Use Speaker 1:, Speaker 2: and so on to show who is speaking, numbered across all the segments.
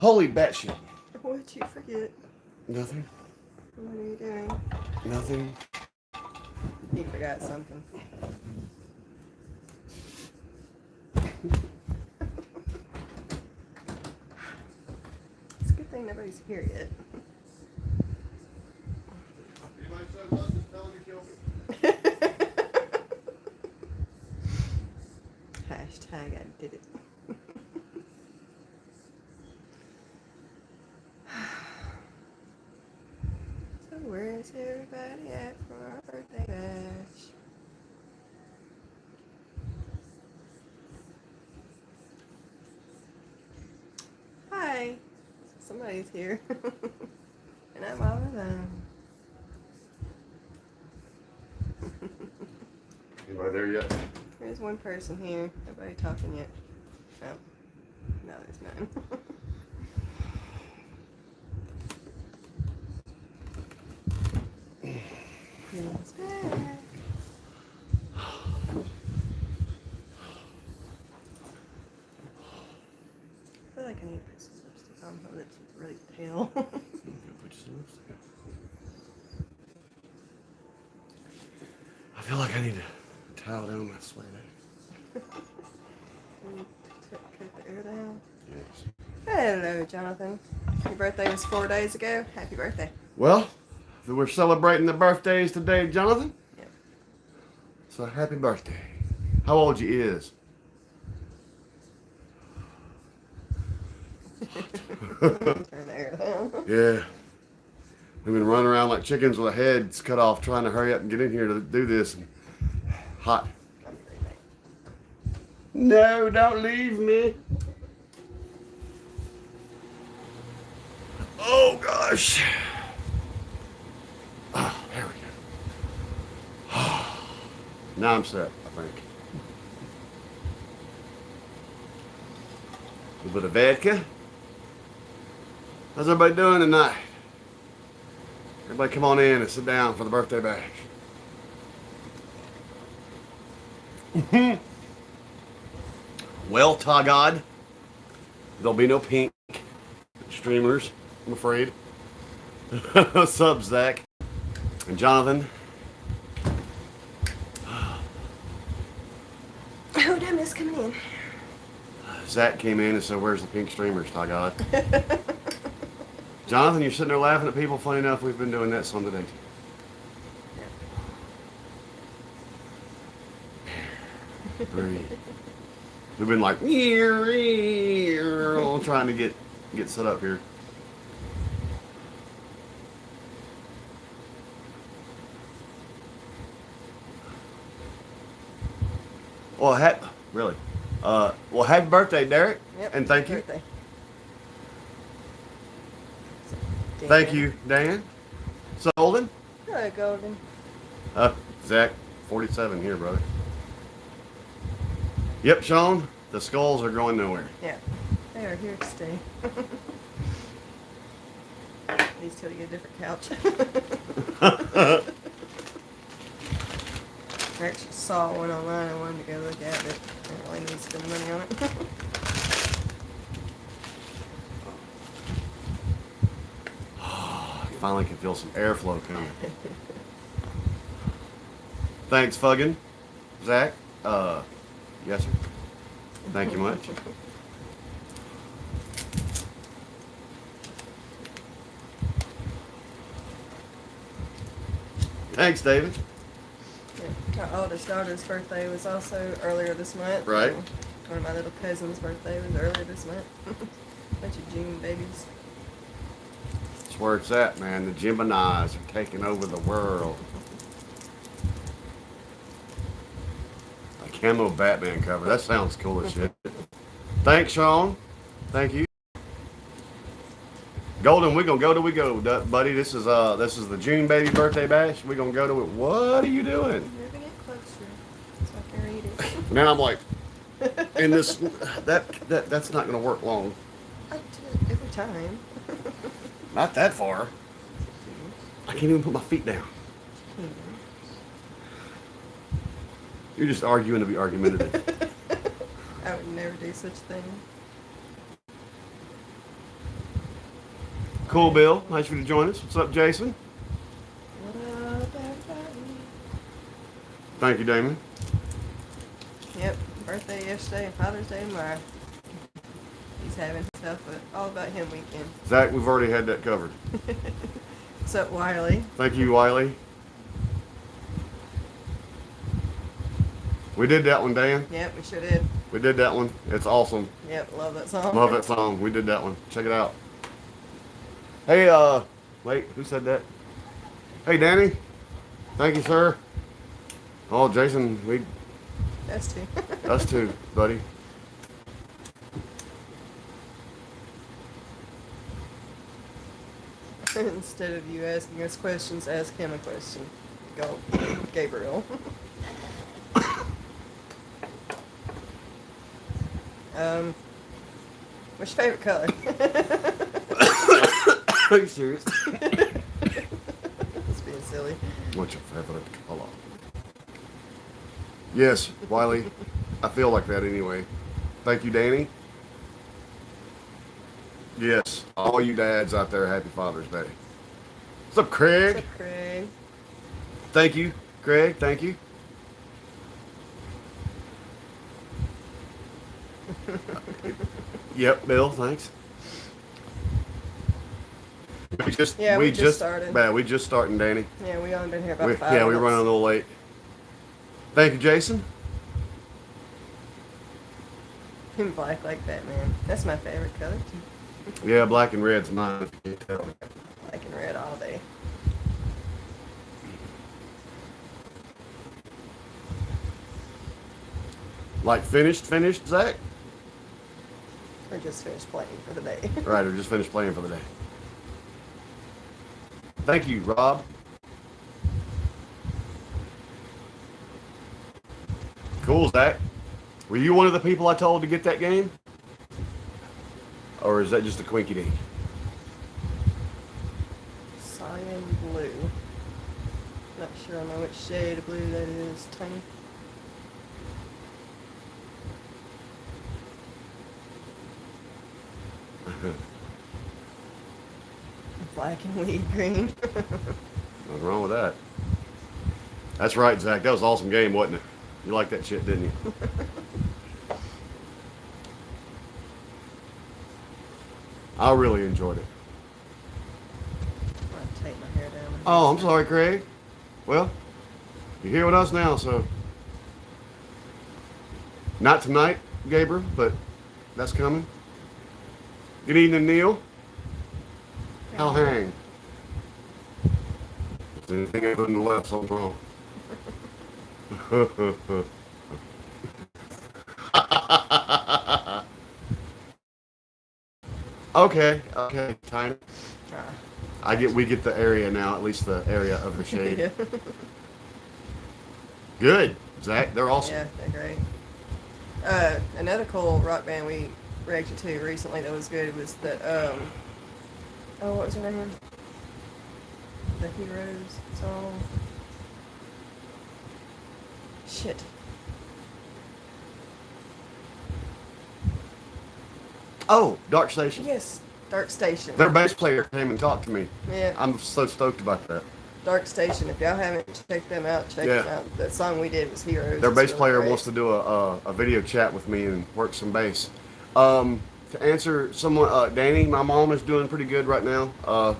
Speaker 1: Holy batshit.
Speaker 2: What'd you forget?
Speaker 1: Nothing.
Speaker 2: What are you doing?
Speaker 1: Nothing.
Speaker 2: You forgot something. It's a good thing nobody's here yet. Hashtag I did it. So where's everybody at for our birthday bash? Hi. Somebody's here. And I'm all alone.
Speaker 1: Anybody there yet?
Speaker 2: There's one person here. Nobody talking yet. Oh. No, there's none. He's back. I feel like I need to put some lipstick on. My lips are really pale.
Speaker 1: Put some lipstick on. I feel like I need to towel down my sweater.
Speaker 2: Cut the air down.
Speaker 1: Yes.
Speaker 2: Hello, Jonathan. Your birthday was 4 days ago. Happy birthday.
Speaker 1: Well, we're celebrating the birthdays today, Jonathan.
Speaker 2: Yep.
Speaker 1: So happy birthday. How old you is?
Speaker 2: Turn the air down.
Speaker 1: Yeah. We've been running around like chickens with our heads cut off trying to hurry up and get in here to do this. Hot.
Speaker 2: I'll be right back.
Speaker 1: No, don't leave me. Oh, gosh. Oh, there we go. Now I'm set, I think. A little bit of vodka. How's everybody doing tonight? Everybody come on in and sit down for the birthday bash. Well, Tagod, there'll be no pink streamers, I'm afraid. What's up, Zach? And Jonathan.
Speaker 2: Oh, damn, it's coming in.
Speaker 1: Zach came in and said, where's the pink streamers, Tagod? Jonathan, you're sitting there laughing at people. Funny enough, we've been doing that some today. We've been like trying to get set up here. Well, really. Well, happy birthday, Derek,
Speaker 2: Yep,
Speaker 1: and thank you.
Speaker 2: birthday.
Speaker 1: Thank you, Dan. Solden.
Speaker 2: Hello, Golden.
Speaker 1: Zach, 47 here, brother. Yep, Sean, the skulls are going nowhere.
Speaker 2: Yeah, they are here to stay. These two to get a different couch. I actually saw one online and wanted to go look at it. I didn't really need to spend money on it.
Speaker 1: I finally can feel some airflow coming. Thanks, Fuggin. Zach. Yes, sir. Thank you much. Thanks, David.
Speaker 2: Yeah, our oldest daughter's birthday was also earlier this month.
Speaker 1: Right.
Speaker 2: One of my little cousin's birthday was earlier this month. Bunch of June babies.
Speaker 1: That's where it's at, man. The Geminis are taking over the world. A camo Batman cover. That sounds cool as shit. Thanks, Sean. Thank you. Golden, we're gonna go till we go, buddy. This is the June baby birthday bash. We're gonna go to it. What are you doing?
Speaker 2: Moving it closer so I can read it.
Speaker 1: Now I'm like, and this that's not gonna work long.
Speaker 2: I do it every time.
Speaker 1: Not that far. I can't even put my feet down. You're just arguing to be argumentative.
Speaker 2: I would never do such a thing.
Speaker 1: Cool, Bill. Nice for you to join us. What's up, Jason?
Speaker 2: What up, everybody?
Speaker 1: Thank you, Damon.
Speaker 2: Yep, birthday yesterday and Father's Day tomorrow. He's having himself a all about him weekend.
Speaker 1: Zach, we've already had that covered.
Speaker 2: What's up, Wiley?
Speaker 1: Thank you, Wiley. We did that one, Dan.
Speaker 2: Yep, we sure did.
Speaker 1: We did that one. It's awesome.
Speaker 2: Yep, love that song.
Speaker 1: Love that song. We did that one. Check it out. Hey, wait, who said that? Hey, Danny. Thank you, sir. Oh, Jason,
Speaker 2: That's two.
Speaker 1: us too, buddy.
Speaker 2: Instead of you asking us questions, ask him a question. Go, Gabriel. What's your favorite color?
Speaker 1: Are you serious?
Speaker 2: It's being silly.
Speaker 1: What's your favorite color? Yes, Wiley. I feel like that anyway. Thank you, Danny. Yes, all you dads out there, happy Father's Day. What's up, Craig?
Speaker 2: What's up, Craig?
Speaker 1: Thank you, Craig. Thank you. Yep, Bill. Thanks. We just
Speaker 2: started.
Speaker 1: Man, we just starting, Danny.
Speaker 2: Yeah, we only been here about 5
Speaker 1: Yeah,
Speaker 2: minutes.
Speaker 1: we're running a little late. Thank you, Jason.
Speaker 2: Black like that, man. That's my favorite color.
Speaker 1: Yeah, black and red's mine. If you can't tell.
Speaker 2: Black and red all day.
Speaker 1: Like finished, Zach?
Speaker 2: Or just finished playing for the day.
Speaker 1: Right, or just finished playing for the day. Thank you, Rob. Cool, Zach. Were you one of the people I told to get that game? Or is that just a quinky dink?
Speaker 2: Cyan blue. Not sure I know which shade of blue that is. Tiny. Black and weed green.
Speaker 1: Nothing wrong with that. That's right, Zach. That was an awesome game, wasn't it? You liked that shit, didn't you? I really enjoyed it.
Speaker 2: I'm gonna take my hair down.
Speaker 1: Oh, I'm sorry, Craig. Well, you're here with us now, so. Not tonight, Gabriel, but that's coming. Good evening, Neil. How hang? If there's anything other than the left, something's wrong. Okay, Tiny. We get the area now, at least the area of the shade.
Speaker 2: Yeah.
Speaker 1: Good, Zach. They're awesome.
Speaker 2: Yeah, they're great. Another cool rock band we reacted to recently that was good was that, oh, what was her name? The Heroes song. Shit.
Speaker 1: Oh, Dark Station.
Speaker 2: Yes, Dark Station.
Speaker 1: Their bass player came and talked to me.
Speaker 2: Yeah.
Speaker 1: I'm so stoked about that.
Speaker 2: Dark Station. If y'all haven't checked them out, check them out. That song we did was Heroes.
Speaker 1: Their
Speaker 2: It's
Speaker 1: bass
Speaker 2: really
Speaker 1: player
Speaker 2: great.
Speaker 1: wants to do a video chat with me and work some bass. To answer someone, Danny, my mom is doing pretty good right now.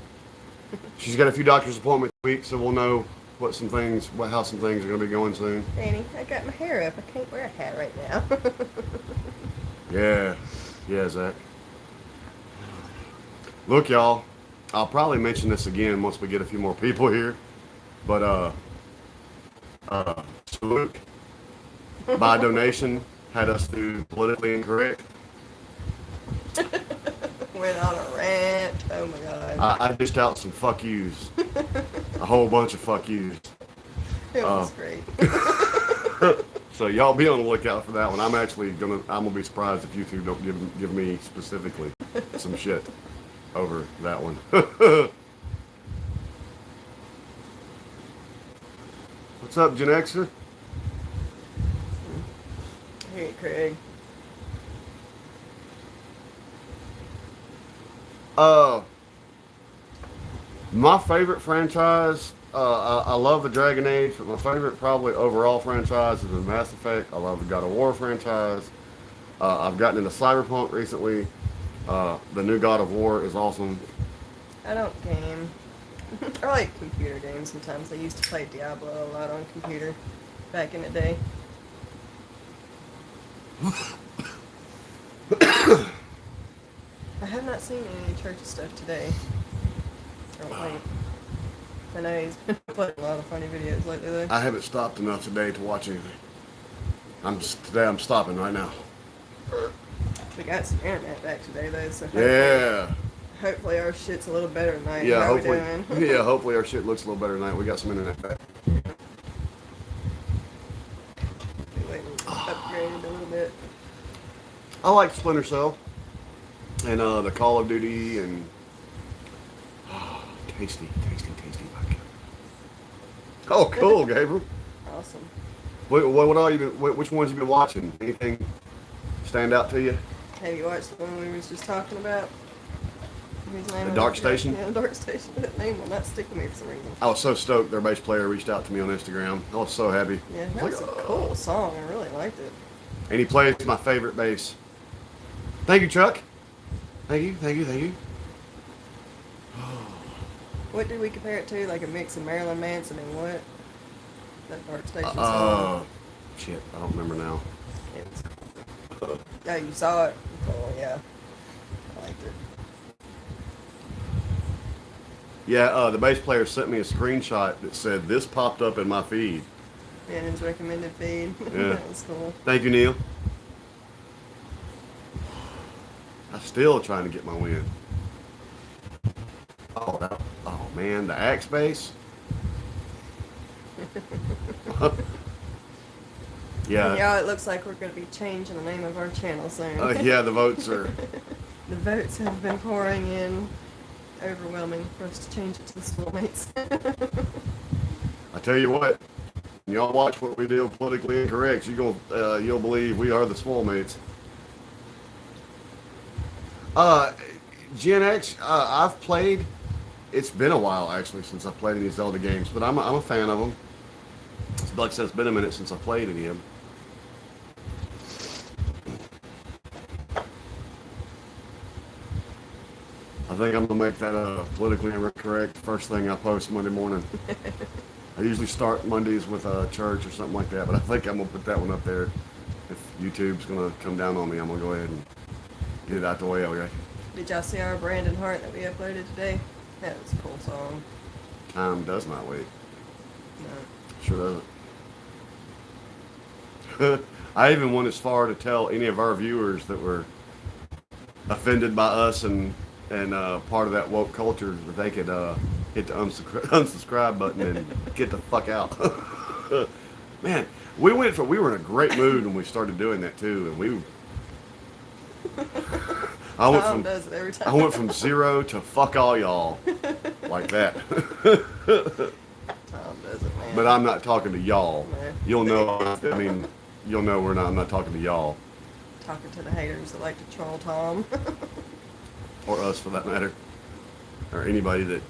Speaker 1: She's got a few doctor's appointments this week, so we'll know how some things are going to be going soon.
Speaker 2: Danny, I got my hair up. I can't wear a hat right now.
Speaker 1: Yeah, Zach. Look, y'all, I'll probably mention this again once we get a few more people here, but Luke, by donation, had us do politically incorrect.
Speaker 2: Went on a rant. Oh my god.
Speaker 1: I dished out some fuck yous, a whole bunch of fuck yous.
Speaker 2: It was great.
Speaker 1: So y'all be on the lookout for that one. I'm gonna be surprised if you two don't give me specifically some shit over that one. What's up, Gen Xer?
Speaker 2: Hey, Craig.
Speaker 1: My favorite franchise, I love the Dragon Age, but my favorite probably overall franchise is the Mass Effect. I love the God of War franchise. I've gotten into Cyberpunk recently. The new God of War is awesome.
Speaker 2: I don't game. I like computer games sometimes. I used to play Diablo a lot on computer back in the day. I have not seen any church stuff today. I don't think. I know he's been putting a lot of funny videos lately though.
Speaker 1: I haven't stopped enough today to watch anything. Today I'm stopping right now.
Speaker 2: We got some internet back today though, so hopefully our shit's a little better tonight.
Speaker 1: Yeah,
Speaker 2: How
Speaker 1: hopefully.
Speaker 2: we doing?
Speaker 1: Yeah, hopefully our shit looks a little better tonight. We got some internet back.
Speaker 2: Upgraded a little bit.
Speaker 1: I like Splinter Cell and the Call of Duty and tasty vodka. Oh, cool, Gabriel.
Speaker 2: Awesome.
Speaker 1: What are you? Which ones you been watching? Anything stand out to you?
Speaker 2: Have you watched the one we was just talking about? Whose name
Speaker 1: The
Speaker 2: I
Speaker 1: Dark
Speaker 2: forgot?
Speaker 1: Station?
Speaker 2: Yeah, the Dark Station. That name will not stick with me for some reason.
Speaker 1: I was so stoked their bass player reached out to me on Instagram. I was so happy.
Speaker 2: Yeah, that was a cool song. I really liked it.
Speaker 1: And he plays my favorite bass. Thank you, Chuck. Thank you.
Speaker 2: What did we compare it to? Like a mix of Marilyn Manson and what? That Dark Station song.
Speaker 1: Shit, I don't remember now.
Speaker 2: It was cool. Oh, you saw it? Oh, yeah. I liked it.
Speaker 1: Yeah, the bass player sent me a screenshot that said this popped up in my feed.
Speaker 2: Yeah, in his recommended feed.
Speaker 1: Yeah.
Speaker 2: That was cool.
Speaker 1: Thank you, Neil. I'm still trying to get my win. Oh man, the axe bass. Yeah.
Speaker 2: Yeah, it looks like we're going to be changing the name of our channel soon.
Speaker 1: Yeah, the votes are.
Speaker 2: The votes have been pouring in, overwhelming for us to change it to the Schoolmates.
Speaker 1: I tell you what, when y'all watch what we do politically incorrect, you'll believe we are the Swolmates. Gen X, I've played. It's been a while actually since I've played any Zelda games, but I'm a fan of them. Like I said, it's been a minute since I played any of them. I think I'm gonna make that politically incorrect first thing I post Monday morning. I usually start Mondays with church or something like that, but I think I'm gonna put that one up there. If YouTube's gonna come down on me, I'm gonna go ahead and get it out the way. Okay.
Speaker 2: Did y'all see our Brandon Hart that we uploaded today? That was a cool song.
Speaker 1: Time does not wait.
Speaker 2: No.
Speaker 1: Sure doesn't. I even went as far to tell any of our viewers that were offended by us and part of that woke culture that they could hit the unsubscribe button and get the fuck out. Man, we were in a great mood when we started doing that too, and I went from 0 to fuck all y'all like that.
Speaker 2: Tom does it, man.
Speaker 1: But I'm not talking to y'all.
Speaker 2: No.
Speaker 1: You'll know. I mean, you'll know I'm not talking to y'all
Speaker 2: Talking to the haters that like to troll Tom.
Speaker 1: or us for that matter, or anybody that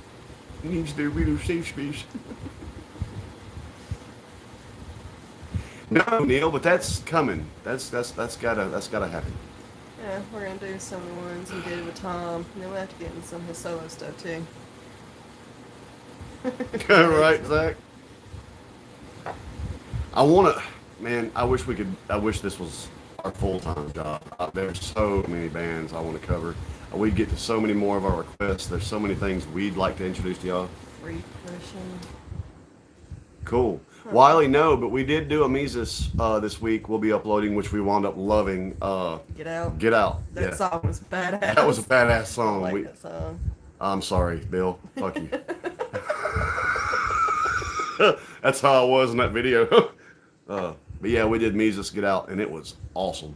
Speaker 1: needs to be safe space. No, Neil, but that's coming. That's gotta happen.
Speaker 2: Yeah, we're gonna do some of the ones we did with Tom, and then we'll have to get into some of his solo stuff too.
Speaker 1: Right, Zach. I wish this was our full-time job. There's so many bands I want to cover. We'd get to so many more of our requests. There's so many things we'd like to introduce to y'all.
Speaker 2: Free pushing.
Speaker 1: Cool. Wiley, no, but we did do a Mises this week. We'll be uploading, which we wound up loving.
Speaker 2: Get out.
Speaker 1: Get Out.
Speaker 2: That song was badass.
Speaker 1: That was a badass
Speaker 2: I
Speaker 1: song.
Speaker 2: like that song.
Speaker 1: I'm sorry, Bill. Fuck you. That's how I was in that video. But yeah, we did Mises Get Out, and it was awesome.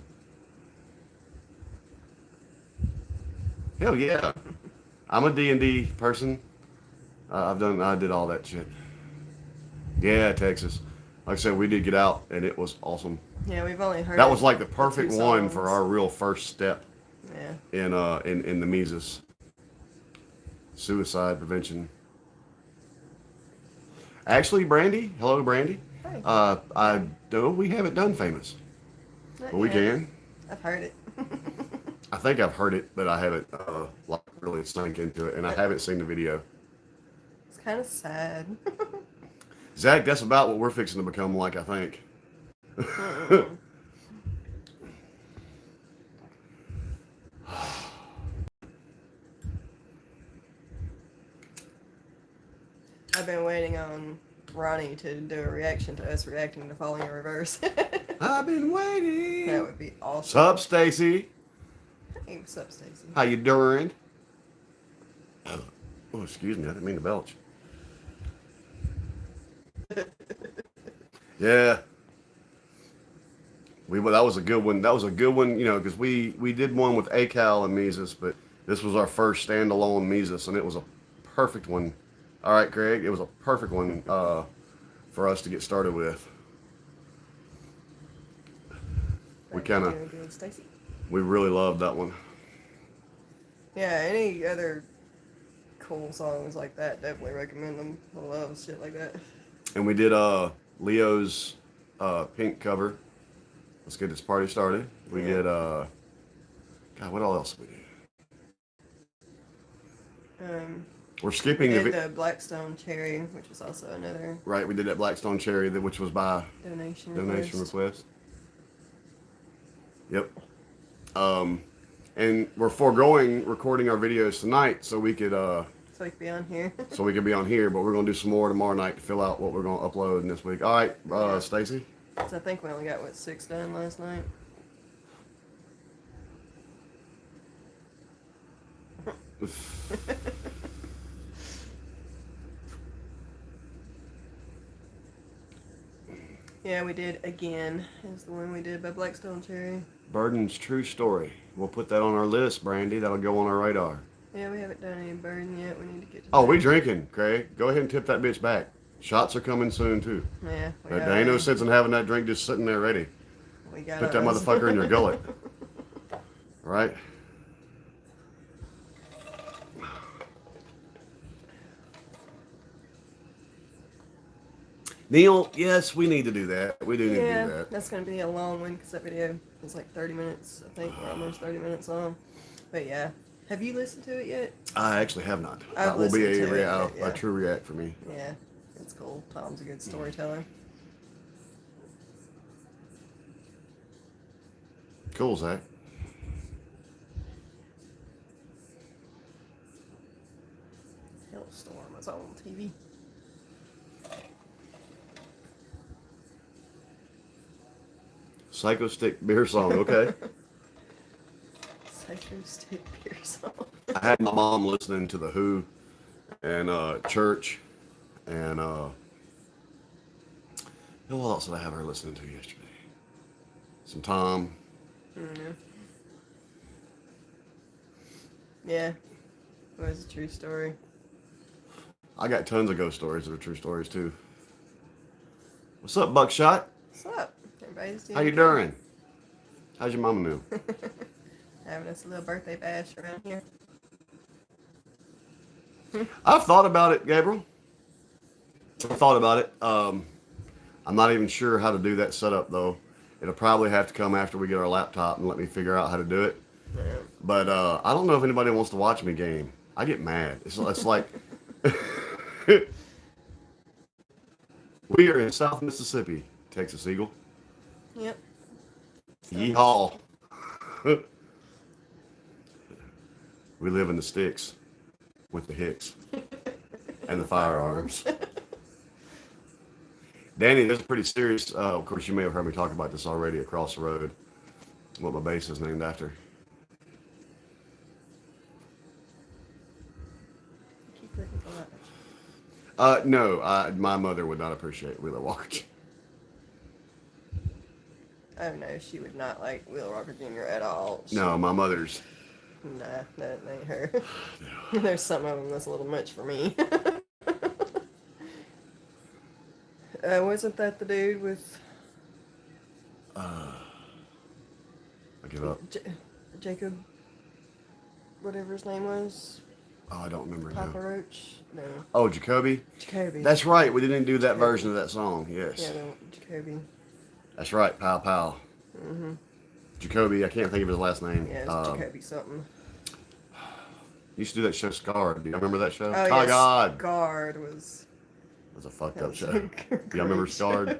Speaker 1: Hell yeah. I'm a D&D person. I did all that shit. Yeah, Texas. Like I said, we did Get Out, and it was awesome.
Speaker 2: Yeah, we've only heard
Speaker 1: That was like the perfect
Speaker 2: two
Speaker 1: one
Speaker 2: songs.
Speaker 1: for our real first step
Speaker 2: Yeah.
Speaker 1: in the Mises. Suicide prevention. Actually, Brandy, hello, Brandy.
Speaker 2: Hey.
Speaker 1: I know we haven't done famous,
Speaker 2: Not
Speaker 1: but we
Speaker 2: yet.
Speaker 1: can.
Speaker 2: I've heard it.
Speaker 1: I think I've heard it, but I haven't like really sunk into it, and I haven't seen the video.
Speaker 2: It's kind of sad.
Speaker 1: Zach, that's about what we're fixing to become like, I think.
Speaker 2: Mm-mm. I've been waiting on Ronnie to do a reaction to us reacting to Falling in Reverse.
Speaker 1: I've been waiting.
Speaker 2: That would be awesome.
Speaker 1: Sup, Stacy?
Speaker 2: Hey, what's up, Stacy?
Speaker 1: How you doing? Oh, excuse me, I didn't mean to belch. Yeah. That was a good one. That was a good one, you know, because we did one with ACAL and Mises, but this was our first standalone Mises, and it was a perfect one. All right, Craig, it was a perfect one for us to get started with. We kind of,
Speaker 2: Doing good, Stacy.
Speaker 1: we really loved that one.
Speaker 2: Yeah, any other cool songs like that, definitely recommend them. I love shit like that.
Speaker 1: And we did Leo's Pink cover. Let's get this party started. We
Speaker 2: Yeah.
Speaker 1: did God, what else did we do? We're skipping
Speaker 2: We did the Blackstone Cherry, which was also another
Speaker 1: right. We did that Blackstone Cherry, which was by
Speaker 2: donation
Speaker 1: request. Yep. And we're foregoing recording our videos tonight so we could
Speaker 2: so we could be on here.
Speaker 1: so we could be on here, but we're gonna do some more tomorrow night to fill out what we're gonna upload in this week. All right,
Speaker 2: Yeah.
Speaker 1: Stacy.
Speaker 2: So I think we only got, what, 6 done last night? Yeah, we did Again. Is the one we did by Blackstone Cherry.
Speaker 1: Burden's True Story. We'll put that on our list, Brandy. That'll go on our radar.
Speaker 2: Yeah, we haven't done any Burden yet. We need to get to
Speaker 1: Oh,
Speaker 2: that.
Speaker 1: we drinking, Craig. Go ahead and tip that bitch back. Shots are coming soon too.
Speaker 2: Yeah,
Speaker 1: There ain't no sense in having that drink just sitting there ready.
Speaker 2: we got
Speaker 1: Put that
Speaker 2: ours.
Speaker 1: motherfucker in your gullet. Right? Neil, yes, we need to do that. We do need to
Speaker 2: Yeah,
Speaker 1: do that.
Speaker 2: that's going to be a long one because that video is like 30 minutes, I think. We're almost 30 minutes long. But yeah. Have you listened to it yet?
Speaker 1: I actually have not.
Speaker 2: I've
Speaker 1: That will be
Speaker 2: listened to it,
Speaker 1: a
Speaker 2: yeah.
Speaker 1: true react for me.
Speaker 2: Yeah, it's cool. Tom's a good storyteller.
Speaker 1: Cool, Zach.
Speaker 2: Hellstorm was on TV.
Speaker 1: Psycho Stick beer song, okay.
Speaker 2: Psycho Stick beer song.
Speaker 1: I had my mom listening to The Who and Church and what else did I have her listening to yesterday? Some Tom.
Speaker 2: Mm-hmm. Yeah, it was a true story.
Speaker 1: I got tons of ghost stories that are true stories too. What's up, Buckshot?
Speaker 2: What's up? Everybody's doing
Speaker 1: How you
Speaker 2: good.
Speaker 1: doing? How's your mama doing?
Speaker 2: Having us a little birthday bash around here.
Speaker 1: I've thought about it, Gabriel. I've thought about it. I'm not even sure how to do that setup though. It'll probably have to come after we get our laptop and let me figure out how to do it.
Speaker 2: Yeah.
Speaker 1: But I don't know if anybody wants to watch me game. I get mad. It's like we are in South Mississippi, Texas Eagle.
Speaker 2: Yep.
Speaker 1: Yeehaw. We live in the sticks with the hicks and the firearms. Danny, this is pretty serious. Of course, you may have heard me talk about this already across the road. What my base is named after.
Speaker 2: Keep looking for that.
Speaker 1: No, my mother would not appreciate Wheeler Walker.
Speaker 2: Oh no, she would not like Will Rocker Jr. at all.
Speaker 1: No, my mother's.
Speaker 2: Nah, that ain't her. There's some of them that's a little much for me. Wasn't that the dude with
Speaker 1: I give up.
Speaker 2: Jacob, whatever his name was?
Speaker 1: Oh, I don't remember
Speaker 2: Papa
Speaker 1: now.
Speaker 2: Roach? No.
Speaker 1: Oh, Jacoby.
Speaker 2: Jacoby.
Speaker 1: That's right. We didn't do that
Speaker 2: Jacoby.
Speaker 1: version of that song.
Speaker 2: Yeah,
Speaker 1: Yes.
Speaker 2: no, Jacoby.
Speaker 1: That's right. Pow pow.
Speaker 2: Mm-hmm.
Speaker 1: Jacoby. I can't think of his last name.
Speaker 2: Yeah, it's Jacoby something.
Speaker 1: Used to do that show Scarred. Do you remember that show?
Speaker 2: Oh,
Speaker 1: Oh
Speaker 2: yes.
Speaker 1: God.
Speaker 2: Guard was...
Speaker 1: That was a fucked
Speaker 2: That
Speaker 1: up
Speaker 2: was
Speaker 1: show.
Speaker 2: so
Speaker 1: Do y'all remember
Speaker 2: great.
Speaker 1: Scarred?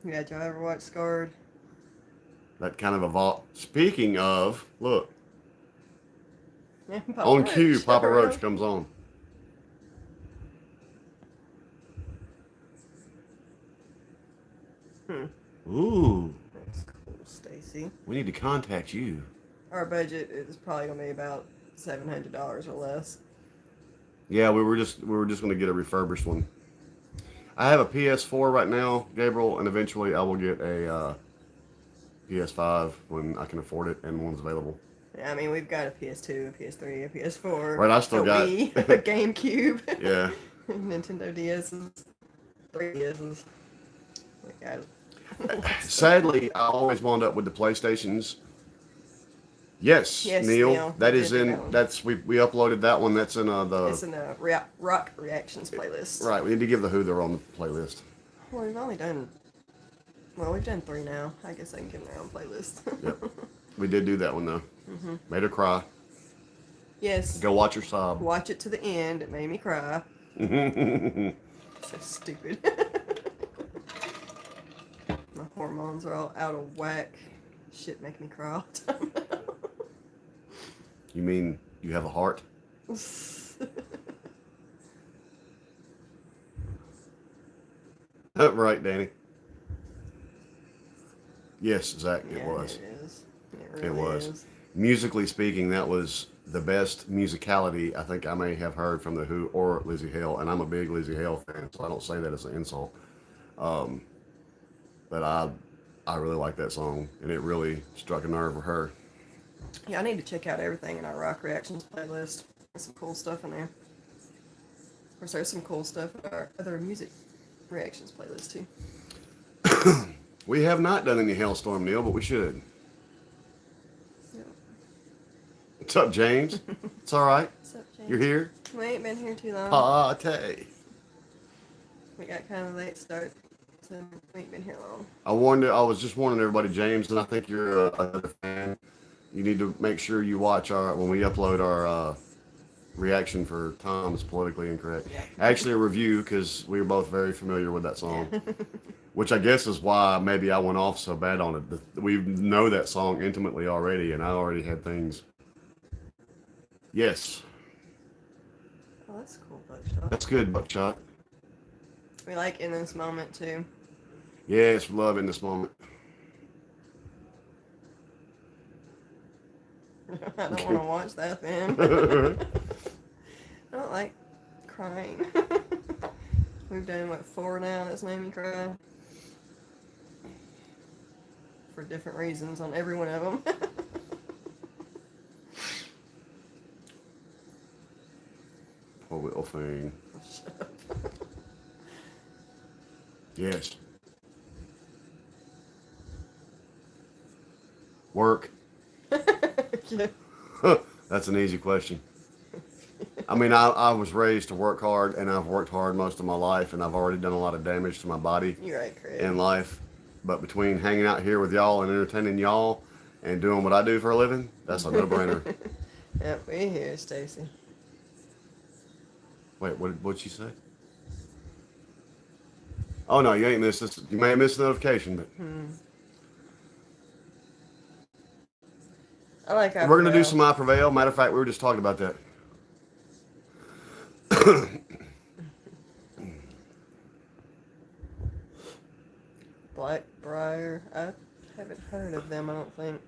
Speaker 2: Yeah, did y'all ever watch Scarred?
Speaker 1: That kind of evolved. Speaking of, look,
Speaker 2: Yeah, Papa
Speaker 1: on
Speaker 2: Roach.
Speaker 1: cue, Papa
Speaker 2: Around.
Speaker 1: Roach comes on. Ooh,
Speaker 2: That's cool, Stacy.
Speaker 1: we need to contact you.
Speaker 2: Our budget is probably gonna be about $700 or less.
Speaker 1: Yeah, we were just going to get a refurbished one. I have a PS4 right now, Gabriel, and eventually I will get a PS5 when I can afford it and one's available.
Speaker 2: Yeah, I mean, we've got a PS2, a PS3, a PS4.
Speaker 1: Right, I still got
Speaker 2: Wii, a GameCube.
Speaker 1: Yeah.
Speaker 2: Nintendo DS's, 3DS's. We got
Speaker 1: Sadly, I always wound up with the PlayStations. Yes,
Speaker 2: Yes,
Speaker 1: Neil.
Speaker 2: Neil,
Speaker 1: That
Speaker 2: we
Speaker 1: is
Speaker 2: did do
Speaker 1: in.
Speaker 2: that one.
Speaker 1: That's we uploaded that one. That's in the.
Speaker 2: It's in the rock reactions playlist.
Speaker 1: Right, we need to give the Who they're on the playlist.
Speaker 2: Well, we've only done. Well, we've done 3 now. I guess I can give them their own playlist.
Speaker 1: Yep. We did do that one though.
Speaker 2: Mm-hmm.
Speaker 1: Made her cry.
Speaker 2: Yes.
Speaker 1: Go watch her sob.
Speaker 2: Watch it to the end. It made me cry. So stupid. My hormones are all out of whack. Shit make me cry all the time.
Speaker 1: You mean you have a heart? Right, Danny. Yes, Zach, it
Speaker 2: Yeah,
Speaker 1: was.
Speaker 2: It is.
Speaker 1: It
Speaker 2: really
Speaker 1: was.
Speaker 2: is.
Speaker 1: Musically speaking, that was the best musicality I think I may have heard from the Who or Lizzie Hale, and I'm a big Lizzie Hale fan, so I don't say that as an insult. But I really like that song, and it really struck a nerve with her.
Speaker 2: Yeah, I need to check out everything in our rock reactions playlist. There's some cool stuff in there. Of course, there's some cool stuff in our other music reactions playlist too.
Speaker 1: We have not done any Hailstorm, Neil, but we should.
Speaker 2: Yeah.
Speaker 1: What's up, James? It's all right.
Speaker 2: What's up, James?
Speaker 1: You're here?
Speaker 2: We ain't been here too long.
Speaker 1: Pate.
Speaker 2: We got kind of a late start, so we ain't been here long.
Speaker 1: I was just warning everybody, James, and I think you're another fan. You need to make sure you watch when we upload our reaction for Tom's Politically Incorrect.
Speaker 2: Yeah.
Speaker 1: Actually, a review, because we were both very familiar with that song. Which I guess is why maybe I went off so bad on it. We know that song intimately already, and I already had things. Yes.
Speaker 2: Oh, that's cool, Buckshot.
Speaker 1: That's good, Buckshot.
Speaker 2: We like In This Moment too.
Speaker 1: Yes, love in this moment.
Speaker 2: I don't want to watch that then. I don't like crying. We've done, 4 now that's made me cry? For different reasons on every one of them.
Speaker 1: Poor little thing. Yes. Work.
Speaker 2: Yeah.
Speaker 1: That's an easy question. I mean, I was raised to work hard, and I've worked hard most of my life, and I've already done a lot of damage to my body
Speaker 2: You're right, Craig.
Speaker 1: in life. But between hanging out here with y'all and entertaining y'all and doing what I do for a living, that's a no-brainer.
Speaker 2: Yep, we here, Stacy.
Speaker 1: Wait, what'd she say? Oh, no, you ain't missed this. You may have missed the notification, but
Speaker 2: I like how
Speaker 1: we're going to do some I Prevail. Matter of fact, we were just talking about that.
Speaker 2: Blackbriar. I haven't heard of them, I don't think.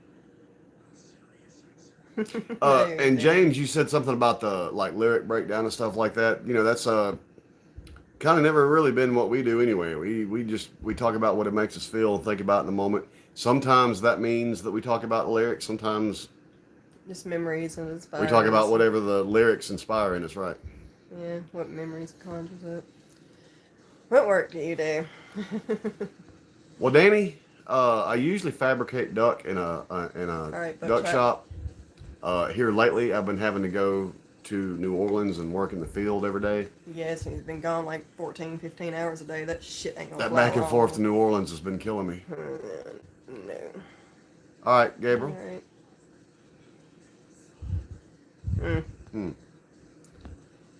Speaker 1: And James, you said something about the lyric breakdown and stuff like that. You know, that's kind of never really been what we do anyway. We talk about what it makes us feel and think about in the moment. Sometimes that means that we talk about lyrics. Sometimes
Speaker 2: just memories and inspires.
Speaker 1: we talk about whatever the lyrics inspire in us, right?
Speaker 2: Yeah, what memories it conjures up. What work do you do?
Speaker 1: Well, Danny, I usually fabricate duck in a
Speaker 2: right,
Speaker 1: duck shop. Here lately, I've been having to go to New Orleans and work in the field every day.
Speaker 2: Yes, he's been gone like 14, 15 hours a day. That shit ain't gonna
Speaker 1: That
Speaker 2: fly
Speaker 1: back and
Speaker 2: long.
Speaker 1: forth to New Orleans has been killing me.
Speaker 2: No.
Speaker 1: All right, Gabriel.
Speaker 2: All right.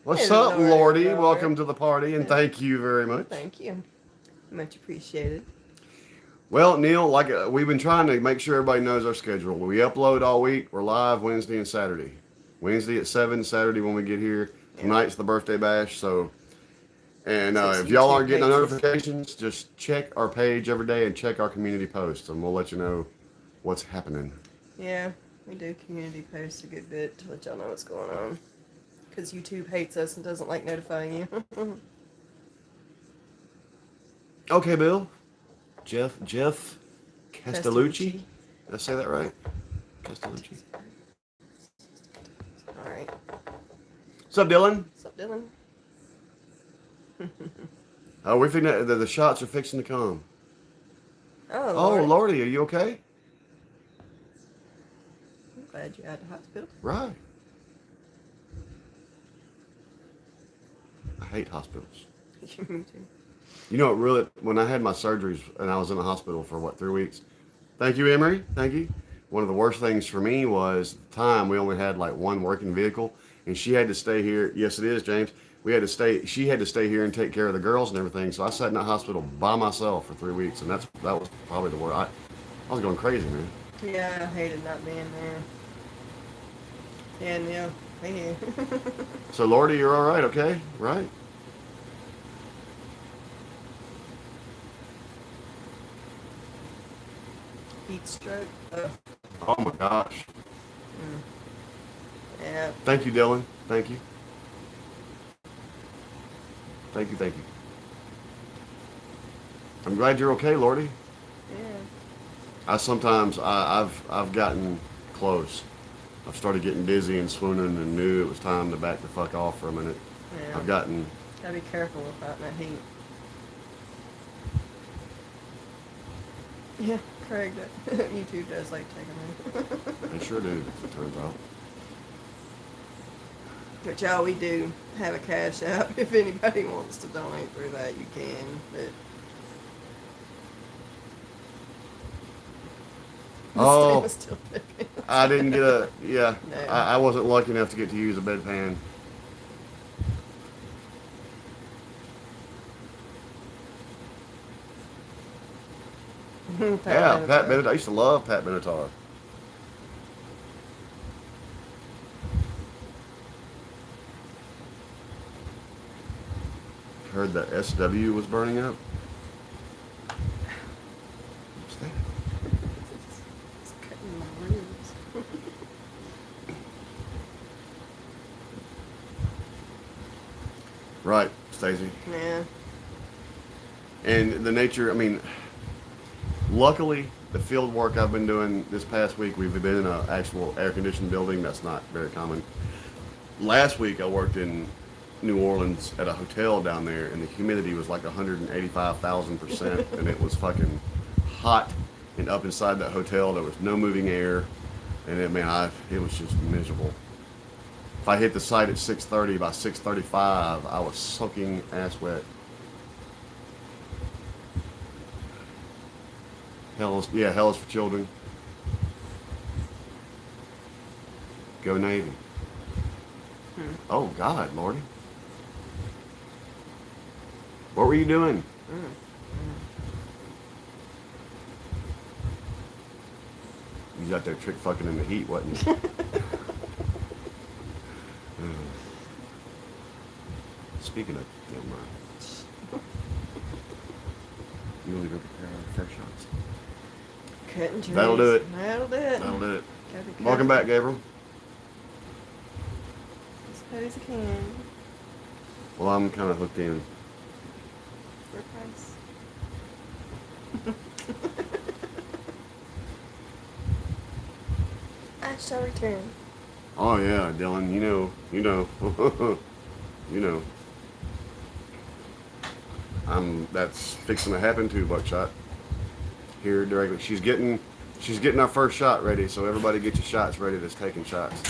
Speaker 1: What's
Speaker 2: Hello,
Speaker 1: up, Lordy?
Speaker 2: Lord.
Speaker 1: Welcome to the party, and thank you very much.
Speaker 2: Thank you. Much appreciated.
Speaker 1: Well, Neil, like we've been trying to make sure everybody knows our schedule. We upload all week. We're live Wednesday and Saturday. Wednesday at 7, Saturday when we get here. Tonight's the birthday bash, so. And if y'all aren't getting the notifications, just check our page every day and check our community posts, and we'll let you know what's happening.
Speaker 2: Yeah, we do community posts a good bit to let y'all know what's going on. Because YouTube hates us and doesn't like notifying you.
Speaker 1: Okay, Bill. Jeff Castellucci. Did I say that right? Castellucci.
Speaker 2: All right.
Speaker 1: What's up, Dylan?
Speaker 2: What's up, Dylan?
Speaker 1: We're fixing the shots are fixing to come.
Speaker 2: Oh,
Speaker 1: Lordy, are you okay?
Speaker 2: I'm glad you're at the hospital.
Speaker 1: Right. I hate hospitals.
Speaker 2: Me too.
Speaker 1: You know, really, when I had my surgeries and I was in the hospital for 3 weeks. Thank you, Emery. Thank you. One of the worst things for me was at the time we only had like one working vehicle, and she had to stay here. Yes, it is, James. She had to stay here and take care of the girls and everything. So I sat in that hospital by myself for 3 weeks, and that was probably the worst. I was going crazy, man.
Speaker 2: Yeah, I hated not being there. And yeah, hey.
Speaker 1: So, Lordy, you're all right, okay? Right?
Speaker 2: Heat stroke.
Speaker 1: Oh my gosh.
Speaker 2: Yeah.
Speaker 1: Thank you, Dylan. Thank you. Thank you. I'm glad you're okay, Lordy.
Speaker 2: Yeah.
Speaker 1: I've gotten close. I've started getting dizzy and swooning and knew it was time to back the fuck off for a minute.
Speaker 2: Yeah.
Speaker 1: Gotta
Speaker 2: be careful with that in that heat. Yeah, Craig, YouTube does like taking them.
Speaker 1: They sure do, as it turns out.
Speaker 2: But y'all, we do have a cash app. If anybody wants to donate through that, you can. But
Speaker 1: Oh,
Speaker 2: was still picking.
Speaker 1: I didn't get a, yeah,
Speaker 2: No.
Speaker 1: I wasn't lucky enough to get to use a bedpan. Pat Benatar. I used to love Pat Benatar. Heard that SW was burning up. What's that?
Speaker 2: It's cutting my ribs.
Speaker 1: Right, Stacey.
Speaker 2: Yeah.
Speaker 1: And the nature, I mean, luckily, the field work I've been doing this past week, we've been in an actual air-conditioned building. That's not very common. Last week, I worked in New Orleans at a hotel down there, and the humidity was like 185,000%, and it was fucking hot. And up inside that hotel, there was no moving air, and it was just miserable. If I hit the site at 6:30, by 6:35, I was soaking ass wet. Hell is for children. Go Navy. Oh God, Lordy. What were you doing? You was out there trick fucking in the heat, wasn't you? Speaking of, never mind. You only go prepare our fair shots.
Speaker 2: Cutting trees.
Speaker 1: That'll do it.
Speaker 2: That'll do it.
Speaker 1: That'll do it.
Speaker 2: Gotta be
Speaker 1: Welcome back,
Speaker 2: careful.
Speaker 1: Gabriel.
Speaker 2: As hard as I can.
Speaker 1: Well, I'm kind of hooked in.
Speaker 2: For price. I shall return.
Speaker 1: Oh yeah, Dylan. You know. You know. That's fixing to happen too, Buckshot. Here directly. She's getting our first shot ready, so everybody get your shots ready that's taking shots.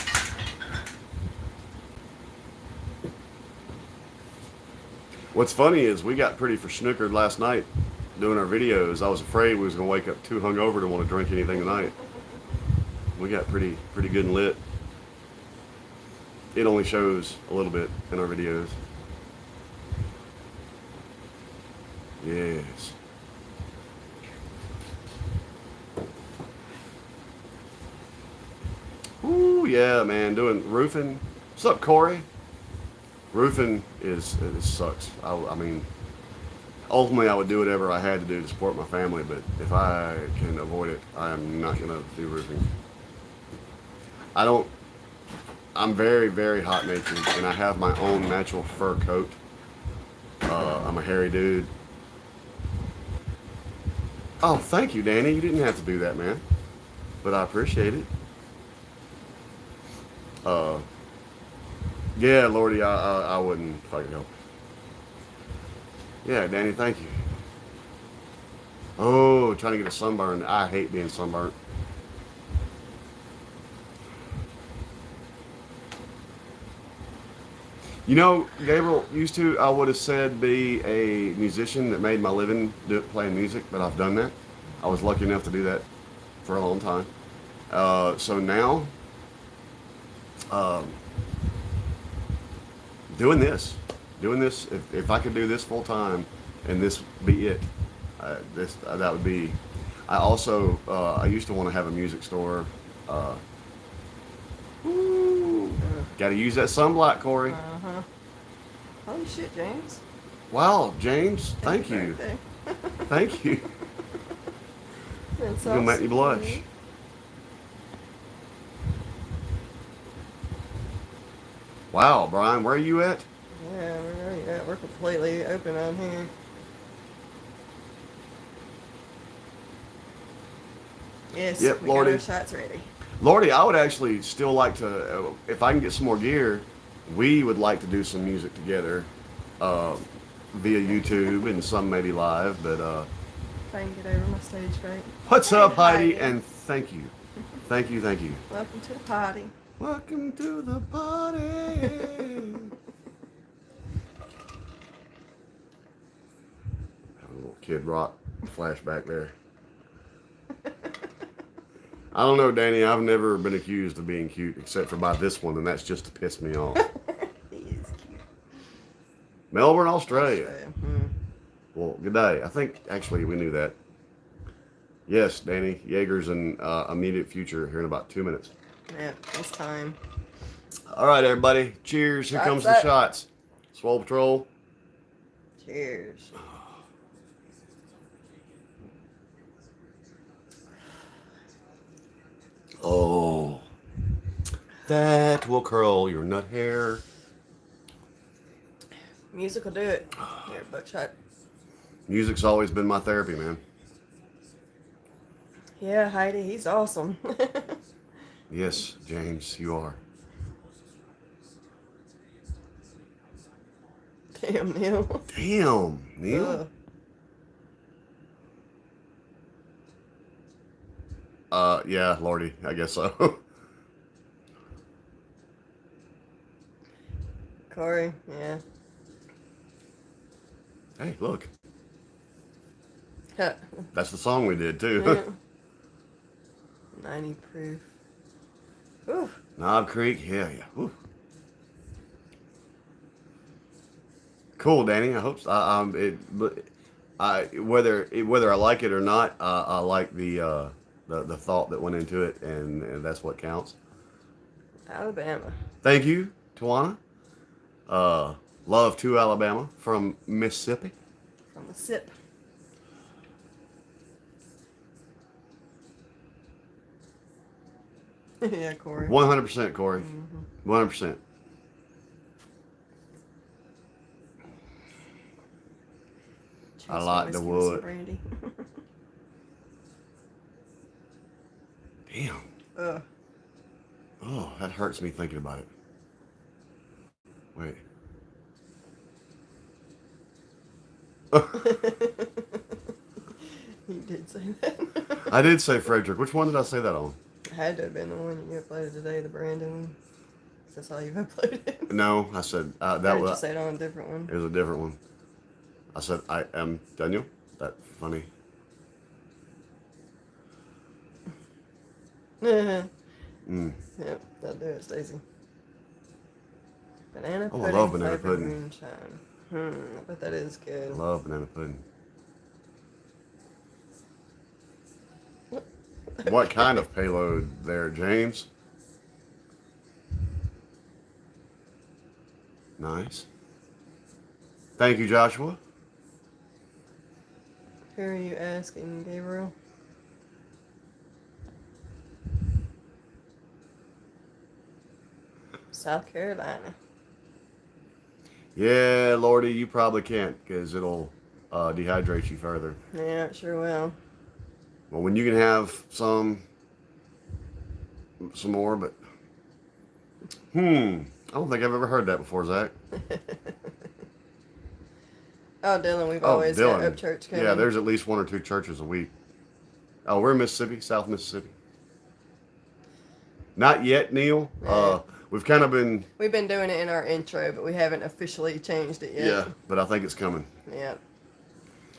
Speaker 1: What's funny is we got pretty snookered last night doing our videos. I was afraid we was gonna wake up too hungover to want to drink anything tonight. We got pretty good and lit. It only shows a little bit in our videos. Yes. Ooh, yeah, man. Doing roofing. What's up, Corey? Roofing it sucks. I mean, ultimately, I would do whatever I had to do to support my family, but if I can avoid it, I am not going to do roofing. I don't. I'm very hot natured, and I have my own natural fur coat. I'm a hairy dude. Oh, thank you, Danny. You didn't have to do that, man, but I appreciate it. Yeah, Lordy, I wouldn't fucking help. Yeah, Danny, thank you. Oh, trying to get a sunburn. I hate being sunburnt. You know, Gabriel, used to, I would have said be a musician that made my living playing music, but I've done that. I was lucky enough to do that for a long time. So now, um, doing this, if I could do this full time and this be it, that would be. I also, I used to want to have a music store. Got to use that sunblock, Corey.
Speaker 2: Uh-huh. Holy shit, James.
Speaker 1: Wow, James, thank
Speaker 2: Happy
Speaker 1: you.
Speaker 2: birthday.
Speaker 1: Thank you.
Speaker 2: That's
Speaker 1: You're going to make me
Speaker 2: awesome.
Speaker 1: blush. Wow, Brian, where are you at?
Speaker 2: Yeah, we're ready. We're completely open on here. Yes,
Speaker 1: Yep,
Speaker 2: we got
Speaker 1: Lordy.
Speaker 2: our shots ready.
Speaker 1: Lordy, I would actually still like to, if I can get some more gear, we would like to do some music together via YouTube and some maybe live. But
Speaker 2: If I can get over my stage fright.
Speaker 1: what's
Speaker 2: Hey,
Speaker 1: up, Heidi?
Speaker 2: Heidi.
Speaker 1: And thank you. Thank you, thank you.
Speaker 2: Welcome to the party.
Speaker 1: Welcome to the party. Have a little Kid Rock flashback there. I don't know, Danny. I've never been accused of being cute except for by this one, and that's just to piss me off.
Speaker 2: He is cute.
Speaker 1: Melbourne, Australia.
Speaker 2: Hmm.
Speaker 1: Well, good day. I think actually we knew that. Yes, Danny. Jaeger's in immediate future here in about 2 minutes.
Speaker 2: Yeah, it's time.
Speaker 1: All right, everybody. Cheers. Here
Speaker 2: Shots
Speaker 1: comes
Speaker 2: up.
Speaker 1: the shots. Swole Patrol.
Speaker 2: Cheers.
Speaker 1: Oh, that will curl your nut hair.
Speaker 2: Music will do it. Here, buckshot.
Speaker 1: Music's always been my therapy, man.
Speaker 2: Yeah, Heidi, he's awesome.
Speaker 1: Yes, James, you are.
Speaker 2: Damn, Neil.
Speaker 1: Damn, Neil. Yeah, Lordy, I guess so.
Speaker 2: Corey, yeah.
Speaker 1: Hey, look.
Speaker 2: Huh.
Speaker 1: That's the song we did, too.
Speaker 2: Yeah. 90 proof. Ooh.
Speaker 1: Knob Creek, yeah. Woo. Cool, Danny. I hope so. Whether I like it or not, I like the thought that went into it, and that's what counts.
Speaker 2: Alabama.
Speaker 1: Thank you, Tawana. Love to Alabama from Mississippi.
Speaker 2: From the sip. Yeah, Corey.
Speaker 1: 100%, Corey. 100%. I like the wood.
Speaker 2: Brandy.
Speaker 1: Damn. Oh, that hurts me thinking about it. Wait.
Speaker 2: You did say that.
Speaker 1: I did say Frederick. Which one did I say that on?
Speaker 2: It had to have been the one you uploaded today, the Brandon one. That's all you've uploaded.
Speaker 1: No, I said that
Speaker 2: Or did
Speaker 1: was.
Speaker 2: you say it on a different one?
Speaker 1: It was a different one. I said, I am Daniel. That funny.
Speaker 2: Yep,
Speaker 1: Mm.
Speaker 2: that'll do it, Stacy. Banana
Speaker 1: Oh, I
Speaker 2: pudding
Speaker 1: love banana
Speaker 2: flavored
Speaker 1: pudding.
Speaker 2: moonshine. I bet that is
Speaker 1: I
Speaker 2: good.
Speaker 1: love banana pudding. What kind of payload there, James? Nice. Thank you, Joshua.
Speaker 2: Who are you asking, Gabriel? South Carolina.
Speaker 1: Yeah, Lordy, you probably can't because it'll dehydrate you further.
Speaker 2: Yeah, it sure will.
Speaker 1: Well, when you can have some more, but I don't think I've ever heard that before, Zach.
Speaker 2: Oh, Dylan, we've
Speaker 1: Oh,
Speaker 2: always got
Speaker 1: Dylan.
Speaker 2: up church coming.
Speaker 1: Yeah, there's at least 1 or 2 churches a week. Oh, we're in Mississippi, South Mississippi. Not yet, Neil.
Speaker 2: Yeah.
Speaker 1: We've kind of been.
Speaker 2: We've been doing it in our intro, but we haven't officially changed it yet.
Speaker 1: Yeah, but I think it's coming.
Speaker 2: Yeah.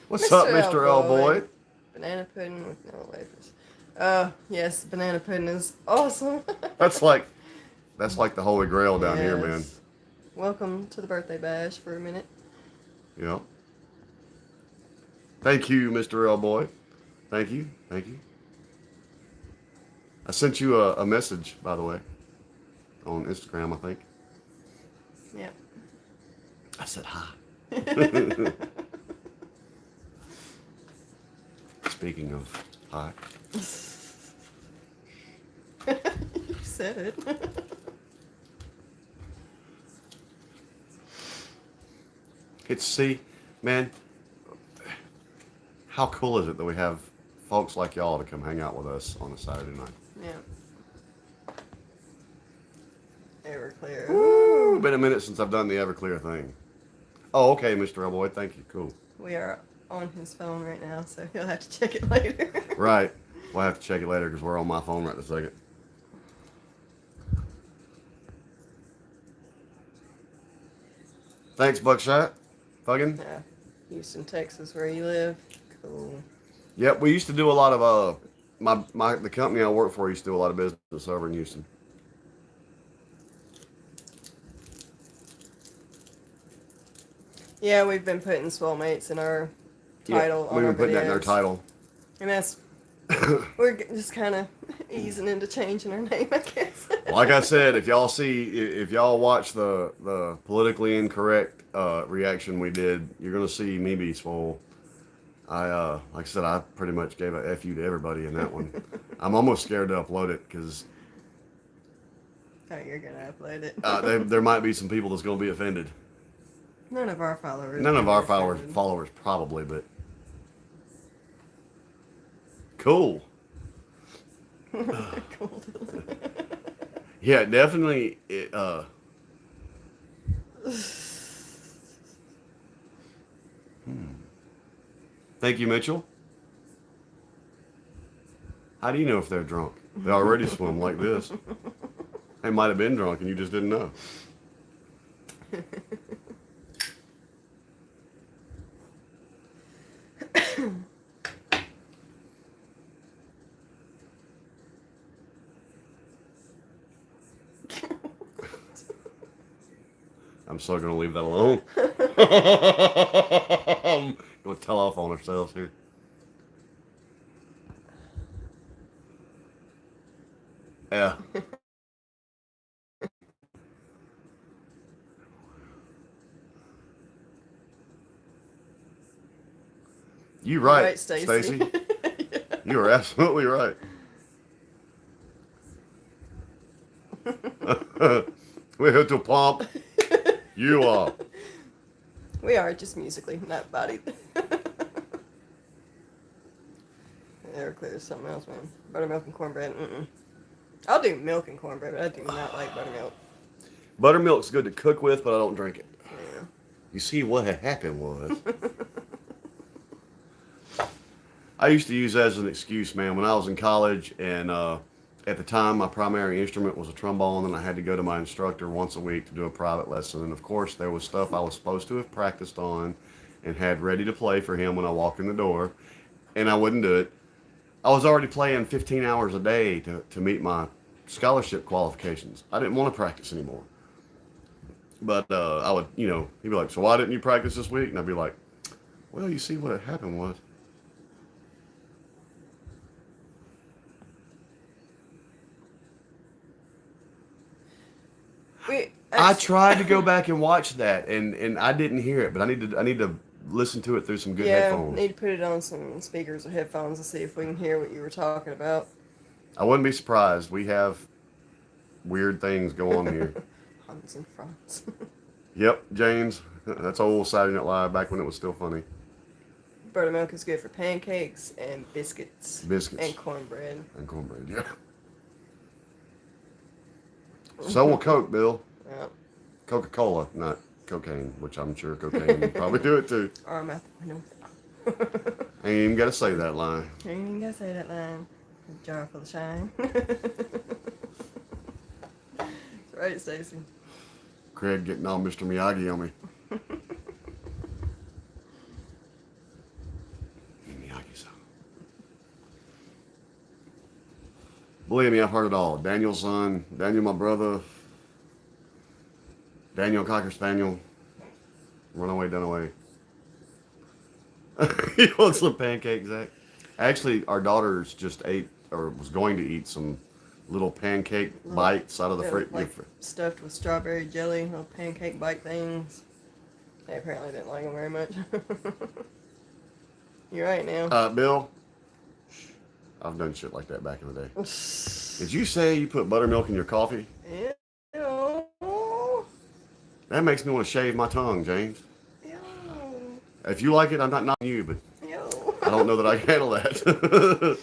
Speaker 1: What's up, Mr. L Boy?
Speaker 2: Banana pudding with no wafers. Yes, banana pudding is awesome.
Speaker 1: That's like the holy grail down here, man.
Speaker 2: Yes. Welcome to the birthday bash for a minute.
Speaker 1: Yeah. Thank you, Mr. L Boy. Thank you. Thank you. I sent you a message, by the way, on Instagram, I think.
Speaker 2: Yep.
Speaker 1: I said hi. Speaking of hi.
Speaker 2: You said it.
Speaker 1: See, man, how cool is it that we have folks like y'all to come hang out with us on a Saturday night?
Speaker 2: Yeah. Everclear.
Speaker 1: Woo! Been a minute since I've done the Everclear thing. Oh, okay, Mr. L Boy. Thank you. Cool.
Speaker 2: We are on his phone right now, so he'll have to check it later.
Speaker 1: Right. We'll have to check it later because we're on my phone right this second. Thanks, Buckshot. Fuggin.
Speaker 2: Yeah. Houston, Texas, where you live. Cool.
Speaker 1: Yep, we used to do a lot of the company I work for used to do a lot of business over in Houston.
Speaker 2: Yeah, we've been putting Swell Mates in our title on
Speaker 1: we've
Speaker 2: our
Speaker 1: been putting that in our
Speaker 2: videos.
Speaker 1: title.
Speaker 2: And that's we're just kind of easing into changing our name, I guess.
Speaker 1: Like I said, if y'all watch the politically incorrect reaction we did, you're gonna see me be swole. Like I said, I pretty much gave a F you to everybody in that one. I'm almost scared to upload it because
Speaker 2: Oh, you're gonna upload it.
Speaker 1: there might be some people that's gonna be offended.
Speaker 2: None of our followers.
Speaker 1: None of our
Speaker 2: offended.
Speaker 1: followers probably, but cool.
Speaker 2: Cool.
Speaker 1: Yeah, definitely. Thank you, Mitchell. How do you know if they're drunk? They already swim like this. They might have been drunk and you just didn't know. I'm still going to leave that alone. I'm going to tell off on ourselves here. Yeah. You're right, Stacy.
Speaker 2: Yeah.
Speaker 1: You are absolutely right. We have to pump. You are.
Speaker 2: We are just musically, not bodied. Everclear is something else, man. Buttermilk and cornbread. I'll do milk and cornbread, but I do not like buttermilk.
Speaker 1: Buttermilk's good to cook with, but I don't drink it.
Speaker 2: Yeah.
Speaker 1: You see, what had happened was, I used to use that as an excuse, man. When I was in college, and at the time, my primary instrument was a trombone, and I had to go to my instructor once a week to do a private lesson. And of course, there was stuff I was supposed to have practiced on and had ready to play for him when I walked in the door, and I wouldn't do it. I was already playing 15 hours a day to meet my scholarship qualifications. I didn't want to practice anymore. But I would, you know, he'd be like, so why didn't you practice this week? And I'd be like, well, you see what had happened was. I tried to go back and watch that, and I didn't hear it, but I need to listen to it through some good headphones.
Speaker 2: Need to put it on some speakers or headphones and see if we can hear what you were talking about.
Speaker 1: I wouldn't be surprised. We have weird things go on here.
Speaker 2: Hans and Franz.
Speaker 1: Yep, James. That's old Saturday Night Live back when it was still funny.
Speaker 2: Buttermilk is good for pancakes and biscuits.
Speaker 1: Biscuits.
Speaker 2: And cornbread.
Speaker 1: And cornbread, yeah. So will Coke, Bill.
Speaker 2: Yep.
Speaker 1: Coca-Cola, not cocaine, which I'm sure cocaine would probably do it too.
Speaker 2: Or meth. No.
Speaker 1: I ain't even got to say that line.
Speaker 2: You ain't even got to say that line. Jar full of shine. That's right, Stacy.
Speaker 1: Craig getting all Mr. Miyagi on me. Miyagi-san. Believe me, I've heard it all. Daniel's son, Daniel my brother, Daniel Cocker Spaniel, Runaway Dunaway. You want some pancakes, Zach? Actually, our daughters just ate, or was going to eat, some little pancake bites out of the fridge.
Speaker 2: Like stuffed with strawberry jelly, little pancake bite things. They apparently didn't like them very much. You're right now.
Speaker 1: Bill, I've done shit like that back in the day. Did you say you put buttermilk in your coffee?
Speaker 2: Ew.
Speaker 1: That makes me want to shave my tongue, James.
Speaker 2: Ew.
Speaker 1: If you like it, I'm not knocking you, but
Speaker 2: Ew.
Speaker 1: I don't know that I can handle that.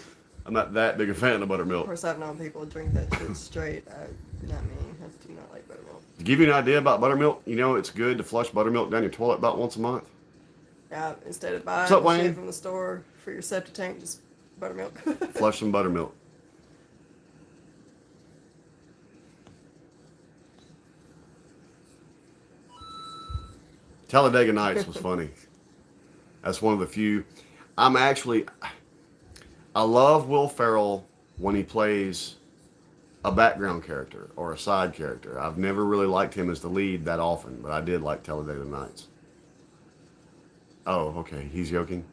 Speaker 1: I'm not that big a fan of buttermilk.
Speaker 2: Of course, I've known people drink that shit straight. Not me. I do not like buttermilk.
Speaker 1: To give you an idea about buttermilk, you know it's good to flush buttermilk down your toilet about once a month.
Speaker 2: Yeah, instead of buying
Speaker 1: What's up, Wayne?
Speaker 2: shit from the store for your septic tank, just buttermilk.
Speaker 1: Flush some buttermilk. Talladega Nights was funny. That's one of the few. I love Will Ferrell when he plays a background character or a side character. I've never really liked him as the lead that often, but I did like Talladega Nights. Oh, okay. He's joking.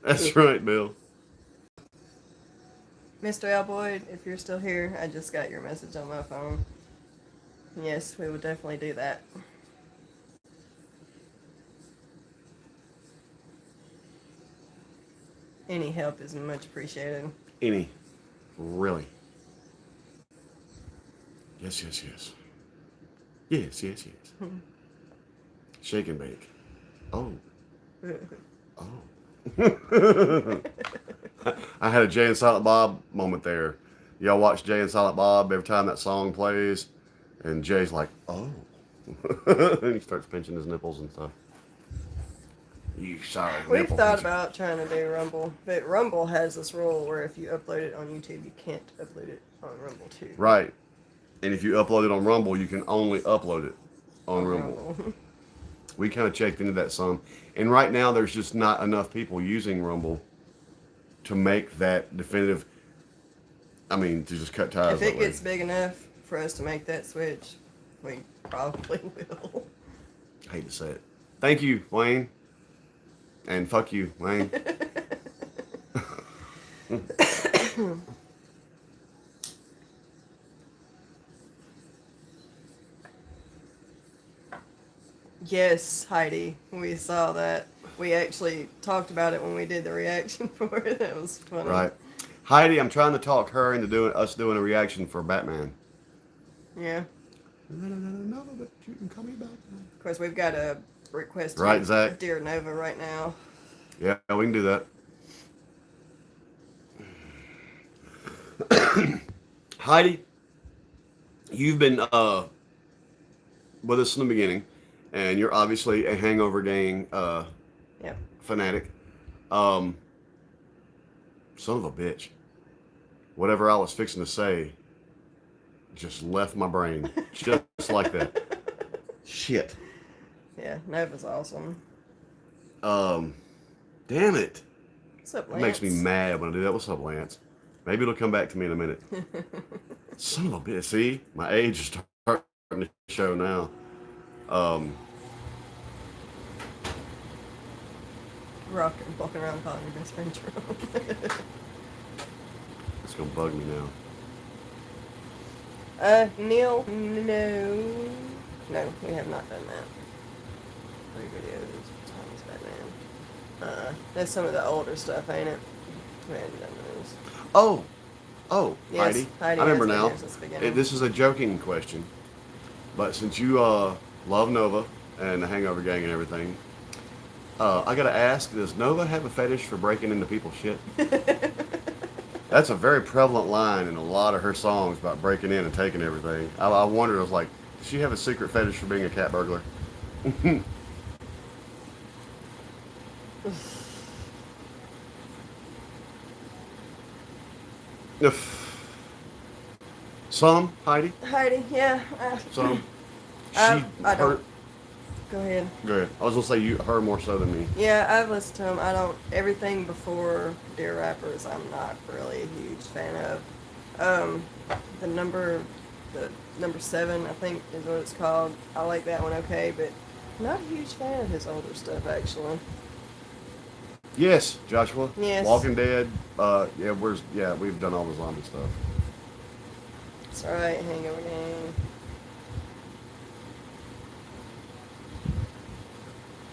Speaker 1: That's right, Bill.
Speaker 2: Mr. Alboyd, if you're still here, I just got your message on my phone. Yes, we will definitely do that. Any help is much appreciated.
Speaker 1: Any. Really. Yes, yes, yes. Yes, yes, yes. Shake and bake. Oh. Oh. I had a Jay and Silent Bob moment there. Y'all watch Jay and Silent Bob every time that song plays, and Jay's like, oh. And he starts pinching his nipples and stuff. You sorry.
Speaker 2: We've thought about trying to do Rumble, but Rumble has this rule where if you upload it on YouTube, you can't upload it on Rumble too.
Speaker 1: Right. And if you upload it on Rumble, you can only upload it on Rumble. We kind of checked into that some. And right now, there's just not enough people using Rumble to make that definitive, to just cut ties.
Speaker 2: If it gets big enough for us to make that switch, we probably will.
Speaker 1: I hate to say it. Thank you, Wayne. And fuck you, Wayne.
Speaker 2: Yes, Heidi, we saw that. We actually talked about it when we did the reaction for it. That was funny.
Speaker 1: Right. Heidi, I'm trying to talk her into us doing a reaction for Batman.
Speaker 2: Yeah.
Speaker 1: No, but you can call me Batman.
Speaker 2: Of course, we've got a request
Speaker 1: Right, Zach?
Speaker 2: Dear Nova right now.
Speaker 1: Yeah, we can do that. Heidi, you've been with us in the beginning, and you're obviously a Hangover Gang
Speaker 2: Yep.
Speaker 1: fanatic. Son of a bitch. Whatever I was fixing to say just left my brain. Just like that. Shit.
Speaker 2: Yeah, Yeah, Nova's awesome.
Speaker 1: Damn it.
Speaker 2: What's up,
Speaker 1: It
Speaker 2: Lance?
Speaker 1: makes me mad when I do that. What's up, Lance? Maybe it'll come back to me in a minute. Son of a bitch. See, my age is starting to show now.
Speaker 2: Walking around calling your best friend Trump.
Speaker 1: It's gonna bug me now.
Speaker 2: Neil, no, we have not done that. 3 videos, Thomas Batman. That's some of the older stuff, ain't it? We haven't done those.
Speaker 1: Oh,
Speaker 2: Yes,
Speaker 1: Heidi.
Speaker 2: Heidi
Speaker 1: I remember
Speaker 2: has been
Speaker 1: now.
Speaker 2: here since the beginning.
Speaker 1: This is a joking question, but since you love Nova and the Hangover Gang and everything, I gotta ask: does Nova have a fetish for breaking into people's shit? That's a very prevalent line in a lot of her songs about breaking in and taking everything. I wondered, I was like, does she have a secret fetish for being a cat burglar? Some, Heidi?
Speaker 2: Heidi, yeah.
Speaker 1: Some.
Speaker 2: I
Speaker 1: her,
Speaker 2: don't. Go ahead.
Speaker 1: Go ahead. I was gonna say you, her more so than me.
Speaker 2: Yeah, I've listened to them. I don't. Everything before Dear Rappers, I'm not really a huge fan of. The number 7, I think, is what it's called. I like that one, okay, but not a huge fan of his older stuff, actually.
Speaker 1: Yes, Joshua.
Speaker 2: Yes.
Speaker 1: Walking Dead. We've done all the zombie stuff.
Speaker 2: It's alright, Hangover Gang.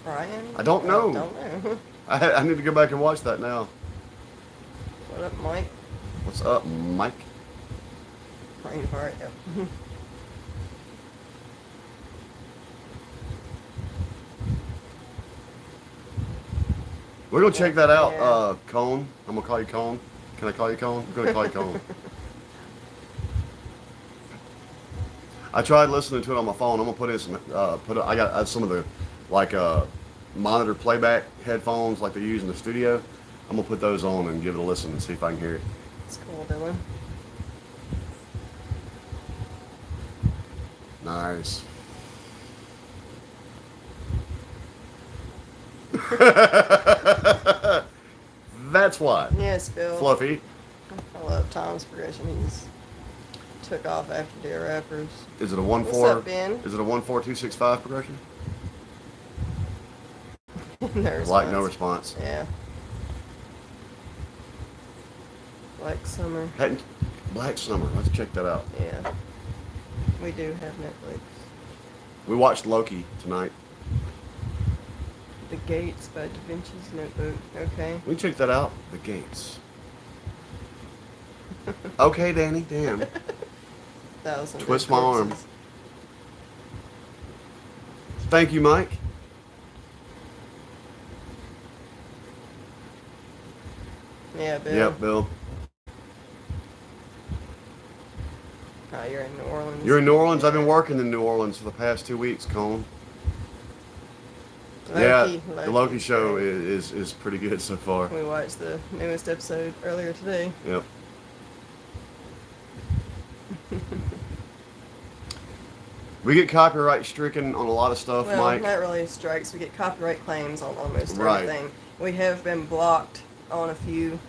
Speaker 2: Brian?
Speaker 1: I don't know.
Speaker 2: I don't know.
Speaker 1: I need to go back and watch that now.
Speaker 2: What up, Mike?
Speaker 1: What's up, Mike?
Speaker 2: Brain fart, yep.
Speaker 1: We're gonna check that out,
Speaker 2: Yeah.
Speaker 1: Cone. I'm gonna call you Cone. Can I call you Cone? I'm gonna call you Cone. I tried listening to it on my phone. I'm gonna put in some. I got some of the like monitor playback headphones like they use in the studio. I'm gonna put those on and give it a listen and see if I can hear it.
Speaker 2: It's cool, Dylan.
Speaker 1: Nice. That's why.
Speaker 2: Yes, Bill.
Speaker 1: Fluffy.
Speaker 2: I love Tom's progression. He's took off after Dear Rappers.
Speaker 1: Is it a
Speaker 2: What's
Speaker 1: 1-4?
Speaker 2: up, Ben?
Speaker 1: Is it a 1-4-2-6-5 progression?
Speaker 2: No response.
Speaker 1: Like no response.
Speaker 2: Yeah. Black Summer.
Speaker 1: Black Summer. Let's check that out.
Speaker 2: Yeah. We do have Netflix.
Speaker 1: We watched Loki tonight.
Speaker 2: The Gates by Da Vinci's Notebook. Okay.
Speaker 1: We check that out. The Gates. Okay, Danny. Damn. Twist my arm. Thank you, Mike.
Speaker 2: Yeah, Bill.
Speaker 1: Yep, Bill.
Speaker 2: Oh, you're in New Orleans.
Speaker 1: You're in New Orleans. I've been working in New Orleans for the past 2 weeks, Cone. The Loki show is pretty good so far.
Speaker 2: We watched the newest episode earlier today.
Speaker 1: Yep. We get copyright stricken on a lot of stuff,
Speaker 2: Well,
Speaker 1: Mike.
Speaker 2: not really strikes. We get copyright claims on almost
Speaker 1: Right.
Speaker 2: everything. We have been blocked on a few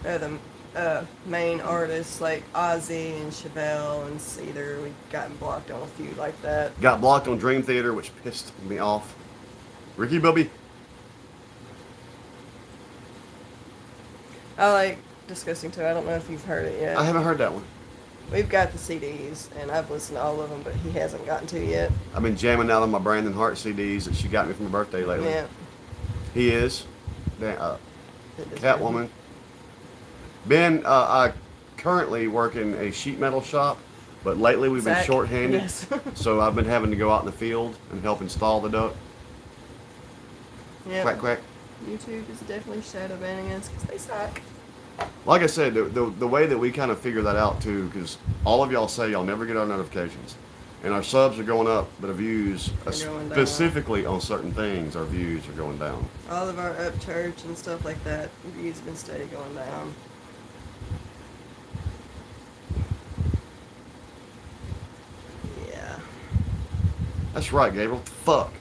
Speaker 2: of the main artists like Ozzy and Chevelle and Cedar. We've gotten blocked on a few like that.
Speaker 1: Got blocked on Dream Theater, which pissed me off. Ricky Bobby.
Speaker 2: I like Disgusting Too. I don't know if you've heard it yet.
Speaker 1: I haven't heard that one.
Speaker 2: We've got the CDs, and I've listened to all of them, but he hasn't gotten to yet.
Speaker 1: I've been jamming out on my Brandon Hart CDs that she got me for my birthday lately.
Speaker 2: Yeah.
Speaker 1: He is.
Speaker 2: It is
Speaker 1: Catwoman. Ben, I currently work in a sheet metal shop, but lately we've been
Speaker 2: Zach,
Speaker 1: short-handed,
Speaker 2: yes.
Speaker 1: so I've been having to go out in the field and help install the duct.
Speaker 2: Yep.
Speaker 1: Quack, quack.
Speaker 2: YouTube is definitely shadow banning us because they suck.
Speaker 1: Like I said, the way that we kind of figure that out too, because all of y'all say y'all never get our notifications, and our subs are going up, but our views,
Speaker 2: They're going down.
Speaker 1: specifically on certain things, our views are going down.
Speaker 2: All of our up church and stuff like that, views have been steady going down. Yeah.
Speaker 1: That's right, Gabriel. Fuck.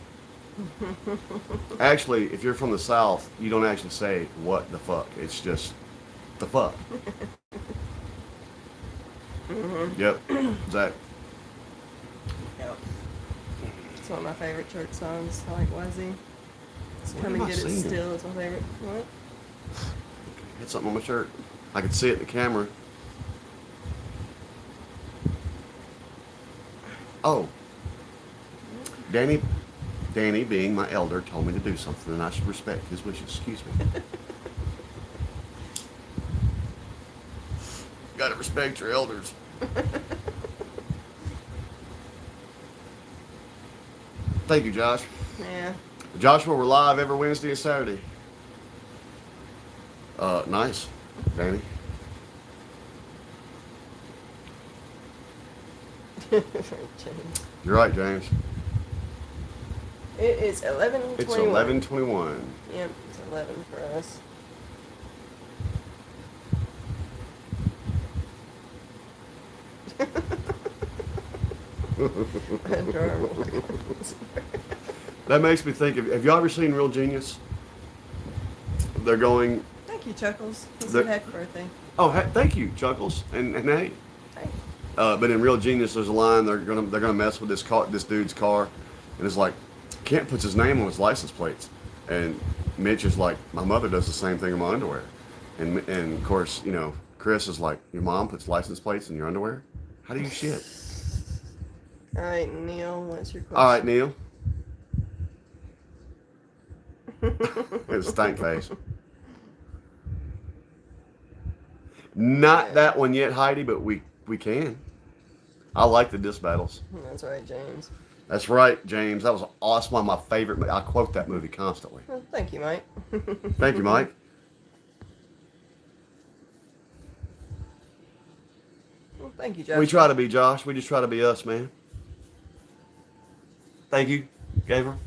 Speaker 1: Actually, if you're from the South, you don't actually say what the fuck. It's just the fuck. Yep. Zach.
Speaker 2: Yep. It's one of my favorite church songs. I like Wazzy. It's
Speaker 1: What
Speaker 2: Come
Speaker 1: am
Speaker 2: and
Speaker 1: I
Speaker 2: Get It
Speaker 1: singing?
Speaker 2: Still. It's my favorite. What?
Speaker 1: Had something on my shirt. I could see it in the camera. Oh, Danny, being my elder, told me to do something, and I should respect his wishes. Excuse me. Gotta respect your elders. Thank you, Josh.
Speaker 2: Yeah.
Speaker 1: Joshua, we're live every Wednesday and Saturday. Nice, Danny.
Speaker 2: James.
Speaker 1: You're right, James.
Speaker 2: It is 11:21.
Speaker 1: It's 11:21.
Speaker 2: Yep, it's 11 for us. Adorable.
Speaker 1: That makes me think of, have y'all ever seen Real Genius? They're going,
Speaker 2: Thank you, Chuckles. It's
Speaker 1: The-
Speaker 2: your happy birthday.
Speaker 1: oh, thank you, Chuckles, and hey.
Speaker 2: Hey.
Speaker 1: But in Real Genius, there's a line they're gonna mess with this dude's car, and it's like Kent puts his name on his license plates, and Mitch is like, my mother does the same thing in my underwear, and of course, you know, Chris is like, your mom puts license plates in your underwear. How do you shit?
Speaker 2: All right, Neil, what's your question?
Speaker 1: All right, Neil. It's stank face. Not that one yet, Heidi, but we can. I like the disc battles.
Speaker 2: That's right, James.
Speaker 1: That's right, James. That was awesome. One of my favorite. I quote that movie constantly.
Speaker 2: Well, thank you, Mike.
Speaker 1: Thank you, Mike.
Speaker 2: Well, thank you, Josh.
Speaker 1: We try to be Josh. We just try to be us, man. Thank you, Gabriel.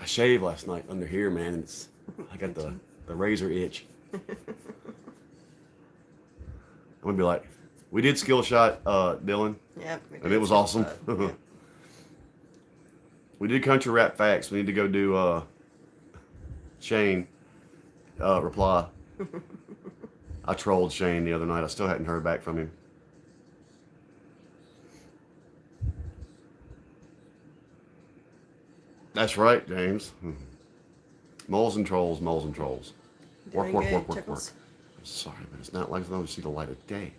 Speaker 1: I shaved last night under here, man. And I got the razor itch. I'm gonna be like, we did skill shot, Dylan,
Speaker 2: Yep.
Speaker 1: and it was awesome.
Speaker 2: Yep.
Speaker 1: We did country rap facts. We need to go do Shane reply. I trolled Shane the other night. I still hadn't heard back from him. That's right, James. Moles and trolls, moles and trolls. Work,
Speaker 2: Doing
Speaker 1: work,
Speaker 2: good,
Speaker 1: work, work, work.
Speaker 2: Chuckles.
Speaker 1: I'm sorry, but it's not like as long as you see the light of day.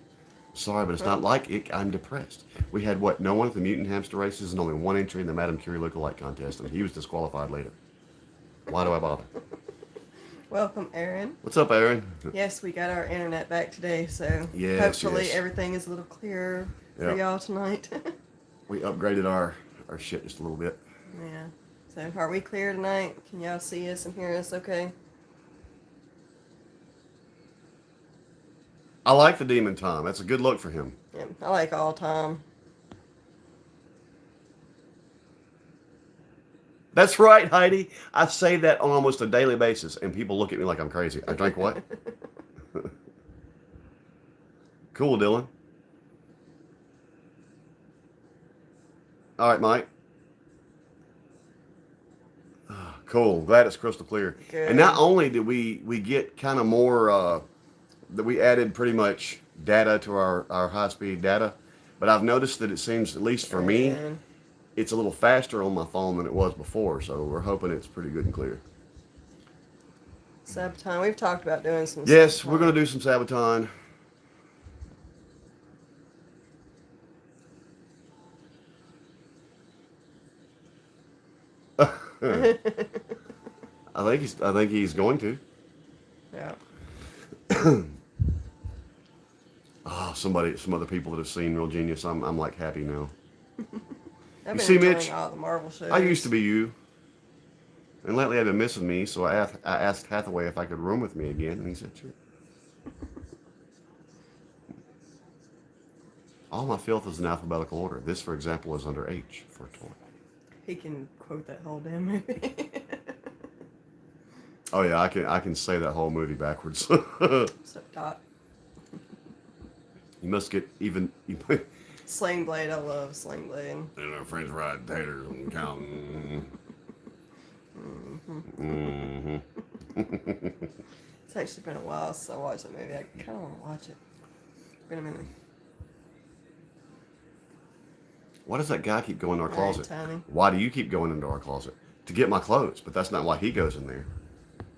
Speaker 1: Sorry, but it's not like it. I'm depressed. We had what? No one at the mutant hamster races and only one entry in the Madame Curie lookalike contest, and he was disqualified later. Why do I bother?
Speaker 2: Welcome, Aaron.
Speaker 1: What's up, Aaron?
Speaker 2: Yes, we got our internet back today, so
Speaker 1: Yes,
Speaker 2: hopefully
Speaker 1: yes.
Speaker 2: everything is a little clearer for
Speaker 1: Yep.
Speaker 2: y'all tonight.
Speaker 1: We upgraded our shit just a little bit.
Speaker 2: Yeah. So are we clear tonight? Can y'all see us and hear us okay?
Speaker 1: I like the Demon Tom. That's a good look for him.
Speaker 2: Yeah, I like all time.
Speaker 1: That's right, Heidi. I say that on almost a daily basis, and people look at me like I'm crazy. I drank what? Cool, Dylan. All right, Mike. Cool. Glad it's crystal clear.
Speaker 2: Good.
Speaker 1: And not only did we get kind of more, that we added pretty much data to our high-speed data, but I've noticed that it seems, at least for me,
Speaker 2: And
Speaker 1: it's a little faster on my phone than it was before, so we're hoping it's pretty good and clear.
Speaker 2: Sabaton, we've talked about doing some.
Speaker 1: Yes,
Speaker 2: Sabaton.
Speaker 1: we're going to do some Sabaton. I think he's going to.
Speaker 2: Yeah.
Speaker 1: Oh, some other people that have seen Real Genius. I'm like happy now.
Speaker 2: I've
Speaker 1: You
Speaker 2: been
Speaker 1: see,
Speaker 2: enjoying
Speaker 1: Mitch?
Speaker 2: all the Marvel shows.
Speaker 1: I used to be you, and lately I've been missing me. So I asked Hathaway if I could room with me again, and he said sure. All my filth is in alphabetical order. This, for example, is under H for toy.
Speaker 2: He can quote that whole damn movie.
Speaker 1: Oh yeah, I can say that whole movie backwards.
Speaker 2: Except Dot.
Speaker 1: You must get even.
Speaker 2: Sling Blade, I love Sling Blade.
Speaker 1: And our friends ride taters and counting. Mm-hmm.
Speaker 2: It's actually been a while since I watched that movie. I kind of want to watch it. It's been a minute.
Speaker 1: Why does that guy keep going to our closet?
Speaker 2: Tiny.
Speaker 1: Why do you keep going into our closet? To get my clothes, but that's not why he goes in there.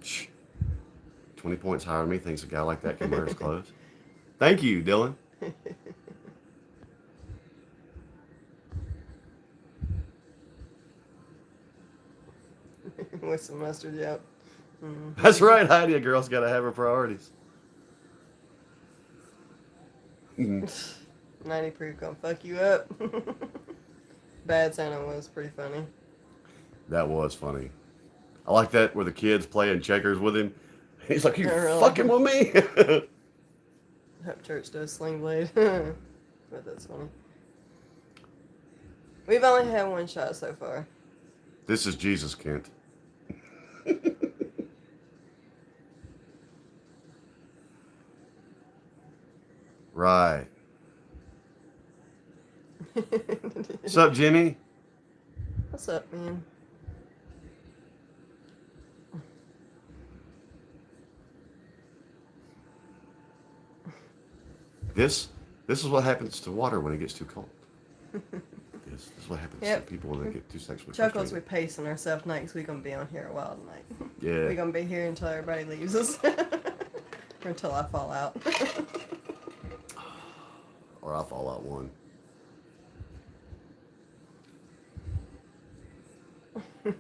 Speaker 1: Shh. 20 points higher than me thinks a guy like that can wear his clothes. Thank you, Dylan.
Speaker 2: With some mustard, yep. Mm-hmm.
Speaker 1: That's right, Heidi. A girl's got to have her priorities.
Speaker 2: 90 proof gonna fuck you up. Bad Santa was pretty funny.
Speaker 1: That was funny. I like that where the kids playing checkers with him. He's like, you
Speaker 2: really?
Speaker 1: fucking with me?
Speaker 2: Hope Church does Sling Blade. But that's funny. We've only had one shot so far.
Speaker 1: This is Jesus, Kent. Right. What's up, Jimmy?
Speaker 2: What's up, man?
Speaker 1: This is what happens to water when it gets too cold. This is what happens to people when they get too sexually
Speaker 2: Chuckles,
Speaker 1: frustrated.
Speaker 2: we're pacing ourselves tonight because we're going to be on here a while tonight.
Speaker 1: Yeah.
Speaker 2: We're going to be here until everybody leaves us. Or until I fall out.
Speaker 1: Or I fall out one.
Speaker 2: Of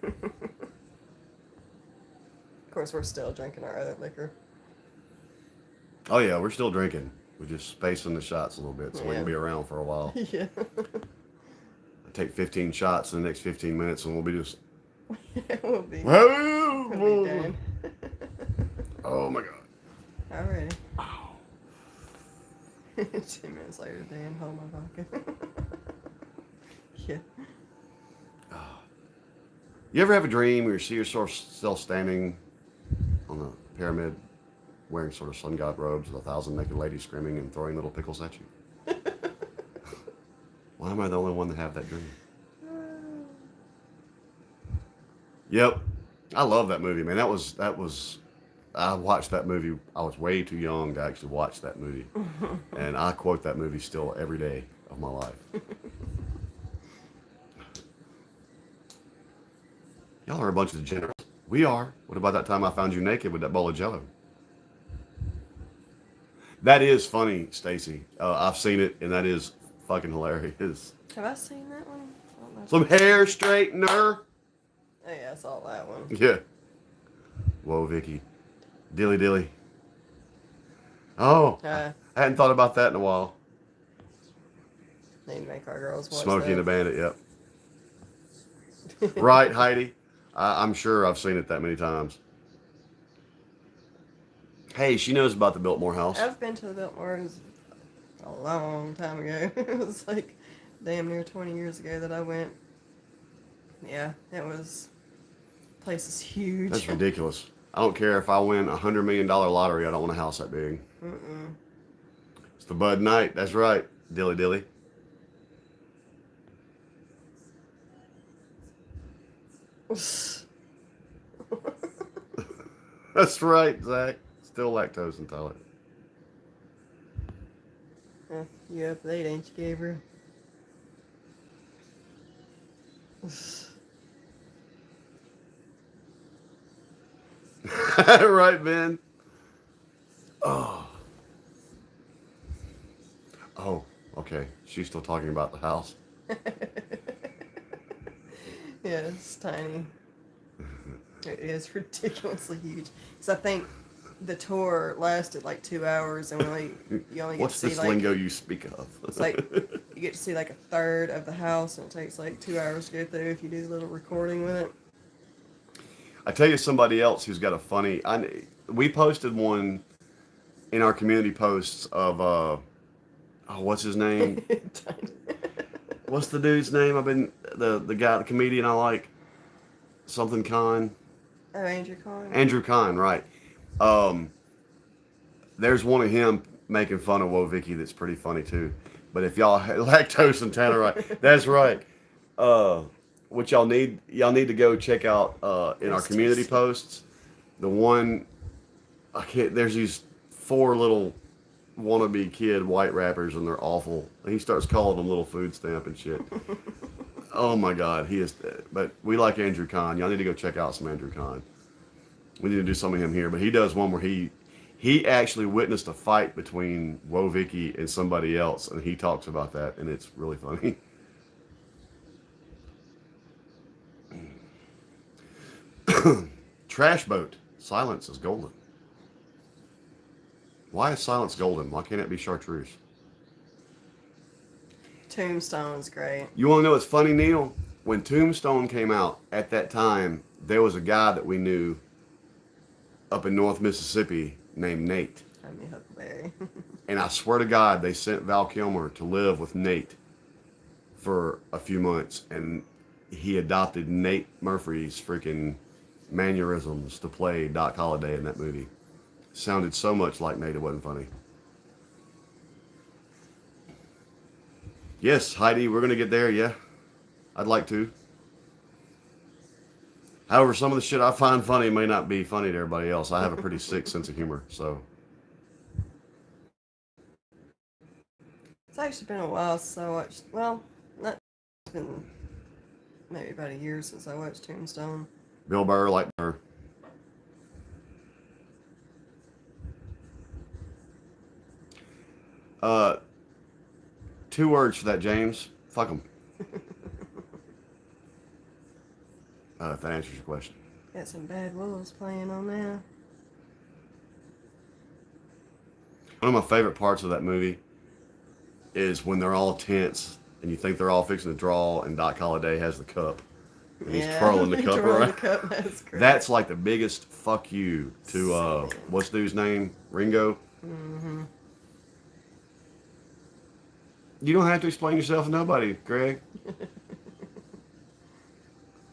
Speaker 2: course, we're still drinking our other liquor.
Speaker 1: Oh yeah, we're still drinking. We're just spacing the shots a little bit so we
Speaker 2: Yeah.
Speaker 1: can be around for a while.
Speaker 2: Yeah.
Speaker 1: I take 15 shots in the next 15 minutes and we'll be just...
Speaker 2: We'll be
Speaker 1: Whoa!
Speaker 2: done.
Speaker 1: Oh my god.
Speaker 2: Alrighty. 2 minutes later, Dan, hold my vodka. Yeah.
Speaker 1: You ever have a dream where you see yourself standing on the pyramid wearing sort of sun god robes with 1,000 naked ladies screaming and throwing little pickles at you? Why am I the only one that have that dream? Yep. I love that movie, man. That was I watched that movie. I was way too young to actually watch that movie. And I quote that movie still every day of my life. Y'all are a bunch of degenerates. We are. What about that time I found you naked with that bowl of Jello? That is funny, Stacy. I've seen it, and that is fucking hilarious.
Speaker 2: Have I seen that one? I don't know.
Speaker 1: Some hair straightener.
Speaker 2: Oh, yeah, I saw that one.
Speaker 1: Yeah. Whoa, Vicky. Dilly dilly. Oh, I hadn't thought about that in a while.
Speaker 2: Need to make our girls watch
Speaker 1: Smokey and the
Speaker 2: that.
Speaker 1: Bandit, yep. Right, Heidi? I'm sure I've seen it that many times. Hey, she knows about the Biltmore house.
Speaker 2: I've been to the Biltmores a long time ago. It was like damn near 20 years ago that I went. Yeah, it was... The place is huge.
Speaker 1: That's ridiculous. I don't care if I win $100 million lottery. I don't want a house that big.
Speaker 2: Mm-mm.
Speaker 1: It's the Bud Knight. That's right. Dilly dilly. That's right, Zach. Still lactose intolerant.
Speaker 2: You up late, ain't you, Gabriel?
Speaker 1: Right, Ben. Oh. Oh, okay. She's still talking about the house.
Speaker 2: Yeah, it's tiny. It is ridiculously huge. So I think the tour lasted like 2 hours, and you only get
Speaker 1: What's
Speaker 2: to see
Speaker 1: this
Speaker 2: like
Speaker 1: lingo you speak of?
Speaker 2: it's like you get to see like a third of the house, and it takes like 2 hours to go through if you do a little recording with it.
Speaker 1: I tell you somebody else who's got a funny... we posted one in our community posts of... oh, what's his name? What's the dude's name? The guy, the comedian I like. Something Khan.
Speaker 2: Oh, Andrew Kahn.
Speaker 1: Andrew Khan, right. There's one of him making fun of Whoa Vicky that's pretty funny too. But if y'all lactose intolerant, that's right. Uh, what y'all need to go check out in our
Speaker 2: It's
Speaker 1: community
Speaker 2: tasty.
Speaker 1: posts. The one I can't. There's these four little wannabe kid white rappers, and they're awful. And he starts calling them little food stamp and shit. Oh my God, he is. But we like Andrew Kahn. Y'all need to go check out some Andrew Kahn. We need to do some of him here. But he does one where he actually witnessed a fight between Woe Vicky and somebody else, and he talks about that, and it's really funny. Trash boat. Silence is golden. Why is silence golden? Why can't it be chartreuse?
Speaker 2: Tombstone's great.
Speaker 1: You want to know what's funny, Neil? When Tombstone came out at that time, there was a guy that we knew up in North Mississippi named Nate.
Speaker 2: I'm your Huckleberry.
Speaker 1: And I swear to God, they sent Val Kilmer to live with Nate for a few months. And he adopted Nate Murphy's freaking mannerisms to play Doc Holliday in that movie. Sounded so much like Nate, it wasn't funny. Yes, Heidi, we're going to get there, yeah. I'd like to. However, some of the shit I find funny may not be funny to everybody else. I have a pretty sick sense of humor, so.
Speaker 2: It's actually been a while since I watched. Well, not. It's been maybe about a year since I watched Tombstone.
Speaker 1: Bill Burr, like Burr. Uh, 2 words for that, James. Fuck them. If that answers your question.
Speaker 2: Got some Bad Wolves playing on now.
Speaker 1: One of my favorite parts of that movie is when they're all tense and you think they're all fixing to draw, and Doc Holliday has the cup. And he's twirling the cup
Speaker 2: twirling
Speaker 1: around.
Speaker 2: the cup. That's great.
Speaker 1: That's like the biggest fuck you to, what's the dude's name? Ringo?
Speaker 2: Mm-hmm.
Speaker 1: You don't have to explain yourself to nobody, Greg.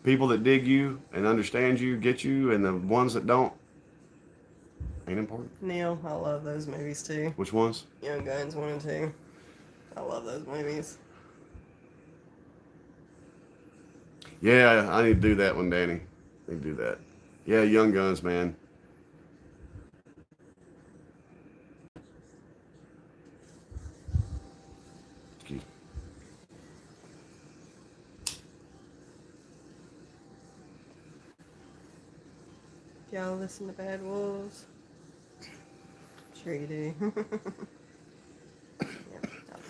Speaker 1: People that dig you and understand you, get you, and the ones that don't, ain't important.
Speaker 2: Neil, I love those movies too.
Speaker 1: Which ones?
Speaker 2: Young Guns 1 and 2. I love those movies.
Speaker 1: Yeah, I need to do that one, Danny. I need to do that. Yeah, Young Guns, man. Excuse me.
Speaker 2: Y'all listen to Bad Wolves? Sure you do. Yep,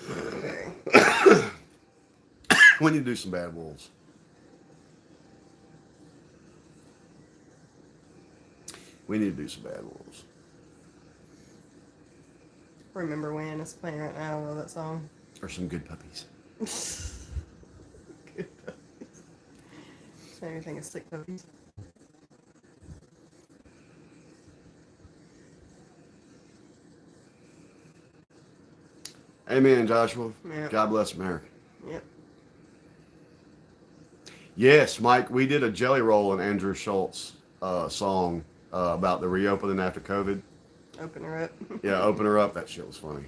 Speaker 2: Huckleberry.
Speaker 1: We need to do some Bad Wolves. We need to do some Bad Wolves.
Speaker 2: Remember When it's playing right now. I love that song.
Speaker 1: Or some Good Puppies.
Speaker 2: Good puppies. Made me think of Sick Puppies.
Speaker 1: Amen, Joshua.
Speaker 2: Yep.
Speaker 1: God bless America.
Speaker 2: Yep.
Speaker 1: Yes, Mike, we did a Jelly Roll in Andrew Schultz song about the reopening after COVID.
Speaker 2: Open her up.
Speaker 1: Yeah, open her up. That shit was funny.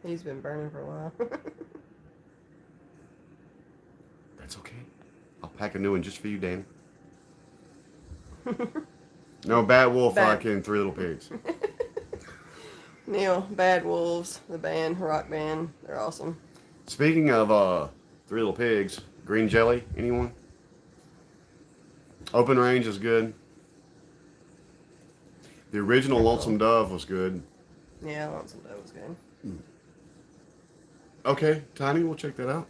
Speaker 2: He's been burning for a while.
Speaker 1: That's okay. I'll pack a new one just for you, Danny. No, Bad Wolf like in Three Little Pigs.
Speaker 2: Neil, Bad Wolves, the band, rock band, they're awesome.
Speaker 1: Speaking of Three Little Pigs, Green Jelly, anyone? Open Range is good. The original Lonesome Dove was good.
Speaker 2: Yeah, Lonesome Dove was good.
Speaker 1: Okay, Tiny, we'll check that out.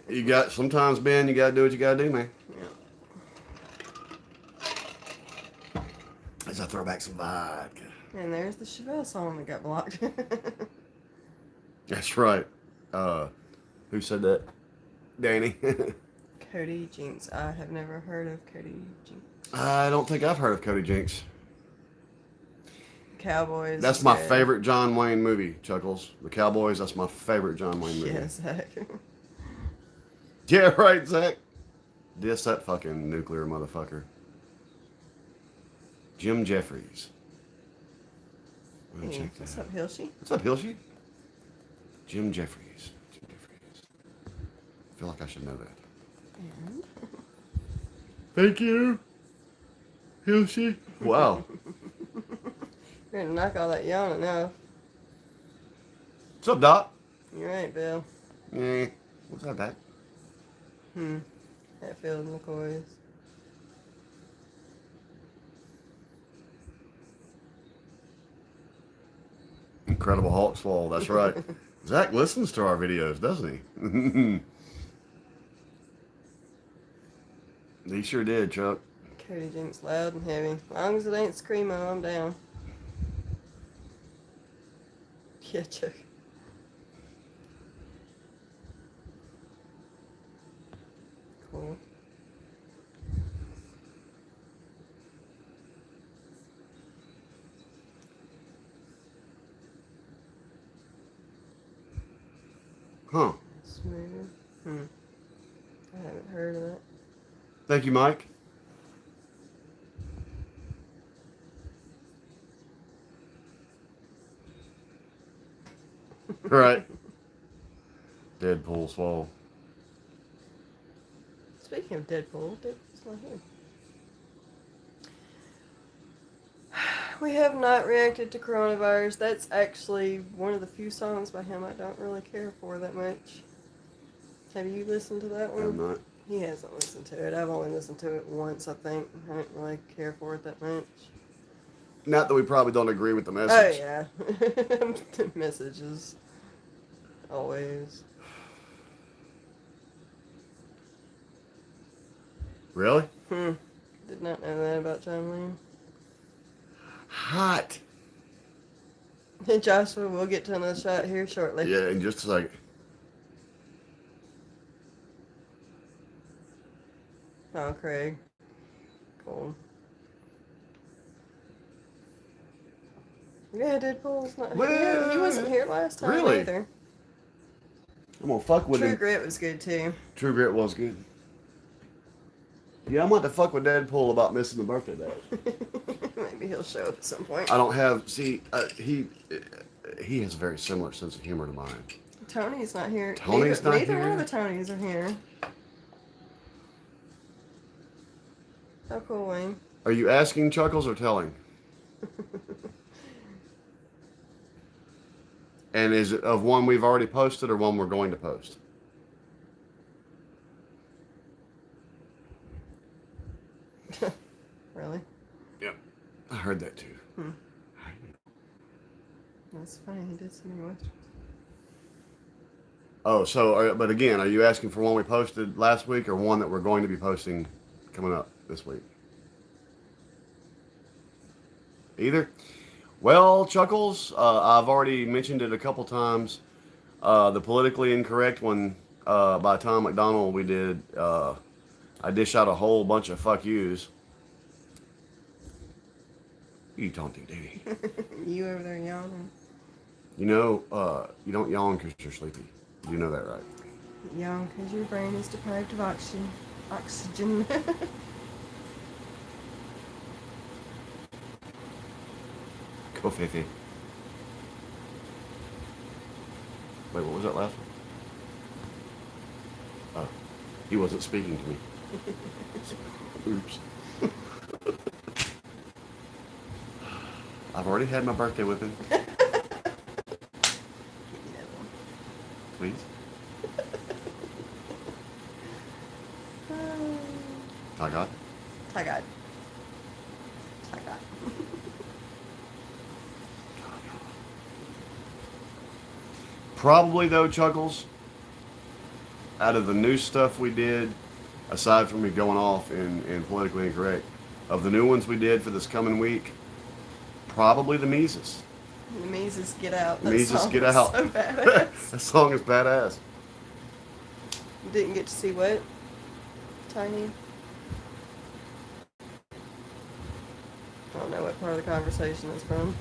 Speaker 1: You got, sometimes, Ben, you gotta do what you gotta do, man.
Speaker 2: Yeah.
Speaker 1: As I throw back some vodka.
Speaker 2: And there's the Chevelle song that got blocked.
Speaker 1: That's right. Who said that? Danny.
Speaker 2: Cody Jinks. I have never heard of Cody Jinks.
Speaker 1: I don't think I've heard of Cody Jinks.
Speaker 2: Cowboys.
Speaker 1: That's
Speaker 2: is
Speaker 1: my
Speaker 2: good.
Speaker 1: favorite John Wayne movie, Chuckles. The Cowboys, that's my favorite John Wayne movie.
Speaker 2: Yeah, Zach.
Speaker 1: Yeah, right, Zach. Diss that fucking nuclear motherfucker. Jim Jeffries.
Speaker 2: Hey,
Speaker 1: Check that
Speaker 2: what's
Speaker 1: out.
Speaker 2: up, Hilshy?
Speaker 1: What's up, Hilshy? Jim Jeffries. Jim Jeffries. I feel like I should know that.
Speaker 2: And
Speaker 1: Thank you, Hilshy. Wow.
Speaker 2: you're gonna knock all that yawning off.
Speaker 1: What's up, Doc?
Speaker 2: You're right, Bill.
Speaker 1: Yeah. What's up, Doc?
Speaker 2: Hatfield and McCoys.
Speaker 1: Incredible Hulk swallow. That's right. Zach listens to our videos, doesn't he? He sure did, Chuck.
Speaker 2: Cody Jinks loud and heavy. As long as it ain't screamo, I'm down. Yeah, Chuck. Cool.
Speaker 1: Huh.
Speaker 2: Smooth. I haven't heard of that.
Speaker 1: Thank you, Mike. Right. Deadpool swallow.
Speaker 2: Speaking of Deadpool, Deadpool's not here. We have not reacted to Coronavirus. That's actually one of the few songs by him I don't really care for that much. Have you listened to that one?
Speaker 1: I'm not.
Speaker 2: He hasn't listened to it. I've only listened to it once, I think. I don't really care for it that much.
Speaker 1: Not that we probably don't agree with the
Speaker 2: Oh,
Speaker 1: message.
Speaker 2: yeah. The messages. Always.
Speaker 1: Really?
Speaker 2: Did not know that about John Wayne.
Speaker 1: Hot.
Speaker 2: Joshua, we'll get to another shot here shortly.
Speaker 1: Yeah, in just a second.
Speaker 2: Oh, Craig. Cool. Yeah, Deadpool's not here. He wasn't here last time
Speaker 1: Really?
Speaker 2: either.
Speaker 1: I'm gonna fuck with
Speaker 2: True
Speaker 1: him.
Speaker 2: Grit was good too.
Speaker 1: True Grit was good. Yeah, I'm about to fuck with Deadpool about missing the birthday date.
Speaker 2: Maybe he'll show up at some point.
Speaker 1: I don't have. See, he has a very similar sense of humor to mine.
Speaker 2: Tony's not here.
Speaker 1: Tony's not
Speaker 2: neither
Speaker 1: here?
Speaker 2: one of the Tonys are here. How cool, Wayne.
Speaker 1: Are you asking Chuckles or telling? And is it of one we've already posted or one we're going to post?
Speaker 2: Really?
Speaker 1: Yep. I heard that too.
Speaker 2: That's funny. He did send me Westerns.
Speaker 1: Oh, so, but again, are you asking for one we posted last week or one that we're going to be posting coming up this week? Either? Well, Chuckles, I've already mentioned it a couple times. The politically incorrect one by Tom McDonald we did, I dish out a whole bunch of fuck yous. You don't do, Diddy.
Speaker 2: You over there yawning?
Speaker 1: You know, you don't yawn because you're sleepy. You know that, right?
Speaker 2: Yawn because your brain is deprived of oxygen.
Speaker 1: Go, Fifi. Wait, what was that last one? Oh, he wasn't speaking to me. Oops. I've already had my birthday whipping. Please. I got.
Speaker 2: I got. I got.
Speaker 1: Probably though, Chuckles, out of the new stuff we did, aside from me going off in politically incorrect, of the new ones we did for this coming week, probably the Mises.
Speaker 2: The Mises Get Out. That
Speaker 1: Mises
Speaker 2: song
Speaker 1: Get
Speaker 2: is
Speaker 1: Out.
Speaker 2: So badass.
Speaker 1: That song is badass.
Speaker 2: You didn't get to see what? Tiny? I don't know what part of the conversation is from.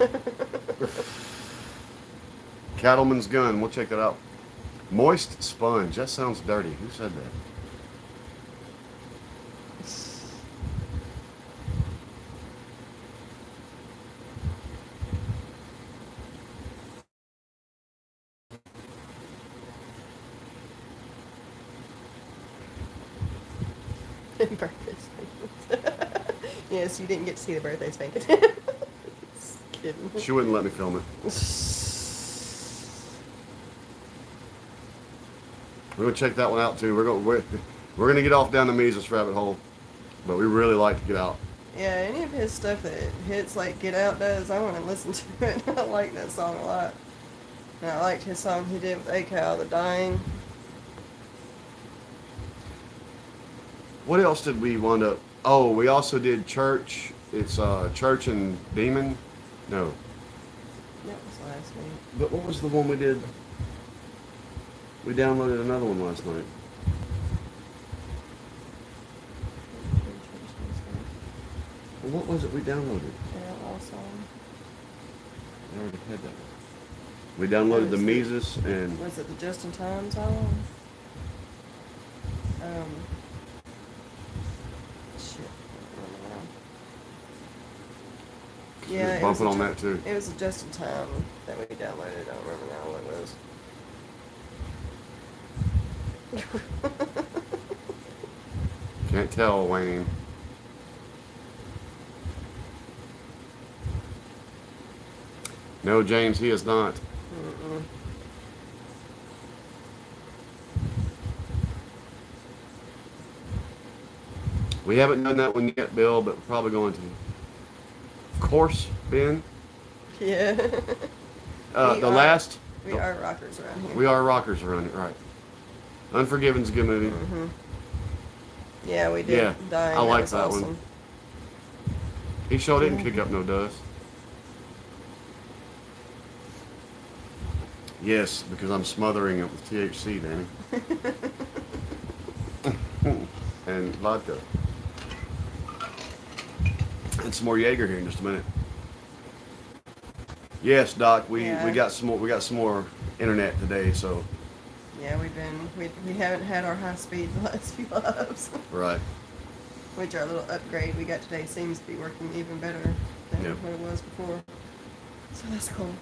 Speaker 1: Cattleman's Gun. We'll check that out. Moist Sponge. That sounds dirty. Who said that?
Speaker 2: Birthday spankings. Yes, you didn't get to see the birthday spanking. Just kidding.
Speaker 1: She wouldn't let me film it. We're gonna check that one out too. We're gonna get off down the Mises rabbit hole, but we really like to get out.
Speaker 2: Yeah, any of his stuff that hits like Get Out does, I want to listen to it. I like that song a lot. And I liked his song he did with A-Cow, The Dying.
Speaker 1: What else did we wind up? Oh, we also did Church. It's Church and Demon. No.
Speaker 2: That was last week.
Speaker 1: But what was the one we did? We downloaded another one last night. Well, what was it we downloaded?
Speaker 2: The Outlaw song.
Speaker 1: I already had that one. We downloaded the Mises and...
Speaker 2: Was it the Just in Time song? Shit. I don't know. Yeah,
Speaker 1: was bumping on that too.
Speaker 2: It was a Just in Time that we downloaded. I don't remember now what it was.
Speaker 1: Can't tell, Wayne. No, James, he is not.
Speaker 2: Mm-mm.
Speaker 1: We haven't done that one yet, Bill, but we're probably going to. Of course, Ben.
Speaker 2: Yeah.
Speaker 1: Last.
Speaker 2: We are rockers around here.
Speaker 1: We are rockers around here, right? Unforgiven's a good movie.
Speaker 2: Mm-hmm. Yeah, we did.
Speaker 1: Yeah,
Speaker 2: Dying.
Speaker 1: I like
Speaker 2: was
Speaker 1: that
Speaker 2: awesome.
Speaker 1: one. He sure didn't kick up no dust. Yes, because I'm smothering it with THC, Danny. And vodka. And some more Jaeger here in just a minute. Yes, Doc, we got some more internet today, so.
Speaker 2: Yeah, we haven't had our high speed the last few lives.
Speaker 1: Right.
Speaker 2: Which our little upgrade we got today seems to be working even better than what it was before. So that's cool.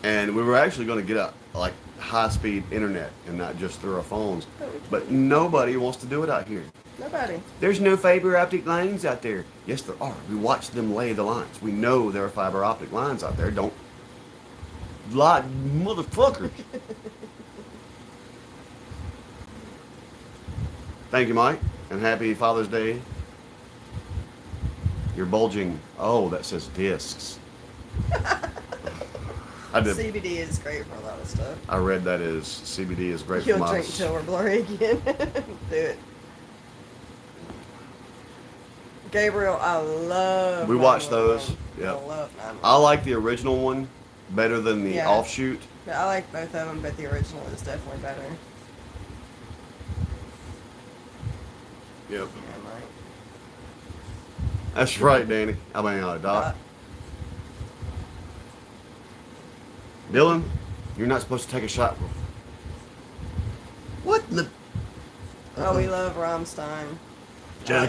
Speaker 1: And we were actually going to get like high-speed internet and not just through our phones. But nobody wants to do it out here.
Speaker 2: Nobody.
Speaker 1: There's no fiber optic lines out there. Yes, there are. We watch them lay the lines. We know there are fiber optic lines out there. Don't lie, motherfuckers. Thank you, Mike, and happy Father's Day. You're bulging. Oh, that says discs. I did.
Speaker 2: CBD is great for a lot of stuff.
Speaker 1: I read that is CBD is great
Speaker 2: You'll
Speaker 1: for my.
Speaker 2: drink till we're blurry again. Do it. Gabriel, I love.
Speaker 1: We watched those.
Speaker 2: 911.
Speaker 1: Yeah.
Speaker 2: I love 911.
Speaker 1: I like the original one better than the offshoot.
Speaker 2: I like both of them, but the original is definitely better.
Speaker 1: Yep.
Speaker 2: Yeah, Mike.
Speaker 1: That's right, Danny. I mean, Doc. Dylan, you're not supposed to take a shot.
Speaker 2: What the? Oh, we love Rammstein. Yeah.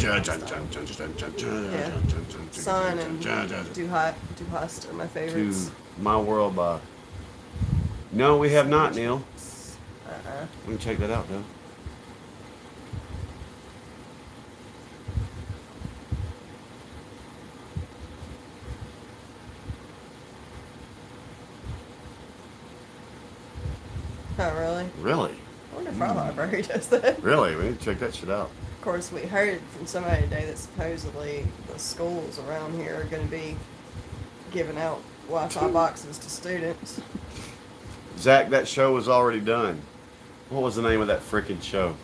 Speaker 2: Sun and Du Hast are my favorites.
Speaker 1: To My World by. No, we have not, Neil. We can check that out, though.
Speaker 2: Oh, really?
Speaker 1: Really?
Speaker 2: I wonder if our library does that.
Speaker 1: Really? We need to check that shit out.
Speaker 2: Of course, we heard from somebody today that supposedly the schools around here are going to be giving out Wi-Fi boxes to students.
Speaker 1: Zach, that show was already done. What was the name of that freaking show?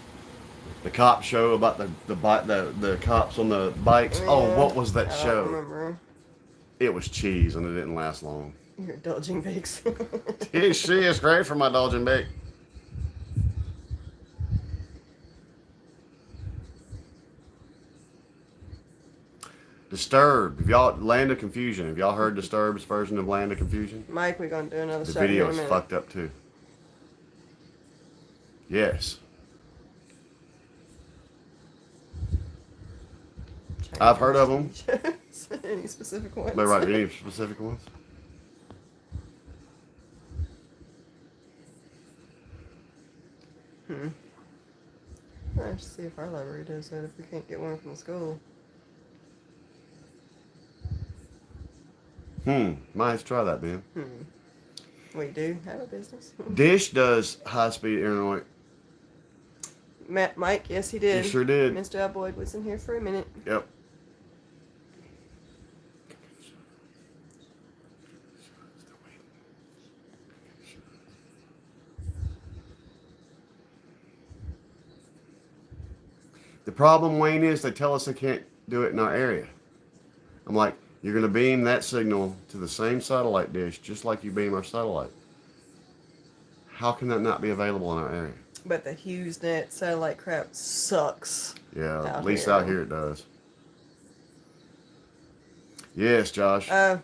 Speaker 1: The cop show about the cops on the bikes.
Speaker 2: Yeah,
Speaker 1: Oh, what was that
Speaker 2: I
Speaker 1: show?
Speaker 2: don't remember.
Speaker 1: It was cheese and it didn't last long.
Speaker 2: You're indulging bakes.
Speaker 1: She is great for my Dodge and Bake. Disturbed. If y'all Land of Confusion. Have y'all heard Disturbed's version of Land of Confusion?
Speaker 2: Mike, we're gonna do another
Speaker 1: The
Speaker 2: shot here
Speaker 1: video
Speaker 2: in a
Speaker 1: is
Speaker 2: minute.
Speaker 1: fucked up too. Yes. I've heard of them.
Speaker 2: Any specific ones?
Speaker 1: But right, any specific ones?
Speaker 2: Let's see if our library does that. If we can't get one from the school.
Speaker 1: Might have to try that, man.
Speaker 2: We do have a business.
Speaker 1: Dish does high-speed internet.
Speaker 2: Mike, yes, he did.
Speaker 1: He sure did.
Speaker 2: Mr. Al Boyd was in here for a minute.
Speaker 1: Yep. The problem, Wayne, is they tell us they can't do it in our area. I'm like, you're going to beam that signal to the same satellite dish just like you beam our satellite. How can that not be available in our area?
Speaker 2: But the HughesNet satellite crap sucks.
Speaker 1: Yeah, at least out here it does. Yes, Josh.
Speaker 2: Can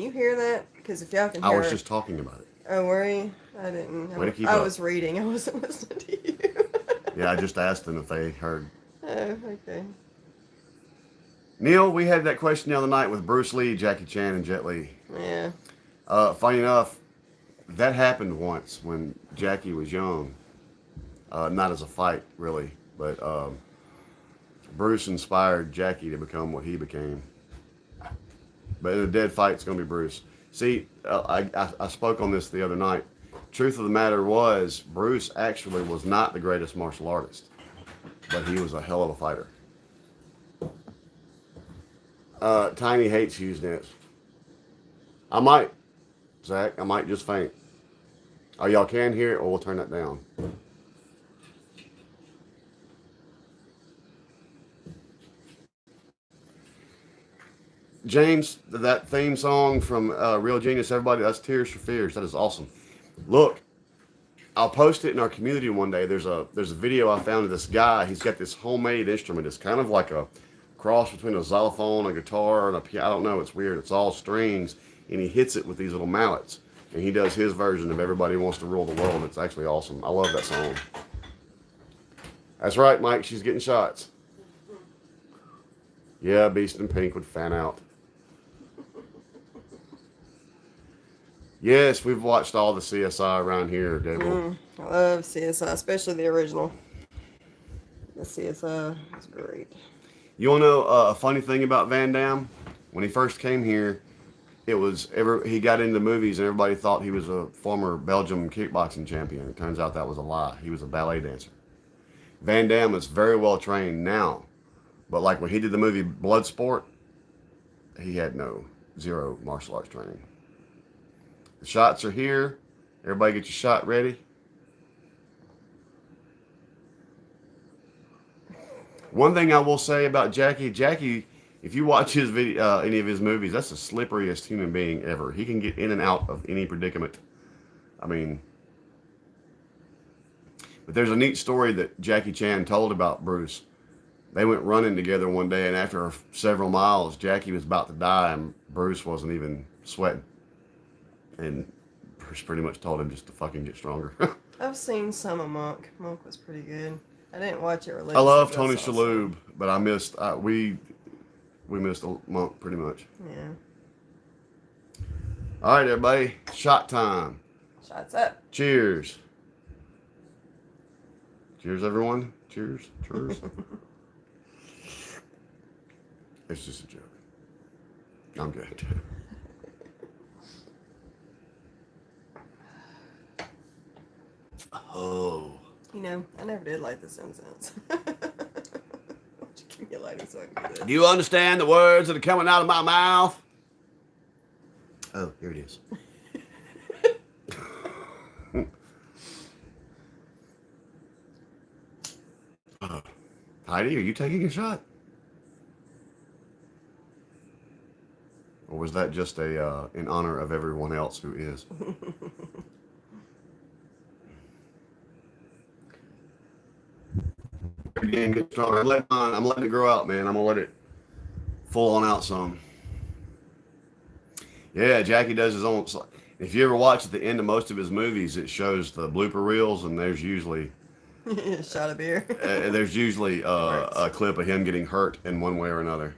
Speaker 2: you hear that? Because if y'all can hear
Speaker 1: I was just talking about it.
Speaker 2: Oh, were you? I didn't.
Speaker 1: Way to keep
Speaker 2: I
Speaker 1: up.
Speaker 2: was reading. I wasn't listening to you.
Speaker 1: Yeah, I just asked them if they heard.
Speaker 2: Oh, okay.
Speaker 1: Neil, we had that question the other night with Bruce Lee, Jackie Chan, and Jet Li.
Speaker 2: Yeah.
Speaker 1: Funny enough, that happened once when Jackie was young. Not as a fight, really, but Bruce inspired Jackie to become what he became. But in a dead fight, it's going to be Bruce. See, I spoke on this the other night. Truth of the matter was, Bruce actually was not the greatest martial artist, but he was a hell of a fighter. Tiny hates HughesNets. I might, Zach, I might just faint. Oh, y'all can hear it, or we'll turn that down. James, that theme song from Real Genius, everybody, that's Tears for Fears. That is awesome. Look, I'll post it in our community one day. There's a video I found of this guy. He's got this homemade instrument. It's kind of like a cross between a xylophone, a guitar, and a piano. I don't know. It's weird. It's all strings, and he hits it with these little mallets. And he does his version of Everybody Wants to Rule the World. It's actually awesome. I love that song. That's right, Mike. She's getting shots. Yeah, Beast in Pink would fan out. Yes, we've watched all the CSI around here, Gable.
Speaker 2: I love CSI, especially the original. The CSI is great.
Speaker 1: You want to know a funny thing about Van Damme? When he first came here, he got into movies and everybody thought he was a former Belgium kickboxing champion. It turns out that was a lie. He was a ballet dancer. Van Damme is very well trained now, but like when he did the movie Bloodsport, he had zero martial arts training. The shots are here. Everybody get your shot ready. One thing I will say about Jackie, if you watch his video, any of his movies, that's the slipperiest human being ever. He can get in and out of any predicament. I mean, but there's a neat story that Jackie Chan told about Bruce. They went running together one day, and after several miles, Jackie was about to die, and Bruce wasn't even sweating. And Bruce pretty much told him just to fucking get stronger.
Speaker 2: I've seen some of Monk. Monk was pretty good. I didn't watch it religiously.
Speaker 1: I love Tony Shalhoub, but I missed we missed Monk pretty much.
Speaker 2: Yeah.
Speaker 1: All right, everybody, shot time.
Speaker 2: Shots up.
Speaker 1: Cheers. Cheers, everyone. Cheers. Cheers. It's just a joke. I'm good. Oh.
Speaker 2: You know, I never did like The Simpsons. Keep me lighting so I can do
Speaker 1: Do you understand the words that are coming out of my mouth? Oh, here it is. Heidi, are you taking a shot? Or was that just in honor of everyone else who is? Again, get stronger. I'm letting it grow out, man. I'm gonna let it full on out some. Yeah, Jackie does his own. If you ever watch at the end of most of his movies, it shows the blooper reels, and
Speaker 2: Shot of beer.
Speaker 1: there's usually
Speaker 2: Works.
Speaker 1: a clip of him getting hurt in one way or another.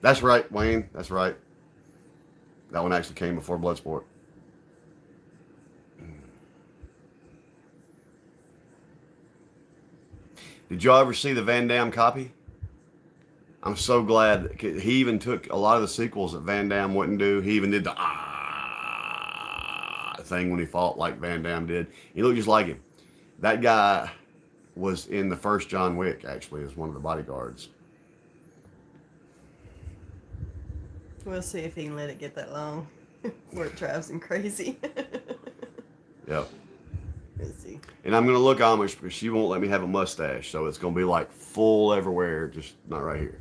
Speaker 1: That's right, Wayne. That's right. That one actually came before Bloodsport. Did y'all ever see the Van Damme copy? I'm so glad that he even took a lot of the sequels that Van Damme wouldn't do. He even did the thing when he fought like Van Damme did. He looked just like him. That guy was in the first John Wick, actually, as one of the bodyguards.
Speaker 2: We'll see if he can let it get that long before it drives him crazy.
Speaker 1: Yep.
Speaker 2: We'll see.
Speaker 1: And I'm gonna look Amish because she won't let me have a mustache, so it's gonna be like full everywhere, just not right here.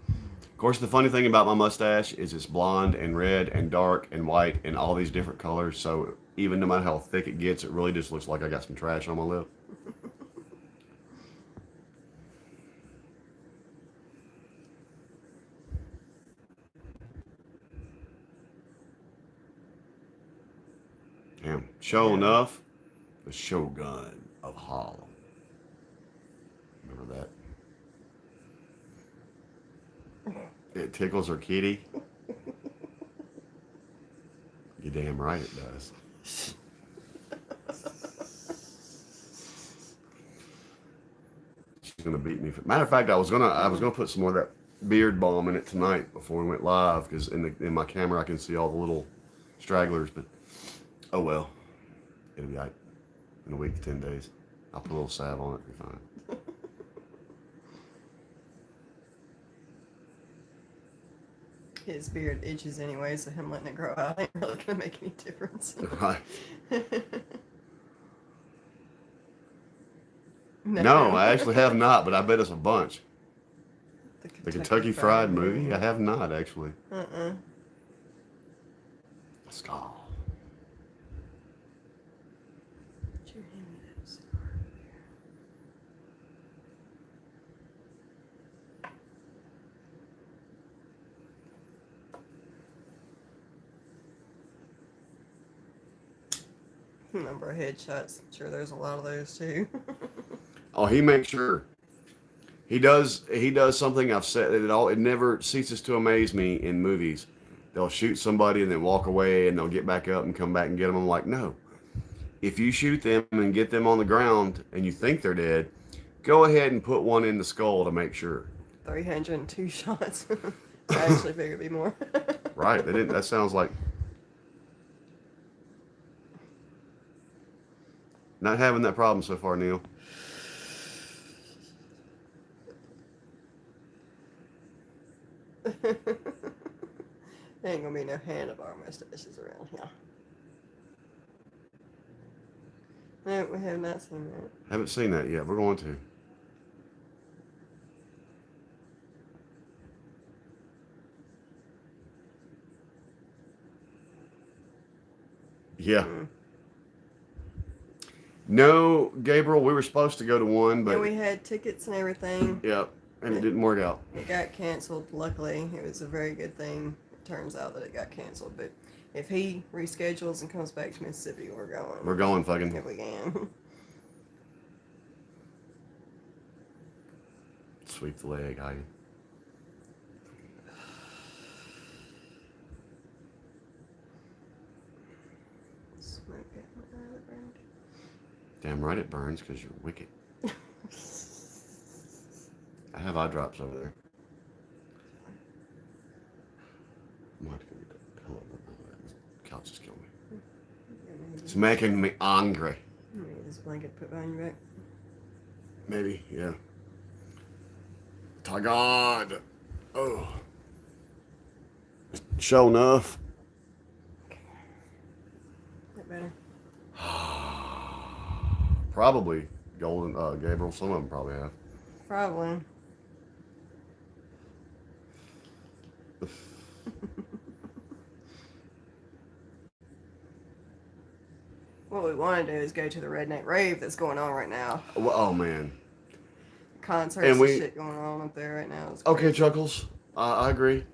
Speaker 1: Of course, the funny thing about my mustache is it's blonde and red and dark and white and all these different colors. So even no matter how thick it gets, it really just looks like I got some trash on my lip. Damn. Sure enough, the Shogun of Harlem. Remember that? It tickles her kitty. You damn right it does. She's gonna beat me. Matter of fact, I was gonna put some more of that beard balm in it tonight before we went live because in my camera I can see all the little stragglers. But oh well, it'll be like in a week to 10 days. I'll put a little salve on it. It'll be fine.
Speaker 2: His beard itches anyway, so him letting it grow out ain't really gonna make any difference.
Speaker 1: Right. No, I actually have not, but I bet it's a bunch. The Kentucky Fried Movie? I have not, actually. Let's go.
Speaker 2: Did you hand me that cigar? Number of headshots. Sure, there's a lot of those too.
Speaker 1: Oh, he makes sure. He does something I've said it never ceases to amaze me in movies. They'll shoot somebody and then walk away and they'll get back up and come back and get them. I'm like, no. If you shoot them and get them on the ground and you think they're dead, go ahead and put one in the skull to make sure.
Speaker 2: 302 shots. I actually figured it'd be more.
Speaker 1: Right. That sounds like not having that problem so far, Neil.
Speaker 2: There ain't gonna be no handlebar mustaches around here. No, we have not seen that.
Speaker 1: Haven't seen that yet. We're going to. Yeah. No, Gabriel, we were supposed to go to one, but
Speaker 2: Yeah, we had tickets and everything.
Speaker 1: Yep, and it didn't work out.
Speaker 2: It got canceled. Luckily, it was a very good thing. It turns out that it got canceled, but if he reschedules and comes back to Mississippi, we're going.
Speaker 1: We're going, Fuggin.
Speaker 2: If we can.
Speaker 1: Sweep the leg, are you?
Speaker 2: Smoke it.
Speaker 1: Damn right it burns because you're wicked. I have eye drops over there. I'm going to go get that pillow, but no, that couch is killing me. It's making me angry.
Speaker 2: Maybe this blanket put behind your back.
Speaker 1: Maybe, yeah. To God. Oh. Show enough.
Speaker 2: That better?
Speaker 1: Probably Golden Gabriel. Some of them probably have.
Speaker 2: Probably. What we want to do is go to the Redneck Rave that's going on right now.
Speaker 1: Oh man.
Speaker 2: concerts
Speaker 1: And
Speaker 2: and
Speaker 1: we-
Speaker 2: shit going on up there right now. It's
Speaker 1: Okay,
Speaker 2: crazy.
Speaker 1: Chuckles. I agree.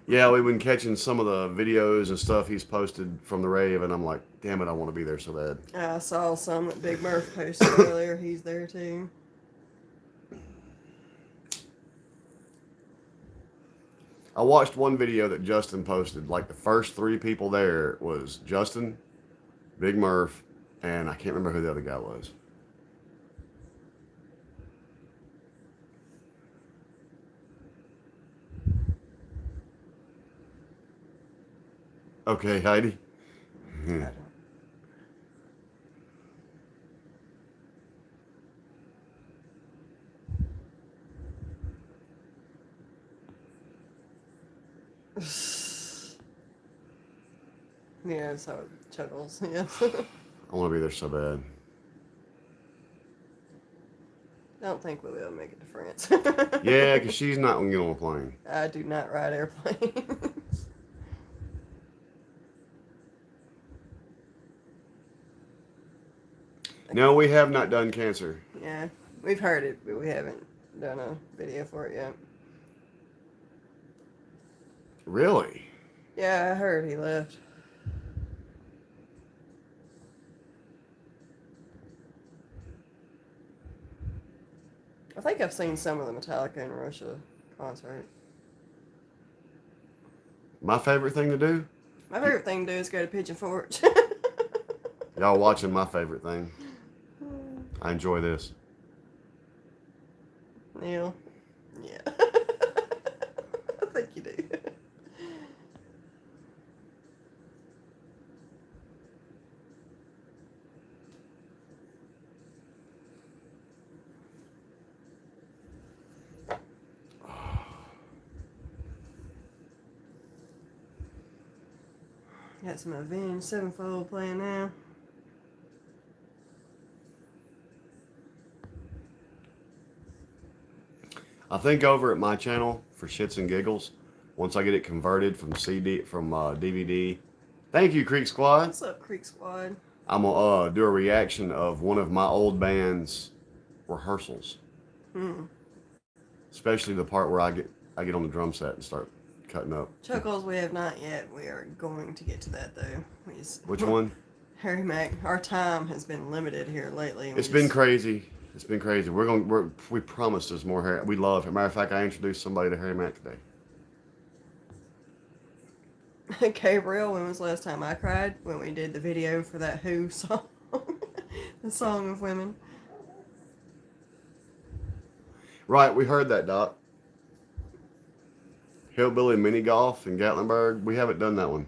Speaker 1: Yeah, we've been catching some of the videos and stuff he's posted from the rave, and I'm like, damn it, I want to be there so bad.
Speaker 2: I saw some that Big Murph posted earlier. He's there too.
Speaker 1: I watched one video that Justin posted. Like the first 3 people there was Justin, Big Murph, and I can't remember who the other guy was. Okay, Heidi.
Speaker 2: I don't. Yeah, so it chuckles. Yeah.
Speaker 1: I want to be there so bad.
Speaker 2: I don't think we'll be able to make it to France.
Speaker 1: Yeah, because she's not going to get on a plane.
Speaker 2: I do not ride airplanes.
Speaker 1: No, we have not done cancer.
Speaker 2: Yeah, we've heard it, but we haven't done a video for it yet.
Speaker 1: Really?
Speaker 2: Yeah, I heard he left. I think I've seen some of the Metallica in Russia concert.
Speaker 1: My favorite thing to do?
Speaker 2: My favorite thing to do is go to Pigeon Forge.
Speaker 1: Y'all watching my favorite thing. I enjoy this.
Speaker 2: Neil? Yeah. I think you do. Got some Avenged Sevenfold playing now.
Speaker 1: I think over at my channel, for shits and giggles, once I get it converted from DVD, thank you, Creek Squad.
Speaker 2: What's up, Creek Squad?
Speaker 1: I'm gonna do a reaction of one of my old band's rehearsals, especially the part where I get on the drum set and start cutting up.
Speaker 2: Chuckles, we have not yet. We are going to get to that though.
Speaker 1: Which one?
Speaker 2: Harry Mack. Our time has been limited here lately.
Speaker 1: It's been crazy. It's been crazy. We promised there's more Harry. We love him. Matter of fact, I introduced somebody to Harry Mack today.
Speaker 2: Gabriel, when was the last time I cried? When we did the video for that Who song. The Song of Women.
Speaker 1: Right, we heard that, Doc. Hillbilly Mini Golf in Gatlinburg. We haven't done that one.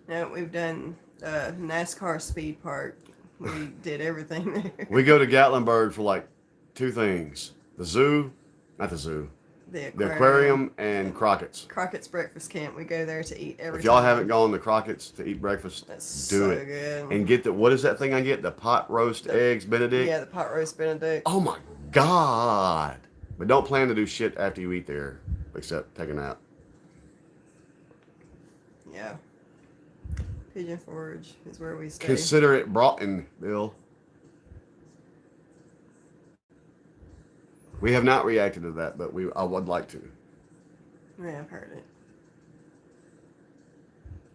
Speaker 2: No, we've done NASCAR Speed Park. We did everything there.
Speaker 1: We go to Gatlinburg for like 2 things. The zoo, not the zoo.
Speaker 2: The
Speaker 1: The aquarium and Crockett's.
Speaker 2: Crockett's Breakfast Camp. We go there to eat everything.
Speaker 1: If y'all haven't gone to Crockett's to eat breakfast,
Speaker 2: That's
Speaker 1: do
Speaker 2: so
Speaker 1: it.
Speaker 2: good.
Speaker 1: And get what is that thing I get? The pot roast eggs Benedict?
Speaker 2: Yeah, the pot roast Benedict.
Speaker 1: Oh my God. But don't plan to do shit after you eat there, except take a nap.
Speaker 2: Yeah. Pigeon Forge is where we stay.
Speaker 1: Consider it Broughton, Bill. We have not reacted to that, but I would like to.
Speaker 2: Yeah, I've heard it.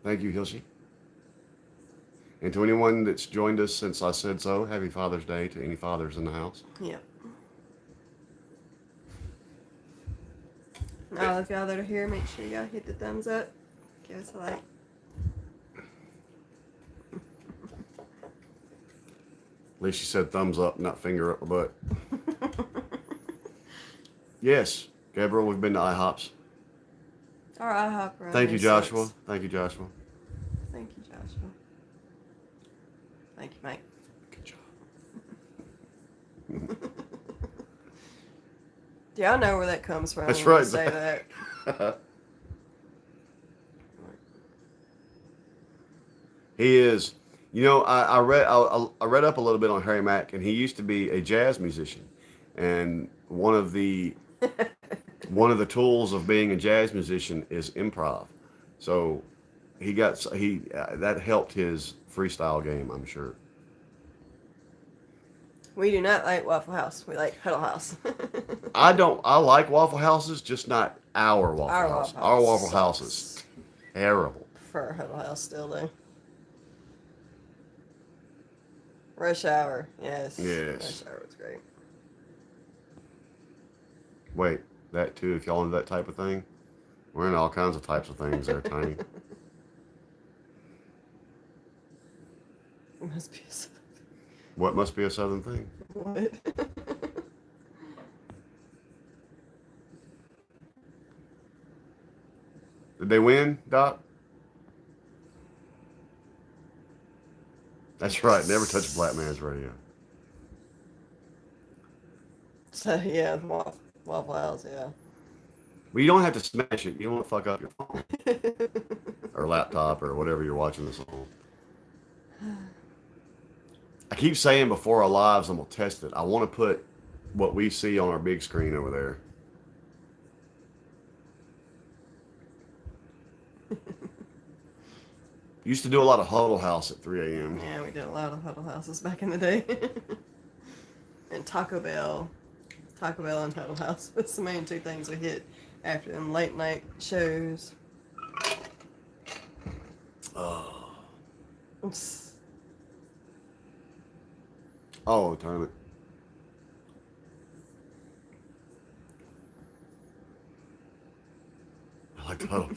Speaker 1: Thank you, Hilshi. And to anyone that's joined us since I said so, happy Father's Day to any fathers in the house.
Speaker 2: Yep. Now, if y'all that are here, make sure y'all hit the thumbs up. Give us a like.
Speaker 1: At least she said thumbs up, not finger up her butt. Yes, Gabriel, we've been to IHOPs.
Speaker 2: Our IHOP run.
Speaker 1: Thank you,
Speaker 2: sucks.
Speaker 1: Joshua. Thank you, Joshua.
Speaker 2: Thank you, Joshua. Thank you, Mike.
Speaker 1: Good job.
Speaker 2: Do y'all know where that comes from?
Speaker 1: That's
Speaker 2: when you
Speaker 1: right.
Speaker 2: say that.
Speaker 1: He is. You know, I read up a little bit on Harry Mack, and he used to be a jazz musician, and one of the tools of being a jazz musician is improv. So that helped his freestyle game, I'm sure.
Speaker 2: We do not like Waffle House. We like Huddle House.
Speaker 1: I like Waffle Houses, just not our Waffle
Speaker 2: Our
Speaker 1: House.
Speaker 2: Waffle
Speaker 1: Our
Speaker 2: House
Speaker 1: Waffle House
Speaker 2: sucks.
Speaker 1: is terrible.
Speaker 2: For Huddle House still though. Rush Hour, yes.
Speaker 1: Yes.
Speaker 2: Rush Hour was great.
Speaker 1: Wait, that too, if y'all into that type of thing? We're in all kinds of types of things there, Tiny.
Speaker 2: It must be a southern
Speaker 1: What must be a southern thing?
Speaker 2: What?
Speaker 1: Did they win, Doc? That's right, never touch a black man's radio.
Speaker 2: So yeah, Waffle House, yeah.
Speaker 1: Well, you don't have to smash it. You don't want to fuck up your phone or laptop or whatever you're watching this on. I keep saying before our lives, I'm going to test it. I want to put what we see on our big screen over there. Used to do a lot of Huddle House at 3 a.m.
Speaker 2: Yeah, we did a lot of Huddle Houses back in the day. And Taco Bell. Taco Bell and Huddle House was the main two things we hit after them late night shows.
Speaker 1: Oh,
Speaker 2: Oops.
Speaker 1: oh, tournament. I like the Huddle.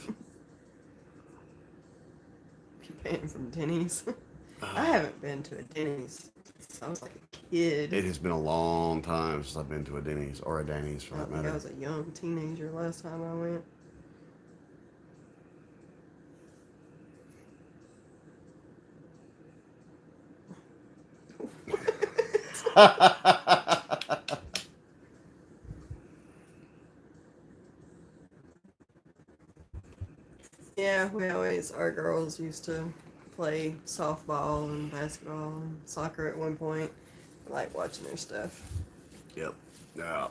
Speaker 2: Paying from Denny's. I haven't been to a Denny's since I was like a kid.
Speaker 1: It has been a long time since I've been to a Denny's or a Danny's for
Speaker 2: I
Speaker 1: that
Speaker 2: think I
Speaker 1: matter.
Speaker 2: was a young teenager last time I went. Yeah, our girls used to play softball and basketball and soccer at one point. I like watching their stuff.
Speaker 1: Yep. Yeah.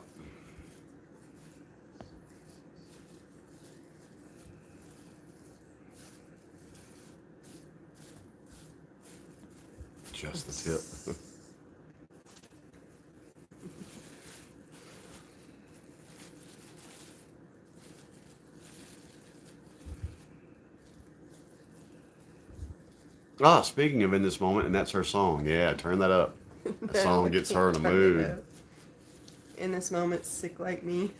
Speaker 1: Just the tip. Ah, speaking of in this moment, and that's her song. Yeah, turn that up. That
Speaker 2: No,
Speaker 1: song
Speaker 2: I
Speaker 1: gets
Speaker 2: can't
Speaker 1: her in a
Speaker 2: turn it
Speaker 1: mood.
Speaker 2: up. In this moment, sick like me.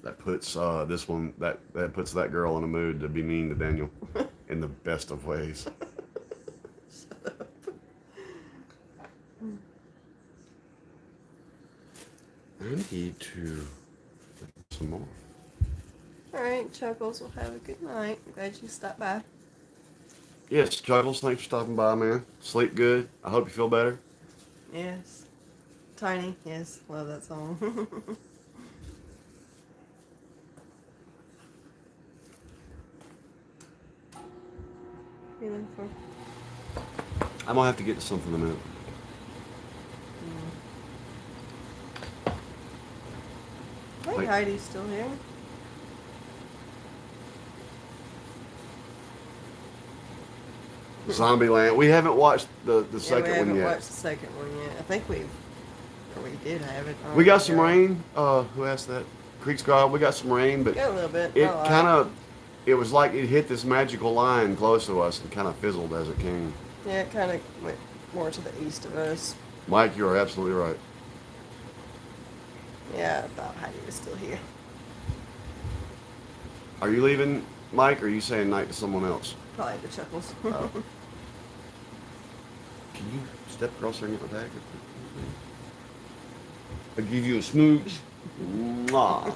Speaker 1: That puts this one that puts that girl in a mood to be mean to Daniel in the best of ways.
Speaker 2: Shut up.
Speaker 1: I need to some more.
Speaker 2: All right, Chuckles, well, have a good night. I'm glad you stopped by.
Speaker 1: Yes, Chuckles, thanks for stopping by, man. Sleep good. I hope you feel better.
Speaker 2: Yes. Tiny, yes, love that song. You looking for?
Speaker 1: I'm gonna have to get to something in a minute.
Speaker 2: I think Heidi's still here.
Speaker 1: Zombieland. We haven't watched the second
Speaker 2: we
Speaker 1: one
Speaker 2: haven't
Speaker 1: yet.
Speaker 2: watched the second one yet. I think we did have it.
Speaker 1: We got some rain. Who asked that? Creek's God. We got some rain, but
Speaker 2: Got a little bit.
Speaker 1: it
Speaker 2: not a lot.
Speaker 1: kind of, it was like it hit this magical line close to us and kind of fizzled as it came.
Speaker 2: Yeah, it kind of went more to the east of us.
Speaker 1: Mike, you are absolutely right.
Speaker 2: Yeah, I thought Heidi was still here.
Speaker 1: Are you leaving, Mike, or are you saying night to someone else?
Speaker 2: Probably the Chuckles.
Speaker 1: Oh. Can you step across there and get my bag? I'll give you a smooch. Mwah.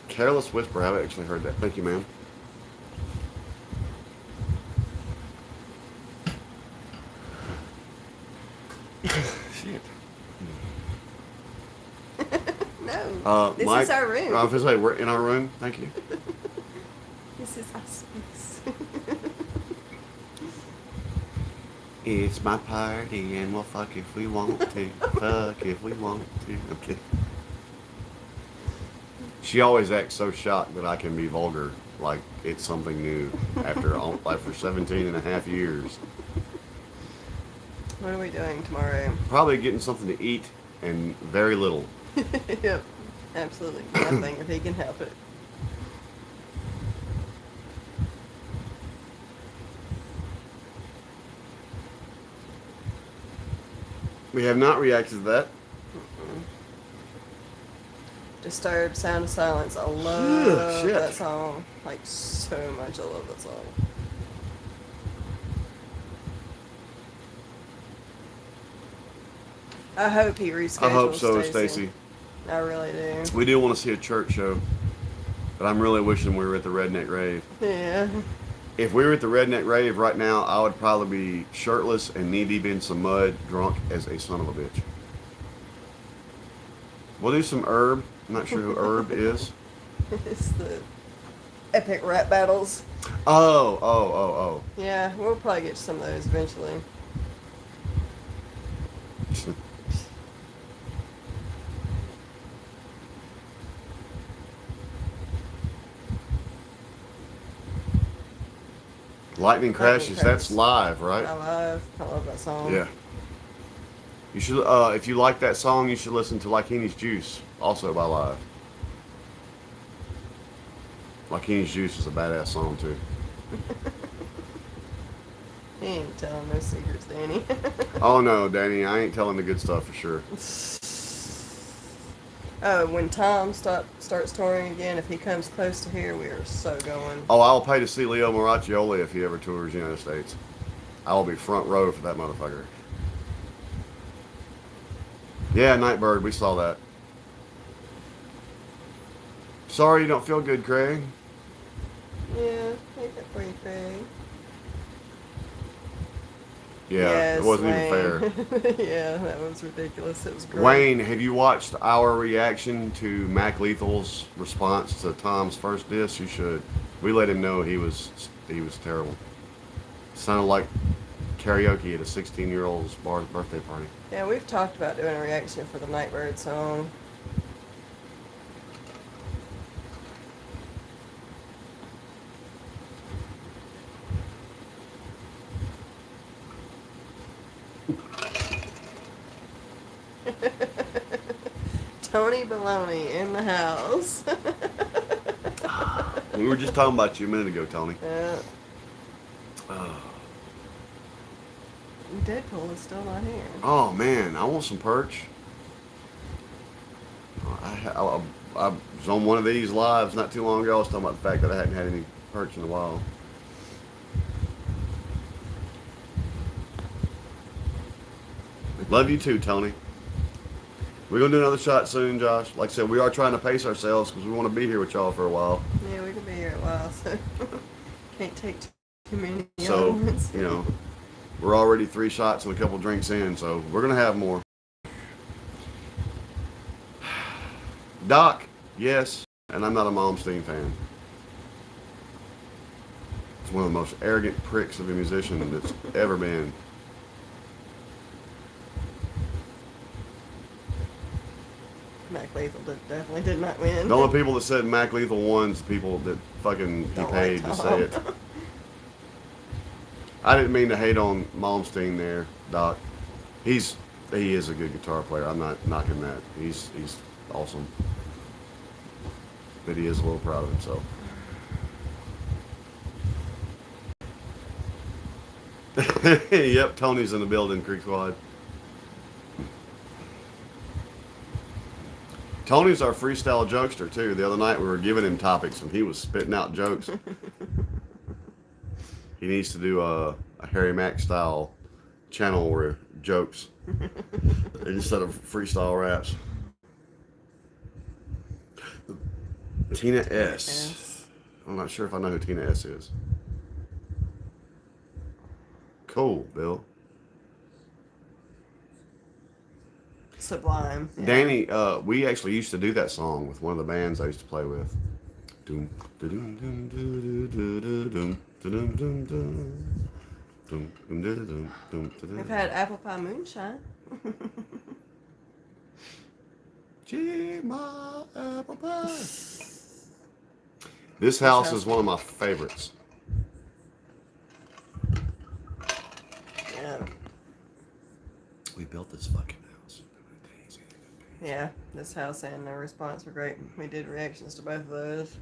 Speaker 1: Careless Whisper. I haven't actually heard that. Thank you, ma'am. Shit.
Speaker 2: No, this
Speaker 1: Mike,
Speaker 2: is our room.
Speaker 1: I was gonna say we're in our room. Thank you.
Speaker 2: This is our space.
Speaker 1: It's my party and we'll fuck if we want to. Fuck if we want to. Okay. She always acts so shocked that I can be vulgar, like it's something new after 17 and a half years.
Speaker 2: What are we doing tomorrow?
Speaker 1: Probably getting something to eat and very little.
Speaker 2: Yep. Absolutely nothing if he can help it.
Speaker 1: We have not reacted to that.
Speaker 2: Disturbed, Sound of Silence. I love
Speaker 1: Shit.
Speaker 2: that song. Like, so much. I love that song. I hope he reschedules.
Speaker 1: I hope so, Stacy.
Speaker 2: I really do.
Speaker 1: We do want to see a church show, but I'm really wishing we were at the Redneck Rave.
Speaker 2: Yeah.
Speaker 1: If we were at the Redneck Rave right now, I would probably be shirtless and knee-deep in some mud, drunk as a son of a bitch. We'll do some Herb. I'm not sure who Herb is.
Speaker 2: It's the epic rap battles.
Speaker 1: Oh.
Speaker 2: Yeah, we'll probably get some of those eventually.
Speaker 1: Lightning Crashes. That's live, right?
Speaker 2: I love that song.
Speaker 1: Yeah. You should, if you like that song, you should listen to Likini's Juice, also by Live. Likini's Juice is a badass song too.
Speaker 2: He ain't telling no secrets, Danny.
Speaker 1: Oh no, Danny, I ain't telling the good stuff for sure.
Speaker 2: Oh, when Tom starts touring again, if he comes close to here, we are so going.
Speaker 1: Oh, I'll pay to see Leo Maraccioli if he ever tours the United States. I will be front row for that motherfucker. Yeah, Nightbird, we saw that. Sorry you don't feel good, Craig.
Speaker 2: Yeah, make that for you, Craig.
Speaker 1: Yeah,
Speaker 2: Yes,
Speaker 1: it wasn't
Speaker 2: Wayne.
Speaker 1: even fair.
Speaker 2: Yeah, that was ridiculous. It was great.
Speaker 1: Wayne, have you watched our reaction to Mac Lethal's response to Tom's first diss? You should. We let him know he was terrible. Sounded like karaoke at a 16-year-old's birthday party.
Speaker 2: Yeah, we've talked about doing a reaction for the Nightbird song. Tony Baloney in the house.
Speaker 1: We were just talking about you a minute ago, Tony.
Speaker 2: Yeah. Deadpool is still not here.
Speaker 1: Oh man, I want some perch. I was on one of these lives not too long ago. I was talking about the fact that I hadn't had any perch in a while. Love you too, Tony. We're going to do another shot soon, Josh. Like I said, we are trying to pace ourselves because we want to be here with y'all for a while.
Speaker 2: Yeah, we could be here a while, so can't take too many.
Speaker 1: So,
Speaker 2: elements.
Speaker 1: you know, we're already 3 shots and a couple drinks in, so we're going to have more. Doc, yes, and I'm not a Malmsteen fan. He's one of the most arrogant pricks of a musician that's ever been.
Speaker 2: Mac Lethal definitely did not win.
Speaker 1: The only people that said Mac Lethal won's the people that fucking he
Speaker 2: Don't
Speaker 1: paid
Speaker 2: like
Speaker 1: to
Speaker 2: Tom.
Speaker 1: say it. I didn't mean to hate on Malmsteen there, Doc. He is a good guitar player. I'm not knocking that. He's awesome. But he is a little proud of himself. Yep, Tony's in the building, Creek Squad. Tony's our freestyle jokester too. The other night we were giving him topics and he was spitting out jokes. He needs to do a Harry Mack style channel where jokes instead of freestyle raps. Tina S. I'm not sure if I know who Tina S is. Cool, Bill.
Speaker 2: Sublime. Yeah.
Speaker 1: Danny, we actually used to do that song with one of the bands I used to play with. Doom, da-doom, doom, doo-doo, doo-doo, doom, da-doom, doom, doom.
Speaker 2: We've had apple pie moonshine.
Speaker 1: Gee, my apple pie. This house is one of my favorites.
Speaker 2: Yeah.
Speaker 1: We built this fucking house.
Speaker 2: Yeah, this house and the response were great. We did reactions to both of those.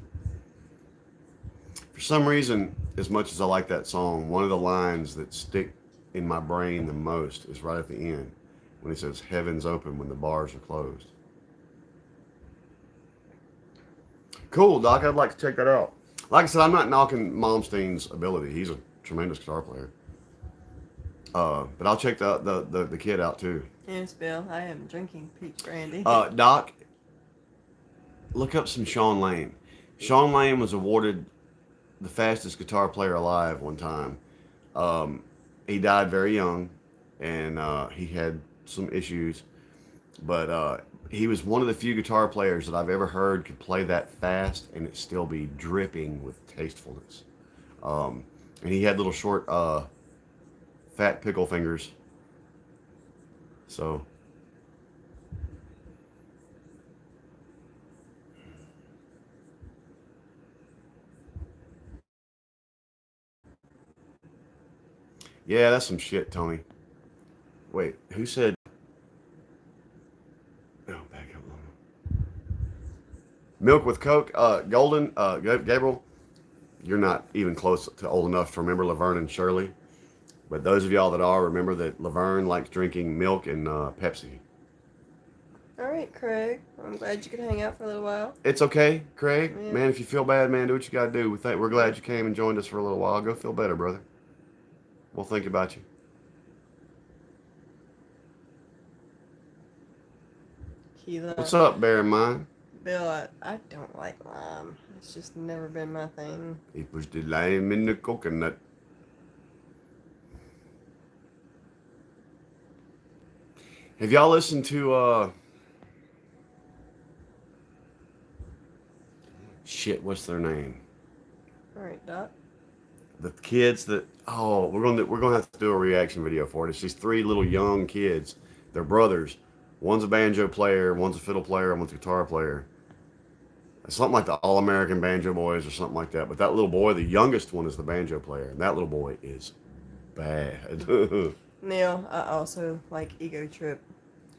Speaker 1: For some reason, as much as I like that song, one of the lines that stick in my brain the most is right at the end when he says, "Heaven's open when the bars are closed." Cool, Doc. I'd like to check that out. Like I said, I'm not knocking Malmsteen's ability. He's a tremendous guitar player. But I'll check the kid out too.
Speaker 2: Yes, Bill. I am drinking peach brandy.
Speaker 1: Doc, look up some Sean Lane. Sean Lane was awarded the fastest guitar player alive one time. He died very young, and he had some issues. But he was one of the few guitar players that I've ever heard could play that fast and it still be dripping with tastefulness. And he had little short, fat pickle fingers. So. Yeah, that's some shit, Tony. Wait, who said? Oh, back up. Milk with Coke. Golden. Gabriel, you're not even close to old enough to remember Laverne and Shirley. But those of y'all that are, remember that Laverne likes drinking milk and Pepsi.
Speaker 2: All right, Craig. I'm glad you could hang out for a little while.
Speaker 1: It's okay, Craig.
Speaker 2: Yeah.
Speaker 1: Man, if you feel bad, man, do what you got to do. We're glad you came and joined us for a little while. Go feel better, brother. We'll think about you.
Speaker 2: Keela.
Speaker 1: What's up, bear in mind?
Speaker 2: Bill, I don't like lime. It's just never been my thing.
Speaker 1: He puts the lime in the coconut. Have y'all listened to shit, what's their name?
Speaker 2: All right, Doc.
Speaker 1: The kids that we're gonna have to do a reaction video for it. It's these three little young kids. They're brothers. One's a banjo player, one's a fiddle player, and one's a guitar player. It's something like the All American Banjo Boys or something like that. But that little boy, the youngest one, is the banjo player, and that little boy is bad.
Speaker 2: Neil, I also like Ego Trip.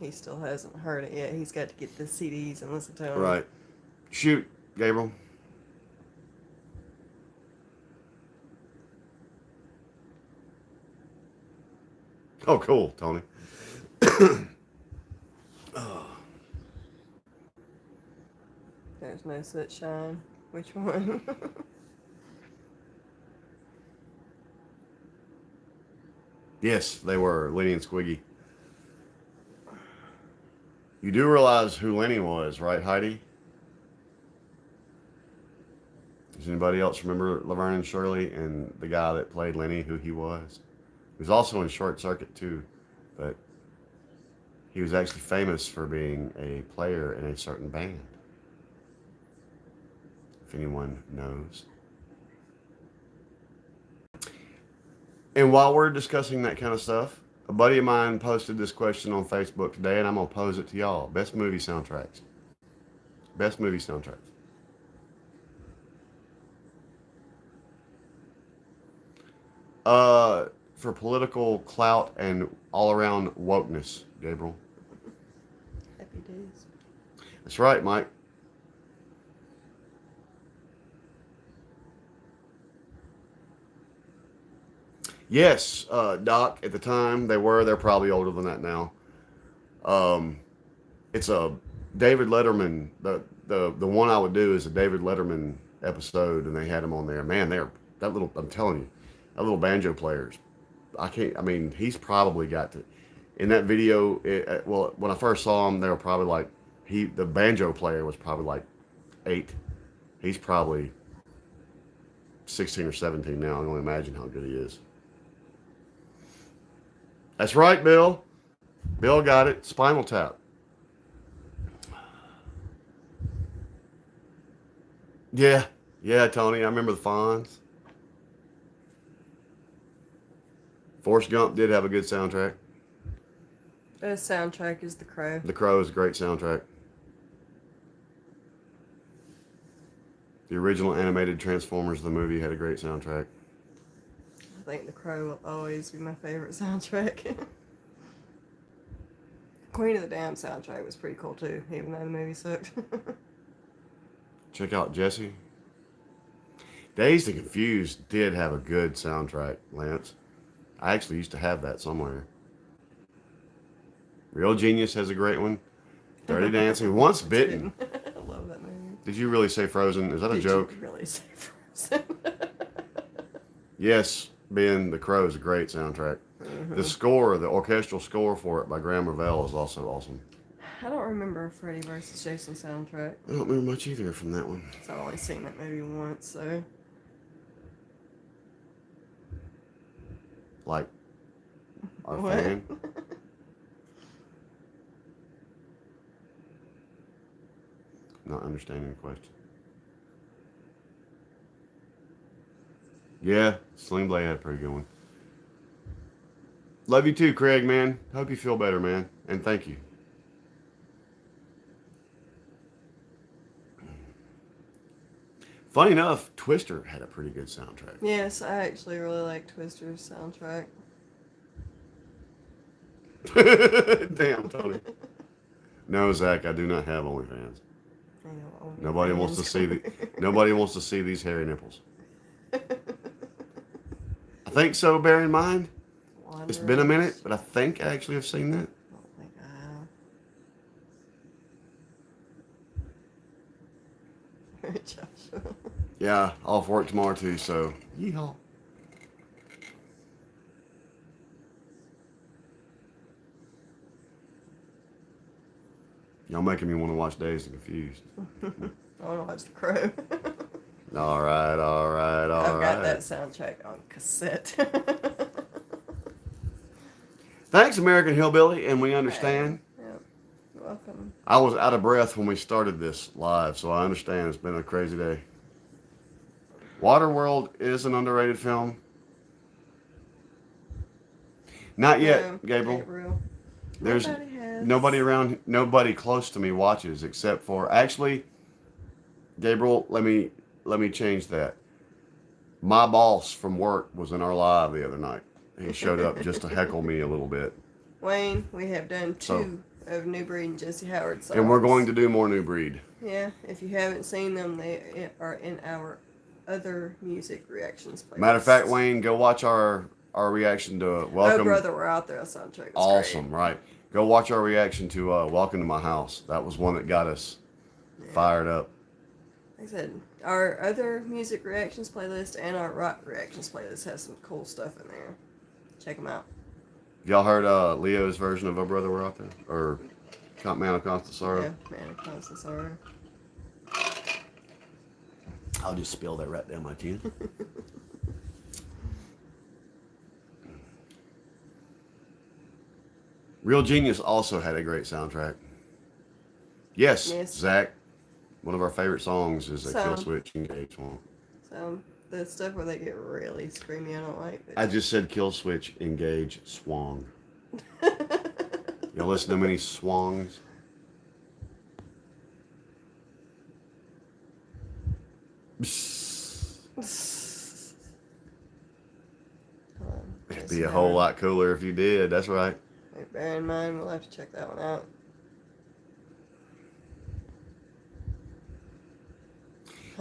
Speaker 2: He still hasn't heard it yet. He's got to get the CDs and listen to them.
Speaker 1: Right. Shoot, Gabriel. Oh, cool, Tony.
Speaker 2: There's no such shine. Which one?
Speaker 1: Yes, they were, Lenny and Squiggy. You do realize who Lenny was, right, Heidi? Does anybody else remember Laverne and Shirley and the guy that played Lenny, who he was? He was also in Short Circuit, too, but he was actually famous for being a player in a certain band. If anyone knows. And while we're discussing that kind of stuff, a buddy of mine posted this question on Facebook today, and I'm going to pose it to y'all. Best movie soundtracks. Best movie soundtracks. For political clout and all-around wokeness, Gabriel.
Speaker 2: Happy days.
Speaker 1: That's right, Mike. Yes, Doc, at the time they're probably older than that now. It's a David Letterman, the one I would do is a David Letterman episode, and they had him on there. Man, I'm telling you, that little banjo player's, he's probably got to, in that video, when I first saw him, they were probably like, the banjo player was probably like 8. He's probably 16 or 17 now. I can only imagine how good he is. That's right, Bill. Bill got it. Spinal Tap. Yeah, Tony. I remember the Fonz. Forrest Gump did have a good soundtrack.
Speaker 2: Best soundtrack is The Crow.
Speaker 1: The Crow is a great soundtrack. The original animated Transformers, the movie, had a great soundtrack.
Speaker 2: I think The Crow will always be my favorite soundtrack. Queen of the Damned soundtrack was pretty cool too, even though the movie sucked.
Speaker 1: Check out Jesse. Dazed and Confused did have a good soundtrack, Lance. I actually used to have that somewhere. Real Genius has a great one. Dirty Dancing. Once Bitten.
Speaker 2: I love that movie.
Speaker 1: Did you really say Frozen? Is that a joke?
Speaker 2: Did you really say Frozen?
Speaker 1: Yes, Ben, The Crow is a great soundtrack.
Speaker 2: Mm-hmm.
Speaker 1: The score, the orchestral score for it by Graham Revell is also awesome.
Speaker 2: I don't remember Freddy vs. Jason soundtrack.
Speaker 1: I don't remember much either from that one.
Speaker 2: So I've only seen that movie once, so.
Speaker 1: Like, our
Speaker 2: What?
Speaker 1: fan. Not understanding the question. Yeah, Sling Blade had a pretty good one. Love you too, Craig, man. Hope you feel better, man. And thank you. Funny enough, Twister had a pretty good soundtrack.
Speaker 2: Yes, I actually really like Twister's soundtrack.
Speaker 1: Damn, Tony. No, Zach, I do not have OnlyFans. Nobody wants to see nobody wants to see these hairy nipples. I think so, bear in mind. It's been a minute, but I think I actually have seen that.
Speaker 2: I don't think I have. Joshua.
Speaker 1: Yeah, off work tomorrow too, so yeehaw. Y'all making me want to watch Dazed and Confused.
Speaker 2: I want to watch The Crow.
Speaker 1: All right.
Speaker 2: I've got that soundtrack on cassette.
Speaker 1: Thanks, American Hillbilly, and we understand.
Speaker 2: Yep. You're welcome.
Speaker 1: I was out of breath when we started this live, so I understand it's been a crazy day. Waterworld is an underrated film. Not yet, Gabriel. There's nobody close to me watches except for actually, Gabriel. Let me change that. My boss from work was in our live the other night. He showed up just to heckle me a little bit.
Speaker 2: Wayne, we have done two of New Breed and Jesse Howard songs.
Speaker 1: And we're going to do more New Breed.
Speaker 2: Yeah, if you haven't seen them, they are in our other music reactions playlist.
Speaker 1: Matter of fact, Wayne, go watch our reaction to Welcome.
Speaker 2: Oh, Brother, We're Out There soundtrack.
Speaker 1: Awesome,
Speaker 2: great.
Speaker 1: right? Go watch our reaction to Welcome to My House. That was one that got us fired up.
Speaker 2: Like I said, our other music reactions playlist and our rock reactions playlist has some cool stuff in there. Check them out.
Speaker 1: Y'all heard Leo's version of Oh Brother We're Out There? Or Man of Constant Sorrow?
Speaker 2: Yeah, Man of Constant Sorrow.
Speaker 1: I'll just spill that right down my chin. Real Genius also had a great soundtrack. Yes, Zach. One of our favorite songs is a Kill Switch Engage song.
Speaker 2: So the stuff where they get really screamy, I don't like.
Speaker 1: I just said Kill Switch Engage Swong. Y'all listen to many swongs? It'd be a whole lot cooler if you did. That's right.
Speaker 2: Bear in mind, we'll have to check that one out.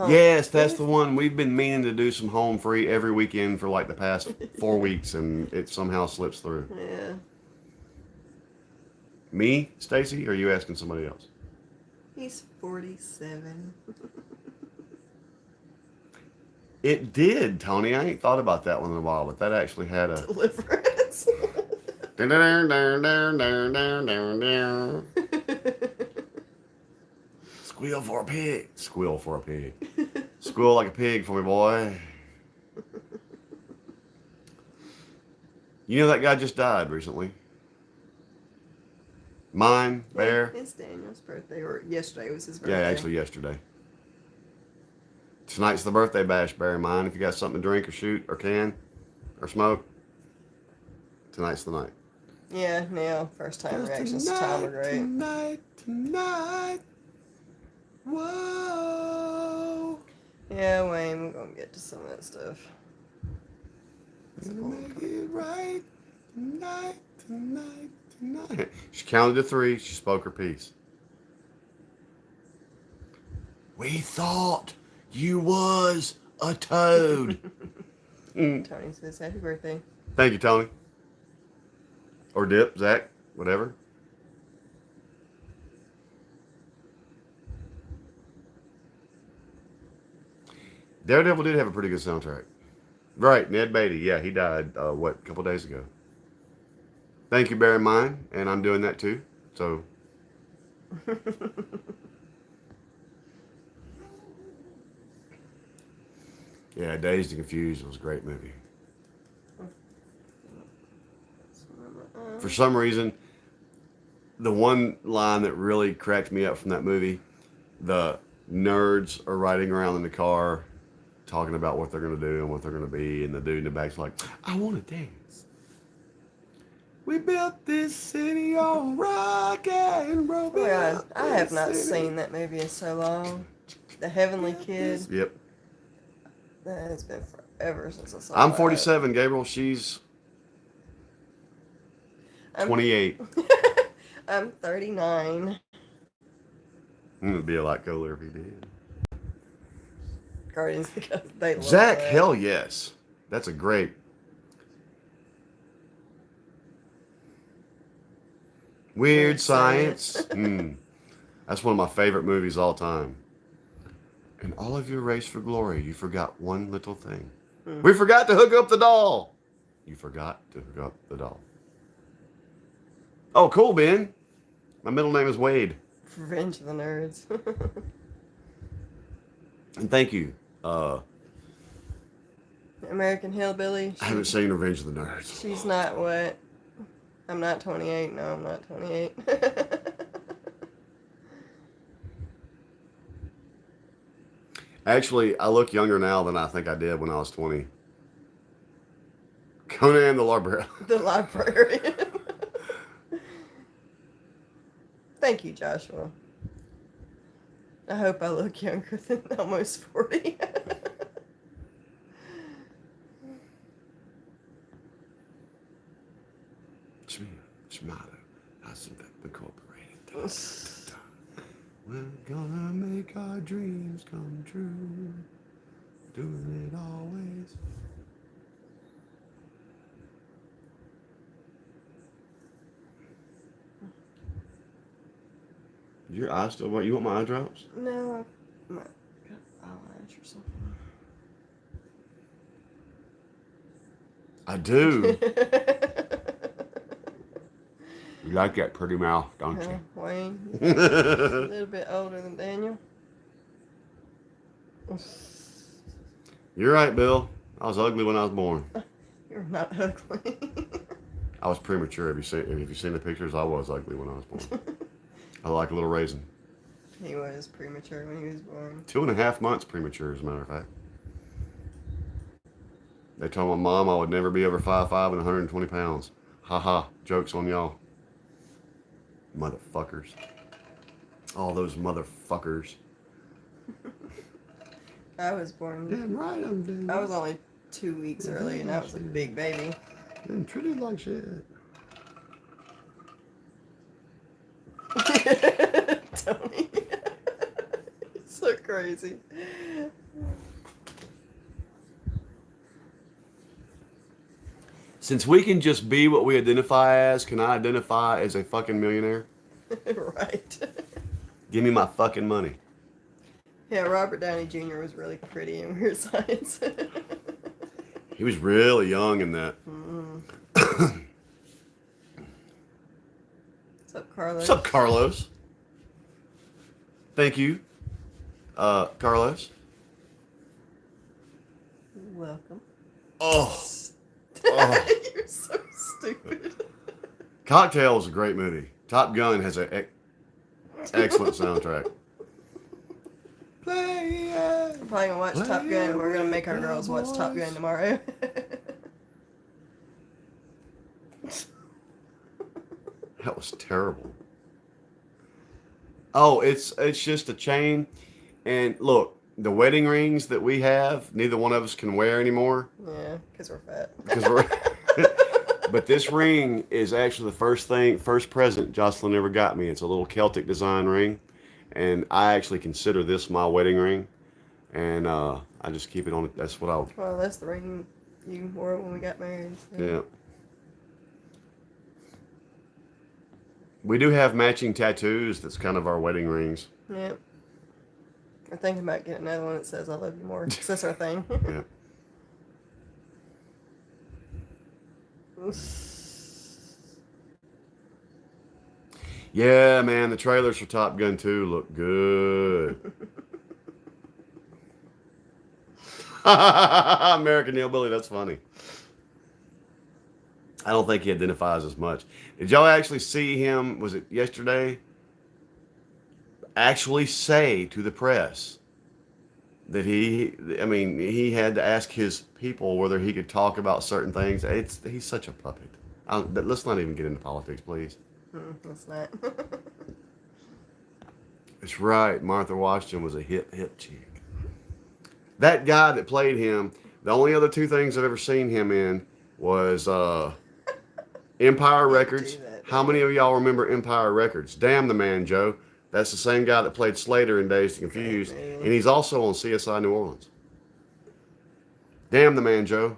Speaker 1: Yes, that's the one. We've been meaning to do some home free every weekend for like the past 4 weeks, and it somehow slips through.
Speaker 2: Yeah.
Speaker 1: Me, Stacy, or are you asking somebody else?
Speaker 2: He's 47.
Speaker 1: It did, Tony. I ain't thought about that one in a while, but that actually had a
Speaker 2: Deliverance.
Speaker 1: Squeal for a pig. Squeal for a pig. Squeal like a pig for me, boy. You know that guy just died recently. Mine, Bear.
Speaker 2: It's Daniel's birthday, or yesterday was his birthday.
Speaker 1: Yeah, actually yesterday. Tonight's the birthday bash, bear in mind. If you got something to drink or shoot or can or smoke, Tonight's the night.
Speaker 2: Yeah, Neil, first time reactions to Tom were great.
Speaker 1: Tonight. Whoa.
Speaker 2: Yeah, Wayne, we're gonna get to some of that stuff.
Speaker 1: Gonna make it right. Tonight. She counted to 3. She spoke her piece. We thought you was a toad.
Speaker 2: Tony says, happy birthday.
Speaker 1: Thank you, Tony. Or Dip, Zach, whatever. Daredevil did have a pretty good soundtrack. Right, Ned Beatty. Yeah, he died, a couple days ago. Thank you, bear in mind. And I'm doing that too. So. Yeah, Dazed and Confused was a great movie. For some reason, the one line that really cracked me up from that movie, the nerds are riding around in the car talking about what they're going to do and what they're going to be, and the dude in the back's like, I want to dance. We built this city on rock and roll.
Speaker 2: Oh my God, I have not seen that movie in so long. The Heavenly Kid.
Speaker 1: Yep.
Speaker 2: That has been forever since I saw
Speaker 1: I'm
Speaker 2: that.
Speaker 1: 47, Gabriel. She's 28.
Speaker 2: I'm 39.
Speaker 1: It would be a lot cooler if he did.
Speaker 2: Guardians because they love
Speaker 1: Zach,
Speaker 2: that.
Speaker 1: hell yes. That's a great. Weird Science. That's one of my favorite movies all time. In all of your race for glory, you forgot one little thing. We forgot to hook up the doll. You forgot to hook up the doll. Oh, cool, Ben. My middle name is Wade.
Speaker 2: Revenge of the Nerds.
Speaker 1: And thank you.
Speaker 2: American Hillbilly.
Speaker 1: I haven't seen Revenge of the Nerds.
Speaker 2: She's not what? I'm not 28. No, I'm not 28.
Speaker 1: Actually, I look younger now than I think I did when I was 20. Conan the Librarian.
Speaker 2: The librarian. Thank you, Joshua. I hope I look younger than almost 40.
Speaker 1: Tomato. Incorporated. We're gonna make our dreams come true. Doing it always. Your eye still what? You want my eye drops?
Speaker 2: No, I got eyelash or something.
Speaker 1: I do. You like that pretty mouth, don't you?
Speaker 2: Wayne, a little bit older than Daniel.
Speaker 1: You're right, Bill. I was ugly when I was born.
Speaker 2: You're not ugly.
Speaker 1: I was premature. Have you seen the pictures? I was ugly when I was born. I like a little raisin.
Speaker 2: He was premature when he was born.
Speaker 1: 2.5 months premature, as a matter of fact. They told my mom I would never be over 5'5" and 120 pounds. Ha ha. Joke's on y'all. Motherfuckers. All those motherfuckers.
Speaker 2: I was born.
Speaker 1: Damn right I'm doing.
Speaker 2: I was only 2 weeks early, and I was a big baby.
Speaker 1: Been treated like shit.
Speaker 2: Tony. It's so crazy.
Speaker 1: Since we can just be what we identify as, can I identify as a fucking millionaire?
Speaker 2: Right.
Speaker 1: Give me my fucking money.
Speaker 2: Yeah, Robert Downey Jr. was really pretty in Weird Science.
Speaker 1: He was really young in that.
Speaker 2: What's up, Carlos?
Speaker 1: What's up, Carlos? Thank you, Carlos.
Speaker 2: Welcome.
Speaker 1: Oh.
Speaker 2: You're so stupid.
Speaker 1: Cocktail is a great movie. Top Gun has an excellent soundtrack.
Speaker 2: We're probably gonna watch Top Gun. We're gonna make our girls watch Top Gun tomorrow.
Speaker 1: That was terrible. Oh, it's just a chain. And look, the wedding rings that we have, neither one of us can wear anymore.
Speaker 2: Yeah, because we're fat.
Speaker 1: Because we're. But this ring is actually the first present Jocelyn ever got me. It's a little Celtic design ring, and I actually consider this my wedding ring, and I just keep it on. That's what I'll.
Speaker 2: Well, that's the ring you wore when we got married. So.
Speaker 1: Yeah. We do have matching tattoos. That's kind of our wedding rings.
Speaker 2: Yeah. I'm thinking about getting another one that says "I love you more." 'Cause that's our thing.
Speaker 1: Yeah. Yeah, man, the trailers for Top Gun 2 look good. American Hillbilly, that's funny. I don't think he identifies as much. Did y'all actually see him, was it yesterday, actually say to the press that he had to ask his people whether he could talk about certain things. He's such a puppet. Let's not even get into politics, please.
Speaker 2: That's not.
Speaker 1: That's right. Martha Washington was a hip chick. That guy that played him, the only other two things I've ever seen him in was Empire Records. How many of y'all remember Empire Records? Damn the man, Joe. That's the same guy that played Slater in Dazed and Confused. And he's also on CSI New Orleans. Damn the man, Joe.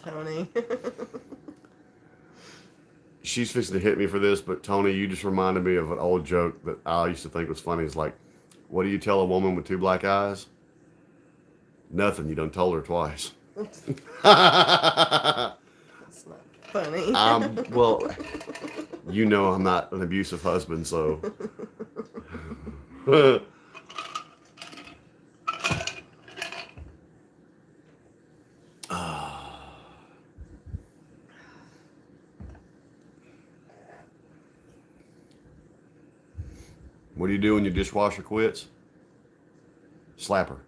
Speaker 2: Tony.
Speaker 1: She's fixing to hit me for this, but Tony, you just reminded me of an old joke that I used to think was funny. It's like, what do you tell a woman with two black eyes? Nothing. You done told her twice.
Speaker 2: That's not funny.
Speaker 1: Well, you know I'm not an abusive husband, so. What do you do when your dishwasher quits? Slap her.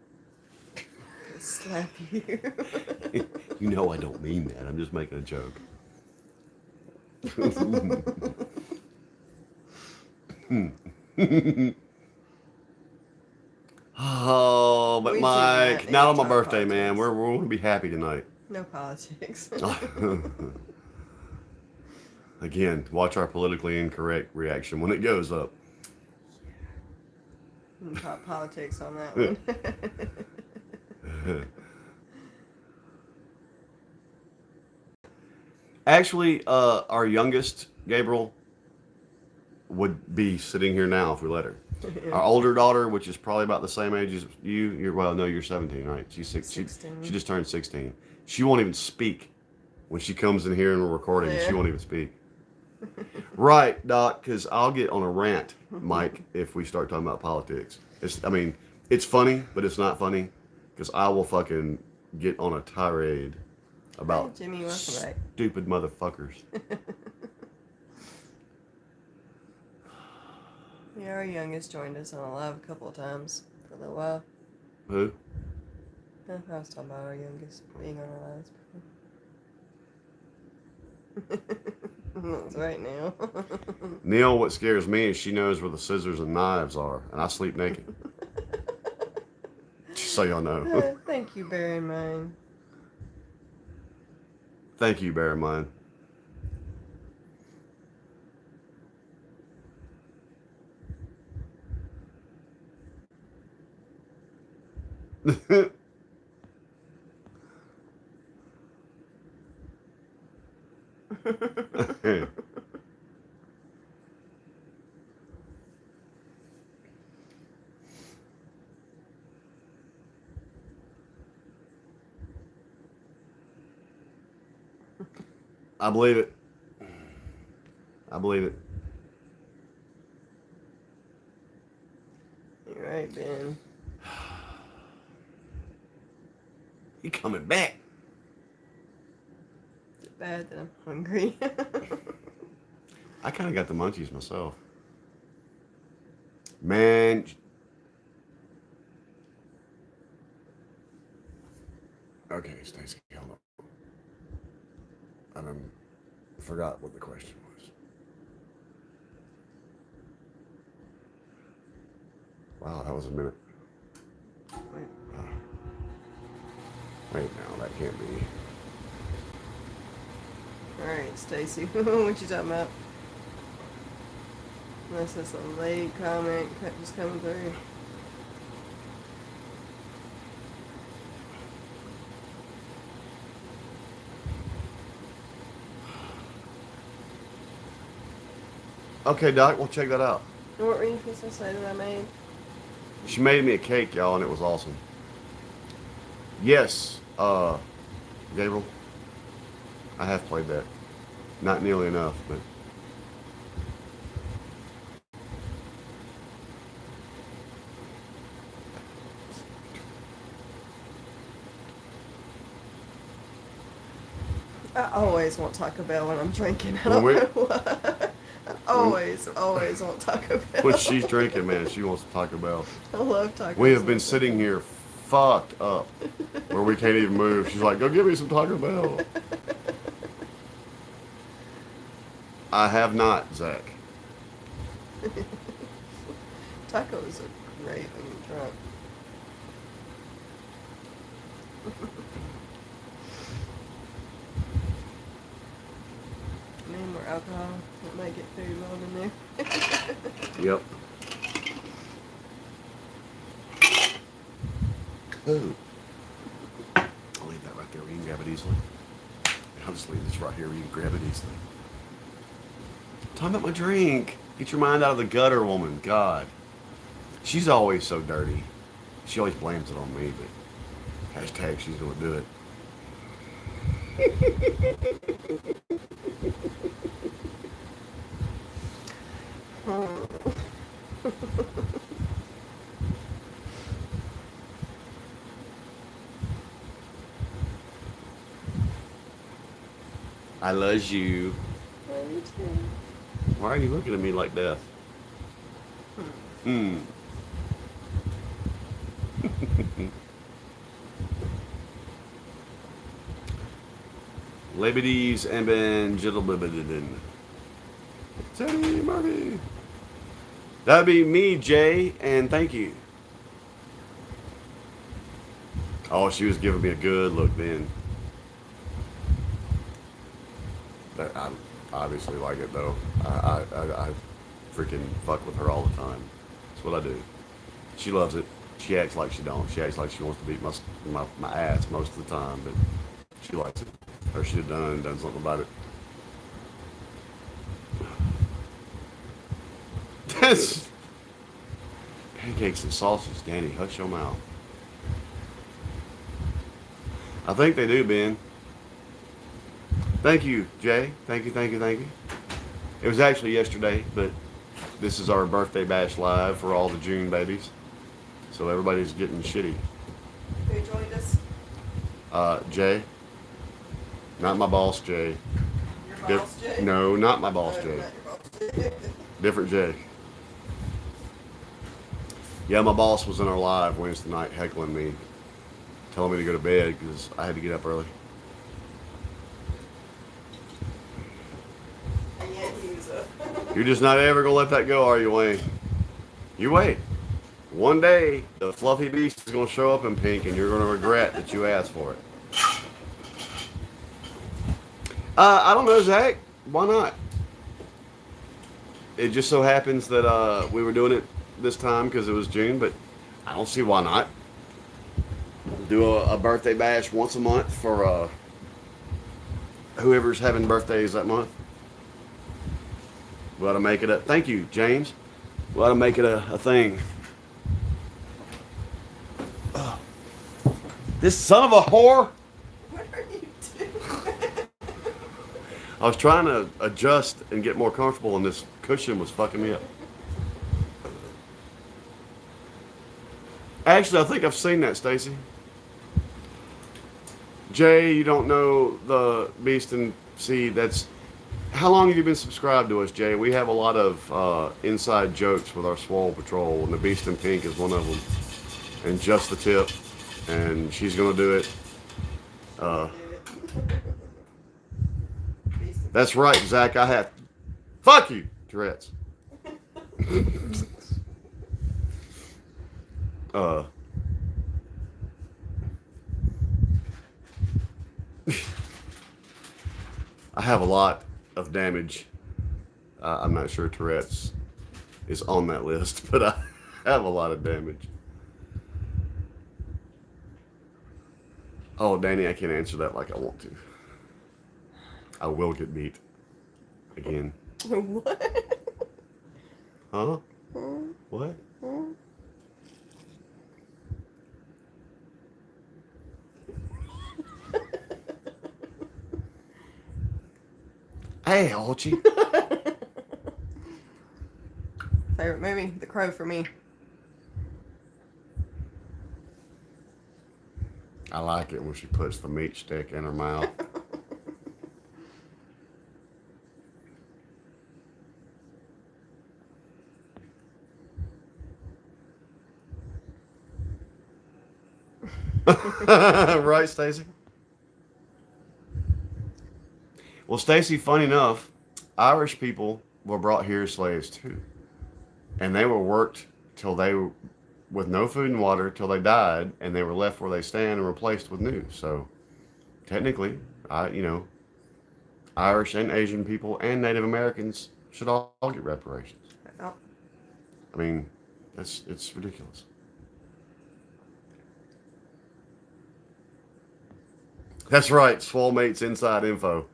Speaker 2: Slap you.
Speaker 1: You know I don't mean that. I'm just making a joke. Oh, but
Speaker 2: We do
Speaker 1: Mike,
Speaker 2: not
Speaker 1: not on my
Speaker 2: talk
Speaker 1: birthday, man.
Speaker 2: politics.
Speaker 1: We're going to be happy tonight.
Speaker 2: No politics.
Speaker 1: Again, watch our politically incorrect reaction when it goes up.
Speaker 2: Talk politics on that one.
Speaker 1: Actually, our youngest, Gabriel, would be sitting here now if we let her. Our older daughter, which is probably about the same age as you're 17, right? She's 16. She just turned 16. She won't even speak when she comes in here and we're recording.
Speaker 2: Yeah.
Speaker 1: She won't even speak. Right, Doc, because I'll get on a rant, Mike, if we start talking about politics. It's funny, but it's not funny, because I will fucking get on a tirade about
Speaker 2: Hi, Jimmy, welcome back.
Speaker 1: stupid motherfuckers.
Speaker 2: Yeah, our youngest joined us on a live a couple of times for a little while.
Speaker 1: Who?
Speaker 2: I was talking about our youngest being on our lives. That's right now.
Speaker 1: Neil, what scares me is she knows where the scissors and knives are, and I sleep naked. Just so y'all know.
Speaker 2: Thank you, bear in mind.
Speaker 1: Thank you, bear in mind. I believe it. I believe it.
Speaker 2: You're right, Ben.
Speaker 1: He coming back.
Speaker 2: Is it bad that I'm hungry?
Speaker 1: I kind of got the munchies myself. Man. Okay, Stacey, hold on. forgot what the question was. Wow, that was a minute. Wait, no, that can't be.
Speaker 2: Alright, Stacy, what you talking about? Unless it's a late comment just coming through.
Speaker 1: Okay, Doc, we'll check that out.
Speaker 2: What were you supposed to say that I made?
Speaker 1: She made me a cake, y'all, and it was awesome. Yes, Gabriel, I have played that. Not nearly enough, but.
Speaker 2: I always want Taco Bell when I'm drinking. I don't know why. I always want Taco Bell.
Speaker 1: When she's drinking, man, she wants Taco Bell.
Speaker 2: I love Taco Bell.
Speaker 1: We have been sitting here fucked up where we can't even move. She's like, go get me some Taco Bell. I have not, Zach.
Speaker 2: Tacos are great when you're drunk. Need more alcohol. It might get food on in there.
Speaker 1: Yep. Ooh. I'll leave that right there where you can grab it easily. I'll just leave this right here where you can grab it easily. Talking about my drink. Get your mind out of the gutter, woman. God. She's always so dirty. She always blames it on me, but hashtag she's gonna do it. I love you.
Speaker 2: Love you too.
Speaker 1: Why are you looking at me like that? Hmm. Liberties and Ben Jiddlebibbidin. Teddy Murphy. That'd be me, Jay, and thank you. Oh, she was giving me a good look then. I obviously like it though. I freaking fuck with her all the time. That's what I do. She loves it. She acts like she don't. She acts like she wants to beat my ass most of the time, but she likes it. Or she'd have done something about it. That's pancakes and sausage, Danny. Hush your mouth. I think they do, Ben. Thank you, Jay. Thank you. It was actually yesterday, but this is our birthday bash live for all the June babies. So everybody's getting shitty.
Speaker 2: Who joined us?
Speaker 1: Jay. Not my boss, Jay.
Speaker 2: Your boss, Jay?
Speaker 1: No, not my boss,
Speaker 2: Oh,
Speaker 1: Jay.
Speaker 2: not your boss.
Speaker 1: Different Jay. Yeah, my boss was in our live Wednesday night heckling me, telling me to go to bed because I had to get up early.
Speaker 2: And yet he was
Speaker 1: You're just not ever going to let that go, are you, Wayne? You wait. One day, the fluffy beast is going to show up in pink and you're going to regret that you asked for it. I don't know, Zach. Why not? It just so happens that we were doing it this time because it was June, but I don't see why not. Do a birthday bash once a month for whoever's having birthdays that month. We ought to make it a... Thank you, James. We ought to make it a thing. This son of a whore!
Speaker 2: What are you doing?
Speaker 1: I was trying to adjust and get more comfortable, and this cushion was fucking me up. Actually, I think I've seen that, Stacy. Jay, you don't know the Beast and Seed. That's... How long have you been subscribed to us, Jay? We have a lot of inside jokes with our Swole Patrol, and the Beast in Pink is one of them. And Just the Tip, and she's gonna do it. That's right, Zach. I have. Fuck you, Tourette's. uh. I have a lot of damage. I'm not sure Tourette's is on that list, but I have a lot of damage. Oh, Danny, I can't answer that like I want to. I will get beat again.
Speaker 2: What?
Speaker 1: Huh? What? Hey, Archie.
Speaker 2: Favorite movie? The Crow for me.
Speaker 1: I like it when she puts the meat stick in her mouth. Right, Stacy? Well, Stacy, funny enough, Irish people were brought here as slaves too. And they were worked till they were with no food and water till they died, and they were left where they stand and replaced with new. So technically, Irish and Asian people and Native Americans should all get reparations.
Speaker 2: Oh.
Speaker 1: I mean, it's ridiculous. That's right, Swole Mates Inside Info.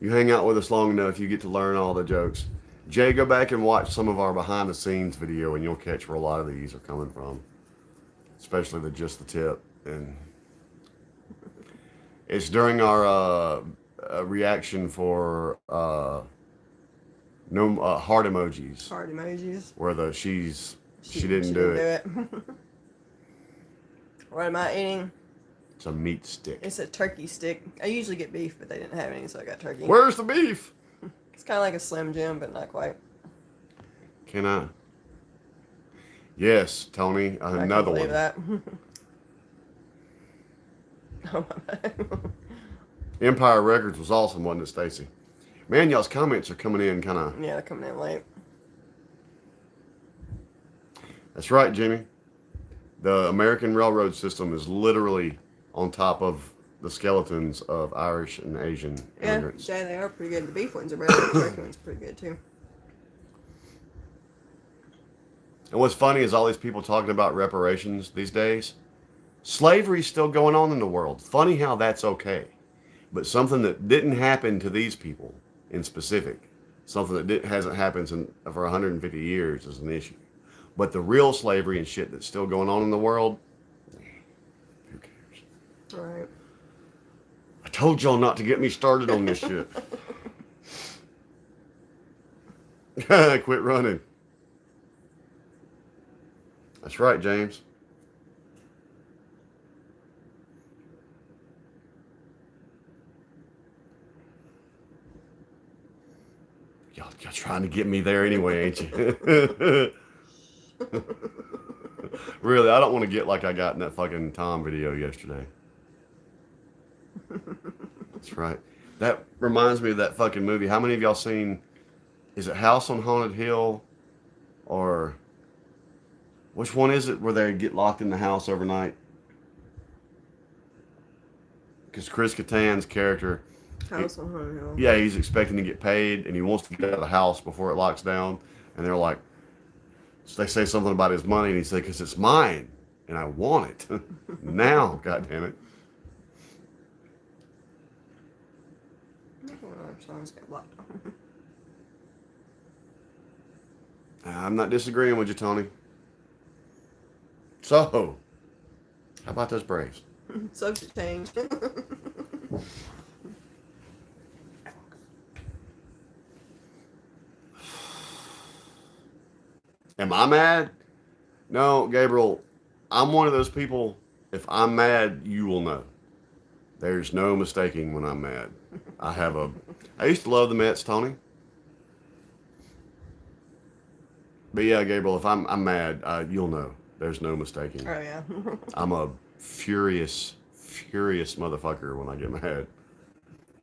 Speaker 1: You hang out with us long enough, you get to learn all the jokes. Jay, go back and watch some of our behind the scenes video, and you'll catch where a lot of these are coming from, especially just the tip. And it's during our reaction for no heart emojis.
Speaker 2: Heart emojis.
Speaker 1: Where she didn't do it.
Speaker 2: What am I eating?
Speaker 1: It's a meat stick.
Speaker 2: It's a turkey stick. I usually get beef, but they didn't have any, so I got turkey.
Speaker 1: Where's the beef?
Speaker 2: It's kind of like a Slim Jim, but not quite.
Speaker 1: Can I? Yes, Tony. Another one.
Speaker 2: That. Oh my bad.
Speaker 1: Empire Records was awesome, wasn't it, Stacy? Man, y'all's comments are coming in kind of.
Speaker 2: Yeah, they're coming in late.
Speaker 1: That's right, Jimmy. The American railroad system is literally on top of the skeletons of Irish and Asian immigrants.
Speaker 2: Yeah, they are pretty good. The beef ones are better. The turkey ones are pretty good too.
Speaker 1: And what's funny is all these people talking about reparations these days. Slavery's still going on in the world. Funny how that's okay. But something that didn't happen to these people in specific, something that hasn't happened for 150 years is an issue. But the real slavery and shit that's still going on in the world, who cares?
Speaker 2: All right.
Speaker 1: I told y'all not to get me started on this shit. Quit running. That's right, James. Y'all trying to get me there anyway, ain't you? Really, I don't want to get like I got in that fucking Tom video yesterday. That's right. That reminds me of that fucking movie. How many of y'all seen, is it House on Haunted Hill? Or which one is it where they get locked in the house overnight? Because Chris Kattan's character,
Speaker 2: House on Haunted Hill.
Speaker 1: yeah, he's expecting to get paid and he wants to get out of the house before it locks down. And they're like, so they say something about his money and he said, because it's mine and I want it now, God damn it.
Speaker 2: Songs get blocked.
Speaker 1: I'm not disagreeing with you, Tony. So, how about those Braves?
Speaker 2: Subject change.
Speaker 1: Am I mad? No, Gabriel, I'm one of those people, if I'm mad, you will know. There's no mistaking when I'm mad. I used to love the Mets, Tony. But yeah, Gabriel, if I'm mad, you'll know. There's no mistaking.
Speaker 2: Oh yeah.
Speaker 1: I'm a furious motherfucker when I get mad.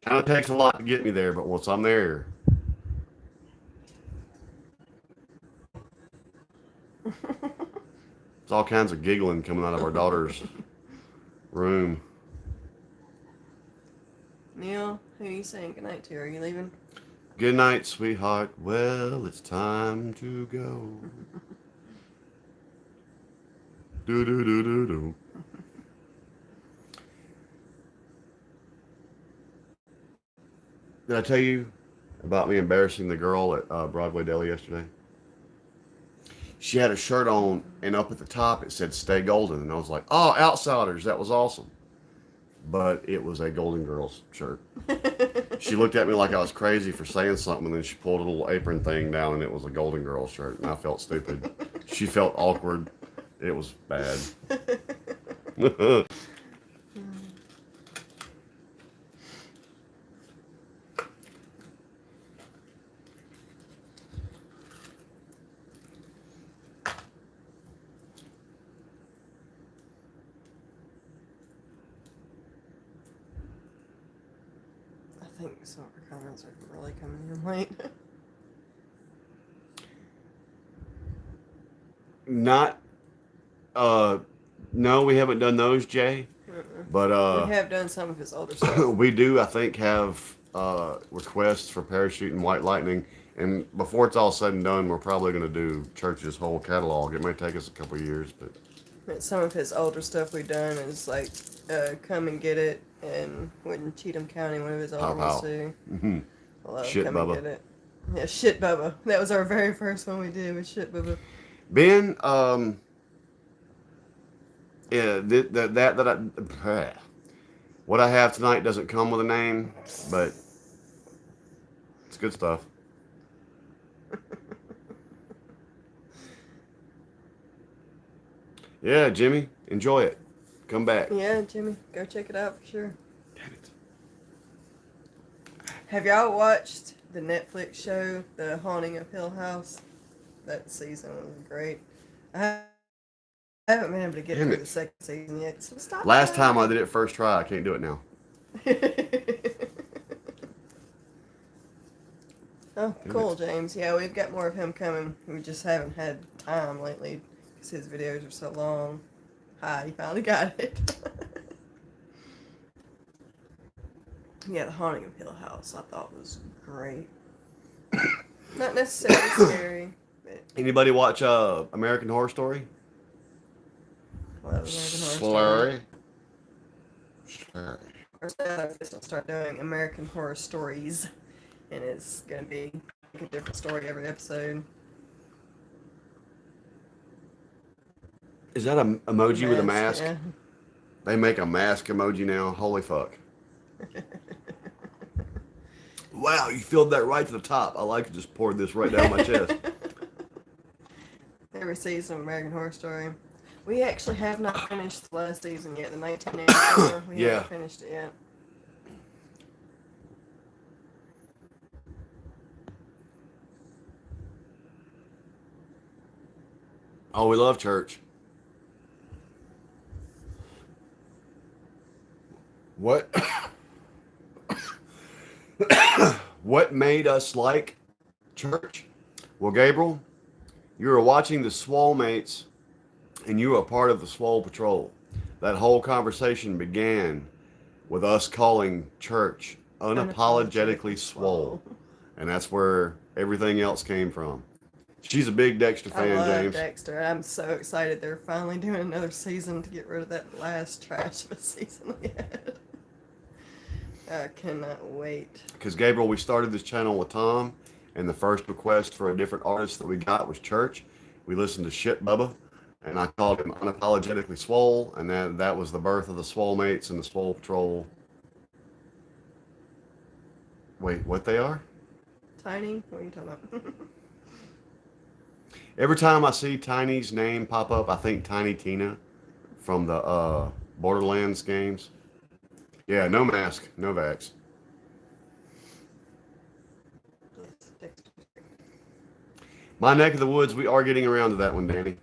Speaker 1: Kind of takes a lot to get me there, but once I'm there, it's all kinds of giggling coming out of our daughter's room.
Speaker 2: Neil, who are you saying goodnight to? Are you leaving?
Speaker 1: Good night, sweetheart. Well, it's time to go. Do do do do do. Did I tell you about me embarrassing the girl at Broadway Deli yesterday? She had a shirt on, and up at the top it said "Stay Golden," and I was like, "Oh, Outsiders! That was awesome." But it was a Golden Girls shirt. She looked at me like I was crazy for saying something, and then she pulled a little apron thing down, and it was a Golden Girls shirt, and I felt stupid. She felt awkward. It was bad.
Speaker 2: I think some of her comments are really coming in late.
Speaker 1: Not, no, we haven't done those, Jay. But
Speaker 2: we have done some of his older stuff.
Speaker 1: we do, I think, have requests for Parachute and White Lightning. And before it's all said and done, we're probably going to do Church's whole catalog. It may take us a couple of years, but
Speaker 2: Some of his older stuff we've done is like Come and Get It and when Cheatham County, one of his older ones too.
Speaker 1: Mhm.
Speaker 2: I love
Speaker 1: Shit
Speaker 2: Come
Speaker 1: Bubba.
Speaker 2: and Get It. Yeah, Shit Bubba. That was our very first one we did with Shit Bubba.
Speaker 1: Ben, yeah, what I have tonight doesn't come with a name, but it's good stuff. Yeah, Jimmy, enjoy it. Come back.
Speaker 2: Yeah, Jimmy, go check it out for sure.
Speaker 1: Damn it.
Speaker 2: Have y'all watched the Netflix show, The Haunting of Hill House? That season was great. I haven't been able to get
Speaker 1: Damn
Speaker 2: through
Speaker 1: it.
Speaker 2: the second season yet, so stop.
Speaker 1: Last time I did it first try. I can't do it now.
Speaker 2: Oh, cool, James. Yeah, we've got more of him coming. We just haven't had time lately because his videos are so long. Hi, you finally got it. Yeah, The Haunting of Hill House I thought was great. Not necessarily scary, but
Speaker 1: Anybody watch American Horror Story?
Speaker 2: I love American Horror Story.
Speaker 1: Slurry.
Speaker 2: Or I guess I'll start doing American Horror Stories, and it's gonna be a different story every episode.
Speaker 1: Is that an emoji with a mask?
Speaker 2: Yeah.
Speaker 1: They make a mask emoji now. Holy fuck. Wow, you filled that right to the top. I like to just pour this right down my chest.
Speaker 2: Every season of American Horror Story. We actually have not finished the last season yet, the 1984. We
Speaker 1: Yeah.
Speaker 2: haven't finished it yet.
Speaker 1: Oh, we love church. What? What made us like church? Well, Gabriel, you were watching the Swole Mates, and you were a part of the Swole Patrol. That whole conversation began with us calling church unapologetically swole, and that's where everything else came from. She's a big Dexter
Speaker 2: I
Speaker 1: fan,
Speaker 2: love
Speaker 1: James.
Speaker 2: Dexter. I'm so excited they're finally doing another season to get rid of that last trash of a season we had. I cannot wait.
Speaker 1: Because Gabriel, we started this channel with Tom, and the first request for a different artist that we got was Church. We listened to Shit Bubba, and I called him Unapologetically Swole, and that was the birth of the Swole Mates and the Swole Patrol. Wait, what they are?
Speaker 2: Tiny? What are you talking about?
Speaker 1: Every time I see Tiny's name pop up, I think Tiny Tina from the Borderlands games. Yeah, no mask, no vax.
Speaker 2: Yes, Dexter.
Speaker 1: My neck of the woods, we are getting around to that one, Danny.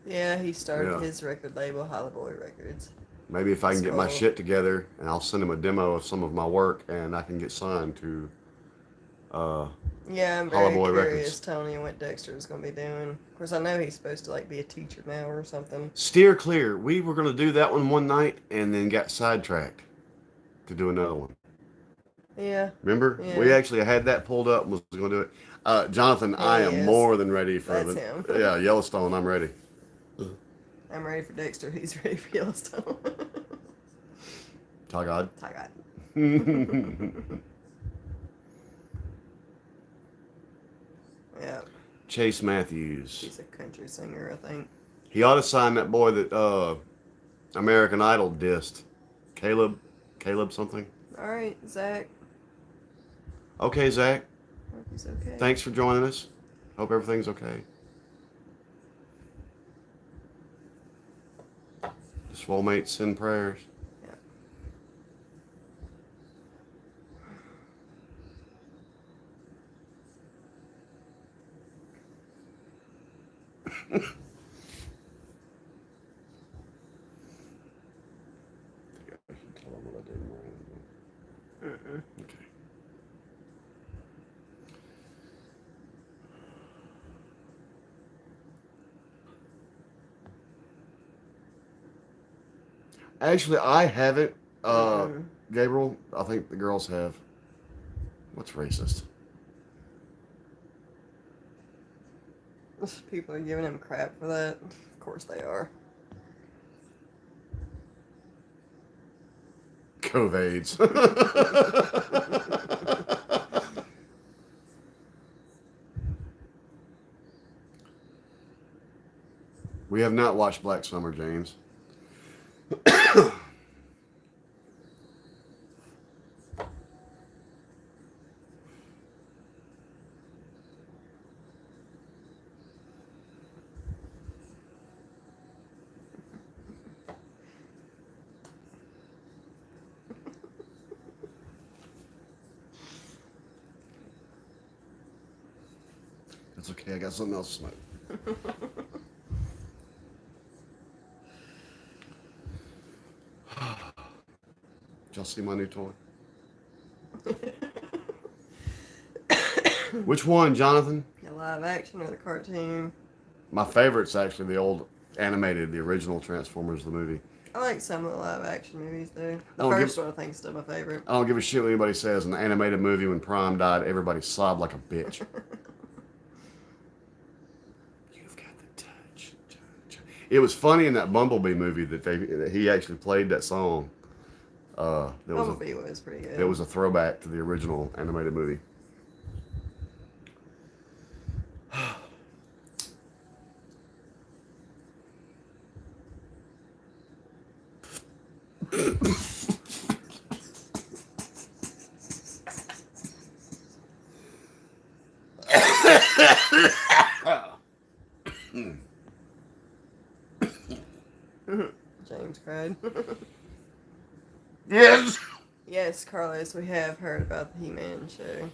Speaker 2: Yeah, he started
Speaker 1: Yeah.
Speaker 2: his record label, Holly Boy Records.
Speaker 1: Maybe if I can
Speaker 2: That's
Speaker 1: get my
Speaker 2: cool.
Speaker 1: shit together, and I'll send him a demo of some of my work, and I can get signed to
Speaker 2: Yeah, I'm
Speaker 1: Hollow
Speaker 2: very
Speaker 1: Boy
Speaker 2: curious,
Speaker 1: Records.
Speaker 2: Tony, what Dexter is going to be doing. Of course, I know he's supposed to like be a teacher now or something.
Speaker 1: Steer clear. We were going to do that one night, and then got sidetracked to do another one.
Speaker 2: Yeah,
Speaker 1: Remember? We
Speaker 2: yeah,
Speaker 1: actually had that pulled up and was going to do it. Jonathan,
Speaker 2: yeah.
Speaker 1: I
Speaker 2: He
Speaker 1: am
Speaker 2: is.
Speaker 1: more than ready for
Speaker 2: That's
Speaker 1: the
Speaker 2: him.
Speaker 1: Yellowstone. I'm ready.
Speaker 2: I'm ready for Dexter. He's ready for Yellowstone.
Speaker 1: Ty God.
Speaker 2: I got. Yeah,
Speaker 1: Chase Matthews.
Speaker 2: he's a country singer, I think.
Speaker 1: He ought to sign that boy that American Idol dissed. Caleb something.
Speaker 2: All right, Zach.
Speaker 1: Okay, Zach.
Speaker 2: Hope he's okay.
Speaker 1: Thanks for joining us. Hope everything's okay. Swole mates send prayers.
Speaker 2: Yeah.
Speaker 1: I should tell him what I did wrong. Okay. Actually, I haven't. Gabriel, I think the girls have. What's racist?
Speaker 2: People are giving him crap for that. Of course they are.
Speaker 1: COVIDs. We have not watched Black Summer, James. It's okay, I got something else to smoke. Did y'all see my new toy? Which one, Jonathan?
Speaker 2: The live action or the cartoon?
Speaker 1: My favorite's actually the old animated, the original Transformers, the movie.
Speaker 2: I like some of the live action movies though. The
Speaker 1: Oh,
Speaker 2: first
Speaker 1: give-
Speaker 2: one I think is still my favorite.
Speaker 1: I don't give a shit what anybody says. In the animated movie, when Prime died, everybody sobbed like a bitch. You've got the touch. It was funny in that Bumblebee movie that he actually played that song.
Speaker 2: Bumblebee was pretty good.
Speaker 1: It was a throwback to the original animated movie.
Speaker 2: James cried.
Speaker 1: Yes.
Speaker 2: Yes, Carlos, we have heard about the He-Man show.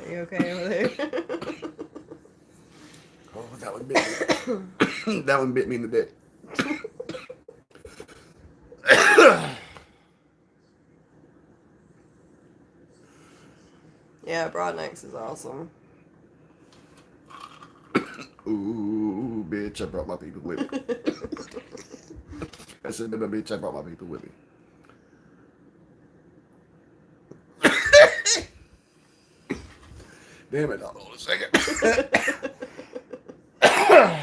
Speaker 2: Are you okay over there?
Speaker 1: Oh, that one bit me. That one bit me in the dick.
Speaker 2: Yeah, Broadnex is awesome.
Speaker 1: Ooh, bitch, I brought my people with me. I said, bitch, I brought my people with me. Damn it, hold on a second.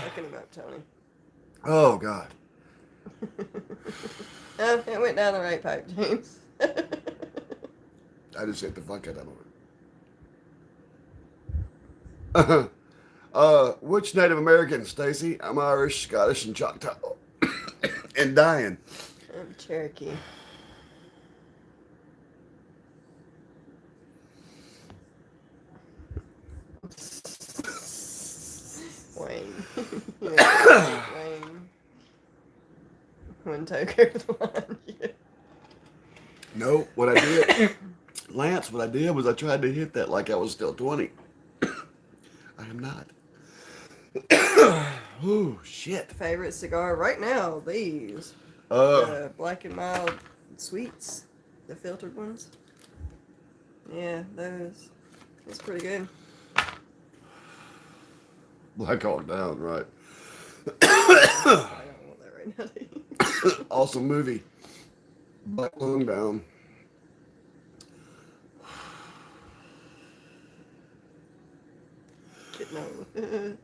Speaker 2: Looking him up, Tony.
Speaker 1: Oh, God.
Speaker 2: It went down the right pipe, James.
Speaker 1: I just hit the fuck out of it. Which Native American, Stacy? I'm Irish, Scottish, and Choctaw. And dying.
Speaker 2: I'm Cherokee. Wayne. Yeah, Wayne. When Toker the line. Yeah.
Speaker 1: No, what I did, Lance, what I did was I tried to hit that like I was still 20. I am not. Oh, shit.
Speaker 2: Favorite cigar right now, these. The Black and Mild sweets, the filtered ones. Yeah, those. It's pretty good.
Speaker 1: Black Hawk Down, right?
Speaker 2: I don't want that right now.
Speaker 1: Awesome movie. Black Lung Down.
Speaker 2: No.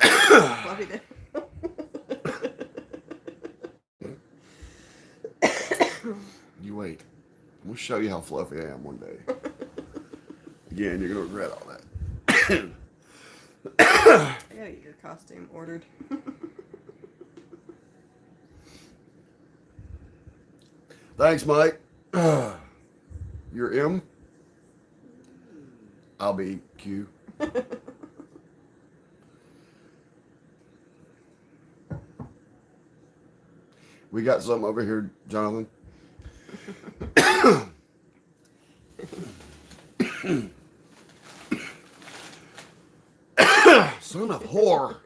Speaker 2: Fluffy down.
Speaker 1: You wait. I'm gonna show you how fluffy I am one day. Again, you're gonna regret all that.
Speaker 2: I gotta get your costume ordered.
Speaker 1: Thanks, Mike. You're M. I'll be Q. We got something over here, Jonathan. Son of whore.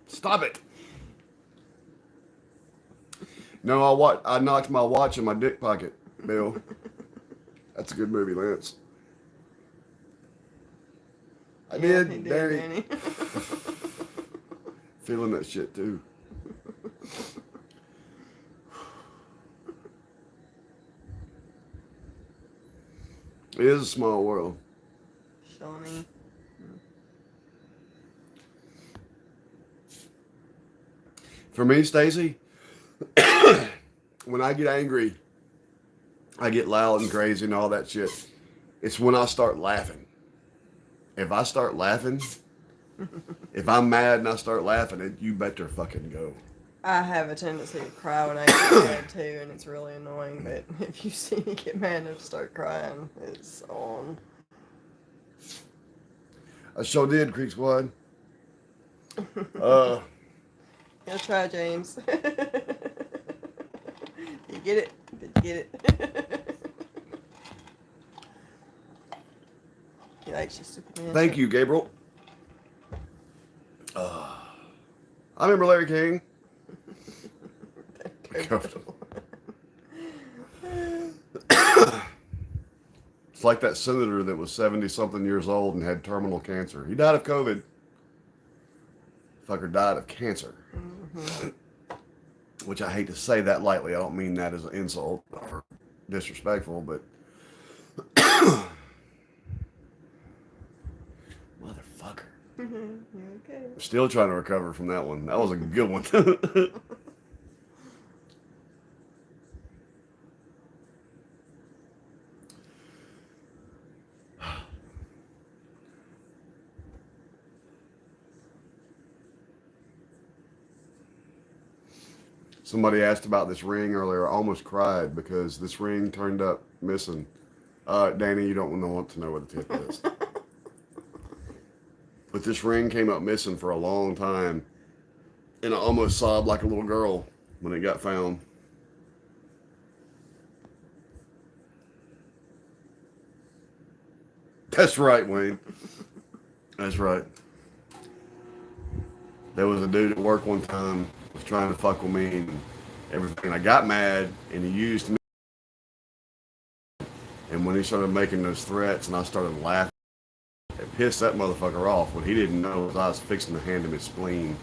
Speaker 1: Stop it. No, I knocked my watch in my dick pocket, Bill. That's a good movie, Lance. I did, Danny. Feeling that shit too. It is a small world.
Speaker 2: Shawnee.
Speaker 1: For me, Stacy, when I get angry, I get loud and crazy and all that shit. It's when I start laughing. If I start laughing, if I'm mad and I start laughing, you better fucking go.
Speaker 2: I have a tendency to cry when I get mad too, and it's really annoying. But if you see me get mad and start crying, it's on.
Speaker 1: I sure did, Creek Squad.
Speaker 2: Gonna try, James. You get it? Did you get it? He likes you, Superman.
Speaker 1: Thank you, Gabriel. I remember Larry King. It's like that senator that was 70-something years old and had terminal cancer. He died of COVID. Fucker died of cancer. Mm-hmm. Which I hate to say that lightly. I don't mean that as an insult or disrespectful, but motherfucker.
Speaker 2: Okay.
Speaker 1: I'm still trying to recover from that one. That was a good one. Somebody asked about this ring earlier. I almost cried because this ring turned up missing. Danny, you don't want to know where the tip is. But this ring came up missing for a long time. And I almost sobbed like a little girl when it got found. That's right, Wayne. That's right. There was a dude at work one time was trying to fuck with me and everything. And I got mad and he used me. And when he started making those threats and I started laughing, it pissed that motherfucker off. What he didn't know was I was fixing to hand him his spleen.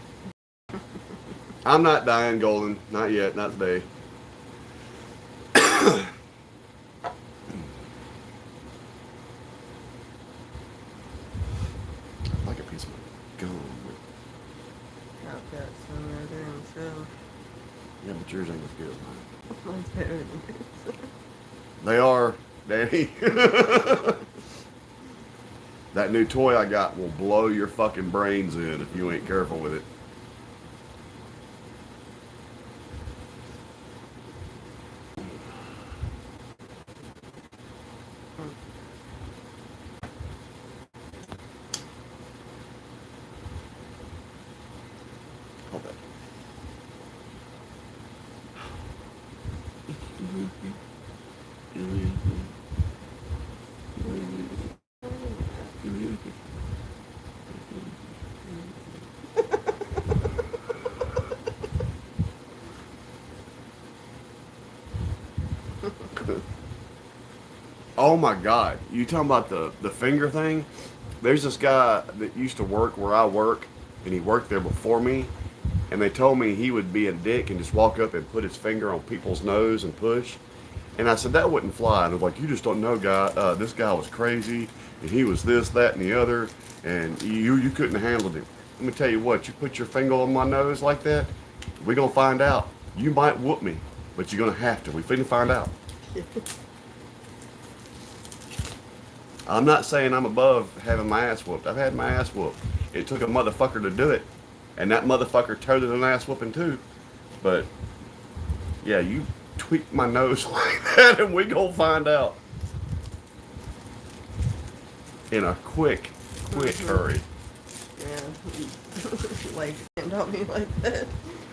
Speaker 1: I'm not dying, Golden. Not yet. Not today. Like a piece of gum.
Speaker 2: I've got some right there on the shelf.
Speaker 1: Yeah, but yours ain't as good as mine.
Speaker 2: Mine's better than yours.
Speaker 1: They are, Danny. That new toy I got will blow your fucking brains in if you ain't careful with it. Hold that. Oh my God! You talking about the finger thing? There's this guy that used to work where I work, and he worked there before me. And they told me he would be a dick and just walk up and put his finger on people's nose and push. And I said that wouldn't fly. And they're like, you just don't know, guy. This guy was crazy, and he was this, that, and the other, and you couldn't have handled him. Let me tell you what. You put your finger on my nose like that, we gonna find out. You might whoop me, but you're gonna have to. We finna find out. I'm not saying I'm above having my ass whooped. I've had my ass whooped. It took a motherfucker to do it. And that motherfucker toted an ass whooping too. But, yeah, you tweak my nose like that and we gonna find out. In a quick hurry.
Speaker 2: Yeah. Like, hand on me like that.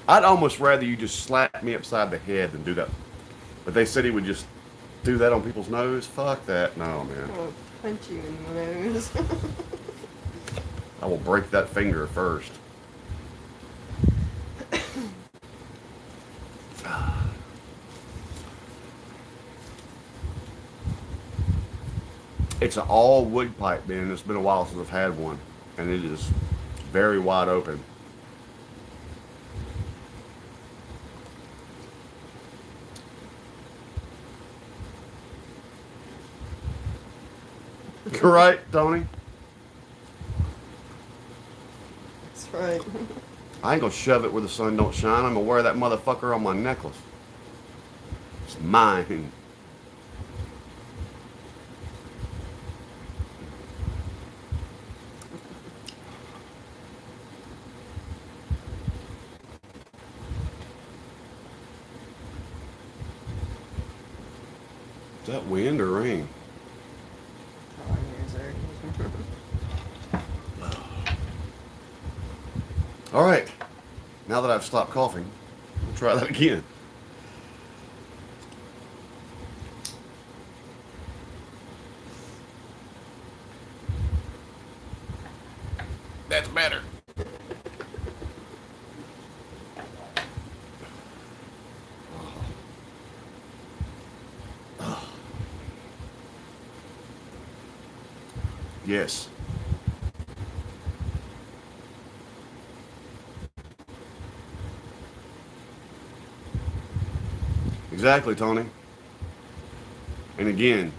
Speaker 1: I'd almost rather you just slap me upside the head than do that. But they said he would just do that on people's nose. Fuck that. No, man.
Speaker 2: I'll punch you in the nose.
Speaker 1: I will break that finger first. It's an all wood pipe, man. It's been a while since I've had one, and it is very wide open. You're right, Tony.
Speaker 2: That's right.
Speaker 1: I ain't gonna shove it where the sun don't shine. I'm gonna wear that motherfucker on my necklace. It's mine. Is that wind or rain?
Speaker 2: Oh, here's there.
Speaker 1: All right. Now that I've stopped coughing, we'll try that again. That's better. Yes. Exactly, Tony. And again,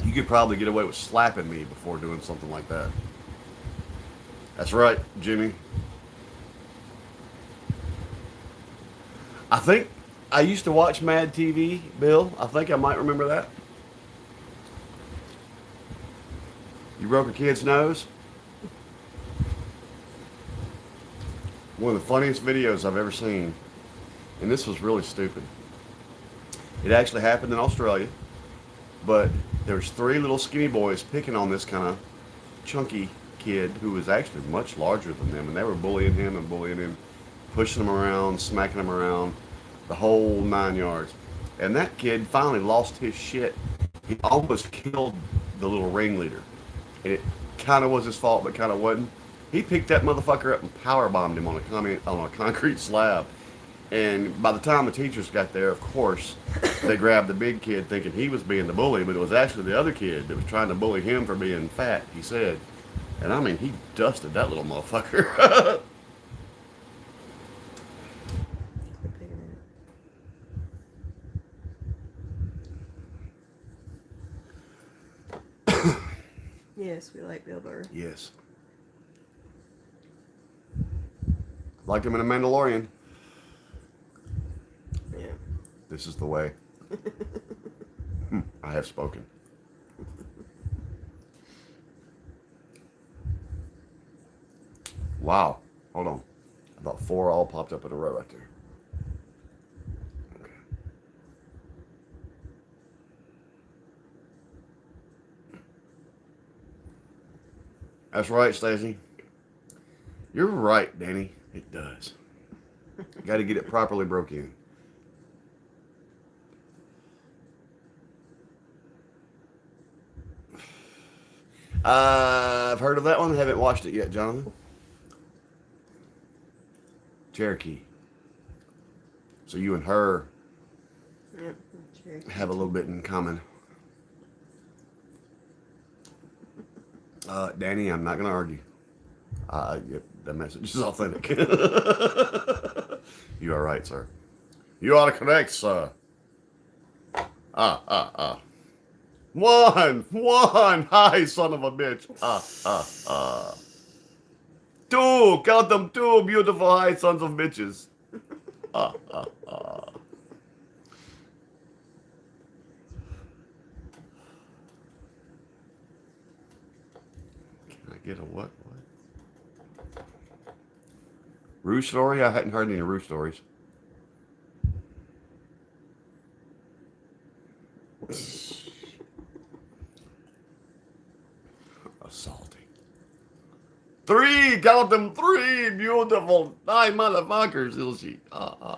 Speaker 1: you could probably get away with slapping me before doing something like that. That's right, Jimmy. I think I used to watch Mad TV, Bill. I think I might remember that. You broke a kid's nose? One of the funniest videos I've ever seen. And this was really stupid. It actually happened in Australia. But there's three little skinny boys picking on this kind of chunky kid who was actually much larger than them. And they were bullying him, pushing him around, smacking him around, the whole 9 yards. And that kid finally lost his shit. He almost killed the little ringleader. And it kind of was his fault, but kind of wasn't. He picked that motherfucker up and power bombed him on a concrete slab. And by the time the teachers got there, of course, they grabbed the big kid thinking he was being the bully, but it was actually the other kid that was trying to bully him for being fat, he said. And I mean, he dusted that little motherfucker.
Speaker 2: Yes, we like Bill Burr.
Speaker 1: Yes. Like him in a Mandalorian.
Speaker 2: Yeah.
Speaker 1: This is the way. I have spoken. Wow. Hold on. About 4 all popped up in a row right there. Okay. That's right, Stacy. You're right, Danny. It does. Got to get it properly broke in. I've heard of that one. Haven't watched it yet, Jonathan. Cherokee. So you and her
Speaker 2: Yep. Cherokee.
Speaker 1: have a little bit in common. Danny, I'm not going to argue. Yep, the message is authentic. You are right, sir. You ought to connect, sir. Ah. One. Hi, son of a bitch. Two. Count them two beautiful high sons of bitches. Ah. Can I get a what? Roo story? I hadn't heard any Roo stories. Assaulting. Three, count them three beautiful nine motherfuckers, Ilshi. I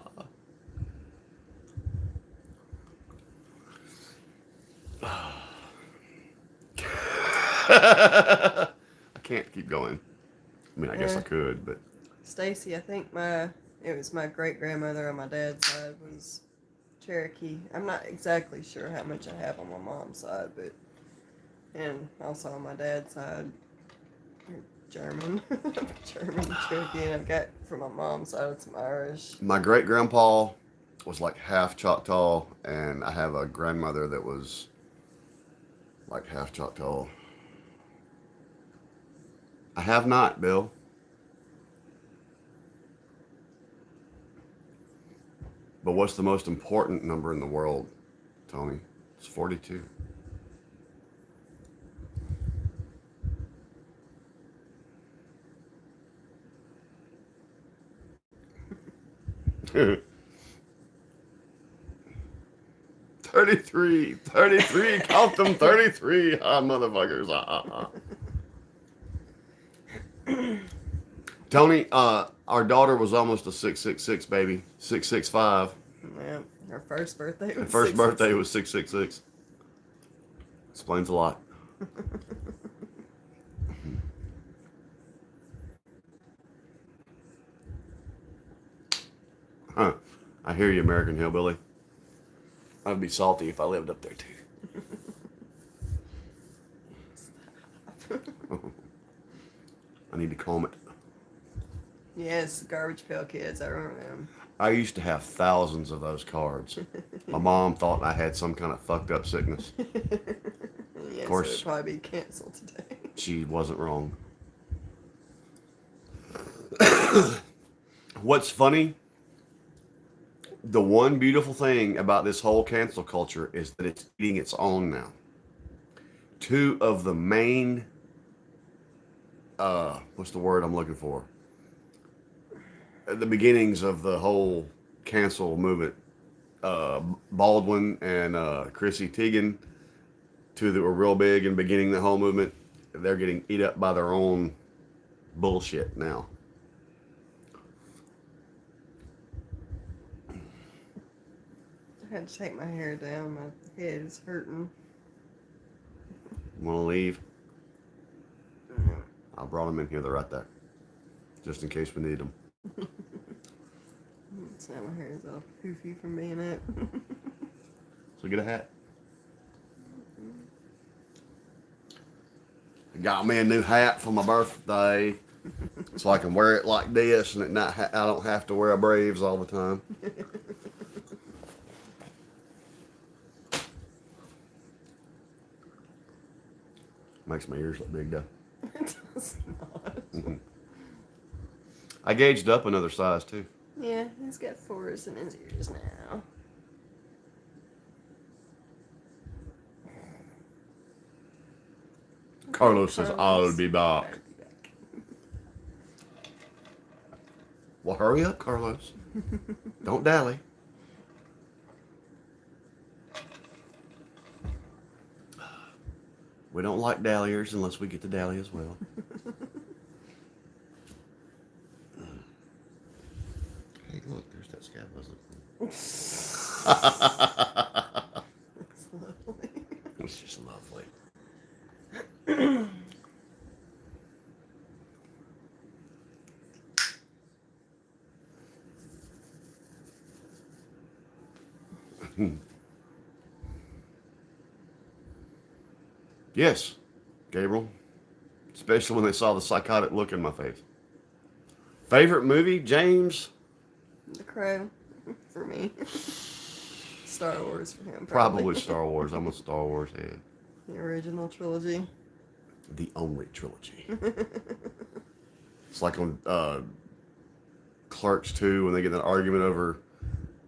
Speaker 1: can't keep going. I mean, I guess I could, but
Speaker 2: Stacy, I think it was my great grandmother on my dad's side was Cherokee. I'm not exactly sure how much I have on my mom's side, but and also on my dad's side, German, German Cherokee, and I've got from my mom's side some Irish.
Speaker 1: my great grandpa was like half Choctaw, and I have a grandmother that was like half Choctaw. I have not, Bill. But what's the most important number in the world, Tony? It's 42. $33, count them 33, motherfuckers. Tony, our daughter was almost a 666 baby, 665.
Speaker 2: Yeah, her first birthday was
Speaker 1: Her first birthday was 666. Explains a lot. Huh. I hear you, American Hillbilly. I'd be salty if I lived up there too. I need to comb it.
Speaker 2: Yes, Garbage Pail Kids, I remember them.
Speaker 1: I used to have thousands of those cards. My mom thought I had some kind of fucked up sickness.
Speaker 2: Yes,
Speaker 1: Of course,
Speaker 2: it would probably be canceled today.
Speaker 1: she wasn't wrong. What's funny, the one beautiful thing about this whole cancel culture is that it's eating its own now. Two of the main, what's the word I'm looking for? At the beginnings of the whole cancel movement, Baldwin and Chrissy Teigen, two that were real big in beginning the whole movement, they're getting eat up by their own bullshit now.
Speaker 2: I had to take my hair down. My head is hurting.
Speaker 1: Want to leave? I brought them in here. They're right there, just in case we need them.
Speaker 2: So now my hair is all poofy from being up.
Speaker 1: So get a hat. I got me a new hat for my birthday, so I can wear it like this, and I don't have to wear a Braves all the time. Makes my ears look big though.
Speaker 2: It does not.
Speaker 1: Mm-hmm. I gauged up another size too.
Speaker 2: Yeah, he's got 4s in his ears now.
Speaker 1: Carlos says, I'll be back. Well, hurry up, Carlos. Don't dally. We don't like dalliers unless we get to dally as well. Hey, look, there's that scab lizard.
Speaker 2: It's lovely.
Speaker 1: It's just lovely. Yes, Gabriel. especially when they saw the psychotic look in my face. Favorite movie, James?
Speaker 2: The Crow, for me. Star Wars for him,
Speaker 1: Probably Star Wars. I'm a Star Wars head.
Speaker 2: The original trilogy.
Speaker 1: The only trilogy. It's like on Clerks 2 when they get an argument over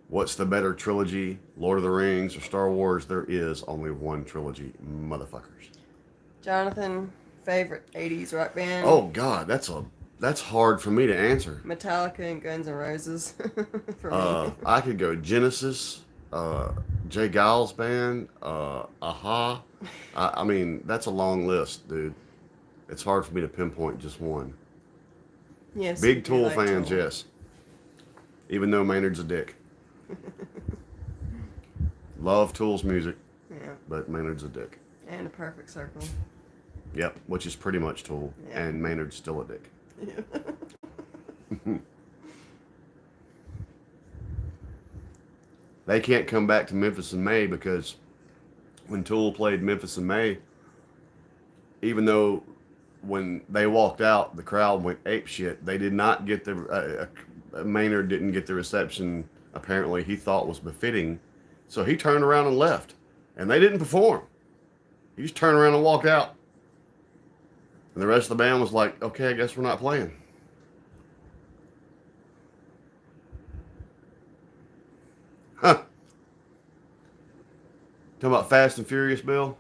Speaker 1: what's the better trilogy, Lord of the Rings or Star Wars. There is only one trilogy, motherfuckers.
Speaker 2: Jonathan, favorite 80s rock band?
Speaker 1: Oh God, that's hard for me to answer.
Speaker 2: Metallica and Guns N' Roses for me.
Speaker 1: I could go Genesis, Jay Giles band, Aha. I mean, that's a long list, dude. It's hard for me to pinpoint just one.
Speaker 2: Yes.
Speaker 1: Big Tool
Speaker 2: like
Speaker 1: fans,
Speaker 2: Tool.
Speaker 1: yes. Even though Maynard's a dick. Love Tool's music,
Speaker 2: Yeah.
Speaker 1: but Maynard's a dick.
Speaker 2: And A Perfect Circle.
Speaker 1: Yep, which is pretty much Tool,
Speaker 2: Yeah.
Speaker 1: and Maynard's still a dick.
Speaker 2: Yeah.
Speaker 1: They can't come back to Memphis in May because when Tool played Memphis in May, even though when they walked out, the crowd went ape shit. They did not get the Maynard didn't get the reception apparently he thought was befitting, so he turned around and left, and they didn't perform. He just turned around and walked out, and the rest of the band was like, "Okay, I guess we're not playing." Huh. Talking about Fast and Furious, Bill?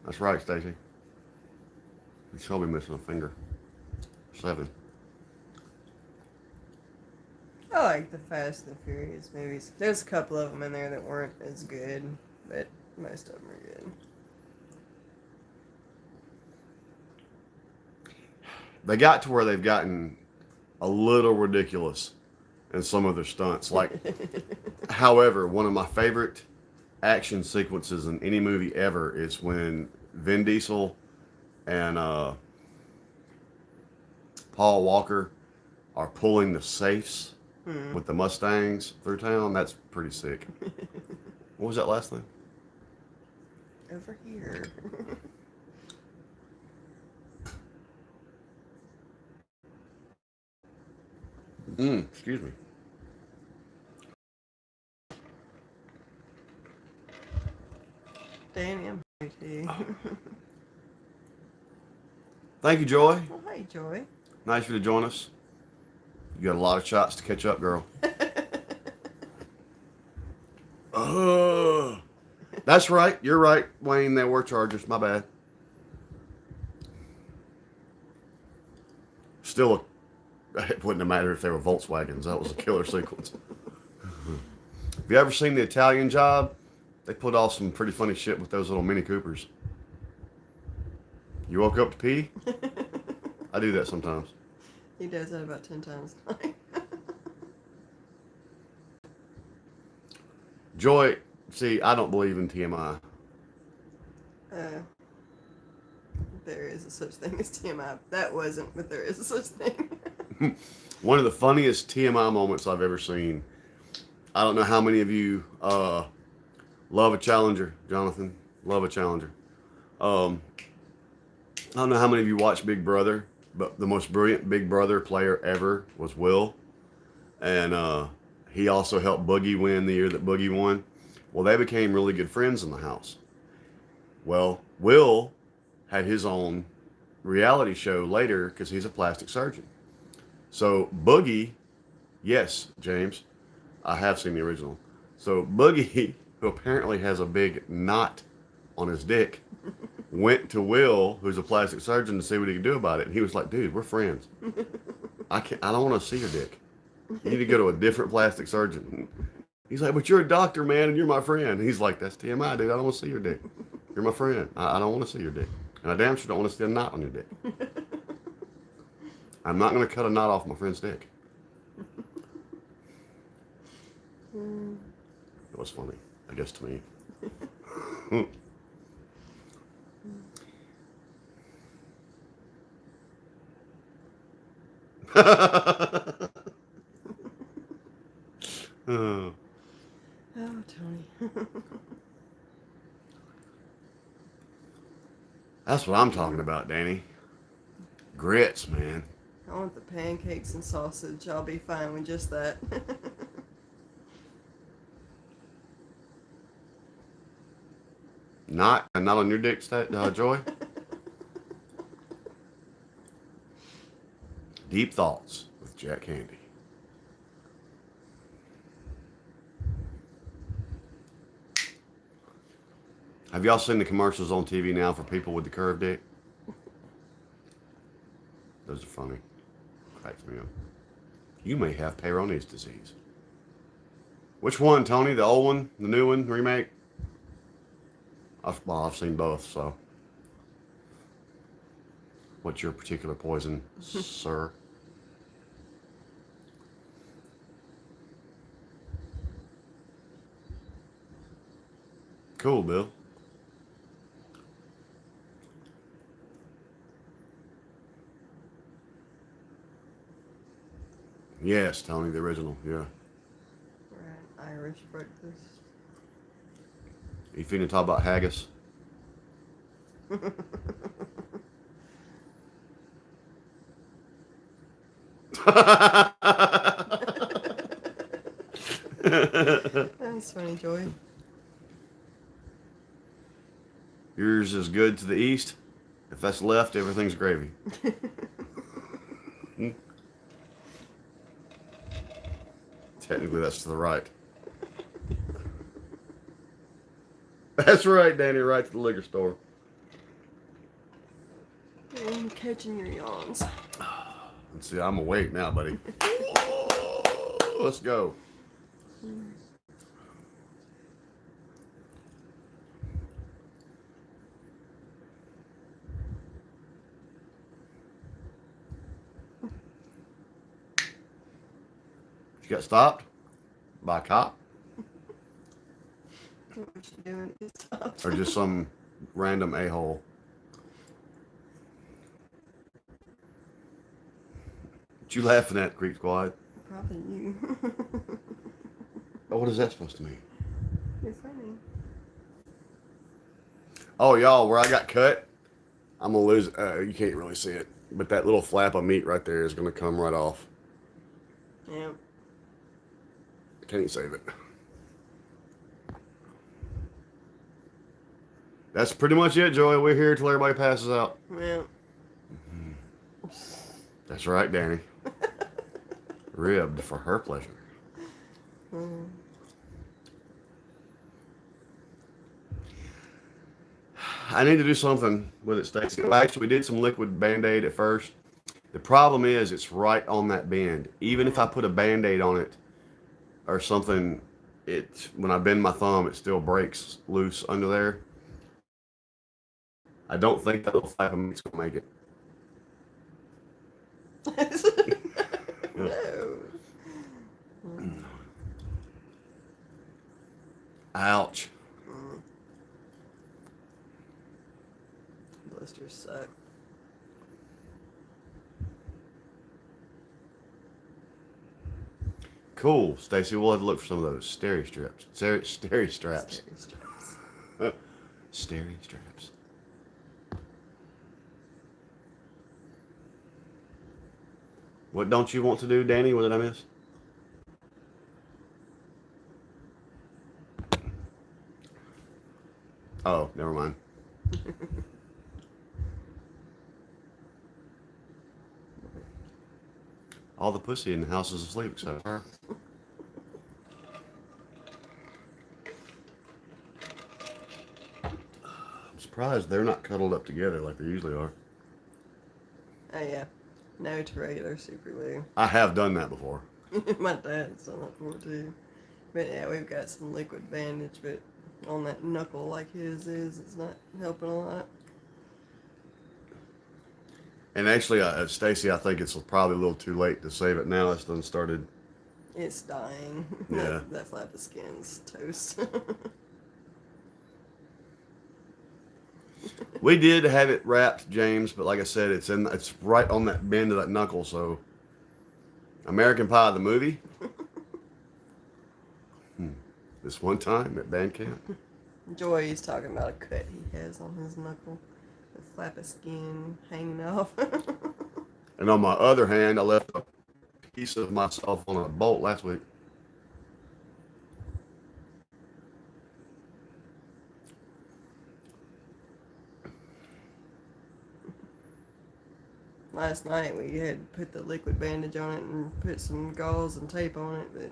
Speaker 1: That's right, Stacy. You shall be missing a finger. 7.
Speaker 2: I like the Fast and Furious movies. There's a couple of them in there that weren't as good, but most of them are good.
Speaker 1: They got to where they've gotten a little ridiculous in some of their stunts. Like, however, one of my favorite action sequences in any movie ever is when Vin Diesel and Paul Walker are pulling the safes with the Mustangs through town. That's pretty sick. What was that last thing?
Speaker 2: Over here.
Speaker 1: Excuse me.
Speaker 2: Danny, I'm here too.
Speaker 1: Thank you, Joy.
Speaker 2: Well, hey, Joy.
Speaker 1: Nice of you to join us. You got a lot of shots to catch up, girl. That's right. You're right, Wayne. They were Chargers. My bad. Still, it wouldn't have mattered if they were Volkswagens. That was a killer sequence. Have you ever seen The Italian Job? They put off some pretty funny shit with those little Mini Coopers. You woke up to pee? I do that sometimes.
Speaker 2: He does that about 10 times a night.
Speaker 1: Joy, see, I don't believe in TMI.
Speaker 2: There is a such thing as TMI. That wasn't, but there is a such thing.
Speaker 1: One of the funniest TMI moments I've ever seen. I don't know how many of you love a Challenger, Jonathan. Love a Challenger. I don't know how many of you watch Big Brother, but the most brilliant Big Brother player ever was Will. And he also helped Boogie win the year that Boogie won. Well, they became really good friends in the house. Well, Will had his own reality show later because he's a plastic surgeon. So Boogie, yes, James, I have seen the original. So Boogie, who apparently has a big knot on his dick, went to Will, who's a plastic surgeon, to see what he could do about it. And he was like, "Dude, we're friends. I don't want to see your dick. You need to go to a different plastic surgeon." He's like, "But you're a doctor, man, and you're my friend." And he's like, "That's TMI, dude. I don't want to see your dick. You're my friend. I don't want to see your dick. And I damn sure don't want to see a knot on your dick. I'm not going to cut a knot off my friend's dick." It was funny, I guess, to me. Oh.
Speaker 2: Oh, Tony.
Speaker 1: That's what I'm talking about, Danny. Grits, man.
Speaker 2: I want the pancakes and sausage. I'll be fine with just that.
Speaker 1: Not on your dick, Joy. Deep thoughts with Jack Candy. Have y'all seen the commercials on TV now for people with the curved dick? Those are funny. Cracks me up. You may have Peyronie's disease. Which one, Tony? The old one? The new one? Remake? I've seen both, so. What's your particular poison, sir? Cool, Bill. Yes, Tony, the original, yeah.
Speaker 2: Right, Irish breakfast.
Speaker 1: You finna talk about haggis?
Speaker 2: That's funny, Joy.
Speaker 1: Yours is good to the east. If that's left, everything's gravy. Technically, that's to the right. That's right, Danny. Right to the liquor store.
Speaker 2: I'm catching your yawns.
Speaker 1: Let's see, I'm awake now, buddy. Let's go. You got stopped by a cop?
Speaker 2: What you doing?
Speaker 1: Or just some random a-hole? What you laughing at, Creek Squad?
Speaker 2: Probably you.
Speaker 1: Oh, what is that supposed to mean?
Speaker 2: You're funny.
Speaker 1: Oh, y'all, where I got cut, I'm going to lose. You can't really see it. But that little flap of meat right there is going to come right off.
Speaker 2: Yeah.
Speaker 1: Can't even save it. That's pretty much it, Joey. We're here till everybody passes out.
Speaker 2: Yeah.
Speaker 1: That's right, Danny. Ribbed for her pleasure. I need to do something with it, Stacey. Actually, we did some liquid Band-Aid at first. The problem is it's right on that bend. Even if I put a Band-Aid on it or something, when I bend my thumb, it still breaks loose under there. I don't think that little flap of meat's going to make it.
Speaker 2: No.
Speaker 1: Ouch.
Speaker 2: Blisters suck.
Speaker 1: Cool, Stacy. We'll have to look for some of those steri straps. Steri straps. Steri straps. What don't you want to do, Danny? What did I miss? Oh, never mind. All the pussy in the house is asleep except her. I'm surprised they're not cuddled up together like they usually are.
Speaker 2: Oh yeah. No to regular super glue.
Speaker 1: I have done that before.
Speaker 2: My dad's done that before too. But yeah, we've got some liquid bandage, but on that knuckle like his is, it's not helping a lot.
Speaker 1: And actually, Stacy, I think it's probably a little too late to save it now. It's done started.
Speaker 2: It's dying.
Speaker 1: Yeah.
Speaker 2: that flap of skin's toast.
Speaker 1: We did have it wrapped, James, but like I said, it's right on that bend of that knuckle. So, American Pie, the movie. This one time at band camp.
Speaker 2: Joy's talking about a cut he has on his knuckle. The flap of skin hanging off.
Speaker 1: And on my other hand, I left a piece of myself on a bolt last week.
Speaker 2: Last night we had put the liquid bandage on it and put some gauze and tape on it, but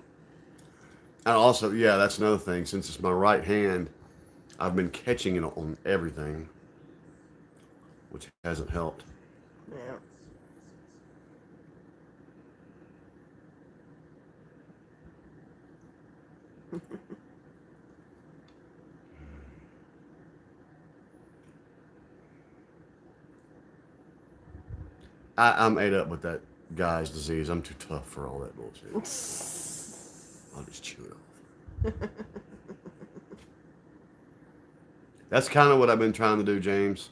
Speaker 1: And also, yeah, that's another thing. Since it's my right hand, I've been catching it on everything, which hasn't helped.
Speaker 2: yeah.
Speaker 1: I'm ate up with that guy's disease. I'm too tough for all that bullshit. I'll just chew it off. That's kind of what I've been trying to do, James.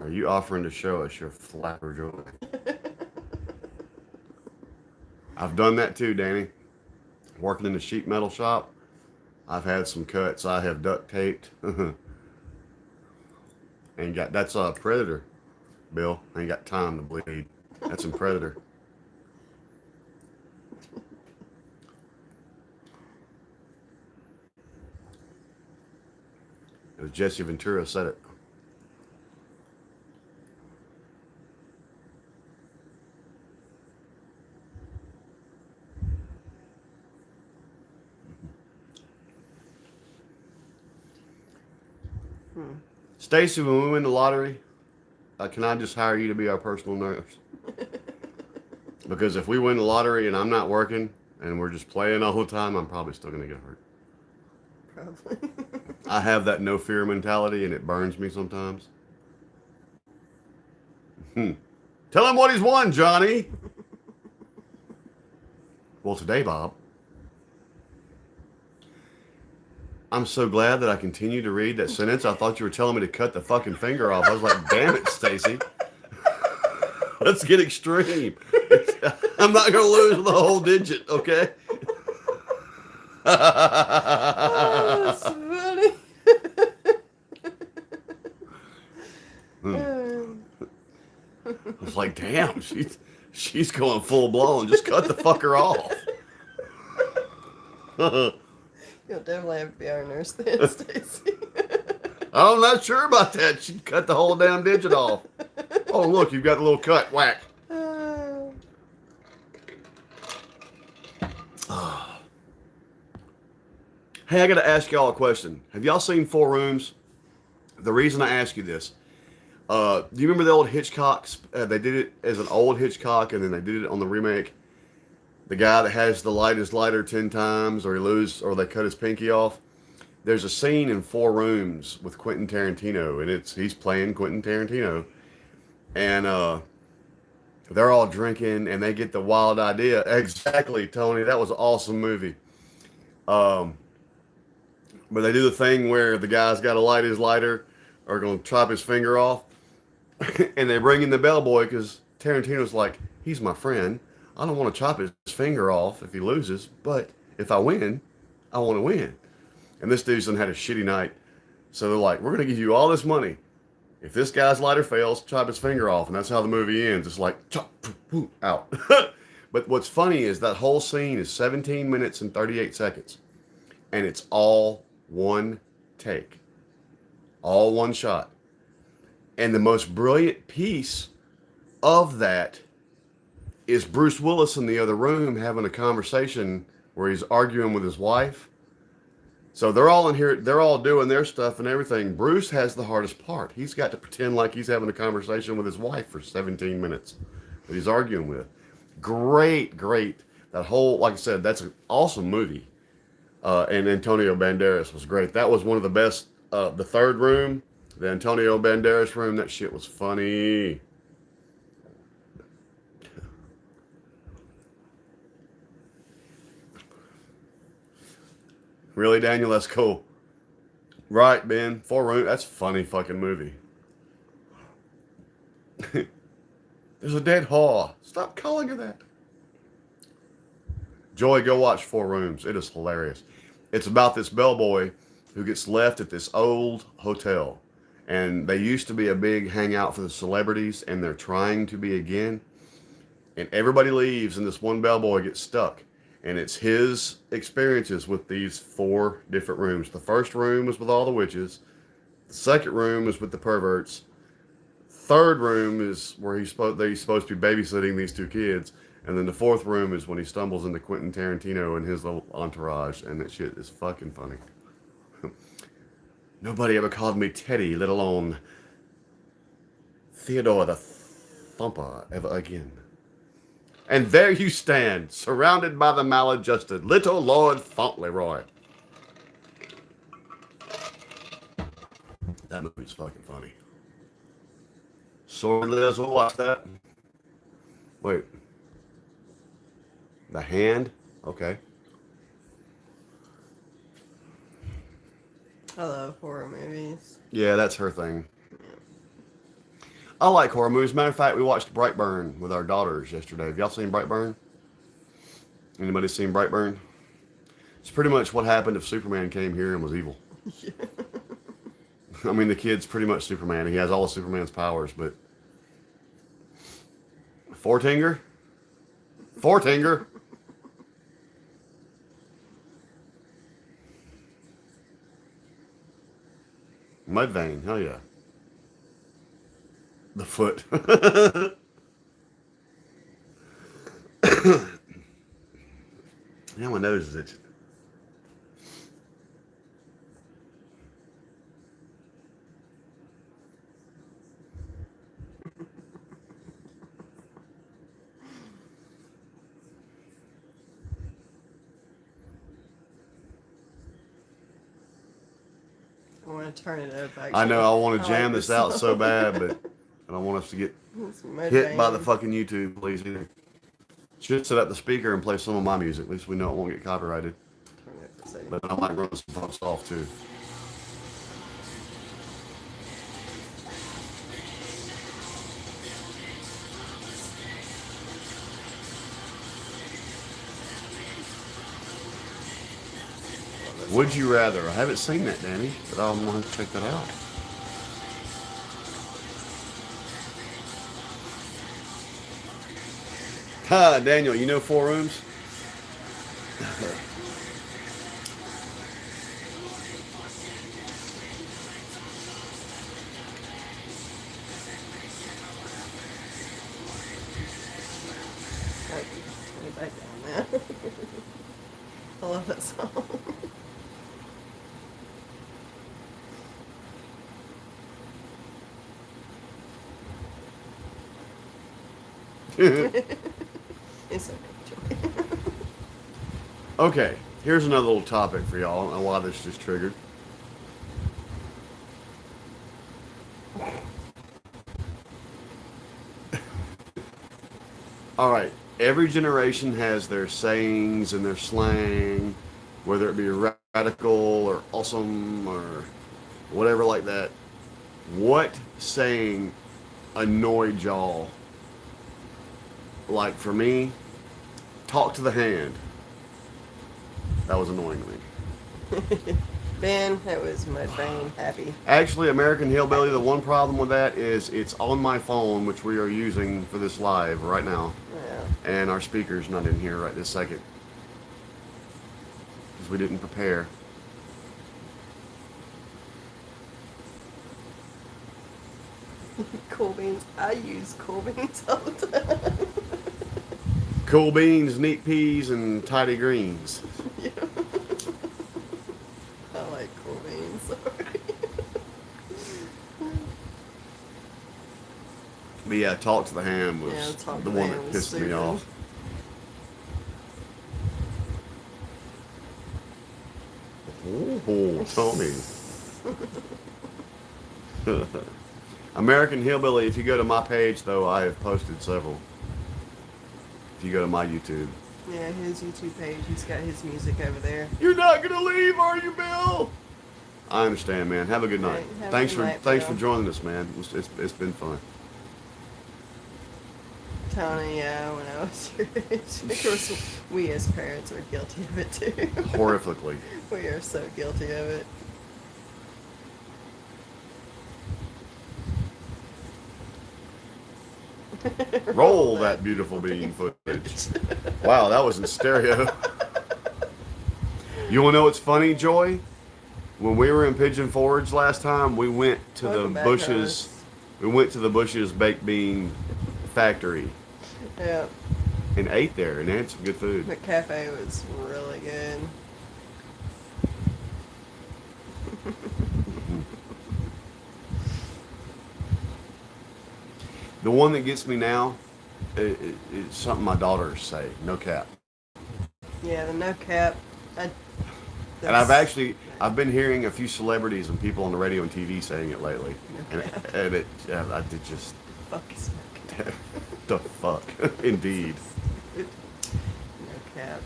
Speaker 1: Are you offering to show us your flapper joy? I've done that too, Danny. Working in the sheet metal shop, I've had some cuts I have duct taped. Ain't got that's a predator, Bill. Ain't got time to bleed. That's some predator. It was Jesse Ventura said it. Stacy, when we win the lottery, can I just hire you to be our personal nurse? Because if we win the lottery and I'm not working and we're just playing all the time, I'm probably still going to get hurt.
Speaker 2: Probably.
Speaker 1: I have that no fear mentality and it burns me sometimes. Tell him what he's won, Johnny. Well, today, Bob, I'm so glad that I continued to read that sentence. I thought you were telling me to cut the fucking finger off. I was like, damn it, Stacy. Let's get extreme. I'm not going to lose the whole digit, okay?
Speaker 2: Oh, that's funny.
Speaker 1: I was like, damn, she's going full blown. Just cut the fucker off.
Speaker 2: You'll definitely have to be our nurse then, Stacy.
Speaker 1: I'm not sure about that. She'd cut the whole damn digit off. Oh, look, you've got a little cut. Whack. Hey, I got to ask y'all a question. Have y'all seen Four Rooms? The reason I ask you this, do you remember the old Hitchcock? They did it as an old Hitchcock, and then they did it on the remake. The guy that has the lightest lighter 10 times, or they cut his pinky off. There's a scene in Four Rooms with Quentin Tarantino, and he's playing Quentin Tarantino, and they're all drinking, and they get the wild idea. Exactly, Tony. That was an awesome movie. But they do the thing where the guy's got to light his lighter or going to chop his finger off. And they bring in the bellboy because Tarantino's like, he's my friend. I don't want to chop his finger off if he loses. But if I win, I want to win. And this dude's done had a shitty night. So they're like, we're going to give you all this money. If this guy's lighter fails, chop his finger off. And that's how the movie ends. It's like, chop, out. But what's funny is that whole scene is 17 minutes and 38 seconds. And it's all one take, all one shot. And the most brilliant piece of that is Bruce Willis in the other room having a conversation where he's arguing with his wife. So they're all in here, they're all doing their stuff and everything. Bruce has the hardest part. He's got to pretend like he's having a conversation with his wife for 17 minutes that he's arguing with. Great. That whole, like I said, that's an awesome movie. And Antonio Banderas was great. That was one of the best. The Third Room, the Antonio Banderas room, that shit was funny. Really, Daniel? That's cool. Right, Ben. Four Room. That's a funny fucking movie. There's a dead haw. Stop calling her that. Joy, go watch Four Rooms. It is hilarious. It's about this bellboy who gets left at this old hotel. And they used to be a big hangout for the celebrities, and they're trying to be again. And everybody leaves, and this one bellboy gets stuck. And it's his experiences with these four different rooms. The first room is with all the witches. The second room is with the perverts. Third room is where he's supposed to be babysitting these two kids, and then the fourth room is when he stumbles into Quentin Tarantino and his little entourage, and that shit is fucking funny. Nobody ever called me Teddy, let alone Theodore the Thumper ever again. And there you stand, surrounded by the maladjusted little Lord Fauntleroy. That movie's fucking funny. So Liz will watch that. Wait. The Hand? Okay.
Speaker 2: I love horror movies.
Speaker 1: Yeah, that's her thing. I like horror movies. Matter of fact, we watched Brightburn with our daughters yesterday. Have y'all seen Brightburn? Anybody seen Brightburn? It's pretty much what happened if Superman came here and was evil.
Speaker 2: Yeah.
Speaker 1: I mean, the kid's pretty much Superman. He has all of Superman's powers, but... Fortinger? Fortinger? Mudvayne, hell yeah. The foot. Now my nose is itching.
Speaker 2: I want to turn it up, actually.
Speaker 1: I know, I want to
Speaker 2: I
Speaker 1: jam
Speaker 2: like
Speaker 1: this out so bad, but I don't want us to get hit by the fucking YouTube, please, either. Should set up the speaker and play some of my music. At least we know it won't get copyrighted. But I might run some folks off, too. Would you rather? I haven't seen that, Danny, but I'm going to check that out. Ha, Daniel, you know Four Rooms?
Speaker 2: Turn it back down now. I love that song. It's okay.
Speaker 1: Okay, here's another little topic for y'all. I don't know why this just triggered. All right, every generation has their sayings and their slang, whether it be radical or awesome or whatever like that. What saying annoyed y'all? Like for me, talk to the hand. That was annoying to me.
Speaker 2: Ben, that was Mudvayne happy.
Speaker 1: Actually, American Hillbilly, the one problem with that is it's on my phone, which we are using for this live right now.
Speaker 2: Yeah.
Speaker 1: And our speaker's not in here right this second. Because we didn't prepare.
Speaker 2: Cool beans. I use cool beans all the time.
Speaker 1: Cool beans, neat peas, and tidy greens.
Speaker 2: Yeah. I like cool beans. Sorry.
Speaker 1: But yeah, talk to the hand was
Speaker 2: Yeah, talk to
Speaker 1: the
Speaker 2: the
Speaker 1: one
Speaker 2: hand
Speaker 1: that
Speaker 2: was
Speaker 1: pissed me
Speaker 2: stupid.
Speaker 1: off. Oh, Tony. American Hillbilly, if you go to my page, though, I have posted several. If you go to my YouTube.
Speaker 2: Yeah, his YouTube page. He's got his music over there.
Speaker 1: You're not going to leave, are you, Bill? I understand, man. Have a good night.
Speaker 2: Have a
Speaker 1: Thanks
Speaker 2: good
Speaker 1: for
Speaker 2: night,
Speaker 1: thanks
Speaker 2: Bill.
Speaker 1: for joining us, man. It's been fun.
Speaker 2: Tony, yeah, when I was your age. Of course, we as parents are guilty of it too.
Speaker 1: Horrifically.
Speaker 2: We are so guilty of it.
Speaker 1: Roll that beautiful bean footage. Wow, that was in stereo. You want to know what's funny, Joy? When we were in Pigeon Forge last time, we went to
Speaker 2: Welcome
Speaker 1: the
Speaker 2: back,
Speaker 1: Bushes.
Speaker 2: guys.
Speaker 1: We went to the Bushes baked bean factory
Speaker 2: Yeah,
Speaker 1: and ate there, and they had some good food.
Speaker 2: the cafe was really good.
Speaker 1: The one that gets me now is something my daughters say. No cap.
Speaker 2: Yeah, the no cap. I,
Speaker 1: And I've been hearing a few celebrities and people on the radio and TV saying it lately, and I did just
Speaker 2: fuck is no cap.
Speaker 1: the fuck, indeed.
Speaker 2: No cap.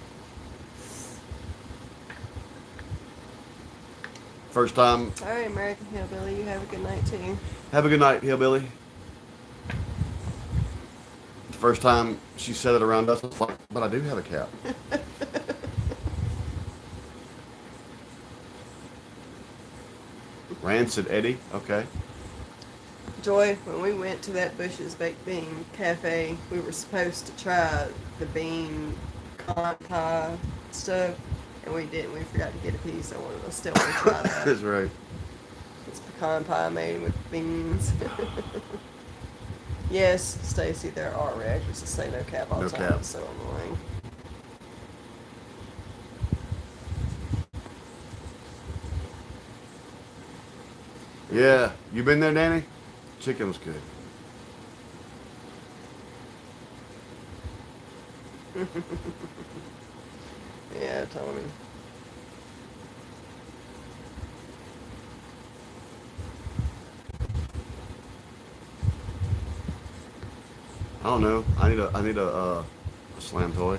Speaker 1: First time.
Speaker 2: All right, American Hillbilly, you have a good night too.
Speaker 1: Have a good night, hillbilly. The first time she said it around us, I was like, but I do have a cap. Rancid Eddie, okay.
Speaker 2: Joy, when we went to that Bush's Baked Bean Cafe, we were supposed to try the bean pecan pie stuff, and we didn't. We forgot to get a piece. I still want to try that.
Speaker 1: That's right.
Speaker 2: It's pecan pie made with beans. Yes, Stacy, there are reactors that say no cap all the
Speaker 1: No
Speaker 2: time.
Speaker 1: cap.
Speaker 2: It's so annoying.
Speaker 1: Yeah, you been there, Danny? Chicken was good.
Speaker 2: Yeah, Tony.
Speaker 1: I don't know. I need a slam toy.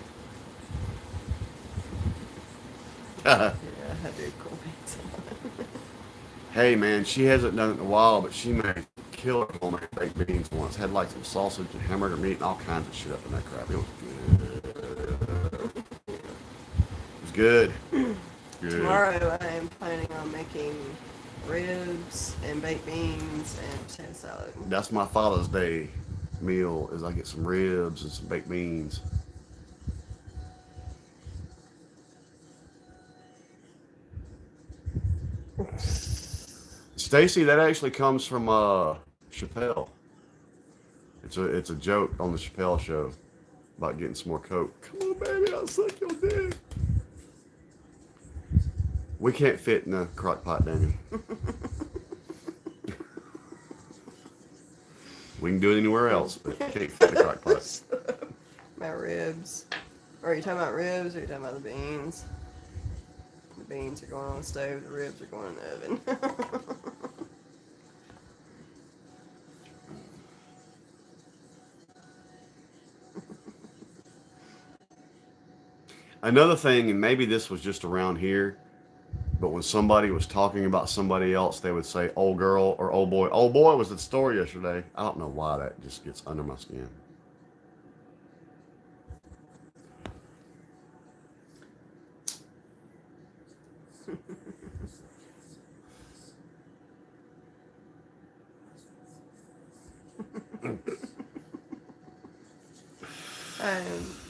Speaker 2: Yeah, I do cool beans.
Speaker 1: Hey man, she hasn't done it in a while, but she made killer homemade baked beans once. Had like some sausage and hamburger meat and all kinds of shit up in that crap. It was good. It was good. Good.
Speaker 2: Tomorrow I am planning on making ribs and baked beans and potato salad.
Speaker 1: That's my Father's Day meal. Is I get some ribs and some baked beans. Stacy, that actually comes from Chappelle. It's a joke on the Chappelle show about getting some more coke. Come on, baby, I'll suck your dick. We can't fit in a crock pot, Daniel. We can do it anywhere else, but can't fit in a crock pot.
Speaker 2: My ribs. Or are you talking about ribs or are you talking about the beans? The beans are going on the stove, the ribs are going in the oven.
Speaker 1: Another thing, and maybe this was just around here, but when somebody was talking about somebody else, they would say old girl or old boy. Old boy was the story yesterday. I don't know why that just gets under my skin.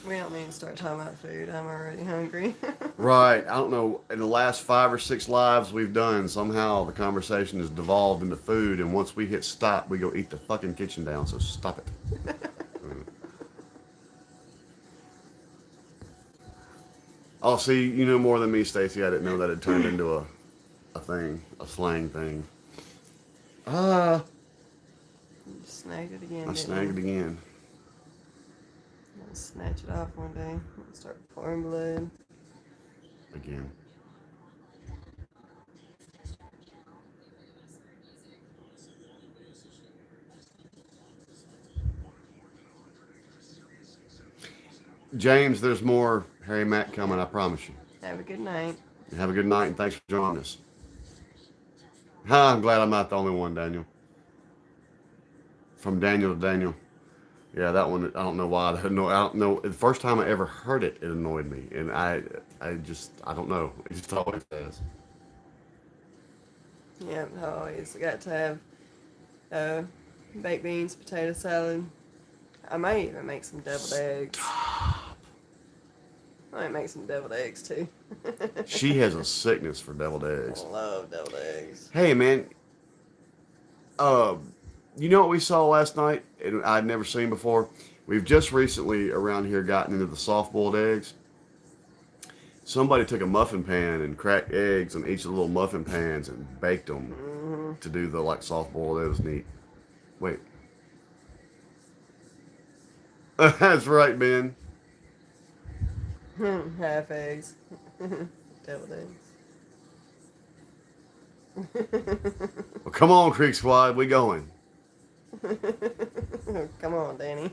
Speaker 2: We don't need to start talking about food. I'm already hungry.
Speaker 1: Right. I don't know. In the last 5 or 6 lives we've done, somehow the conversation has devolved into food, and once we hit stop, we go eat the fucking kitchen down. So stop it. Oh, see, you know more than me, Stacy. I didn't know that it turned into a thing, a slang thing.
Speaker 2: You snagged it again.
Speaker 1: I snagged it again.
Speaker 2: I'll snatch it off one day. I'll start pouring blood.
Speaker 1: Again. James, there's more Harry Mack coming, I promise you.
Speaker 2: Have a good night.
Speaker 1: Have a good night, and thanks for joining us. I'm glad I'm not the only one, Daniel. From Daniel to Daniel. Yeah, that one. I don't know why. I don't know. The first time I ever heard it, it annoyed me, and I don't know. It just always does.
Speaker 2: Yeah, I always got to have uh, baked beans, potato salad. I might even make some deviled eggs. I might make some deviled eggs too.
Speaker 1: She has a sickness for deviled
Speaker 2: I
Speaker 1: eggs.
Speaker 2: love deviled eggs.
Speaker 1: Hey, man. Uh, you know what we saw last night, and I'd never seen before. We've just recently around here gotten into the soft boiled eggs. Somebody took a muffin pan and cracked eggs on each of the little muffin pans and baked them
Speaker 2: Mm-hmm.
Speaker 1: to do the like soft boiled. It was neat. Wait, that's right, Ben.
Speaker 2: Half eggs. Deviled eggs.
Speaker 1: Well, come on, Creek Squad, we going.
Speaker 2: Come on, Danny.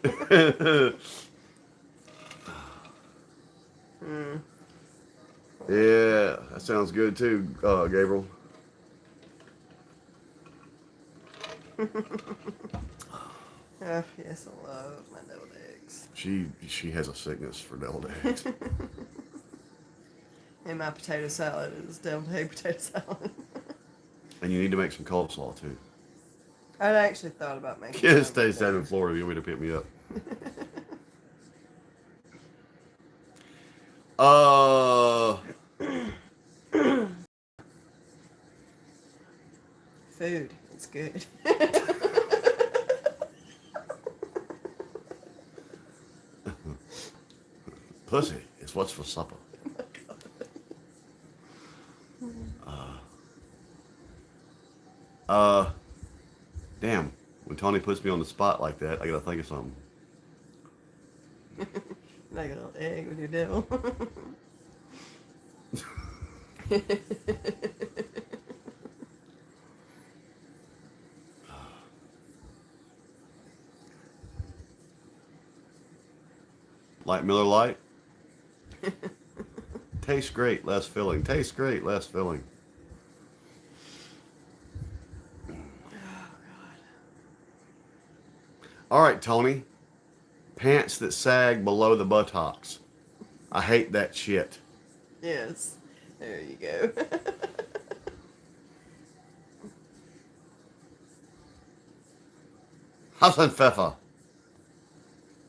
Speaker 2: Mm.
Speaker 1: Yeah, that sounds good too, Gabriel.
Speaker 2: Oh, yes, I love my deviled eggs.
Speaker 1: She has a sickness for deviled eggs.
Speaker 2: And my potato salad is deviled egg potato salad.
Speaker 1: And you need to make some coleslaw too.
Speaker 2: I'd actually thought about making
Speaker 1: Kid
Speaker 2: some
Speaker 1: stays down in
Speaker 2: before.
Speaker 1: Florida. You want me to pick me up? Uh,
Speaker 2: Food, it's good.
Speaker 1: pussy is what's for supper. Uh, damn. When Tony puts me on the spot like that, I gotta think of something.
Speaker 2: Like a little egg with your devil.
Speaker 1: Like Miller Lite. Tastes great, less filling. Tastes great, less filling. All right, Tony. Pants that sag below the buttocks. I hate that shit.
Speaker 2: Yes, there you go.
Speaker 1: Hassan Pfeffer.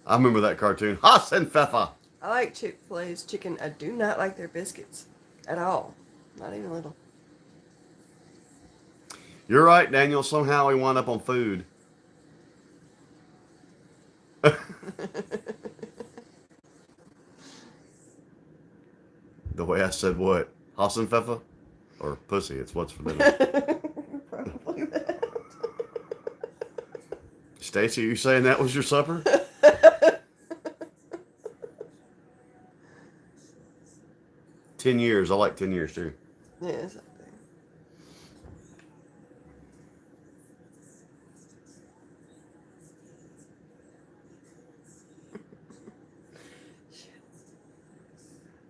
Speaker 1: I remember that cartoon. Hassan Pfeffer.
Speaker 2: I like Chick-fil-A's chicken. I do not like their biscuits at all. Not even a little.
Speaker 1: You're right, Daniel. Somehow we wound up on food. The way I said what? Hassan Pfeffer? Or pussy, it's what's for dinner.
Speaker 2: Probably that.
Speaker 1: Stacy, you saying that was your supper? 10 years. I like 10 years too.
Speaker 2: Yes, I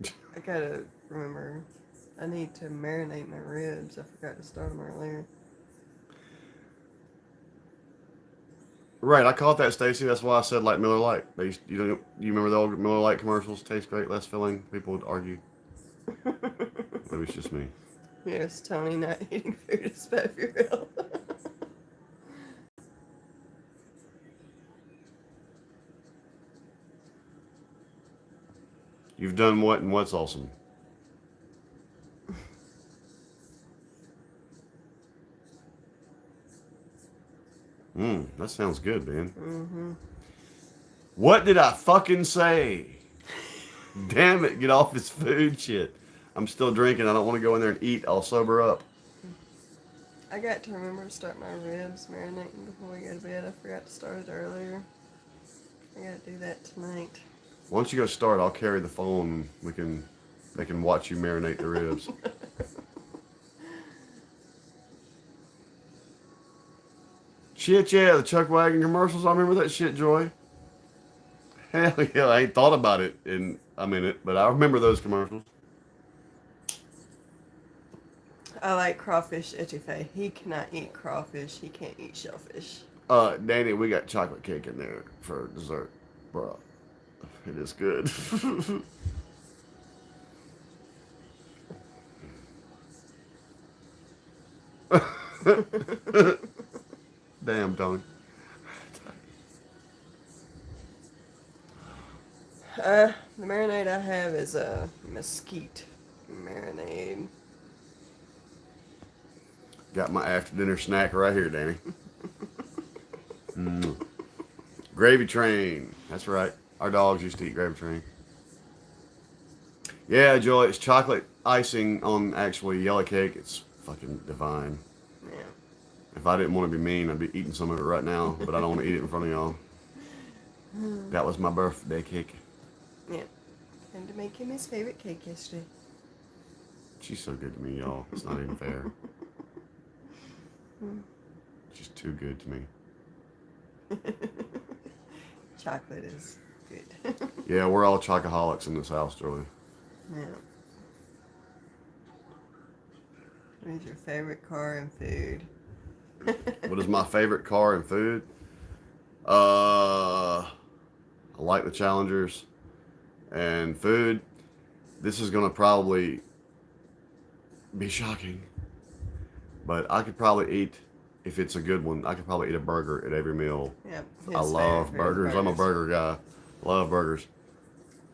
Speaker 2: do. I gotta remember. I need to marinate my ribs. I forgot to start them earlier.
Speaker 1: Right, I caught that, Stacy. That's why I said like Miller Lite. They used, you remember the old Miller Lite commercials? Tastes great, less filling. People would argue. Maybe it's just me.
Speaker 2: Yes, Tony, not eating food is bad for your health.
Speaker 1: You've done what and what's awesome? That sounds good, man.
Speaker 2: Mm-hmm.
Speaker 1: What did I fucking say? Damn it, get off this food shit. I'm still drinking. I don't want to go in there and eat. I'll sober up.
Speaker 2: I got to remember to start my ribs marinating before we go to bed. I forgot to start it earlier. I gotta do that tonight.
Speaker 1: Once you go start, I'll carry the phone. They can watch you marinate the ribs. Shit, yeah, the Chuck Wagon commercials. I remember that shit, Joy. Hell yeah, I ain't thought about it in a minute, but I remember those commercials.
Speaker 2: I like crawfish etouffee. He cannot eat crawfish. He can't eat shellfish.
Speaker 1: Danny, we got chocolate cake in there for dessert, bro. It is good. Damn, Tony.
Speaker 2: The marinade I have is a mesquite marinade.
Speaker 1: Got my after dinner snack right here, Danny. Gravy train. That's right. Our dogs used to eat gravy train. Yeah, Joy, it's chocolate icing on actually yellow cake. It's fucking divine.
Speaker 2: Yeah.
Speaker 1: If I didn't want to be mean, I'd be eating some of it right now, but I don't want to eat it in front of y'all. That was my birthday cake.
Speaker 2: Yeah. And to make him his favorite cake yesterday.
Speaker 1: She's so good to me, y'all. It's not even fair. She's too good to me.
Speaker 2: Chocolate is good.
Speaker 1: Yeah, we're all chocoholics in this house, Joey.
Speaker 2: Yeah. What is your favorite car and food?
Speaker 1: What is my favorite car and food? I like the Challengers. And food, this is gonna probably be shocking, but I could probably eat, if it's a good one, I could probably eat a burger at every meal.
Speaker 2: Yep.
Speaker 1: I love burgers. I'm a burger guy. Love burgers.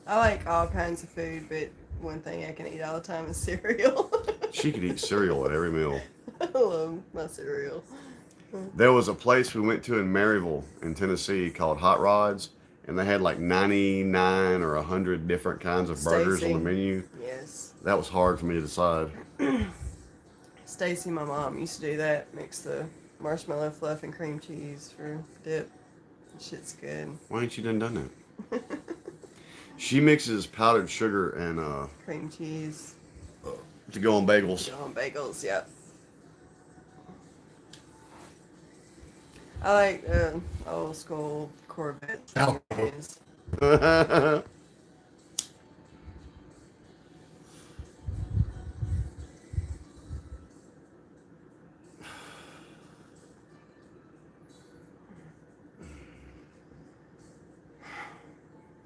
Speaker 2: I like all kinds of food, but one thing I can eat all the time is cereal.
Speaker 1: She could eat cereal at every meal.
Speaker 2: I love my cereal.
Speaker 1: There was a place we went to in Maryville in Tennessee called Hot Rods, and they had like 99 or 100 different kinds of burgers on the menu.
Speaker 2: Yes.
Speaker 1: That was hard for me to decide.
Speaker 2: Stacy, my mom, used to do that. Mix the marshmallow fluff and cream cheese for dip. Shit's good.
Speaker 1: Why ain't you done that? She mixes powdered sugar and
Speaker 2: Cream cheese.
Speaker 1: to go on bagels.
Speaker 2: Go on bagels, yep. I like old school Corvette.
Speaker 1: Ow.
Speaker 2: mayonnaise.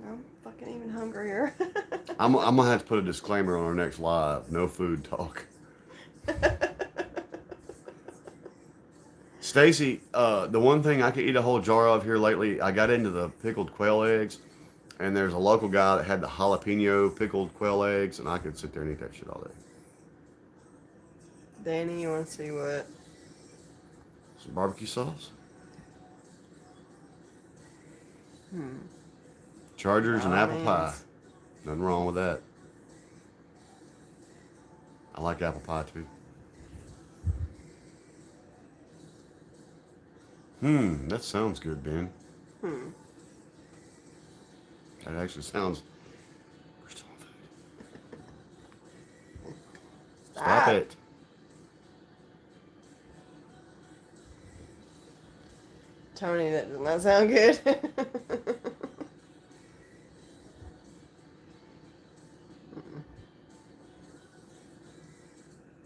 Speaker 2: I'm fucking even hungrier.
Speaker 1: I'm gonna have to put a disclaimer on our next live. No food talk. Stacy, the one thing I could eat a whole jar of here lately, I got into the pickled quail eggs, and there's a local guy that had the jalapeno pickled quail eggs, and I could sit there and eat that shit all day.
Speaker 2: Danny, you want to see what?
Speaker 1: Some barbecue sauce, Chargers and apple pie.
Speaker 2: Mayonnaise.
Speaker 1: Nothing wrong with that. I like apple pie too. That sounds good, Ben. That actually sounds. We're still on food. Stop it.
Speaker 2: Tony, that does not sound good.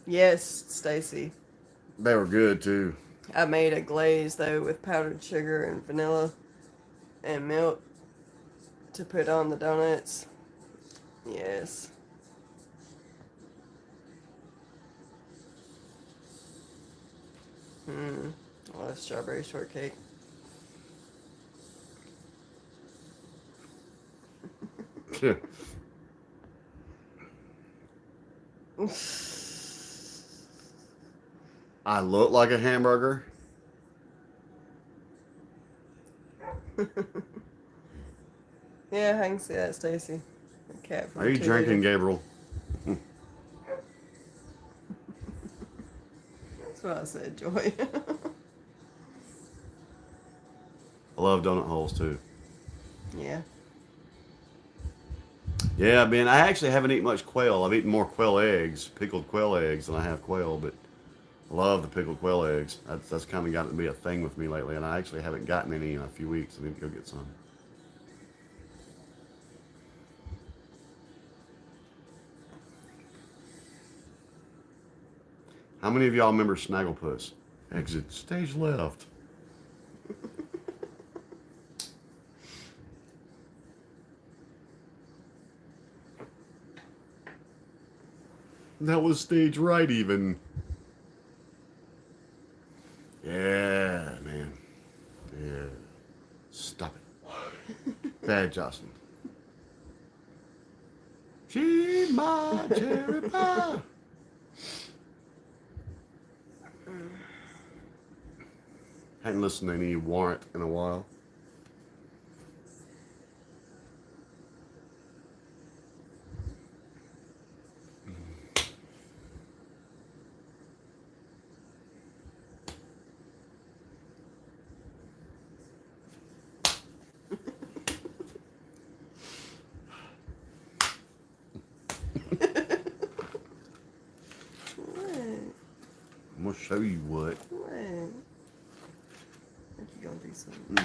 Speaker 2: Yes, Stacy.
Speaker 1: They were good too.
Speaker 2: I made a glaze though with powdered sugar and vanilla and milk to put on the donuts. Yes. I love strawberry shortcake.
Speaker 1: I look like a hamburger.
Speaker 2: Yeah, I can see that, Stacy. A cat from
Speaker 1: Are you drinking, Gabriel?
Speaker 2: That's what I said, Joy.
Speaker 1: I love donut holes too.
Speaker 2: Yeah.
Speaker 1: Yeah, Ben, I actually haven't eaten much quail. I've eaten more quail eggs, pickled quail eggs, than I have quail, but I love the pickled quail eggs. That's kind of gotten to be a thing with me lately, and I actually haven't gotten any in a few weeks. I need to go get some. How many of y'all remember Snagglepuss? Exit stage left. That was stage right, even. Yeah, man. Yeah. Stop it. Bad Jocelyn. She's my cherry pie. Hadn't listened to any Warrant in a while.
Speaker 2: What?
Speaker 1: I'm gonna show you what.
Speaker 2: What? I think you're gonna do something.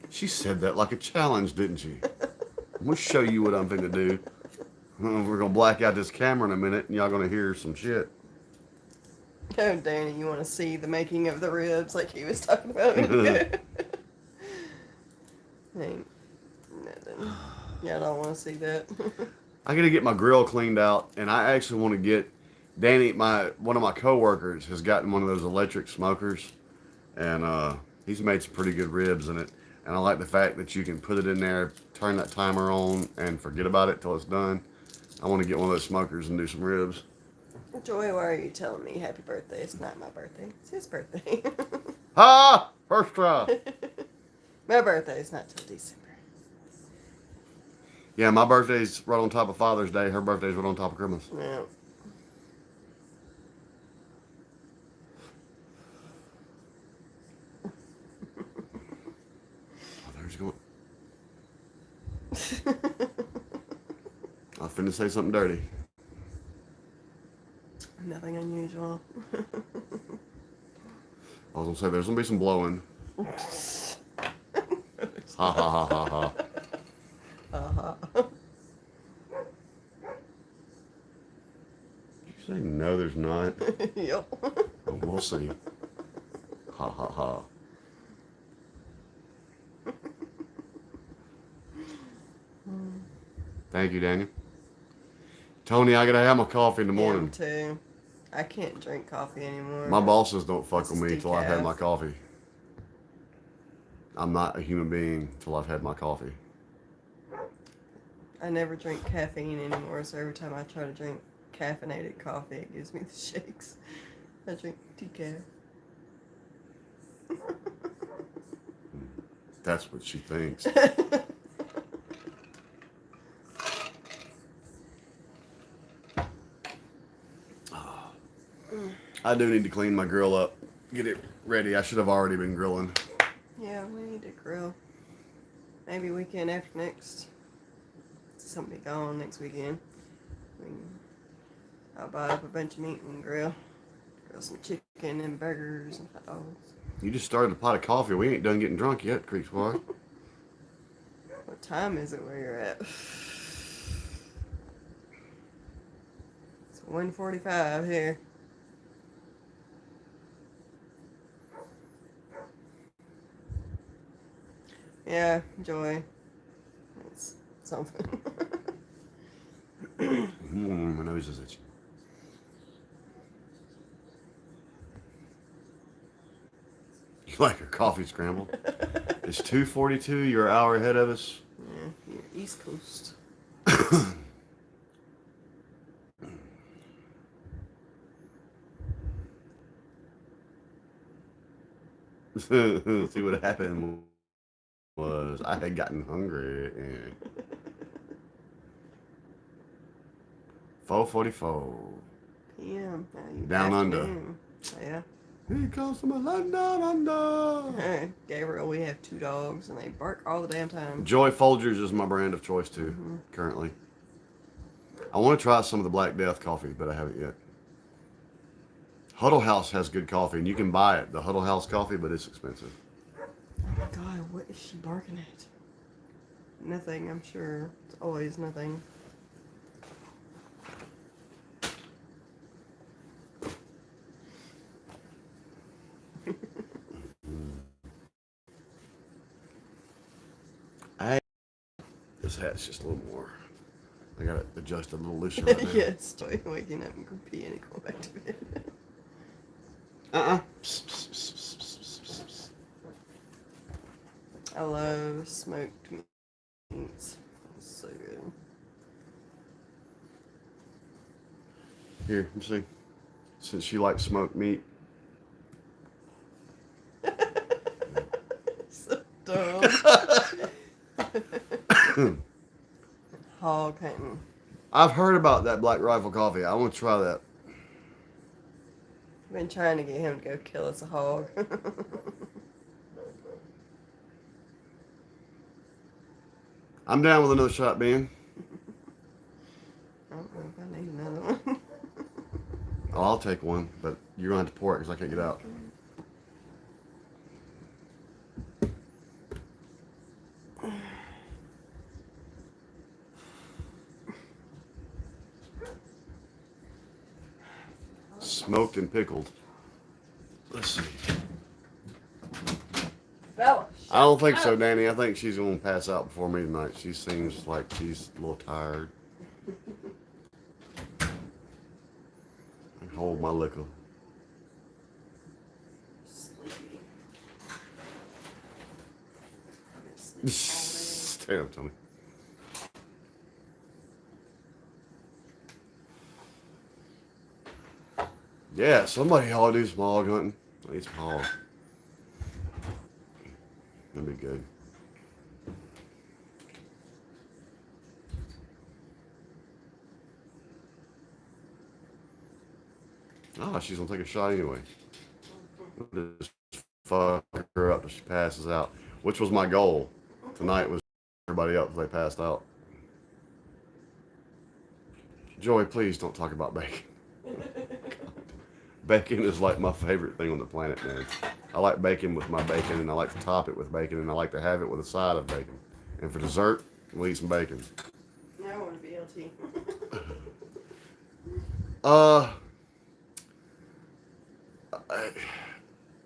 Speaker 1: She said that like a challenge, didn't she? I'm gonna show you what I'm finna do. We're gonna black out this camera in a minute, and y'all gonna hear some shit.
Speaker 2: Oh, Danny, you want to see the making of the ribs like he was talking about? Ain't nothing. Yeah, I don't want to see that.
Speaker 1: I gotta get my grill cleaned out, and I actually want to get Danny. One of my coworkers has gotten one of those electric smokers, and he's made some pretty good ribs in it. And I like the fact that you can put it in there, turn that timer on, and forget about it till it's done. I want to get one of those smokers and do some ribs.
Speaker 2: Joy, why are you telling me happy birthday? It's not my birthday. It's his birthday.
Speaker 1: Ah! First try.
Speaker 2: My birthday's not till December.
Speaker 1: Yeah, my birthday's right on top of Father's Day. Her birthday's right on top of Christmas.
Speaker 2: Yeah.
Speaker 1: Oh, there's going. I was finna say something dirty.
Speaker 2: Nothing unusual.
Speaker 1: I was gonna say there's gonna be some blowing. Ha ha ha ha ha.
Speaker 2: Uh-huh.
Speaker 1: Did you say no? There's not.
Speaker 2: Yep.
Speaker 1: Oh, we'll see. Ha ha ha. Thank you, Daniel. Tony, I gotta have my coffee in the morning.
Speaker 2: Me too. I can't drink coffee anymore.
Speaker 1: My bosses don't fuck
Speaker 2: This
Speaker 1: with
Speaker 2: is
Speaker 1: me till I've had
Speaker 2: decaf.
Speaker 1: my coffee. I'm not a human being till I've had my coffee.
Speaker 2: I never drink caffeine anymore, so every time I try to drink caffeinated coffee, it gives me the shakes. I drink decaf.
Speaker 1: That's what she thinks. I do need to clean my grill up, get it ready. I should have already been grilling.
Speaker 2: Yeah, we need to grill. Maybe weekend after next. Somebody gone next weekend. I'll buy up a bunch of meat and grill. Grill some chicken and burgers and hot dogs.
Speaker 1: You just started a pot of coffee. We ain't done getting drunk yet, Creek Squad.
Speaker 2: What time is it where you're at? It's 1:45 here. Yeah, Joy. It's something.
Speaker 1: My nose is itchy. You like your coffee scrambled? It's 2:42. You're an hour ahead of us.
Speaker 2: Yeah, you're East Coast.
Speaker 1: See what happened was I had gotten hungry and 4:44.
Speaker 2: PM.
Speaker 1: Down under.
Speaker 2: Afternoon. Oh, yeah.
Speaker 1: Here comes from London under.
Speaker 2: Hey, Gabriel, we have 2 dogs and they bark all the damn time.
Speaker 1: Joy Folgers is my brand of choice too, currently. I want to try some of the Black Death coffee, but I haven't yet. Huddle House has good coffee, and you can buy it, the Huddle House coffee, but it's expensive.
Speaker 2: Oh my god, what is she barking at? Nothing, I'm sure. It's always nothing.
Speaker 1: This hat's just a little more I got it adjusted a little looser right now.
Speaker 2: Yes, Joy waking up and peeing and going back to bed. I love smoked meats. It's so good.
Speaker 1: Here, let's see. Since she likes smoked meat.
Speaker 2: So dumb. Hog hunting.
Speaker 1: I've heard about that Black Rifle coffee. I want to try that.
Speaker 2: I've been trying to get him to go kill us a hog.
Speaker 1: I'm down with another shot, Ben.
Speaker 2: I don't know if I need another one.
Speaker 1: Oh, I'll take one, but you're going to have to pour it because I can't get out. Smoked and pickled. Let's see.
Speaker 2: Bella.
Speaker 1: I don't think so, Danny. I think she's going to pass out before me tonight. She seems like she's a little tired. I can hold my liquor.
Speaker 2: Sleepy.
Speaker 1: Stay up, Tony. Yeah, somebody ought to do some hog hunting. I need some hog. That'd be good. Ah, she's gonna take a shot anyway. Just fuck her up till she passes out, which was my goal. Tonight was everybody up till they passed out. Joey, please don't talk about bacon. Bacon is like my favorite thing on the planet, man. I like bacon with my bacon, and I like to top it with bacon, and I like to have it with a side of bacon. And for dessert, we'll eat some bacon.
Speaker 2: Now I want to be LT.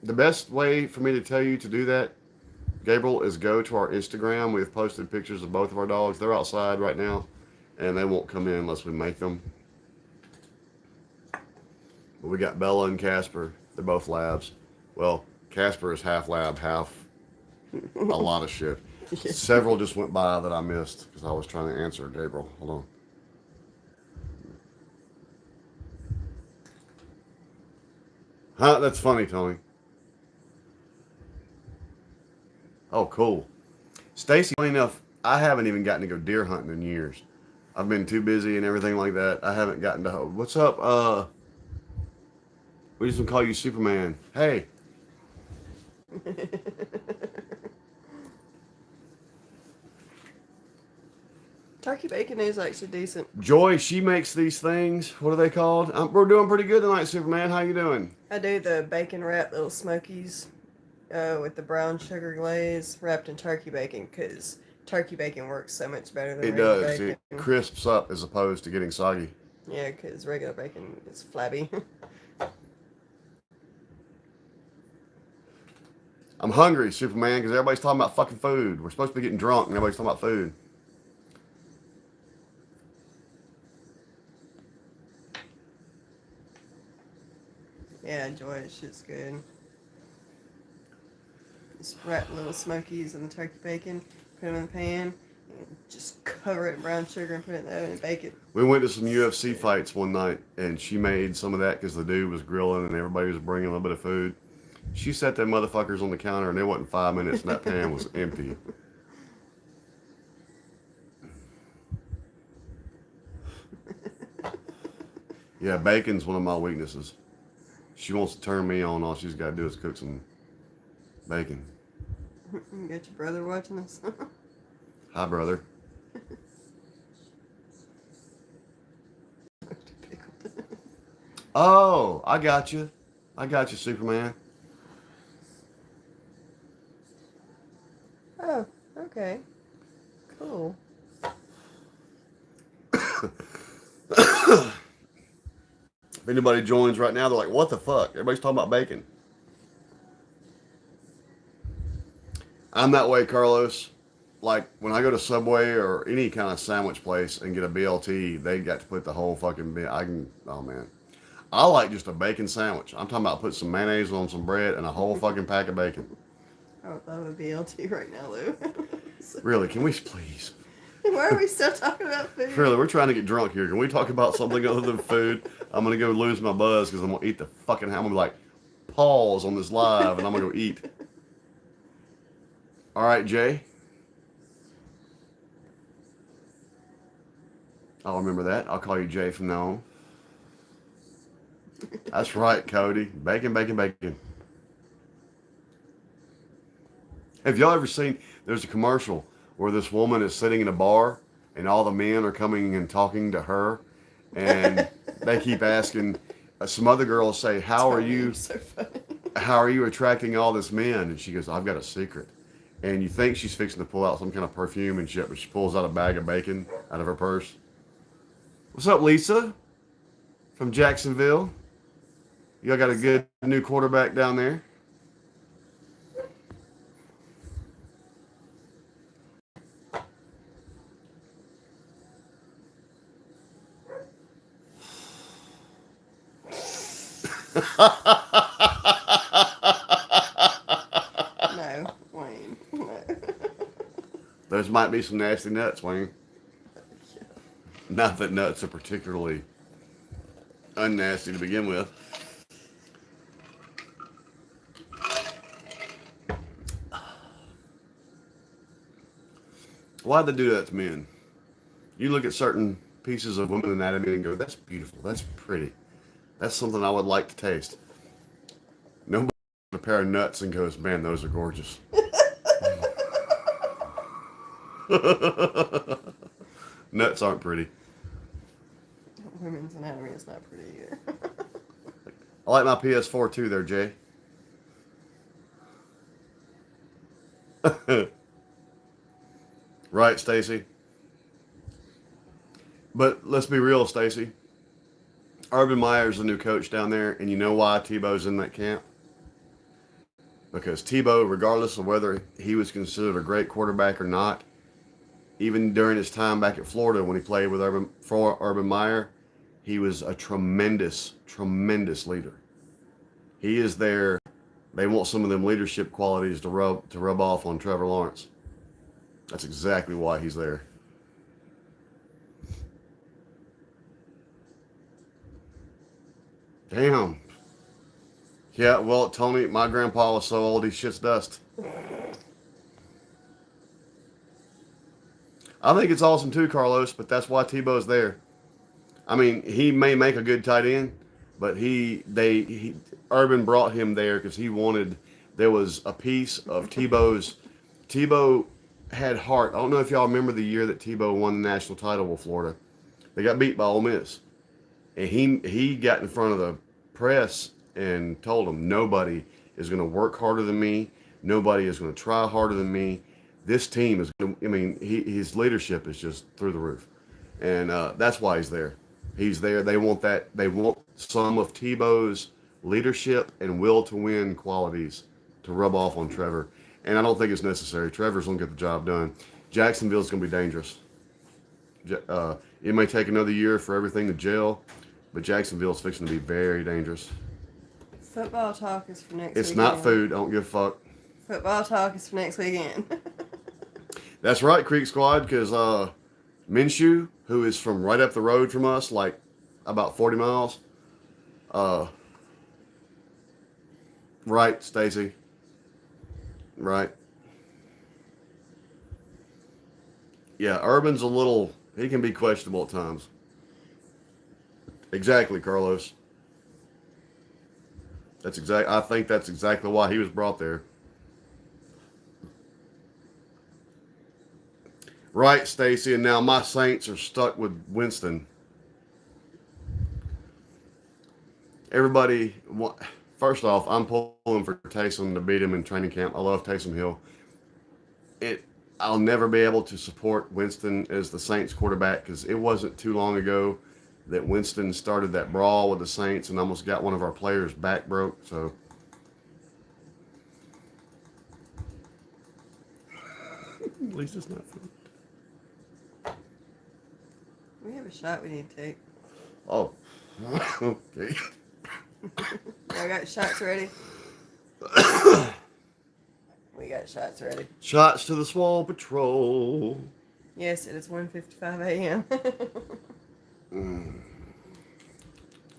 Speaker 1: The best way for me to tell you to do that, Gabriel, is go to our Instagram. We've posted pictures of both of our dogs. They're outside right now, and they won't come in unless we make them. But we got Bella and Casper. They're both labs. Well, Casper is half lab, half a lot of shit.
Speaker 2: Yeah.
Speaker 1: Several just went by that I missed because I was trying to answer Gabriel. Hold on. Huh? That's funny, Tony. Oh, cool. Stacy, funny enough, I haven't even gotten to go deer hunting in years. I've been too busy and everything like that. I haven't gotten to. What's up? We just gonna call you Superman. Hey.
Speaker 2: Turkey bacon is actually decent.
Speaker 1: Joy, she makes these things. What are they called? We're doing pretty good tonight, Superman. How you doing?
Speaker 2: I do the bacon wrapped little smokies with the brown sugar glaze wrapped in turkey bacon because turkey bacon works so much better than
Speaker 1: It
Speaker 2: regular
Speaker 1: does.
Speaker 2: bacon.
Speaker 1: It crisps up as opposed to getting soggy.
Speaker 2: Yeah, because regular bacon is flabby.
Speaker 1: I'm hungry, Superman, because everybody's talking about fucking food. We're supposed to be getting drunk, and everybody's talking about food.
Speaker 2: Yeah, enjoy it. Shit's good. Just wrap little smokies in the turkey bacon, put them in the pan, and just cover it in brown sugar and put it in the oven and bake it.
Speaker 1: We went to some UFC fights one night, and she made some of that because the dude was grilling, and everybody was bringing a little bit of food. She set them motherfuckers on the counter, and it wasn't 5 minutes, and that pan was empty. Yeah, bacon's one of my weaknesses. She wants to turn me on. All she's got to do is cook some bacon.
Speaker 2: You got your brother watching this?
Speaker 1: Hi, brother. Oh, I got you. I got you, Superman.
Speaker 2: Oh, okay. Cool.
Speaker 1: If anybody joins right now, they're like, what the fuck? Everybody's talking about bacon. I'm that way, Carlos. like when I go to Subway or any kind of sandwich place and get a BLT, they got to put the whole fucking bit. Oh man. I like just a bacon sandwich. I'm talking about put some mayonnaise on some bread and a whole fucking pack of bacon.
Speaker 2: I would love a BLT right now, Lou.
Speaker 1: Really, can we please?
Speaker 2: Why are we still talking about food?
Speaker 1: Really, we're trying to get drunk here. Can we talk about something other than food? I'm gonna go lose my buzz because I'm gonna eat the fucking. I'm gonna be like, pause on this live, and I'm gonna go eat. All right, Jay. I'll remember that. I'll call you Jay from now on. That's right, Cody. Bacon, bacon, bacon. Have y'all ever seen? There's a commercial where this woman is sitting in a bar and all the men are coming and talking to her, and they keep asking. Some other girls say, "How are you?
Speaker 2: So funny.
Speaker 1: How are you attracting all this men?" And she goes, "I've got a secret." And you think she's fixing to pull out some kind of perfume and shit, but she pulls out a bag of bacon out of her purse. What's up, Lisa? From Jacksonville. Y'all got a good new quarterback down there.
Speaker 2: No, Wayne. No.
Speaker 1: Those might be some nasty nuts, Wayne. Not that nuts are particularly unnasty to begin with. Why'd they do that to men? You look at certain pieces of women's anatomy and go, that's beautiful, that's pretty. That's something I would like to taste. Nobody looks at a pair of nuts and goes, man, those are gorgeous. Nuts aren't pretty.
Speaker 2: Women's anatomy is not pretty either.
Speaker 1: I like my PS4 too there, Jay. Right, Stacy? But let's be real, Stacy. Urban Meyer's the new coach down there, and you know why Tebow's in that camp? Because Tebow, regardless of whether he was considered a great quarterback or not, even during his time back at Florida when he played with Urban Meyer, he was a tremendous, tremendous leader. He is there. They want some of them leadership qualities to rub off on Trevor Lawrence. That's exactly why he's there. Damn. Yeah, well, Tony, my grandpa was so old he shits dust. I think it's awesome too, Carlos, but that's why Tebow's there. I mean, he may make a good tight end, but Urban brought him there because there was a piece of Tebow had heart. I don't know if y'all remember the year that Tebow won the national title with Florida. They got beat by Ole Miss. And he got in front of the press and told them, nobody is going to work harder than me. Nobody is going to try harder than me. This team is going to, I mean, his leadership is just through the roof. And that's why he's there. He's there. They want some of Tebow's leadership and will to win qualities to rub off on Trevor. And I don't think it's necessary. Trevor's going to get the job done. Jacksonville's going to be dangerous. It may take another year for everything to gel, but Jacksonville's fixing to be very dangerous.
Speaker 2: Football talk is for next weekend.
Speaker 1: It's not food. I don't give a fuck.
Speaker 2: Football talk is for next weekend.
Speaker 1: That's right, Creek Squad, because Minshew, who is from right up the road from us, like about 40 miles. Right, Stacy. Right. Yeah, Urban's he can be questionable at times. Exactly, Carlos. I think that's exactly why he was brought there. Right, Stacy, and now my Saints are stuck with Winston. Everybody, first off, I'm pulling for Taysom to beat him in training camp. I love Taysom Hill. I'll never be able to support Winston as the Saints quarterback because it wasn't too long ago that Winston started that brawl with the Saints and almost got one of our players' back broke. So At least it's not food.
Speaker 2: We have a shot we need to take.
Speaker 1: Oh. Okay.
Speaker 2: Y'all got shots ready? We got shots ready.
Speaker 1: Shots to the Swole Patrol.
Speaker 2: Yes, it is 1:55 a.m.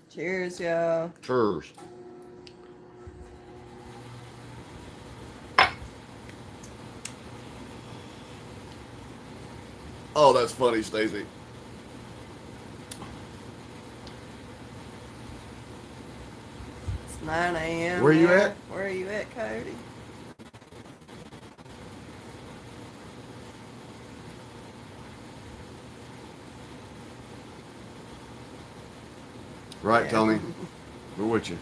Speaker 2: Cheers, y'all.
Speaker 1: Cheers. Oh, that's funny, Stacey.
Speaker 2: It's 9 a.m.
Speaker 1: Where are you
Speaker 2: now.
Speaker 1: at?
Speaker 2: Where are you at, Cody?
Speaker 1: Right,
Speaker 2: Yeah.
Speaker 1: Tony. We're with you.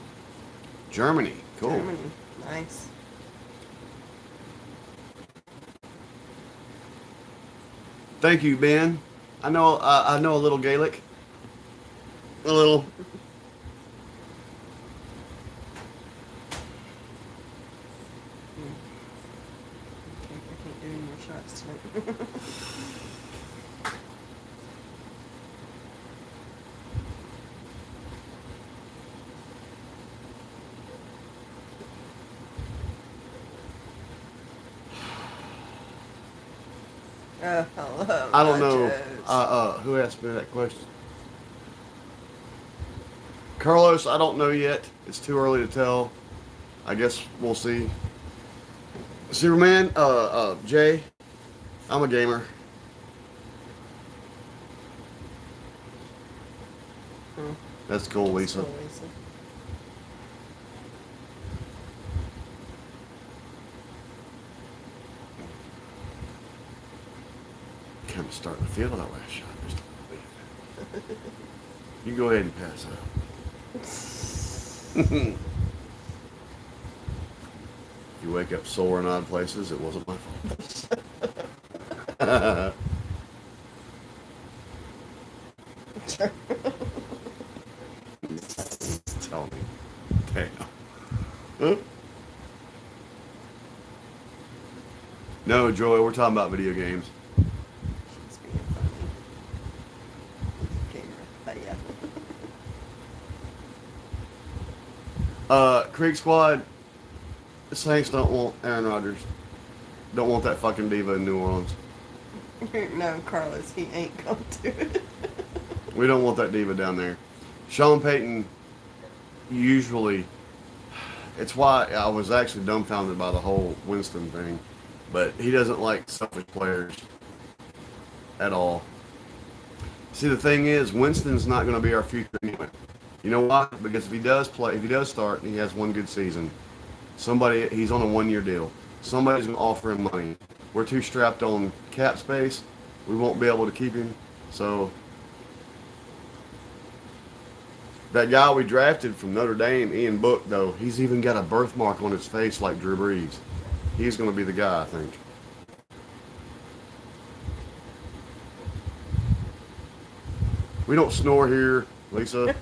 Speaker 1: Germany. Cool.
Speaker 2: Germany. Nice.
Speaker 1: Thank you, Ben. I know a little Gaelic. A little.
Speaker 2: I can't do any more shots tonight.
Speaker 1: I don't know who asked me that question. Carlos, I don't know yet. It's too early to tell. I guess we'll see. Superman, Jay, I'm a gamer. That's cool, Lisa.
Speaker 2: Cool, Lisa.
Speaker 1: Kind of starting to feel that last shot. Just a little bit. You go ahead and pass out. If you wake up sore in odd places, it wasn't my fault. Tell me. Damn. Huh? No, Joy, we're talking about video games.
Speaker 2: She's being funny. Camera. Yeah.
Speaker 1: Creek Squad, the Saints don't want Aaron Rodgers. Don't want that fucking diva in New Orleans.
Speaker 2: No, Carlos, he ain't going to it.
Speaker 1: We don't want that diva down there. Sean Payton, usually, it's why I was actually dumbfounded by the whole Winston thing. But he doesn't like selfish players at all. See, the thing is, Winston's not going to be our future anyway. You know why? Because if he does start, and he has one good season, he's on a 1-year deal. Somebody's going to offer him money. We're too strapped on cap space. We won't be able to keep him. So, that guy we drafted from Notre Dame, Ian Book, though, he's even got a birthmark on his face like Drew Brees. He's going to be the guy, I think. We don't snore here, Lisa.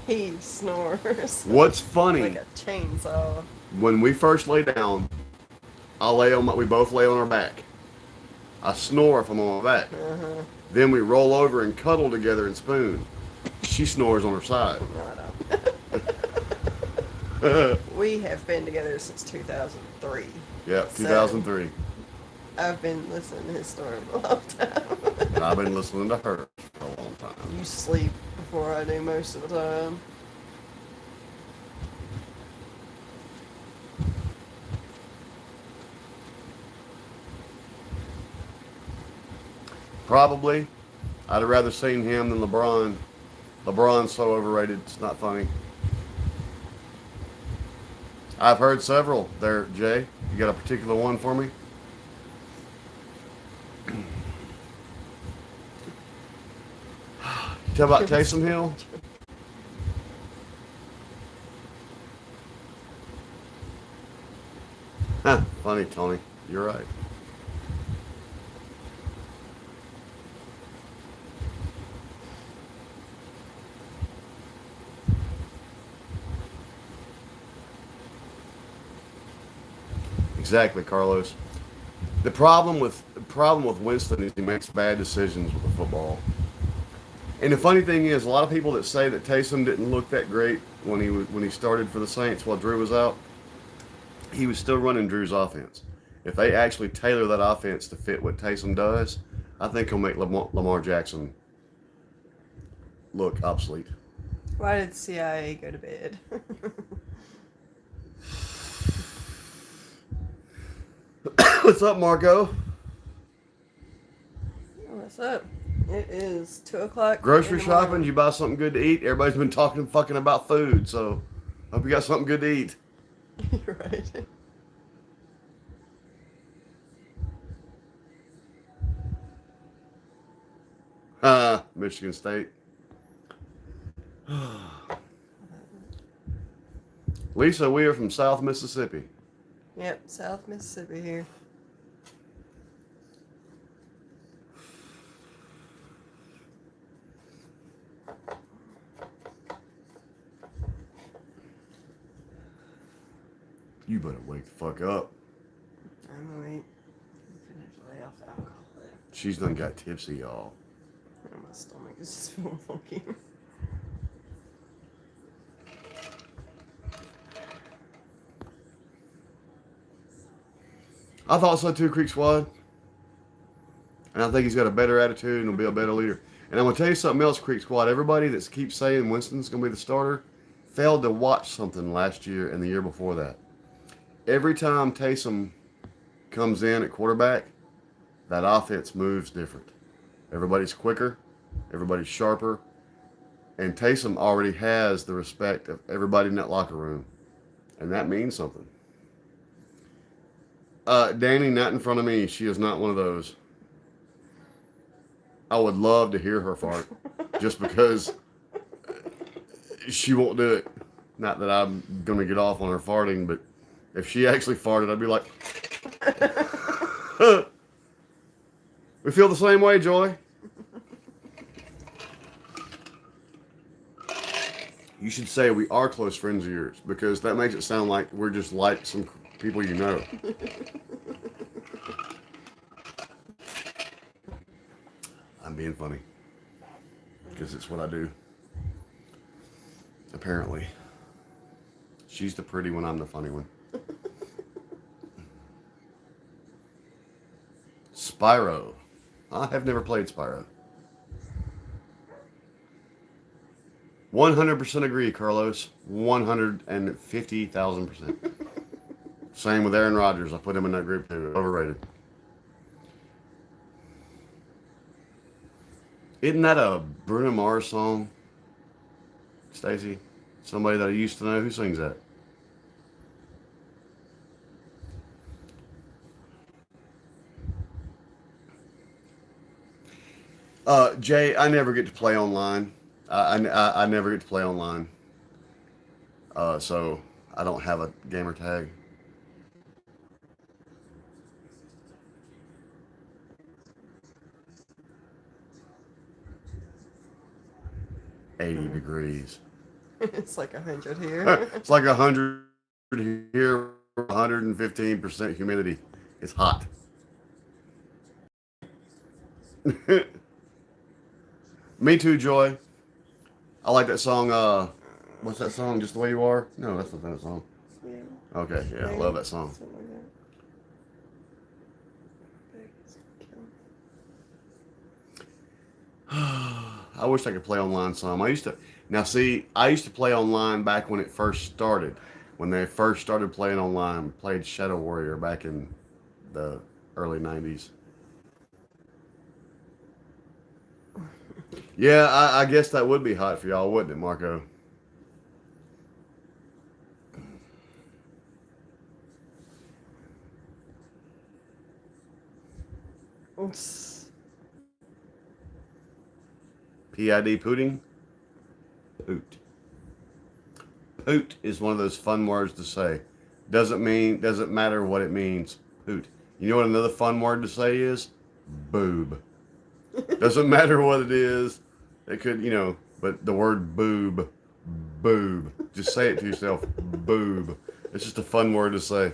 Speaker 2: He snores.
Speaker 1: What's funny?
Speaker 2: Like a chainsaw.
Speaker 1: When we first lay down, we both lay on our back. I snore if I'm on my back. Then we roll over and cuddle together and spoon. She snores on her side.
Speaker 2: No, I don't. We have been together since 2003.
Speaker 1: Yeah, 2003.
Speaker 2: I've been listening to his story for a long time.
Speaker 1: And I've been listening to her for a long time.
Speaker 2: You sleep before I do most of the time.
Speaker 1: Probably. I'd have rather seen him than LeBron. LeBron's so overrated, it's not funny. I've heard several there, Jay. You got a particular one for me? You talk about Taysom Hill? Huh, funny, Tony. You're right. Exactly, Carlos. The problem with Winston is he makes bad decisions with the football. And the funny thing is, a lot of people that say that Taysom didn't look that great when he started for the Saints while Drew was out, he was still running Drew's offense. If they actually tailor that offense to fit what Taysom does, I think he'll make Lamar Jackson look obsolete.
Speaker 2: Why did CIA go to bed?
Speaker 1: What's up, Marco?
Speaker 2: What's up? It is 2 o'clock.
Speaker 1: Grocery shopping? Did you buy something good to eat? Everybody's been talking fucking about food, so hope you got something good to eat.
Speaker 2: You're right.
Speaker 1: Michigan State. Lisa, we are from South Mississippi.
Speaker 2: Yep, South Mississippi here.
Speaker 1: You better wake the fuck up.
Speaker 2: I'm gonna wait. Finish lay off the alcohol.
Speaker 1: She's done got tipsy, y'all.
Speaker 2: My stomach is just feeling funky.
Speaker 1: I thought so too, Creek Squad. And I think he's got a better attitude and will be a better leader. And I'm going to tell you something else, Creek Squad. Everybody that keeps saying Winston's going to be the starter failed to watch something last year and the year before that. Every time Taysom comes in at quarterback, that offense moves different. Everybody's quicker. Everybody's sharper. And Taysom already has the respect of everybody in that locker room. And that means something. Danny, not in front of me. She is not one of those. I would love to hear her fart. Just because she won't do it. Not that I'm going to get off on her farting, but if she actually farted, I'd be like... We feel the same way, Joy. You should say we are close friends of yours, because that makes it sound like we're just like some people you know. I'm being funny. Because it's what I do. Apparently. She's the pretty one, I'm the funny one. Spyro. I have never played Spyro. 100% agree, Carlos. 150,000%. Same with Aaron Rodgers. I put him in that group too. Overrated. Isn't that a Bruno Mars song, Stacy? Somebody that I used to know. Who sings that? Jay, I never get to play online. I never get to play online. So I don't have a gamer tag. $80 degrees.
Speaker 2: It's like 100 here.
Speaker 1: It's like 100 here, 115% humidity. It's hot. Me too, Joy. I like that song. What's that song? Just the Way You Are? No, that's not that song.
Speaker 2: Yeah.
Speaker 1: Okay, yeah, I love that song.
Speaker 2: Something like that.
Speaker 1: I wish I could play online some. I used to play online back when it first started. When they first started playing online, played Shadow Warrior back in the early 90s. Yeah, I guess that would be hot for y'all, wouldn't it, Marco?
Speaker 2: Oops.
Speaker 1: PID pudding? Poot. Poot is one of those fun words to say. Doesn't matter what it means. Poot. You know what another fun word to say is? Boob. Doesn't matter what it is. It could, but the word boob. Boob. Just say it to yourself. Boob. It's just a fun word to say.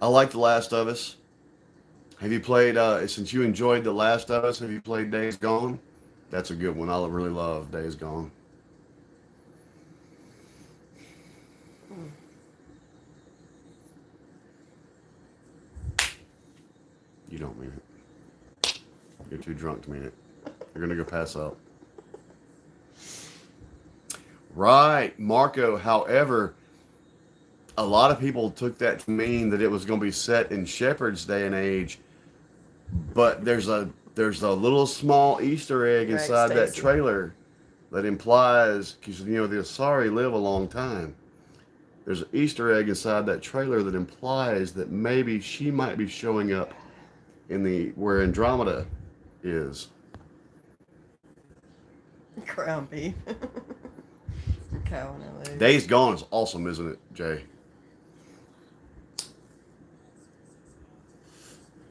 Speaker 1: I like The Last of Us. Have you played, since you enjoyed The Last of Us, have you played Days Gone? That's a good one. I really love Days Gone.
Speaker 2: Mm.
Speaker 1: You don't mean it. You're too drunk to mean it. You're going to go pass out. Right, Marco. However, a lot of people took that to mean that it was going to be set in Shepard's day and age, but there's a little small Easter egg
Speaker 2: Right,
Speaker 1: inside that
Speaker 2: Stacy.
Speaker 1: trailer that implies, because you know the Asari live a long time. There's an Easter egg inside that trailer that implies that maybe she might be showing up in the where Andromeda is.
Speaker 2: Ground beef. Cow in LA.
Speaker 1: Days Gone is awesome, isn't it, Jay?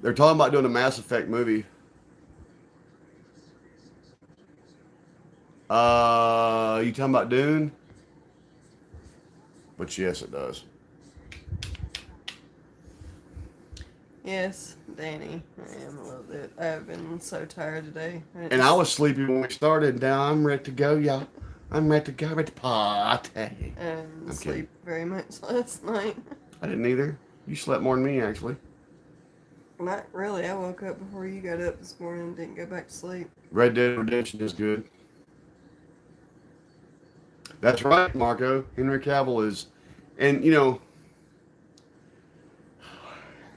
Speaker 1: They're talking about doing a Mass Effect movie. You talking about Dune? But yes, it does.
Speaker 2: Yes, Danny. I am a little bit. I've been so tired today.
Speaker 1: And I was sleepy when we started. Now I'm ready to go, y'all. I'm ready to go. Ready to party.
Speaker 2: And
Speaker 1: I'm
Speaker 2: sleep
Speaker 1: kidding.
Speaker 2: very much last night.
Speaker 1: I didn't either. You slept more than me, actually.
Speaker 2: Not really. I woke up before you got up this morning and didn't go back to sleep.
Speaker 1: Red Dead Redemption is good. That's right, Marco. Henry Cavill is, and you know,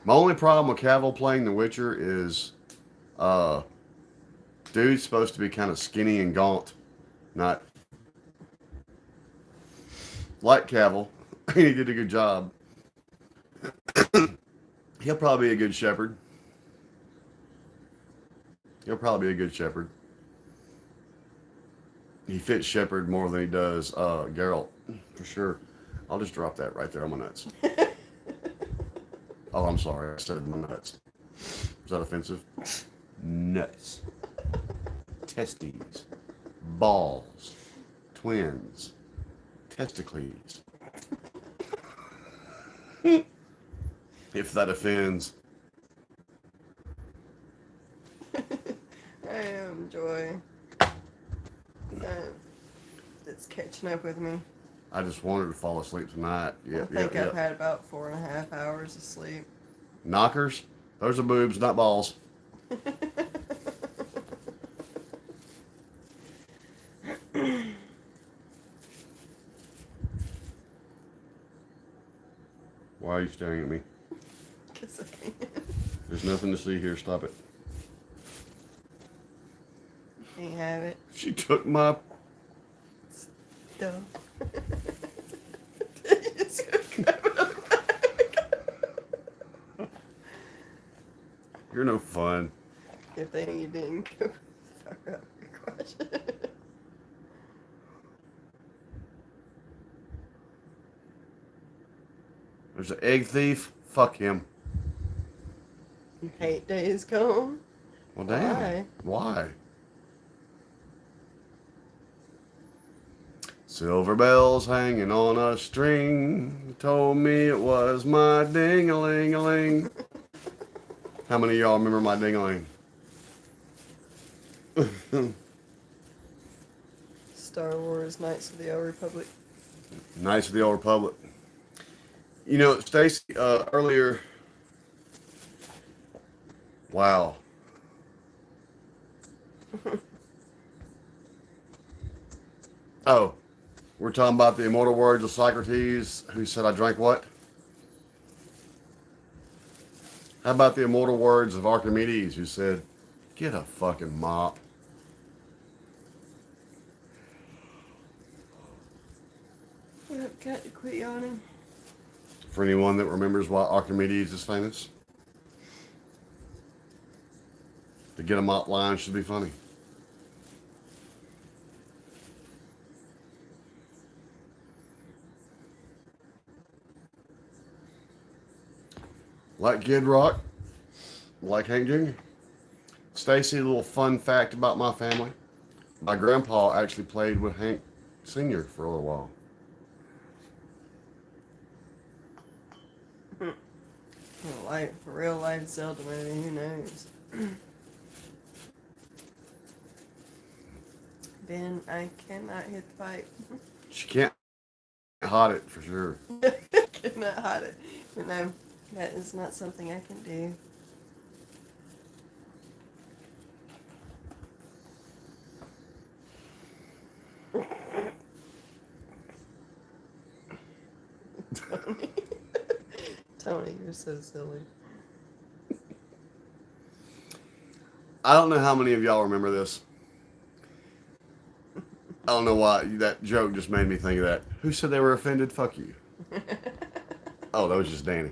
Speaker 1: my only problem with Cavill playing The Witcher is, dude's supposed to be kind of skinny and gaunt, not like Cavill. He did a good job. He'll probably be a good shepherd. He'll probably be a good shepherd. He fits Shepherd more than he does Geralt, for sure. I'll just drop that right there on my nuts. Oh, I'm sorry. I said my nuts. Is that offensive? Nuts. Testes. Balls. Twins. Testicles. If that offends.
Speaker 2: I am Joy. It's catching up with me.
Speaker 1: I just wanted to fall asleep tonight.
Speaker 2: I think I've had about 4.5 hours of sleep.
Speaker 1: Knockers? Those are boobs, not balls. Why are you staring at me?
Speaker 2: 'Cause I can't.
Speaker 1: There's nothing to see here. Stop it.
Speaker 2: Can't have it.
Speaker 1: She took my...
Speaker 2: Dumb. It's gonna grab another bag.
Speaker 1: You're no fun.
Speaker 2: Good thing you didn't go fuck up your question.
Speaker 1: There's an egg thief. Fuck him.
Speaker 2: You hate Days Gone?
Speaker 1: Well, damn.
Speaker 2: Why?
Speaker 1: Why? Silver bells hanging on a string told me it was my ding-a-ling-a-ling. How many of y'all remember my ding-a-ling?
Speaker 2: Star Wars Knights of the Old Republic.
Speaker 1: Knights of the Old Republic. You know, Stacy, earlier... Wow. Oh, we're talking about the immortal words of Socrates, who said, I drank what? How about the immortal words of Archimedes, who said, get a fucking mop?
Speaker 2: Yep, got to quit yawning.
Speaker 1: For anyone that remembers why Archimedes is famous, the get a mop line should be funny. Like Kid Rock, like Hank Jr. Stacy, a little fun fact about my family. My grandpa actually played with Hank Sr. for a little while.
Speaker 2: A real life Zelda movie, who knows? Ben, I cannot hit the pipe.
Speaker 1: She can't hide it for sure.
Speaker 2: Cannot hide it. But no, that is not something I can do. Tony. Tony, you're so silly.
Speaker 1: I don't know how many of y'all remember this. I don't know why that joke just made me think of that. Who said they were offended? Fuck you. Oh, that was just Danny.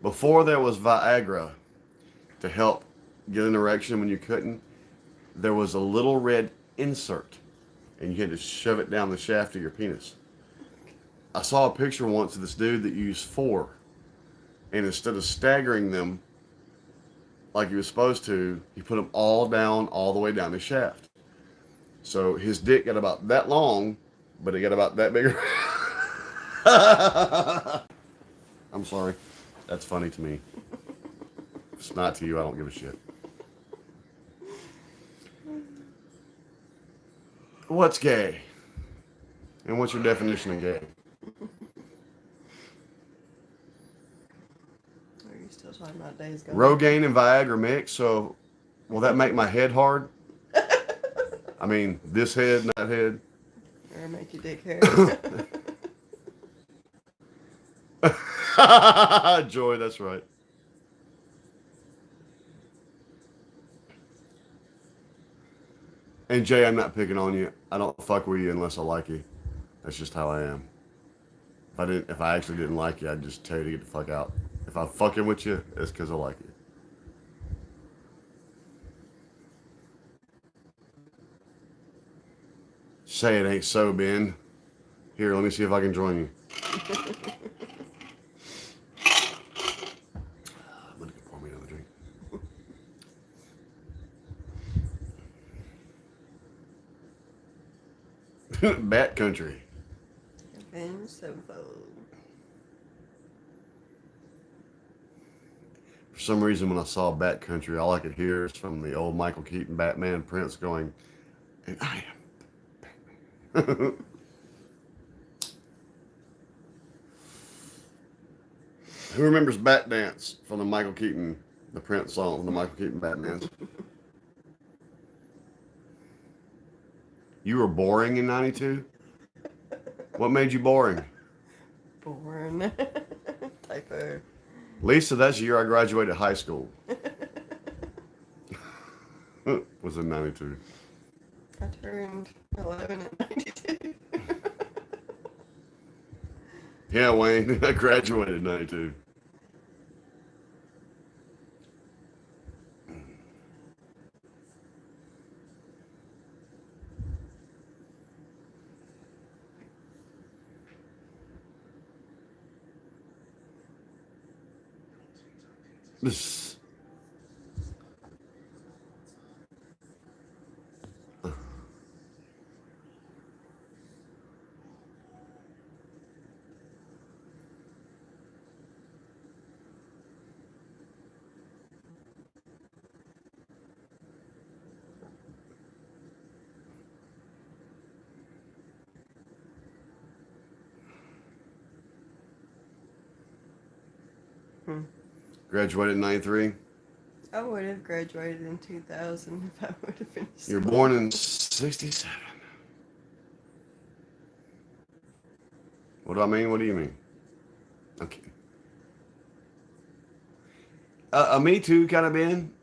Speaker 1: Before there was Viagra to help get an erection when you couldn't, there was a little red insert, and you had to shove it down the shaft of your penis. I saw a picture once of this dude that used 4, and instead of staggering them like he was supposed to, he put them all the way down the shaft. So his dick got about that long, but it got about that bigger. I'm sorry. That's funny to me. If it's not to you, I don't give a shit. What's gay? And what's your definition of gay?
Speaker 2: Are you still talking about days gone?
Speaker 1: Rogaine and Viagra mix, so will that make my head hard? I mean, this head and that head.
Speaker 2: Or make your dick hairy.
Speaker 1: Joy, that's right. And Jay, I'm not picking on you. I don't fuck with you unless I like you. That's just how I am. If I actually didn't like you, I'd just tell you to get the fuck out. If I'm fucking with you, it's because I like you. Say it ain't so, Ben. Here, let me see if I can join you. I'm gonna pour me another drink. Bat country.
Speaker 2: Ben Sevenfold.
Speaker 1: For some reason, when I saw Bat Country, all I could hear is from the old Michael Keaton Batman Prince going, and I am Batman. Who remembers Bat Dance from the Michael Keaton, the Prince song, the Michael Keaton Batman? You were boring in 92? What made you boring?
Speaker 2: Born. Typo.
Speaker 1: Lisa, that's the year I graduated high school. Was in 92.
Speaker 2: I turned 11 in 92.
Speaker 1: Yeah, Wayne, I graduated in 92. This. Graduated in 93.
Speaker 2: I would have graduated in 2000 if I would have finished.
Speaker 1: You're born in 67. What do I mean? What do you mean? Okay. Me too, kind of been.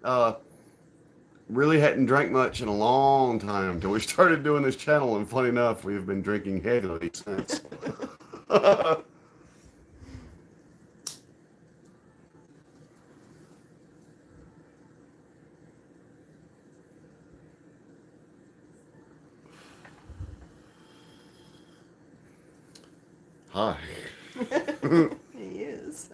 Speaker 1: Really hadn't drank much in a long time until we started doing this channel, and funny enough, we have been drinking heavily since. Hi.
Speaker 2: He is.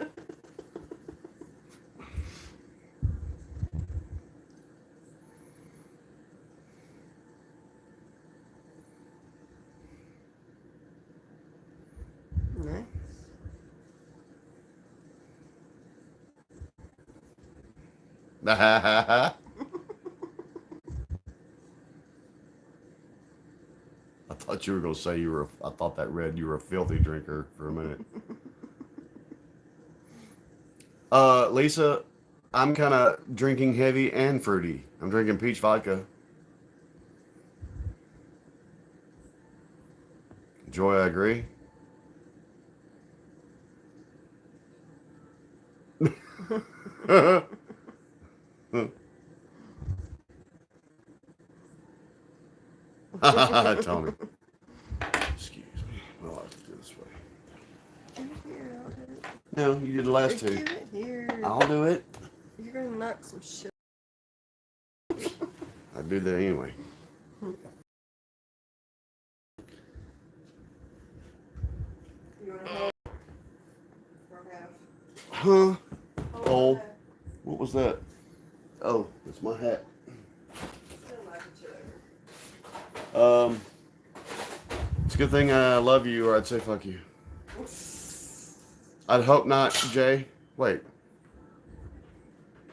Speaker 2: Nice.
Speaker 1: I thought you were going to say you were, I thought that read you were a filthy drinker for a minute. Lisa, I'm kind of drinking heavy and fruity. I'm drinking peach vodka. Joy, I agree. Tony. Excuse me. Well, I have to do it this way.
Speaker 2: Give it here, I'll do it.
Speaker 1: No, you did the last two.
Speaker 2: Give it here.
Speaker 1: I'll do it.
Speaker 2: You're gonna knock some shit.
Speaker 1: I do that anyway.
Speaker 2: You wanna hold? Or half?
Speaker 1: Huh?
Speaker 2: Hold
Speaker 1: Oh,
Speaker 2: half.
Speaker 1: what was that? Oh, it's my hat.
Speaker 2: Still like each other.
Speaker 1: It's a good thing I love you, or I'd say fuck you. I'd hope not, Jay. Wait.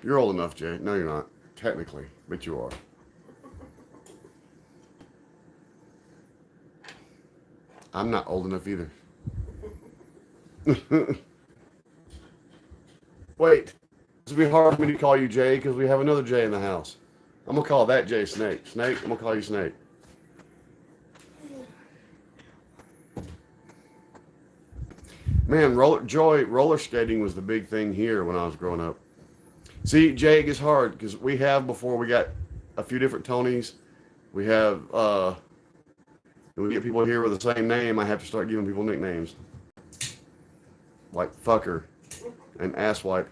Speaker 1: You're old enough, Jay. No, you're not. Technically, but you are. I'm not old enough either. Wait. This will be hard for me to call you Jay because we have another Jay in the house. I'm going to call that Jay Snake. Snake, I'm going to call you Snake. Man, roller skating was the big thing here when I was growing up. See, Jay, it gets hard because before we got a few different Tonys. We get people here with the same name, I have to start giving people nicknames. Like fucker and asswipe.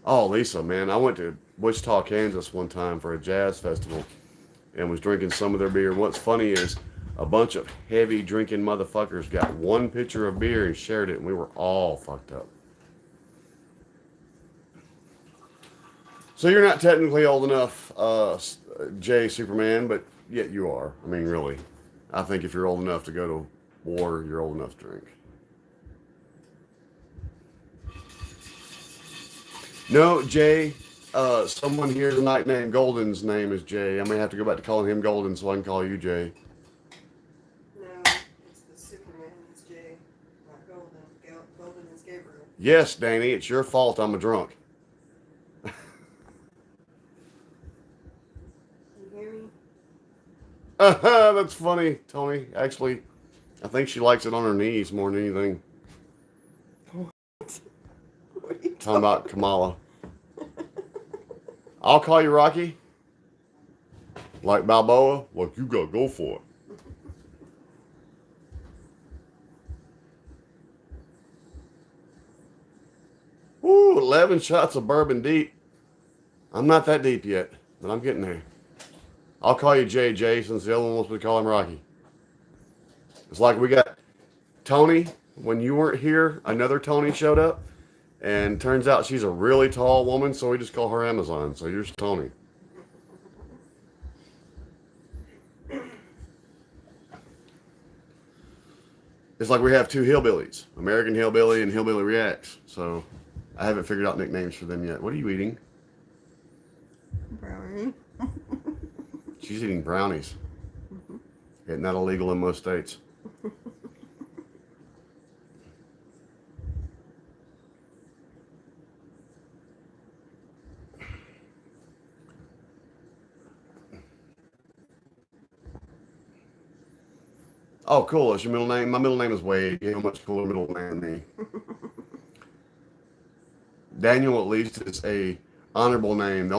Speaker 1: Oh, Lisa, man, I went to Wichita, Kansas one time for a jazz festival and was drinking some of their beer. What's funny is a bunch of heavy drinking motherfuckers got one pitcher of beer and shared it, and we were all fucked up. So you're not technically old enough, Jay Superman, but yet you are. I mean, really. I think if you're old enough to go to war, you're old enough to drink. No, Jay, someone here tonight named Golden's name is Jay. I may have to go back to calling him Golden so I can call you Jay.
Speaker 2: No, it's the Superman's Jay, not Golden. Golden is Gabriel.
Speaker 1: Yes, Danny, it's your fault I'm a drunk.
Speaker 2: You hear me?
Speaker 1: That's funny, Tony. Actually, I think she likes it on her knees more than anything.
Speaker 2: What are you
Speaker 1: Talking about Kamala. I'll call you Rocky. Like Balboa. Look, you gotta go for it. Woo, 11 shots of bourbon deep. I'm not that deep yet, but I'm getting there. I'll call you JJ since the other one wants me to call him Rocky. It's like we got Tony. When you weren't here, another Tony showed up. And turns out she's a really tall woman, so we just call her Amazon. So you're Tony. It's like we have two hillbillies, American Hillbilly and Hillbilly Reacts. So I haven't figured out nicknames for them yet. What are you eating?
Speaker 2: Brownie.
Speaker 1: She's eating brownies. Isn't that illegal in most states? Oh, cool. That's your middle name? My middle name is Wade. You have a much cooler middle name than me. Daniel, at least, is a honorable name. The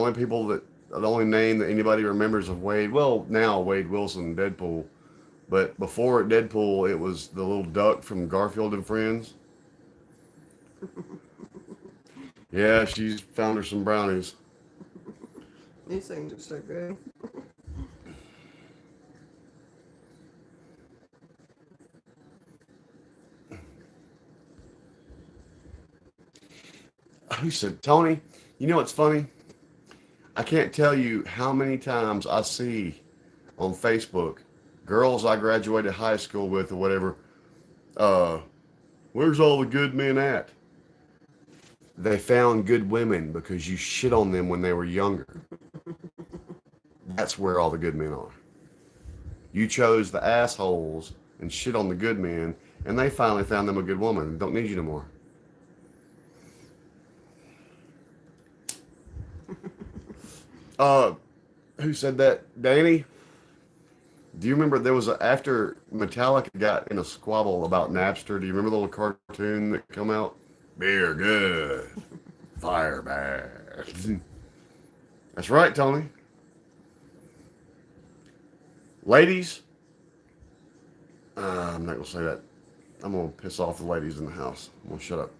Speaker 1: only name that anybody remembers of Wade, well, now Wade Wilson, Deadpool. But before Deadpool, it was the little duck from Garfield and Friends. Yeah, she's found her some brownies.
Speaker 2: These things are so good.
Speaker 1: Who said, Tony, you know what's funny? I can't tell you how many times I see on Facebook girls I graduated high school with or whatever, where's all the good men at? They found good women because you shit on them when they were younger. That's where all the good men are. You chose the assholes and shit on the good men, and they finally found them a good woman and don't need you no more. Who said that? Danny? Do you remember there was after Metallica got in a squabble about Napster? Do you remember the little cartoon that come out? Beer good, fire bad. That's right, Tony. Ladies, I'm not gonna say that. I'm gonna piss off the ladies in the house. I'm gonna shut up.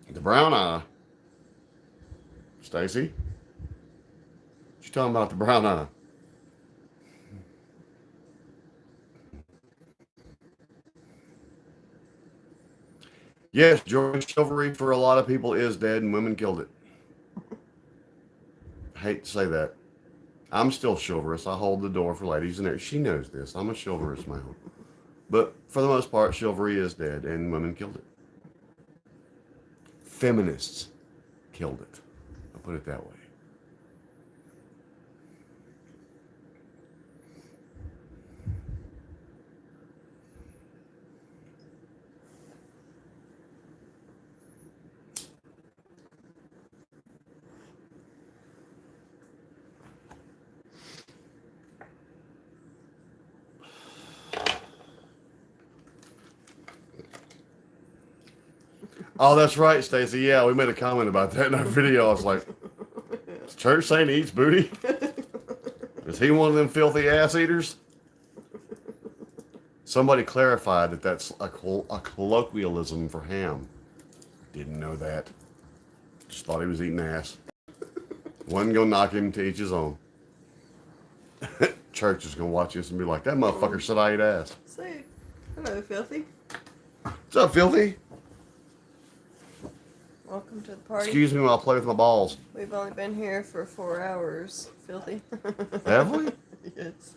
Speaker 1: The brown eye, Stacy. What you talking about the brown eye? Yes, George, chivalry for a lot of people is dead, and women killed it. I hate to say that. I'm still chivalrous. I hold the door for ladies, and she knows this. I'm a chivalrous man. But for the most part, chivalry is dead, and women killed it. Feminists killed it. I'll put it that way. Oh, that's right, Stacy. Yeah, we made a comment about that in our video. I was like, is church saying he eats booty? Is he one of them filthy ass eaters? Somebody clarified that that's a colloquialism for ham. Didn't know that. Just thought he was eating ass. Wasn't gonna knock him to each his own. Church is gonna watch this and be like, that motherfucker said I eat ass.
Speaker 2: Say, hello, filthy.
Speaker 1: What's up, filthy?
Speaker 2: Welcome to the party.
Speaker 1: Excuse me while I play with my balls.
Speaker 2: We've only been here for 4 hours, filthy.
Speaker 1: Have we?
Speaker 2: Yes.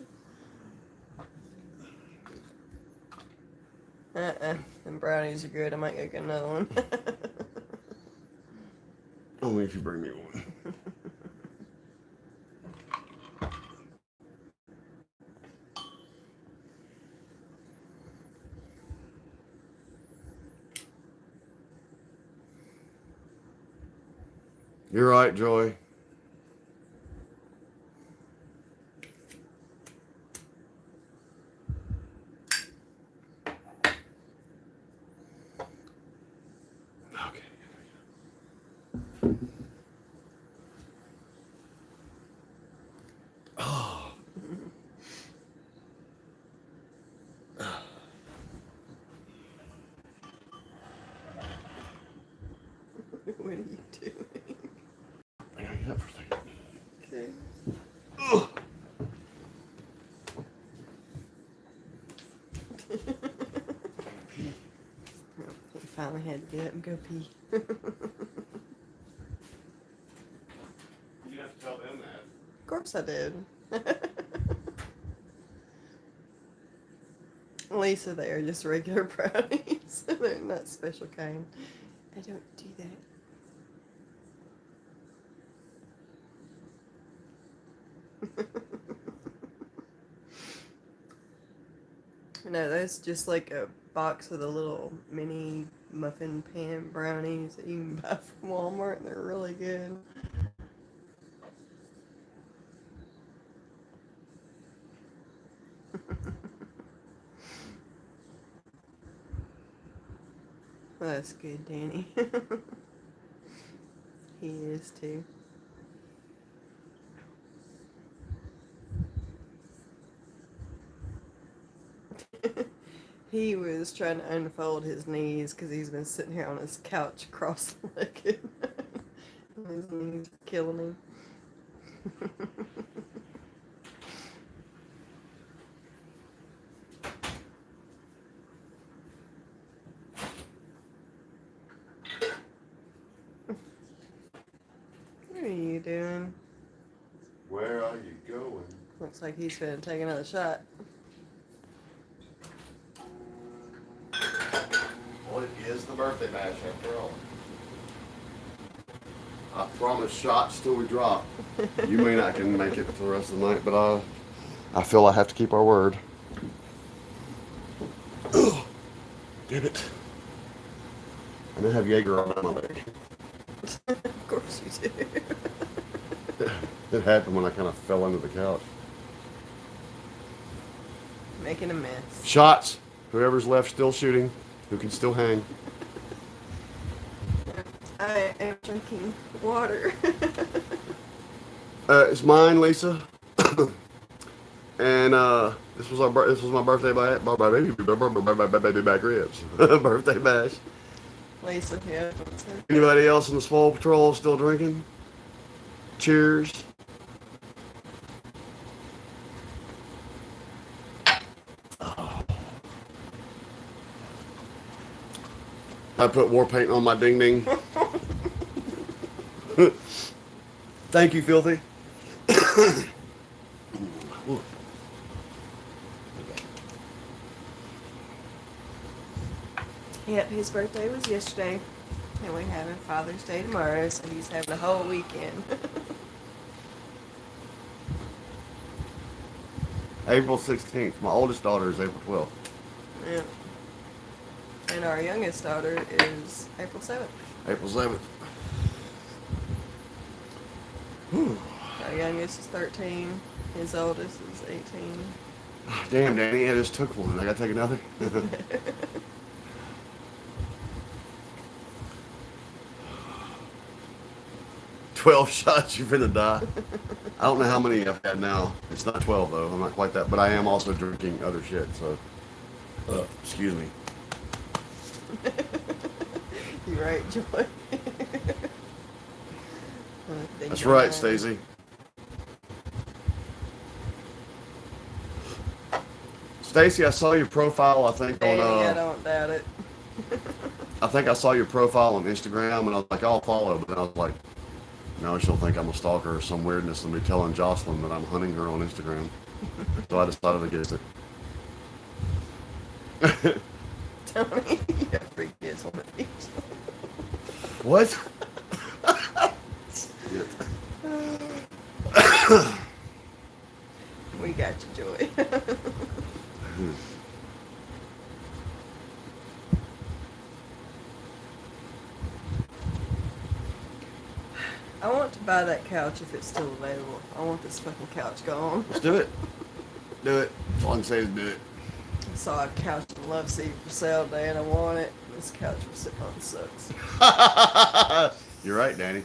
Speaker 2: Them brownies are good. I might go get another one.
Speaker 1: Only if you bring me one. You're right, Joy. Okay. Oh.
Speaker 2: What are you doing?
Speaker 1: I gotta get up for a second.
Speaker 2: Okay.
Speaker 1: Ugh.
Speaker 2: He finally had to get up and go pee.
Speaker 1: You have to tell them that.
Speaker 2: Of course I did. Lisa, they are just regular brownies. They're not special kind. I don't do that. No, that's just like a box of the little mini muffin pan brownies that you can buy from Walmart, and they're really good. Well, that's good, Danny. He is too. He was trying to unfold his knees because he's been sitting here on his couch cross-legged. His knees are killing him. What are you doing?
Speaker 1: Where are you going?
Speaker 2: Looks like he's gonna take another shot.
Speaker 1: What is the birthday bash after all. I promise shots till we drop. You may not can make it for the rest of the night, but I feel I have to keep our word. Ugh, damn it. And I have Jaeger on my leg.
Speaker 2: Of course you do.
Speaker 1: It happened when I kind of fell into the couch.
Speaker 2: Making a mess.
Speaker 1: Shots. Whoever's left still shooting, who can still hang.
Speaker 2: I am drinking water.
Speaker 1: It's mine, Lisa. And this was my birthday baby back ribs. Birthday bash.
Speaker 2: Lisa, yeah.
Speaker 1: Anybody else in the Swole Patrol still drinking? Cheers. I put war paint on my ding ding. Thank you, Filthy.
Speaker 2: Yep, his birthday was yesterday. And we're having Father's Day tomorrow, so he's having a whole weekend.
Speaker 1: April 16th. My oldest daughter is April 12th.
Speaker 2: Yeah. And our youngest daughter is April 7th.
Speaker 1: April 7th.
Speaker 2: Our youngest is 13. His oldest is 18.
Speaker 1: Damn, Danny, I just took one. I gotta take another. 12 shots, you're finna die. I don't know how many I've had now. It's not 12 though. I'm not quite that, but I am also drinking other shit. So, excuse me.
Speaker 2: You're right, Joy.
Speaker 1: That's right, Stacy. Stacy, I saw your profile. I think
Speaker 2: Danny,
Speaker 1: on.
Speaker 2: I don't doubt it.
Speaker 1: I think I saw your profile on Instagram, and I was like, I'll follow. But then I was like, no, she'll think I'm a stalker or some weirdness, and be telling Jocelyn that I'm hunting her on Instagram. So I decided against it.
Speaker 2: Tony, you got 3 kids on the beach.
Speaker 1: What?
Speaker 2: We got you, Joy. I want to buy that couch if it's still available. I want this fucking couch gone.
Speaker 1: Let's do it. Do it. That's all I can say is do it.
Speaker 2: I saw a couch in Love Seat for sale today and I want it. This couch we're sitting on sucks.
Speaker 1: You're right, Danny.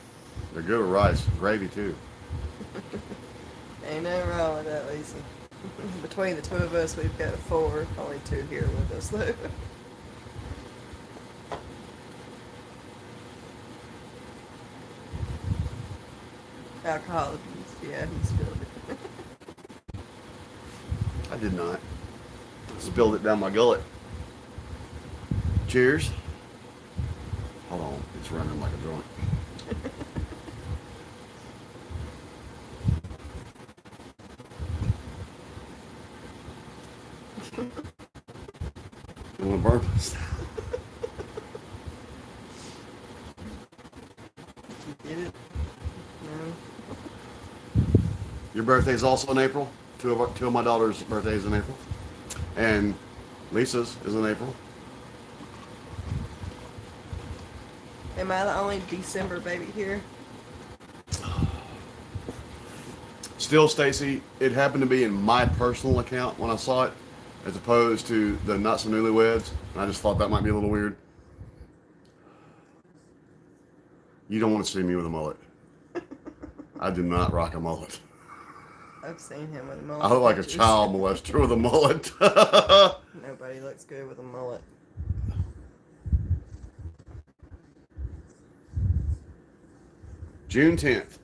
Speaker 1: They're good with rice. Gravy, too.
Speaker 2: Ain't nothing wrong with that, Lisa. Between the two of us, we've got 4. Only 2 here with us, though. Alcohol abuse. Yeah, he spilled it.
Speaker 1: I did not. Spilled it down my gullet. Cheers. Hold on. It's running like a joint. You want to burp us?
Speaker 2: Get it? No.
Speaker 1: Your birthday's also in April. Two of my daughter's birthdays in April. And Lisa's is in April.
Speaker 2: Am I the only December baby here?
Speaker 1: Still, Stacy, it happened to be in my personal account when I saw it, as opposed to the Not So Newlyweds. And I just thought that might be a little weird. You don't want to see me with a mullet. I do not rock a mullet.
Speaker 2: I've seen him with a mullet.
Speaker 1: I look like a
Speaker 2: pictures.
Speaker 1: child molester with a mullet.
Speaker 2: Nobody looks good with a mullet.
Speaker 1: June 10th.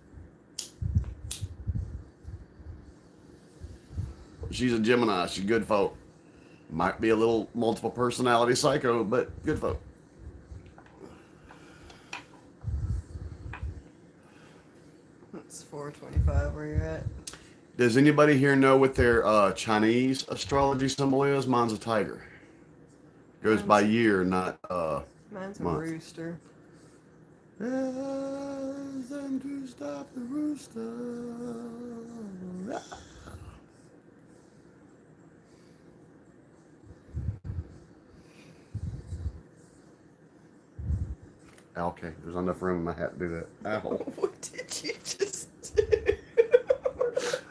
Speaker 1: She's a Gemini. She's good folk. Might be a little multiple personality psycho, but good folk.
Speaker 2: It's 4:25 where you're at.
Speaker 1: Does anybody here know what their Chinese astrology symbol is? Mine's a tiger. Goes by year, not
Speaker 2: Mine's a
Speaker 1: month.
Speaker 2: rooster.
Speaker 1: Ask them to stop the rooster. Okay, there's enough room in my hat to do that. Ow.
Speaker 2: What did you just do?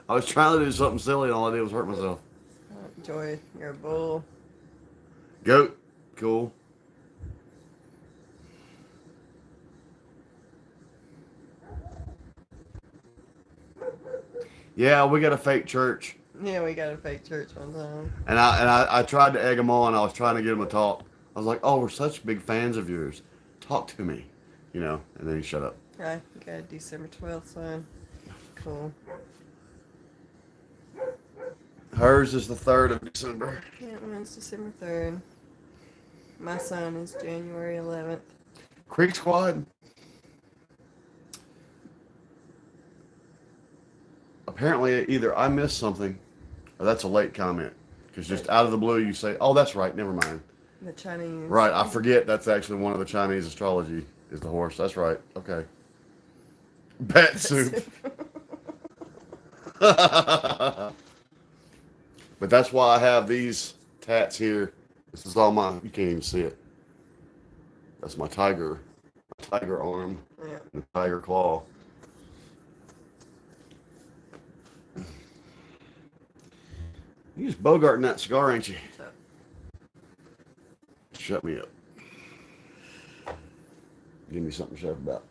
Speaker 1: I was trying to do something silly and all I did was hurt myself.
Speaker 2: Joy, you're a bull.
Speaker 1: Goat. Cool. Yeah, we got a fake church.
Speaker 2: Yeah, we got a fake church one time.
Speaker 1: And I tried to egg them on. I was trying to get them to talk. I was like, oh, we're such big fans of yours. Talk to me. You know, and then he shut up.
Speaker 2: Right, you got a December 12th sign. Cool.
Speaker 1: Hers is the 3rd of December.
Speaker 2: Yeah, mine's December 3rd. My son is January 11th.
Speaker 1: Creek Squad. Apparently, either I missed something or that's a late comment. Because just out of the blue, you say, oh, that's right. Never mind.
Speaker 2: The Chinese.
Speaker 1: Right. I forget that's actually one of the Chinese astrology is the horse. That's right. Okay. Bat soup. But that's why I have these tats here. This is all my, you can't even see it. That's my tiger arm,
Speaker 2: Yeah.
Speaker 1: and the tiger claw. You just bogarting that cigar, ain't you?
Speaker 2: So,
Speaker 1: Shut me up. Give me something to shut up about.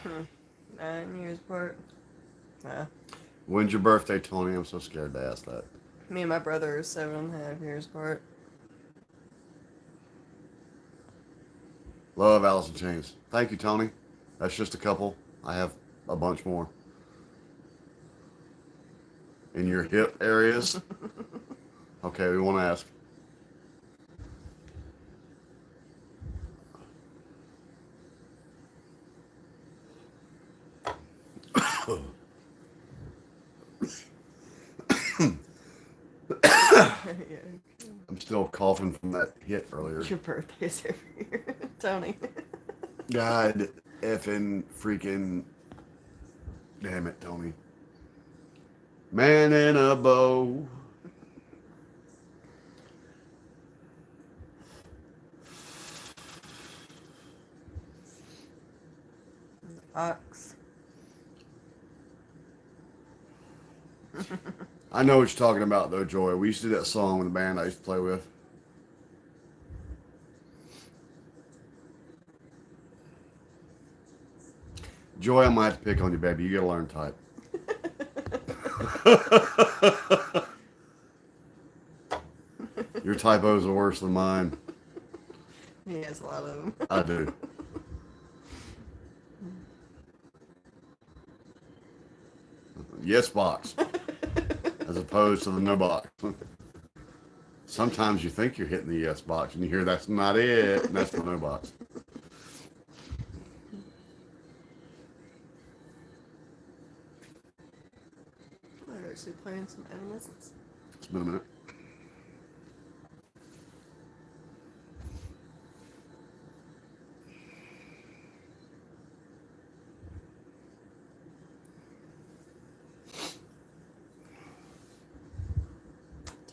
Speaker 2: hmm, 9 years apart.
Speaker 1: When's your birthday, Tony? I'm so scared to ask that.
Speaker 2: Me and my brother are 7.5 years apart.
Speaker 1: Love Alice in Chains. Thank you, Tony. That's just a couple. I have a bunch more. In your hip areas? Okay, we want to ask.
Speaker 2: Yeah.
Speaker 1: I'm still coughing from that hit earlier.
Speaker 2: Your birthday's every year, Tony.
Speaker 1: God effing freaking damn it, Tony. Man in a bow.
Speaker 2: Ox.
Speaker 1: I know what you're talking about, though, Joy. We used to do that song with the band I used to play with. Joy, I might have to pick on you, baby. You gotta learn to type. Your typos are worse than mine.
Speaker 2: He has a lot of them.
Speaker 1: I do. Yes box. As opposed to the no box. Sometimes you think you're hitting the yes box and you hear that's not it, and that's the no box.
Speaker 2: They're actually playing some Evanescence.
Speaker 1: It's been a minute.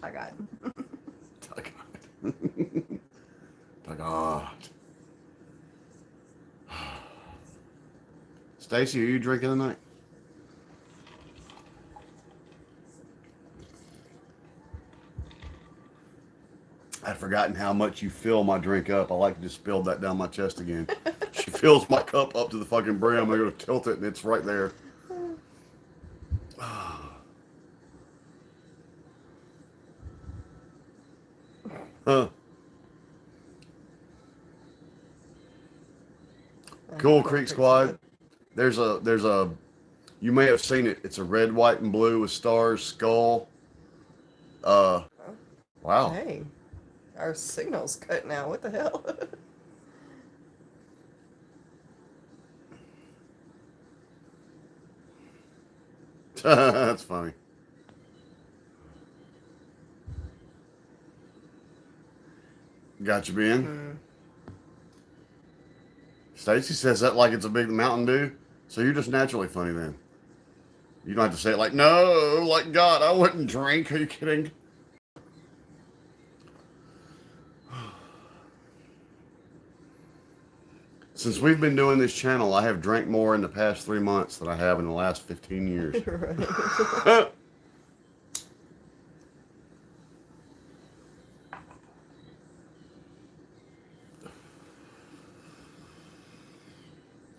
Speaker 2: Taggart.
Speaker 1: Taggart. Stacy, are you drinking tonight? I'd forgotten how much you fill my drink up. I like to just spill that down my chest again. She fills my cup up to the fucking brim. I go to tilt it and it's right there. Huh. Cool Creek Squad. There's a you may have seen it. It's a red, white, and blue with stars, skull. Wow.
Speaker 2: Hey, our signal's cutting out. What the hell?
Speaker 1: That's funny. Got you, Ben.
Speaker 2: Hmm.
Speaker 1: Stacy says that like it's a big Mountain Dew, so you're just naturally funny then. You don't have to say it like, no, like God, I wouldn't drink. Are you kidding? Since we've been doing this channel, I have drank more in the past 3 months than I have in the last 15 years.
Speaker 2: Right.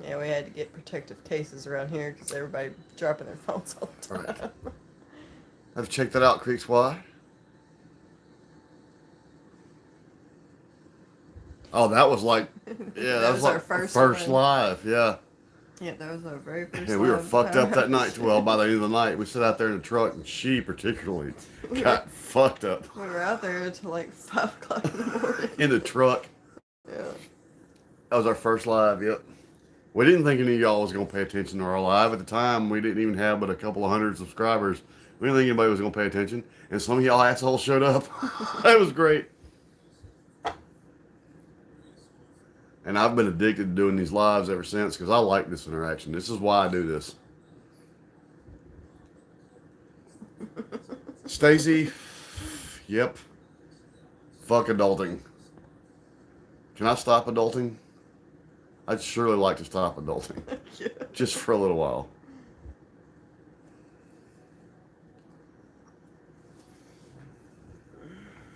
Speaker 2: Yeah, we had to get protective cases around here because everybody dropping their phones all the time.
Speaker 1: Right. Have checked that out, Creeks Y. Oh, that was like, yeah, that was like
Speaker 2: our first one.
Speaker 1: live, yeah.
Speaker 2: Yeah, that was our very first
Speaker 1: Yeah, we were
Speaker 2: live
Speaker 1: fucked up that
Speaker 2: Powerhouse.
Speaker 1: night. Well, by the end of the night, we sat out there in the truck, and she particularly got fucked up
Speaker 2: We were out there until like 5 o'clock in the morning.
Speaker 1: in the truck.
Speaker 2: Yeah.
Speaker 1: That was our first live, yep. We didn't think any of y'all was going to pay attention to our live. At the time, we didn't even have but a couple of hundred subscribers. We didn't think anybody was going to pay attention. And some of y'all assholes showed up. That was great. And I've been addicted to doing these lives ever since because I like this interaction. This is why I do this. Stacy, yep. Fuck adulting. Can I stop adulting? I'd surely like to stop adulting.
Speaker 2: Yeah.
Speaker 1: Just for a little while.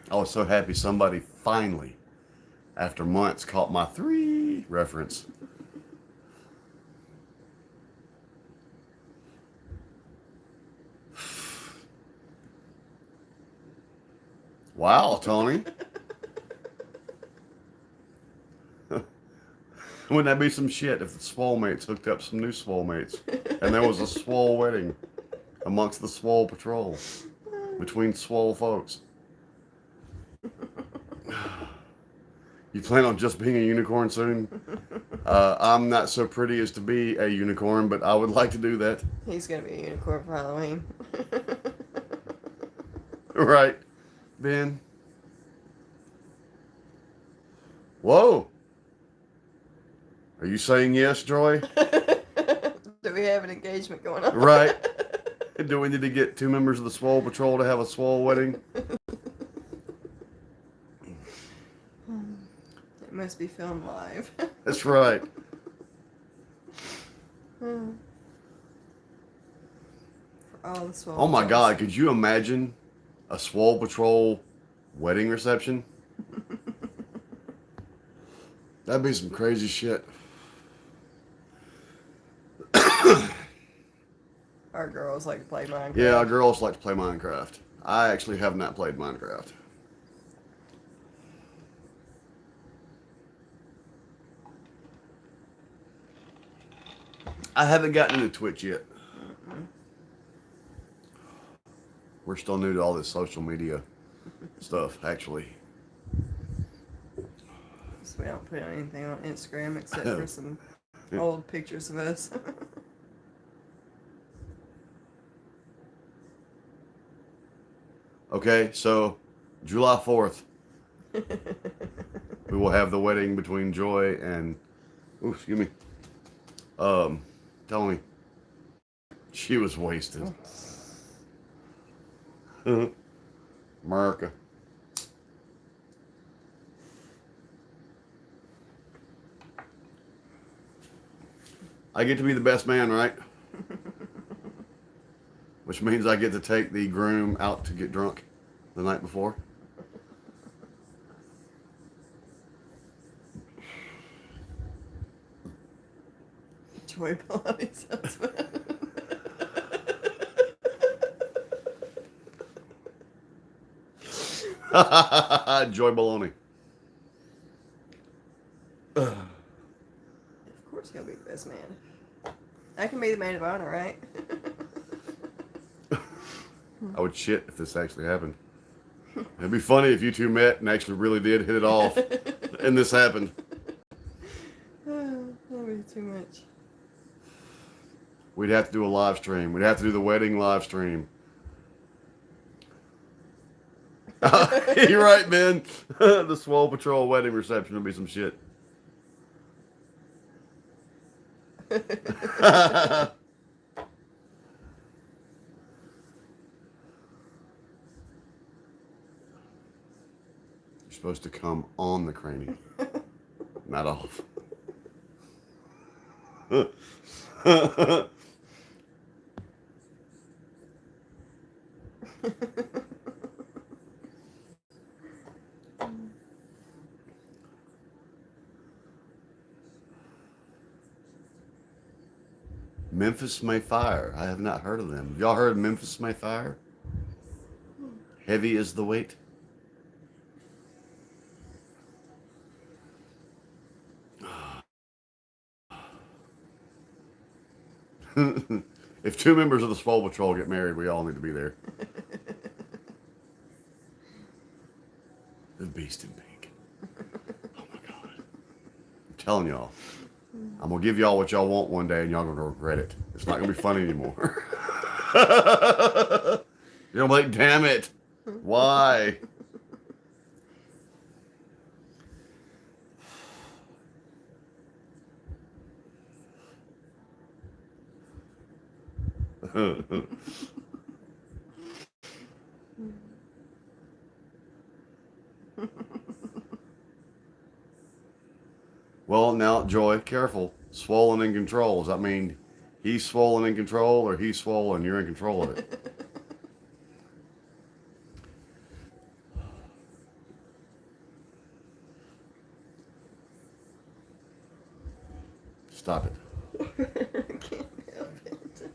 Speaker 1: I was so happy somebody finally, after months, caught my 3 reference. Wow, Tony. Wouldn't that be some shit if the swole mates hooked up some new swole mates and there was a swole wedding amongst the swole patrol between swole folks? You plan on just being a unicorn soon? I'm not so pretty as to be a unicorn, but I would like to do that.
Speaker 2: He's gonna be a unicorn for Halloween.
Speaker 1: Right, Ben? Whoa! Are you saying yes, Joy?
Speaker 2: Do we have an engagement going on?
Speaker 1: Right. Do we need to get 2 members of the Swole Patrol to have a swole wedding?
Speaker 2: It must be filmed live.
Speaker 1: That's right.
Speaker 2: For all the swole
Speaker 1: Oh my
Speaker 2: patrols.
Speaker 1: God, could you imagine a Swole Patrol wedding reception? That'd be some crazy shit.
Speaker 2: Our girls like to play Minecraft.
Speaker 1: Yeah, our girls like to play Minecraft. I actually have not played Minecraft. I haven't gotten into Twitch yet. We're still new to all this social media stuff, actually.
Speaker 2: So we don't put anything on Instagram except for some old pictures of us.
Speaker 1: Okay, so July 4th, we will have the wedding between Joy and, ooh, excuse me, Tony. She was wasted. America. I get to be the best man, right? Which means I get to take the groom out to get drunk the night before.
Speaker 2: Joy Pilates husband.
Speaker 1: Joy Baloney.
Speaker 2: Of course he'll be the best man. I can be the maid of honor, right?
Speaker 1: I would shit if this actually happened. It'd be funny if you two met and actually really did hit it off and this happened.
Speaker 2: That'd be too much.
Speaker 1: We'd have to do a live stream. We'd have to do the wedding live stream. You're right, Ben. The Swole Patrol wedding reception would be some shit. You're supposed to come on the cranny, not off. Memphis May Fire. I have not heard of them. Have y'all heard of Memphis May Fire? Heavy is the weight. If 2 members of the Swole Patrol get married, we all need to be there. The Beast in Pink. Oh my God. I'm telling y'all. I'm going to give y'all what y'all want one day and y'all going to regret it. It's not going to be funny anymore. You're like, damn it. Why? Well, now, Joy, careful. Swollen in control. Does that mean he's swollen in control or he's swollen? You're in control of it. Stop it.
Speaker 2: I can't help it.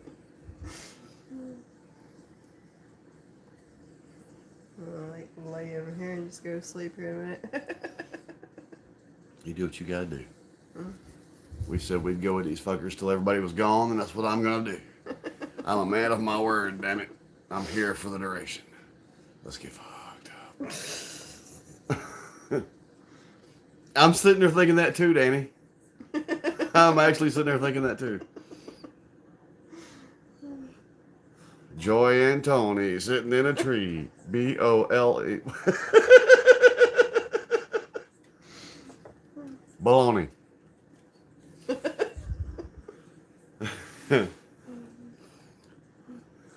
Speaker 2: I'll like lay over here and just go to sleep here in a minute.
Speaker 1: You do what you gotta do. We said we'd go with these fuckers till everybody was gone, and that's what I'm gonna do. I'm a man of my word, damn it. I'm here for the duration. Let's get fucked up. I'm sitting there thinking that too, Danny. I'm actually sitting there thinking that too. Joy and Tony sitting in a tree. B-O-L-E. Baloney.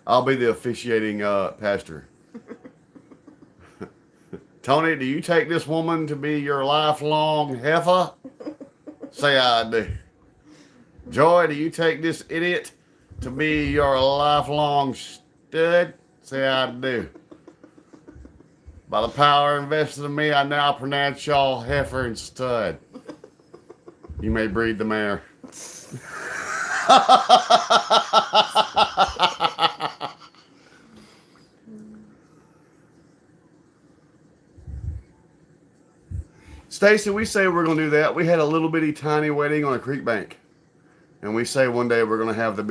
Speaker 1: I'll be the officiating pastor. Tony, do you take this woman to be your lifelong heifer? Say I do. Joy, do you take this idiot to be your lifelong stud? Say I do. By the power invested in me, I now pronounce y'all heifer and stud. You may breed the mare. Stacy, we say we're going to do that. We had a little bitty tiny wedding on a creek bank. And we say one day we're going to have the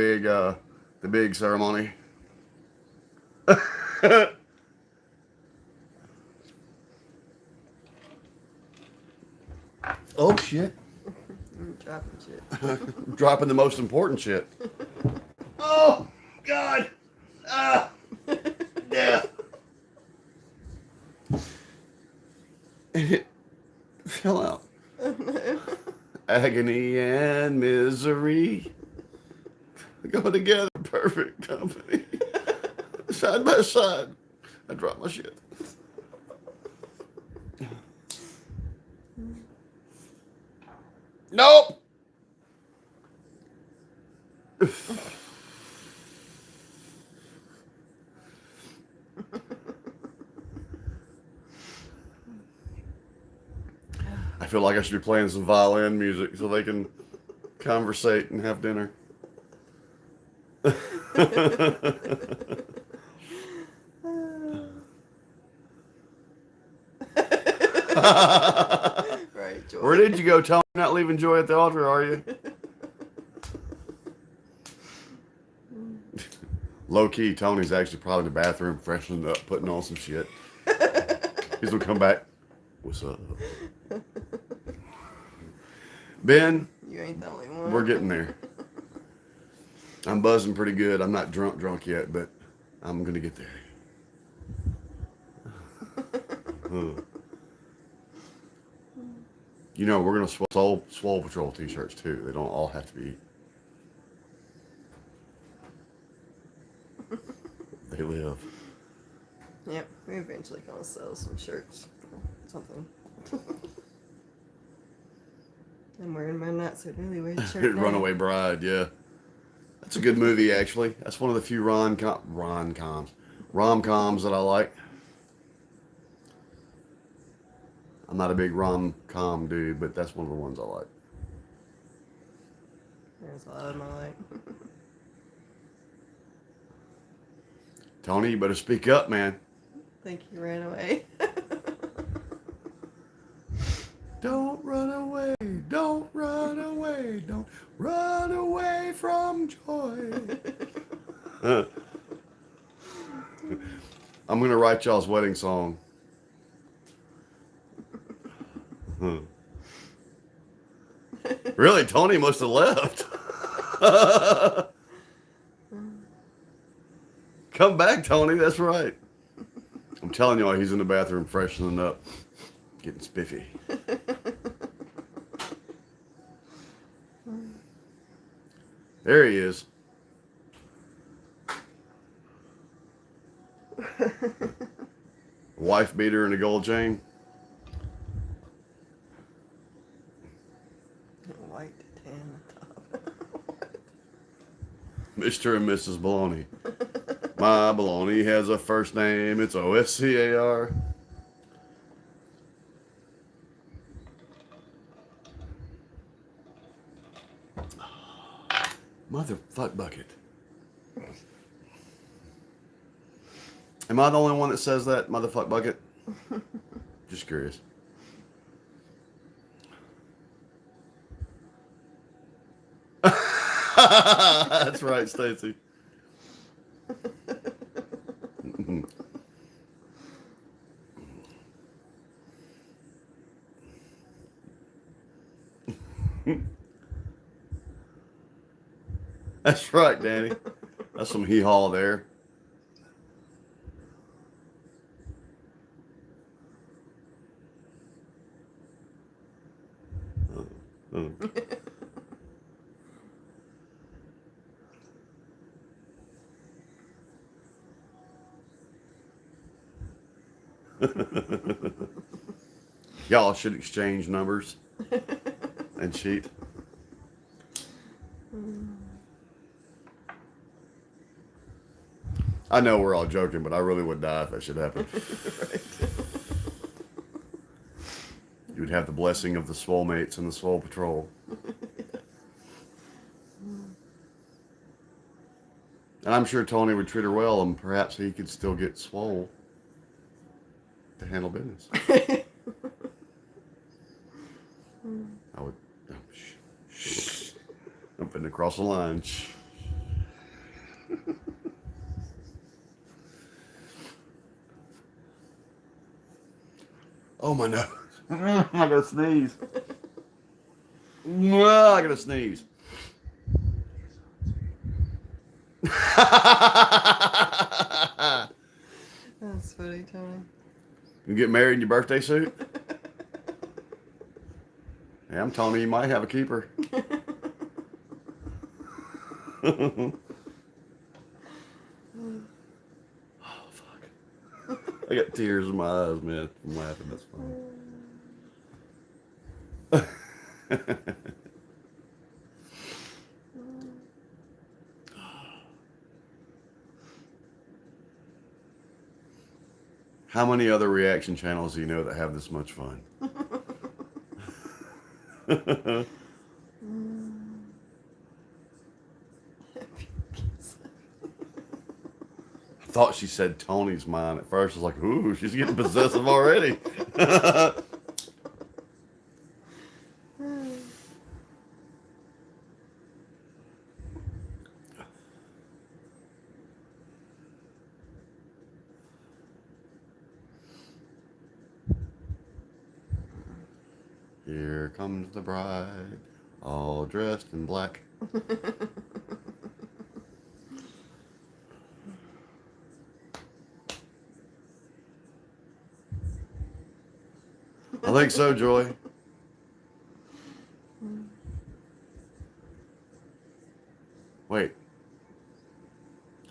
Speaker 1: big ceremony. Oh, shit.
Speaker 2: I'm dropping shit.
Speaker 1: Dropping the most important shit. Oh, God. Ah. Yeah. And it fell out.
Speaker 2: Oh, no.
Speaker 1: Agony and misery go together. Perfect company. Side by side. I dropped my shit. Nope. I feel like I should be playing some violin music so they can conversate and have dinner.
Speaker 2: Right, Joy.
Speaker 1: Where did you go, Tony? You're not leaving Joy at the altar, are you? Low key, Tony's actually probably in the bathroom freshening up, putting on some shit. He's gonna come back. What's up? Ben,
Speaker 2: You ain't the only one.
Speaker 1: we're getting there. I'm buzzing pretty good. I'm not drunk yet, but I'm gonna get there. You know, we're gonna Swole Patrol t-shirts too. They don't all have to be. They live.
Speaker 2: Yep, we eventually gonna sell some shirts, something. I'm wearing my not so newlywed shirt now.
Speaker 1: Runaway Bride, yeah. That's a good movie, actually. That's one of the few rom-coms that I like. I'm not a big rom-com dude, but that's one of the ones I like.
Speaker 2: There's a lot of them I like.
Speaker 1: Tony, you better speak up, man.
Speaker 2: Think you ran away.
Speaker 1: Don't run away, don't run away, don't run away from joy. I'm going to write y'all's wedding song. Really, Tony must have left. Come back, Tony, that's right. I'm telling y'all, he's in the bathroom freshening up, getting spiffy. There he is. Wife beater and a gold chain.
Speaker 2: White tan top.
Speaker 1: Mr. and Mrs. Baloney. My baloney has a first name. It's Oscar. Motherfuck bucket. Am I the only one that says that, motherfuck bucket? Just curious. That's right, Stacy. That's right, Danny. That's some hee-haw there. Y'all should exchange numbers and cheat. I know we're all joking, but I really would die if that should happen.
Speaker 2: Right.
Speaker 1: You would have the blessing of the swole mates and the swole patrol. And I'm sure Tony would treat her well, and perhaps he could still get swole to handle business. I would. Oh, shh. I'm finna cross the line. Shh. Oh my nose. I gotta sneeze. I gotta sneeze.
Speaker 2: That's funny, Tony.
Speaker 1: You get married in your birthday suit? Yeah, I'm Tony. You might have a keeper. Oh, fuck. I got tears in my eyes, man. I'm laughing. That's funny. How many other reaction channels do you know that have this much fun? I thought she said Tony's mine at first. I was like, ooh, she's getting possessive already. Here comes the bride, all dressed in black. I think so, Joy. Wait.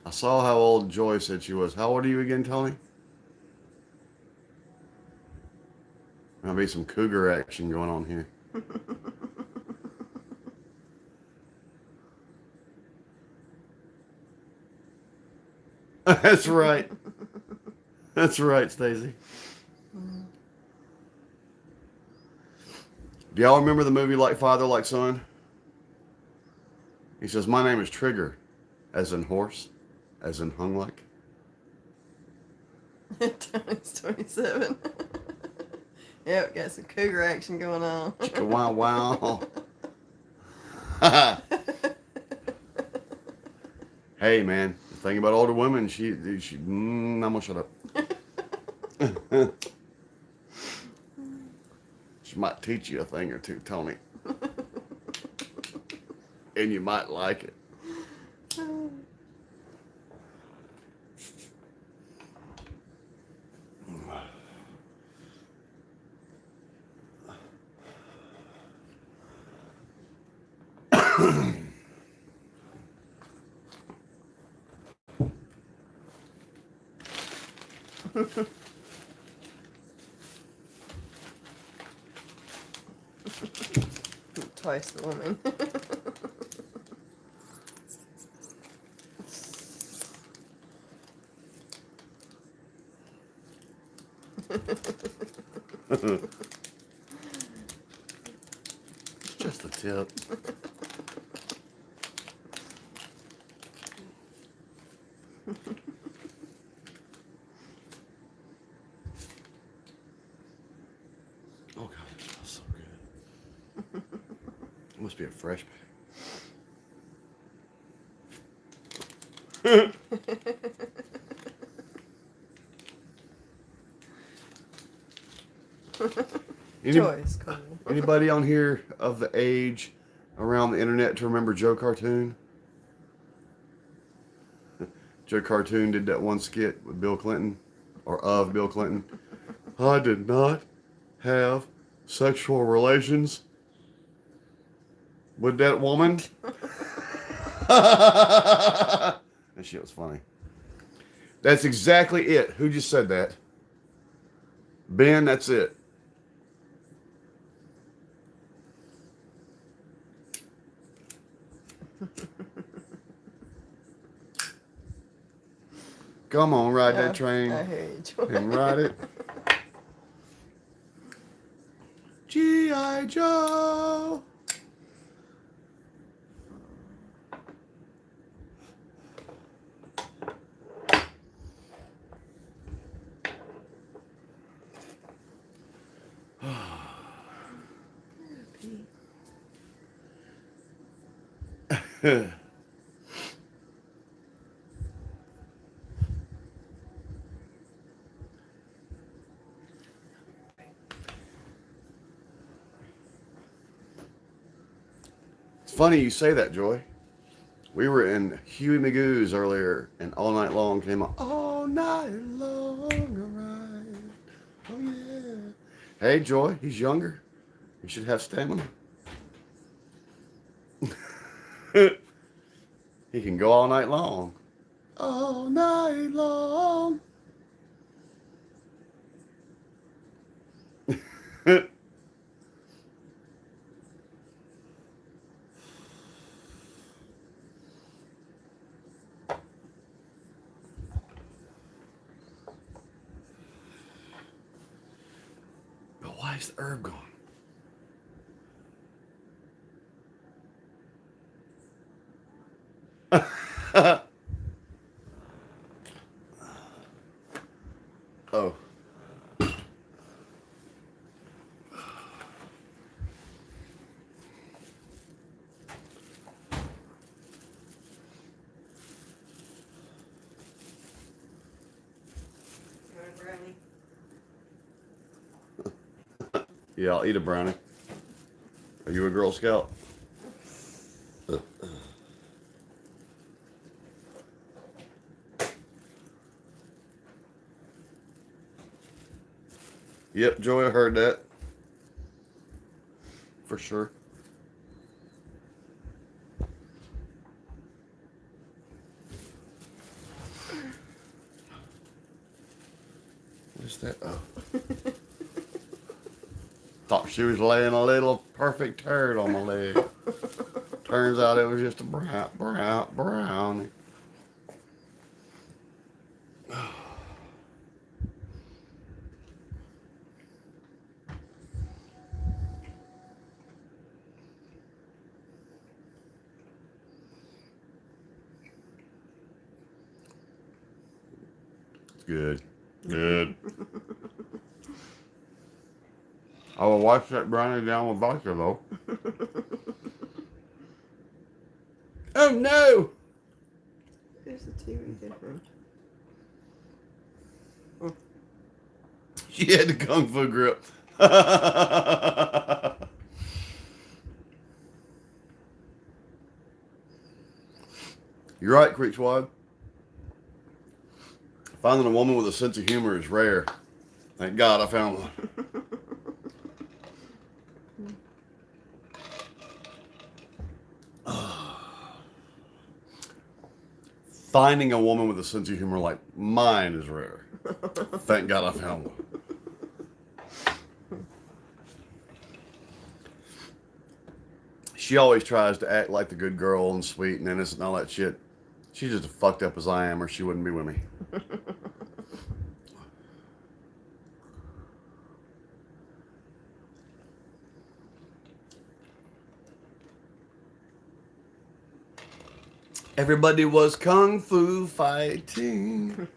Speaker 1: I saw how old Joy said she was. How old are you again, Tony? Might be some cougar action going on here. That's right. That's right, Stacy. Do y'all remember the movie Like Father, Like Son? He says, my name is Trigger, as in horse, as in hung like.
Speaker 2: Tony's 27. Yep, got some cougar action going on.
Speaker 1: Chicka wow wow. Hey man, the thing about older women, I'm gonna shut up. She might teach you a thing or two, Tony. And you might like it.
Speaker 2: Twice the woman.
Speaker 1: Just a tip. Oh god, it smells so good. It must be a fresh pack.
Speaker 2: Joy's cool.
Speaker 1: Anybody on here of the age around the internet to remember Joe Cartoon? Joe Cartoon did that one skit with Bill Clinton, or of Bill Clinton. I did not have sexual relations with that woman. That shit was funny. That's exactly it. Who just said that? Ben, that's it. Come on, ride that train.
Speaker 2: I hear you, Joy.
Speaker 1: And ride it. G.I. Joe. It's funny you say that, Joy. We were in Huey Magoo's earlier, and All Night Long came on. All night long, alright. Oh yeah. Hey, Joy, he's younger. He should have stamina. He can go all night long. All night long. But why is the herb gone? Oh. Yeah, I'll eat a brownie. Are you a Girl Scout? Yep, Joy, I heard that. for sure. What's that? Oh. Thought she was laying a little perfect turd on my leg. Turns out it was just a brownie. Good. Good. I will wash that brownie down with vodka though. Oh no!
Speaker 2: There's the TV different.
Speaker 1: She had the kung fu grip. You're right, Creekswad. Finding a woman with a sense of humor is rare. Thank God I found one. Finding a woman with a sense of humor like mine is rare. Thank God I found one. She always tries to act like the good girl and sweet and innocent and all that shit. She's just as fucked up as I am, or she wouldn't be with me. Everybody was kung fu fighting.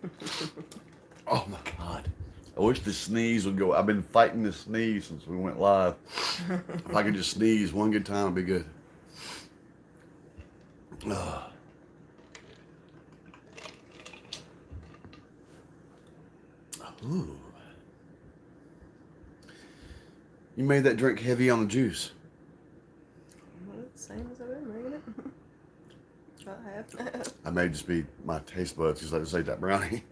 Speaker 1: Oh my God. I wish the sneeze would go. I've been fighting the sneeze since we went live. If I could just sneeze one good time, it'd be good. Ooh. You made that drink heavy on the juice.
Speaker 2: Well, it's the same as I've been making it. About half that.
Speaker 1: I may just be my taste buds because I just ate that brownie.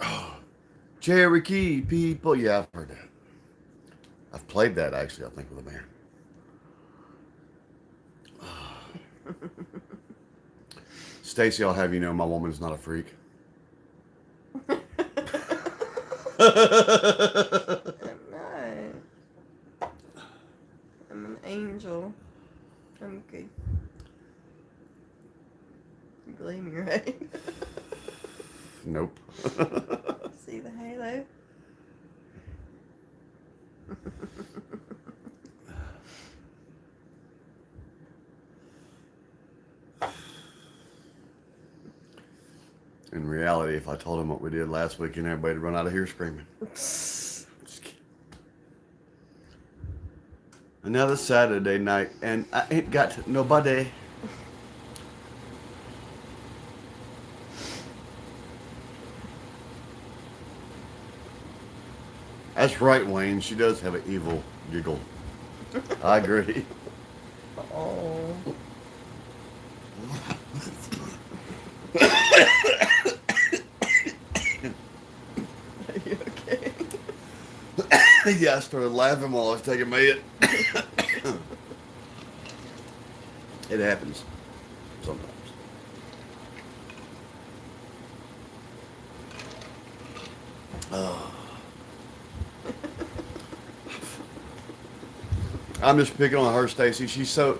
Speaker 1: Oh, Cherokee people. Yeah, I've heard that. I've played that actually, I think, with a band. Stacy, I'll have you know my woman's not a freak.
Speaker 2: I'm not. I'm an angel. I'm good. You believe me, right?
Speaker 1: Nope.
Speaker 2: See the halo?
Speaker 1: In reality, if I told him what we did last weekend, everybody'd run out of here screaming. Just kidding. Another Saturday night, and I ain't got nobody. That's right, Wayne. She does have an evil giggle. I agree.
Speaker 2: Oh. Are you okay?
Speaker 1: Yeah, I started laughing while I was taking my It happens sometimes. I'm just picking on her, Stacy. She's so.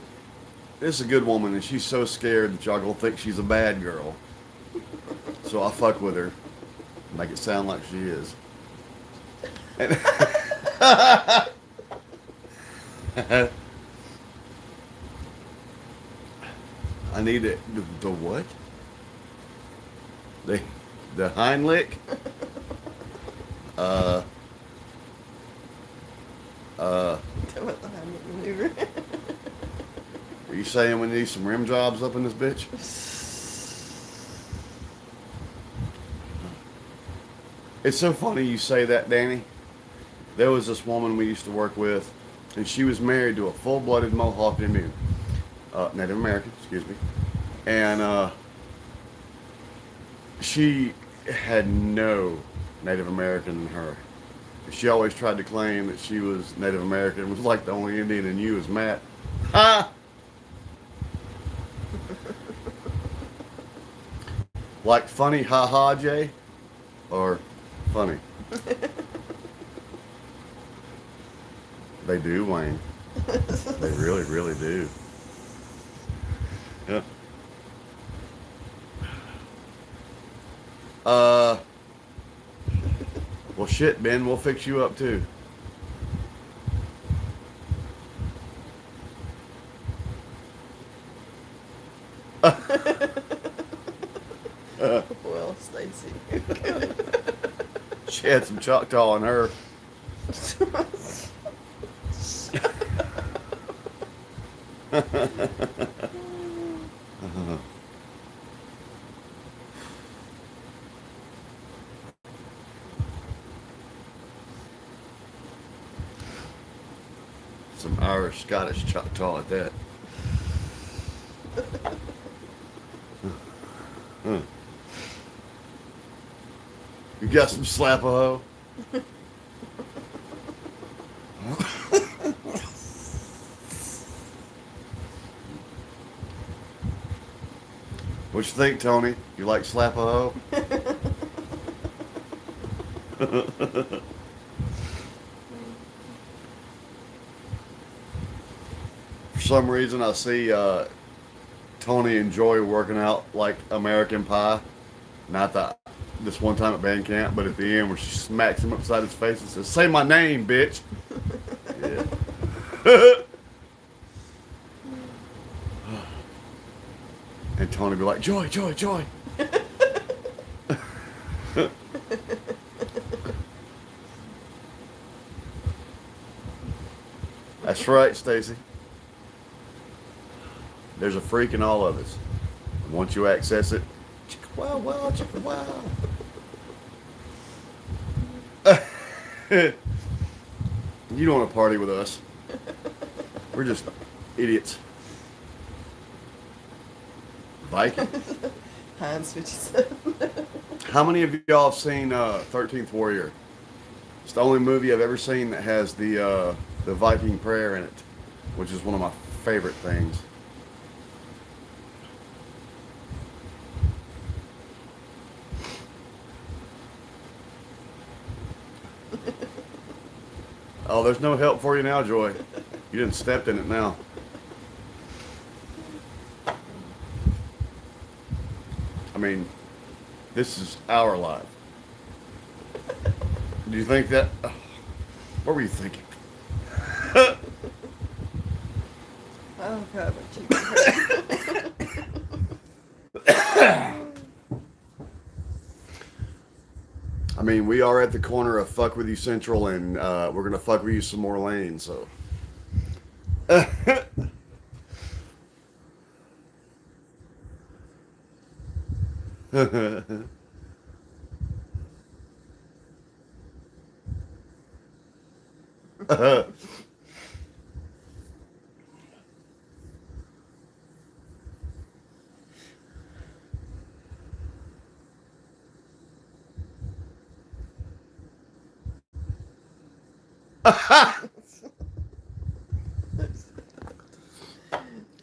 Speaker 1: This is a good woman, and she's so scared that y'all gonna think she's a bad girl. So I fuck with her, make it sound like she is. And I need it. The what? The Heimlich?
Speaker 2: What the Heimlich maneuver?
Speaker 1: Are you saying we need some rim jobs up in this bitch? It's so funny you say that, Danny. There was this woman we used to work with, and she was married to a full-blooded Mohawk Indian, Native American, excuse me, and she had no Native American in her. She always tried to claim that she was Native American. Was like the only Indian in you is Matt. Ha! Like funny, ha ha, Jay, or funny? They do, Wayne. They really, really do. Yeah. Well, shit, Ben. We'll fix you up too.
Speaker 2: Well, Stacy.
Speaker 1: She had some Choctaw in her. Some Irish, Scottish Choctaw at that. You got some slap-a-hoe? What you think, Tony? You like slap-a-hoe? For some reason, I see Tony and Joy working out like American Pie. Not that this one time at band camp, but at the end where she smacks him upside his face and says, "Say my name, bitch." Yeah. And Tony be like, "Joy, Joy, Joy." That's right, Stacy. There's a freak in all of us. And once you access it, chicka wow wow, chicka wow. You don't want to party with us. We're just idiots. Viking.
Speaker 2: Heinz switches.
Speaker 1: How many of y'all have seen 13th Warrior? It's the only movie I've ever seen that has the Viking prayer in it, which is one of my favorite things. Oh, there's no help for you now, Joy. You didn't step in it now. I mean, this is our life. Do you think that? What were you thinking?
Speaker 2: Oh God, my cheeks hurt.
Speaker 1: I mean, we are at the corner of Fuck With You Central, and we're going to fuck with you some more lanes, so.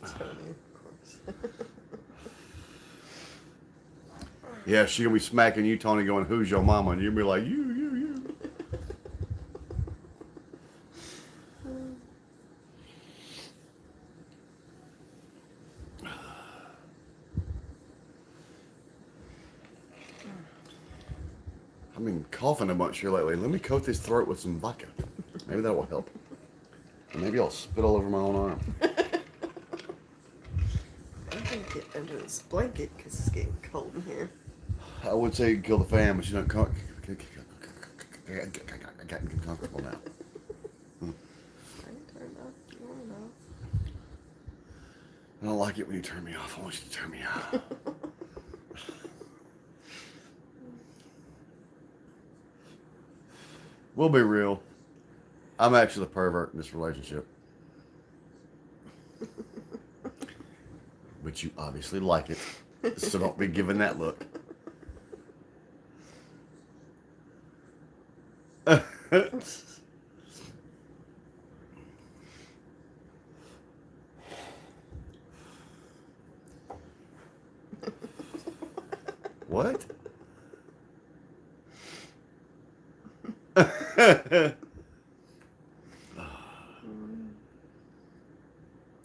Speaker 2: Tony, of course.
Speaker 1: Yeah, she gonna be smacking you, Tony, going, "Who's your mama?" And you'll be like, "You." I've been coughing a bunch here lately. Let me coat this throat with some vodka. Maybe that will help. And maybe I'll spit all over my own arm.
Speaker 2: I'm gonna get under this blanket because it's getting cold in here.
Speaker 1: I would say kill the fan, but you don't. Getting comfortable now.
Speaker 2: I can turn it off. You want it off?
Speaker 1: I don't like it when you turn me off. I want you to turn me off. We'll be real. I'm actually the pervert in this relationship. But you obviously like it. So don't be giving that look. What?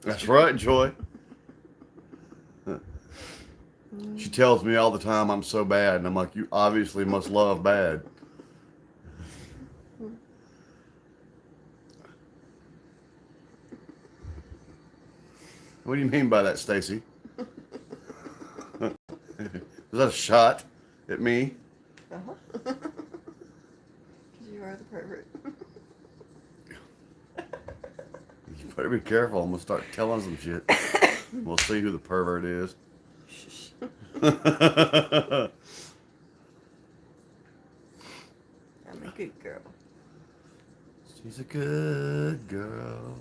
Speaker 1: That's right, Joy. She tells me all the time I'm so bad, and I'm like, you obviously must love bad. What do you mean by that, Stacy? Is that a shot at me?
Speaker 2: Uh-huh. Because you are the pervert.
Speaker 1: You better be careful. I'm gonna start telling some shit. We'll see who the pervert is.
Speaker 2: I'm a good girl.
Speaker 1: She's a good girl.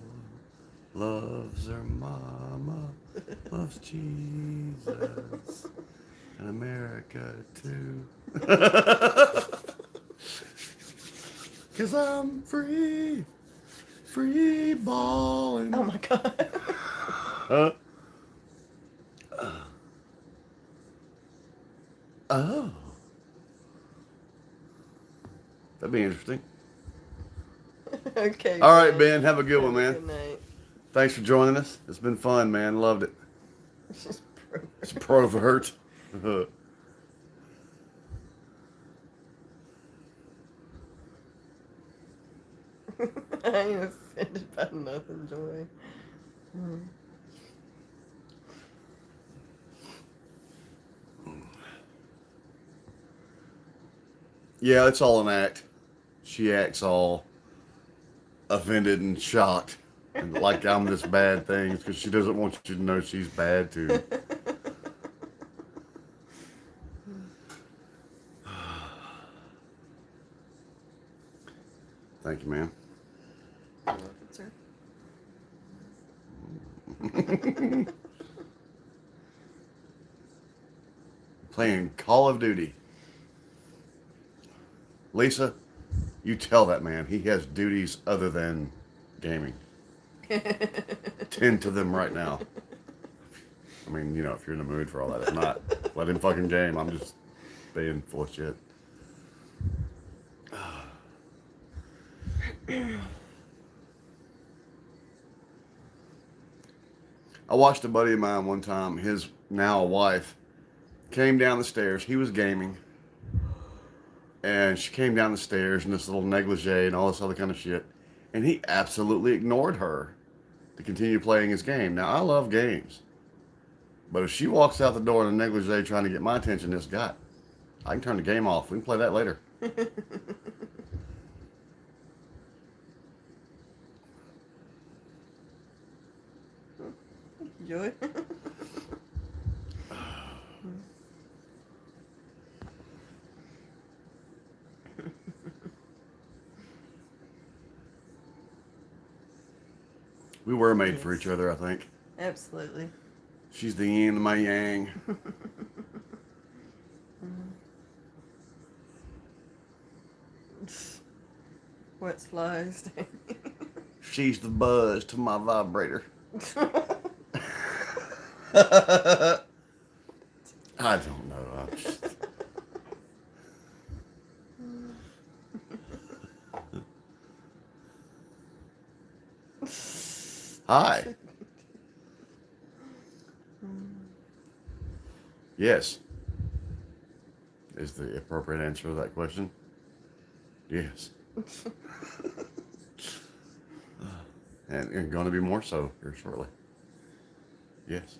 Speaker 1: Loves her mama. Loves Jesus. And America too. 'Cause I'm free. Free balling.
Speaker 2: Oh my god.
Speaker 1: Oh. That'd be interesting.
Speaker 2: Okay.
Speaker 1: All right, Ben. Have a good one,
Speaker 2: Have a
Speaker 1: man.
Speaker 2: Good night.
Speaker 1: Thanks for joining us. It's been fun, man. Loved it. It's a pervert.
Speaker 2: I ain't offended by nothing, Joy.
Speaker 1: Yeah, it's all an act. She acts all offended and shocked, and like I'm this bad things because she doesn't want you to know she's bad too. Thank you, man.
Speaker 2: You're welcome, sir.
Speaker 1: Playing Call of Duty. Lisa, you tell that man he has duties other than gaming. Tend to them right now. I mean, you know, if you're in the mood for all that, if not, let him fucking game. I'm just being full of shit. I watched a buddy of mine one time, his now wife, came down the stairs. He was gaming. And she came down the stairs in this little negligee and all this other kind of shit. And he absolutely ignored her to continue playing his game. Now, I love games. But if she walks out the door in a negligee trying to get my attention, this guy, I can turn the game off. We can play that later.
Speaker 2: Joy.
Speaker 1: We were made for each other, I think.
Speaker 2: Absolutely.
Speaker 1: She's the yin and my yang.
Speaker 2: What slides?
Speaker 1: She's the buzz to my vibrator. I don't know. I'm just... Hi. Yes. Is the appropriate answer to that question? Yes. And going to be more so here shortly. Yes.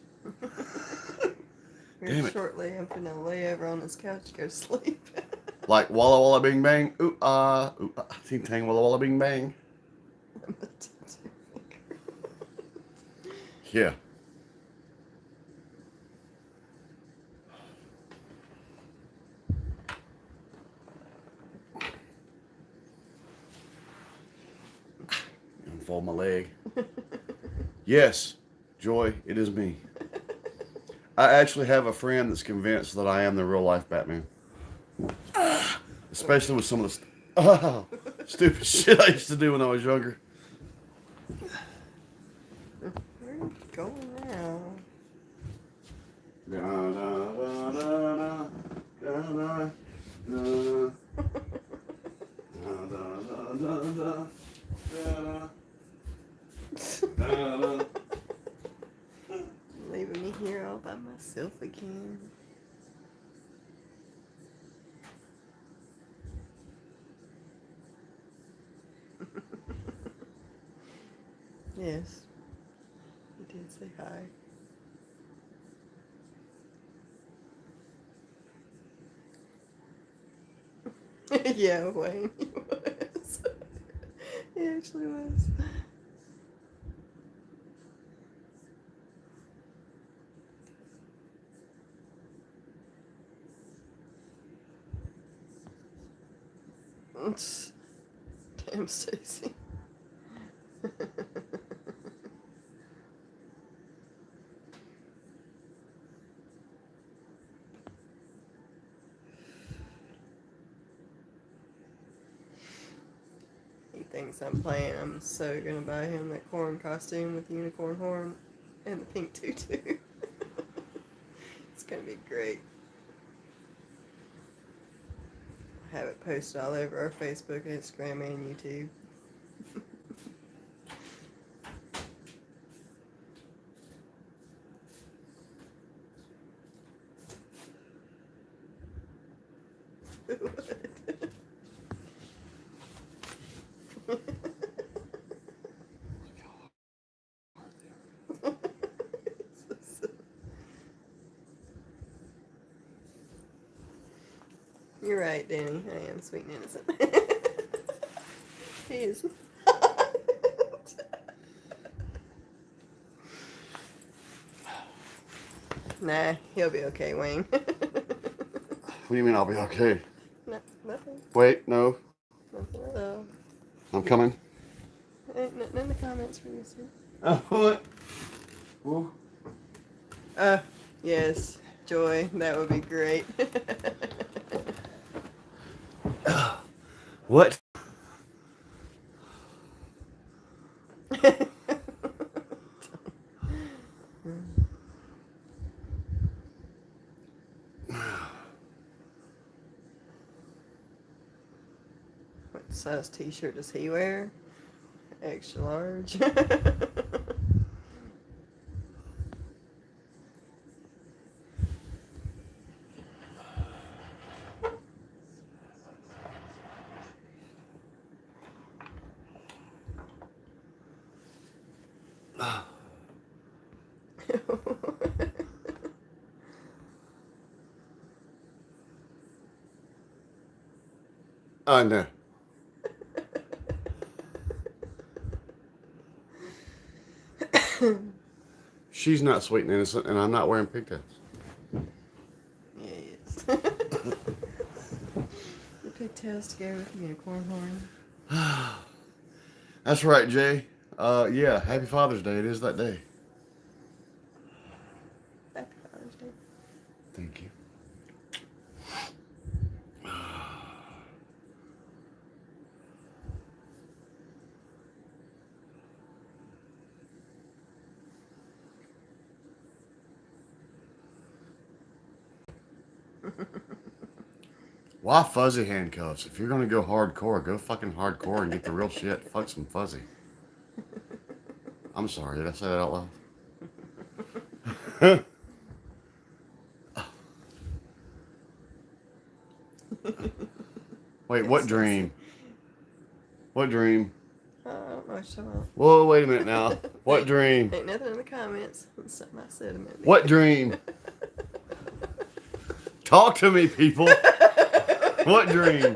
Speaker 2: Here
Speaker 1: Damn it.
Speaker 2: shortly, I'm gonna lay over on this couch to go to sleep.
Speaker 1: Like Walla Walla Bing Bang. Ooh ting tang Walla Walla Bing Bang. Yeah. Unfold my leg. Yes, Joy, it is me. I actually have a friend that's convinced that I am the real life Batman. Especially with some of the stupid shit I used to do when I was younger.
Speaker 2: Where are you going now?
Speaker 1: Da, da, da, da, da.
Speaker 2: Leaving me here all by myself again. Yes, he did say hi. Yeah, Wayne, he was. He actually was. Damn, Stacy. He thinks I'm playing. I'm so gonna buy him that corn costume with the unicorn horn and the pink tutu. It's gonna be great. I have it posted all over our Facebook, Instagram, and YouTube. You're right, Danny. I am sweet and innocent. He is. Nah, he'll be okay, Wayne.
Speaker 1: What do you mean I'll be okay?
Speaker 2: No, nothing.
Speaker 1: Wait, no.
Speaker 2: Nothing at all.
Speaker 1: I'm coming.
Speaker 2: Ain't nothing in the comments for you, sir.
Speaker 1: Oh, what? Ooh.
Speaker 2: Yes, Joy. That would be great.
Speaker 1: What?
Speaker 2: What size t-shirt does he wear? Extra large.
Speaker 1: No. She's not sweet and innocent, and I'm not wearing pigtails.
Speaker 2: Yeah, he is. The pigtails to go with the unicorn horn.
Speaker 1: That's right, Jay. Yeah, happy Father's Day. It is that day.
Speaker 2: Happy Father's Day.
Speaker 1: Thank you. Why fuzzy handcuffs? If you're gonna go hardcore, go fucking hardcore and get the real shit. Fuck some fuzzy. I'm sorry, did I say that out loud? Wait, what dream? What dream?
Speaker 2: I don't know what you're talking about.
Speaker 1: Whoa, wait a minute now. What dream?
Speaker 2: Ain't nothing in the comments. It's something I said a minute ago.
Speaker 1: What dream? Talk to me, people. What dream?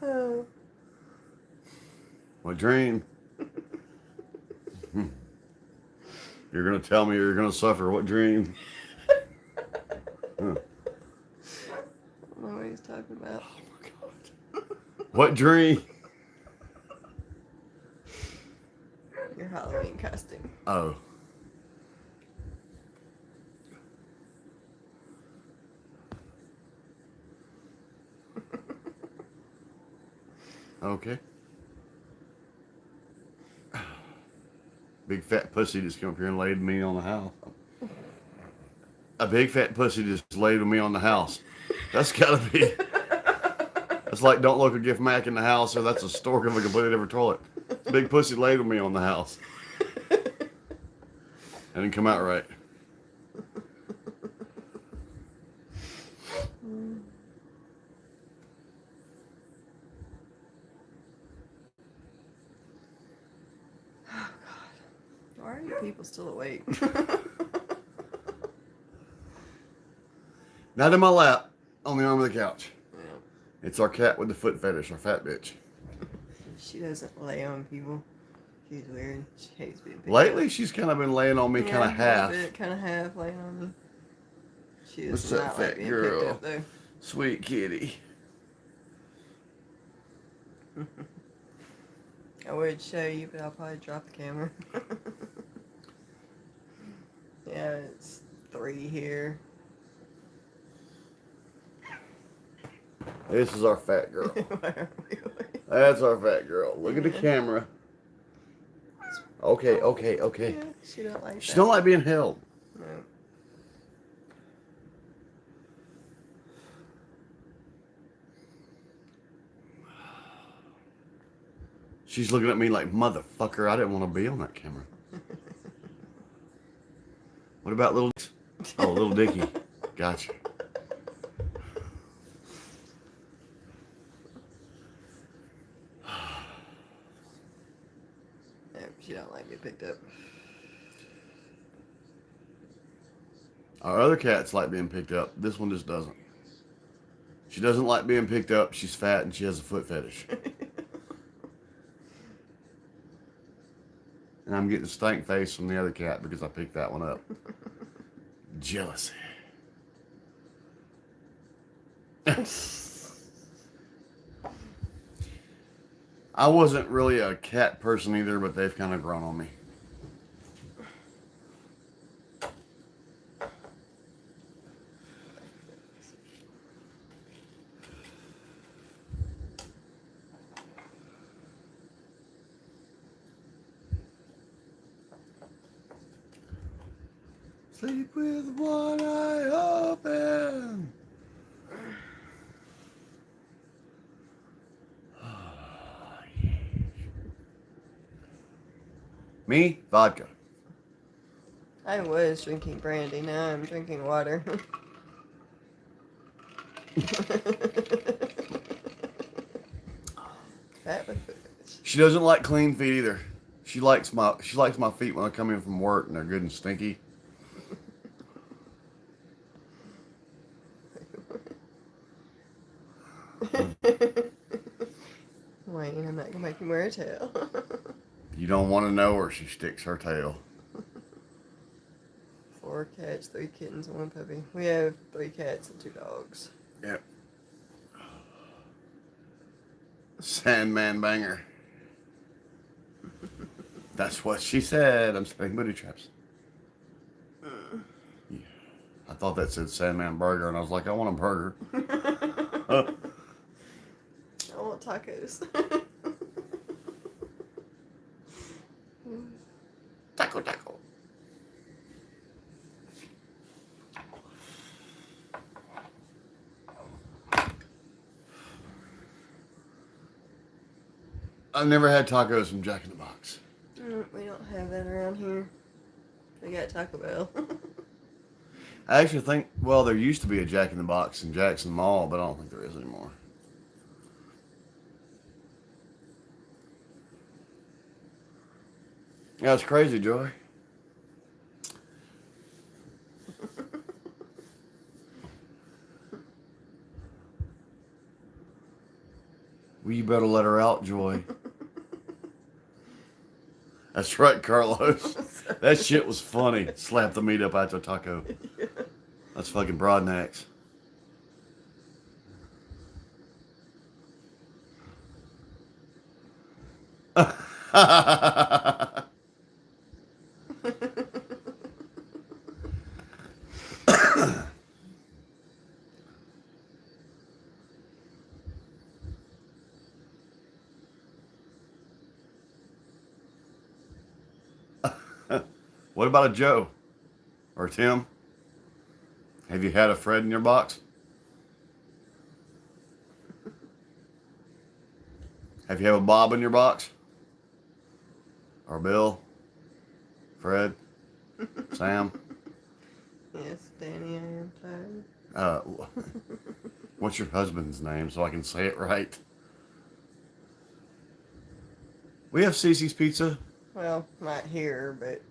Speaker 2: Oh.
Speaker 1: What dream? You're gonna tell me you're gonna suffer. What dream?
Speaker 2: I don't know what he's talking about.
Speaker 1: Oh my God. What dream?
Speaker 2: Your Halloween costume.
Speaker 1: Oh. Okay. Big fat pussy just came up here and laid me on the house. A big fat pussy just laid with me on the house. That's gotta be. That's like don't look a gift Mac in the house, or that's a stork of a completely different toilet. Big pussy laid with me on the house. That didn't come out right.
Speaker 2: Why are you people still awake?
Speaker 1: Not in my lap, on the arm of the couch.
Speaker 2: Yeah.
Speaker 1: It's our cat with the foot fetish, our fat bitch.
Speaker 2: She doesn't lay on people. She's weird. She hates being picked
Speaker 1: Lately,
Speaker 2: up.
Speaker 1: she's kind of been laying on me, kind of half.
Speaker 2: Kind of half laying on me. She does
Speaker 1: What's that
Speaker 2: not
Speaker 1: fat
Speaker 2: like being
Speaker 1: girl?
Speaker 2: picked up though.
Speaker 1: Sweet kitty.
Speaker 2: I would show you, but I'll probably drop the camera. Yeah, it's 3 here.
Speaker 1: This is our fat girl. That's our fat girl. Look at the camera. Okay.
Speaker 2: Yeah, she don't like
Speaker 1: She
Speaker 2: that.
Speaker 1: don't like being held.
Speaker 2: No.
Speaker 1: She's looking at me like, motherfucker, I didn't want to be on that camera. What about little... Oh, little Dickie. Gotcha.
Speaker 2: No, she don't like being picked up.
Speaker 1: Our other cats like being picked up. This one just doesn't. She doesn't like being picked up. She's fat and she has a foot fetish. And I'm getting stank face from the other cat because I picked that one up. Jealousy. I wasn't really a cat person either, but they've kind of grown on me. Sleep with one eye open. Me, vodka.
Speaker 2: I was drinking brandy. Now I'm drinking water. Fat with food.
Speaker 1: She doesn't like clean feet either. She likes my feet when I come in from work and they're good and stinky.
Speaker 2: Wayne, I'm not gonna make you wear a tail.
Speaker 1: You don't want to know where she sticks her tail.
Speaker 2: 4 cats, 3 kittens, and 1 puppy. We have 3 cats and 2 dogs.
Speaker 1: Yep. Sandman banger. That's what she said. I'm setting booty traps. Yeah. I thought that said Sandman burger, and I was like, I want a burger.
Speaker 2: I want tacos.
Speaker 1: Taco, taco. I've never had tacos from Jack in the Box.
Speaker 2: We don't have that around here. We got Taco Bell.
Speaker 1: I actually think, well, there used to be a Jack in the Box in Jackson Mall, but I don't think there is anymore. Yeah, it's crazy, Joy. Well, you better let her out, Joy. That's right, Carlos. That shit was funny. Slap the meat up after a taco.
Speaker 2: Yeah.
Speaker 1: That's fucking broadnecks. What about a Joe? Or Tim? Have you had a Fred in your box? Have you had a Bob in your box? Or Bill? Fred? Sam?
Speaker 2: Yes, Danny, I am tired.
Speaker 1: Uh, what's your husband's name so I can say it right? We have Cece's Pizza.
Speaker 2: Well, not here, but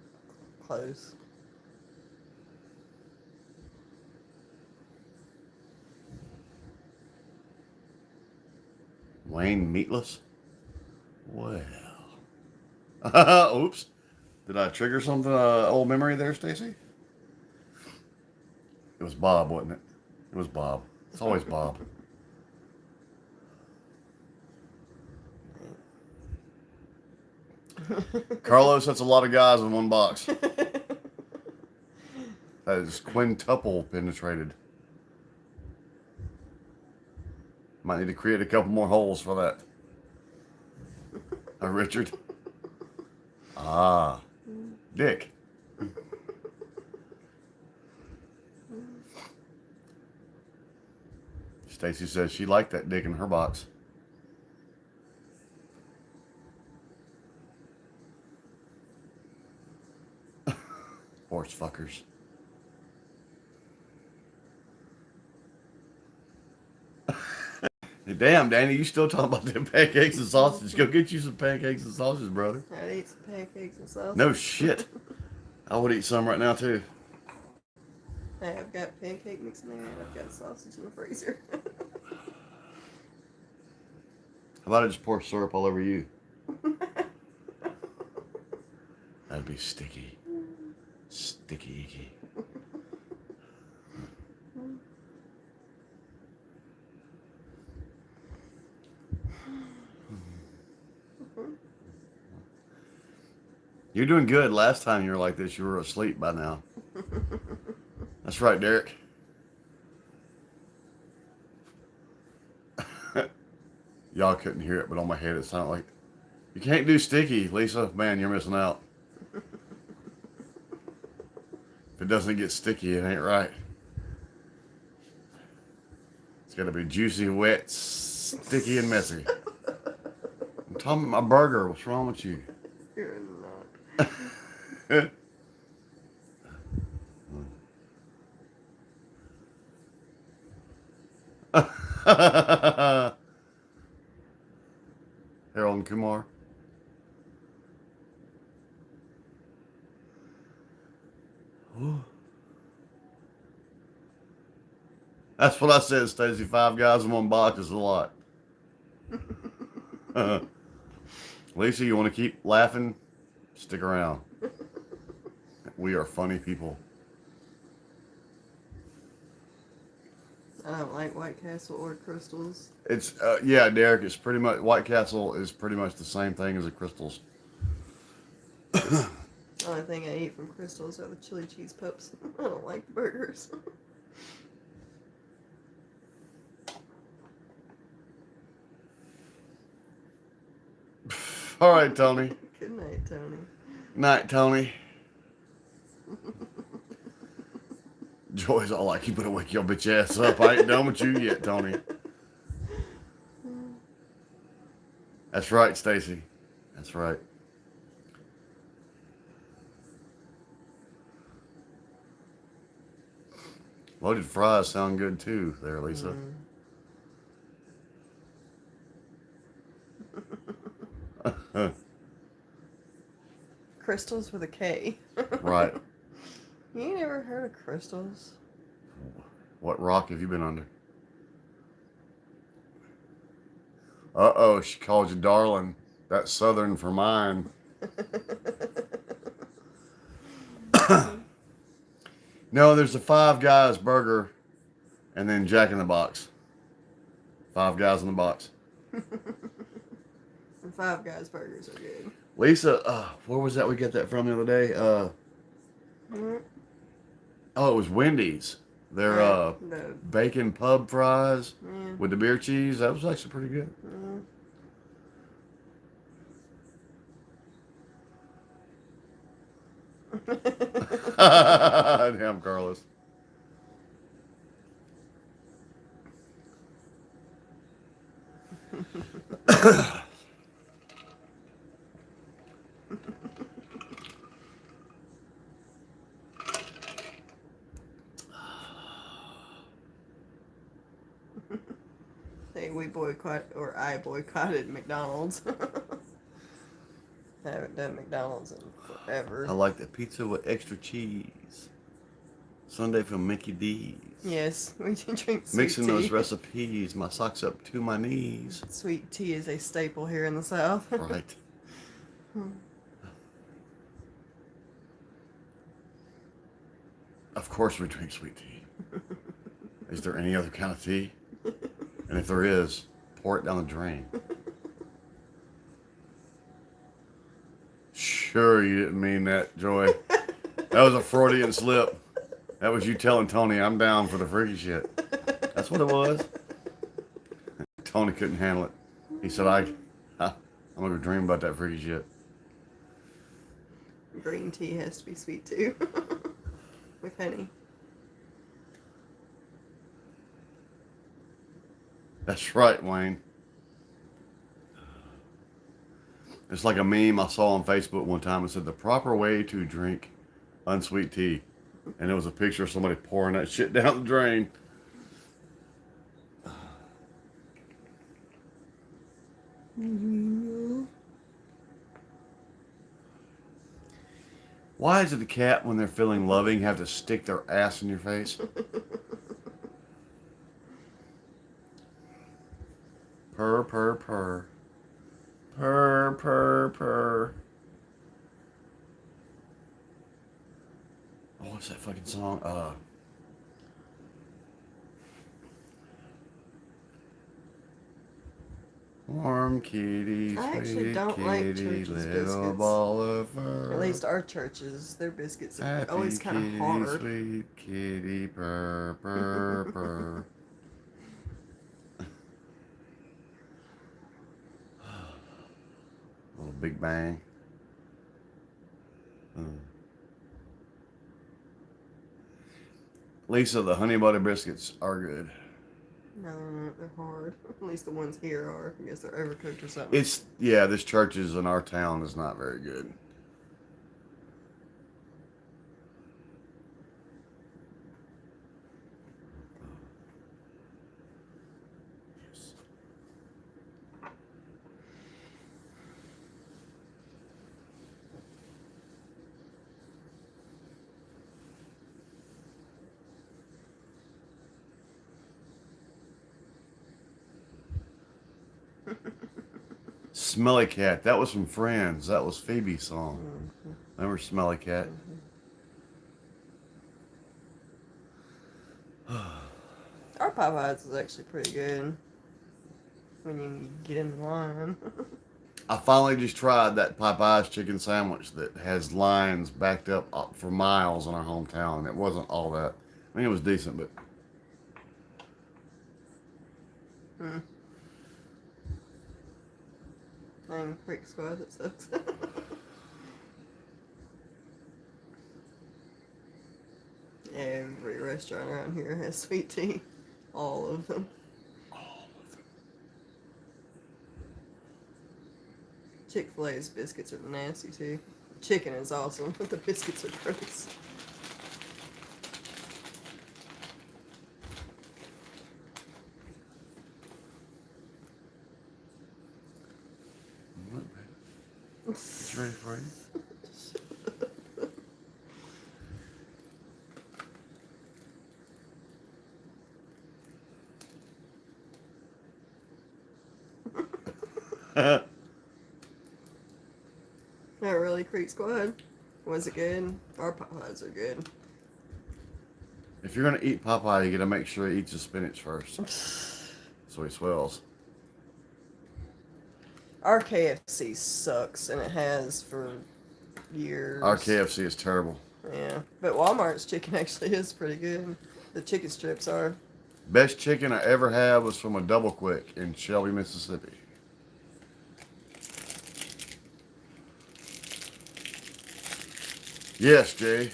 Speaker 2: close.
Speaker 1: Wayne Meatless? Well. Oops. Did I trigger something, old memory there, Stacy? It was Bob, wasn't it? It was Bob. It's always Bob. Carlos, that's a lot of guys in one box. That is quintuple penetrated. Might need to create a couple more holes for that. Richard. Ah. Dick. Stacy says she liked that dick in her box. Horse fuckers. Damn, Danny, you still talking about them pancakes and sausage? Go get you some pancakes and sausage, brother.
Speaker 2: I'd eat some pancakes and sausage.
Speaker 1: No shit. I would eat some right now, too.
Speaker 2: Hey, I've got pancake mix in there and I've got sausage in the freezer.
Speaker 1: How about I just pour syrup all over you? That'd be sticky. Sticky icky. You're doing good. Last time you were like this, you were asleep by now. That's right, Derek. Y'all couldn't hear it, but on my head it sounded like, you can't do sticky, Lisa. Man, you're missing out. If it doesn't get sticky, it ain't right. It's got to be juicy, wet, sticky, and messy. I'm talking about my burger. What's wrong with you?
Speaker 2: You're not.
Speaker 1: Harold and Kumar. Ooh. That's what I said, Stacey. 5 guys in one box is a lot. Lisa, you want to keep laughing? Stick around. We are funny people.
Speaker 2: I don't like White Castle or Crystals.
Speaker 1: It's yeah, Derek. It's pretty much White Castle is pretty much the same thing as the Crystals.
Speaker 2: The only thing I eat from Crystals are the chili cheese pups. I don't like the burgers.
Speaker 1: All right, Tony.
Speaker 2: Good night, Tony.
Speaker 1: Night, Tony. Joy's all like, you better wake your bitch ass up. I ain't done with you yet, Tony. That's right, Stacy. That's right. Loaded fries sound good too, there, Lisa.
Speaker 2: Crystals with a K.
Speaker 1: Right.
Speaker 2: You ain't never heard of Crystals?
Speaker 1: What rock have you been under? Uh-oh, she called you darling. That's Southern for mine. No, there's a Five Guys burger and then Jack in the Box. 5 Guys in the box.
Speaker 2: And Five Guys burgers are good.
Speaker 1: Lisa, where was that we got that from the other day? Oh, it was Wendy's. Their
Speaker 2: the
Speaker 1: bacon pub fries
Speaker 2: Yeah.
Speaker 1: with the beer cheese. That was actually pretty good. Damn, Carlos.
Speaker 2: Hey, I boycotted McDonald's. I haven't done McDonald's in forever.
Speaker 1: I like the pizza with extra cheese. Sunday from Mickey D's.
Speaker 2: Yes, we can drink sweet
Speaker 1: Mixing
Speaker 2: tea.
Speaker 1: those recipes, my socks up to my knees.
Speaker 2: Sweet tea is a staple here in the South.
Speaker 1: Right. Of course we drink sweet tea. Is there any other kind of tea? And if there is, pour it down the drain. Sure, you didn't mean that, Joy. That was a Freudian slip. That was you telling Tony, I'm down for the freaky shit. That's what it was. Tony couldn't handle it. He said, I'm going to dream about that freaky shit.
Speaker 2: Green tea has to be sweet too. With honey.
Speaker 1: That's right, Wayne. It's like a meme I saw on Facebook one time. It said the proper way to drink unsweet tea. And it was a picture of somebody pouring that shit down the drain. Why does the cat, when they're feeling loving, have to stick their ass in your face? Purr, purr, purr. Purr, purr, purr. Oh, what's that fucking song? Warm kitty,
Speaker 2: I actually
Speaker 1: sweet
Speaker 2: don't like
Speaker 1: kitty,
Speaker 2: Church's
Speaker 1: little
Speaker 2: biscuits.
Speaker 1: ball of fur.
Speaker 2: At least our churches, their biscuits are
Speaker 1: Happy
Speaker 2: always kind
Speaker 1: kitty,
Speaker 2: of hard.
Speaker 1: sweet kitty, purr, purr, purr. Little Big Bang. Lisa, the honey butter biscuits are good.
Speaker 2: No, they're hard. At least the ones here are. I guess they're overcooked or something.
Speaker 1: This churches in our town is not very good. Smelly Cat. That was from Friends. That was Phoebe's song.
Speaker 2: Mm-hmm.
Speaker 1: Remember Smelly Cat?
Speaker 2: Our Popeyes is actually pretty good when you get in the line.
Speaker 1: I finally just tried that Popeye's chicken sandwich that has lines backed up for miles in our hometown. It wasn't all that. I mean, it was decent, but...
Speaker 2: Dang, Freak Squad, that sucks. Every restaurant around here has sweet tea. All of them. Chick-fil-A's biscuits are nasty too. Chicken is awesome, but the biscuits are gross.
Speaker 1: It's ready for you.
Speaker 2: Not really, Creek Squad. Was it good? Our Popeyes are good.
Speaker 1: If you're gonna eat Popeye, you gotta make sure he eats the spinach first, so he swells.
Speaker 2: Our KFC sucks, and it has for years.
Speaker 1: Our KFC is terrible.
Speaker 2: Yeah, but Walmart's chicken actually is pretty good. The chicken strips are.
Speaker 1: Best chicken I ever had was from a Double Quick in Shelby, Mississippi. Yes, Jay.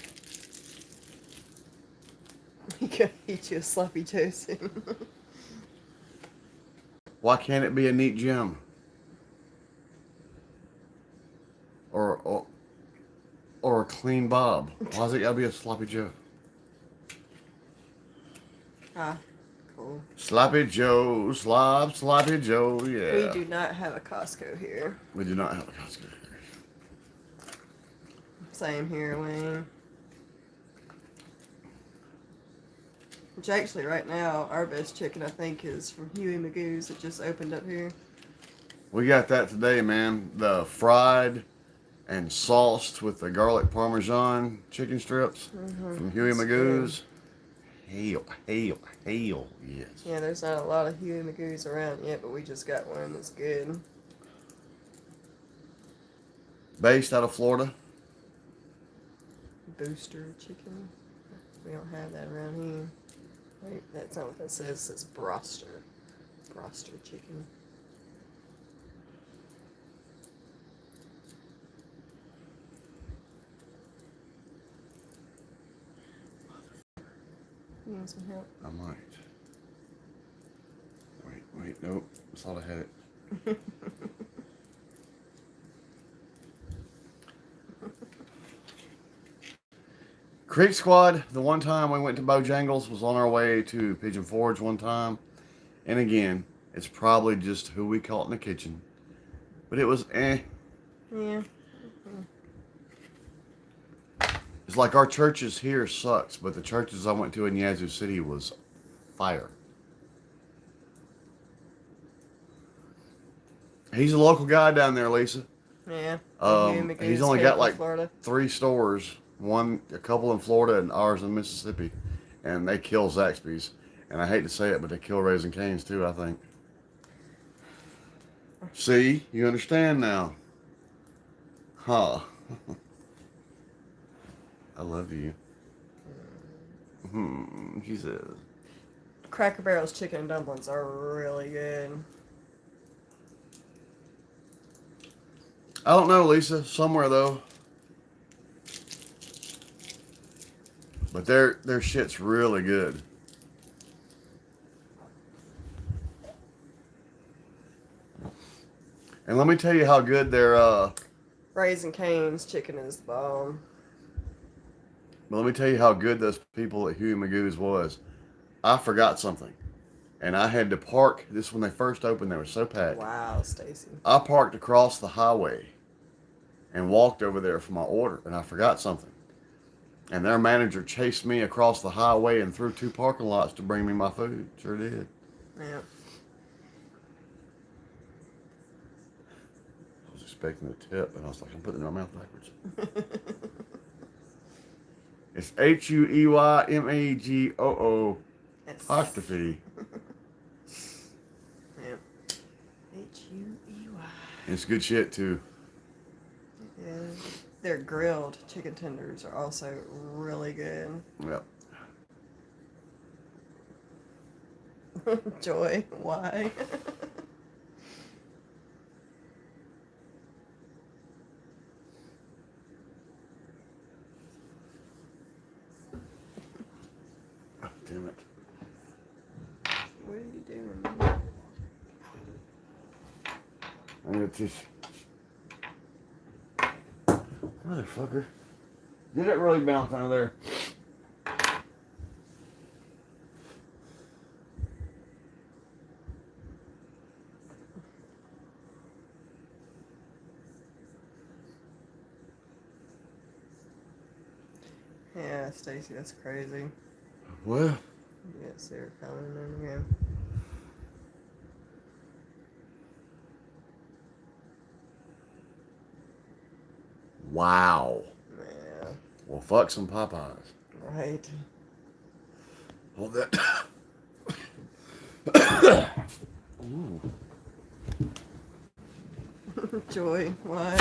Speaker 2: You gotta eat you a sloppy Joe soon.
Speaker 1: Why can't it be a neat gem? Or a clean Bob? Why's it gotta be a sloppy Joe?
Speaker 2: Ah, cool.
Speaker 1: Sloppy Joe, Sloppy Joe, yeah.
Speaker 2: We do not have a Costco here.
Speaker 1: We do not have a Costco.
Speaker 2: Same here, Wayne. Which actually, right now, our best chicken, I think, is from Huey Magoo's that just opened up here.
Speaker 1: We got that today, man. The fried and sauced with the garlic parmesan chicken strips from Huey
Speaker 2: It's
Speaker 1: Magoo's. Hail, yes.
Speaker 2: Yeah, there's not a lot of Huey Magoo's around yet, but we just got one that's good.
Speaker 1: Based out of Florida.
Speaker 2: Booster chicken. We don't have that around here. Wait, that's not what that says. It says Broster. Broster chicken. You want some help?
Speaker 1: I might. Wait, nope. I thought I had it. Creek Squad, the one time we went to Bojangles was on our way to Pigeon Forge one time. And again, it's probably just who we caught in the kitchen. But it was
Speaker 2: Yeah.
Speaker 1: It's like our churches here sucks, but the churches I went to in Yazoo City was fire. He's a local guy down there, Lisa.
Speaker 2: Yeah.
Speaker 1: He's only got like
Speaker 2: Florida.
Speaker 1: 3 stores. A couple in Florida and ours in Mississippi. And they kill Zaxby's. And I hate to say it, but they kill Raising Cane's too, I think. See? You understand now. Huh. I love you. She says.
Speaker 2: Cracker Barrel's chicken and dumplings are really good.
Speaker 1: I don't know, Lisa. Somewhere though. But their shit's really good. And let me tell you how good their
Speaker 2: Raising Cane's chicken is the bomb.
Speaker 1: But let me tell you how good those people at Huey Magoo's was. I forgot something. And I had to park. This when they first opened, they were so packed.
Speaker 2: Wow, Stacy.
Speaker 1: I parked across the highway and walked over there for my order, and I forgot something. And their manager chased me across the highway and through 2 parking lots to bring me my food. Sure did.
Speaker 2: Yeah.
Speaker 1: I was expecting a tip, and I was like, I'm putting it in my mouth backwards. It's HUEYMAGOO apostrophe.
Speaker 2: Yeah. HUEY.
Speaker 1: It's good shit too.
Speaker 2: Yeah. Their grilled chicken tenders are also really good.
Speaker 1: Yep.
Speaker 2: Joy, why?
Speaker 1: Oh, damn it.
Speaker 2: What are you doing?
Speaker 1: I need a tissue. Motherfucker. Did it really bounce out of there?
Speaker 2: Yeah, Stacy, that's crazy.
Speaker 1: Well.
Speaker 2: Yes, they're coming in again.
Speaker 1: Wow.
Speaker 2: Yeah.
Speaker 1: Well, fuck some Popeyes.
Speaker 2: Right.
Speaker 1: Hold that. Ooh.
Speaker 2: Joy, why?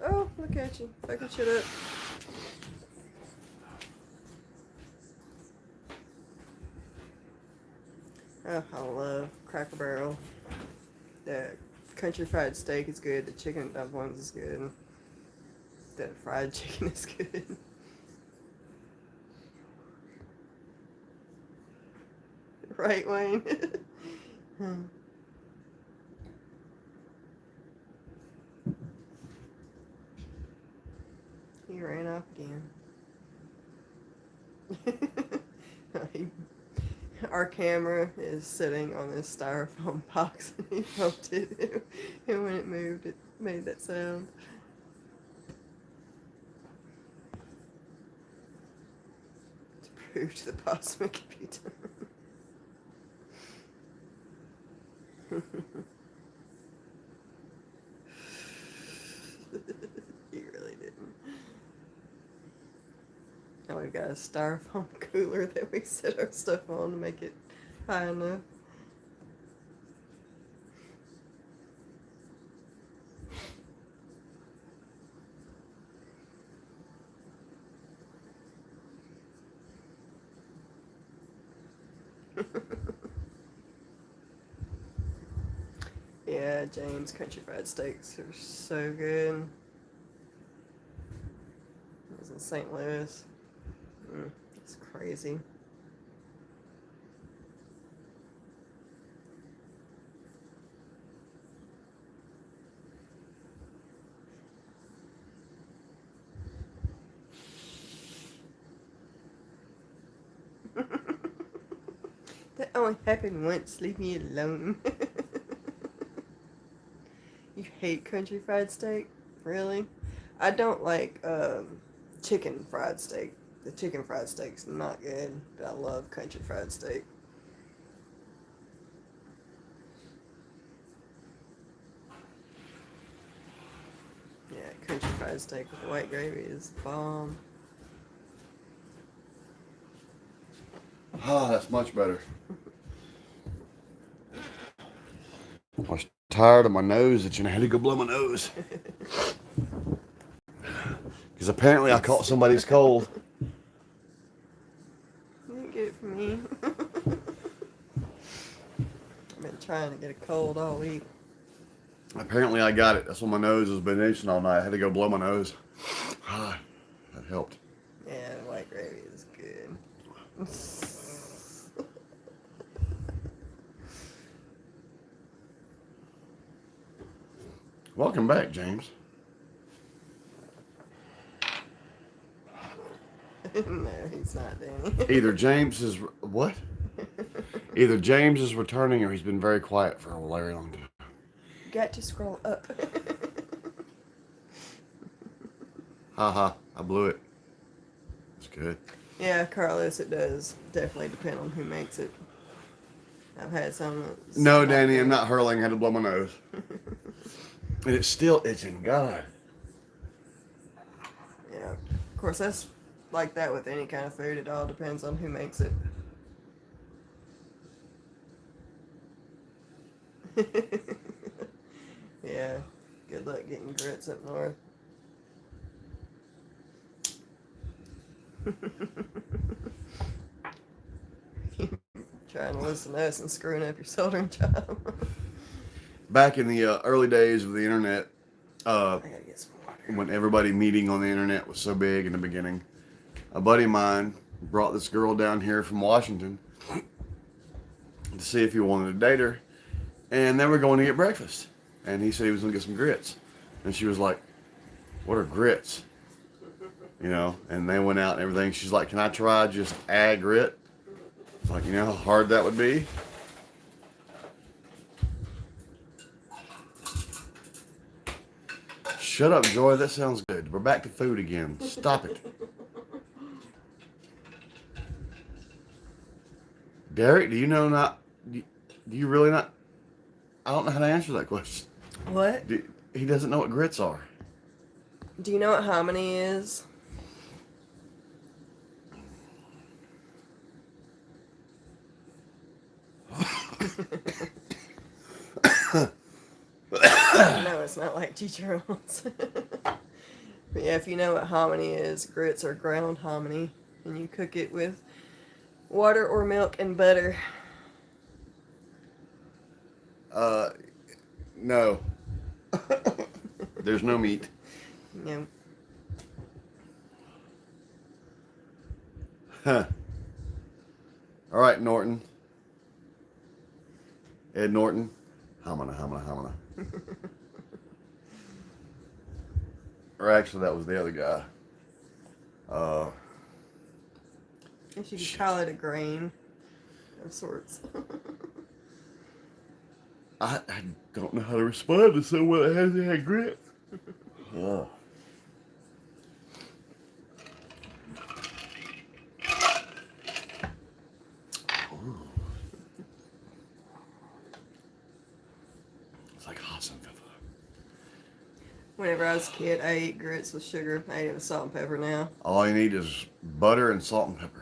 Speaker 2: Oh, look at you. Fucking shit up. Oh, I love Cracker Barrel. The country fried steak is good. The chicken dumplings is good. The fried chicken is good. Right, Wayne? He ran off again. Our camera is sitting on this styrofoam box, and he bumped it, and when it moved, it made that sound. To prove to the boss it could be done. He really didn't. Now we've got a styrofoam cooler that we set our stuff on to make it high enough. Yeah, James, country fried steaks are so good. I was in St. Louis. It's crazy. That only happened once. Leave me alone. You hate country fried steak? Really? I don't like chicken fried steak. The chicken fried steak's not good, but I love country fried steak. Yeah, country fried steak with the white gravy is bomb.
Speaker 1: Ah, that's much better. I was tired of my nose itching. I had to go blow my nose. Because apparently I caught somebody's cold.
Speaker 2: You didn't get it from me. I've been trying to get a cold all week.
Speaker 1: Apparently I got it. That's why my nose has been itching all night. I had to go blow my nose. Ah, that helped.
Speaker 2: Yeah, the white gravy is good.
Speaker 1: Welcome back, James.
Speaker 2: No, he's not, Danny.
Speaker 1: Either James is what? Either James is returning or he's been very quiet for a very long time.
Speaker 2: You got to scroll up.
Speaker 1: Haha, I blew it. It's good.
Speaker 2: Yeah, Carlos, it does definitely depend on who makes it. I've had some. That's
Speaker 1: No, Danny, I'm not hurling. I had to blow my nose. And it's still itching. God.
Speaker 2: Yeah, of course, that's like that with any kind of food. It all depends on who makes it. Yeah, good luck getting grits up north. Trying to listen to us and screwing up your soldering job.
Speaker 1: Back in the early days of the internet,
Speaker 2: I gotta get some water.
Speaker 1: when everybody meeting on the internet was so big in the beginning, a buddy of mine brought this girl down here from Washington to see if he wanted to date her. And they were going to get breakfast. And he said he was going to get some grits. And she was like, what are grits? You know, and they went out and everything. She's like, can I try just a grit? It's like, you know how hard that would be? Shut up, Joy. That sounds good. We're back to food again. Stop it. Derek, do you know not... Do you really not... I don't know how to answer that question.
Speaker 2: What?
Speaker 1: He doesn't know what grits are.
Speaker 2: Do you know what hominy is? No, it's not like chicharrones. But yeah, if you know what hominy is, grits are ground hominy, and you cook it with water or milk and butter.
Speaker 1: No. There's no meat.
Speaker 2: Yeah.
Speaker 1: Huh. All right, Norton. Ed Norton. Hamana. Or actually, that was the other guy.
Speaker 2: I guess you could call it a grain. of sorts.
Speaker 1: I don't know how to respond to someone that hasn't had grits. Ugh. It's like hot and pepper.
Speaker 2: Whenever I was a kid, I ate grits with sugar. I ate it with salt and pepper now.
Speaker 1: All you need is butter and salt and pepper.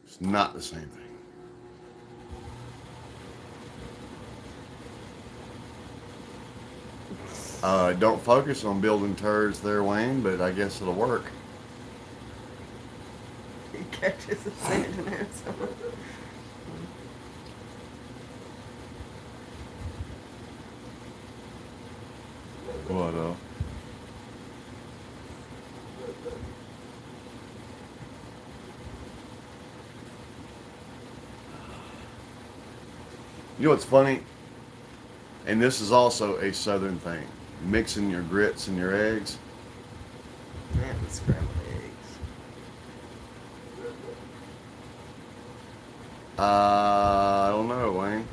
Speaker 1: It's not the same thing. Don't focus on building turds there, Wayne, but I guess it'll work.
Speaker 2: He catches the sand in there. So.
Speaker 1: What, You know what's funny? And this is also a southern thing. Mixing your grits and your eggs.
Speaker 2: Man, the scrambled eggs.
Speaker 1: I don't know, Wayne.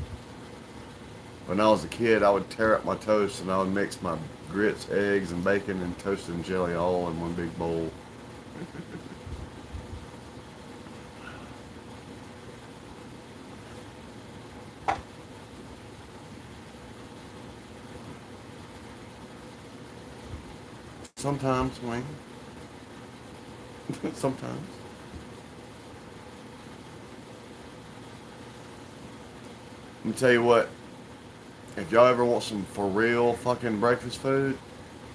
Speaker 1: When I was a kid, I would tear up my toast and I would mix my grits, eggs, and bacon and toast and jelly all in one big bowl. Sometimes, Wayne. Sometimes. Let me tell you what. If y'all ever want some for real fucking breakfast food,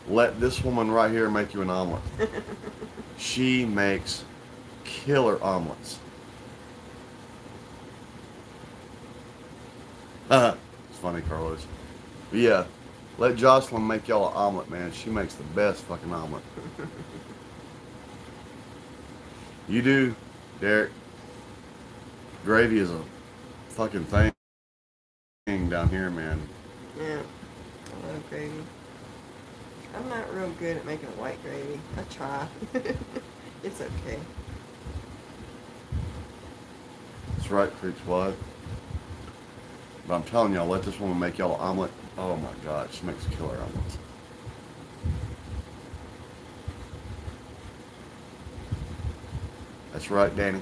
Speaker 1: let this woman right here make you an omelet. She makes killer omelets. It's funny, Carlos. But yeah, let Jocelyn make y'all an omelet, man. She makes the best fucking omelet. You do, Derek. Gravy is a fucking thing down here, man.
Speaker 2: Yeah, I love gravy. I'm not real good at making white gravy. I try. It's okay.
Speaker 1: That's right, Creeks Wide. But I'm telling y'all, let this woman make y'all an omelet. Oh my God, she makes killer omelets. That's right, Danny.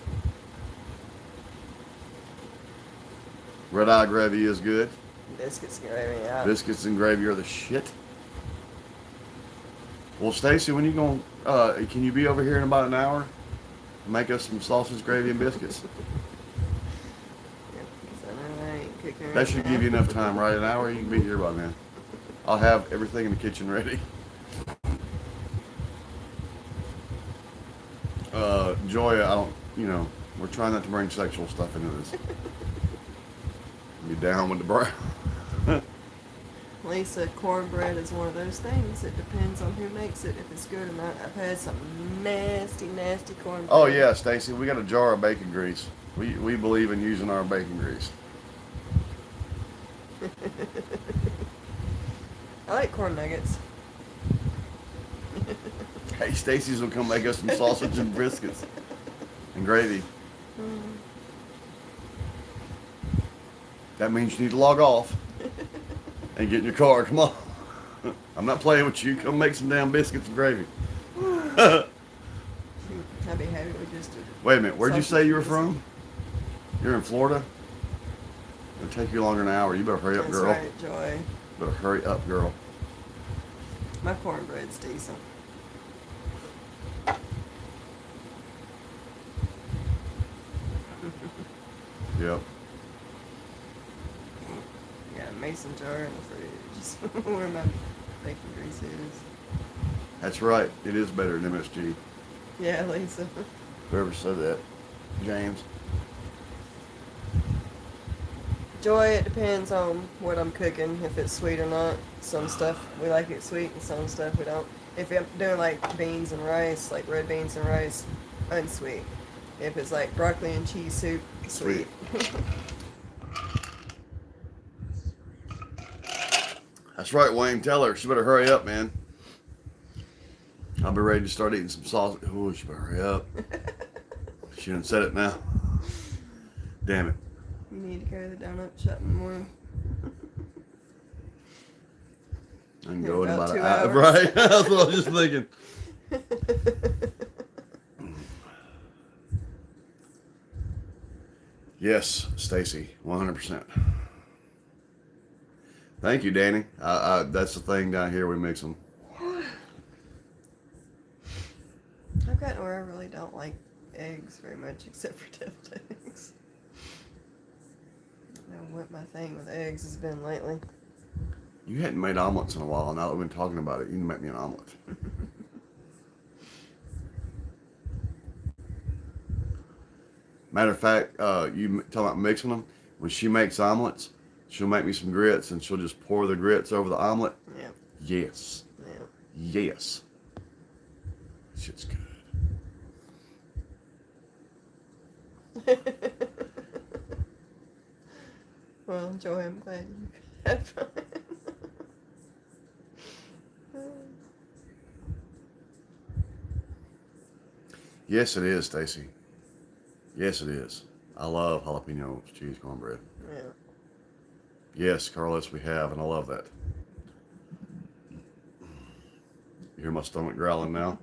Speaker 1: Red eye gravy is good.
Speaker 2: Biscuits and gravy, yeah.
Speaker 1: Biscuits and gravy are the shit. Well, Stacy, when you going? Can you be over here in about an hour? Make us some sausage, gravy, and biscuits.
Speaker 2: Yeah, 'cause I know I ain't cooking
Speaker 1: That should give you enough time, right? An hour, you can be here by then. I'll have everything in the kitchen ready. Joy, I don't, we're trying not to bring sexual stuff into this. Be down with the brown.
Speaker 2: Lisa, cornbread is one of those things. It depends on who makes it, if it's good or not. I've had some nasty, nasty cornbread.
Speaker 1: Oh yeah, Stacy, we got a jar of bacon grease. We believe in using our bacon grease.
Speaker 2: I like corn nuggets.
Speaker 1: Hey, Stacy's gonna come make us some sausage and biscuits and gravy. That means you need to log off and get in your car. Come on. I'm not playing with you. Come make some damn biscuits and gravy.
Speaker 2: I'd be happy with just a
Speaker 1: Wait a minute. Where'd you say you were
Speaker 2: sausage
Speaker 1: from? You're in Florida? It'll take you longer than an hour. You better hurry up,
Speaker 2: That's
Speaker 1: girl.
Speaker 2: right, Joy.
Speaker 1: Better hurry up, girl.
Speaker 2: My cornbread's decent.
Speaker 1: Yep.
Speaker 2: Got a mason jar in the fridge where my bacon grease is.
Speaker 1: That's right. It is better than MSG.
Speaker 2: Yeah, Lisa.
Speaker 1: Whoever said that. James.
Speaker 2: Joy, it depends on what I'm cooking, if it's sweet or not. Some stuff we like it sweet and some stuff we don't. If I'm doing like beans and rice, like red beans and rice, unsweet. If it's like broccoli and cheese soup, sweet.
Speaker 1: That's right, Wayne. Tell her. She better hurry up, man. I'll be ready to start eating some sausage. Oh, she better hurry up. She done said it now. Damn it.
Speaker 2: You need to go to the donut shop in the morning.
Speaker 1: I can
Speaker 2: In
Speaker 1: go in
Speaker 2: about
Speaker 1: about
Speaker 2: 2
Speaker 1: an hour.
Speaker 2: hours.
Speaker 1: Right? That's what I was just thinking. Yes, Stacy, 100%. Thank you, Danny. That's the thing down here. We mix them.
Speaker 2: I've gotten where I really don't like eggs very much, except for deviled eggs. I don't know what my thing with eggs has been lately.
Speaker 1: You hadn't made omelets in a while. Now that we've been talking about it, you can make me an omelet. Matter of fact, you talking about mixing them? When she makes omelets, she'll make me some grits and she'll just pour the grits over the omelet.
Speaker 2: Yep.
Speaker 1: Yes.
Speaker 2: Yep.
Speaker 1: Yes. Shit's good.
Speaker 2: Well, Joy, I'm glad you had fun.
Speaker 1: Yes, it is, Stacy. Yes, it is. I love jalapeno cheese cornbread.
Speaker 2: Yeah.
Speaker 1: Yes, Carlos, we have, and I love that. You hear my stomach growling now?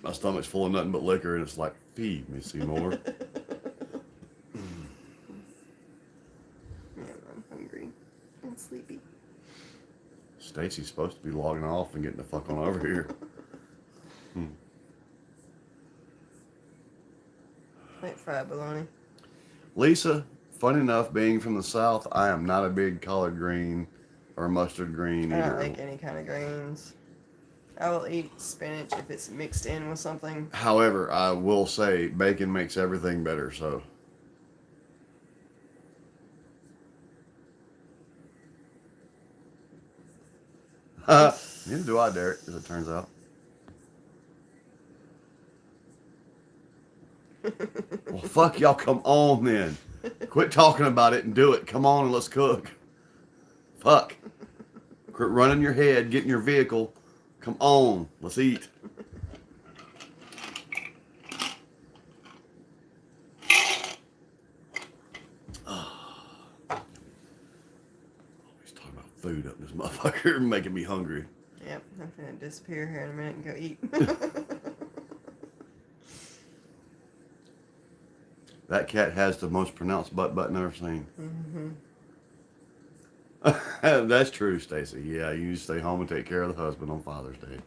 Speaker 1: My stomach's full of nothing but liquor, and it's like, feed me, Seymour.
Speaker 2: Yeah, I'm hungry and sleepy.
Speaker 1: Stacy's supposed to be logging off and getting the fuck on over here.
Speaker 2: Like fried bologna.
Speaker 1: Lisa, funny enough, being from the South, I am not a big collard green or mustard green
Speaker 2: I
Speaker 1: either.
Speaker 2: don't like any kind of greens. I will eat spinach if it's mixed in with something.
Speaker 1: However, I will say bacon makes everything better, so. Neither do I, Derek, as it turns out. Well, fuck y'all, come on then. Quit talking about it and do it. Come on and let's cook. Fuck. Quit running your head, get in your vehicle. Come on, let's eat. Always talking about food up in this motherfucker, making me hungry.
Speaker 2: Yep, I'm gonna disappear here in a minute and go eat.
Speaker 1: That cat has the most pronounced butt I've ever seen.
Speaker 2: Mm-hmm.
Speaker 1: That's true, Stacy. Yeah, you need to stay home and take care of the husband on Father's Day.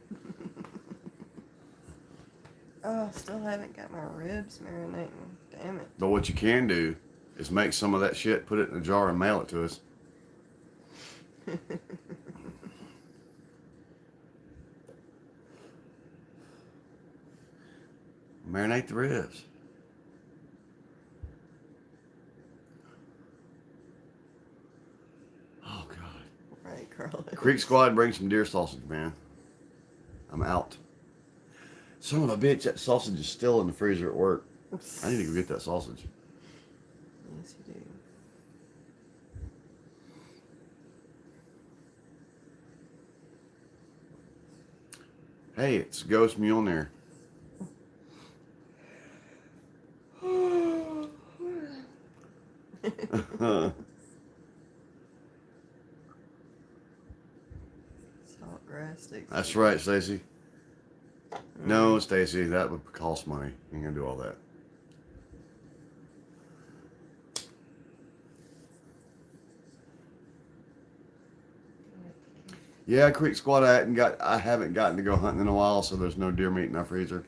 Speaker 2: Oh, still haven't got my ribs marinating. Damn it.
Speaker 1: But what you can do is make some of that shit, put it in a jar, and mail it to us. Marinate the ribs. Oh, God.
Speaker 2: Right, Carlos.
Speaker 1: Creek Squad, bring some deer sausage, man. I'm out. Son of a bitch, that sausage is still in the freezer at work. I need to go get that sausage.
Speaker 2: Yes, you do.
Speaker 1: Hey, it's Ghost Mjolnir.
Speaker 2: Saltgrass sticks.
Speaker 1: That's right, Stacy. No, Stacy, that would cost money. You ain't gonna do all that. Yeah, Creek Squad, I haven't gotten to go hunting in a while, so there's no deer meat in our freezer.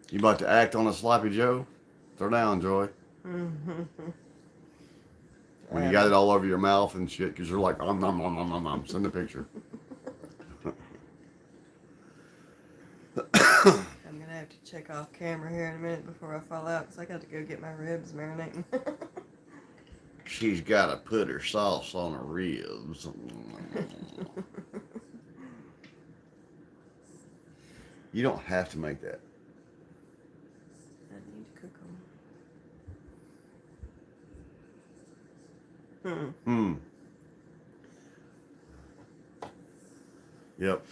Speaker 1: You about to act on a sloppy Joe? Throw down, Joy.
Speaker 2: Mm-hmm.
Speaker 1: When you got it all over your mouth and shit, because you're like, nom, nom, nom, nom, nom, nom. Send a picture.
Speaker 2: I'm gonna have to check off camera here in a minute before I fall out, because I got to go get my ribs marinating.
Speaker 1: She's got to put her sauce on her ribs. You don't have to make that.
Speaker 2: I need to cook them.
Speaker 1: Yep.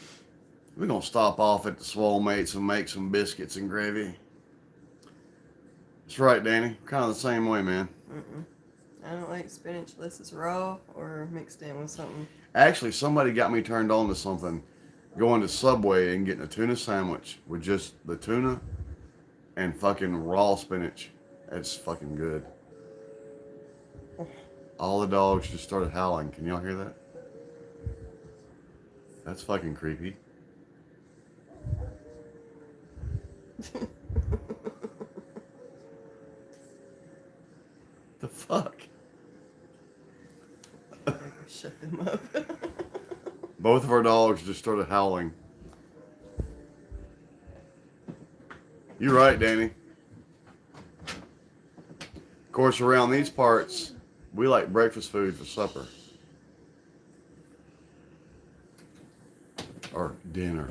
Speaker 1: We're going to stop off at the Swole Mates and make some biscuits and gravy. That's right, Danny. Kind of the same way, man.
Speaker 2: Mm-mm. I don't like spinach unless it's raw or mixed in with something.
Speaker 1: Actually, somebody got me turned on to something. Going to Subway and getting a tuna sandwich with just the tuna and fucking raw spinach. It's fucking good. All the dogs just started howling. Can y'all hear that? That's fucking creepy. The fuck?
Speaker 2: Shut them up.
Speaker 1: Both of our dogs just started howling. You're right, Danny. Of course, around these parts, we like breakfast food for supper. Or dinner.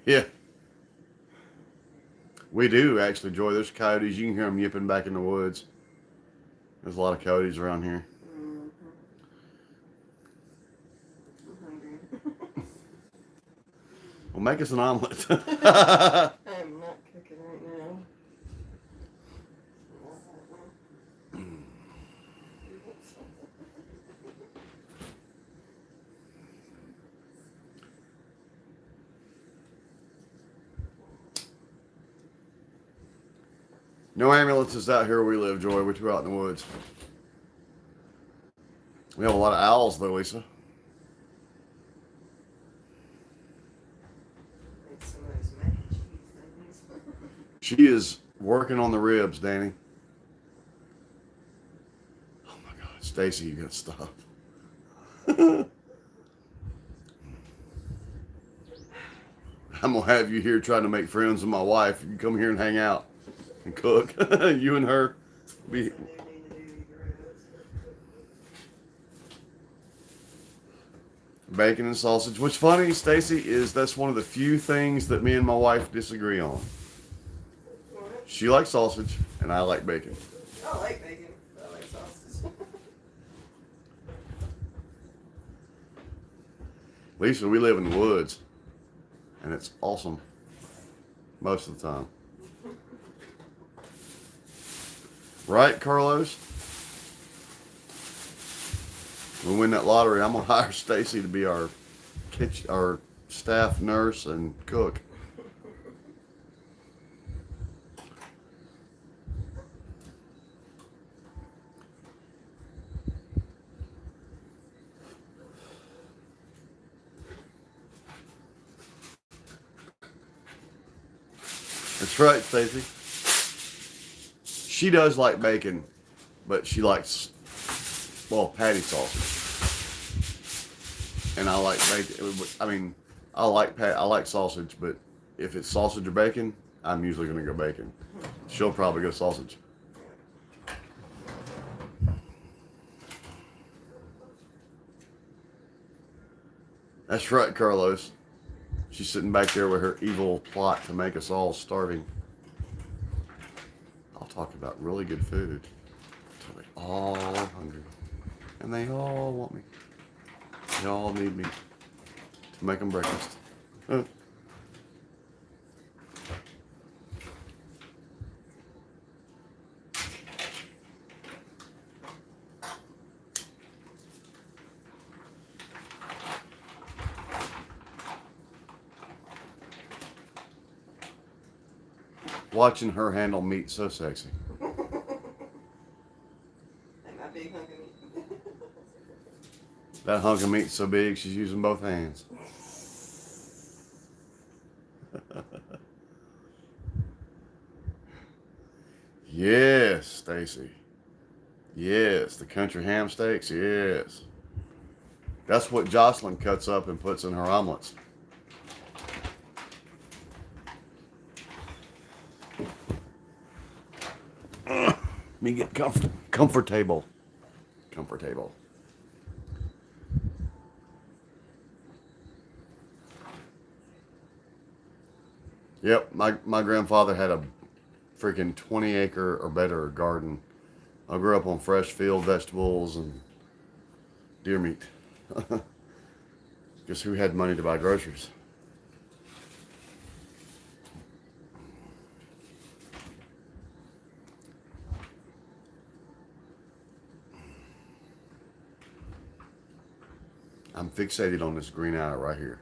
Speaker 1: Yeah. We do, actually, Joy. There's coyotes. You can hear them yipping back in the woods. There's a lot of coyotes around here.
Speaker 2: I'm hungry.
Speaker 1: Well, make us an omelet.
Speaker 2: I'm not cooking right now.
Speaker 1: No ambulances out here where we live, Joy. We're too out in the woods. We have a lot of owls, though, Lisa.
Speaker 2: Make some of those mac and cheese things.
Speaker 1: She is working on the ribs, Danny. Oh my God, Stacy, you gotta stop. I'm gonna have you here trying to make friends with my wife. You come here and hang out and cook. You and her be. Bacon and sausage. What's funny, Stacy, is that's one of the few things that me and my wife disagree on. She likes sausage, and I like bacon.
Speaker 2: I like bacon. I like sausage.
Speaker 1: Lisa, we live in the woods, and it's awesome most of the time. Right, Carlos? When we win that lottery, I'm gonna hire Stacy to be our staff nurse and cook. That's right, Stacy. She does like bacon, but she likes, well, patty sausage. And I like bacon. I mean, I like sausage, but if it's sausage or bacon, I'm usually gonna go bacon. She'll probably go sausage. That's right, Carlos. She's sitting back there with her evil plot to make us all starving. I'll talk about really good food until they all are hungry. And they all want me. They all need me to make them breakfast. Watching her handle meat so sexy.
Speaker 2: And my big hunk of meat.
Speaker 1: That hunk of meat's so big, she's using both hands. Yes, Stacy. Yes, the country ham steaks. Yes. That's what Jocelyn cuts up and puts in her omelets. Me get comfortable. Comfortable. Yep, my grandfather had a freaking 20-acre or better garden I grew up on fresh field vegetables and deer meat. Guess who had money to buy groceries? I'm fixated on this green eye right here.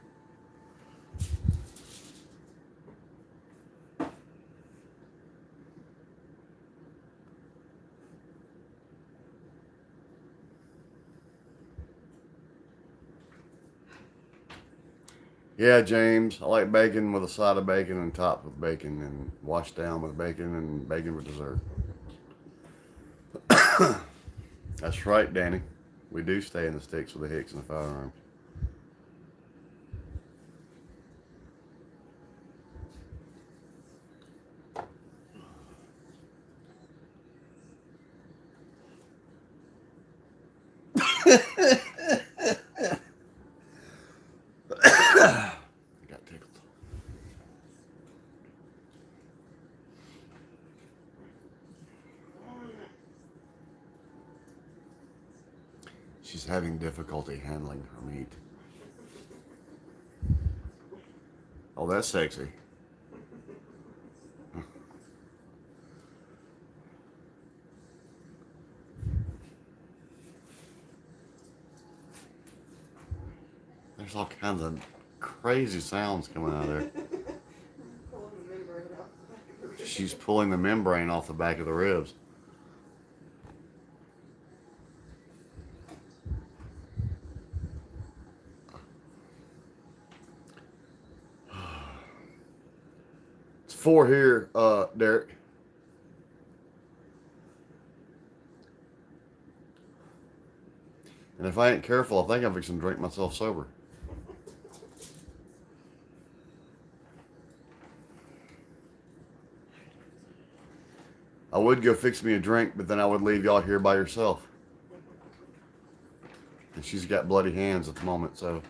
Speaker 1: Yeah, James, I like bacon with a side of bacon and topped with bacon and washed down with bacon and bacon for dessert. That's right, Danny. We do stay in the sticks with the hicks and the firearms. I got tickled. She's having difficulty handling her meat. Oh, that's sexy. There's all kinds of crazy sounds coming out of there. She's pulling the membrane off the back of the ribs. It's 4 here, Derek. And if I ain't careful, I think I'm fixing to drink myself sober. I would go fix me a drink, but then I would leave y'all here by yourself. And she's got bloody hands at the moment, so.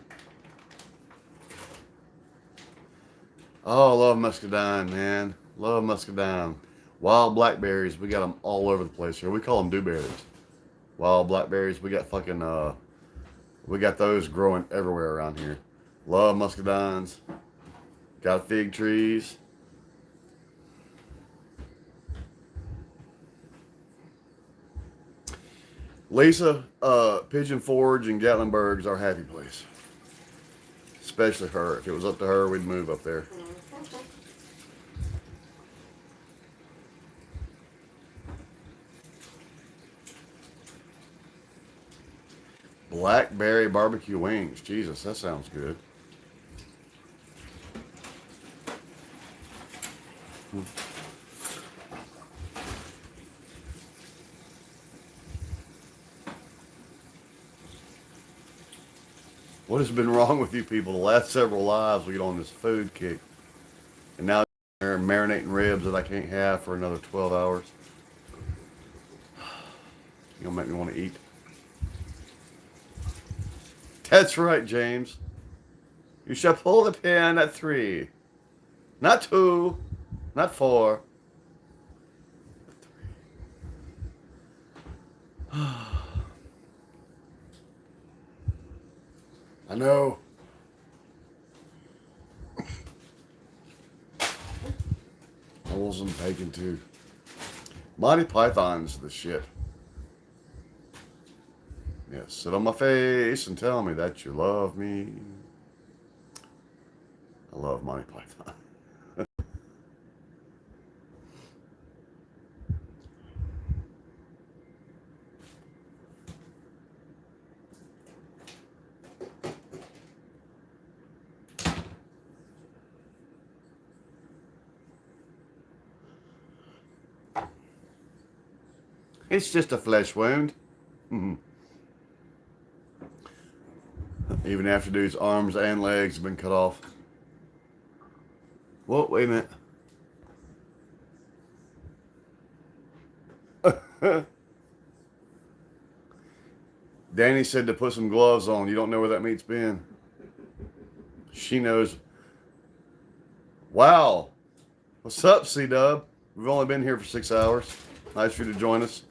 Speaker 1: Oh, I love muscadine, man. Love muscadine. Wild blackberries, we got them all over the place here. We call them dewberries. Wild blackberries, we got fucking, we got those growing everywhere around here. Love muscadines. Got fig trees. Lisa, Pigeon Forge and Gatlinburg's our happy place. Especially her. If it was up to her, we'd move up there. Blackberry barbecue wings. Jesus, that sounds good. What has been wrong with you people? The last several lives we get on this food kick. And now they're marinating ribs that I can't have for another 12 hours. You'll make me want to eat. That's right, James. You shall pull the pin at 3. Not 2. Not 4. I know. I wasn't bacon too. Monty Python's the shit. Yeah, sit on my face and tell me that you love me. I love Monty Python. It's just a flesh wound. Even after dude's arms and legs have been cut off. Whoa, wait a minute. Danny said to put some gloves on. You don't know where that meat's been. She knows. Wow. What's up, C-Dub? We've only been here for 6 hours. Nice for you to join us.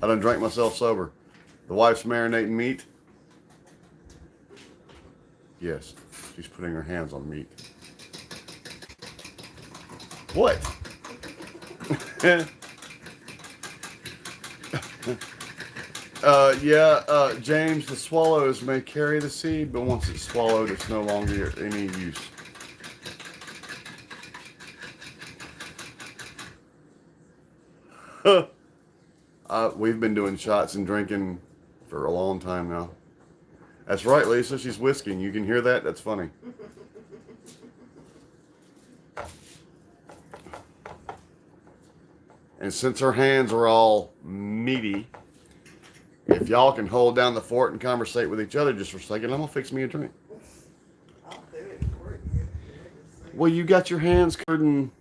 Speaker 1: I done drank myself sober. The wife's marinating meat. Yes, she's putting her hands on meat. What? James, the swallows may carry the seed, but once it's swallowed, it's no longer any use. We've been doing shots and drinking for a long time now. That's right, Lisa. She's whisking. You can hear that? That's funny. And since her hands are all meaty, if y'all can hold down the fort and conversate with each other just for a second, I'm going to fix me a drink.
Speaker 2: I'll do it for you.
Speaker 1: Well, you got your hands covered in...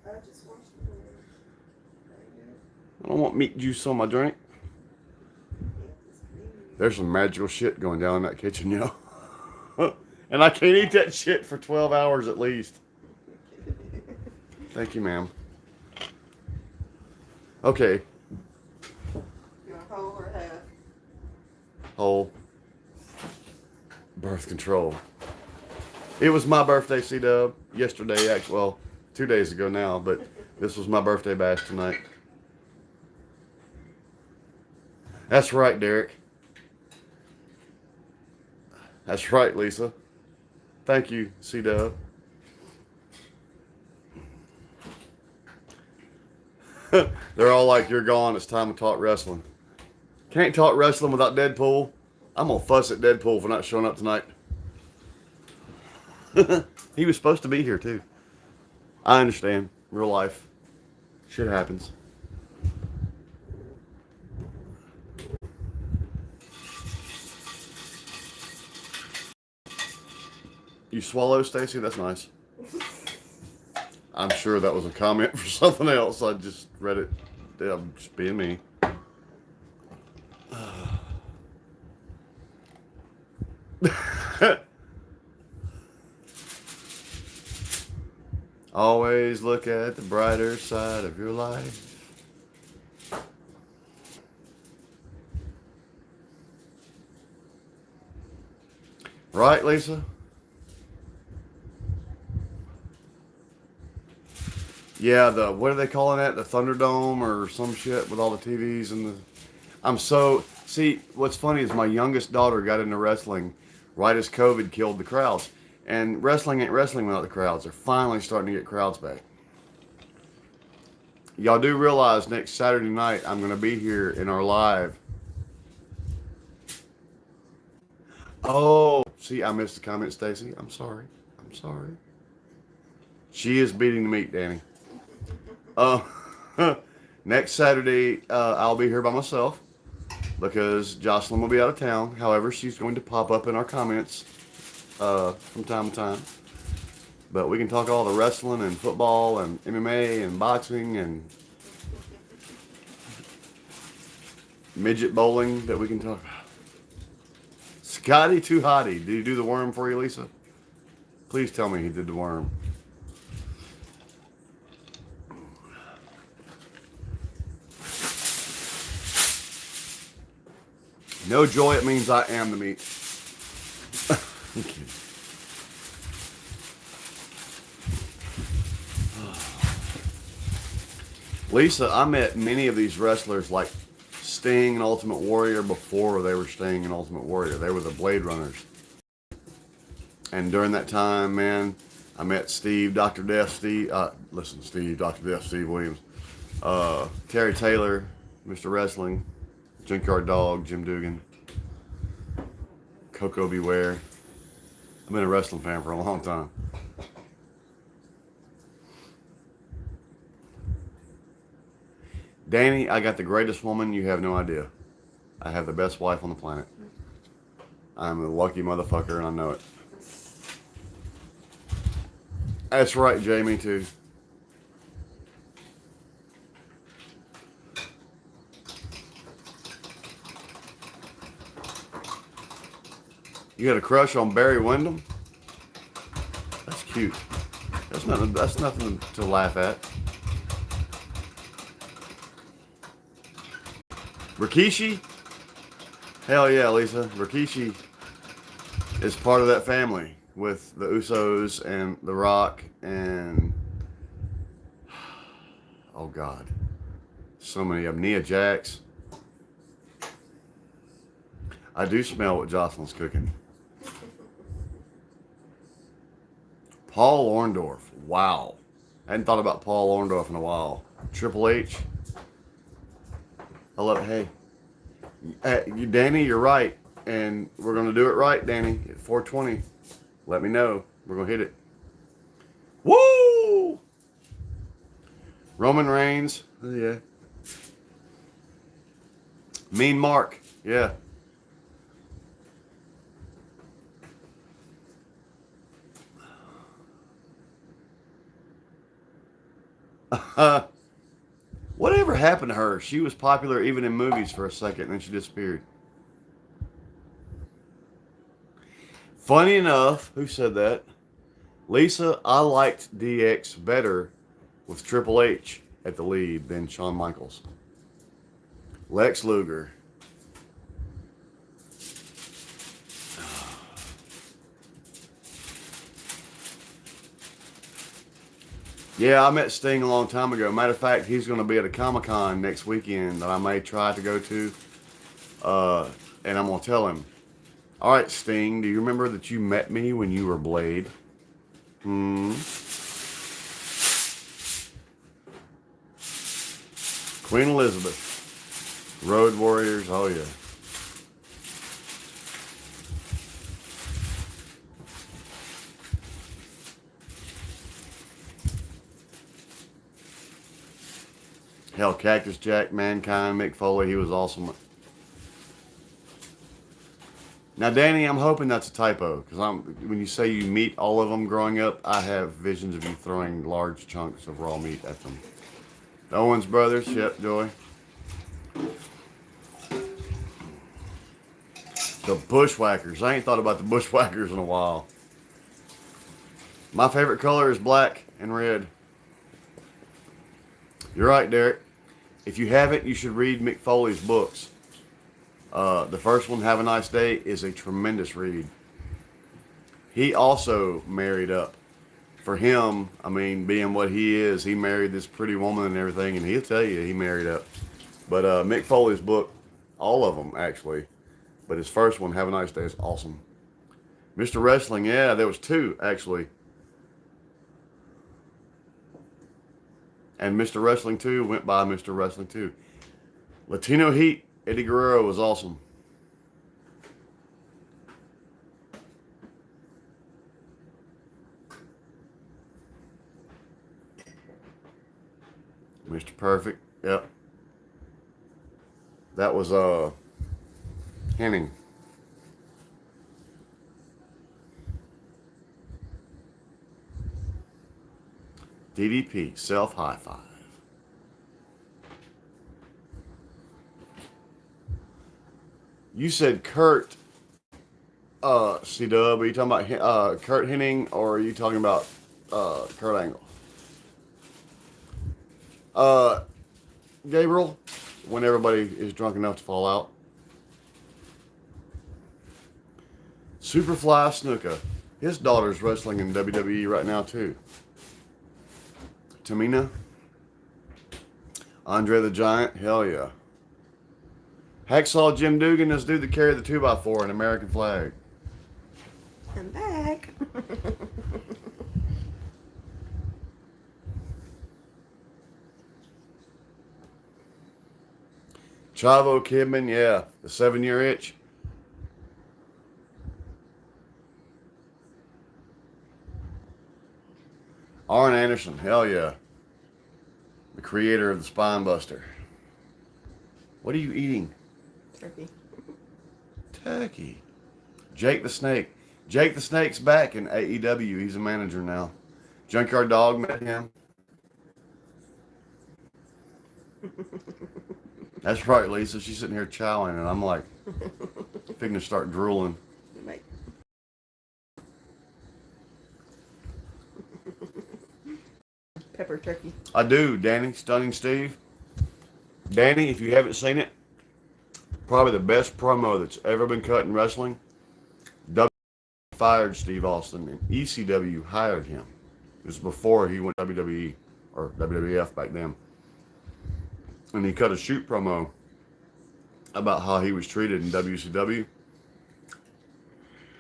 Speaker 1: I don't want meat juice on my drink. There's some magical shit going down in that kitchen, you know. And I can't eat that shit for 12 hours at least. Thank you, ma'am. Okay.
Speaker 2: You want whole or half?
Speaker 1: Whole. Birth control. It was my birthday, C-Dub. Yesterday, actually, well, 2 days ago now, but this was my birthday bash tonight. That's right, Derek. That's right, Lisa. Thank you, C-Dub. They're all like, you're gone. It's time to talk wrestling. Can't talk wrestling without Deadpool. I'm going to fuss at Deadpool for not showing up tonight. He was supposed to be here, too. I understand. Real life. Shit happens. You swallow, Stacy? That's nice. I'm sure that was a comment for something else. I just read it. I'm just being me. Always look at the brighter side of your life. Right, Lisa? Yeah, what are they calling that? The Thunderdome or some shit with all the TVs and the... See, what's funny is my youngest daughter got into wrestling right as COVID killed the crowds. And wrestling ain't wrestling without the crowds. They're finally starting to get crowds back. Y'all do realize next Saturday night I'm going to be here in our live. Oh, see, I missed the comment, Stacy. I'm sorry. I'm sorry. She is beating the meat, Danny. Next Saturday, I'll be here by myself because Jocelyn will be out of town. However, she's going to pop up in our comments from time to time. But we can talk all the wrestling and football and MMA and boxing and midget bowling that we can talk about. Scotty Too Hottie, did he do the worm for you, Lisa? Please tell me he did the worm. No joy, it means I am the meat. I'm kidding. Lisa, I met many of these wrestlers like Sting and Ultimate Warrior before they were Sting and Ultimate Warrior. They were the Blade Runners. And during that time, man, I met Steve, Dr. Death, Steve Williams, Terry Taylor, Mr. Wrestling, Junkyard Dog, Jim Dugan, Coco Beware. I've been a wrestling fan for a long time. Danny, I got the greatest woman. You have no idea. I have the best wife on the planet. I'm a lucky motherfucker, and I know it. That's right, Jamie, too. You had a crush on Barry Windham? That's cute. That's nothing to laugh at. Rikishi? Hell yeah, Lisa. Rikishi is part of that family with the Usos and The Rock and oh God, so many of them. Nia Jax. I do smell what Jocelyn's cooking. Paul Orndorff. Wow. I hadn't thought about Paul Orndorff in a while. Triple H. I love it. Hey, Danny, you're right. And we're going to do it right, Danny. At 420. Let me know. We're going to hit it. Woo! Roman Reigns. Oh, yeah. Mean Mark. Yeah. Whatever happened to her? She was popular even in movies for a second, and then she disappeared. Funny enough, who said that? Lisa, I liked DX better with Triple H at the lead than Shawn Michaels. Lex Luger. Yeah, I met Sting a long time ago. Matter of fact, he's going to be at a Comic-Con next weekend that I may try to go to. And I'm going to tell him, all right, Sting, do you remember that you met me when you were Blade? Queen Elizabeth. Road Warriors, oh yeah. Hell, Cactus Jack, Mankind, Mick Foley, he was awesome. Now, Danny, I'm hoping that's a typo, because when you say you meet all of them growing up, I have visions of you throwing large chunks of raw meat at them. The Owens brothers, yep, Joy. The Bushwhackers. I ain't thought about the Bushwhackers in a while. My favorite color is black and red. You're right, Derek. If you haven't, you should read Mick Foley's books. The first one, Have a Nice Day, is a tremendous read. He also married up. For him, I mean, being what he is, he married this pretty woman and everything, and he'll tell you he married up. But Mick Foley's book, all of them actually, but his first one, Have a Nice Day, is awesome. Mr. Wrestling, yeah, there was two actually. And Mr. Wrestling 2 went by Mr. Wrestling 2. Latino Heat, Eddie Guerrero was awesome. Mr. Perfect, yep. That was Henning. DDP, Self High Five. You said Kurt, C-Dub. Are you talking about Kurt Hennig, or are you talking about Kurt Angle? Gabriel, when everybody is drunk enough to fall out. Superfly Snuka. His daughter's wrestling in WWE right now, too. Tamina. Andre the Giant. Hell yeah. Hacksaw Jim Dugan, this dude that carried the 2x4 and American flag.
Speaker 2: I'm back.
Speaker 1: Chavo Kidman, yeah. The 7-year itch. Arn Anderson, hell yeah. The creator of the Spine Buster. What are you eating?
Speaker 2: Turkey.
Speaker 1: Turkey. Jake the Snake. Jake the Snake's back in AEW. He's a manager now. Junkyard Dog met him. That's right, Lisa. She's sitting here chowing, and I'm like, figuring to start drooling.
Speaker 2: Right. Pepper turkey.
Speaker 1: I do, Danny. Stunning Steve. Danny, if you haven't seen it, probably the best promo that's ever been cut in wrestling. W fired Steve Austin and ECW hired him. It was before he went WWE or WWF back then. And he cut a shoot promo about how he was treated in WCW.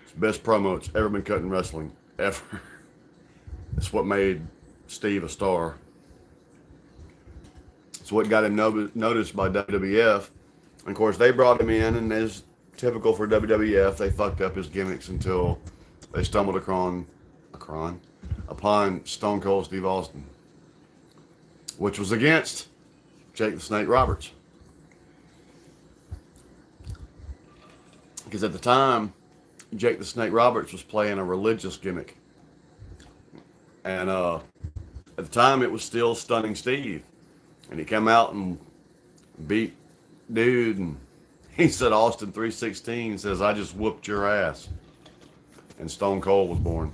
Speaker 1: It's the best promo that's ever been cut in wrestling, ever. It's what made Steve a star. It's what got him noticed by WWF. And of course, they brought him in, and as typical for WWF, they fucked up his gimmicks until they stumbled upon Stone Cold Steve Austin, which was against Jake the Snake Roberts. Because at the time, Jake the Snake Roberts was playing a religious gimmick. And at the time, it was still Stunning Steve. And he came out and beat dude, and he said Austin 316 says, "I just whooped your ass." And Stone Cold was born.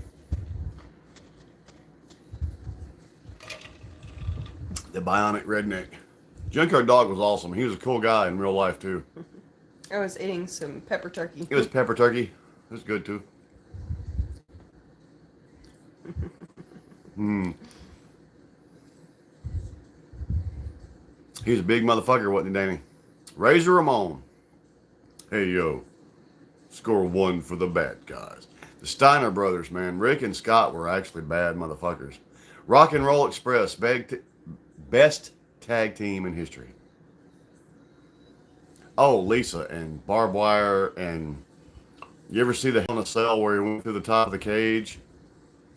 Speaker 1: The Bionic Redneck. Junkyard Dog was awesome. He was a cool guy in real life, too.
Speaker 2: I was eating some pepper turkey.
Speaker 1: It was pepper turkey. It was good, too. He was a big motherfucker, wasn't he, Danny? Razor Ramon. Hey, yo. Score one for the bad guys. The Steiner brothers, man. Rick and Scott were actually bad motherfuckers. Rock and Roll Express. Best tag team in history. Oh, Lisa and Barbed Wire. And you ever see the Hell in a Cell where he went through the top of the cage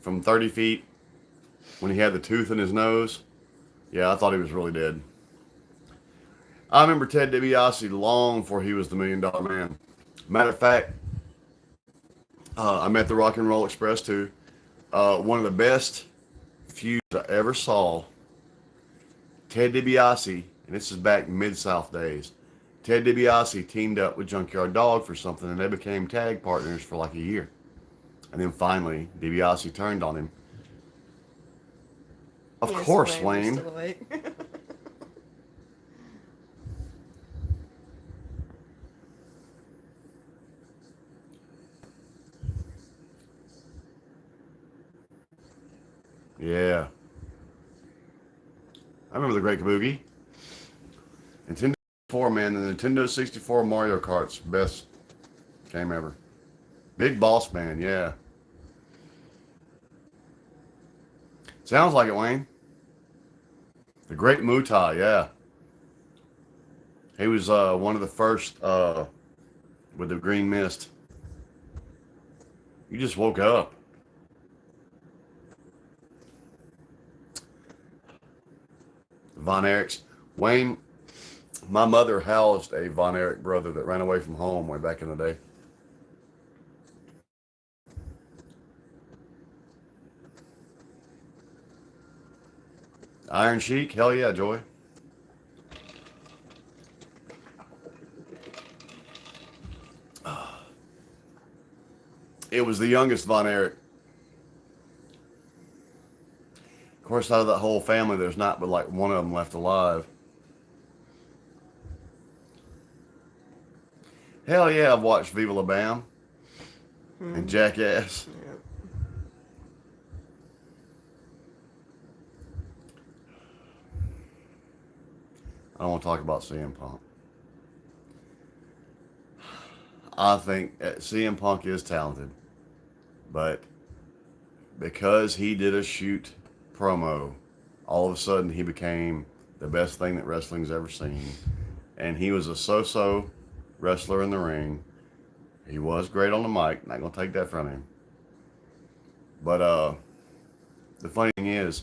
Speaker 1: from 30 feet when he had the tooth in his nose? Yeah, I thought he was really dead. I remember Ted DiBiase long before he was the $1 Million Man. Matter of fact, I met the Rock and Roll Express too. One of the best feuds I ever saw. Ted DiBiase, and this is back Mid-South days. Ted DiBiase teamed up with Junkyard Dog for something, and they became tag partners for like a year. And then finally, DiBiase turned on him. Of course, Wayne. Yeah. I remember the Great Kabuki. Nintendo 64, man. The Nintendo 64 Mario Kart's best game ever. Big Boss Man, yeah. Sounds like it, Wayne. The Great Mutai, yeah. He was one of the first with the green mist. You just woke up. Von Erichs. Wayne, my mother housed a Von Erich brother that ran away from home way back in the day. Iron Sheik? Hell yeah, Joy. It was the youngest Von Erich. Of course, out of that whole family, there's not but like one of them left alive. Hell yeah, I've watched Viva La Bam and Jackass.
Speaker 2: Yeah.
Speaker 1: I don't want to talk about CM Punk. I think CM Punk is talented, but because he did a shoot promo, all of a sudden he became the best thing that wrestling's ever seen. And he was a so-so wrestler in the ring. He was great on the mic. Not going to take that from him. But the funny thing is,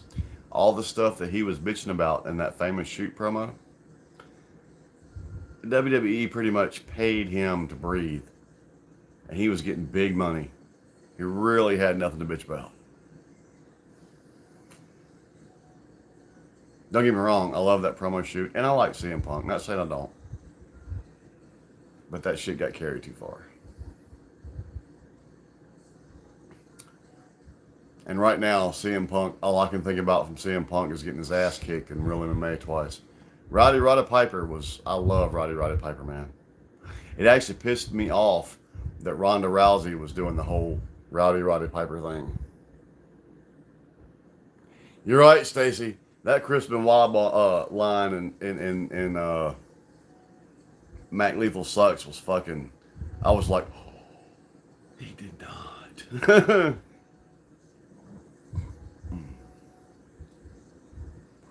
Speaker 1: all the stuff that he was bitching about in that famous shoot promo, WWE pretty much paid him to breathe. And he was getting big money. He really had nothing to bitch about. Don't get me wrong, I love that promo shoot, and I like CM Punk. Not saying I don't. But that shit got carried too far. And right now, CM Punk, all I can think about from CM Punk is getting his ass kicked in real MMA twice. Roddy Piper was, I love Roddy Piper, man. It actually pissed me off that Ronda Rousey was doing the whole Roddy Piper thing. You're right, Stacy. That Crispin Benoit line in Mac Lethal Sucks was fucking. I was like, oh, he did not.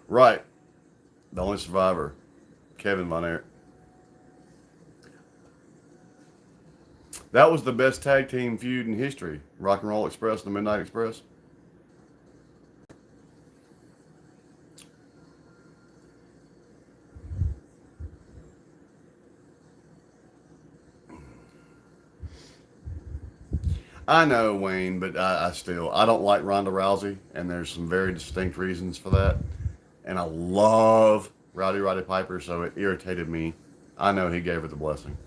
Speaker 1: Right. The only survivor, Kevin Von Erich. That was the best tag team feud in history. Rock and Roll Express and the Midnight Express. I know, Wayne, but I don't like Ronda Rousey, and there's some very distinct reasons for that. And I love Roddy Piper, so it irritated me. I know he gave her the blessing.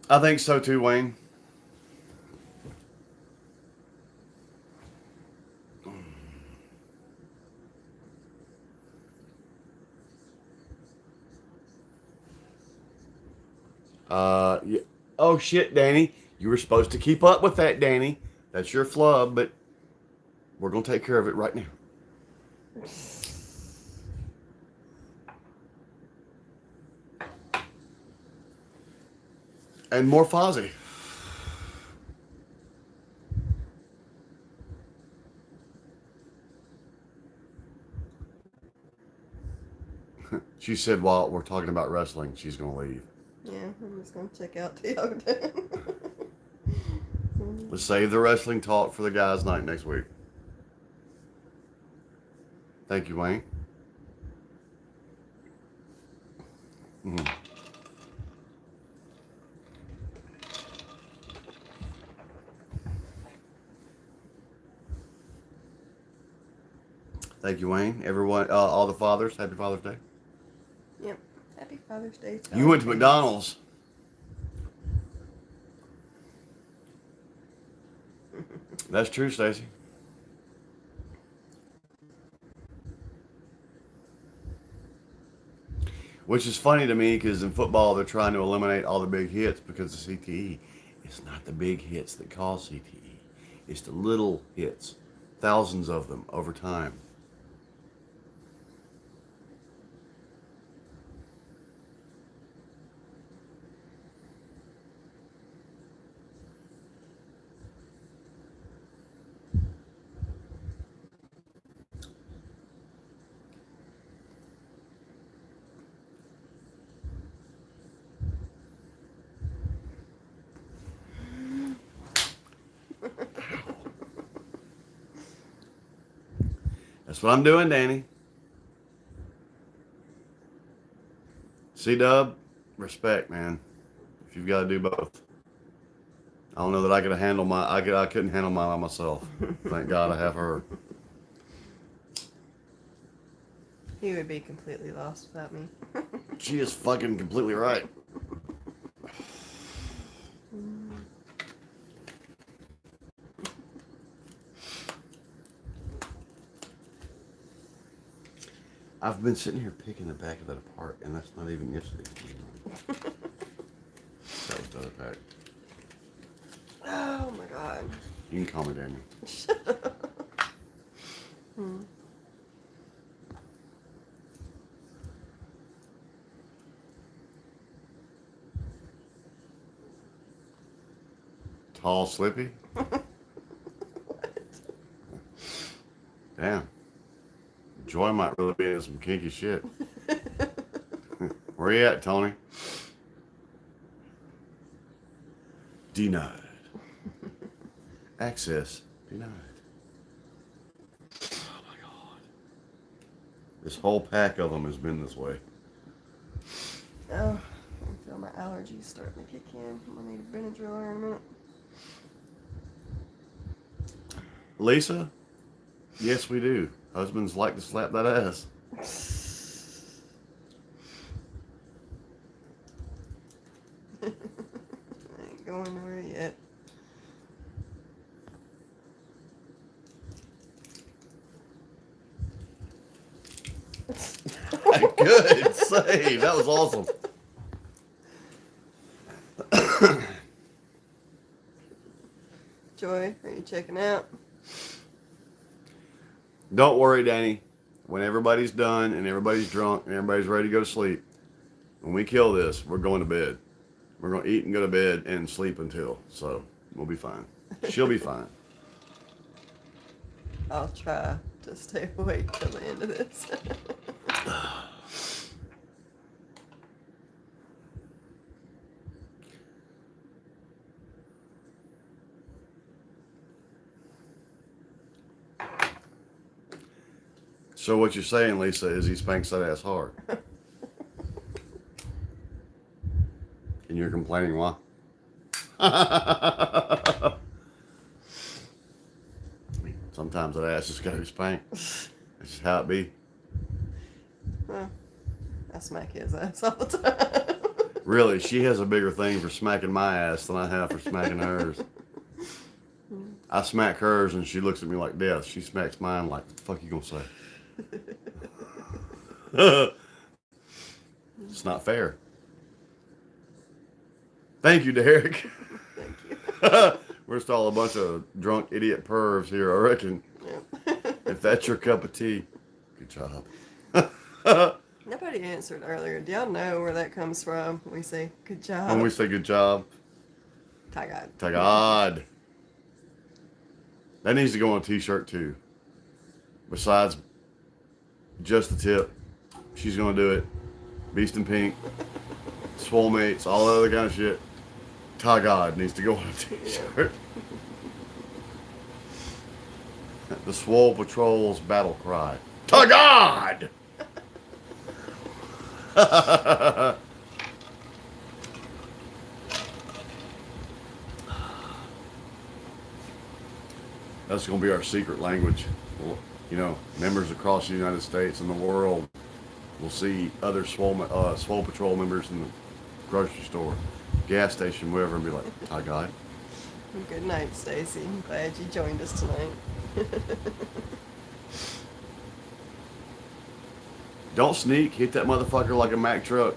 Speaker 1: I think so too, Wayne. Yeah. Oh shit, Danny. You were supposed to keep up with that, Danny. That's your flub, but we're gonna take care of it right now. And more Fozzie. She said while we're talking about wrestling, she's gonna leave.
Speaker 2: Yeah, I'm just gonna check out Tioga.
Speaker 1: Let's save the wrestling talk for the guys' night next week. Thank you, Wayne. Mm-hmm. Thank you, Wayne. Everyone, all the fathers, happy Father's Day.
Speaker 2: Yep. Happy Father's Day.
Speaker 1: You went to McDonald's. That's true, Stacy. Which is funny to me because in football they're trying to eliminate all the big hits because of CTE. It's not the big hits that cause CTE. It's the little hits, thousands of them over time. That's what I'm doing, Danny. C-Dub, respect, man. If you've got to do both. I don't know that I could handle I couldn't handle mine by myself. Thank God I have her.
Speaker 2: He would be completely lost without me.
Speaker 1: She is fucking completely right. I've been sitting here picking the back of that apart, and that's not even yesterday. That was the other pack.
Speaker 2: Oh my God.
Speaker 1: You can call me Daniel. Tall, Slippy? Damn. Joy might really be in some kinky shit. Where you at, Tony? Denied. Access denied. Oh my God. This whole pack of them has been this way.
Speaker 2: Oh, I feel my allergies starting to kick in. I'm gonna need a Benadryl in a minute.
Speaker 1: Lisa? Yes, we do. Husbands like to slap that ass.
Speaker 2: I ain't going nowhere yet.
Speaker 1: Good save. That was awesome.
Speaker 2: Joy, are you checking out?
Speaker 1: Don't worry, Danny. When everybody's done and everybody's drunk and everybody's ready to go to sleep, when we kill this, we're going to bed. We're going to eat and go to bed and sleep until. So we'll be fine. She'll be fine.
Speaker 2: I'll try to stay awake till the end of this.
Speaker 1: So what you're saying, Lisa, is he spanks that ass hard. And you're complaining why? Sometimes that ass just gotta be spanked. That's just how it be.
Speaker 2: Well, I smack his ass all the time.
Speaker 1: Really, she has a bigger thing for smacking my ass than I have for smacking hers. I smack hers and she looks at me like death. She smacks mine like, what the fuck you gonna say? It's not fair. Thank you, Derek.
Speaker 2: Thank you.
Speaker 1: We're just all a bunch of drunk idiot pervs here, I reckon.
Speaker 2: Yep.
Speaker 1: If that's your cup of tea, good job.
Speaker 2: Nobody answered earlier. Do y'all know where that comes from? We say good job.
Speaker 1: When we say good job,
Speaker 2: Tagad.
Speaker 1: Tagad. That needs to go on a t-shirt too. Besides just the tip, she's gonna do it. Beast in Pink, Swole Mates, all that other kind of shit. Tagad needs to go on a t-shirt. The Swole Patrol's battle cry. Tagad! That's going to be our secret language. Well, you know, members across the United States and the world will see other Swole Patrol members in the grocery store, gas station, wherever, and be like, Tagad.
Speaker 2: Good night, Stacy. Glad you joined us tonight.
Speaker 1: Don't sneak. Hit that motherfucker like a Mack truck.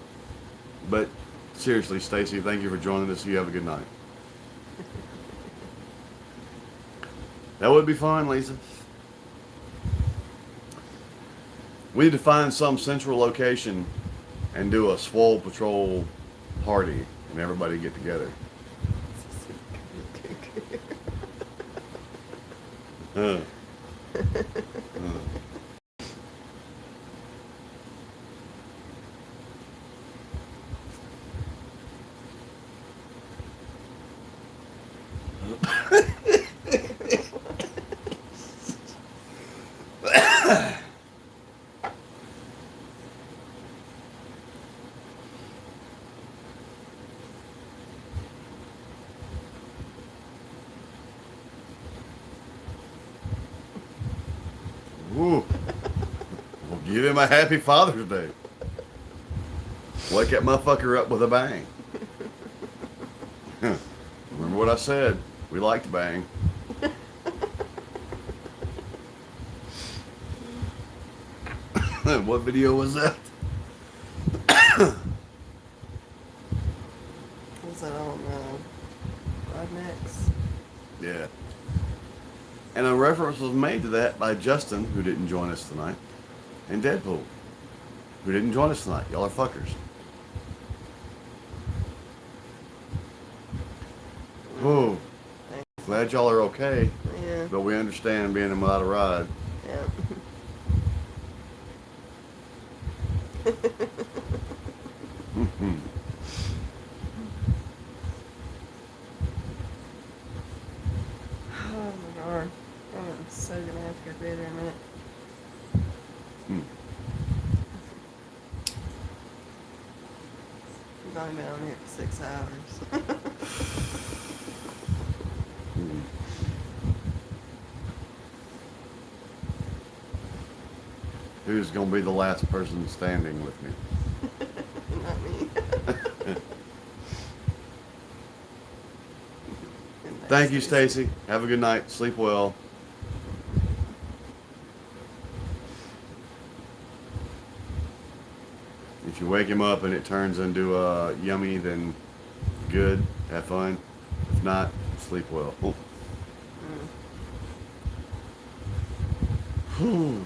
Speaker 1: But seriously, Stacy, thank you for joining us. You have a good night. That would be fun, Lisa. We need to find some central location and do a Swole Patrol party and everybody get together. Ooh. Well, give him a happy Father's Day. Wake that motherfucker up with a bang. Remember what I said? We like to bang. What video was that?
Speaker 2: Was that on Rodnex?
Speaker 1: Yeah. And a reference was made to that by Justin, who didn't join us tonight, and Deadpool, who didn't join us tonight. Y'all are fuckers. Oh, glad y'all are okay.
Speaker 2: Yeah.
Speaker 1: But we understand being without a ride.
Speaker 2: Yeah. Oh my God. I'm so gonna have to go to bed in a minute. We've only been on here for 6 hours.
Speaker 1: Who's gonna be the last person standing with me?
Speaker 2: Not me.
Speaker 1: Thank you, Stacy. Have a good night. Sleep well. If you wake him up and it turns into yummy, then good, have fun. If not, sleep well. Oh.
Speaker 2: Mm.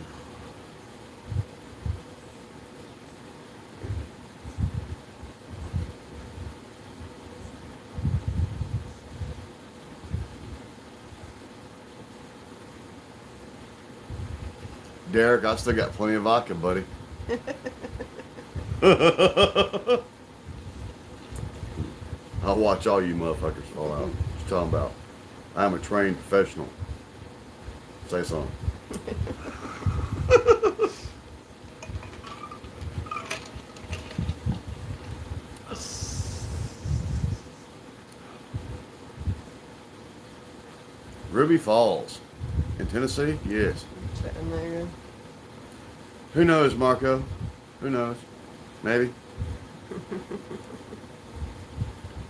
Speaker 1: Derek, I still got plenty of vodka, buddy. I'll watch all you motherfuckers fall out. What you talking about? I'm a trained professional. Say something. Ruby Falls in Tennessee? Yes.
Speaker 2: Chattanooga.
Speaker 1: Who knows, Marco? Who knows? Maybe.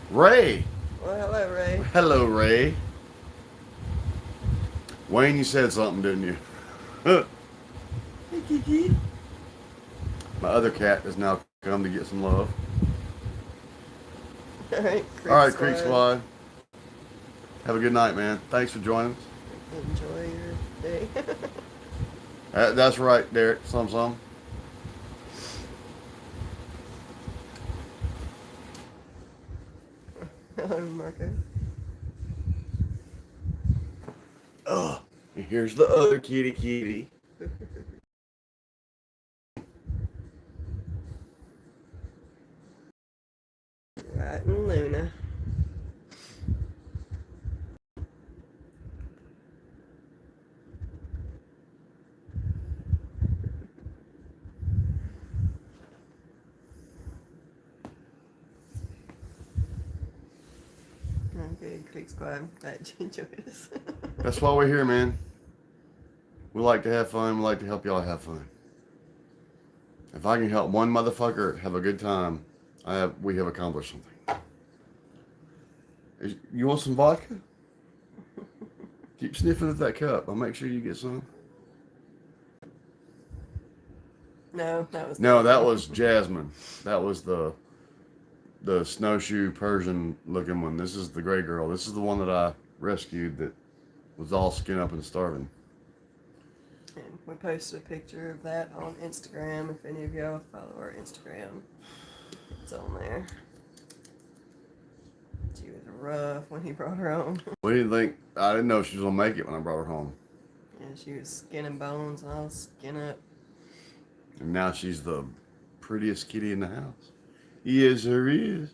Speaker 1: Ray.
Speaker 2: Well, hello, Ray.
Speaker 1: Hello, Ray. Wayne, you said something, didn't you? Hey, Kiki. My other cat has now come to get some love.
Speaker 2: All right,
Speaker 1: Creek Squad. Have a good night, man. Thanks for joining us.
Speaker 2: Enjoy your day.
Speaker 1: That's right, Derek. Some.
Speaker 2: Hello, Marco.
Speaker 1: Oh, and here's the other kitty.
Speaker 2: Right, and Luna. Okay, Creek Squad. Glad you enjoyed us.
Speaker 1: That's why we're here, man. We like to have fun. We like to help y'all have fun. If I can help one motherfucker have a good time, we have accomplished something. You want some vodka? Keep sniffing at that cup. I'll make sure you get some.
Speaker 2: No, that was
Speaker 1: Jasmine. That was the snowshoe Persian looking one. This is the gray girl. This is the one that I rescued that was all skin up and starving.
Speaker 2: And we posted a picture of that on Instagram. If any of y'all follow our Instagram, it's on there. She was rough when he brought her home.
Speaker 1: What do you think? I didn't know she was gonna make it when I brought her home.
Speaker 2: Yeah, she was skin and bones, all skin up.
Speaker 1: And now she's the prettiest kitty in the house. Yes, there is.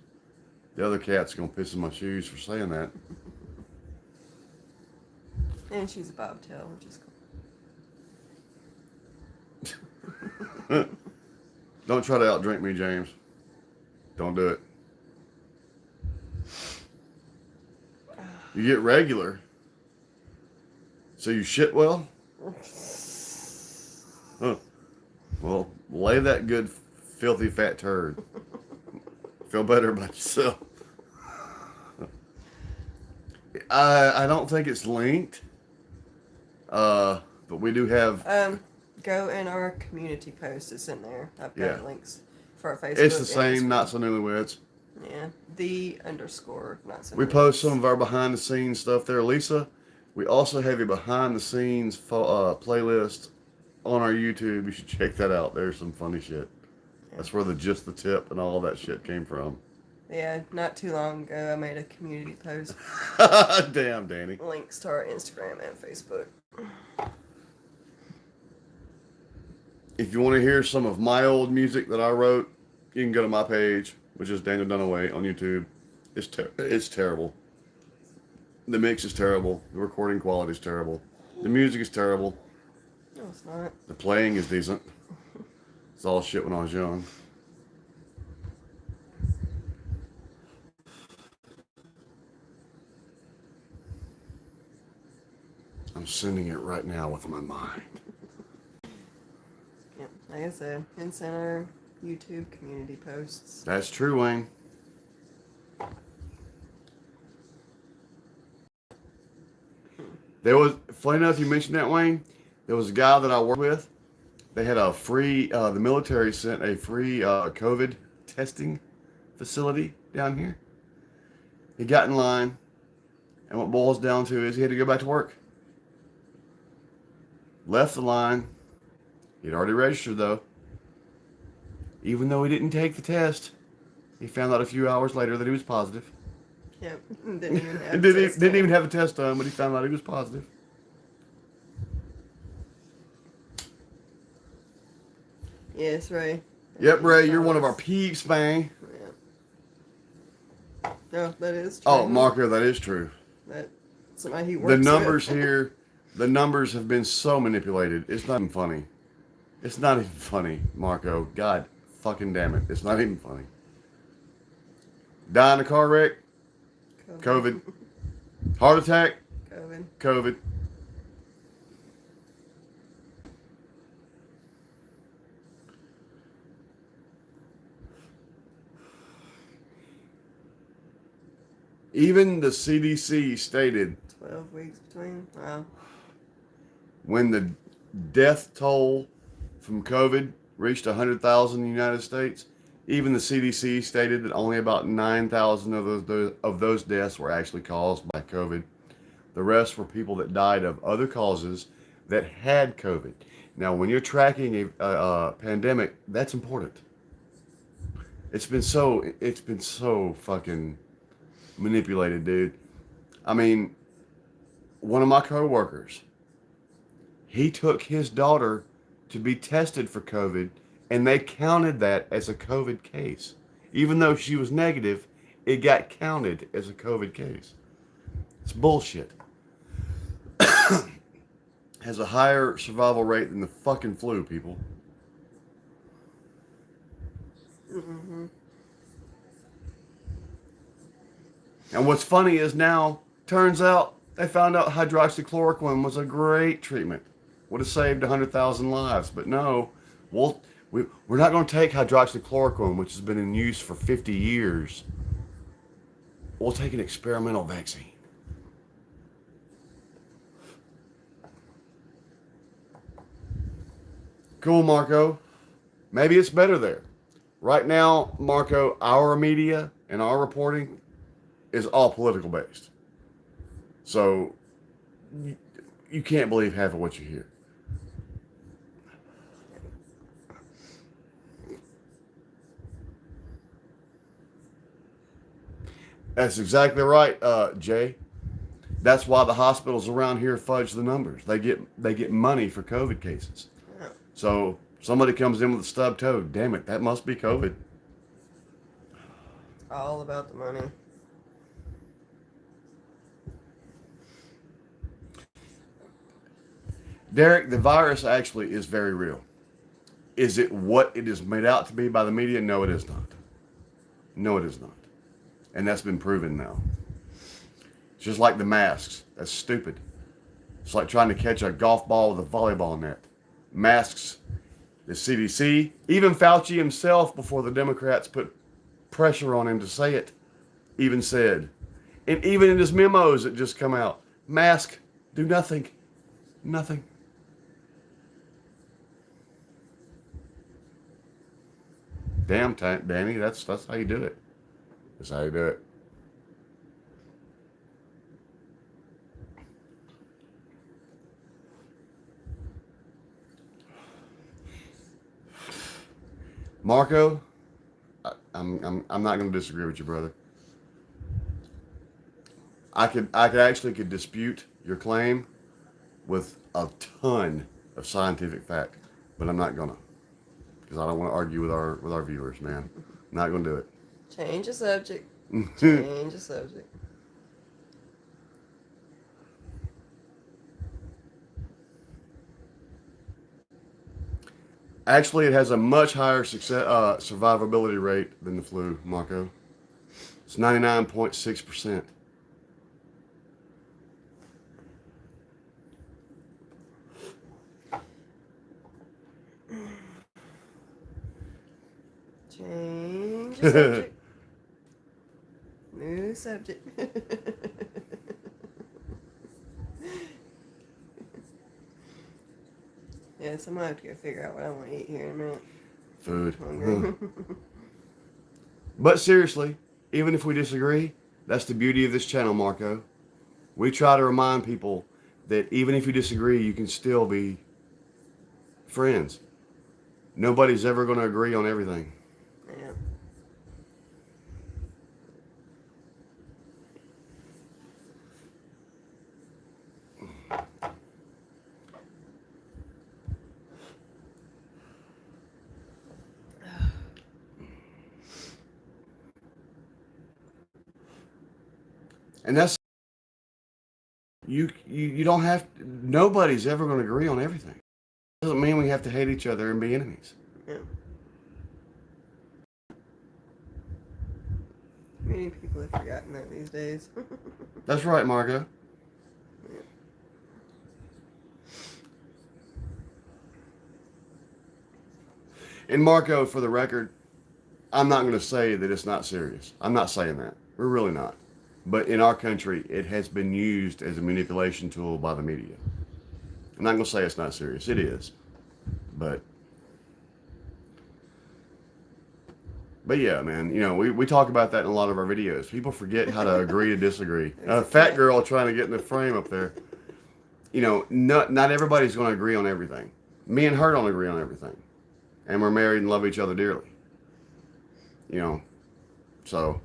Speaker 1: The other cat's gonna piss in my shoes for saying that.
Speaker 2: And she's a bobtail, which is
Speaker 1: cool. Don't try to outdrink me, James. Don't do it. You get regular. So you shit well? Huh. Well, lay that good, filthy, fat turd. Feel better about yourself. I don't think it's linked. But we do have...
Speaker 2: Go in our community post. It's in there. I've got links for our Facebook.
Speaker 1: It's the same, not so newlyweds.
Speaker 2: Yeah, _, not so.
Speaker 1: We post some of our behind the scenes stuff there, Lisa. We also have a behind the scenes playlist on our YouTube. You should check that out. There's some funny shit. Yeah. That's where the tip and all that shit came from.
Speaker 2: Yeah, not too long ago I made a community post.
Speaker 1: Damn, Danny.
Speaker 2: Links to our Instagram and Facebook.
Speaker 1: If you want to hear some of my old music that I wrote, you can go to my page, which is Daniel Dunaway on YouTube. It's terrible. The mix is terrible. The recording quality is terrible. The music is terrible.
Speaker 2: No, it's not.
Speaker 1: The playing is decent. It's all shit when I was young. I'm sending it right now with my mind.
Speaker 2: Yep, like I said, it's in our YouTube community posts.
Speaker 1: That's true, Wayne. There was, funny enough, you mentioned that, Wayne. There was a guy that I worked with They had a free, the military sent a free COVID testing facility down here. He got in line, and what boils down to is he had to go back to work. Left the line. He'd already registered, though. Even though he didn't take the test, he found out a few hours later that he was positive.
Speaker 2: Yep. Didn't even have
Speaker 1: didn't even have a test done, but he found out he was positive.
Speaker 2: Yes, Ray.
Speaker 1: Yep, Ray, you're one of our peeps, man.
Speaker 2: Yeah. No, that is true.
Speaker 1: Oh, Marco, that is true.
Speaker 2: That somebody he works
Speaker 1: The numbers
Speaker 2: with.
Speaker 1: here, the numbers have been so manipulated. It's not even funny. It's not even funny, Marco. God fucking damn it. It's not even funny. Die in a car wreck? COVID. Heart attack?
Speaker 2: COVID.
Speaker 1: COVID. Even the CDC stated
Speaker 2: 12 weeks between. Wow.
Speaker 1: when the death toll from COVID reached 100,000 in the United States, even the CDC stated that only about 9,000 of those deaths were actually caused by COVID. The rest were people that died of other causes that had COVID. Now, when you're tracking a pandemic, that's important. It's been so fucking manipulated, dude. I mean, one of my coworkers, he took his daughter to be tested for COVID, and they counted that as a COVID case. Even though she was negative, it got counted as a COVID case. It's bullshit. Has a higher survival rate than the fucking flu, people.
Speaker 2: Mm-hmm.
Speaker 1: And what's funny is now, turns out, they found out hydroxychloroquine was a great treatment. Would have saved 100,000 lives. But no, we're not going to take hydroxychloroquine, which has been in use for 50 years. We'll take an experimental vaccine. Cool, Marco. Maybe it's better there. Right now, Marco, our media and our reporting is all political based. So you can't believe half of what you hear. That's exactly right, Jay. That's why the hospitals around here fudge the numbers. They get money for COVID cases.
Speaker 2: Yeah.
Speaker 1: So somebody comes in with a stub toe. Damn it, that must be COVID.
Speaker 2: All about the money.
Speaker 1: Derek, the virus actually is very real. Is it what it is made out to be by the media? No, it is not. No, it is not. And that's been proven now. It's just like the masks. That's stupid. It's like trying to catch a golf ball with a volleyball net. Masks, the CDC, even Fauci himself, before the Democrats put pressure on him to say it, even said, and even in his memos that just come out, mask, do nothing. Nothing. Damn, Danny, that's how you do it. That's how you do it. Marco, I'm not going to disagree with you, brother. I could actually dispute your claim with a ton of scientific fact, but I'm not gonna, because I don't want to argue with our viewers, man. I'm not gonna do it.
Speaker 2: Change the subject. Change the subject.
Speaker 1: Actually, it has a much higher survivability rate than the flu, Marco. It's 99.6%.
Speaker 2: Change the subject. New subject. Yeah, so I'm gonna have to go figure out what I want to eat here in a minute.
Speaker 1: Food.
Speaker 2: I'm hungry.
Speaker 1: But seriously, even if we disagree, that's the beauty of this channel, Marco. We try to remind people that even if you disagree, you can still be friends. Nobody's ever going to agree on everything.
Speaker 2: Yeah.
Speaker 1: And that's you don't have nobody's ever going to agree on everything. Doesn't mean we have to hate each other and be enemies.
Speaker 2: Yeah. Many people have forgotten that these days.
Speaker 1: That's right, Margo.
Speaker 2: Yeah.
Speaker 1: And Marco, for the record, I'm not going to say that it's not serious. I'm not saying that. We're really not. But in our country, it has been used as a manipulation tool by the media. I'm not going to say it's not serious. It is. But yeah, man, you know, we talk about that in a lot of our videos. People forget how to agree to disagree. Fat girl trying to get in the frame up there. You know, not everybody's going to agree on everything. Me and her don't agree on everything. And we're married and love each other dearly. You know, so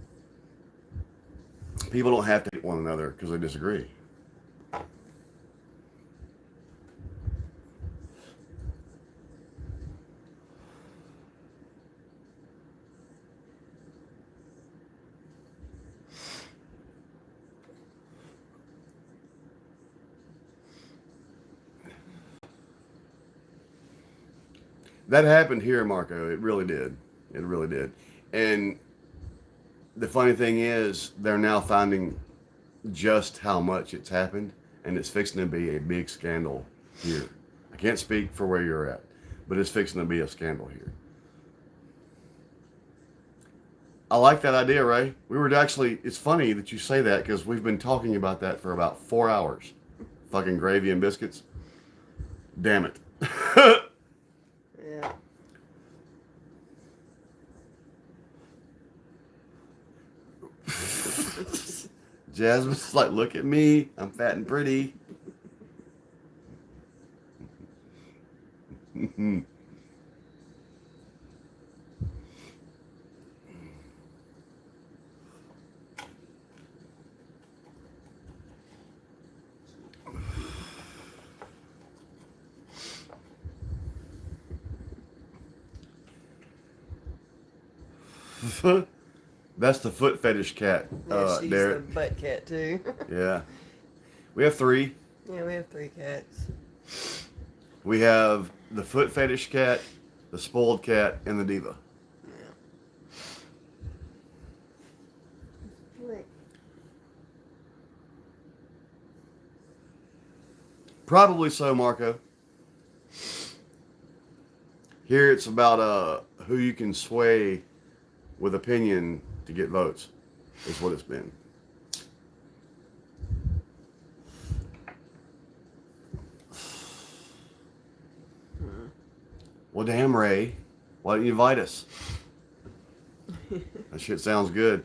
Speaker 1: people don't have to hate one another because they disagree. That happened here, Marco. It really did. It really did. And the funny thing is, they're now finding just how much it's happened, and it's fixing to be a big scandal here. I can't speak for where you're at, but it's fixing to be a scandal here. I like that idea, Ray. We were actually, it's funny that you say that because we've been talking about that for about 4 hours. Fucking gravy and biscuits. Damn it.
Speaker 2: Yeah.
Speaker 1: Jasmine's like, look at me. I'm fat and pretty. That's the foot fetish cat,
Speaker 2: Yeah, she's
Speaker 1: Derek.
Speaker 2: the butt cat too.
Speaker 1: Yeah. We have 3.
Speaker 2: Yeah, we have 3 cats.
Speaker 1: We have the foot fetish cat, the spoiled cat, and the diva.
Speaker 2: Yeah. Like,
Speaker 1: Probably so, Marco. Here it's about who you can sway with opinion to get votes, is what it's been. Well, damn, Ray. Why didn't you invite us? That shit sounds good.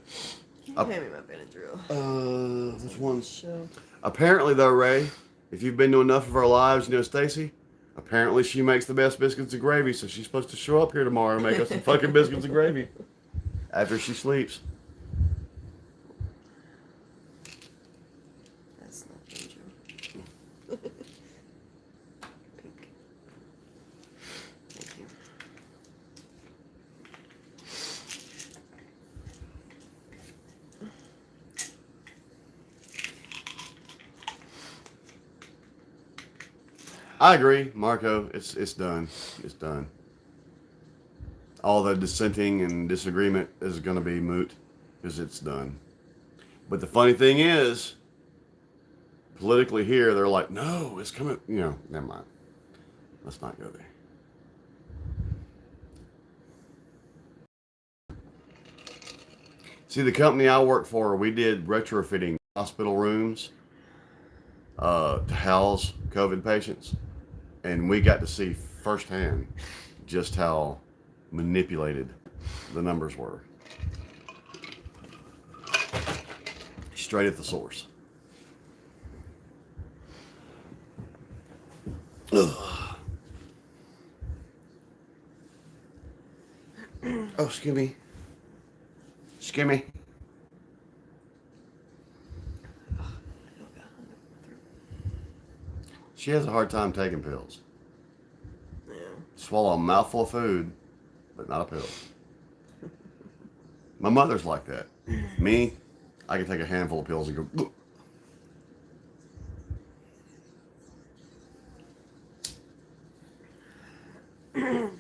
Speaker 2: hand me my Benadryl.
Speaker 1: Which one?
Speaker 2: Show.
Speaker 1: Apparently, though, Ray, if you've been to enough of our lives, you know Stacy, apparently she makes the best biscuits and gravy, so she's supposed to show up here tomorrow and make us some fucking biscuits and gravy after she sleeps.
Speaker 2: That's not Benadryl. Pink. Thank you.
Speaker 1: I agree, Marco. It's done. It's done. All the dissenting and disagreement is going to be moot because it's done. But the funny thing is, politically here, they're like, no, it's coming. You know, never mind. Let's not go there. See, the company I work for, we did retrofitting hospital rooms to house COVID patients. and we got to see firsthand just how manipulated the numbers were. Straight at the source. Ugh. Oh, Skimmy. Skimmy. She has a hard time taking pills.
Speaker 2: Yeah.
Speaker 1: Swallow a mouthful of food, but not a pill. My mother's like that. Me, I can take a handful of pills and go. Ugh.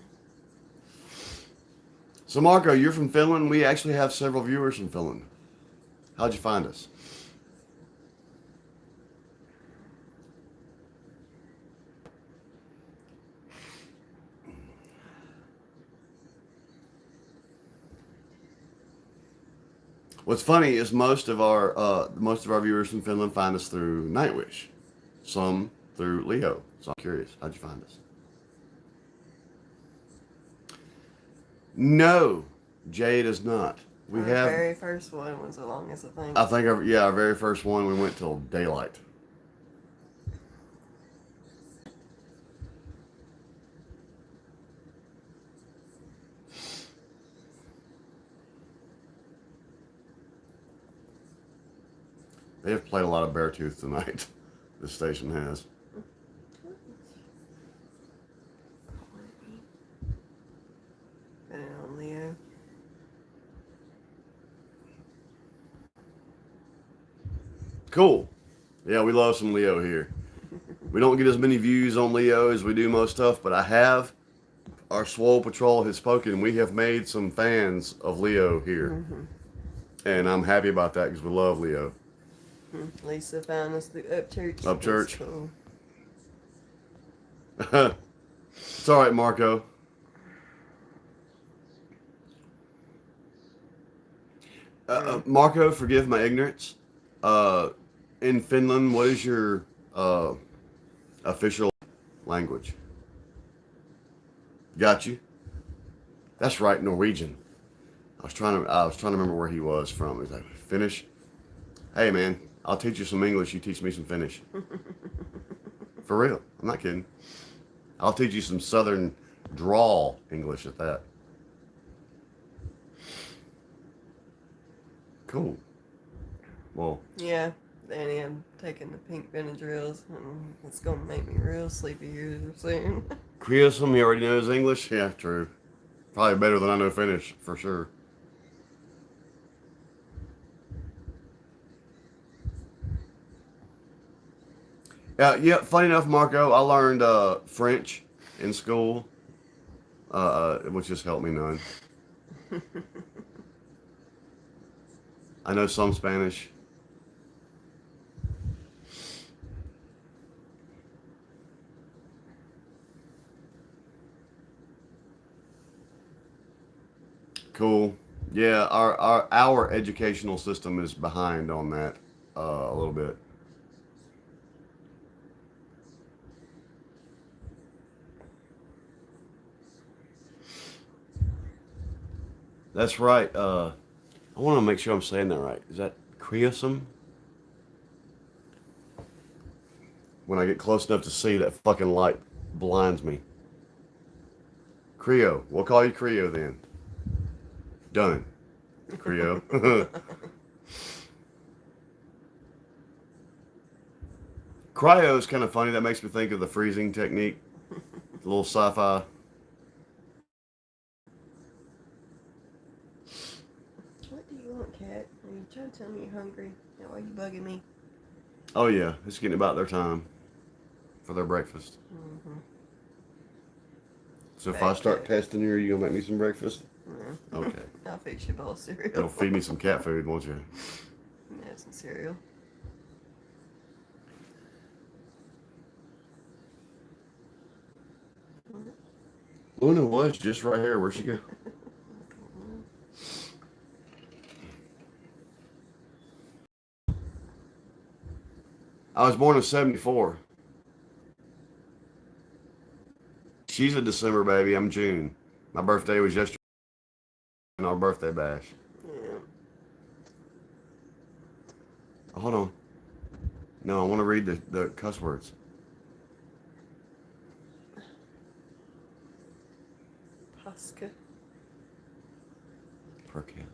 Speaker 1: So Marco, you're from Finland. We actually have several viewers from Finland. How'd you find us? What's funny is most of our viewers from Finland find us through Nightwish, some through Leo. So I'm curious, how'd you find us? No, Jay does not.
Speaker 2: Our very first one was the longest, I think.
Speaker 1: I think our very first one we went till daylight. They have played a lot of Beartooth tonight. This station has.
Speaker 2: Been on Leo.
Speaker 1: Cool. Yeah, we love some Leo here. We don't get as many views on Leo as we do most stuff, but our Swole Patrol has spoken. We have made some fans of Leo here. Mm-hmm. And I'm happy about that because we love Leo.
Speaker 2: Lisa found us the Upchurch.
Speaker 1: Upchurch.
Speaker 2: Cool.
Speaker 1: It's all right, Marco. Marco, forgive my ignorance. In Finland, what is your official language? Got you. That's right, Norwegian. I was trying to remember where he was from. He's like, Finnish. Hey man, I'll teach you some English. You teach me some Finnish. For real, I'm not kidding. I'll teach you some Southern drawl English at that. Cool. Well.
Speaker 2: Yeah, Danny, I'm taking the pink Benadryls, and it's gonna make me real sleepy here soon.
Speaker 1: Creosum, he already knows English? Yeah, true. Probably better than I know Finnish, for sure. Yeah, funny enough, Marco, I learned French in school, which just helped me none. I know some Spanish. Cool. Yeah, our educational system is behind on that a little bit. That's right. I want to make sure I'm saying that right. Is that Creosum? When I get close enough to see, that fucking light blinds me. Creo. We'll call you Creo then. Done. Creo. Cryo is kind of funny. That makes me think of the freezing technique. A little sci-fi.
Speaker 2: What do you want, Cat? Are you trying to tell me you're hungry? Now, why are you bugging me?
Speaker 1: Oh yeah, it's getting about their time for their breakfast. Mm-hmm. So if I start testing you, are you gonna make me some breakfast?
Speaker 2: No.
Speaker 1: Okay.
Speaker 2: I'll fix you a bowl of cereal.
Speaker 1: You'll feed me some cat food, won't you?
Speaker 2: Yeah, some cereal.
Speaker 1: Luna was just right here. Where'd she go? I was born in '74. She's a December baby. I'm June. My birthday was yesterday in our birthday bash.
Speaker 2: Yeah.
Speaker 1: Oh, hold on. No, I want to read the cuss words.
Speaker 2: Pasca.
Speaker 1: Per cat.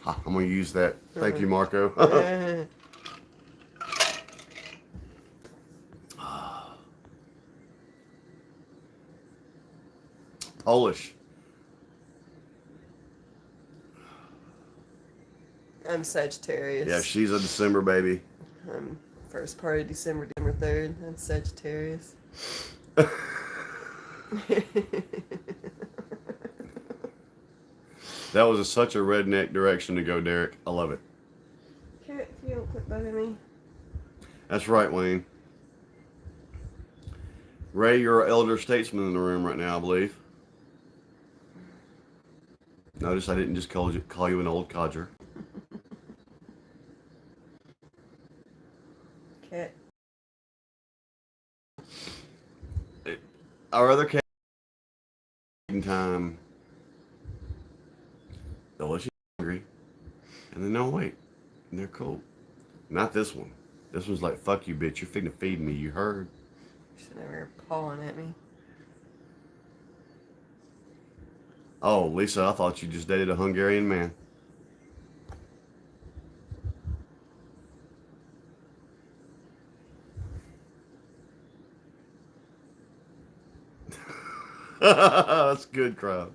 Speaker 1: Ha, I'm going to use that. Thank you, Marco. Polish.
Speaker 2: I'm Sagittarius.
Speaker 1: Yeah, she's a December baby.
Speaker 2: I'm first part of December 3rd. I'm Sagittarius.
Speaker 1: That was such a redneck direction to go, Derek. I love it.
Speaker 2: Cat, if you don't quit bugging me.
Speaker 1: That's right, Wayne. Ray, you're an elder statesman in the room right now, I believe. Notice I didn't just call you an old codger.
Speaker 2: Cat.
Speaker 1: Our other cat time, they'll let you hungry, and then they'll wait, and they're cool. Not this one. This one's like, fuck you, bitch. You're finna feed me. You heard?
Speaker 2: She's never pawing at me.
Speaker 1: Oh, Lisa, I thought you just dated a Hungarian man. That's good, crowd.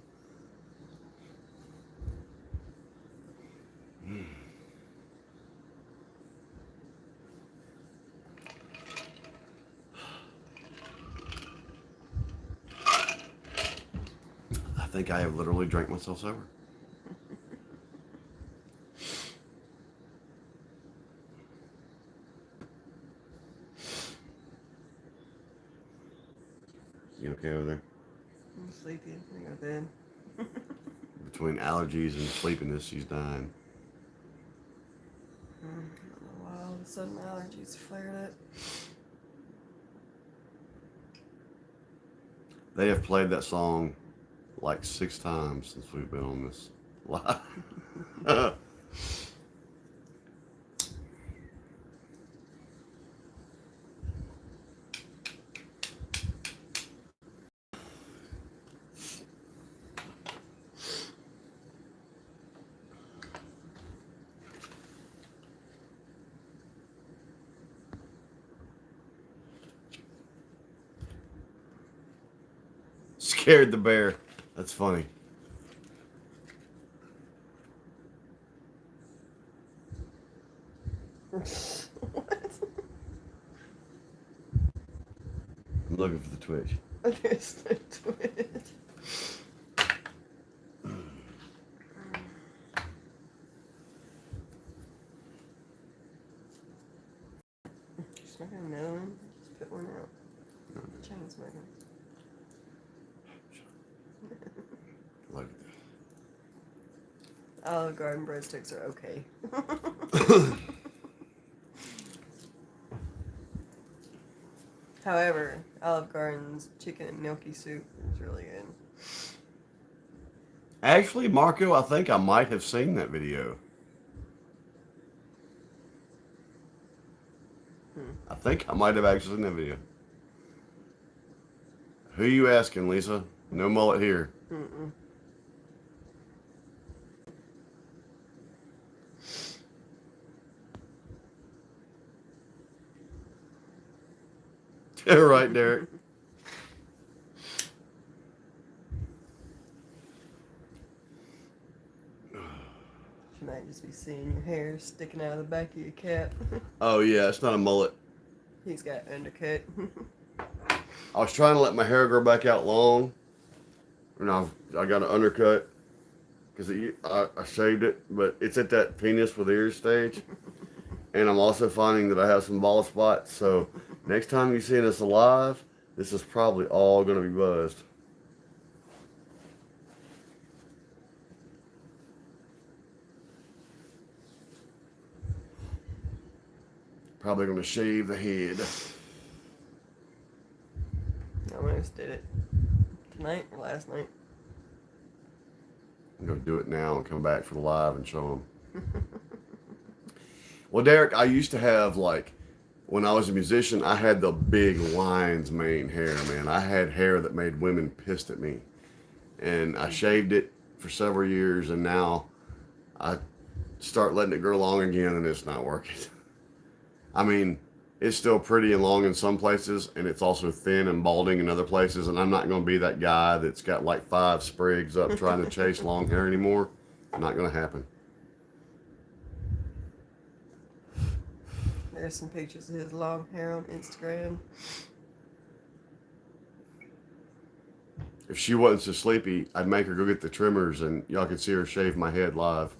Speaker 1: I think I have literally drank myself sober. You okay over there?
Speaker 2: I'm sleepy. I'm gonna go to bed.
Speaker 1: Between allergies and sleepiness, she's dying.
Speaker 2: I don't know why all of a sudden allergies flared up.
Speaker 1: They have played that song like 6 times since we've been on this live. Scared the bear. That's funny.
Speaker 2: What?
Speaker 1: I'm looking for the Twitch.
Speaker 2: There's no Twitch. Smoking another one? Just put one out. Chain smoking.
Speaker 1: Look at
Speaker 2: Olive Garden breadsticks are okay. However, Olive Garden's chicken and milky soup is really good.
Speaker 1: Actually, Marco, I think I might have seen that video. I think I might have actually seen that video. Who you asking, Lisa? No mullet here.
Speaker 2: Mm-mm.
Speaker 1: Right, Derek.
Speaker 2: You might just be seeing your hair sticking out of the back of your cap.
Speaker 1: Oh yeah, it's not a mullet.
Speaker 2: He's got undercut.
Speaker 1: I was trying to let my hair grow back out long, and I got an undercut because I shaved it, but it's at that penis with ears stage, and I'm also finding that I have some bald spots. So next time you see us alive, this is probably all going to be buzzed. Probably gonna shave the head.
Speaker 2: I almost did it tonight or last night.
Speaker 1: I'm gonna do it now and come back for the live and show them. Well, Derek, I used to have like, when I was a musician, I had the big lion's mane hair, man. I had hair that made women pissed at me. And I shaved it for several years, and now I start letting it grow long again, and it's not working. I mean, it's still pretty and long in some places, and it's also thin and balding in other places, and I'm not going to be that guy that's got like 5 sprigs up trying to chase long hair anymore. Not going to happen.
Speaker 2: There's some pictures of his long hair on Instagram.
Speaker 1: If she wasn't so sleepy, I'd make her go get the trimmers, and y'all could see her shave my head live.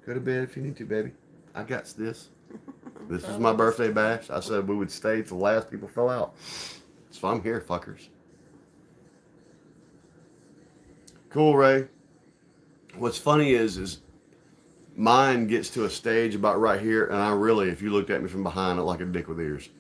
Speaker 1: Go to bed if you need to, baby. I got this. This is my birthday bash. I said we would stay till the last people fell out. So I'm here, fuckers. Cool, Ray. What's funny is mine gets to a stage about right here, and I really, if you looked at me from behind, I look like a dick with ears.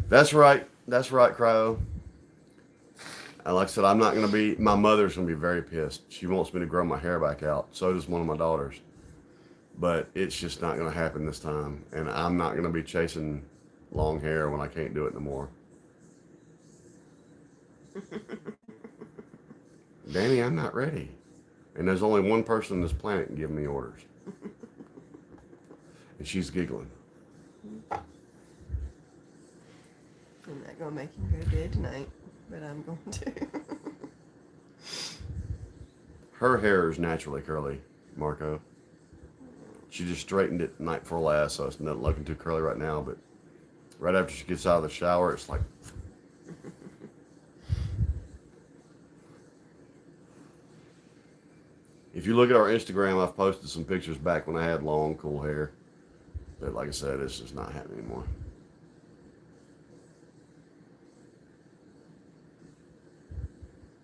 Speaker 1: That's right. That's right, Cryo. And like I said, I'm not going to be, my mother's going to be very pissed. She wants me to grow my hair back out. So does one of my daughters. But it's just not going to happen this time. And I'm not going to be chasing long hair when I can't do it no more. Danny, I'm not ready. And there's only one person on this planet giving me orders. And she's giggling.
Speaker 2: I'm not going to make him go to bed tonight, but I'm going to.
Speaker 1: Her hair is naturally curly, Marco. She just straightened it the night before last, so it's not looking too curly right now, but right after she gets out of the shower, it's like... If you look at our Instagram, I've posted some pictures back when I had long, cool hair. But like I said, it's just not happening anymore.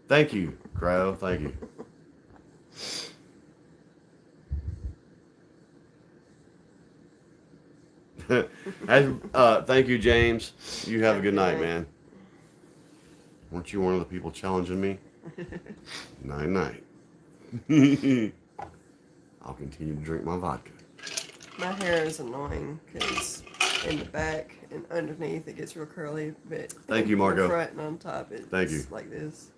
Speaker 1: Thank you, Crowd. Thank you. Thank you, James. You have a good night, man. Weren't you one of the people challenging me? Night, night. I'll continue to drink my vodka.
Speaker 2: My hair is annoying because in the back and underneath it gets real curly, but
Speaker 1: thank you, Margo.
Speaker 2: In the front and on top it's
Speaker 1: thank you.
Speaker 2: Like this.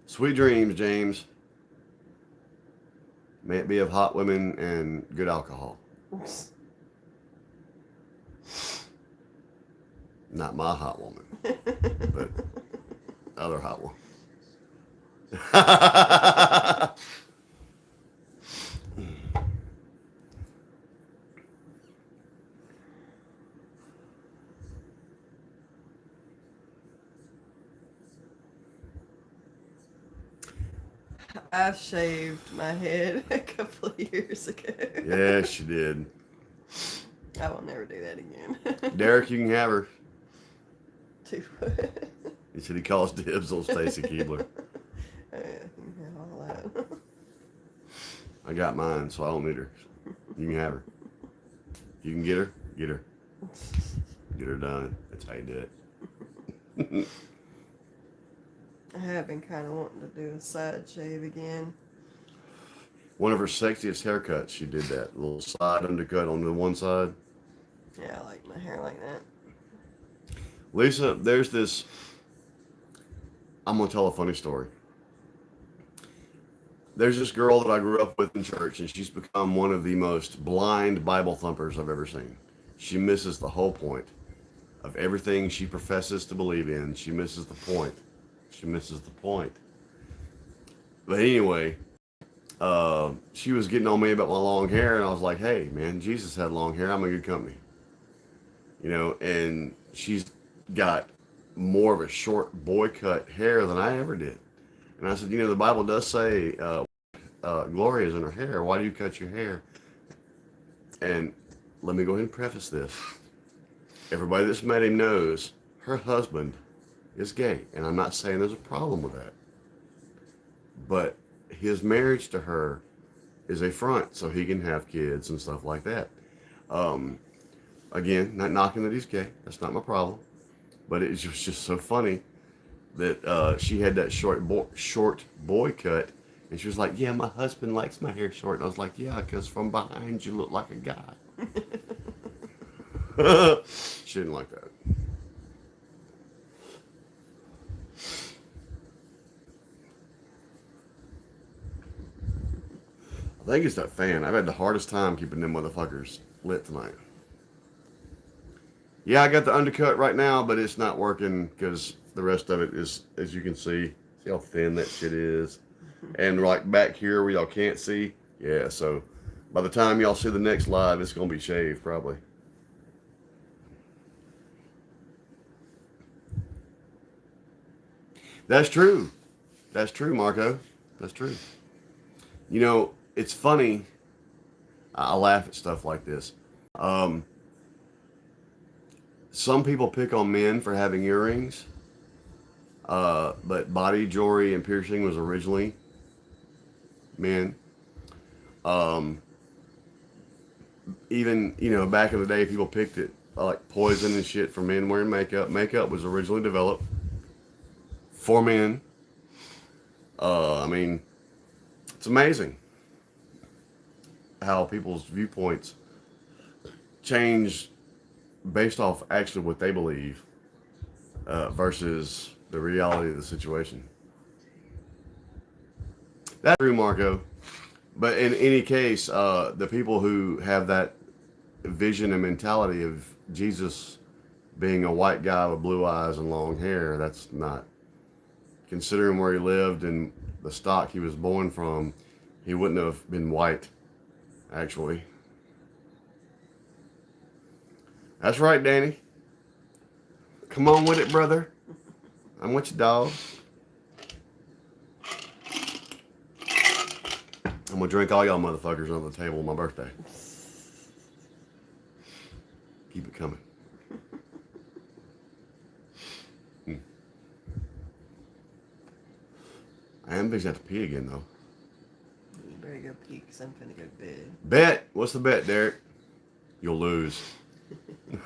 Speaker 1: Sweet dreams, James. May it be of hot women and good alcohol.
Speaker 2: Oops.
Speaker 1: Not my hot woman, but other hot one.
Speaker 2: I shaved my head a couple of years ago.
Speaker 1: Yes, you did.
Speaker 2: I will never do that again.
Speaker 1: Derek, you can have her.
Speaker 2: Do what?
Speaker 1: He said he calls dibs on Stacy Keebler.
Speaker 2: Yeah, you can have all that.
Speaker 1: I got mine, so I don't need her. You can have her. You can get her, get her. Get her done. That's how you do it.
Speaker 2: I have been kind of wanting to do a side shave again.
Speaker 1: One of her sexiest haircuts, she did that. A little side undercut on the one side.
Speaker 2: Yeah, I like my hair like that.
Speaker 1: Lisa, there's this... I'm going to tell a funny story. There's this girl that I grew up with in church, and she's become one of the most blind Bible thumpers I've ever seen. She misses the whole point of everything she professes to believe in. She misses the point. She misses the point. But anyway, she was getting on me about my long hair, and I was like, "Hey, man, Jesus had long hair. I'm a good company." And she's got more of a short boy cut hair than I ever did. And I said, the Bible does say glory is in her hair. Why do you cut your hair? And let me go ahead and preface this. Everybody that's met him knows her husband is gay. And I'm not saying there's a problem with that. But his marriage to her is a front so he can have kids and stuff like that. Again, not knocking that he's gay. That's not my problem. But it was just so funny that she had that short boy cut. And she was like, yeah, my husband likes my hair short. And I was like, yeah, because from behind you look like a guy. She didn't like that. I think it's that fan. I've had the hardest time keeping them motherfuckers lit tonight. Yeah, I got the undercut right now, but it's not working because the rest of it is, as you can see how thin that shit is. And like back here where y'all can't see, yeah, so by the time y'all see the next live, it's going to be shaved probably. That's true. That's true, Marco. That's true. It's funny. I laugh at stuff like this. Some people pick on men for having earrings, but body jewelry and piercing was originally men. Even back in the day, people picked it like poison and shit for men wearing makeup. Makeup was originally developed for men. I mean, it's amazing how people's viewpoints change based off actually what they believe versus the reality of the situation. That's true, Marco. But in any case, the people who have that vision and mentality of Jesus being a white guy with blue eyes and long hair, that's not. Considering where he lived and the stock he was born from, he wouldn't have been white, actually. That's right, Danny. Come on with it, brother. I'm with you, dog. I'm gonna drink all y'all motherfuckers on the table on my birthday. Keep it coming. I am fixing to have to pee again, though.
Speaker 2: You better go pee because I'm finna go to bed.
Speaker 1: Bet. What's the bet, Derek? You'll lose. You'll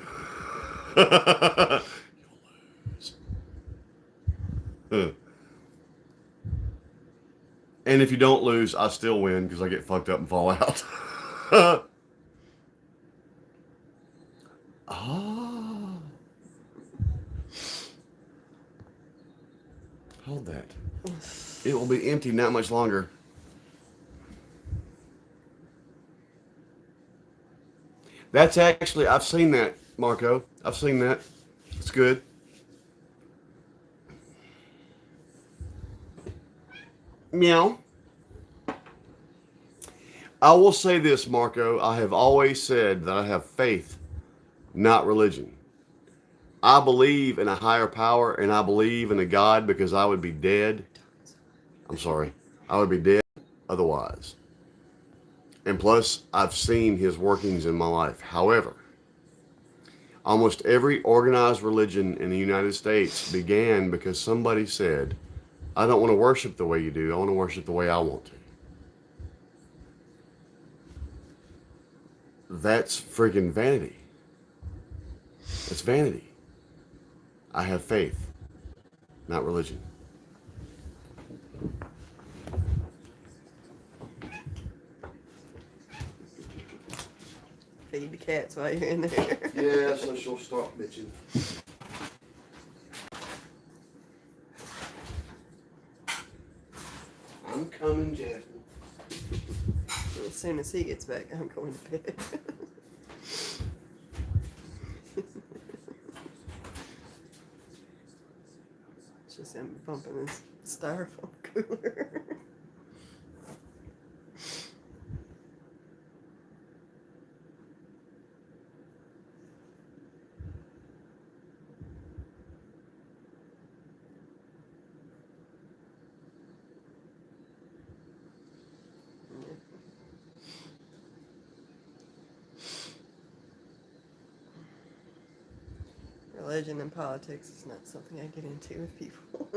Speaker 1: lose. And if you don't lose, I still win because I get fucked up and fall out. Oh. Hold that. It will be empty not much longer. That's actually, I've seen that, Marco. I've seen that. It's good. Meow. I will say this, Marco. I have always said that I have faith, not religion. I believe in a higher power and I believe in a God because I would be dead. I'm sorry. I would be dead otherwise. And plus, I've seen his workings in my life. However, almost every organized religion in the United States began because somebody said, I don't want to worship the way you do. I want to worship the way I want to. That's freaking vanity. It's vanity. I have faith, not religion.
Speaker 2: Feed the cats while you're in there.
Speaker 1: Yeah, so she'll start bitching. I'm coming, Jasmine.
Speaker 2: As soon as he gets back, I'm going to bed. It's just him bumping his styrofoam cooler. Religion and politics is not something I get into with people.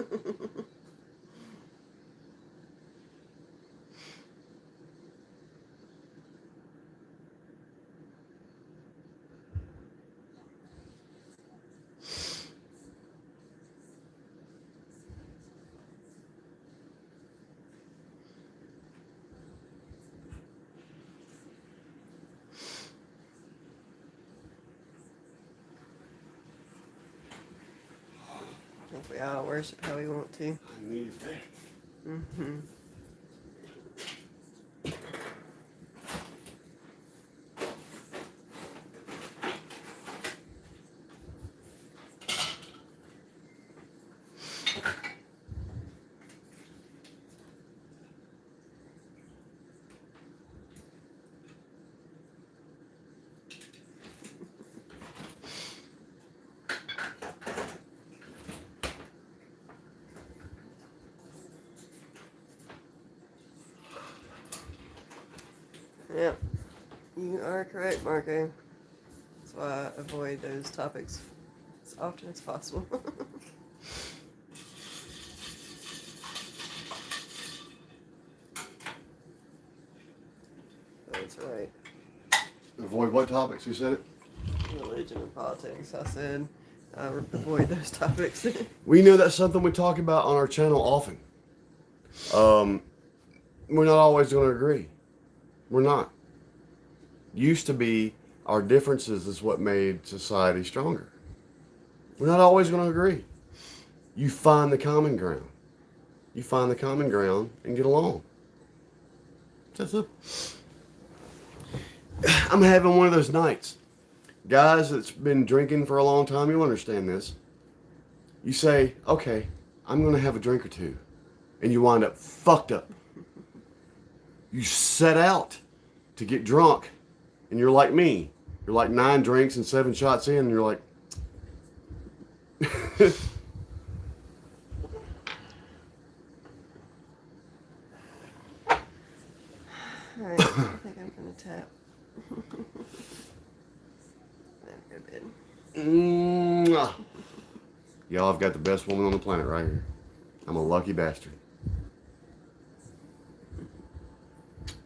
Speaker 2: I think we all worship how we want to.
Speaker 1: I need that.
Speaker 2: Mm-hmm. Yep, you are correct, Marco. That's why I avoid those topics as often as possible. That's right.
Speaker 1: Avoid what topics? Who said it?
Speaker 2: Religion and politics. I said avoid those topics.
Speaker 1: We know that's something we talk about on our channel often. We're not always going to agree. We're not. Used to be our differences is what made society stronger. We're not always going to agree. You find the common ground. You find the common ground and get along. That's it. I'm having one of those nights. Guys that's been drinking for a long time, you'll understand this. You say, okay, I'm going to have a drink or two. And you wind up fucked up. You set out to get drunk. And you're like me. You're like 9 drinks and 7 shots in. And you're like...
Speaker 2: Alright, I think I'm going to tap. Then go to bed.
Speaker 1: Mwah. Y'all have got the best woman on the planet right here. I'm a lucky bastard.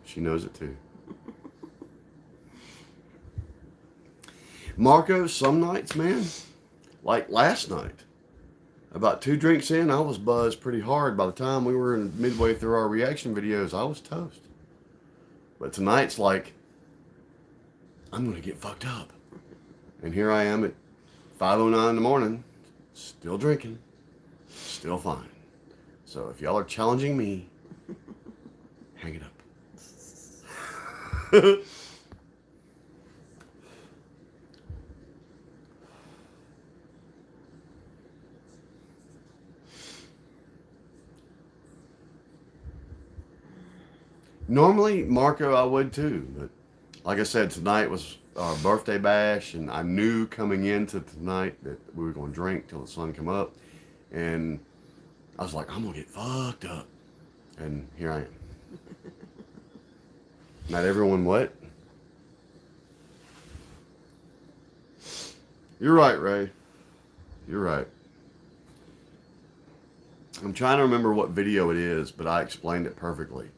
Speaker 1: She knows it too. Marco, some nights, man, like last night, about 2 drinks in, I was buzzed pretty hard. By the time we were midway through our reaction videos, I was toast. But tonight's like, I'm going to get fucked up. And here I am at 5:09 in the morning, still drinking, still fine. So if y'all are challenging me, hang it up. Normally, Marco, I would too, but like I said, tonight was our birthday bash, and I knew coming into tonight that we were going to drink till the sun come up, and I was like, I'm going to get fucked up, and here I am. Not everyone what? You're right, Ray. You're right. I'm trying to remember what video it is, but I explained it perfectly.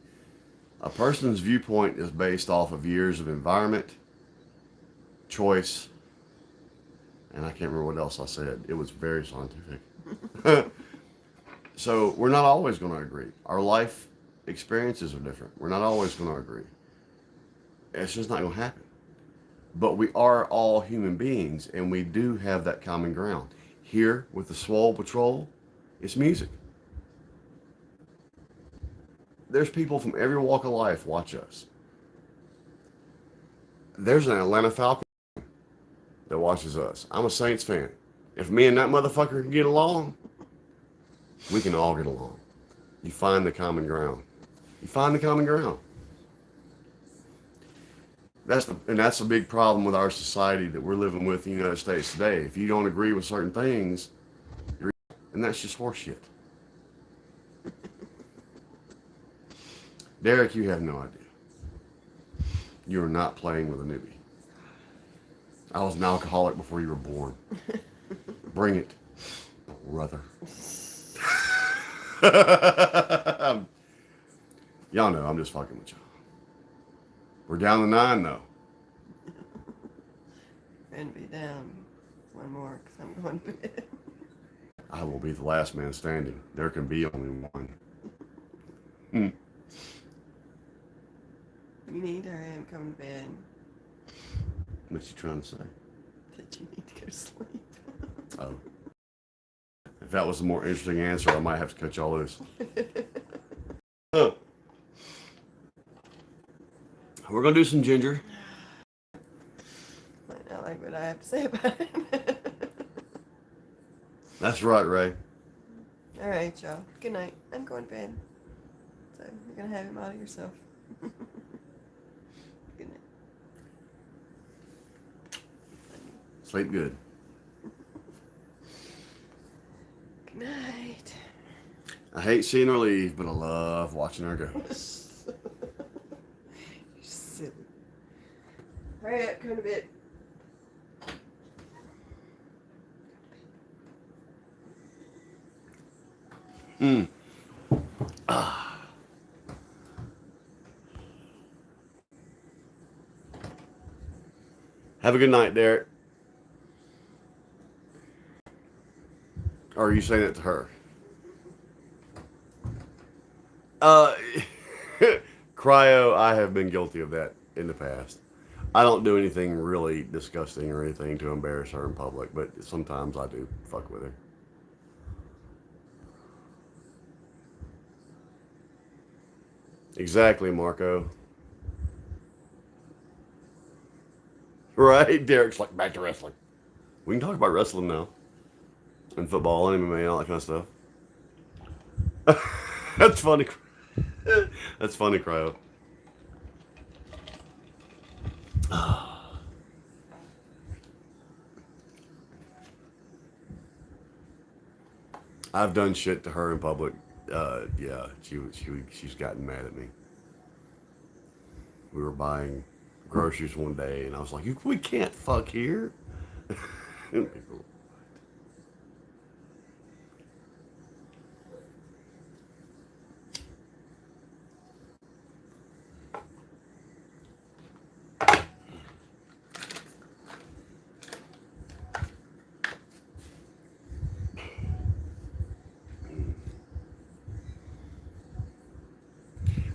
Speaker 1: A person's viewpoint is based off of years of environment, choice, and I can't remember what else I said. It was very scientific. So we're not always going to agree. Our life experiences are different. We're not always going to agree. It's just not going to happen. But we are all human beings, and we do have that common ground. Here with the Swole Patrol, it's music. There's people from every walk of life watch us. There's an Atlanta Falcons that watches us. I'm a Saints fan. If me and that motherfucker can get along, we can all get along. You find the common ground. You find the common ground. That's a big problem with our society that we're living with in the United States today. If you don't agree with certain things, and that's just horseshit. Derek, you have no idea. You are not playing with a newbie. I was an alcoholic before you were born. Bring it, brother. Y'all know I'm just fucking with y'all. We're down to 9 though.
Speaker 2: And be down one more because I'm going to bed.
Speaker 1: I will be the last man standing. There can be only one.
Speaker 2: You need to hurry and come to bed.
Speaker 1: What's you trying to say?
Speaker 2: That you need to go to sleep.
Speaker 1: Oh. If that was a more interesting answer, I might have to cut y'all loose. Huh. We're going to do some ginger.
Speaker 2: Might not like what I have to say about it.
Speaker 1: That's right, Ray.
Speaker 2: All right, y'all. Good night. I'm going to bed. So you're going to have him out of yourself. Good night.
Speaker 1: Sleep good.
Speaker 2: Good night.
Speaker 1: I hate seeing her leave, but I love watching her go.
Speaker 2: You're silly. Hurry up, go to bed.
Speaker 1: Have a good night, Derek. Or are you saying it to her? Cryo, I have been guilty of that in the past. I don't do anything really disgusting or anything to embarrass her in public, but sometimes I do fuck with her. Exactly, Marco. Right? Derek's like, back to wrestling. We can talk about wrestling now. And football, and MMA, all that kind of stuff. That's funny. That's funny, Cryo. I've done shit to her in public. Yeah, she's gotten mad at me. We were buying groceries one day, and I was like, "We can't fuck here."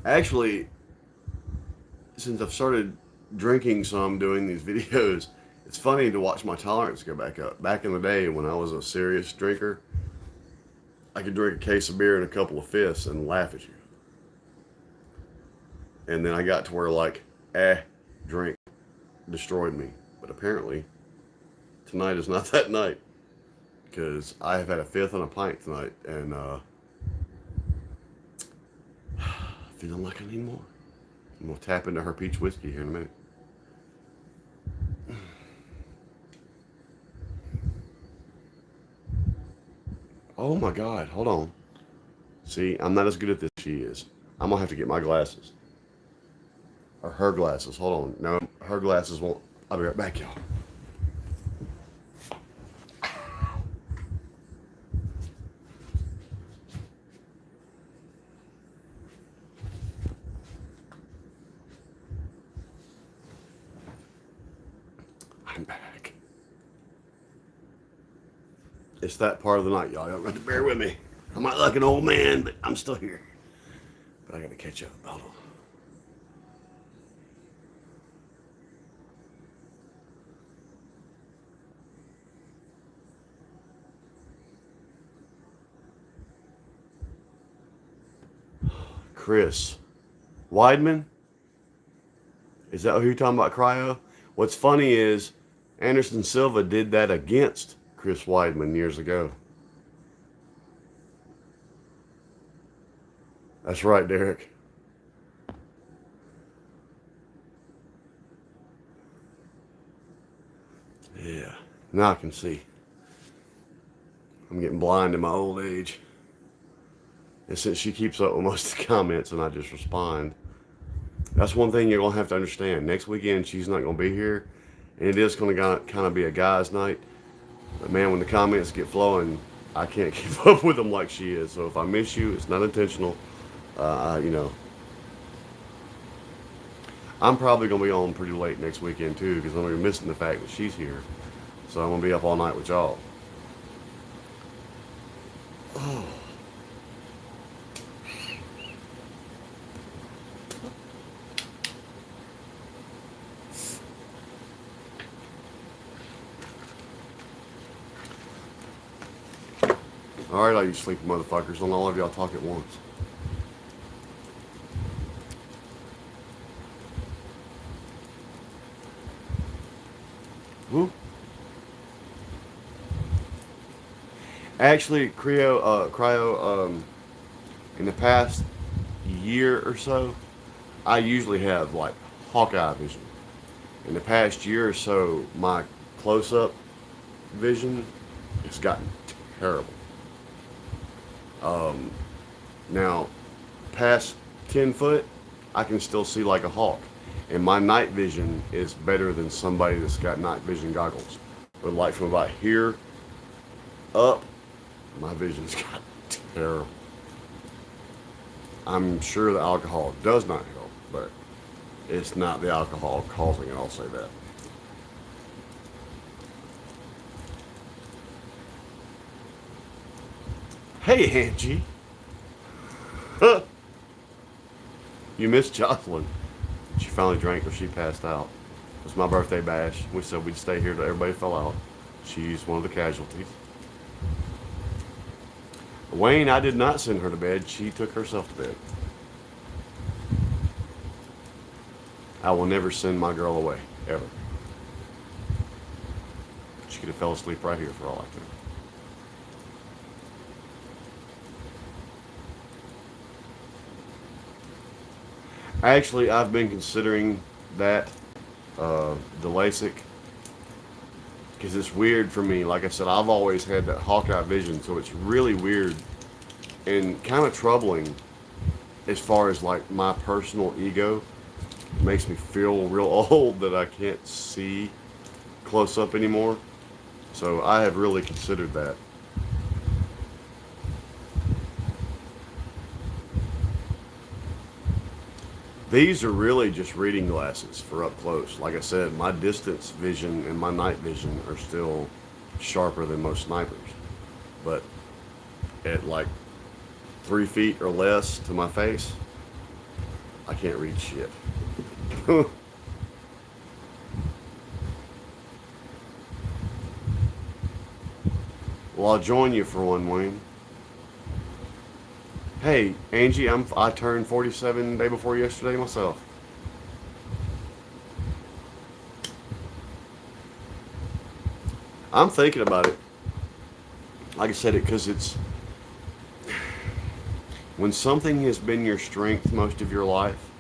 Speaker 1: Actually, since I've started drinking some doing these videos, it's funny to watch my tolerance go back up. Back in the day when I was a serious drinker, I could drink a case of beer and a couple of fists and laugh at you. And then I got to where like, drink destroyed me. But apparently, tonight is not that night. Because I have had a fifth and a pint tonight, and feeling like I need more. I'm going to tap into her peach whiskey here in a minute. Oh my God, hold on. See, I'm not as good at this as she is. I'm going to have to get my glasses. Or her glasses. Hold on. No, her glasses won't. I'll be right back, y'all. I'm back. It's that part of the night, y'all. Y'all got to bear with me. I might look like an old man, but I'm still here. But I got to catch up. Hold on. Chris Weidman? Is that who you're talking about, Cryo? What's funny is Anderson Silva did that against Chris Weidman years ago. That's right, Derek. Yeah, now I can see. I'm getting blind in my old age. And since she keeps up with most of the comments and I just respond, That's one thing you're gonna have to understand. Next weekend she's not gonna be here, and it is gonna kind of be a guys' night. But man, when the comments get flowing, I can't keep up with them like she is. So if I miss you, it's not intentional. You know, I'm probably gonna be on pretty late next weekend too, because I'm gonna be missing the fact that she's here. So I'm gonna be up all night with y'all. Oh. All right, all you sleepy motherfuckers, don't all of y'all talk at once. Who? Actually, cryo, in the past year or so, I usually have like Hawkeye vision. In the past year or so, my close-up vision has gotten terrible. Now, past 10 foot, I can still see like a hawk. And my night vision is better than somebody that's got night vision goggles. But like from about here up, my vision's got terrible. I'm sure the alcohol does not help, but it's not the alcohol causing it, I'll say that. Hey, Angie. Huh. You missed Jocelyn. She finally drank or she passed out. It was my birthday bash. We said we'd stay here till everybody fell out. She's one of the casualties. Wayne, I did not send her to bed. She took herself to bed. I will never send my girl away, ever. She could have fell asleep right here for all I care. Actually, I've been considering that, the LASIK, because it's weird for me. Like I said, I've always had that Hawkeye vision, so it's really weird and kind of troubling as far as like my personal ego. It makes me feel real old that I can't see close up anymore. So I have really considered that. These are really just reading glasses for up close. Like I said, my distance vision and my night vision are still sharper than most snipers. But at like 3 feet or less to my face, I can't read shit. Well, I'll join you for one, Wayne. Hey, Angie, I turned 47 day before yesterday myself. I'm thinking about it. Like I said, it because it's when something has been your strength most of your life.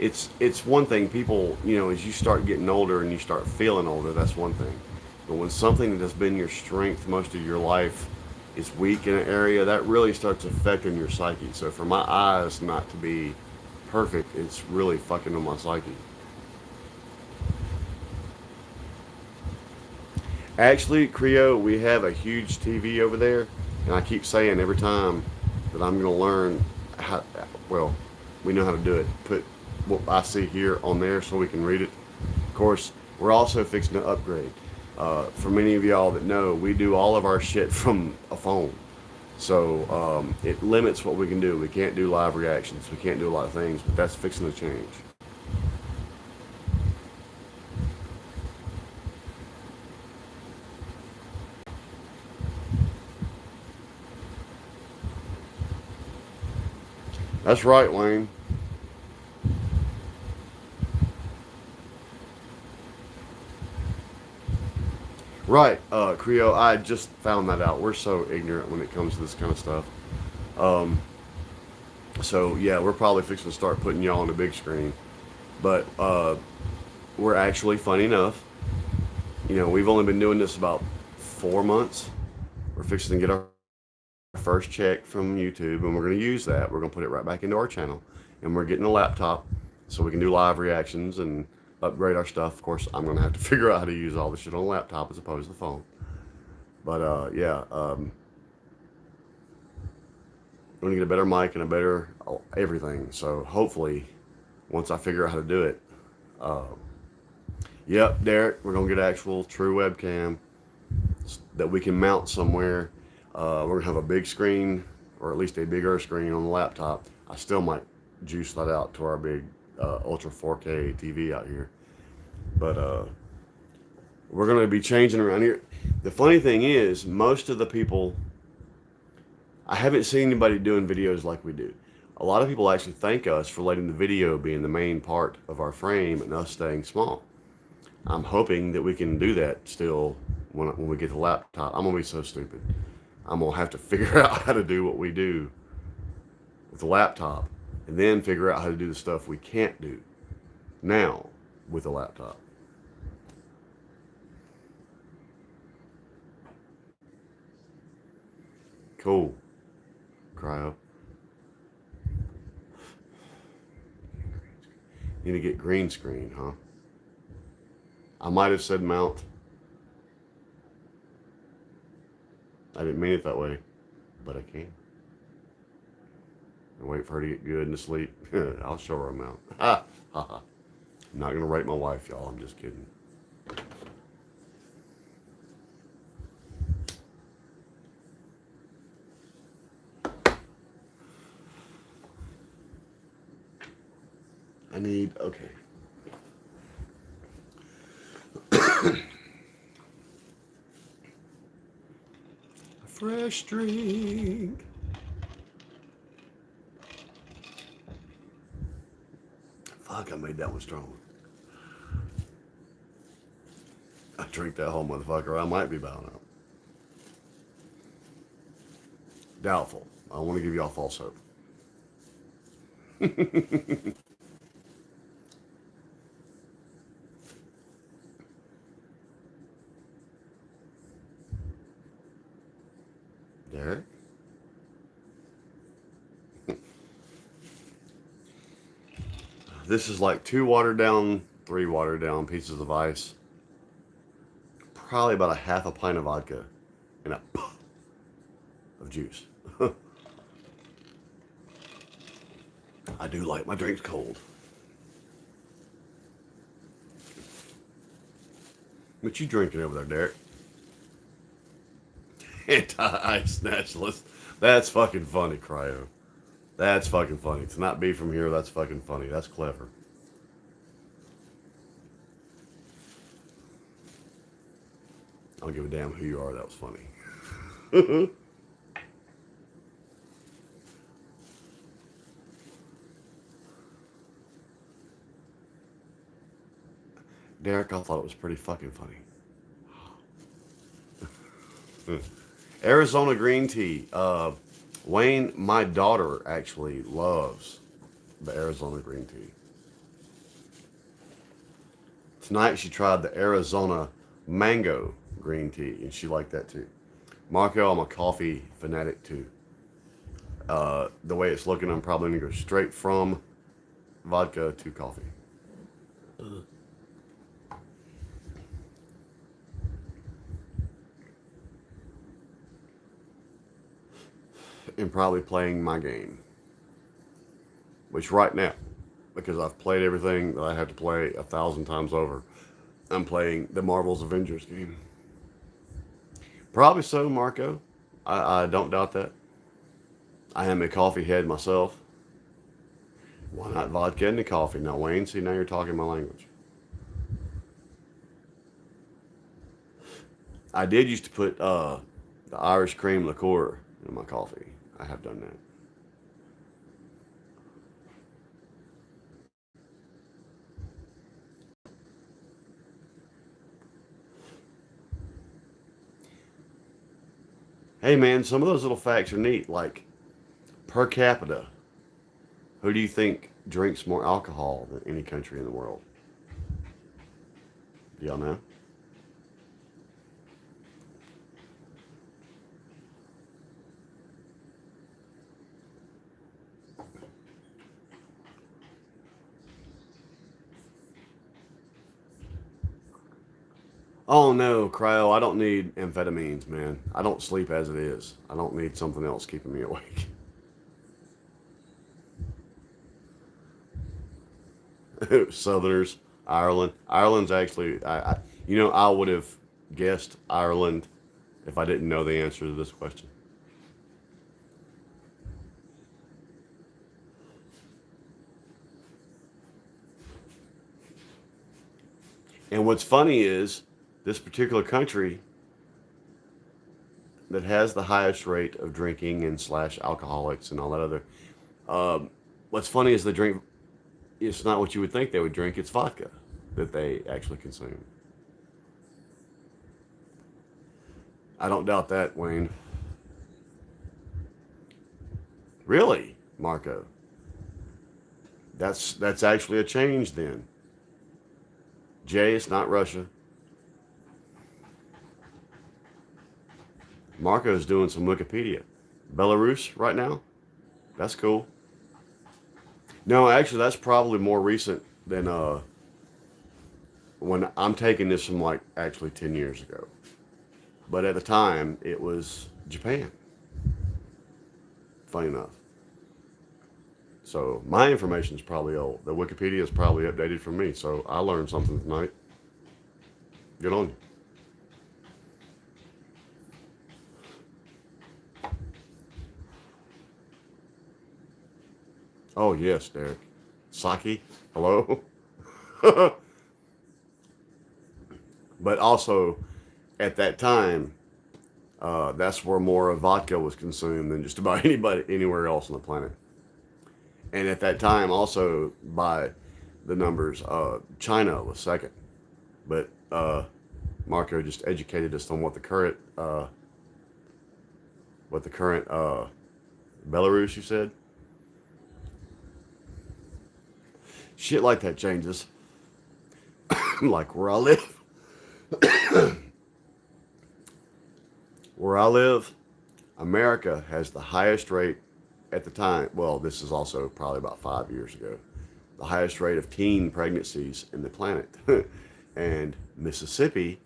Speaker 1: It's one thing. People, as you start getting older and you start feeling older, that's one thing. But when something that has been your strength most of your life is weak in an area, that really starts affecting your psyche. So for my eyes not to be perfect, it's really fucking on my psyche. Actually, Creo, we have a huge TV over there, and I keep saying every time that I'm going to learn how, well, we know how to do it. Put what I see here on there so we can read it. Of course, we're also fixing to upgrade. For many of y'all that know, we do all of our shit from a phone. So it limits what we can do. We can't do live reactions. We can't do a lot of things, but that's fixing to change. That's right, Wayne. Right, Creo, I just found that out. We're so ignorant when it comes to this kind of stuff. Um, so, yeah, we're probably fixing to start putting y'all on the big screen. But we're actually, funny enough, we've only been doing this about 4 months. We're fixing to get our first check from YouTube, and we're going to use that. We're going to put it right back into our channel. And we're getting a laptop. so we can do live reactions and upgrade our stuff. Of course, I'm gonna have to figure out how to use all this shit on a laptop as opposed to the phone. But yeah, I'm gonna get a better mic and a better everything. So hopefully, once I figure out how to do it, uh, yep, Derek, we're gonna get actual true webcam that we can mount somewhere. We're gonna have a big screen, or at least a bigger screen on the laptop. I still might juice that out to our big Ultra 4K TV out here, but we're gonna be changing around here. The funny thing is, most of the people, I haven't seen anybody doing videos like we do. A lot of people actually thank us for letting the video be in the main part of our frame and us staying small. I'm hoping that we can do that still when we get the laptop. I'm gonna be so stupid. I'm gonna have to figure out how to do what we do with the laptop, and then figure out how to do the stuff we can't do now with the laptop. Cool, Cryo. Need to get green screen, huh? I might have said mount. I didn't mean it that way, but I can. And wait for her to get good and to sleep. I'll show her a mount. Ha ha ha. I'm not gonna rape my wife, y'all. I'm just kidding. I need, okay. A fresh drink. Fuck, I made that one strong. I drink that whole motherfucker. I might be bowing out. Doubtful. I don't want to give y'all false hope. Derek? This is like 2 watered down, 3 watered down pieces of ice. Probably about a half a pint of vodka and a puff of juice. I do like my drinks cold. What you drinking over there, Derek? Anti-ice nationalist. That's fucking funny, Cryo. That's fucking funny. To not be from here, that's fucking funny. That's clever. I don't give a damn who you are. That was funny. Derek, I thought it was pretty fucking funny. Arizona green tea. Wayne, my daughter actually loves the Arizona green tea. Tonight she tried the Arizona mango green tea, and she liked that too. Marco, I'm a coffee fanatic too. The way it's looking, I'm probably gonna go straight from vodka to coffee. And probably playing my game. Which right now, because I've played everything that I have to play 1,000 times over, I'm playing the Marvel's Avengers game. Probably so, Marco. I don't doubt that. I am a coffee head myself. Why not vodka and the coffee? Now, Wayne, see, now you're talking my language. I did used to put the Irish cream liqueur in my coffee. I have done that. Hey man, some of those little facts are neat. Like per capita, who do you think drinks more alcohol than any country in the world? Do y'all know? Oh no, Cryo, I don't need amphetamines, man. I don't sleep as it is. I don't need something else keeping me awake. Southerners, Ireland. Ireland's actually, I would have guessed Ireland if I didn't know the answer to this question. And what's funny is this particular country that has the highest rate of drinking and slash alcoholics and all that other. What's funny is they drink. It's not what you would think they would drink. It's vodka that they actually consume. I don't doubt that, Wayne. Really, Marco? That's actually a change then. Jay, it's not Russia. Marco's doing some Wikipedia. Belarus right now? That's cool. No, actually, that's probably more recent than when I'm taking this from like actually 10 years ago. But at the time, it was Japan. Funny enough. So my information is probably old. The Wikipedia is probably updated from me. So I learned something tonight. Good on you. Oh yes, Derek. Sake. Hello. But also, at that time, that's where more of vodka was consumed than just about anybody anywhere else on the planet. And at that time, also by the numbers, China was second. But Marco just educated us on what the current Belarus, you said. Shit like that changes. Like where I live. Where I live, America has the highest rate at the time. Well, this is also probably about 5 years ago. The highest rate of teen pregnancies in the planet. And Mississippi,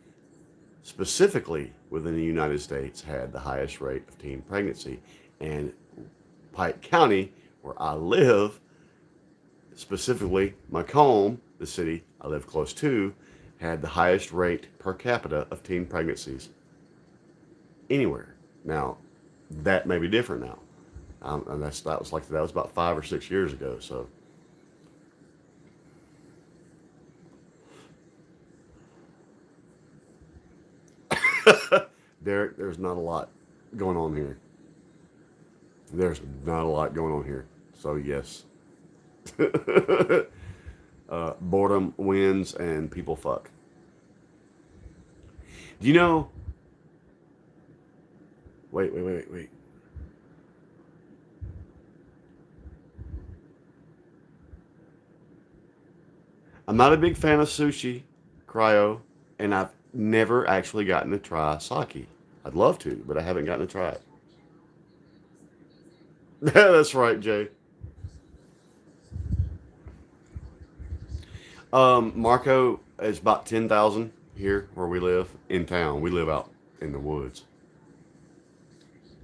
Speaker 1: specifically within the United States, had the highest rate of teen pregnancy. And Pike County, where I live, specifically Macomb, the city I live close to, had the highest rate per capita of teen pregnancies anywhere. Now, that may be different now, and that was about 5 or 6 years ago. So, Derek, there's not a lot going on here. There's not a lot going on here. So yes, boredom wins and people fuck. Do you know? Wait. I'm not a big fan of sushi, cryo, and I've never actually gotten to try sake. I'd love to, but I haven't gotten to try it. That's right, Jay. Marco is about 10,000 here where we live in town. We live out in the woods.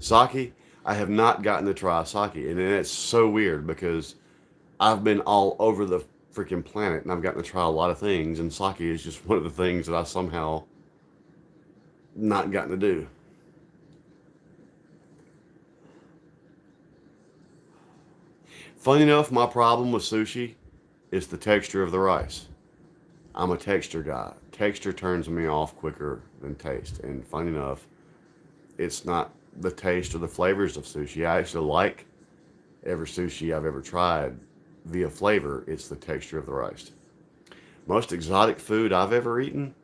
Speaker 1: Sake, I have not gotten to try sake, and it's so weird because I've been all over the freaking planet and I've gotten to try a lot of things, and sake is just one of the things that I somehow not gotten to do. Funny enough, my problem with sushi is the texture of the rice. I'm a texture guy. Texture turns me off quicker than taste. And funny enough, it's not the taste or the flavors of sushi. I actually like every sushi I've ever tried via flavor. It's the texture of the rice. Most exotic food I've ever eaten.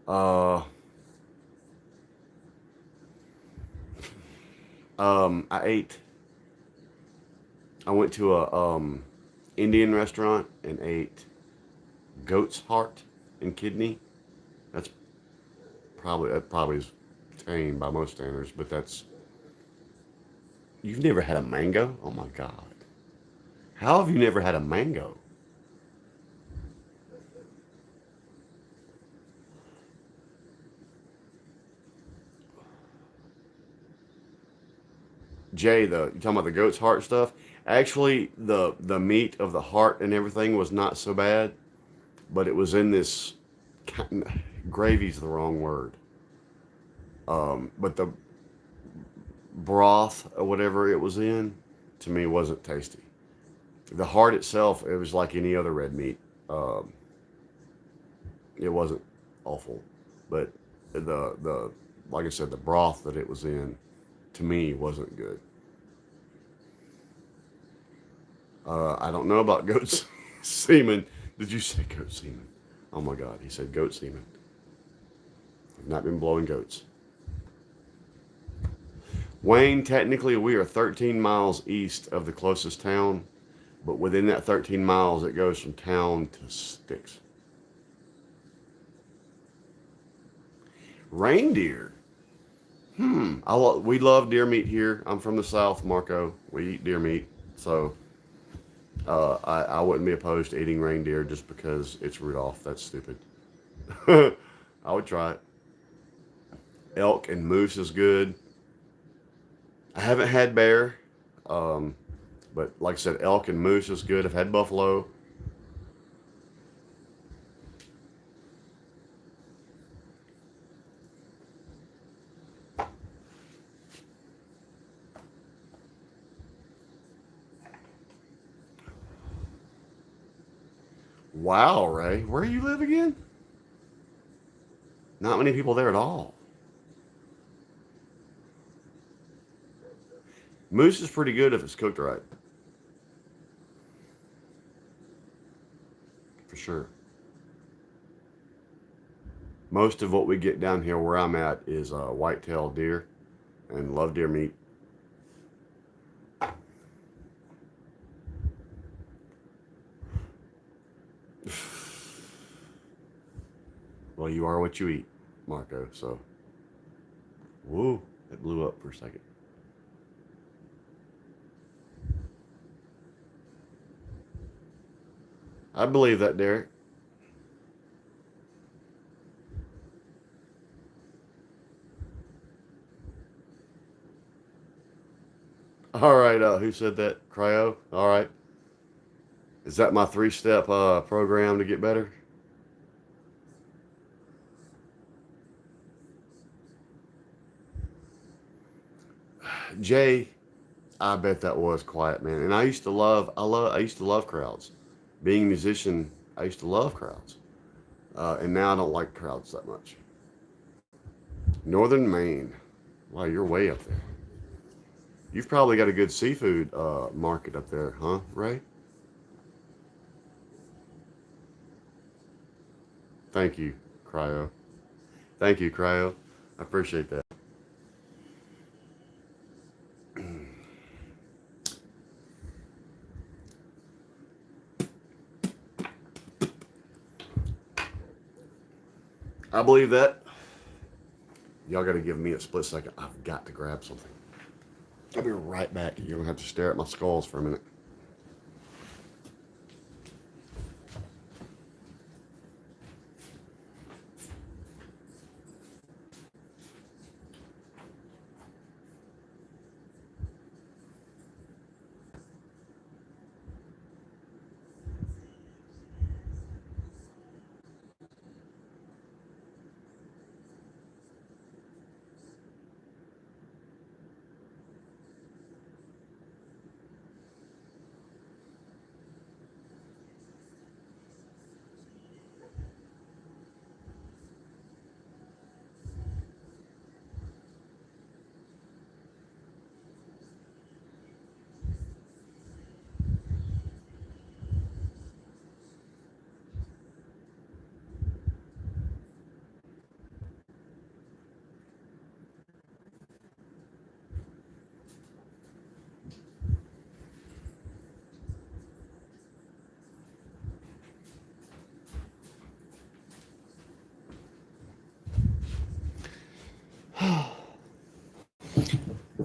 Speaker 1: Uh, I ate. I went to a Indian restaurant and ate goat's heart and kidney. That's that probably is tame by most standards, but that's you've never had a mango? Oh my god! How have you never had a mango? Jay, you talking about the goat's heart stuff? Actually, the meat of the heart and everything was not so bad, but it was in this gravy's the wrong word. But the broth or whatever it was in, to me, wasn't tasty. The heart itself, it was like any other red meat. Um, it wasn't awful, but the like I said, the broth that it was in, to me, wasn't good. I don't know about goat's semen. Did you say goat semen? Oh my God, he said goat semen. I've not been blowing goats. Wayne, technically, we are 13 miles east of the closest town, but within that 13 miles, it goes from town to sticks. Reindeer. We love deer meat here. I'm from the South, Marco. We eat deer meat, so I wouldn't be opposed to eating reindeer just because it's Rudolph. That's stupid. I would try it. Elk and moose is good. I haven't had bear, um, but like I said, elk and moose is good. I've had buffalo. Wow, Ray, where you live again? Not many people there at all. Moose is pretty good if it's cooked right, for sure. Most of what we get down here where I'm at is white-tailed deer and love deer meat. Well, you are what you eat, Marco. So, whoa, it blew up for a second. I believe that, Derek. All right, who said that? Cryo? All right. Is that my three-step program to get better? Jay, I bet that was quiet, man. And I used to love crowds. Being a musician, I used to love crowds. And now I don't like crowds that much. Northern Maine. Wow, you're way up there. You've probably got a good seafood market up there, huh, Ray? Thank you, Cryo. Thank you, Cryo. I appreciate that. I believe that. Y'all got to give me a split second. I've got to grab something. I'll be right back. You're going to have to stare at my skulls for a minute.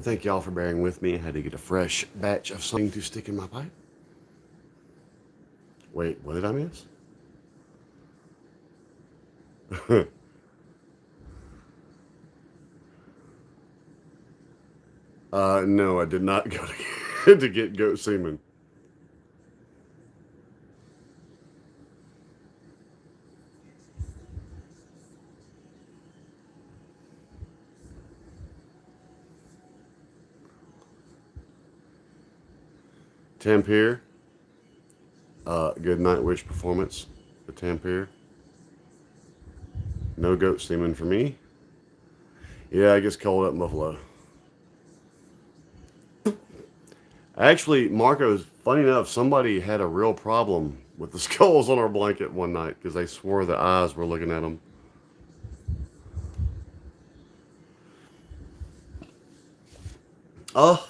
Speaker 1: Thank y'all for bearing with me. I had to get a fresh batch of something to stick in my pipe. Wait, what did I miss? No, I did not go to get goat semen. Tampere, good Nightwish performance. The Tampere. No goat semen for me. Yeah, I guess cold up Buffalo. Actually, Marco's funny enough. Somebody had a real problem with the skulls on our blanket one night because they swore the eyes were looking at them. Oh,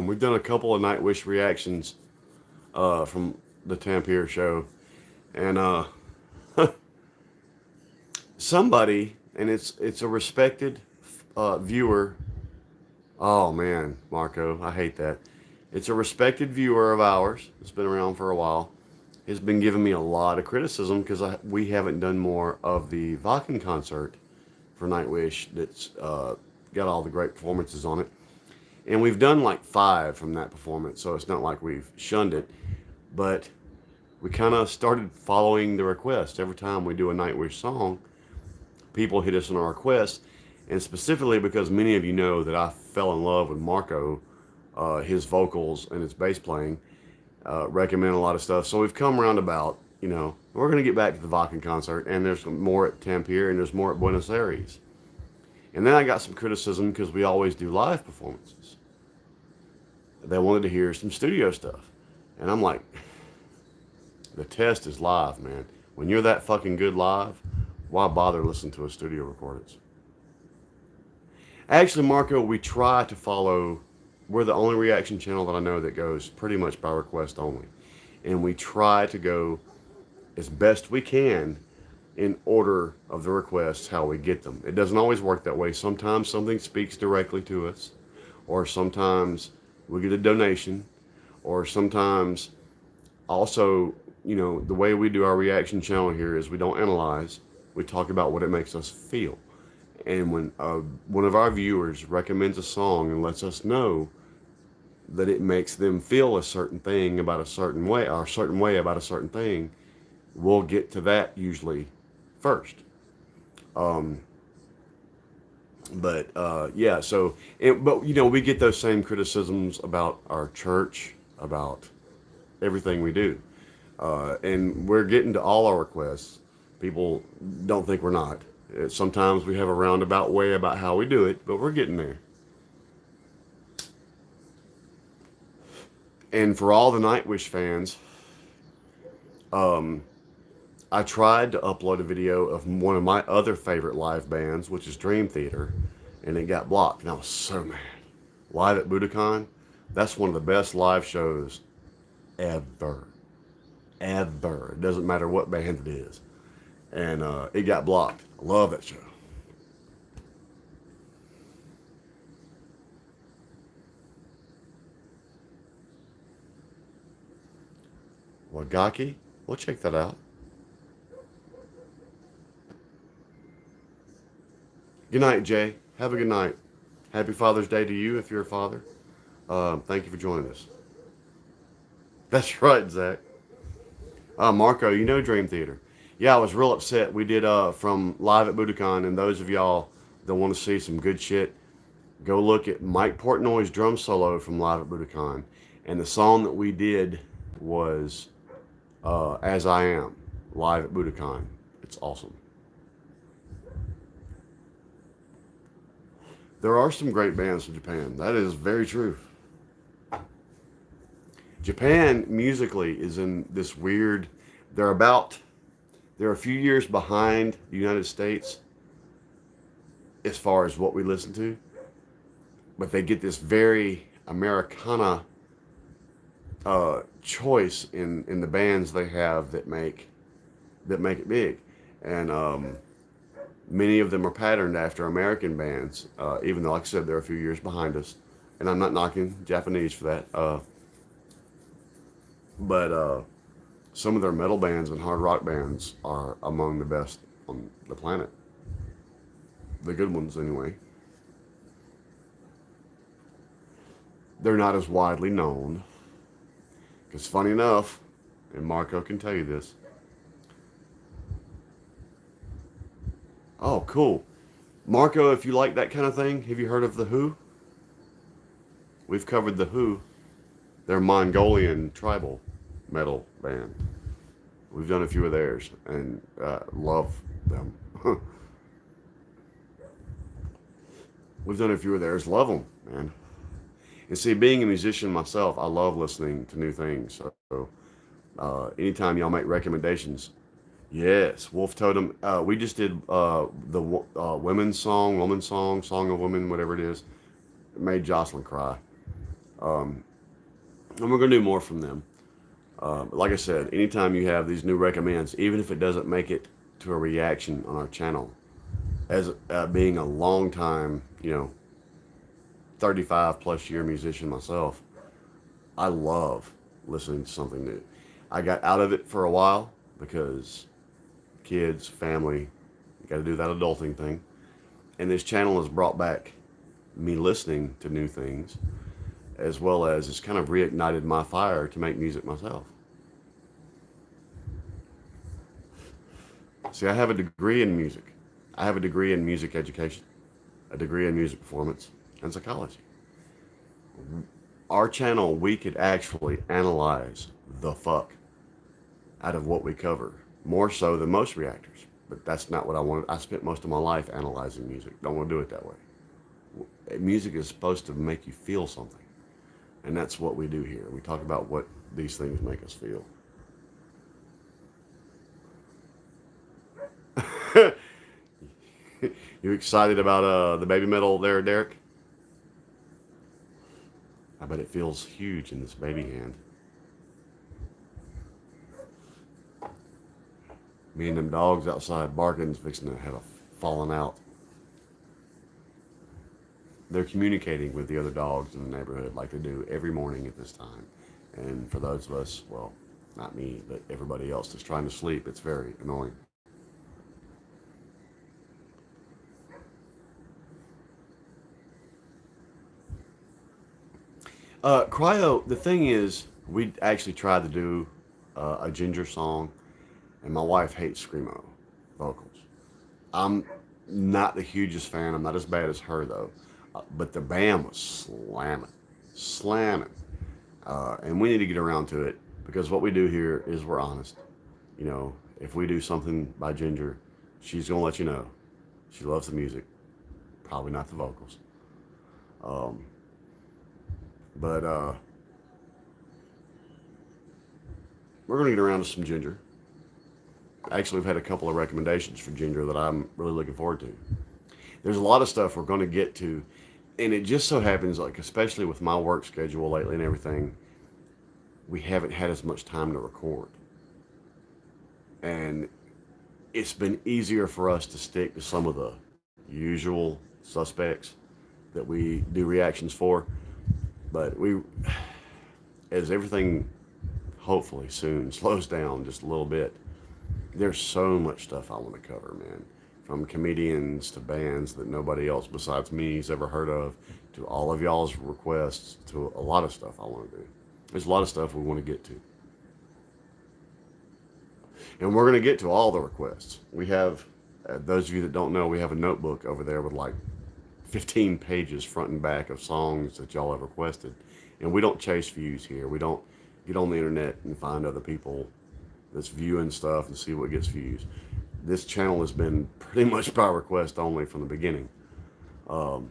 Speaker 1: we've done a couple of Nightwish reactions from the Tampere show, and somebody, and it's a respected viewer. Oh man, Marco, I hate that. It's a respected viewer of ours. It's been around for a while. Has been giving me a lot of criticism because we haven't done more of the Fuggin concert for Nightwish that's got all the great performances on it. And we've done like 5 from that performance, so it's not like we've shunned it. But we kind of started following the request. Every time we do a Nightwish song, people hit us on our requests. And specifically because many of you know that I fell in love with Marco, his vocals and his bass playing, recommend a lot of stuff. So we've come roundabout, you know. We're going to get back to the Fuggin concert, and there's more at Tampere, and there's more at Buenos Aires. And then I got some criticism because we always do live performances. They wanted to hear some studio stuff. And I'm like, the test is live, man. When you're that fucking good live, why bother listening to a studio recordings? Actually, Marco, we try to follow. We're the only reaction channel that I know that goes pretty much by request only. And we try to go as best we can in order of the requests, how we get them. It doesn't always work that way. Sometimes something speaks directly to us, or sometimes we get a donation, or sometimes also, you know, the way we do our reaction channel here is we don't analyze. We talk about what it makes us feel. And when one of our viewers recommends a song and lets us know that it makes them feel a certain thing about a certain way, or a certain way about a certain thing, we'll get to that usually first. Yeah, so, but you know, we get those same criticisms about our church, about everything we do. And we're getting to all our requests. People don't think we're not. Sometimes we have a roundabout way about how we do it, but we're getting there. And for all the Nightwish fans, I tried to upload a video of one of my other favorite live bands, which is Dream Theater, and it got blocked, and I was so mad. Live at Budokan, that's one of the best live shows ever. Ever. It doesn't matter what band it is. And it got blocked. I love that show. Wagaki? We'll check that out. Good night, Jay. Have a good night. Happy Father's Day to you if you're a father. Thank you for joining us. That's right, Zach. Marco, you know Dream Theater. Yeah, I was real upset. We did from Live at Budokan, and those of y'all that want to see some good shit, go look at Mike Portnoy's drum solo from Live at Budokan. And the song that we did was As I Am, Live at Budokan. It's awesome. There are some great bands from Japan. That is very true. Japan musically is in this weird, they're a few years behind the United States as far as what we listen to, but they get this very Americana choice in the bands they have that make it big, and many of them are patterned after American bands, even though, like I said, they're a few years behind us. and I'm not knocking Japanese for that. But some of their metal bands and hard rock bands are among the best on the planet. The good ones, anyway. They're not as widely known. Because, funny enough, and Marco can tell you this. Oh, cool. Marco, if you like that kind of thing, have you heard of The Who? We've covered The Who. They're Mongolian tribal metal band. We've done a few of theirs and love them. We've done a few of theirs, love them, man. And see, being a musician myself, I love listening to new things. So anytime y'all make recommendations, yes, Wolf Totem. We just did the women's song, woman's song, song of women, whatever it is. It made Jocelyn cry. And we're going to do more from them. Like I said, anytime you have these new recommends, even if it doesn't make it to a reaction on our channel, as being a long time, 35 plus year musician myself, I love listening to something new. I got out of it for a while because kids, family, you got to do that adulting thing. And this channel has brought back me listening to new things, as well as it's kind of reignited my fire to make music myself. See, I have a degree in music. I have a degree in music education, a degree in music performance, and psychology. Our channel, we could actually analyze the fuck out of what we cover, more so than most reactors. But that's not what I wanted. I spent most of my life analyzing music. Don't want to do it that way. Music is supposed to make you feel something. And that's what we do here. We talk about what these things make us feel. You excited about the baby metal there, Derek? I bet it feels huge in this baby hand. Me and them dogs outside barking is fixing to have a falling out. They're communicating with the other dogs in the neighborhood like they do every morning at this time. And for those of us, well, not me, but everybody else that's trying to sleep, it's very annoying. Cryo, the thing is, we actually tried to do a Ginger song, and my wife hates screamo vocals. I'm not the hugest fan. I'm not as bad as her, though. But the band was slamming. And we need to get around to it, because what we do here is we're honest. If we do something by Ginger, she's going to let you know. She loves the music, probably not the vocals. But we're going to get around to some Ginger. Actually, we've had a couple of recommendations for Ginger that I'm really looking forward to. There's a lot of stuff we're going to get to, and it just so happens, like especially with my work schedule lately and everything, we haven't had as much time to record. And it's been easier for us to stick to some of the usual suspects that we do reactions for. But as everything hopefully soon slows down just a little bit, there's so much stuff I want to cover, man. From comedians to bands that nobody else besides me has ever heard of, to all of y'all's requests, to a lot of stuff I want to do. There's a lot of stuff we want to get to. And we're going to get to all the requests. We have, those of you that don't know, we have a notebook over there with like 15 pages front and back of songs that y'all have requested. And we don't chase views here. We don't get on the internet and find other people that's viewing stuff and see what gets views. This channel has been pretty much by request only from the beginning. And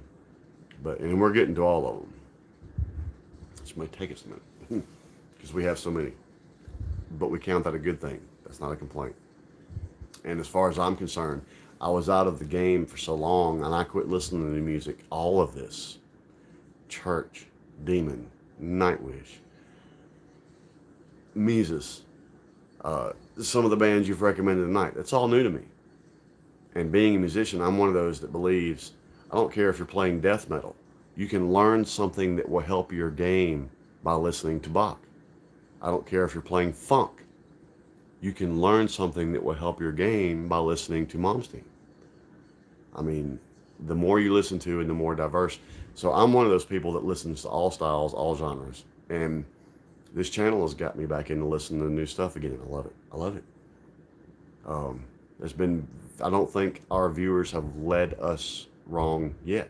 Speaker 1: we're getting to all of them. This may take us a minute because we have so many. But we count that a good thing. That's not a complaint. And as far as I'm concerned, I was out of the game for so long, and I quit listening to music. All of this, Church, Demon, Nightwish, Mises, some of the bands you've recommended tonight, that's all new to me. And being a musician, I'm one of those that believes, I don't care if you're playing death metal. You can learn something that will help your game by listening to Bach. I don't care if you're playing funk. You can learn something that will help your game by listening to Malmsteen. I mean, the more you listen to and the more diverse. So I'm one of those people that listens to all styles, all genres. And this channel has got me back into listening to new stuff again. I love it. I love it. There's been, I don't think our viewers have led us wrong yet.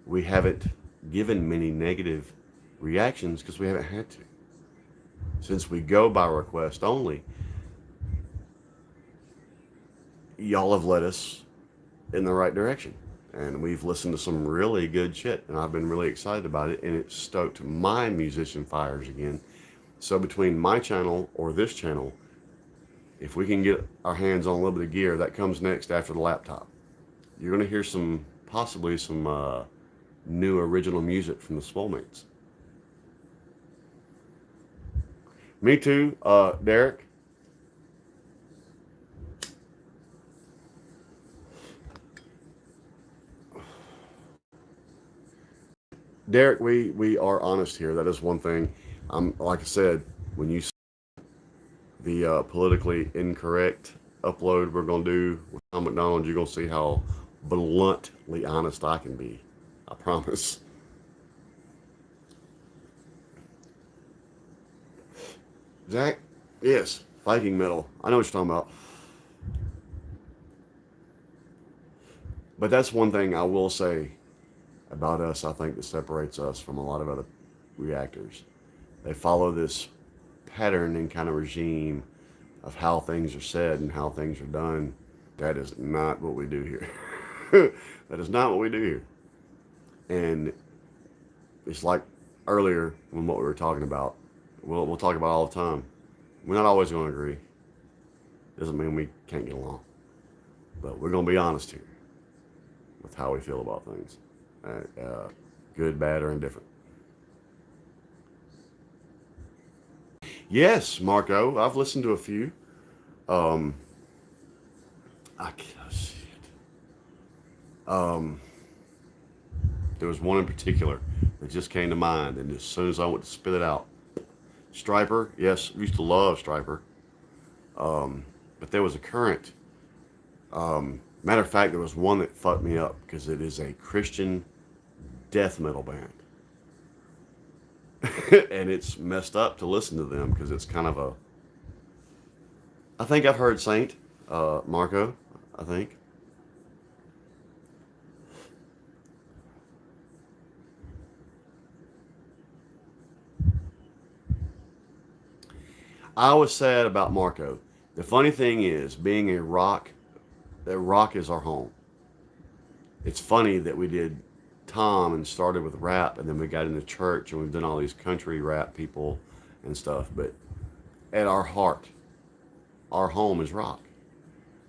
Speaker 1: We haven't given many negative reactions because we haven't had to. Since we go by request only, y'all have led us in the right direction. And we've listened to some really good shit, and I've been really excited about it, and it stoked my musician fires again. So between my channel or this channel, if we can get our hands on a little bit of gear, that comes next after the laptop. You're going to hear some, possibly some new original music from the Swolemates. Me too, Derek. Derek, we are honest here. That is one thing. Like I said, when you see the politically incorrect upload we're gonna do with Tom McDonald, you're gonna see how bluntly honest I can be. I promise. Zach, yes, Viking metal. I know what you're talking about. But that's one thing I will say about us, I think, that separates us from a lot of other reactors. They follow this pattern and kind of regime of how things are said and how things are done. That is not what we do here. That is not what we do here. And it's like earlier when what we were talking about, we'll talk about all the time. We're not always going to agree. Doesn't mean we can't get along. But we're going to be honest here with how we feel about things. Good, bad, or indifferent. Yes, Marco, I've listened to a few. I can't see it. There was one in particular that just came to mind, and as soon as I went to spit it out, Striper, yes, used to love Striper. But there was a current. Matter of fact, there was one that fucked me up because it is a Christian death metal band. And it's messed up to listen to them because it's kind of a... I think I've heard Saint, Marco, I think. I was sad about Marco. The funny thing is, being a rock, that rock is our home. It's funny that we did Tom and started with rap, and then we got into church, and we've done all these country rap people and stuff. But at our heart, our home is rock.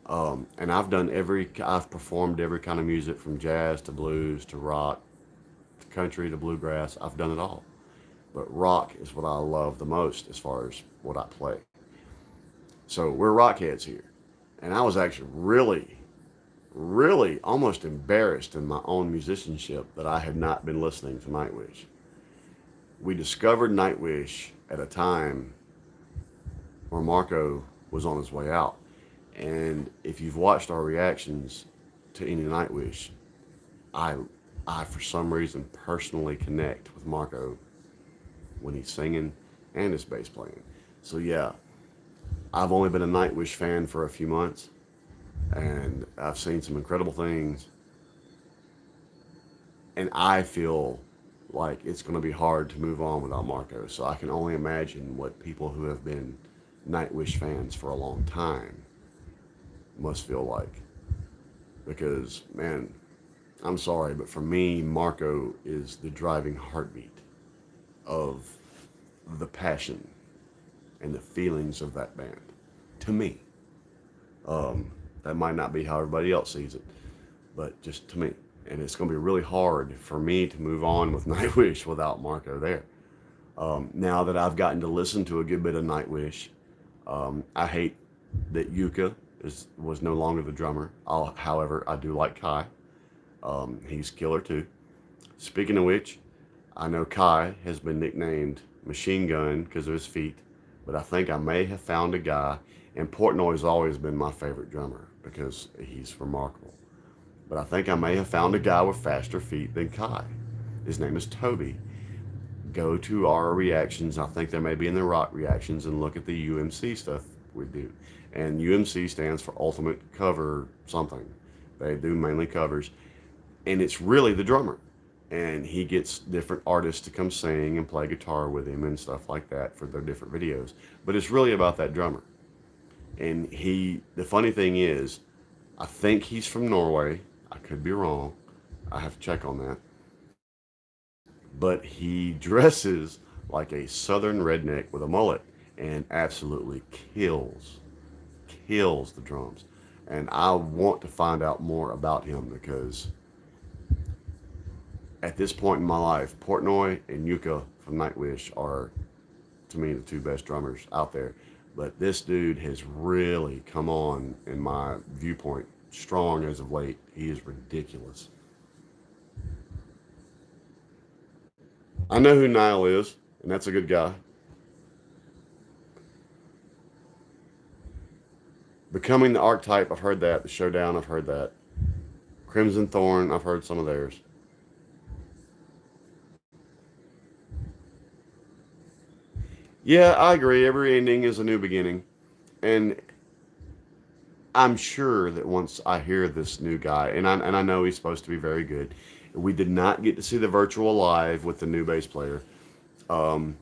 Speaker 1: And I've performed every kind of music from jazz to blues to rock to country to bluegrass. I've done it all. But rock is what I love the most as far as what I play. So we're rockheads here. And I was actually really almost embarrassed in my own musicianship that I had not been listening to Nightwish. We discovered Nightwish at a time where Marco was on his way out. And if you've watched our reactions to any Nightwish, I for some reason personally connect with Marco when he's singing and his bass playing. So yeah, I've only been a Nightwish fan for a few months, and I've seen some incredible things, and I feel like it's going to be hard to move on without Marco. So I can only imagine what people who have been Nightwish fans for a long time must feel like. Because, man, I'm sorry, but for me, Marco is the driving heartbeat of the passion and the feelings of that band. To me. That might not be how everybody else sees it, but just to me. And it's going to be really hard for me to move on with Nightwish without Marco there. Now that I've gotten to listen to a good bit of Nightwish, I hate that Yuka was no longer the drummer. However, I do like Kai. He's killer too. Speaking of which, I know Kai has been nicknamed Machine Gun because of his feet, but I think I may have found a guy, and Portnoy has always been my favorite drummer because he's remarkable. But I think I may have found a guy with faster feet than Kai. His name is Toby. Go to our reactions. I think they may be in the rock reactions and look at the UMC stuff we do. And UMC stands for Ultimate Cover something. They do mainly covers. And it's really the drummer. And he gets different artists to come sing and play guitar with him and stuff like that for their different videos. But it's really about that drummer. And the funny thing is, I think he's from Norway. I could be wrong. I have to check on that. But he dresses like a southern redneck with a mullet and absolutely kills the drums. And I want to find out more about him because at this point in my life, Portnoy and Yuka from Nightwish are, to me, the two best drummers out there. But this dude has really come on, in my viewpoint, strong as of late. He is ridiculous. I know who Niall is, and that's a good guy. Becoming the Archetype, I've heard that. The Showdown, I've heard that. Crimson Thorn, I've heard some of theirs. Yeah, I agree. Every ending is a new beginning. And I'm sure that once I hear this new guy, and I know he's supposed to be very good, we did not get to see the virtual live with the new bass player. Um,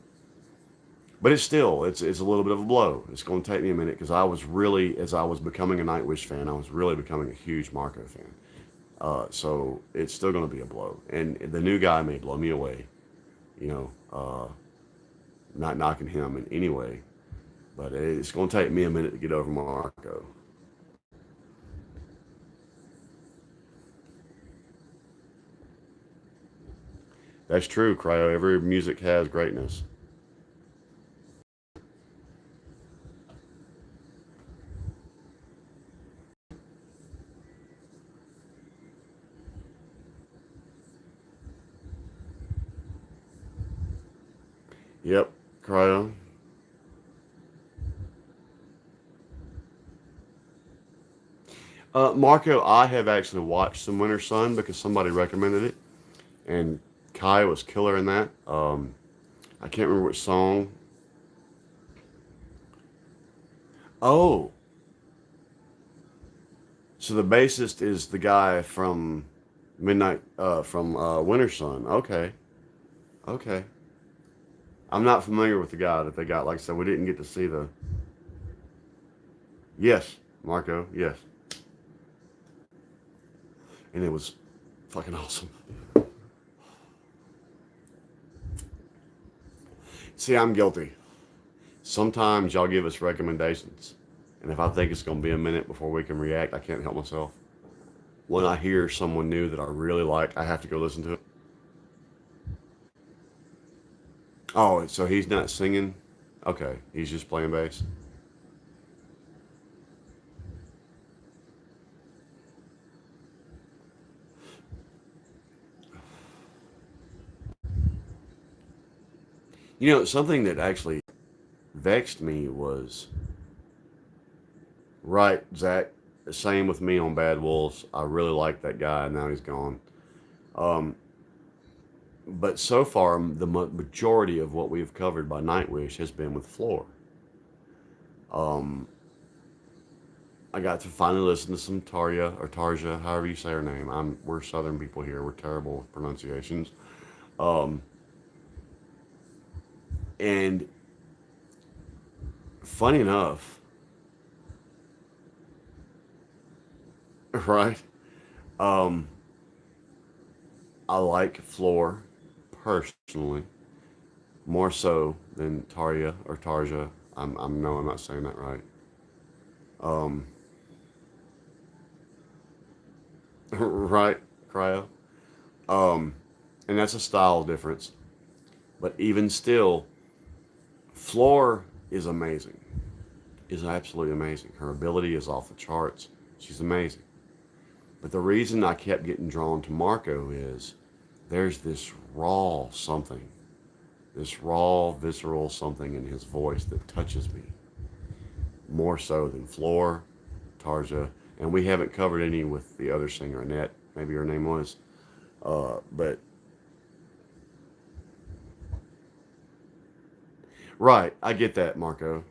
Speaker 1: but it's a little bit of a blow. It's going to take me a minute because I was really, as I was becoming a Nightwish fan, I was really becoming a huge Marco fan. So it's still going to be a blow. And the new guy may blow me away, you know, not knocking him in any way. But it's going to take me a minute to get over Marco. That's true, Cryo. Every music has greatness. Yep, Cryo. Marco, I have actually watched some Winter Sun because somebody recommended it, and Kai was killer in that. I can't remember which song. Oh, so the bassist is the guy from Winter Sun. Okay, okay. I'm not familiar with the guy that they got. Like I said, we didn't get to see the. Yes, Marco. Yes, and it was fucking awesome. See, I'm guilty. Sometimes y'all give us recommendations, and if I think it's going to be a minute before we can react, I can't help myself. When I hear someone new that I really like, I have to go listen to it. Oh, so he's not singing? Okay, he's just playing bass. You know, something that actually vexed me was right, Zach. Same with me on Bad Wolves. I really liked that guy, and now he's gone. Um, but so far, the majority of what we've covered by Nightwish has been with Floor. Um, I got to finally listen to some Tarja or Tarja, however you say her name. We're Southern people here. We're terrible with pronunciations. Um, and funny enough, right? Um, I like Floor personally more so than Tarja or Tarja. I'm no, I'm not saying that right. Um, right, Cryo. Um, and that's a style difference. But even still, Floor is amazing. Is absolutely amazing. Her ability is off the charts. She's amazing. But the reason I kept getting drawn to Marco is there's this raw something, this raw, visceral something in his voice that touches me more so than Floor, Tarja, and we haven't covered any with the other singer, Annette. Maybe her name was. But right, I get that, Marco.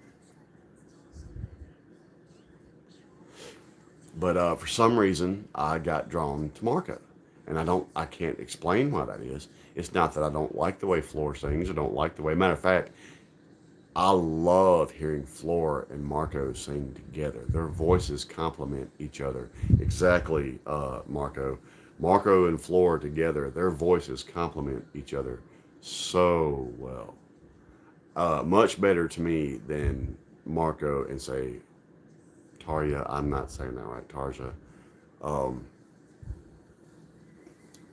Speaker 1: But for some reason, I got drawn to Marco, and I can't explain why that is. It's not that I don't like the way Floor sings, or don't like the way. Matter of fact, I love hearing Floor and Marco sing together. Their voices complement each other. Exactly, Marco. Marco and Floor together, their voices complement each other so well. Much better to me than Marco and say Tarja. I'm not saying that right, Tarja. Um,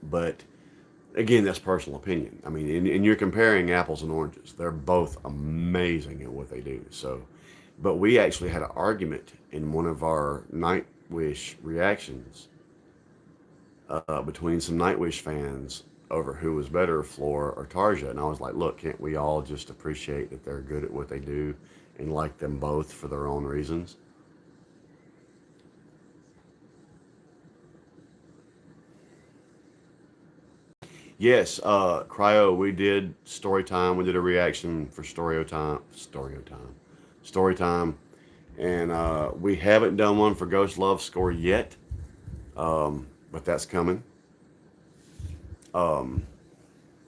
Speaker 1: but again, that's personal opinion. I mean, and you're comparing apples and oranges. They're both amazing at what they do. So, but we actually had an argument in one of our Nightwish reactions between some Nightwish fans over who was better, Floor or Tarja. And I was like, look, can't we all just appreciate that they're good at what they do and like them both for their own reasons? Yes, Cryo, we did story time. We did a reaction for story time, and we haven't done one for Ghost Love Score yet, but that's coming. Um,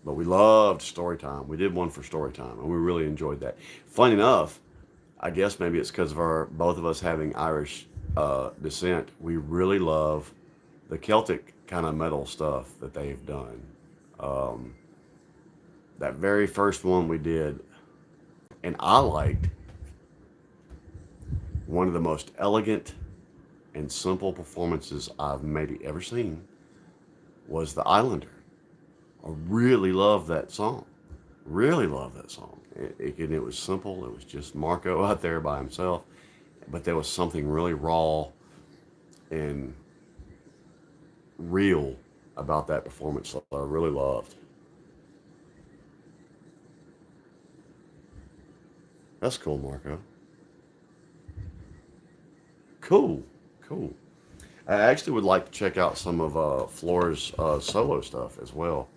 Speaker 1: but we loved story time. We did one for story time, and we really enjoyed that. Funny enough, I guess maybe it's because of our both of us having Irish descent. We really love the Celtic kind of metal stuff that they've done. Um, that very first one we did, and I liked one of the most elegant and simple performances I've maybe ever seen was The Islander. I really love that song. Really love that song. It was simple. It was just Marco out there by himself, but there was something really raw and real about that performance that I really loved. That's cool, Marco. Cool, cool. I actually would like to check out some of Flora's solo stuff as well.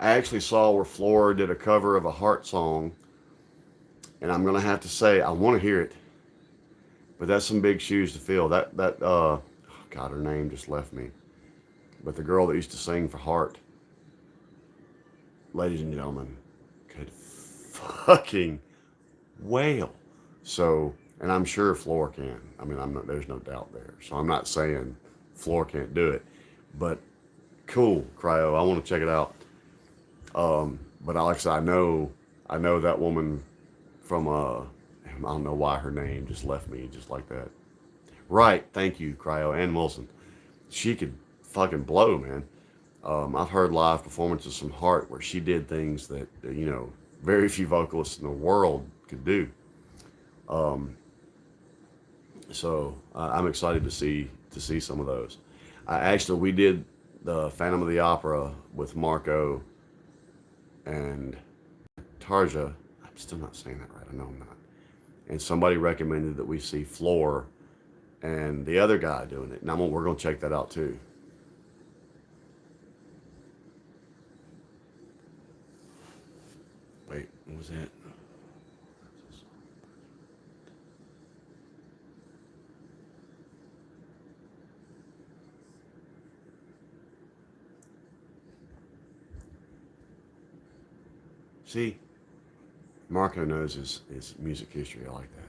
Speaker 1: I actually saw where Flora did a cover of a Heart song, and I'm gonna have to say I want to hear it, but that's some big shoes to fill. Oh God, her name just left me. But the girl that used to sing for Heart, ladies and gentlemen, could fucking wail. So, and I'm sure Floor can. I mean, I'm not. There's no doubt there. So I'm not saying Floor can't do it, but cool, Cryo. I want to check it out. But Alex, I know that woman from I don't know why her name just left me just like that. Right, thank you, Cryo and Wilson. She could fucking blow, man. I've heard live performances from Heart where she did things that very few vocalists in the world could do. Um, so I'm excited to see some of those. We did the Phantom of the Opera with Marco and Tarja. I'm still not saying that right. I know I'm not. And somebody recommended that we see Floor and the other guy doing it. And we're going to check that out too. Wait, what was that? See, Marco knows his music history. I like that.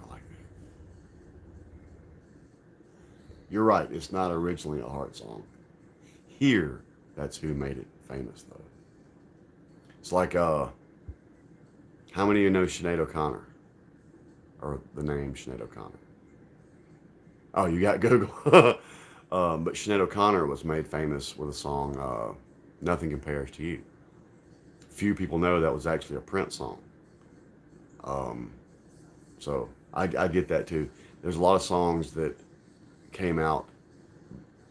Speaker 1: I like that. You're right. It's not originally a Heart song. Here, that's who made it famous, though. It's like, how many of you know Sinead O'Connor? Or the name Sinead O'Connor? Oh, you got Google. But Sinead O'Connor was made famous with a song, Nothing Compares to You. few people know that was actually a Prince song. Um, so I get that too. There's a lot of songs that came out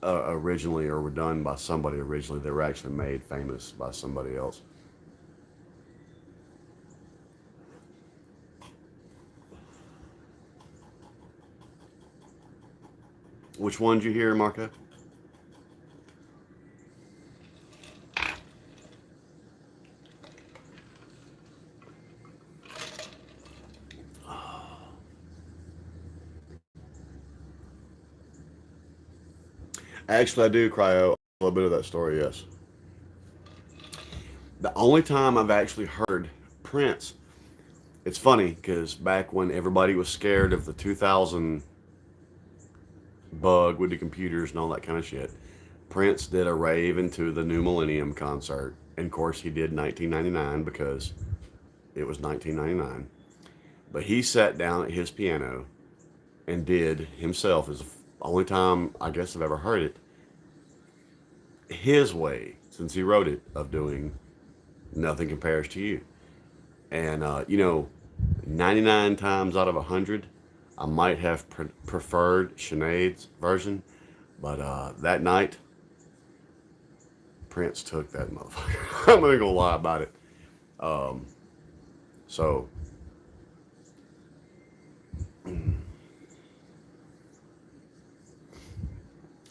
Speaker 1: originally or were done by somebody originally that were actually made famous by somebody else. Which one did you hear, Marco? Actually, I do, Cryo. A little bit of that story, yes. The only time I've actually heard Prince, it's funny because back when everybody was scared of the 2000 bug with the computers and all that kind of shit, Prince did a rave into the New Millennium concert. And of course, he did 1999 because it was 1999. But he sat down at his piano and did himself, is the only time I guess I've ever heard it, his way, since he wrote it, of doing Nothing Compares to You. And, 99 times out of 100, I might have preferred Sinead's version. But that night, Prince took that motherfucker. I'm going to go lie about it. Um, so,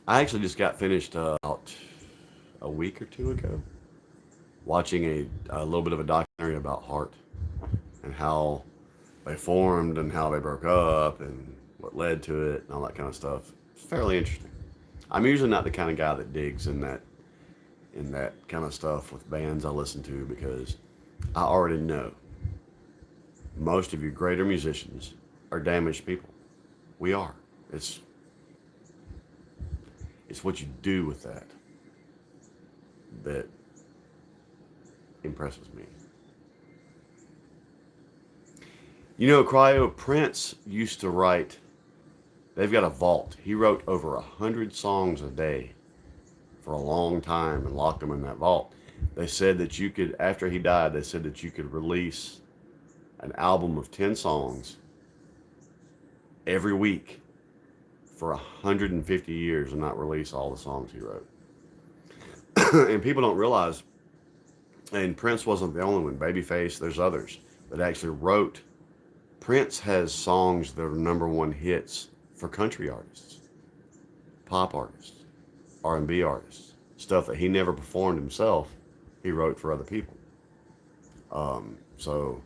Speaker 1: I actually just got finished about a week or two ago watching a little bit of a documentary about Heart and how they formed and how they broke up and what led to it and all that kind of stuff. It's fairly interesting. I'm usually not the kind of guy that digs in that kind of stuff with bands I listen to because I already know most of you greater musicians are damaged people. We are. It's it's what you do with that that impresses me. Cryo, Prince used to write, they've got a vault. He wrote over 100 songs a day for a long time and locked them in that vault. They said that you could, after he died, they said that you could release an album of 10 songs every week for 150 years and not release all the songs he wrote. And people don't realize, and Prince wasn't the only one, Babyface, there's others that actually wrote. Prince has songs that are #1 hits for country artists, pop artists, R&B artists, stuff that he never performed himself. He wrote for other people. So,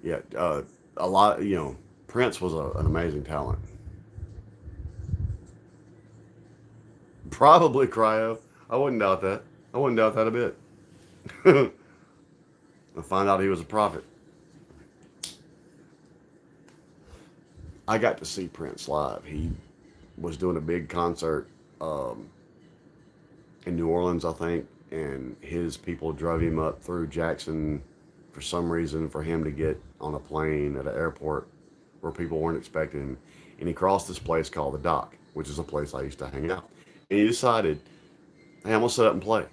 Speaker 1: yeah, a lot, Prince was an amazing talent. Probably Cryo. I wouldn't doubt that. I wouldn't doubt that a bit. I find out he was a prophet. I got to see Prince live. He was doing a big concert in New Orleans, I think, and his people drove him up through Jackson for some reason for him to get on a plane at an airport where people weren't expecting him. And he crossed this place called the Dock, which is a place I used to hang out. And he decided, hey, I'm going to set up and play.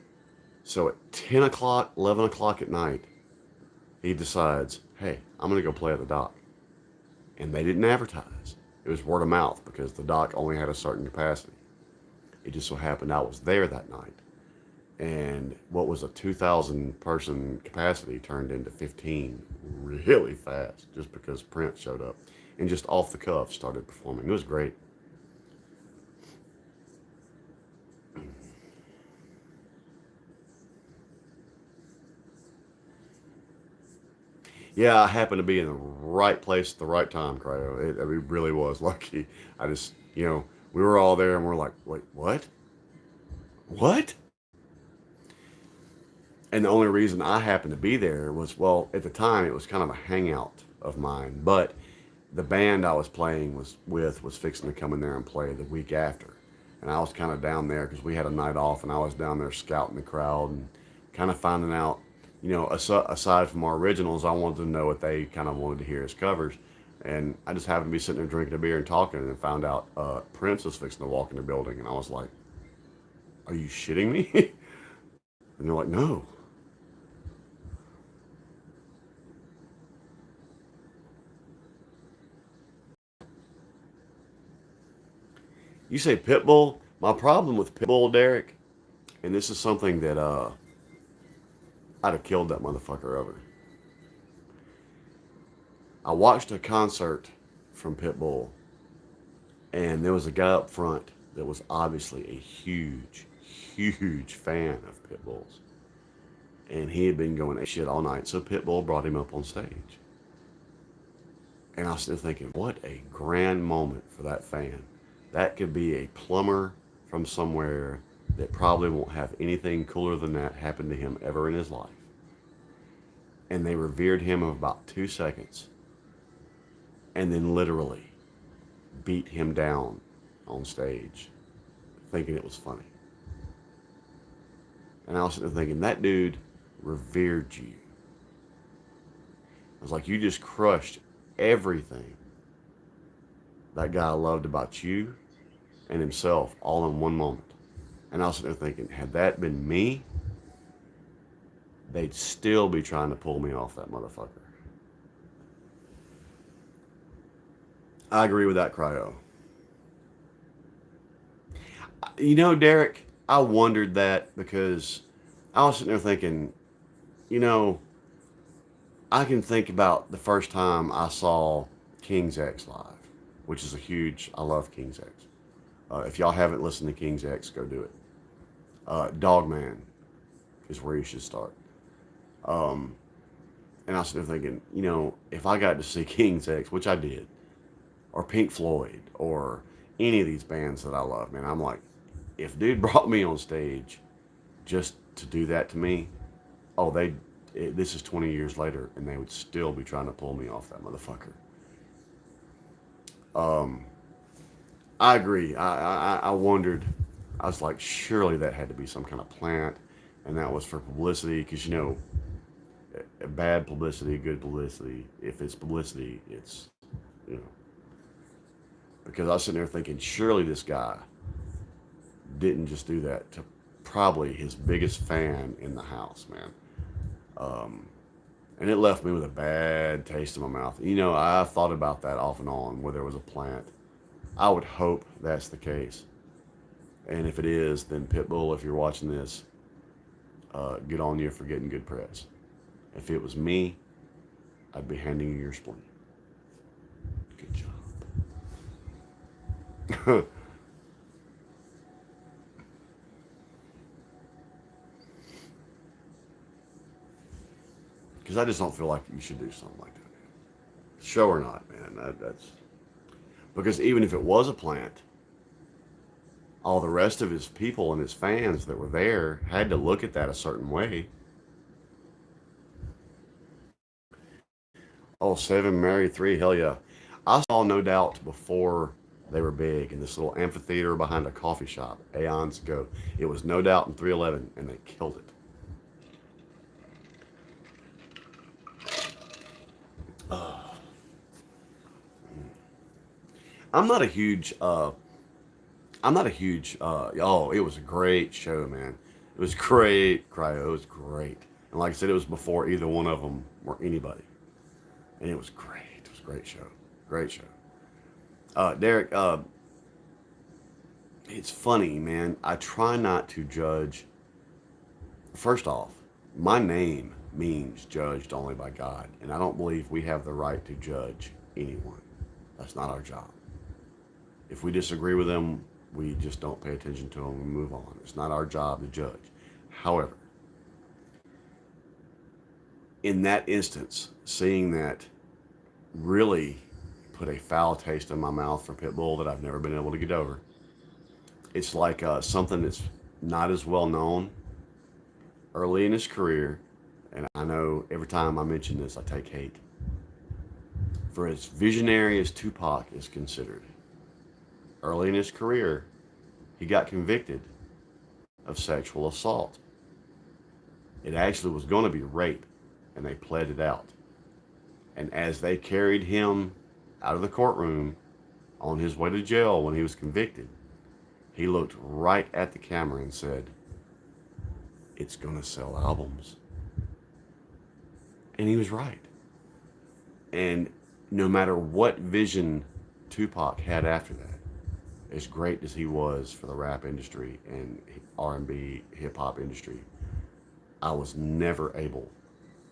Speaker 1: So at 10 o'clock, 11 o'clock at night, he decides, hey, I'm going to go play at the Dock. And they didn't advertise. It was word of mouth because the Dock only had a certain capacity. It just so happened I was there that night. And what was a 2,000 person capacity turned into 15 really fast just because Prince showed up and just off the cuff started performing. It was great. Yeah, I happened to be in the right place at the right time, Cryo. It really was lucky. I just, we were all there and we're like, wait, what? What? And the only reason I happened to be there was, well, at the time it was kind of a hangout of mine, but the band I was playing was fixing to come in there and play the week after. And I was kind of down there because we had a night off and I was down there scouting the crowd and kind of finding out, aside from our originals, I wanted to know what they kind of wanted to hear as covers. And I just happened to be sitting there drinking a beer and talking and found out Prince was fixing to walk in the building. And I was like, are you shitting me? And they're like, no. You say Pitbull. My problem with Pitbull, Derek, and this is something that I'd have killed that motherfucker over. I watched a concert from Pitbull, and there was a guy up front that was obviously a huge, huge fan of Pitbull's, and he had been going a shit all night. So Pitbull brought him up on stage, and I was still thinking, what a grand moment for that fan. That could be a plumber from somewhere that probably won't have anything cooler than that happen to him ever in his life. And they revered him of about 2 seconds, and then literally beat him down on stage, thinking it was funny. And I was sitting there thinking, that dude revered you. I was like, you just crushed everything that guy loved about you and himself all in one moment. And I was sitting there thinking, had that been me, they'd still be trying to pull me off that motherfucker. I agree with that, Cryo. You know, Derek, I wondered that because I was sitting there thinking, you know, I can think about the first time I saw King's X live, which is I love King's X. If y'all haven't listened to King's X, go do it. Dogman is where you should start. And I was sitting there thinking, you know, if I got to see King's X, which I did, or Pink Floyd, or any of these bands that I love, man, I'm like, if dude brought me on stage just to do that to me, oh, this is 20 years later, and they would still be trying to pull me off that motherfucker. I agree. I wondered. I was like, surely that had to be some kind of plant, and that was for publicity, because you know, bad publicity, good publicity. If it's publicity, it's, you know. Because I was sitting there thinking, surely this guy didn't just do that to probably his biggest fan in the house, man. And it left me with a bad taste in my mouth. You know, I've thought about that off and on, where there was a plant. I would hope that's the case. And if it is, then Pitbull, if you're watching this, good on you for getting good press. If it was me, I'd be handing you your spleen. Good job. Because I just don't feel like you should do something like that. Show or not, man. That's because even if it was a plant, all the rest of his people and his fans that were there had to look at that a certain way. Oh, Seven, Mary, Three, hell yeah. I saw No Doubt before they were big in this little amphitheater behind a coffee shop aeons ago. It was No Doubt and 311, and they killed it. I'm not a huge it was a great show, man. It was great, Cryo. It was great. And like I said, it was before either one of them or anybody. And it was great. It was a great show. Great show. Derek, it's funny, man. I try not to judge. First off, my name means judged only by God. And I don't believe we have the right to judge anyone. That's not our job. If we disagree with them, we just don't pay attention to them and move on. It's not our job to judge. However, in that instance, seeing that really put a foul taste in my mouth for Pitbull that I've never been able to get over. It's like something that's not as well known early in his career, and I know every time I mention this, I take hate. For as visionary as Tupac is considered, early in his career, he got convicted of sexual assault. It actually was going to be rape, and they pled it out. And as they carried him out of the courtroom on his way to jail when he was convicted, he looked right at the camera and said, "It's going to sell albums." And he was right. And no matter what vision Tupac had after that, as great as he was for the rap industry and R&B hip hop industry, I was never able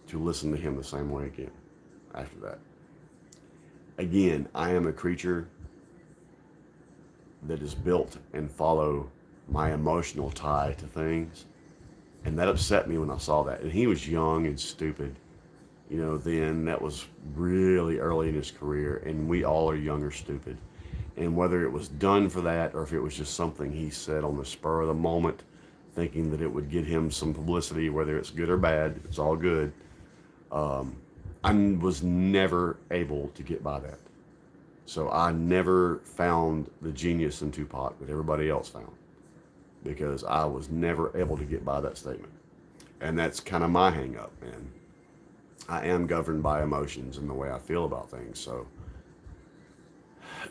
Speaker 1: to listen to him the same way again after that. Again, I am a creature that is built and follow my emotional tie to things. And that upset me when I saw that. And he was young and stupid. You know, then that was really early in his career. And we all are young or stupid. And whether it was done for that or if it was just something he said on the spur of the moment, thinking that it would get him some publicity, whether it's good or bad, it's all good. I was never able to get by that. So I never found the genius in Tupac that everybody else found because I was never able to get by that statement. And that's kind of my hang up, man. I am governed by emotions and the way I feel about things. So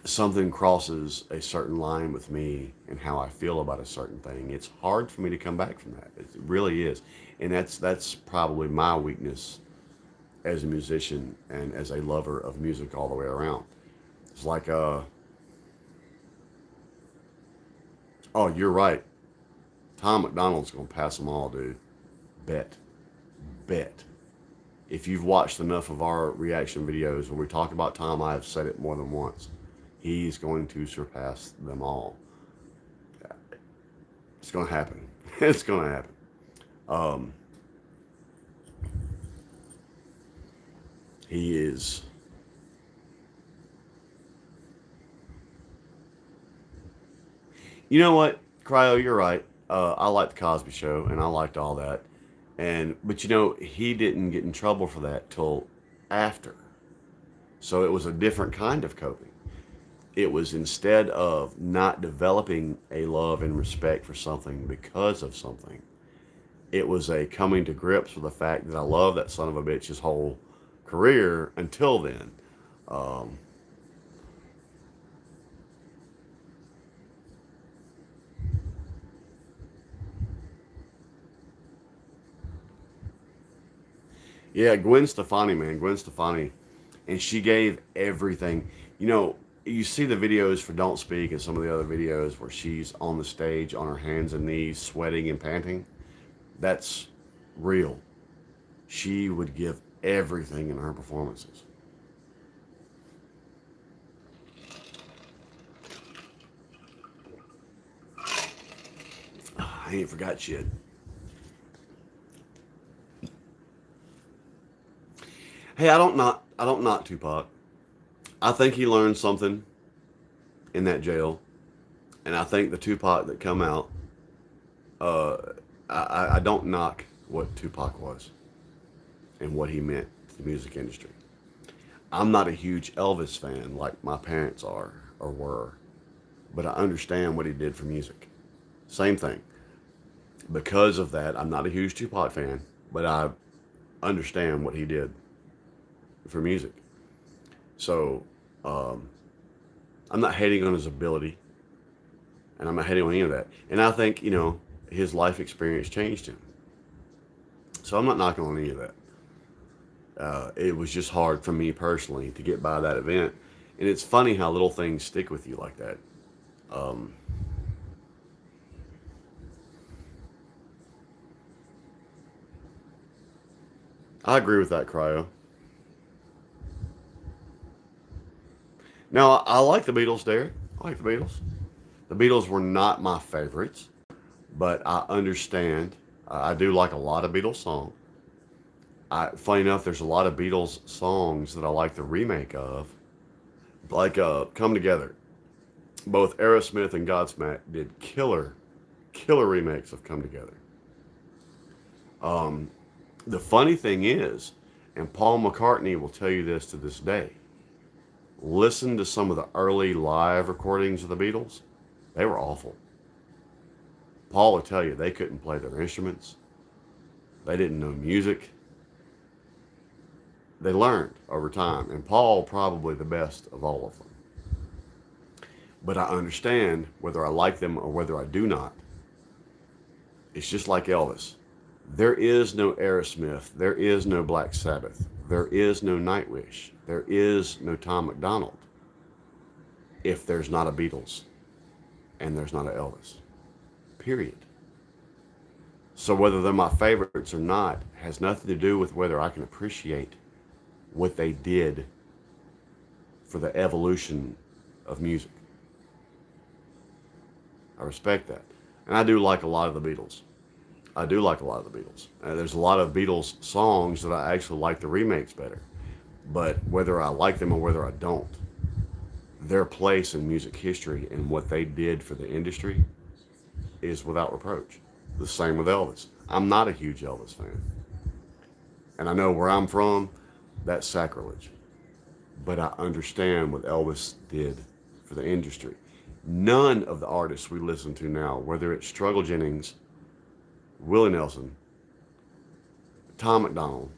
Speaker 1: something crosses a certain line with me and how I feel about a certain thing. It's hard for me to come back from that. It really is. And that's probably my weakness as a musician and as a lover of music all the way around. It's like, oh, you're right. Tom McDonald's going to pass them all, dude. Bet. Bet. If you've watched enough of our reaction videos where we talk about Tom, I have said it more than once. He's going to surpass them all. It's going to happen. It's going to happen. He is. You know what, Cryo, you're right. I liked the Cosby Show, and I liked all that. But you know, he didn't get in trouble for that till after. So it was a different kind of coping. It was instead of not developing a love and respect for something because of something, it was a coming to grips with the fact that I love that son of a bitch his whole career until then. Yeah, Gwen Stefani, man, Gwen Stefani, and she gave everything. You know, you see the videos for Don't Speak and some of the other videos where she's on the stage on her hands and knees, sweating and panting. That's real. She would give everything in her performances. I ain't forgot shit. Hey, I don't knock Tupac. I think he learned something in that jail, and I think the Tupac that come out, uh, I don't knock what Tupac was and what he meant to the music industry. I'm not a huge Elvis fan like my parents are or were, but I understand what he did for music. Same thing. Because of that, I'm not a huge Tupac fan, but I understand what he did for music. So I'm not hating on his ability, and I'm not hating on any of that. And I think, you know, his life experience changed him. So I'm not knocking on any of that. It was just hard for me personally to get by that event. And it's funny how little things stick with you like that. I agree with that, Cryo. Now, I like the Beatles, Derek. I like the Beatles. The Beatles were not my favorites, but I understand. I do like a lot of Beatles songs. Funny enough, there's a lot of Beatles songs that I like the remake of, like "Come Together." Both Aerosmith and Godsmack did killer remakes of "Come Together." The funny thing is, and Paul McCartney will tell you this to this day, listen to some of the early live recordings of the Beatles. They were awful. Paul will tell you they couldn't play their instruments. They didn't know music. They learned over time, and Paul probably the best of all of them. But I understand whether I like them or whether I do not. It's just like Elvis. There is no Aerosmith. There is no Black Sabbath. There is no Nightwish. There is no Tom McDonald if there's not a Beatles. and there's not an Elvis. Period. So whether they're my favorites or not has nothing to do with whether I can appreciate what they did for the evolution of music. I respect that. And I do like a lot of the Beatles. I do like a lot of the Beatles. There's a lot of Beatles songs that I actually like the remakes better. But whether I like them or whether I don't, their place in music history and what they did for the industry is without reproach. The same with Elvis. I'm not a huge Elvis fan. And I know where I'm from, that's sacrilege. But I understand what Elvis did for the industry. None of the artists we listen to now, whether it's Struggle Jennings, Willie Nelson, Tom McDonald,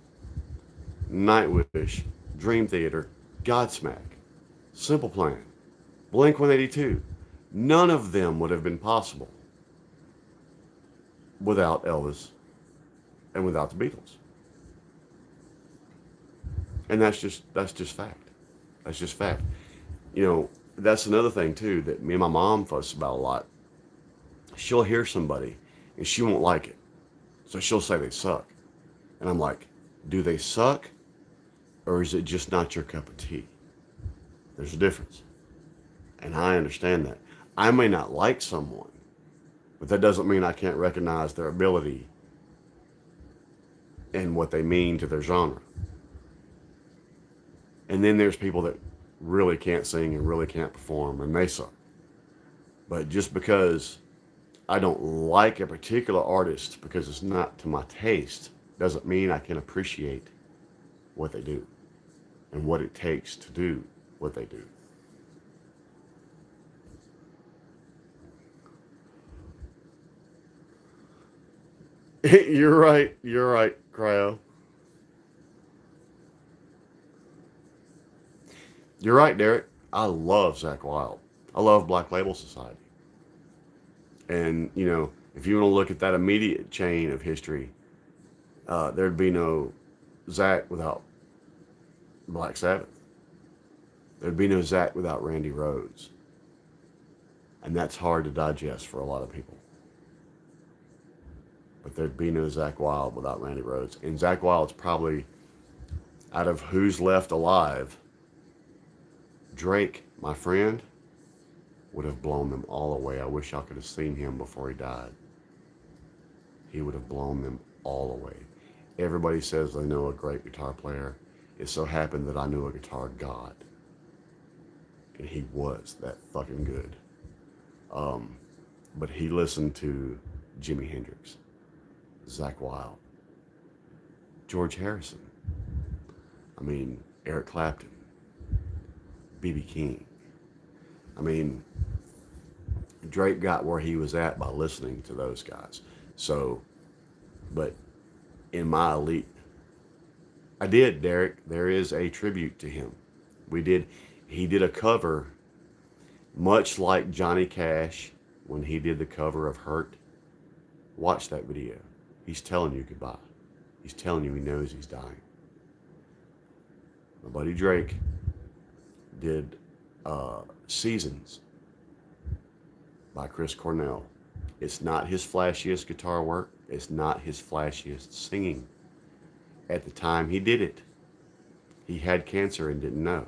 Speaker 1: Nightwish, Dream Theater, Godsmack, Simple Plan, Blink 182, none of them would have been possible without Elvis and without the Beatles. And that's just fact. That's just fact. You know, that's another thing too that me and my mom fuss about a lot. She'll hear somebody and she won't like it. So she'll say they suck. And I'm like, do they suck? Or is it just not your cup of tea? There's a difference. And I understand that. I may not like someone, but that doesn't mean I can't recognize their ability and what they mean to their genre. And then there's people that really can't sing and really can't perform, and they suck. But just because I don't like a particular artist because it's not to my taste doesn't mean I can appreciate what they do and what it takes to do what they do. You're right, Cryo. You're right, Derek. I love Zach Wilde. I love Black Label Society. And, you know, if you want to look at that immediate chain of history, there'd be no Zach without Black Sabbath. There'd be no Zach without Randy Rhoads. And that's hard to digest for a lot of people. But there'd be no Zach Wilde without Randy Rhoads. And Zach Wilde's probably, out of who's left alive, Drake, my friend, would have blown them all away. I wish I could have seen him before he died. He would have blown them all away. Everybody says they know a great guitar player. It so happened that I knew a guitar god. And he was that fucking good. But he listened to Jimi Hendrix, Zach Wilde, George Harrison. I mean, Eric Clapton, B.B. King. I mean, Drake got where he was at by listening to those guys. So, but in my elite, I did, Derek. There is a tribute to him. He did a cover, much like Johnny Cash when he did the cover of Hurt. Watch that video. He's telling you goodbye. He's telling you he knows he's dying. My buddy Drake did Seasons by Chris Cornell. It's not his flashiest guitar work. It's not his flashiest singing. At the time he did it, he had cancer and didn't know.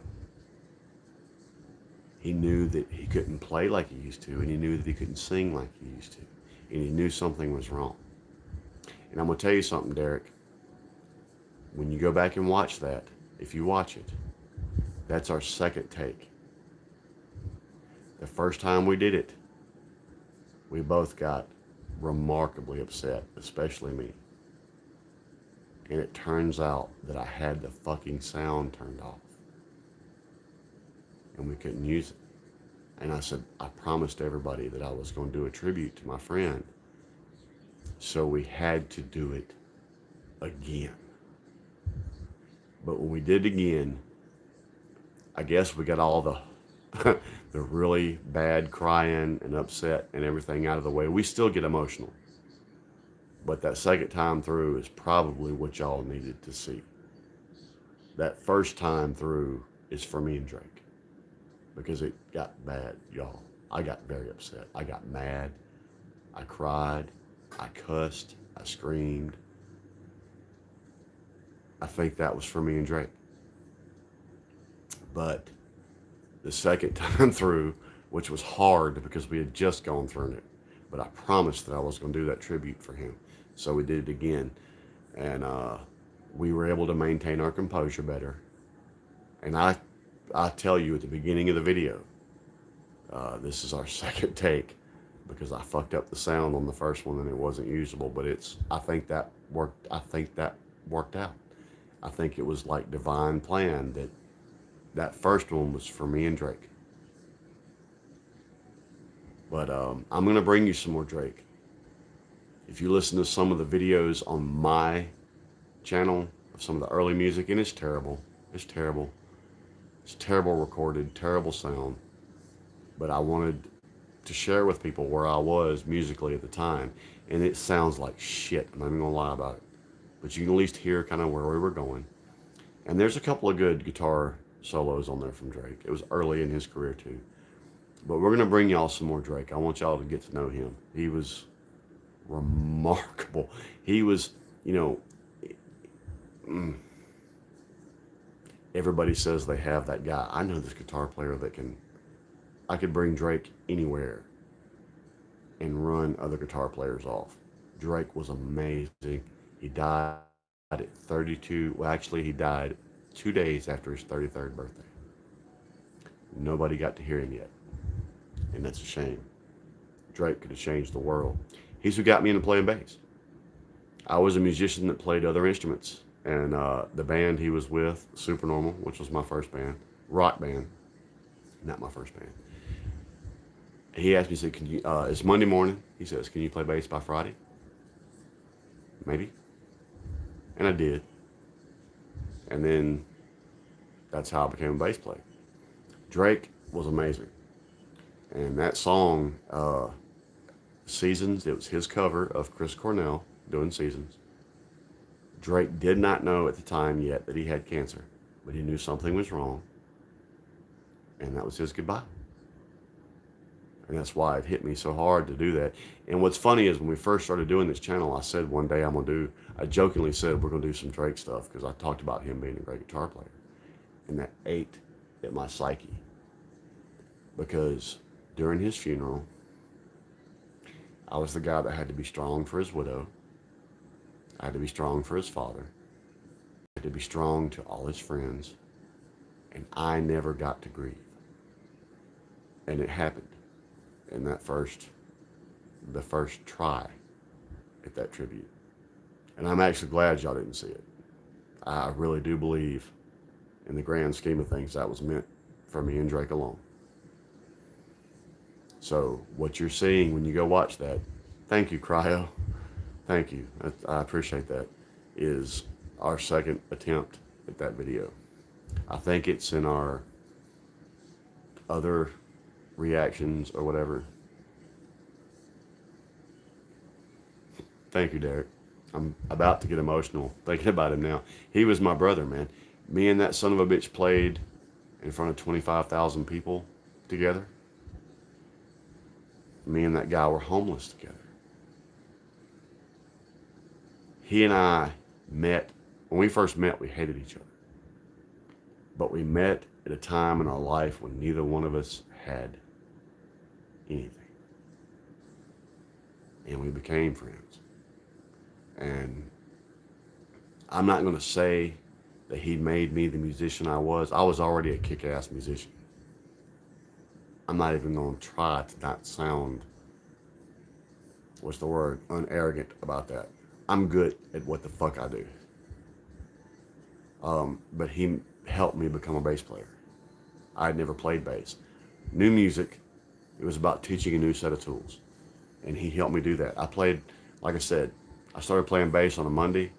Speaker 1: He knew that he couldn't play like he used to, and he knew that he couldn't sing like he used to, and he knew something was wrong. And I'm going to tell you something, Derek. When you go back and watch that, if you watch it, that's our second take. The first time we did it, we both got remarkably upset, especially me. And it turns out that I had the fucking sound turned off. And we couldn't use it. And I said, I promised everybody that I was going to do a tribute to my friend. So we had to do it again. But when we did it again, I guess we got all the the really bad crying and upset and everything out of the way. We still get emotional. But that second time through is probably what y'all needed to see. That first time through is for me and Drake. Because it got bad, y'all. I got very upset. I got mad. I cried. I cussed. I screamed. I think that was for me and Drake. But the second time through, which was hard because we had just gone through it, but I promised that I was going to do that tribute for him. So we did it again. And we were able to maintain our composure better. And I tell you at the beginning of the video, this is our second take because I fucked up the sound on the first one and it wasn't usable. But I think that worked. I think that worked out. I think it was like divine plan that first one was for me and Drake. But I'm gonna bring you some more Drake. If you listen to some of the videos on my channel of some of the early music, and it's terrible. It's terrible. It's terrible recorded, terrible sound. But I wanted to share with people where I was musically at the time. And it sounds like shit. I'm not even gonna lie about it. But you can at least hear kind of where we were going. And there's a couple of good guitar solos on there from Drake. It was early in his career too. But we're gonna bring y'all some more Drake. I want y'all to get to know him. He was remarkable. He was, everybody says they have that guy. I know this guitar player I could bring Drake anywhere and run other guitar players off. Drake was amazing. He died at 32. Well, actually, he died 2 days after his 33rd birthday. Nobody got to hear him yet. And that's a shame. Drake could have changed the world. He's who got me into playing bass. I was a musician that played other instruments. And the band he was with, Supernormal, which was my first band, rock band, not my first band. He asked me, he said, "Can you? It's Monday morning." He says, "Can you play bass by Friday?" Maybe. And I did. And then that's how I became a bass player. Drake was amazing. And that song, Seasons, it was his cover of Chris Cornell doing Seasons. Drake did not know at the time yet that he had cancer, but he knew something was wrong. And that was his goodbye. And that's why it hit me so hard to do that. And what's funny is when we first started doing this channel, I said one day I jokingly said we're going to do some Drake stuff because I talked about him being a great guitar player. And that ate at my psyche. Because during his funeral, I was the guy that had to be strong for his widow. I had to be strong for his father. I had to be strong to all his friends. And I never got to grieve. And it happened in the first try at that tribute. And I'm actually glad y'all didn't see it. I really do believe in the grand scheme of things that was meant for me and Drake alone. So what you're seeing when you go watch that, thank you, Cryo. Thank you. I appreciate that. Is our second attempt at that video. I think it's in our other reactions or whatever. Thank you, Derek. I'm about to get emotional thinking about him now. He was my brother, man. Me and that son of a bitch played in front of 25,000 people together. Me and that guy were homeless together. He and I met, when we first met, we hated each other. But we met at a time in our life when neither one of us had anything. And we became friends. And I'm not going to say that he made me the musician I was. I was already a kick-ass musician. I'm not even going to try to not sound, unarrogant about that. I'm good at what the fuck I do. But he helped me become a bass player. I had never played bass. New music, it was about teaching a new set of tools. And he helped me do that. I played, like I said, I started playing bass on a Monday,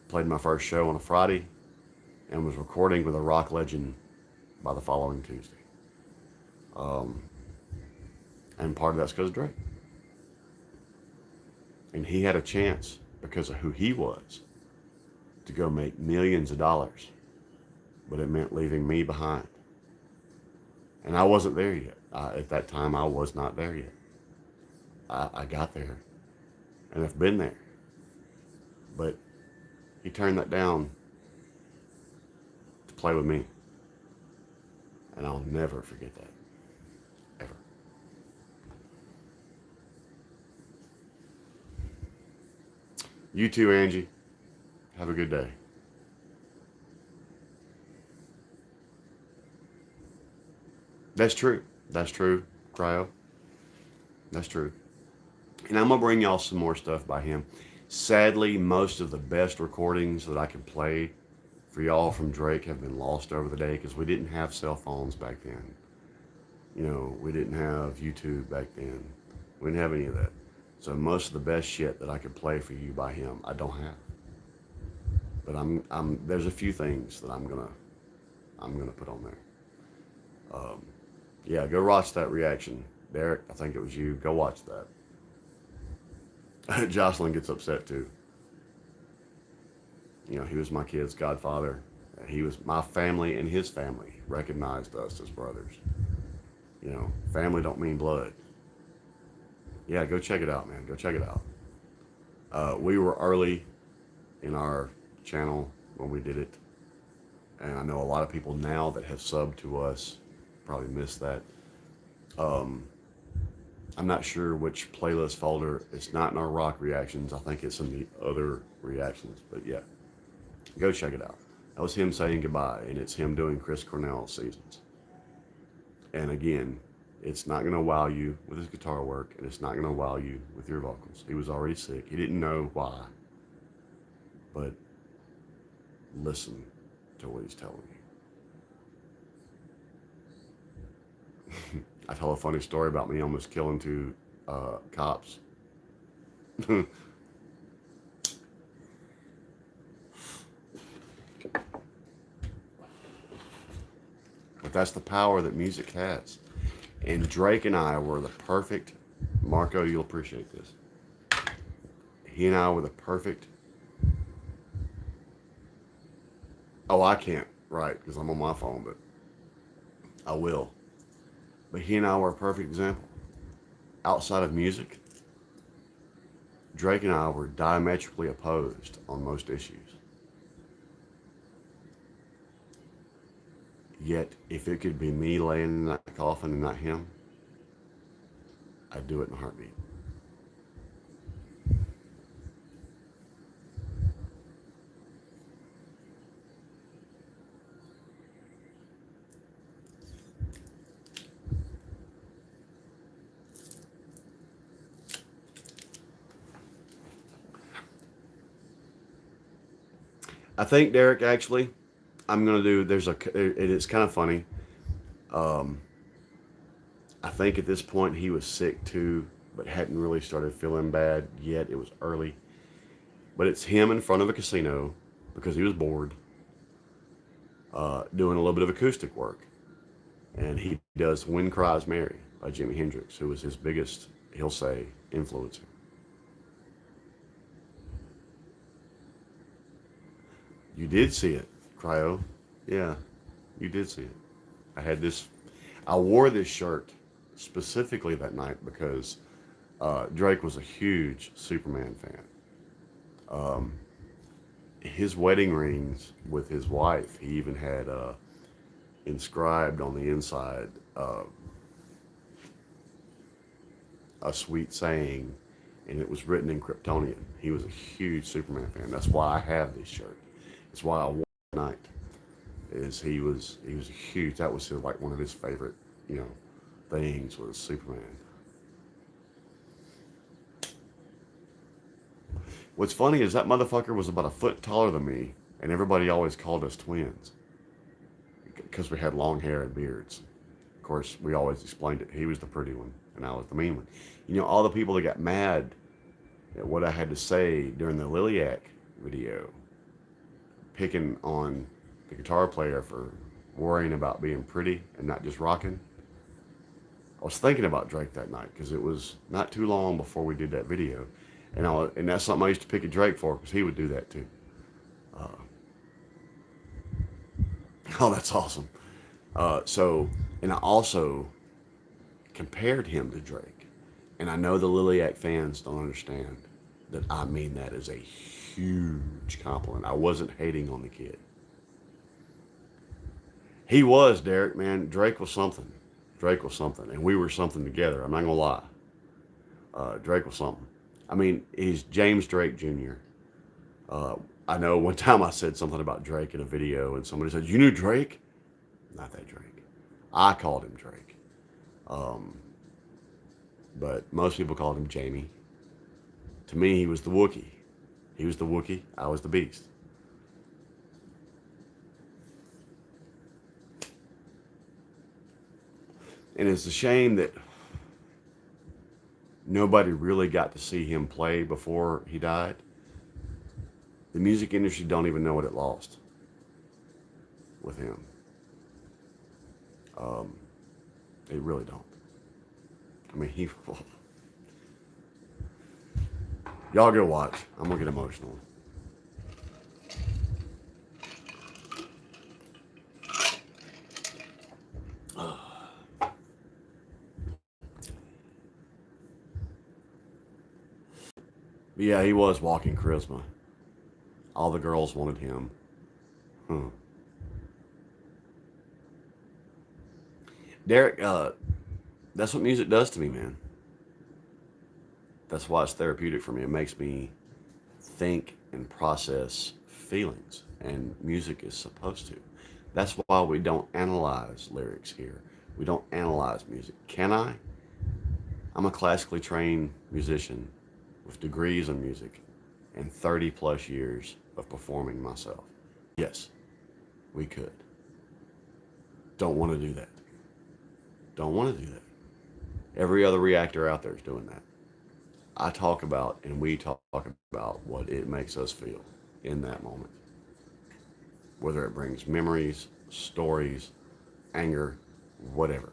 Speaker 1: played my first show on a Friday, and was recording with a rock legend by the following Tuesday. And part of that's because of Drake. And he had a chance, because of who he was, to go make millions of dollars. But it meant leaving me behind. And I wasn't there yet. At that time, I was not there yet. I got there, and I've been there. But he turned that down to play with me, and I'll never forget that, ever. You too, Angie. Have a good day. That's true. That's true, Cryo. That's true. And I'm going to bring y'all some more stuff by him. Sadly, most of the best recordings that I could play for y'all from Drake have been lost over the day because we didn't have cell phones back then. You know, we didn't have YouTube back then. We didn't have any of that. So most of the best shit that I could play for you by him, I don't have. But there's a few things that I'm gonna put on there. Yeah, go watch that reaction, Derek. I think it was you. Go watch that. Jocelyn gets upset too. You know, he was my kid's godfather. He was my family, and his family recognized us as brothers. You know, family don't mean blood. Yeah, go check it out, man. Go check it out. We were early in our channel when we did it, and I know a lot of people now that have subbed to us probably missed that. I'm not sure which playlist folder. It's not in our rock reactions. I think it's in the other reactions, but yeah, go check it out. That was him saying goodbye, and it's him doing Chris Cornell's Seasons. And again, it's not going to wow you with his guitar work, and it's not going to wow you with your vocals. He was already sick. He didn't know why, but listen to what he's telling you. I tell a funny story about me almost killing two cops. But that's the power that music has. And Drake and I were the perfect, Marco, you'll appreciate this. He and I were the perfect, oh, I can't write because I'm on my phone, but I will. But he and I were a perfect example. Outside of music, Drake and I were diametrically opposed on most issues. Yet, if it could be me laying in that coffin and not him, I'd do it in a heartbeat. I think, Derek, actually, I'm going to do, it's kind of funny. I think at this point he was sick too, but hadn't really started feeling bad yet. It was early. But it's him in front of a casino because he was bored, doing a little bit of acoustic work. And he does Wind Cries Mary by Jimi Hendrix, who was his biggest, he'll say, influencer. You did see it, Cryo. Yeah, you did see it. I wore this shirt specifically that night because Drake was a huge Superman fan. His wedding rings with his wife, he even had inscribed on the inside a sweet saying, and it was written in Kryptonian. He was a huge Superman fan. That's why I have this shirt. That's why I wore it tonight. He was huge. That was like one of his favorite, things was Superman. What's funny is that motherfucker was about a foot taller than me, and everybody always called us twins because we had long hair and beards. Of course, we always explained it. He was the pretty one, and I was the mean one. All the people that got mad at what I had to say during the Liliac video, picking on the guitar player for worrying about being pretty and not just rocking. I was thinking about Drake that night because it was not too long before we did that video, and that's something I used to pick at Drake for because he would do that too. Oh, that's awesome. And I also compared him to Drake. And I know the Liliac fans don't understand that I mean that as a huge compliment. I wasn't hating on the kid. He was, Derek, man. Drake was something. Drake was something. And we were something together. I'm not going to lie. Drake was something. I mean, he's James Drake Jr. I know one time I said something about Drake in a video, and somebody said, "You knew Drake?" Not that Drake. I called him Drake. But most people called him Jamie. To me, he was the Wookiee. He was the Wookiee. I was the Beast. And it's a shame that nobody really got to see him play before he died. The music industry don't even know what it lost with him. They really don't. I mean, y'all go watch. I'm gonna get emotional. But yeah, he was walking charisma. All the girls wanted him. Derek, that's what music does to me, man. That's why it's therapeutic for me. It makes me think and process feelings, and music is supposed to. That's why we don't analyze lyrics here. We don't analyze music. Can I? I'm a classically trained musician with degrees in music and 30 plus years of performing myself. Yes, we could. Don't want to do that. Don't want to do that. Every other reactor out there is doing that. I talk about and we talk about what it makes us feel in that moment. Whether it brings memories, stories, anger, whatever.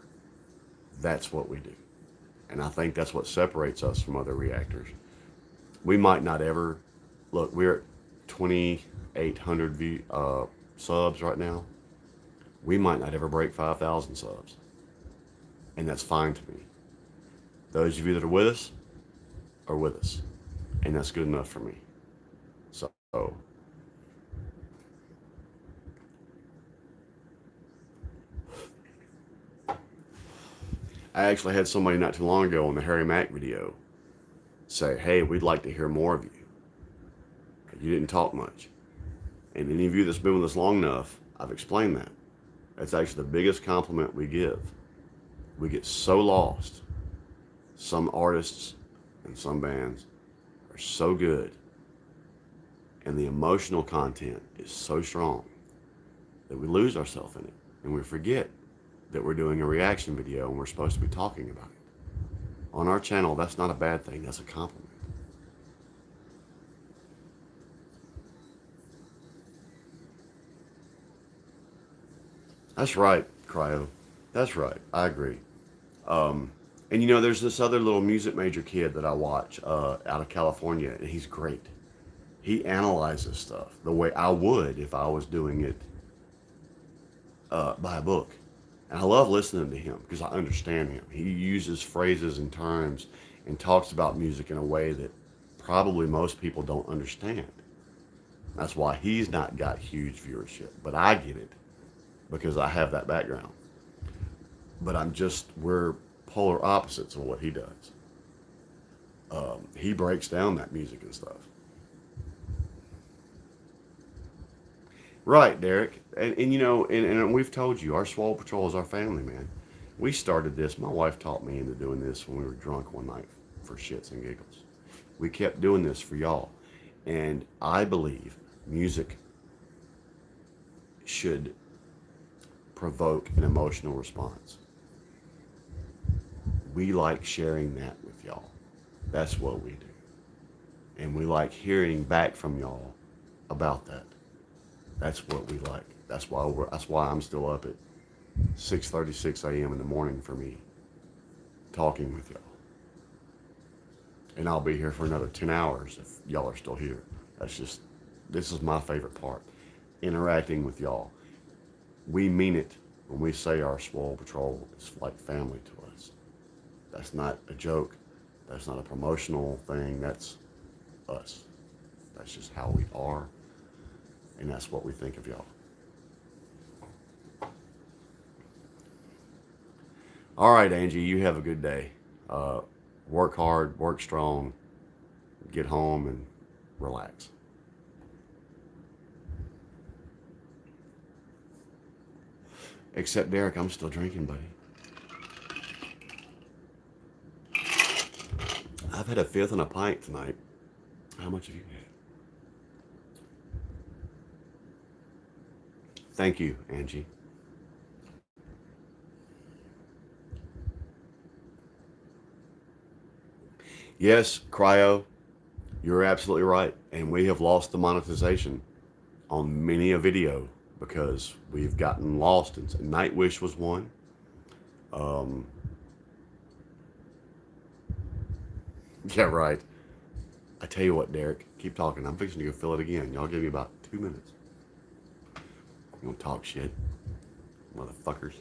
Speaker 1: That's what we do. And I think that's what separates us from other reactors. We might not ever, look, we're at 2,800 subs right now. We might not ever break 5,000 subs. And that's fine to me. Those of you that are with us are with us. And that's good enough for me. So, I actually had somebody not too long ago on the Harry Mack video say, "Hey, we'd like to hear more of you. You didn't talk much." And any of you that's been with us long enough, I've explained that. That's actually the biggest compliment we give. We get so lost. Some artists and some bands are so good, and the emotional content is so strong that we lose ourselves in it, and we forget that we're doing a reaction video and we're supposed to be talking about it. On our channel, that's not a bad thing. That's a compliment. That's right, Cryo. That's right. I agree. And you know, there's this other little music major kid that I watch out of California, and he's great. He analyzes stuff the way I would if I was doing it by a book. And I love listening to him because I understand him. He uses phrases and terms and talks about music in a way that probably most people don't understand. That's why he's not got huge viewership, but I get it because I have that background. But we're polar opposites of what he does. He breaks down that music and stuff. Right, Derek. And you know, and we've told you, our Swole Patrol is our family, man. We started this, my wife taught me into doing this when we were drunk one night for shits and giggles. We kept doing this for y'all. And I believe music should provoke an emotional response. We like sharing that with y'all. That's what we do. And we like hearing back from y'all about that. That's what we like. That's why I'm still up at 6:36 a.m. in the morning for me, talking with y'all. And I'll be here for another 10 hours if y'all are still here. This is my favorite part, interacting with y'all. We mean it when we say our Swole Patrol is like family to us. That's not a joke. That's not a promotional thing. That's us. That's just how we are. And that's what we think of y'all. All right, Angie, you have a good day. Work hard, work strong, get home and relax. Except Derek, I'm still drinking, buddy. I've had a fifth and a pint tonight. How much have you had? Thank you, Angie. Yes, Cryo, you're absolutely right. And we have lost the monetization on many a video because we've gotten lost. And Nightwish was one. Um, yeah, right. I tell you what, Derek, keep talking. I'm fixing to go fill it again. Y'all give me about 2 minutes. You don't talk shit, motherfuckers.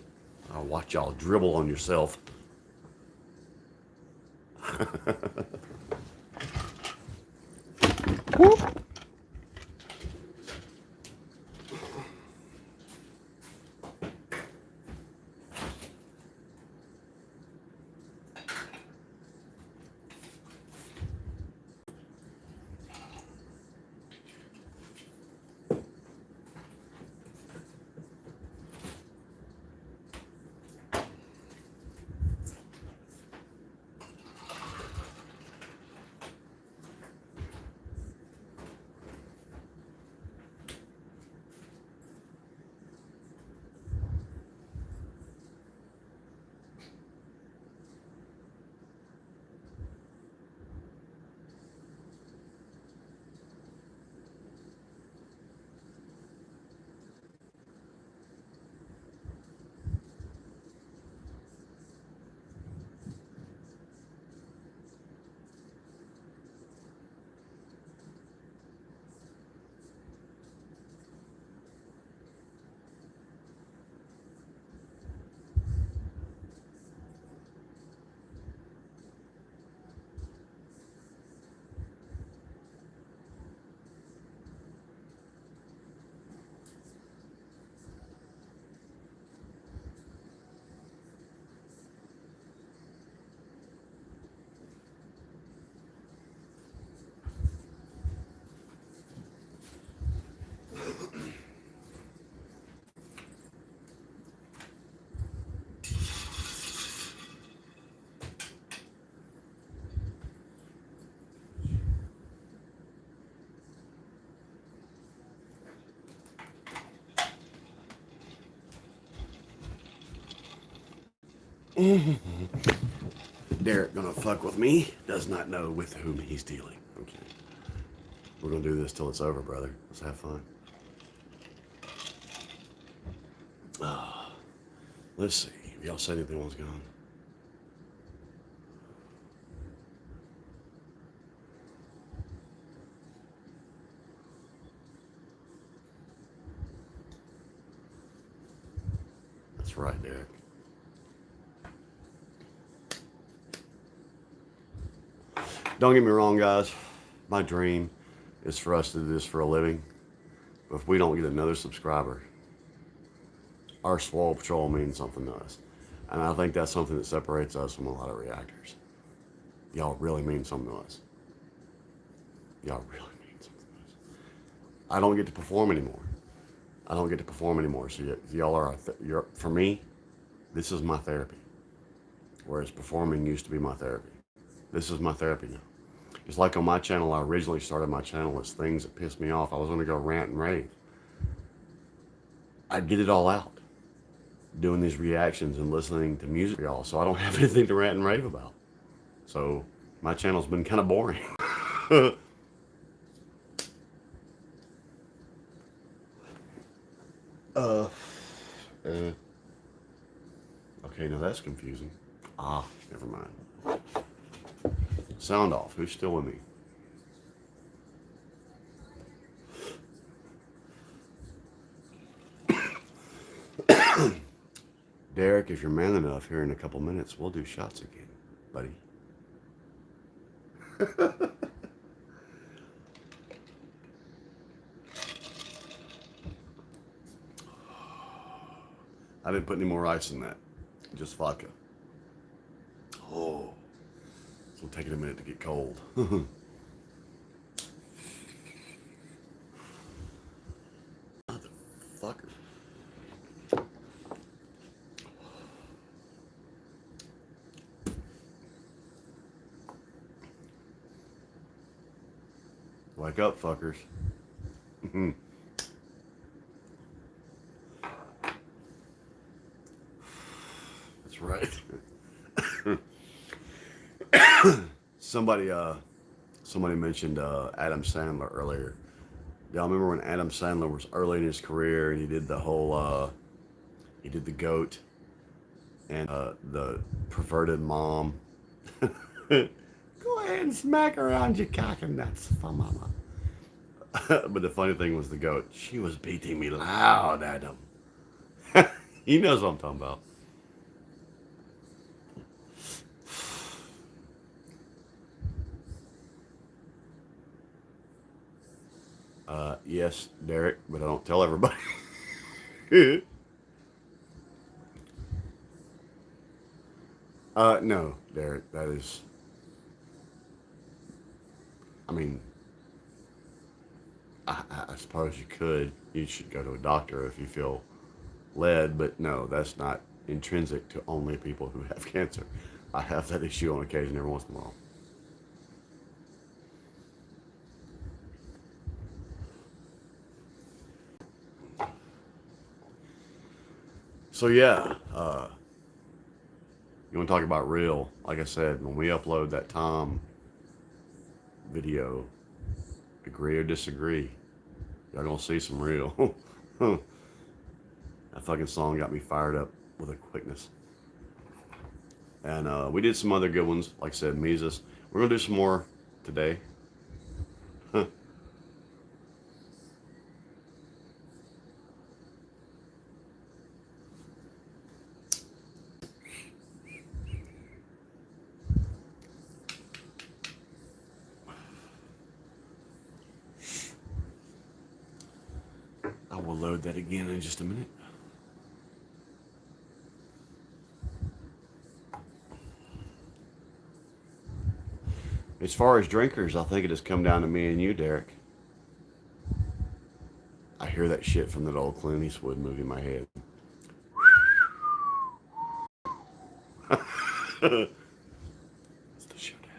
Speaker 1: I'll watch y'all dribble on yourself. Derek gonna fuck with me. Does not know with whom he's dealing. Okay. We're gonna do this till it's over, brother. Let's have fun. Let's see. Have y'all said anything while I was gone? That's right, Derek. Don't get me wrong, guys. My dream is for us to do this for a living. But if we don't get another subscriber, our Swole Patrol means something to us. And I think that's something that separates us from a lot of reactors. Y'all really mean something to us. Y'all really mean something to us. I don't get to perform anymore. I don't get to perform anymore. So y'all are, for me, this is my therapy. Whereas performing used to be my therapy. This is my therapy now. It's like on my channel, I originally started my channel as things that pissed me off. I was going to go rant and rave. I'd get it all out doing these reactions and listening to music for y'all, so I don't have anything to rant and rave about. So my channel's been kind of boring. Okay, now that's confusing. Never mind. Sound off. Who's still with me? Derek, if you're man enough, here in a couple minutes, we'll do shots again. buddy. I didn't put any more ice in that. Just vodka. Oh, it's gonna take it a minute to get cold. Motherfucker. Wake up, fuckers. That's right. Somebody mentioned Adam Sandler earlier. Y'all remember when Adam Sandler was early in his career and he did the whole he did the goat and the perverted mom. Go ahead and smack around your cock and that's for mama. But the funny thing was the goat. She was beating me loud, Adam. He knows what I'm talking about. Yes, Derek, but I don't tell everybody. No, Derek, that is, I mean, I suppose you could. You should go to a doctor if you feel led, but no, that's not intrinsic to only people who have cancer. I have that issue on occasion every once in a while. So yeah, you want to talk about real? Like I said, when we upload that Tom video, agree or disagree, y'all gonna see some real. That fucking song got me fired up with a quickness. And we did some other good ones, like I said, Mises. We're gonna do some more today. I will load that again in just a minute. As far as drinkers, I think it has come down to me and you, Derek. I hear that shit from that old Clint Eastwood movie in my head. It's the showdown.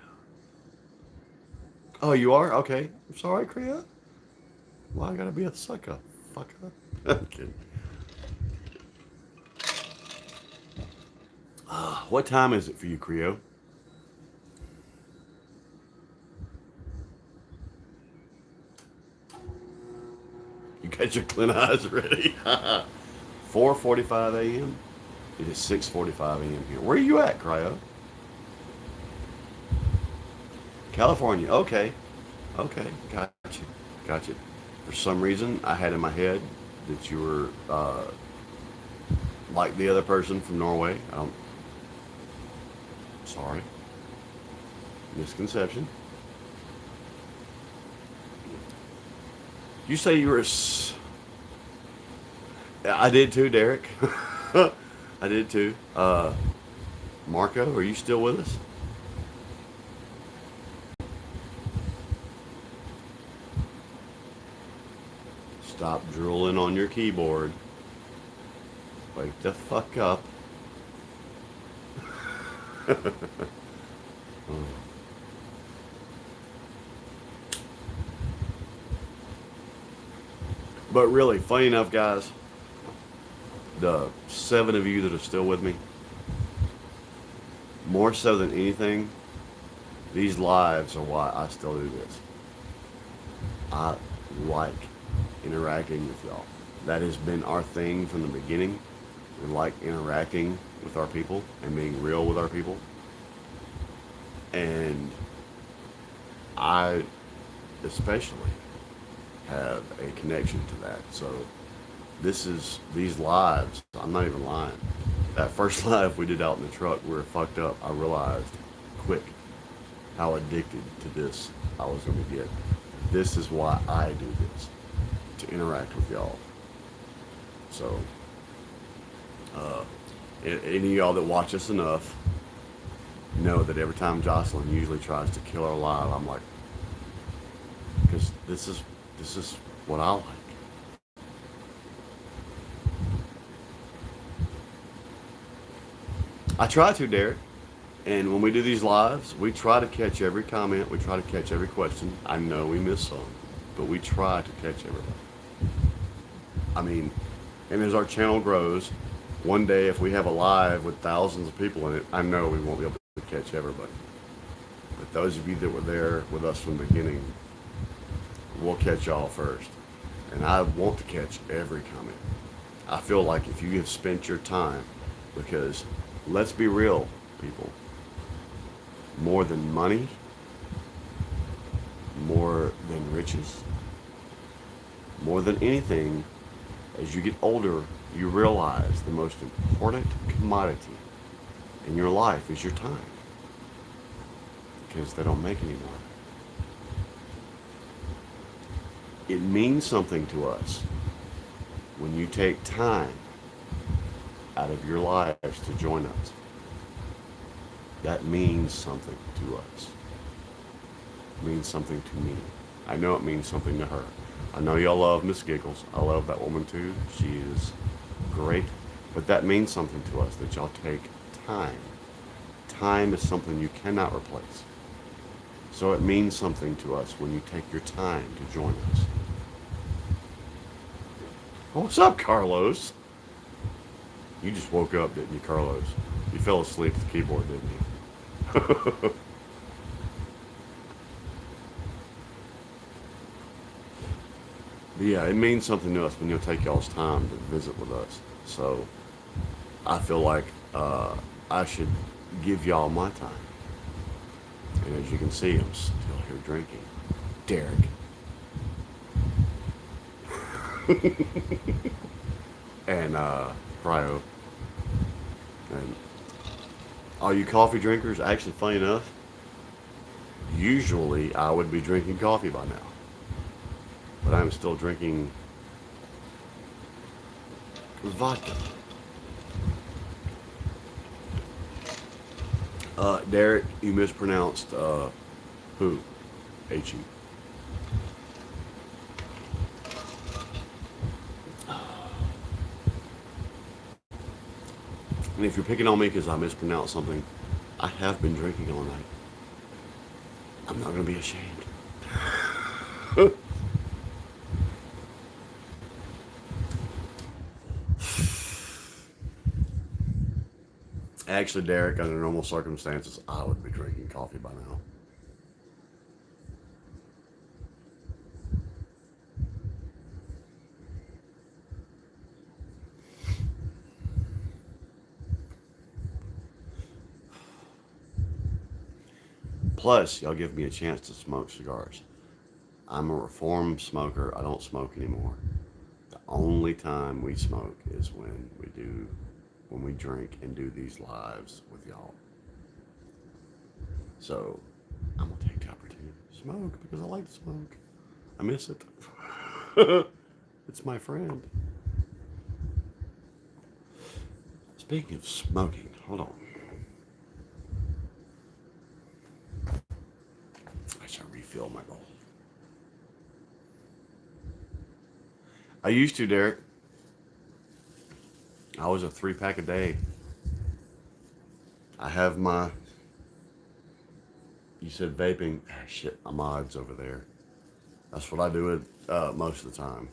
Speaker 1: Oh, you are? Okay. I'm sorry, Kriya. Why I gotta be a sucker? Fucker. I'm kidding. What time is it for you, Creo? You got your Clint eyes ready. 4:45 a.m. It is 6:45 a.m. here. Where are you at, Cryo? California. Okay. Okay. Got you. Got you. For some reason, I had in my head that you were like the other person from Norway. Sorry. Misconception. You say you were. I did too, Derek. I did too. Marco, are you still with us? Stop drooling on your keyboard. Wake the fuck up. But really, funny enough, guys, the 7 of you that are still with me, more so than anything, these lives are why I still do this. I like interacting with y'all. That has been our thing from the beginning. We like interacting with our people and being real with our people. And I especially have a connection to that. So these lives, I'm not even lying. That first live we did out in the truck, we were fucked up. I realized quick how addicted to this I was going to get. This is why I do this, to interact with y'all. So, uh, any of y'all that watch us enough know that every time Jocelyn usually tries to kill her live, I'm like, because this is what I like. I try to, Derek. And when we do these lives, we try to catch every comment. We try to catch every question. I know we miss some, but we try to catch everybody. I mean, and as our channel grows, one day if we have a live with thousands of people in it, I know we won't be able to catch everybody. But those of you that were there with us from the beginning, we'll catch y'all first. And I want to catch every comment. I feel like if you have spent your time, because let's be real, people, more than money, more than riches, more than anything, as you get older, you realize the most important commodity in your life is your time, because they don't make anymore. It means something to us when you take time out of your lives to join us. That means something to us. It means something to me. I know it means something to her. I know y'all love Miss Giggles. I love that woman too. She is great. But that means something to us that y'all take time. Time is something you cannot replace. So it means something to us when you take your time to join us. What's up, Carlos? You just woke up, didn't you, Carlos? You fell asleep at the keyboard, didn't you? But yeah, it means something to us when you'll take y'all's time to visit with us. So I feel like I should give y'all my time. And as you can see, I'm still here drinking. Derek. And Cryo. And all you coffee drinkers, actually, funny enough, usually I would be drinking coffee by now. But I'm still drinking vodka. Derek, you mispronounced who? H-E. And if you're picking on me because I mispronounced something, I have been drinking all night. I'm not going to be ashamed. Actually, Derek, under normal circumstances, I would be drinking coffee by now. Plus, y'all give me a chance to smoke cigars. I'm a reformed smoker. I don't smoke anymore. The only time we smoke is when we drink and do these lives with y'all. So, I'm gonna take the opportunity to smoke because I like to smoke. I miss it. It's my friend. Speaking of smoking, hold on. I should refill my bowl. I used to, Derek. I was a 3-pack a day. I have my. You said vaping. Ah, shit, my mod's over there. That's what I do with most of the time.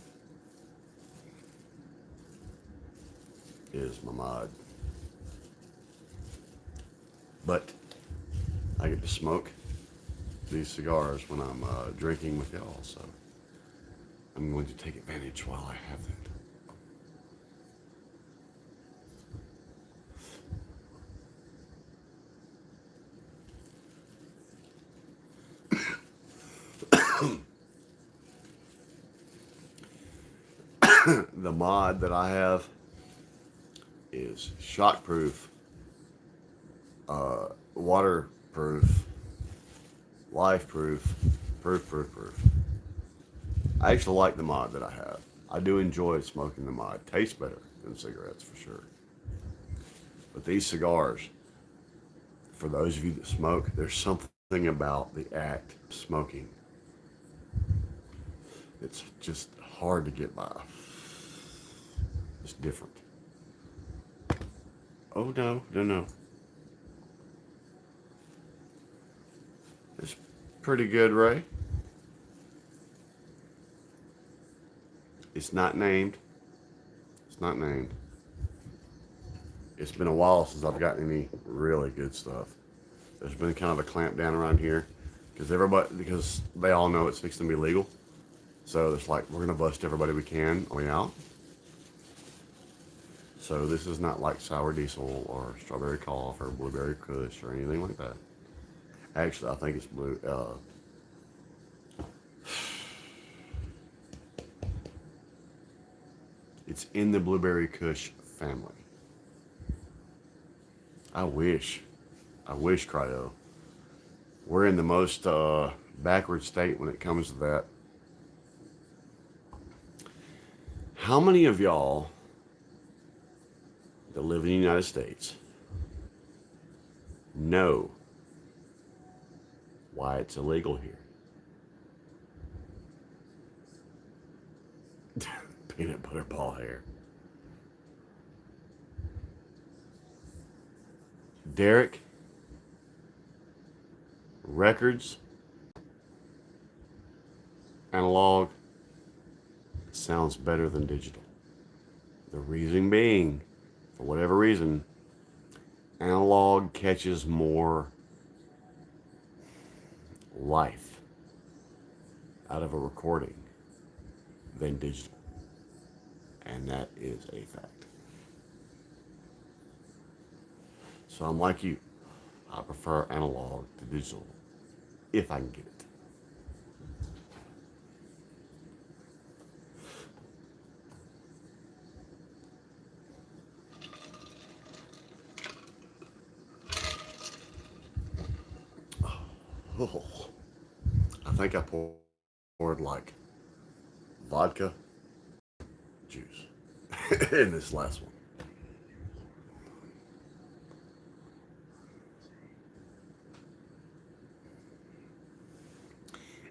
Speaker 1: Is my mod. But I get to smoke these cigars when I'm drinking with y'all, so I'm going to take advantage while I have that. The mod that I have is shockproof, waterproof, proof. Life proof. Proof. I actually like the mod that I have. I do enjoy smoking the mod. Tastes better than cigarettes for sure. But these cigars, for those of you that smoke, there's something about the act of smoking. It's just hard to get by. It's different. Oh no. It's pretty good, Ray. It's not named. It's not named. It's been a while since I've gotten any really good stuff. There's been kind of a clamp down around here because they all know it's fixing to be legal. So it's like we're gonna bust everybody we can on the out. So this is not like sour diesel or strawberry cough or blueberry kush or anything like that. Actually, I think it's blue. It's in the blueberry kush family. I wish, Cryo. We're in the most backward state when it comes to that. How many of y'all that live in the United States know why it's illegal here? Peanut butter ball hair. Derek, records, analog sounds better than digital. The reason being, for whatever reason, analog catches more life out of a recording than digital. And that is a fact. So I'm like you. I prefer analog to digital if I can get it. Oh, I think I poured like vodka juice in this last one.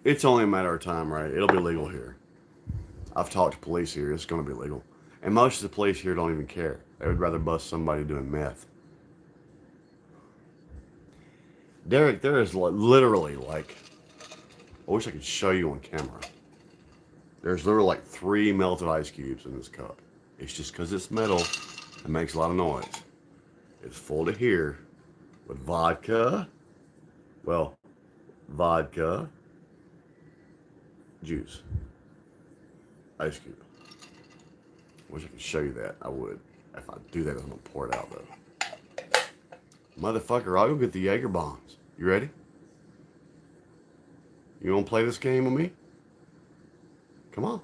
Speaker 1: It's only a matter of time, right? It'll be legal here. I've talked to police here. It's going to be legal. And most of the police here don't even care. They would rather bust somebody doing meth. Derek, there is literally like, I wish I could show you on camera. There's literally like 3 melted ice cubes in this cup. It's just because it's metal, it makes a lot of noise. It's full to here with vodka. Well, vodka, juice, ice cube. Wish I could show you that. I would. If I do that, I'm gonna pour it out though. Motherfucker, I'll go get the Jaeger bombs. You ready? You wanna play this game with me? Come on.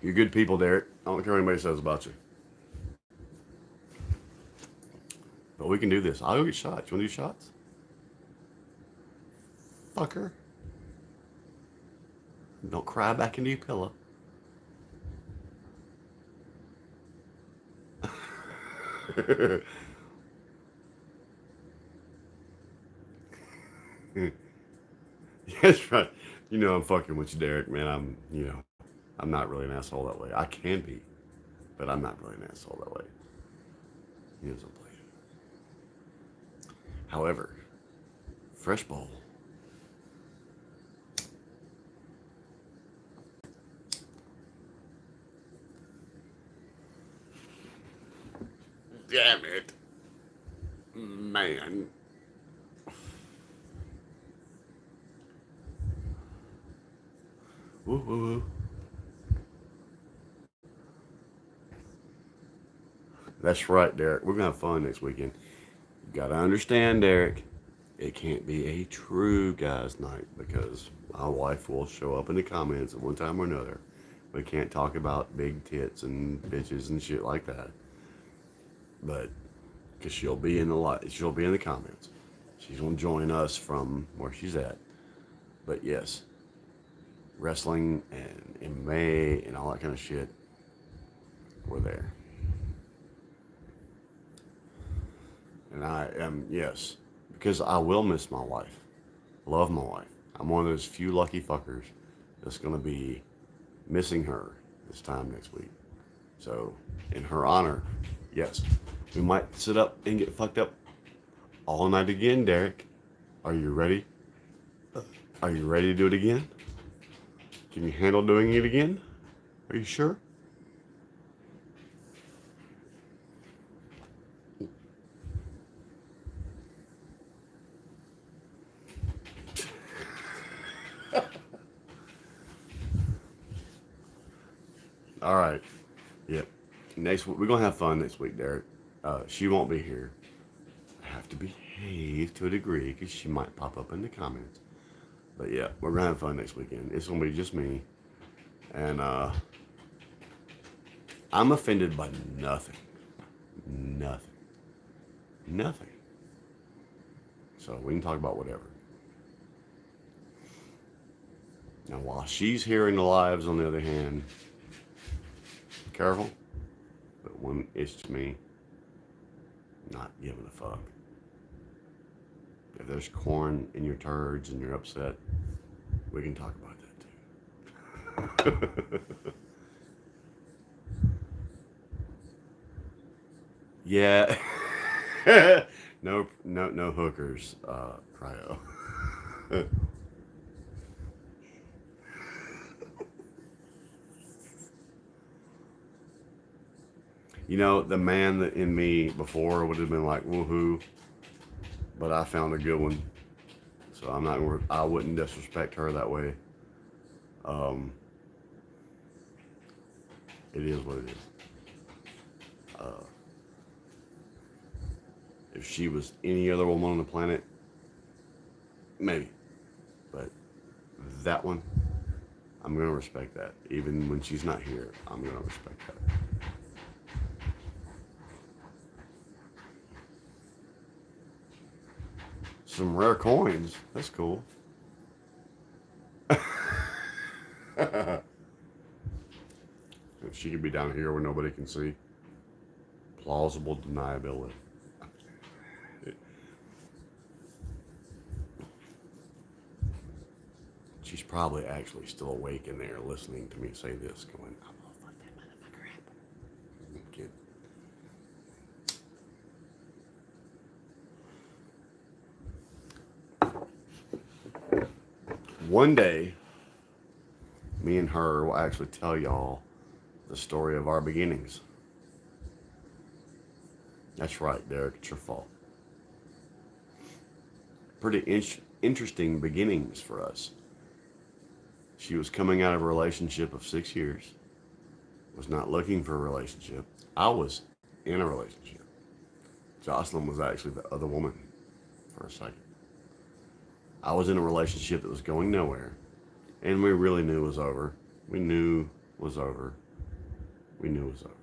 Speaker 1: You're good people, Derek. I don't care what anybody says about you. But we can do this. I'll go get shots. You wanna do shots? Fucker. Don't cry back into your pillow. That's right. You know I'm fucking with you, Derek, man. I'm not really an asshole that way. I can be, but I'm not really an asshole that way. He doesn't play. However, fresh bowl. Damn it. Man. Woo woo woo. That's right, Derek. We're gonna have fun next weekend. You gotta understand, Derek. It can't be a true guys' night because my wife will show up in the comments at one time or another We can't talk about big tits and bitches and shit like that. But because she'll be in the comments. She's gonna join us from where she's at. But yes, wrestling and MMA and all that kind of shit, we're there. And I am, yes, because I will miss my wife. Love my wife. I'm one of those few lucky fuckers that's gonna be missing her this time next week. So, in her honor, yes, we might sit up and get fucked up all night again, Derek. Are you ready? Are you ready to do it again? Can you handle doing it again? Are you sure? All right. Yep. Next week, we're gonna have fun next week, Derek. She won't be here. I have to behave to a degree because she might pop up in the comments. But yeah, we're gonna have fun next weekend. It's gonna be just me, and I'm offended by nothing, nothing, nothing. So we can talk about whatever. Now, while she's hearing the lives, on the other hand, careful. But when it's me, not giving a fuck. If there's corn in your turds and you're upset, we can talk about that too. Yeah. No hookers, cryo. You know, the man that in me before would have been like, woohoo, but I found a good one. So I wouldn't disrespect her that way. It is what it is. If she was any other woman on the planet, maybe. But that one, I'm going to respect that. Even when she's not here, I'm going to respect that. Some rare coins. That's cool. If she could be down here where nobody can see. Plausible deniability. She's probably actually still awake in there listening to me say this, going, I'm gonna fuck that motherfucker up. I'm kidding. One day, me and her will actually tell y'all the story of our beginnings. That's right, Derek, it's your fault. Pretty interesting beginnings for us. She was coming out of a relationship of 6 years, was not looking for a relationship. I was in a relationship. Jocelyn was actually the other woman for a second. I was in a relationship that was going nowhere, and we really knew it was over. We knew it was over. We knew it was over.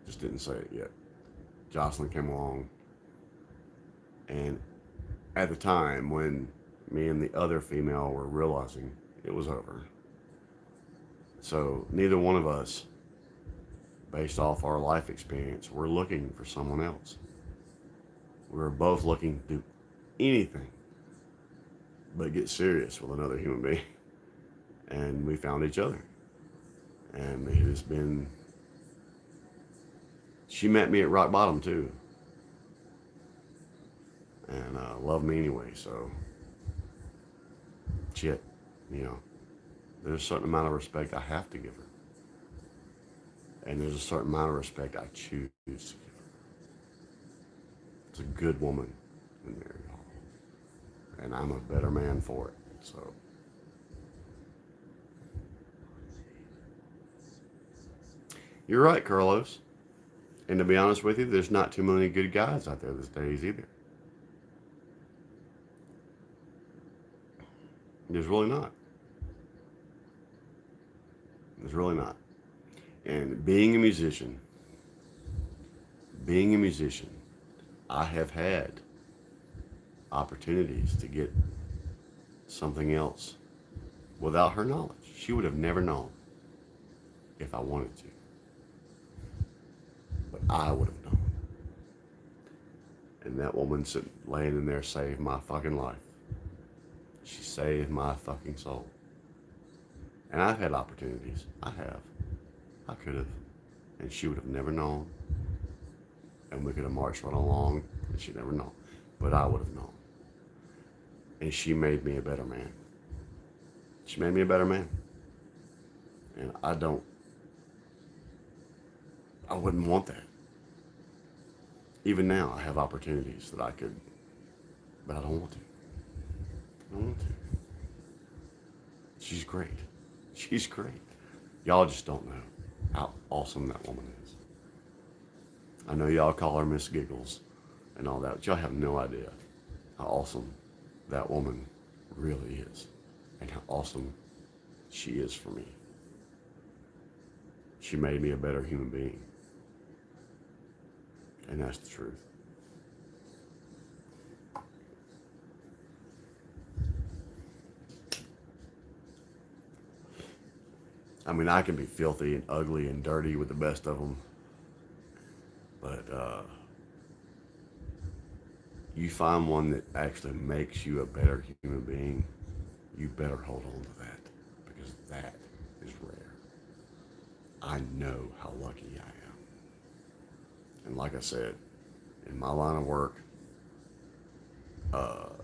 Speaker 1: Just didn't say it yet. Jocelyn came along, and at the time when me and the other female were realizing it was over. So neither one of us, based off our life experience, were looking for someone else. We were both looking to do anything but get serious with another human being. And we found each other. And it has been... She met me at rock bottom too. And loved me anyway, so... Shit, you know. There's a certain amount of respect I have to give her. And there's a certain amount of respect I choose to give her. It's a good woman in there, y'all. And I'm a better man for it, so... You're right, Carlos. And to be honest with you, there's not too many good guys out there these days either. There's really not. It's really not. And being a musician, I have had opportunities to get something else without her knowledge. She would have never known if I wanted to, but I would have known. And that woman sitting, laying in there saved my fucking life. She saved my fucking soul. And I've had opportunities. I have. I could have. And she would have never known. And we could have marched right along, and she'd never known. But I would have known. And she made me a better man. She made me a better man. And I wouldn't want that. Even now, I have opportunities that I could, but I don't want to. I don't want to. She's great. She's great. Y'all just don't know how awesome that woman is. I know y'all call her Miss Giggles and all that, but y'all have no idea how awesome that woman really is and how awesome she is for me. She made me a better human being. And that's the truth. I mean, I can be filthy and ugly and dirty with the best of them, but you find one that actually makes you a better human being, you better hold on to that, because that is rare. I know how lucky I am. And like I said, in my line of work,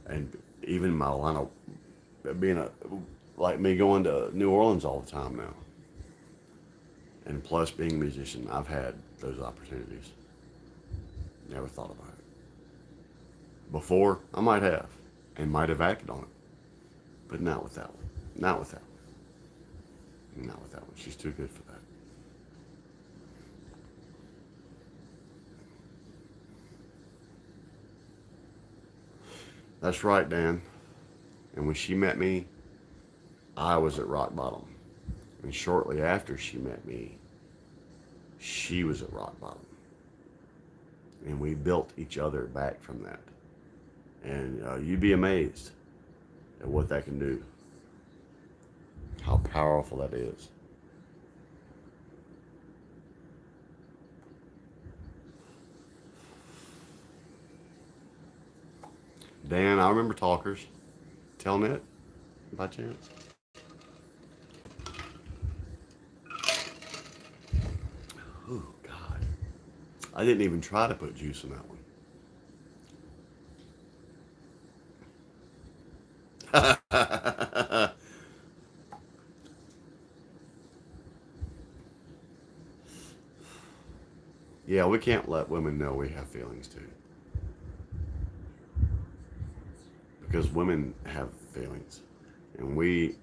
Speaker 1: and even my line of being like me going to New Orleans all the time now, and plus being a musician, I've had those opportunities. Never thought about it. Before, I might have, and might have acted on it, but not with that one. Not with that one. Not with that one. She's too good for that. That's right, Dan. And when she met me, I was at rock bottom. And shortly after she met me, she was at rock bottom. And we built each other back from that. And you'd be amazed at what that can do. How powerful that is. Dan, I remember Talkers. Telnet, by chance? Oh, God. I didn't even try to put juice in that one. Yeah, we can't let women know we have feelings too. Because women have feelings. And we,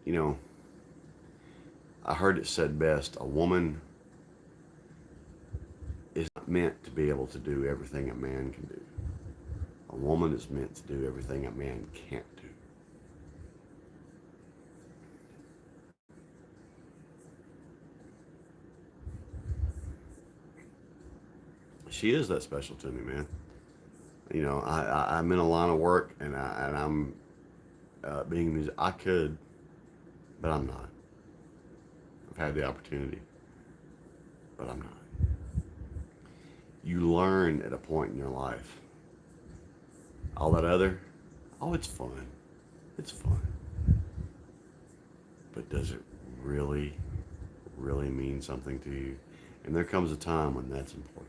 Speaker 1: I heard it said best, a woman is not meant to be able to do everything a man can do. A woman is meant to do everything a man can't do. She is that special to me, man. I'm in a line of work, and I'm being music. I could, but I'm not. I've had the opportunity, but I'm not. You learn at a point in your life. All that other, oh, it's fun. It's fun. But does it really, really mean something to you? And there comes a time when that's important.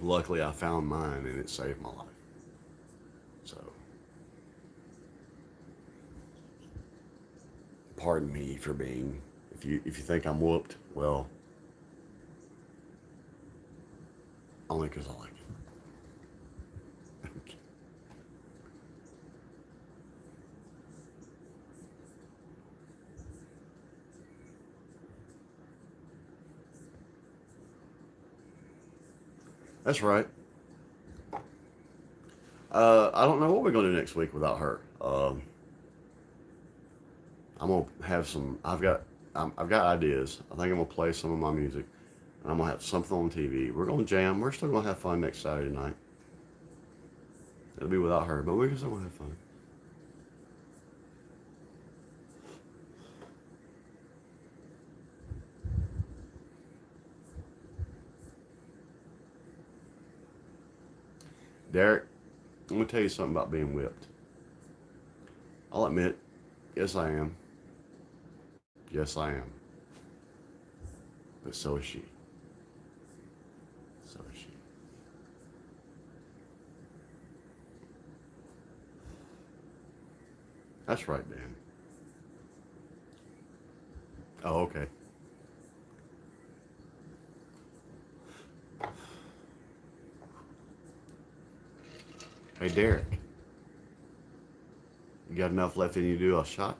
Speaker 1: Luckily, I found mine, and it saved my life. So, pardon me for being. If you think I'm whooped, well, only because I like it. Okay. That's right. I don't know what we're going to do next week without her. I'm gonna have some. I've got ideas. I think I'm gonna play some of my music, and I'm gonna have something on TV. We're gonna jam. We're still gonna have fun next Saturday night. It'll be without her, but we're still gonna have fun. Derek, I'm gonna tell you something about being whipped. I'll admit, yes I am. Yes I am. But so is she. So is she. That's right, Dan. Oh, okay. Hey, Derek, you got enough left in you to do a shot?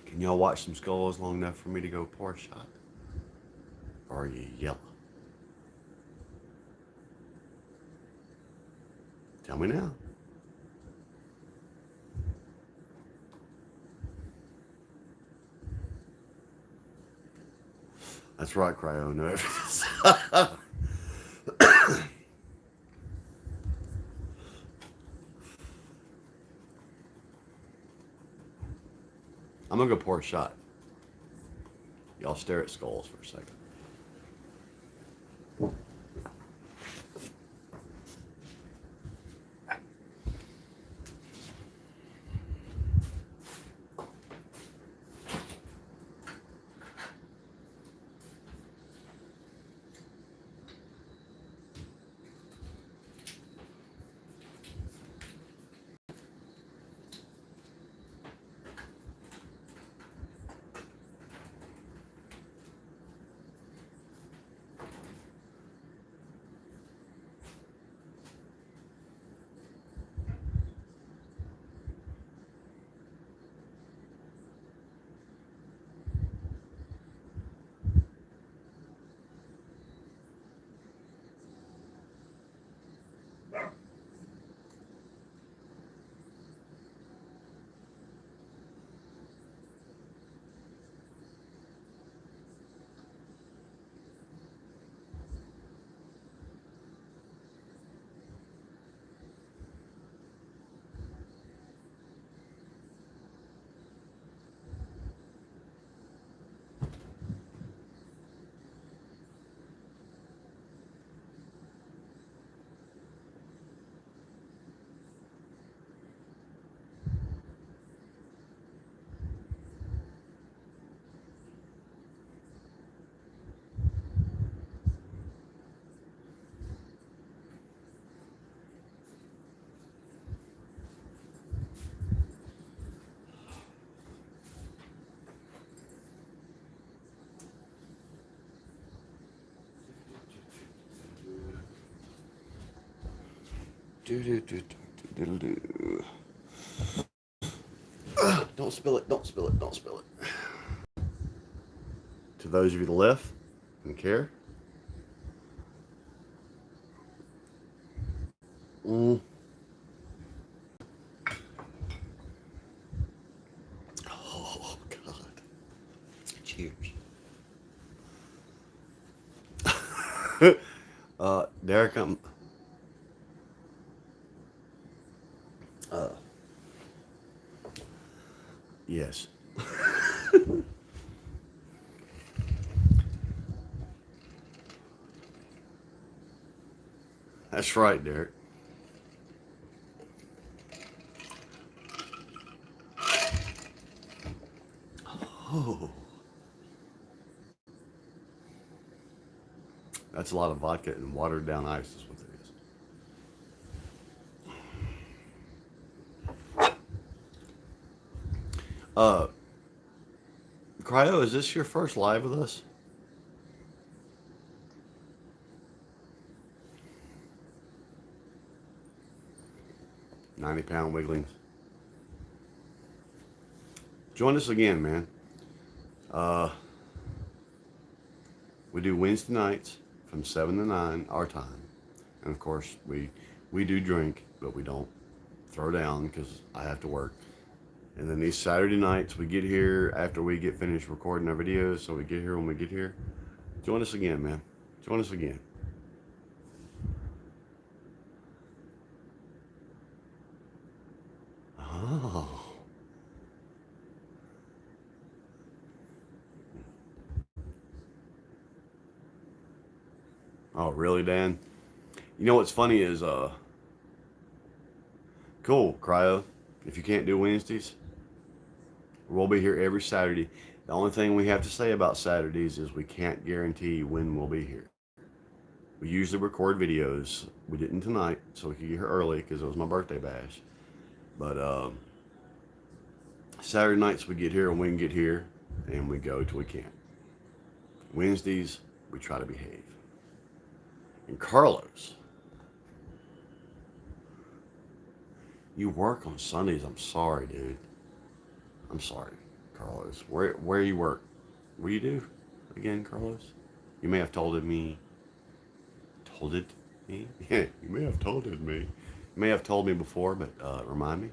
Speaker 1: Can y'all watch some skulls long enough for me to go pour a shot? Or are you yellow? Tell me now. That's right, Cryo. No evidence. I'm gonna go pour a shot. Y'all stare at skulls for a second. Do do do do do do. Don't spill it. Don't spill it. Don't spill it. To those of you to the left and care. Mm. Oh God. Cheers. Derek, uh, yes. That's right, Derek. Oh, that's a lot of vodka and watered down ice, is what it is. Uh, Cryo, is this your first live with us? 90-pound wigglings. Join us again, man. Uh, we do Wednesday nights from 7 to 9 our time. And of course, we do drink, but we don't throw down because I have to work. And then these Saturday nights, we get here after we get finished recording our videos. So we get here when we get here. Join us again, man. Join us again. Oh. Oh, really, Dan? You know what's funny is, cool, Cryo. If you can't do Wednesdays, we'll be here every Saturday. The only thing we have to say about Saturdays is we can't guarantee when we'll be here. We usually record videos. We didn't tonight, so we could get here early because it was my birthday bash. But Saturday nights we get here and we can get here, and we go till we can't. Wednesdays we try to behave. And Carlos, you work on Sundays. I'm sorry, dude. I'm sorry, Carlos. Where you work? What do you do again, Carlos? You may have told it me. Told it me? Yeah, you may have told it me. You may have told me before, but remind me.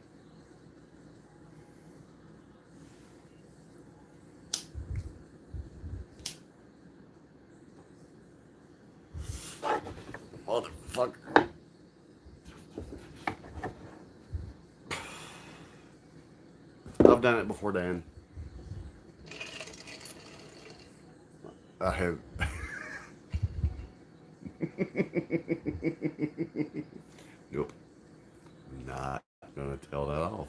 Speaker 1: Motherfucker. I've done it before, Dan. I have. Nope. Not gonna tell that off.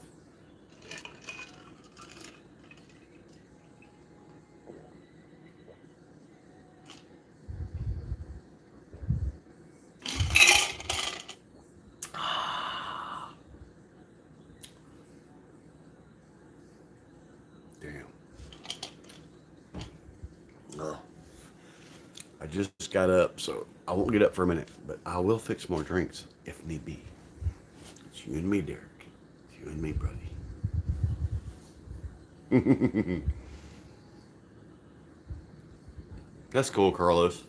Speaker 1: Damn. Oh. I just got up, so I won't get up for a minute, but I will fix more drinks if need be. It's you and me, Derek. It's you and me, buddy. That's cool, Carlos.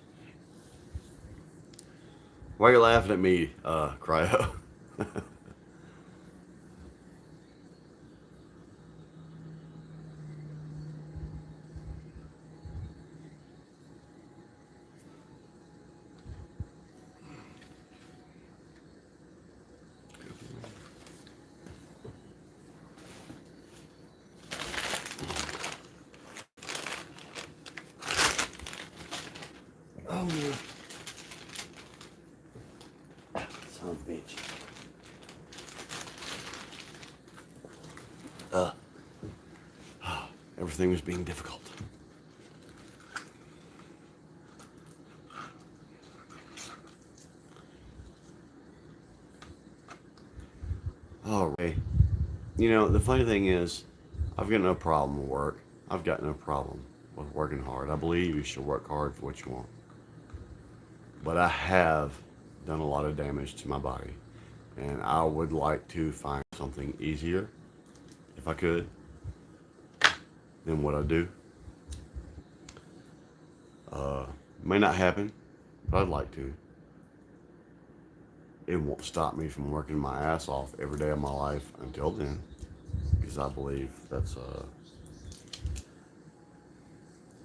Speaker 1: Why are you laughing at me, Cryo? Oh, son of a bitch. Everything was being difficult. All right. You know, the funny thing is, I've got no problem with work. I've got no problem with working hard. I believe you should work hard for what you want. But I have done a lot of damage to my body. And I would like to find something easier, if I could, than what I do. May not happen, but I'd like to. It won't stop me from working my ass off every day of my life until then, because I believe that's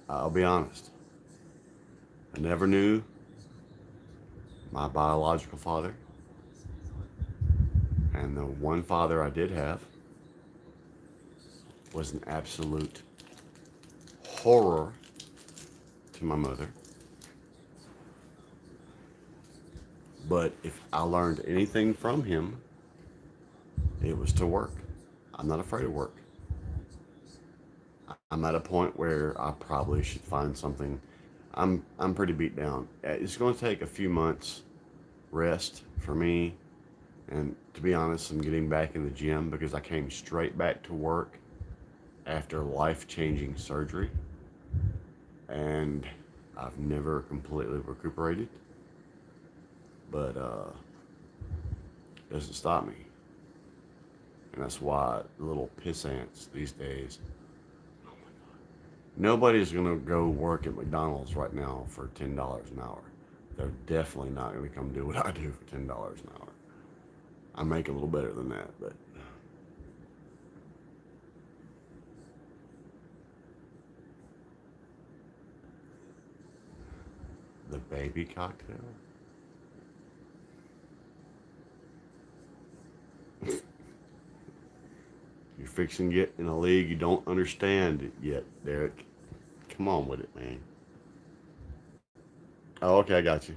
Speaker 1: I'll be honest. I never knew my biological father, and the one father I did have was an absolute horror to my mother. But if I learned anything from him, it was to work. I'm not afraid of work. I'm at a point where I probably should find something. I'm pretty beat down. It's going to take a few months rest for me, and to be honest, I'm getting back in the gym because I came straight back to work after life-changing surgery, and I've never completely recuperated. But it doesn't stop me, and that's why little pissants these days. Oh my God, nobody's gonna go work at McDonald's right now for $10 an hour. They're definitely not gonna come do what I do for $10 an hour. I make a little better than that, but the baby cocktail. You're fixing to get in a league you don't understand it yet, Derek. Come on with it, man. Oh, okay, I got you.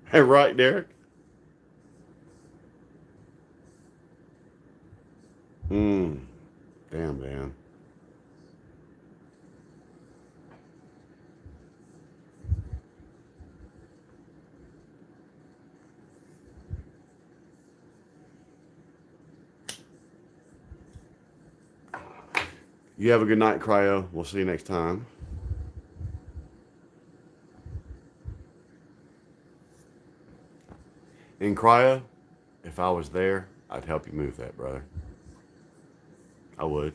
Speaker 1: Hey, right, Derek? Mmm. Damn, Dan. You have a good night, Cryo. We'll see you next time. In Cryo, if I was there, I'd help you move that, brother. I would.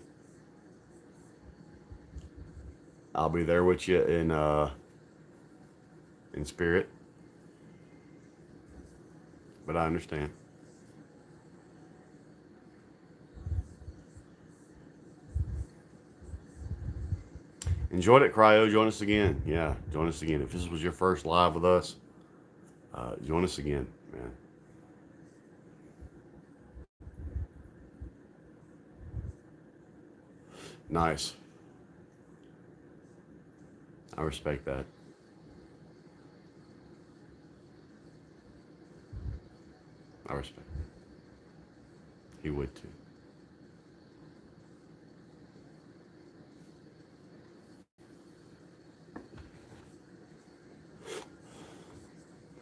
Speaker 1: I'll be there with you in spirit. But I understand. Enjoyed it, Cryo. Join us again. Yeah, join us again. If this was your first live with us, join us again, man. Nice. I respect that. I respect it. He would too.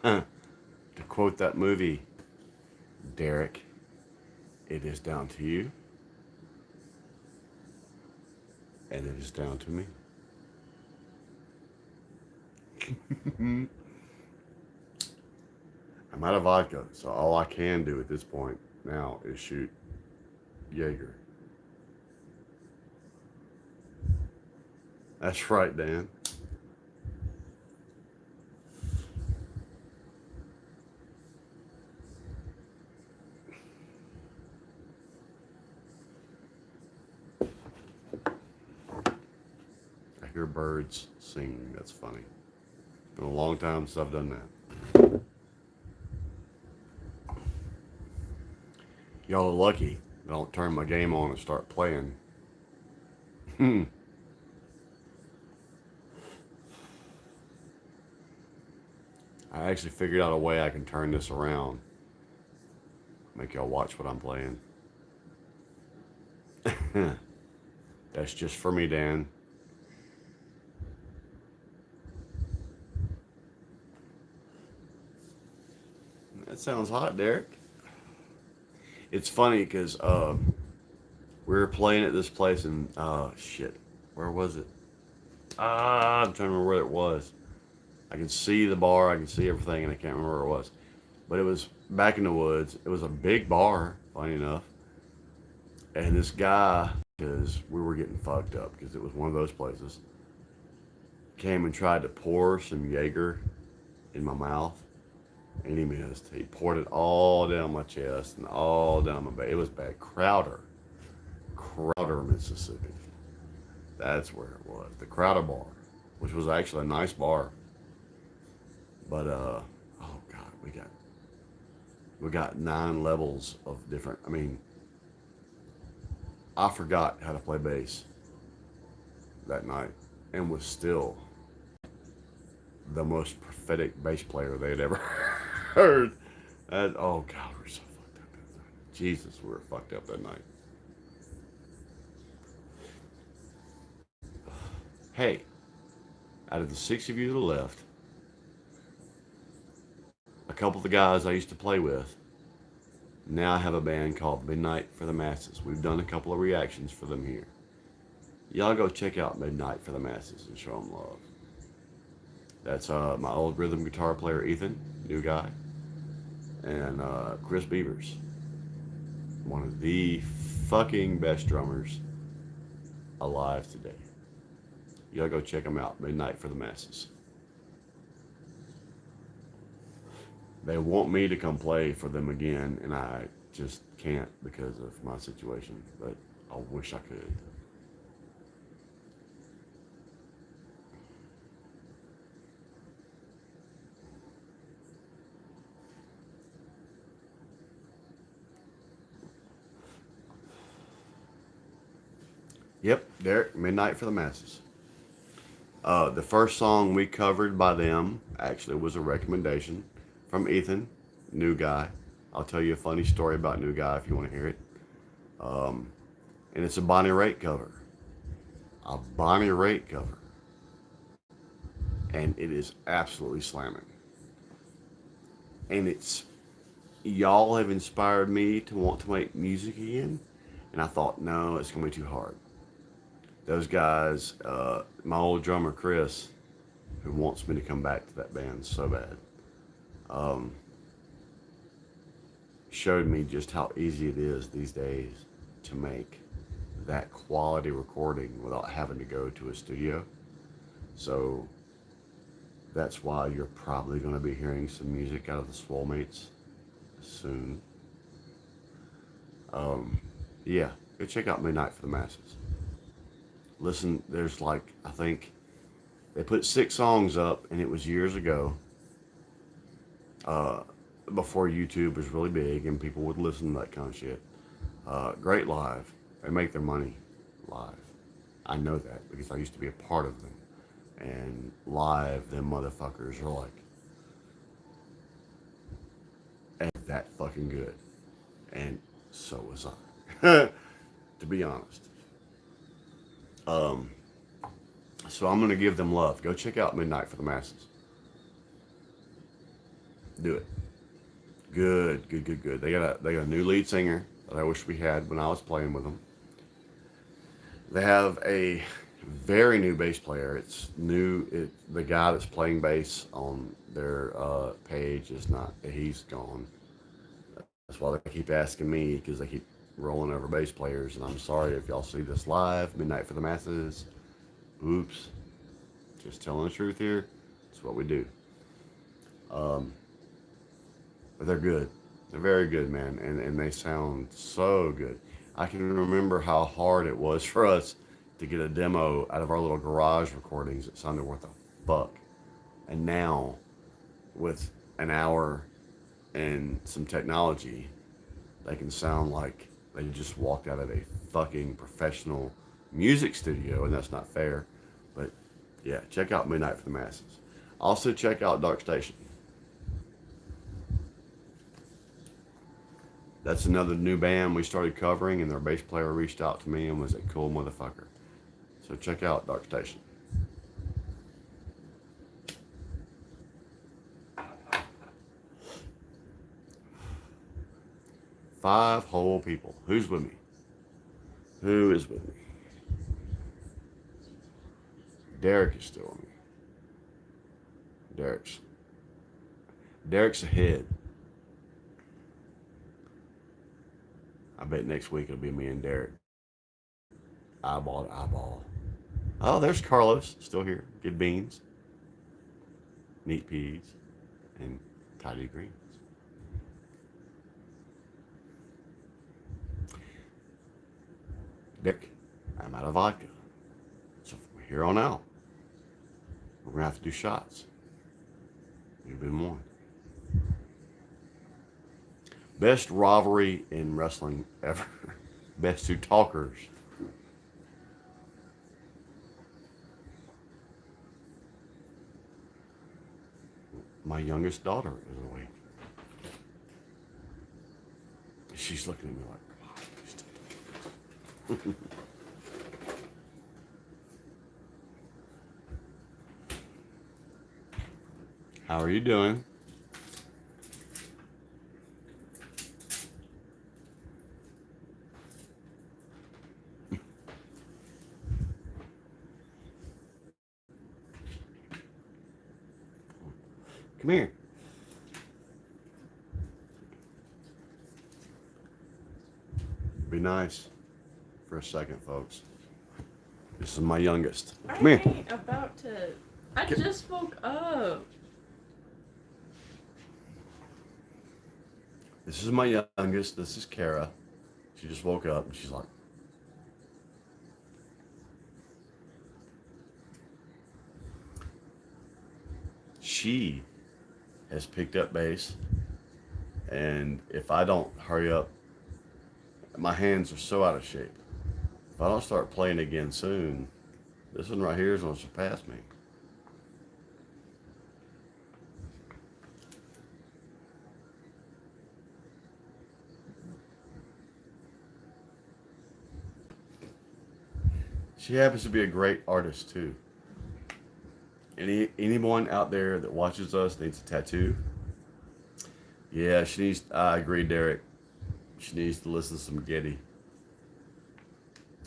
Speaker 1: Huh. To quote that movie, Derek, it is down to you, and it is down to me. I'm out of vodka, so all I can do at this point now is shoot Jaeger. That's right, Dan. I hear birds singing. That's funny. It's been a long time since I've done that. Y'all are lucky I don't turn my game on and start playing. I actually figured out a way I can turn this around. Make y'all watch what I'm playing. That's just for me, Dan. That sounds hot, Derek. It's funny because we were playing at this place and shit, where was it? I'm trying to remember where it was. I can see the bar, I can see everything, and I can't remember where it was. But it was back in the woods. It was a big bar, funny enough. And this guy, because we were getting fucked up, because it was one of those places, came and tried to pour some Jaeger in my mouth, and he missed. He poured it all down my chest and all down my back. It was bad. Crowder, Mississippi. That's where it was. The Crowder Bar, which was actually a nice bar. But oh god, we got 9 levels of different. I mean, I forgot how to play bass that night, and was still the most prophetic bass player they had ever heard. And, oh god, we were so fucked up that night. Jesus, we were fucked up that night. Hey, out of the 6 of you that left, a couple of the guys I used to play with now have a band called Midnight for the Masses. We've done a couple of reactions for them here. Y'all go check out Midnight for the Masses and show them love. That's my old rhythm guitar player Ethan, new guy, and Chris Beavers, one of the fucking best drummers alive today. Y'all go check them out. Midnight for the Masses. They want me to come play for them again, and I just can't because of my situation. But I wish I could. Yep, Derek, Midnight for the Masses. The first song we covered by them actually was a recommendation from Ethan, New Guy. I'll tell you a funny story about New Guy if you want to hear it. Um, and it's a Bonnie Raitt cover. A Bonnie Raitt cover. And it is absolutely slamming. And it's, y'all have inspired me to want to make music again. And I thought, no, it's going to be too hard. Those guys, my old drummer Chris, who wants me to come back to that band so bad, um, showed me just how easy it is these days to make that quality recording without having to go to a studio. So that's why you're probably going to be hearing some music out of the Swolemates soon. Yeah, go check out Midnight for the Masses. Listen, there's like, I think they put 6 songs up, and it was years ago, uh, before YouTube was really big and people would listen to that kind of shit. Great live. They make their money live. I know that because I used to be a part of them. And live, them motherfuckers are like, ain't that fucking good. And so was I, to be honest. Um, so I'm gonna give them love. Go check out Midnight for the Masses. Do it. Good, good, good, good. They got a new lead singer that I wish we had when I was playing with them. They have a very new bass player. It's new. The guy that's playing bass on their page is not. He's gone. That's why they keep asking me because they keep rolling over bass players. And I'm sorry if y'all see this live. Midnight for the Masses. Oops. Just telling the truth here. That's what we do. Um, but they're good. They're very good, man, and they sound so good. I can remember how hard it was for us to get a demo out of our little garage recordings that sounded worth a fuck. And now, with an hour and some technology, they can sound like they just walked out of a fucking professional music studio, and that's not fair. But yeah, check out Midnight for the Masses. Also, check out Dark Station. That's another new band we started covering, and their bass player reached out to me and was a cool motherfucker. So check out Dark Station. Five whole people. Who's with me? Who is with me? Derek is still with me. Derek's ahead. I bet next week it'll be me and Derek. Eyeball to eyeball. Oh, there's Carlos, still here. Good beans, neat peas, and tidy greens. Dick, I'm out of vodka. So from here on out, we're going to have to do shots. You've been warned. Best rivalry in wrestling ever. Best two talkers. My youngest daughter is awake. She's looking at me like, wow. How are you doing? Come here. Be nice for a second, folks. This is my youngest. Come
Speaker 3: I
Speaker 1: here.
Speaker 3: ain't about to. I just woke up.
Speaker 1: This is my youngest. This is Kara. She just woke up and she's like, she has picked up bass. And if I don't hurry up, my hands are so out of shape. If I don't start playing again soon, this one right here is going to surpass me. She happens to be a great artist too. Anyone out there that watches us needs a tattoo? Yeah, she needs. I agree, Derek. She needs to listen to some Getty.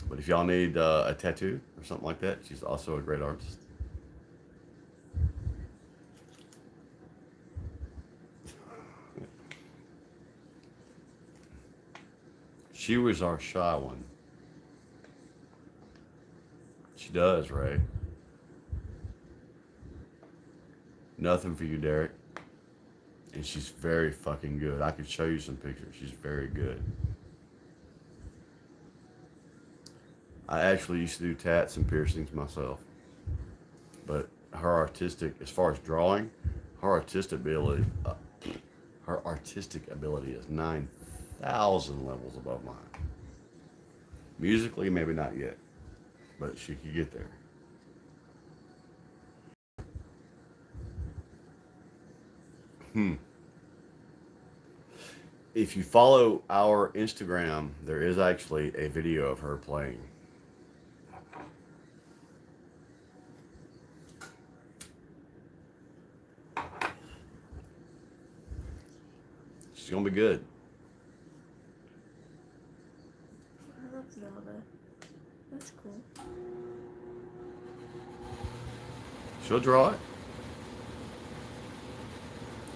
Speaker 1: But if y'all need a tattoo or something like that, she's also a great artist. She was our shy one. She does, Ray. Nothing for you, Derek. And she's very fucking good. I could show you some pictures. She's very good. I actually used to do tats and piercings myself. But her artistic, as far as drawing, her artistic ability, is 9,000 levels above mine. Musically, maybe not yet, but she could get there. If you follow our Instagram, there is actually a video of her playing. She's gonna be good.
Speaker 2: I love Zelda. That's cool.
Speaker 1: She'll draw it.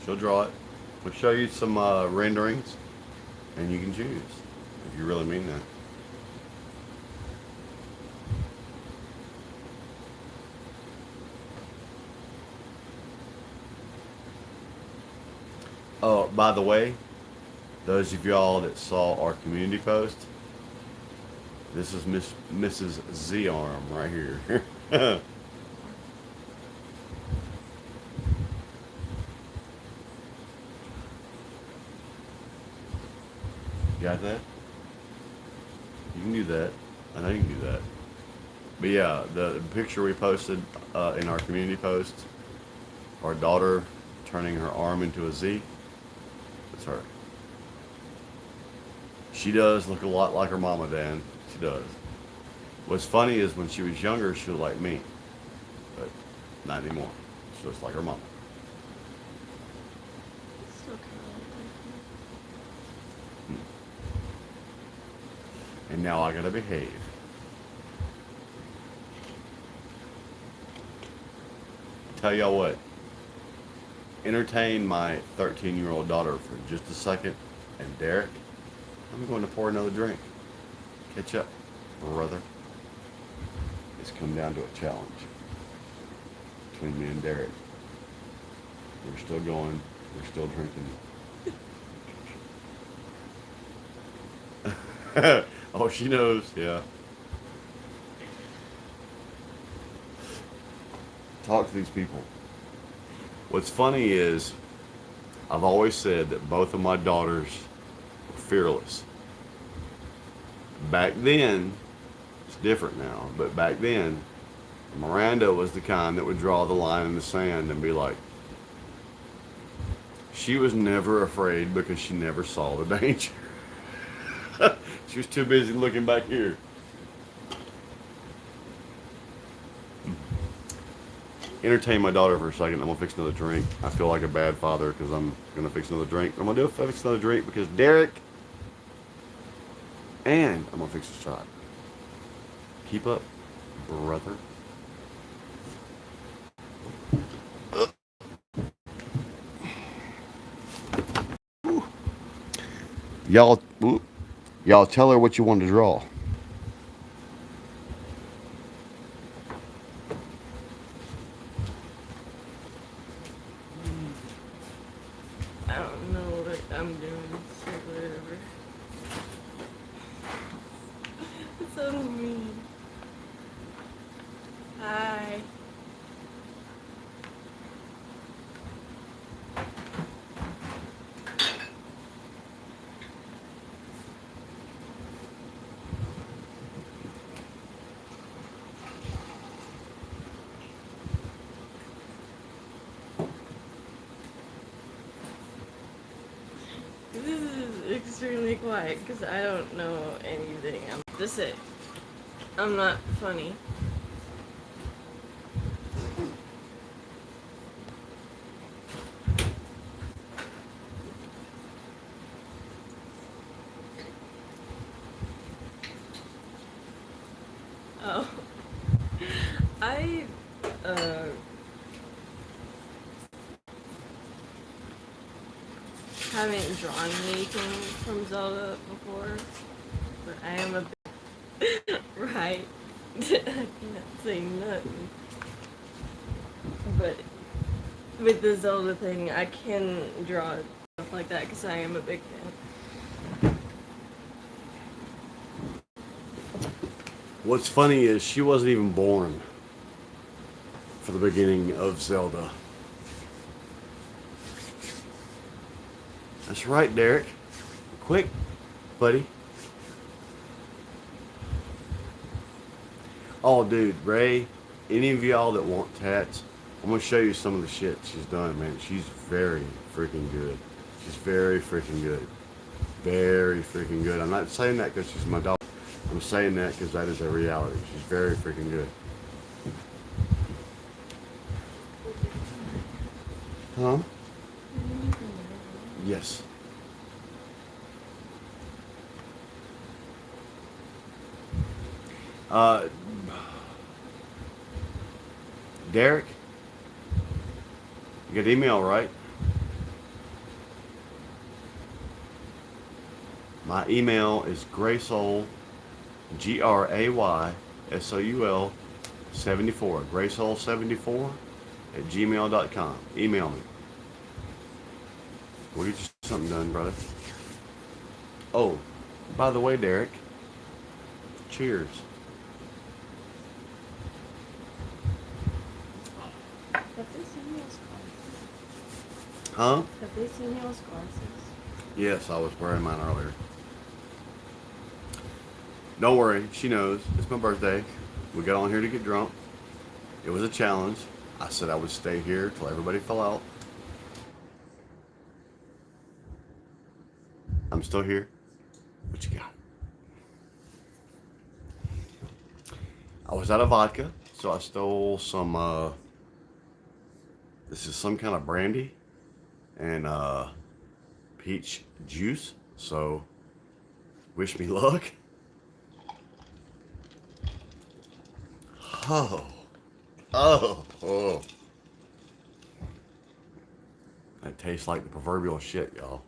Speaker 1: She'll draw it. We'll show you some renderings, and you can choose if you really mean that. Oh, by the way, those of y'all that saw our community post, this is Mrs. Z-Arm right here. Got that? You can do that. I know you can do that. But yeah, the picture we posted in our community post, our daughter turning her arm into a Z, that's her. She does look a lot like her mama, Dan. She does. What's funny is when she was younger, she was like me. But not anymore. She looks like her mama.
Speaker 2: Still kind of
Speaker 1: And now I gotta behave. Tell y'all what. Entertain my 13-year-old daughter for just a second. And Derek, I'm going to pour another drink. Catch up, brother. It's come down to a challenge between me and Derek. We're still going. We're still drinking. Oh, she knows, yeah. Talk to these people. What's funny is, I've always said that both of my daughters were fearless. Back then, it's different now, but back then, Miranda was the kind that would draw the line in the sand and be like, she was never afraid because she never saw the danger. She was too busy looking back here. Entertain my daughter for a second. I'm gonna fix another drink. I feel like a bad father because I'm gonna fix another drink. I'm gonna fix another drink because Derek, and I'm gonna fix a shot. Keep up, brother. Y'all tell her what you want to draw.
Speaker 2: I don't know. I'm doing shit, whatever. It's so mean. Hi. This is extremely quiet because I don't know anything. I'm just it. I'm not funny. Oh. I haven't drawn anything from Zelda before, but I am a bit right. I can't say nothing. But with the Zelda thing, I can draw stuff like that because I am a big fan.
Speaker 1: What's funny is she wasn't even born for the beginning of Zelda. That's right, Derek. Quick, buddy. Oh, dude, Ray, any of y'all that want tats, I'm going to show you some of the shit she's done, man. She's very freaking good. She's very freaking good. Very freaking good. I'm not saying that because she's my dog. I'm saying that because that is a reality. She's very freaking good. Huh? Yes. Derek, you got email, right? My email is graysoul, GRAYSOUL 74, graysoul74 at gmail.com. Email me. We'll get you something done, brother. Oh, by the way, Derek, cheers.
Speaker 2: Have they seen your glasses?
Speaker 1: Huh?
Speaker 2: Have they seen your glasses?
Speaker 1: Yes, I was wearing mine earlier. Don't worry, she knows. It's my birthday. We got on here to get drunk. It was a challenge. I said I would stay here till everybody fell out. I'm still here. What you got? I was out of vodka, so I stole some, this is some kind of brandy and peach juice. So, wish me luck. Oh, oh. That tastes like the proverbial shit, y'all.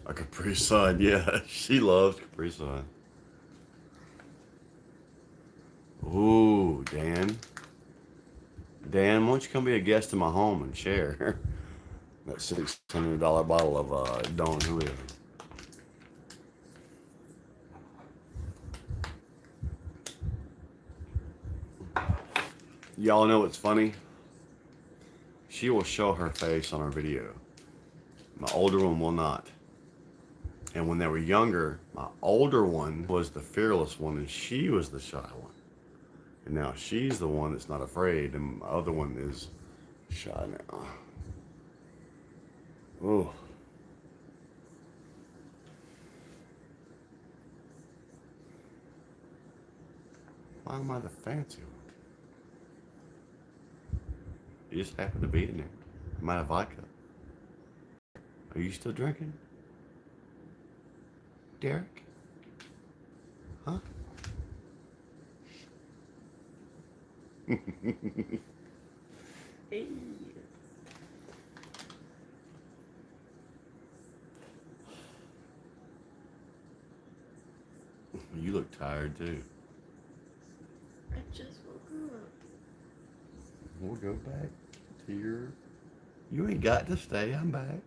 Speaker 1: A Capri Sun, yeah. She loves Capri Sun. Ooh, Dan. Dan, why don't you come be a guest in my home and share that $600 bottle of Don Julio? Y'all know what's funny? She will show her face on her video. My older one will not. And when they were younger, my older one was the fearless one and she was the shy one. And now she's the one that's not afraid and my other one is shy now. Ooh. Why am I the fancy one? It just happened to be in there. I'm out of vodka. Are you still drinking? Derek? Huh?
Speaker 2: Hey.
Speaker 1: You look tired too.
Speaker 2: I just woke up.
Speaker 1: We'll go back to your. You ain't got to stay. I'm back.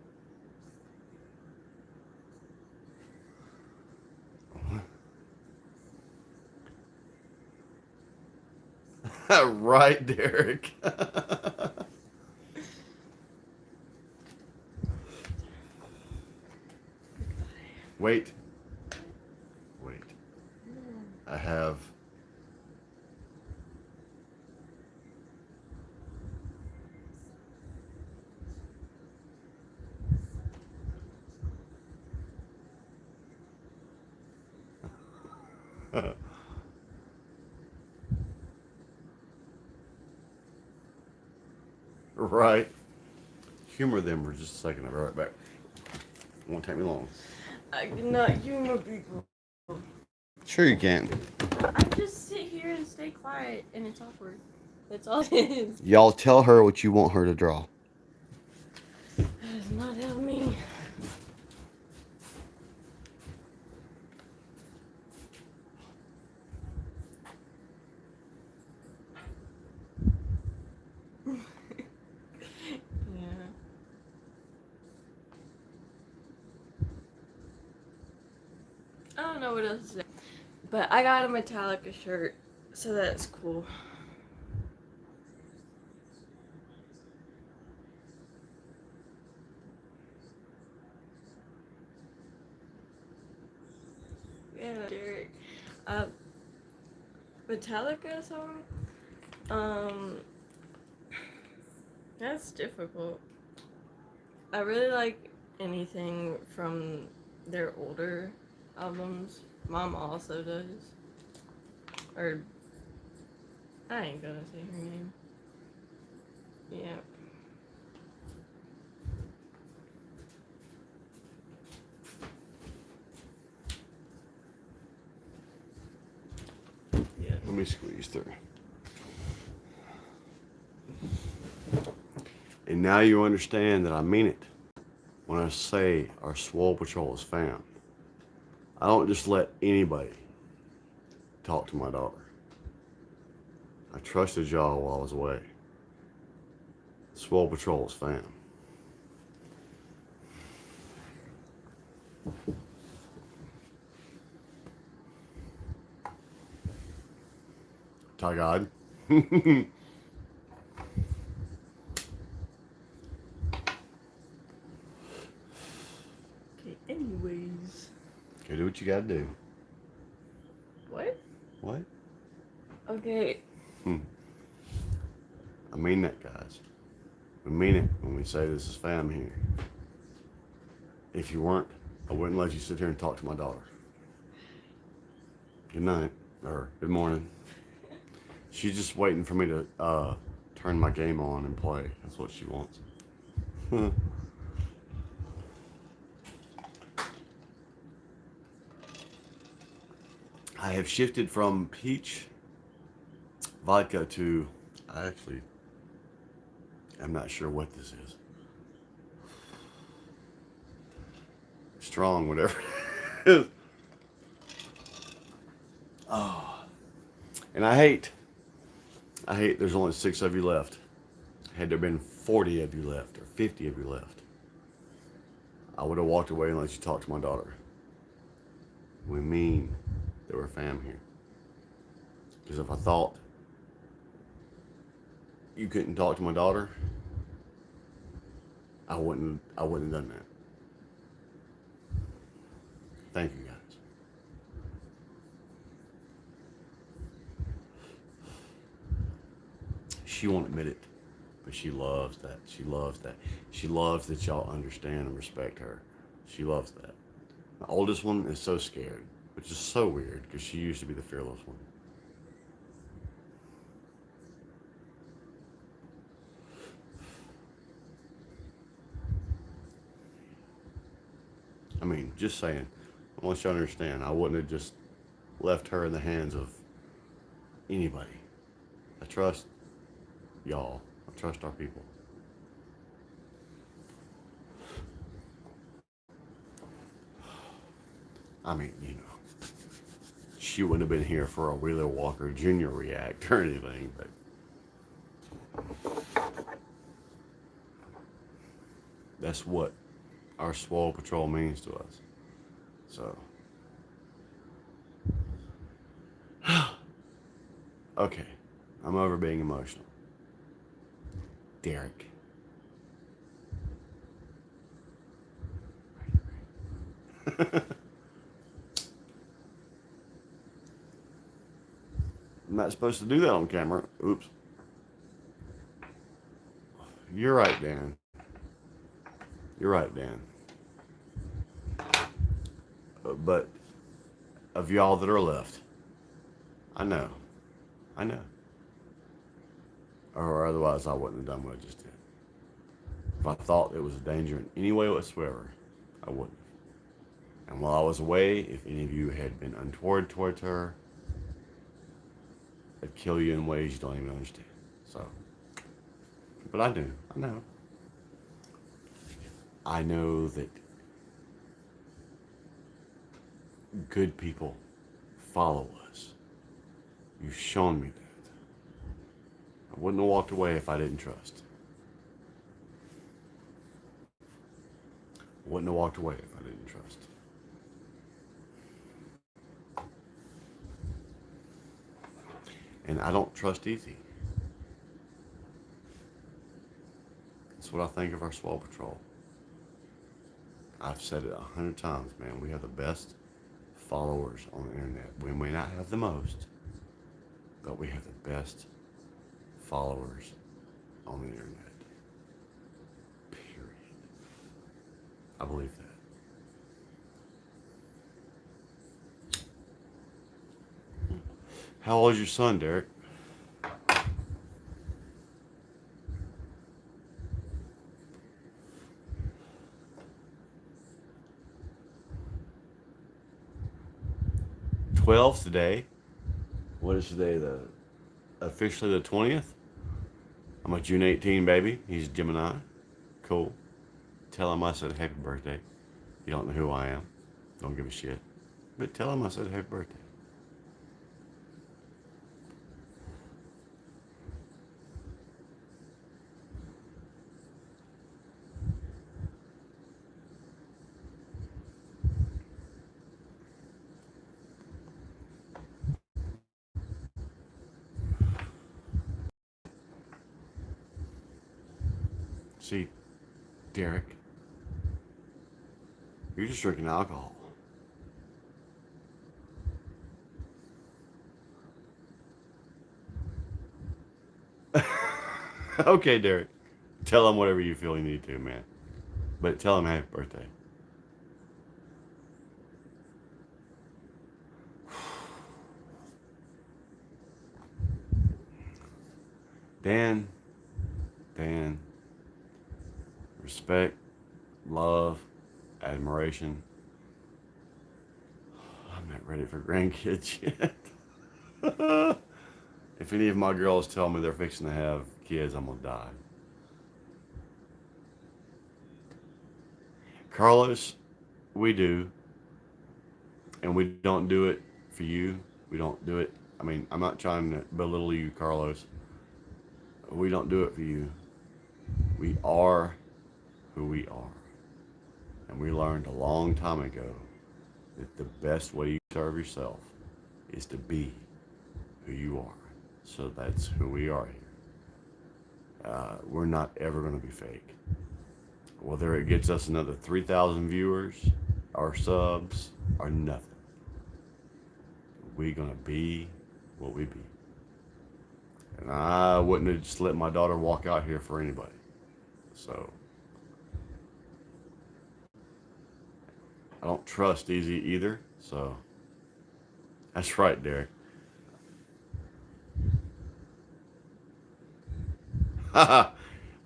Speaker 1: Right, Derek. Wait. Wait. I have. Right. Humor them for just a second. I'll be right back. It won't take me long.
Speaker 2: I cannot humor people.
Speaker 1: Sure you can.
Speaker 2: I just sit here and stay quiet, and it's awkward. That's all it is.
Speaker 1: Y'all tell her what you want her to draw.
Speaker 2: That does not help me. Yeah. I don't know what else to say. But I got a Metallica shirt, so that's cool. Yeah, Derek. Metallica song? That's difficult. I really like anything from their older albums. Mom also does. Or, I ain't gonna say her name. Yeah. Yeah.
Speaker 1: Let me squeeze through. And now you understand that I mean it when I say our Swole Patrol is found. I don't just let anybody talk to my daughter. I trusted y'all while I was away. Swole Patrol is found. Ty God.
Speaker 2: Okay, anyways.
Speaker 1: Okay, do what you gotta do.
Speaker 2: What?
Speaker 1: What?
Speaker 2: Okay.
Speaker 1: I mean that, guys. We mean it when we say this is fam here. If you weren't, I wouldn't let you sit here and talk to my daughter. Good night, or good morning. She's just waiting for me to turn my game on and play. That's what she wants. I have shifted from peach vodka to, I'm not sure what this is. Strong, whatever it is. Oh. And I hate there's only 6 of you left. Had there been 40 of you left or 50 of you left, I would have walked away and let you talk to my daughter. We mean that we're fam here. Because if I thought you couldn't talk to my daughter, I wouldn't have done that. Thank you, guys. She won't admit it, but she loves that. She loves that. She loves that y'all understand and respect her. She loves that. The oldest one is so scared, which is so weird because she used to be the fearless one. Just saying. I want you to understand. I wouldn't have just left her in the hands of anybody. I trust y'all. I trust our people. I mean, she wouldn't have been here for a Wheeler Walker Jr. react or anything, but that's what our Swole Patrol means to us. So, okay, I'm over being emotional. Derek. I'm not supposed to do that on camera. Oops. You're right, Dan. You're right, Dan. But of y'all that are left, I know. I know. Or otherwise, I wouldn't have done what I just did. If I thought it was a danger in any way whatsoever, I wouldn't. And while I was away, if any of you had been untoward towards her, I'd kill you in ways you don't even understand. So, but I do. I know. I know that good people follow us. You've shown me that. I wouldn't have walked away if I didn't trust. I wouldn't have walked away if I didn't trust. And I don't trust easy. That's what I think of our Swole Patrol. I've said it 100 times, man. We have the best followers on the internet. We may not have the most, but we have the best followers on the internet. Period. I believe that. How old is your son, Derek? Twelve today. What is today? Officially the 20th. I'm a June 18 baby. He's Gemini. Cool. Tell him I said happy birthday. You don't know who I am. Don't give a shit. But tell him I said happy birthday. See, Derek, you're just drinking alcohol. Okay, Derek. Tell him whatever you feel you need to, man. But tell him happy birthday. Dan, respect, love, admiration. I'm not ready for grandkids yet. If any of my girls tell me they're fixing to have kids, I'm gonna die. Carlos, we do. And we don't do it for you. We don't do it. I mean, I'm not trying to belittle you, Carlos. We don't do it for you. We are who we are. And we learned a long time ago that the best way you serve yourself is to be who you are. So that's who we are here. We're not ever going to be fake. Whether it gets us another 3,000 viewers or subs or nothing, we're going to be what we be. And I wouldn't have just let my daughter walk out here for anybody. So I don't trust easy either. So that's right, Derek. I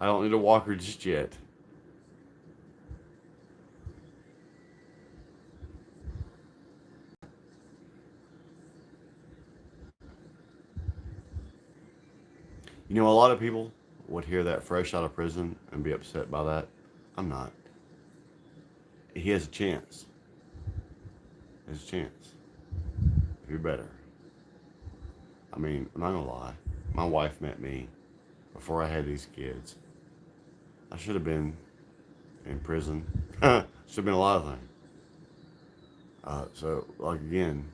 Speaker 1: don't need a walker just yet. You know, a lot of people would hear that fresh out of prison and be upset by that. I'm not. He has a chance. He has a chance. Be better. I mean, I'm not gonna lie. My wife met me before I had these kids. I should have been in prison. Should have been a lot of things. So, like again,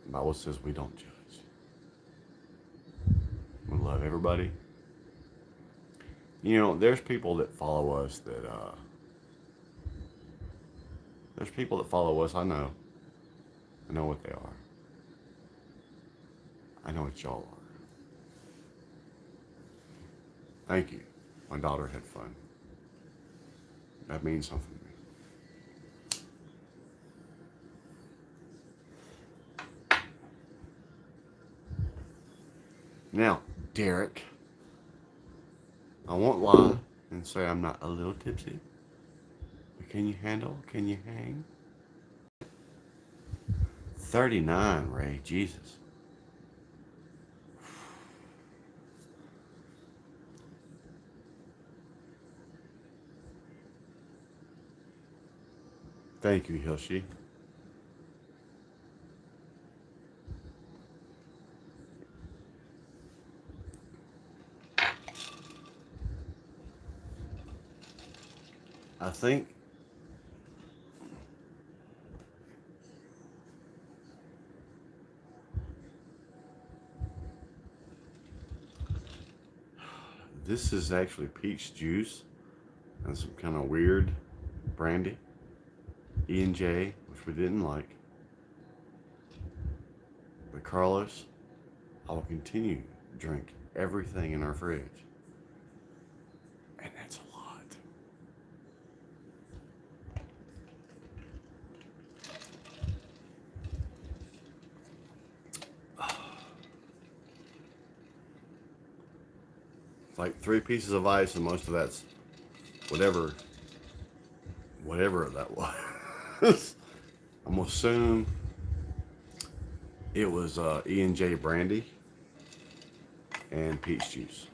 Speaker 1: the Bible says we don't judge. We love everybody. You know, there's people that follow us that, there's people that follow us. I know. I know what they are. I know what y'all are. Thank you. My daughter had fun. That means something to me. Now, Derek, I won't lie and say I'm not a little tipsy. But can you handle? Can you hang? 39, Ray. Jesus. Thank you, Hilshi. I think this is actually peach juice and some kind of weird brandy. E&J, which we didn't like. But Carlos, I will continue to drink everything in our fridge. And that's a lot. It's like 3 pieces of ice, and most of that's whatever that was. I'm gonna assume it was E&J brandy and peach juice.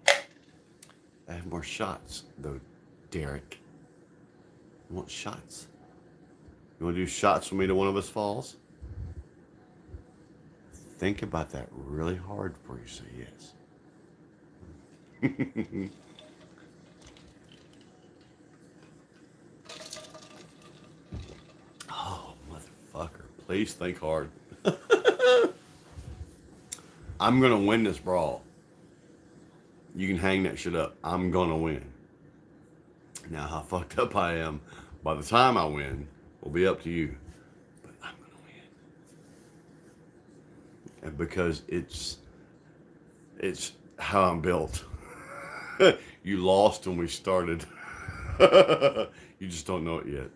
Speaker 1: I have more shots though, Derek. You want shots? You want to do shots when either one of us falls? Think about that really hard before you say yes. Oh, motherfucker. Please think hard. I'm going to win this brawl. You can hang that shit up. I'm going to win. Now, how fucked up I am by the time I win will be up to you. But I'm going to win. And because it's how I'm built. You lost when we started. You just don't know it yet.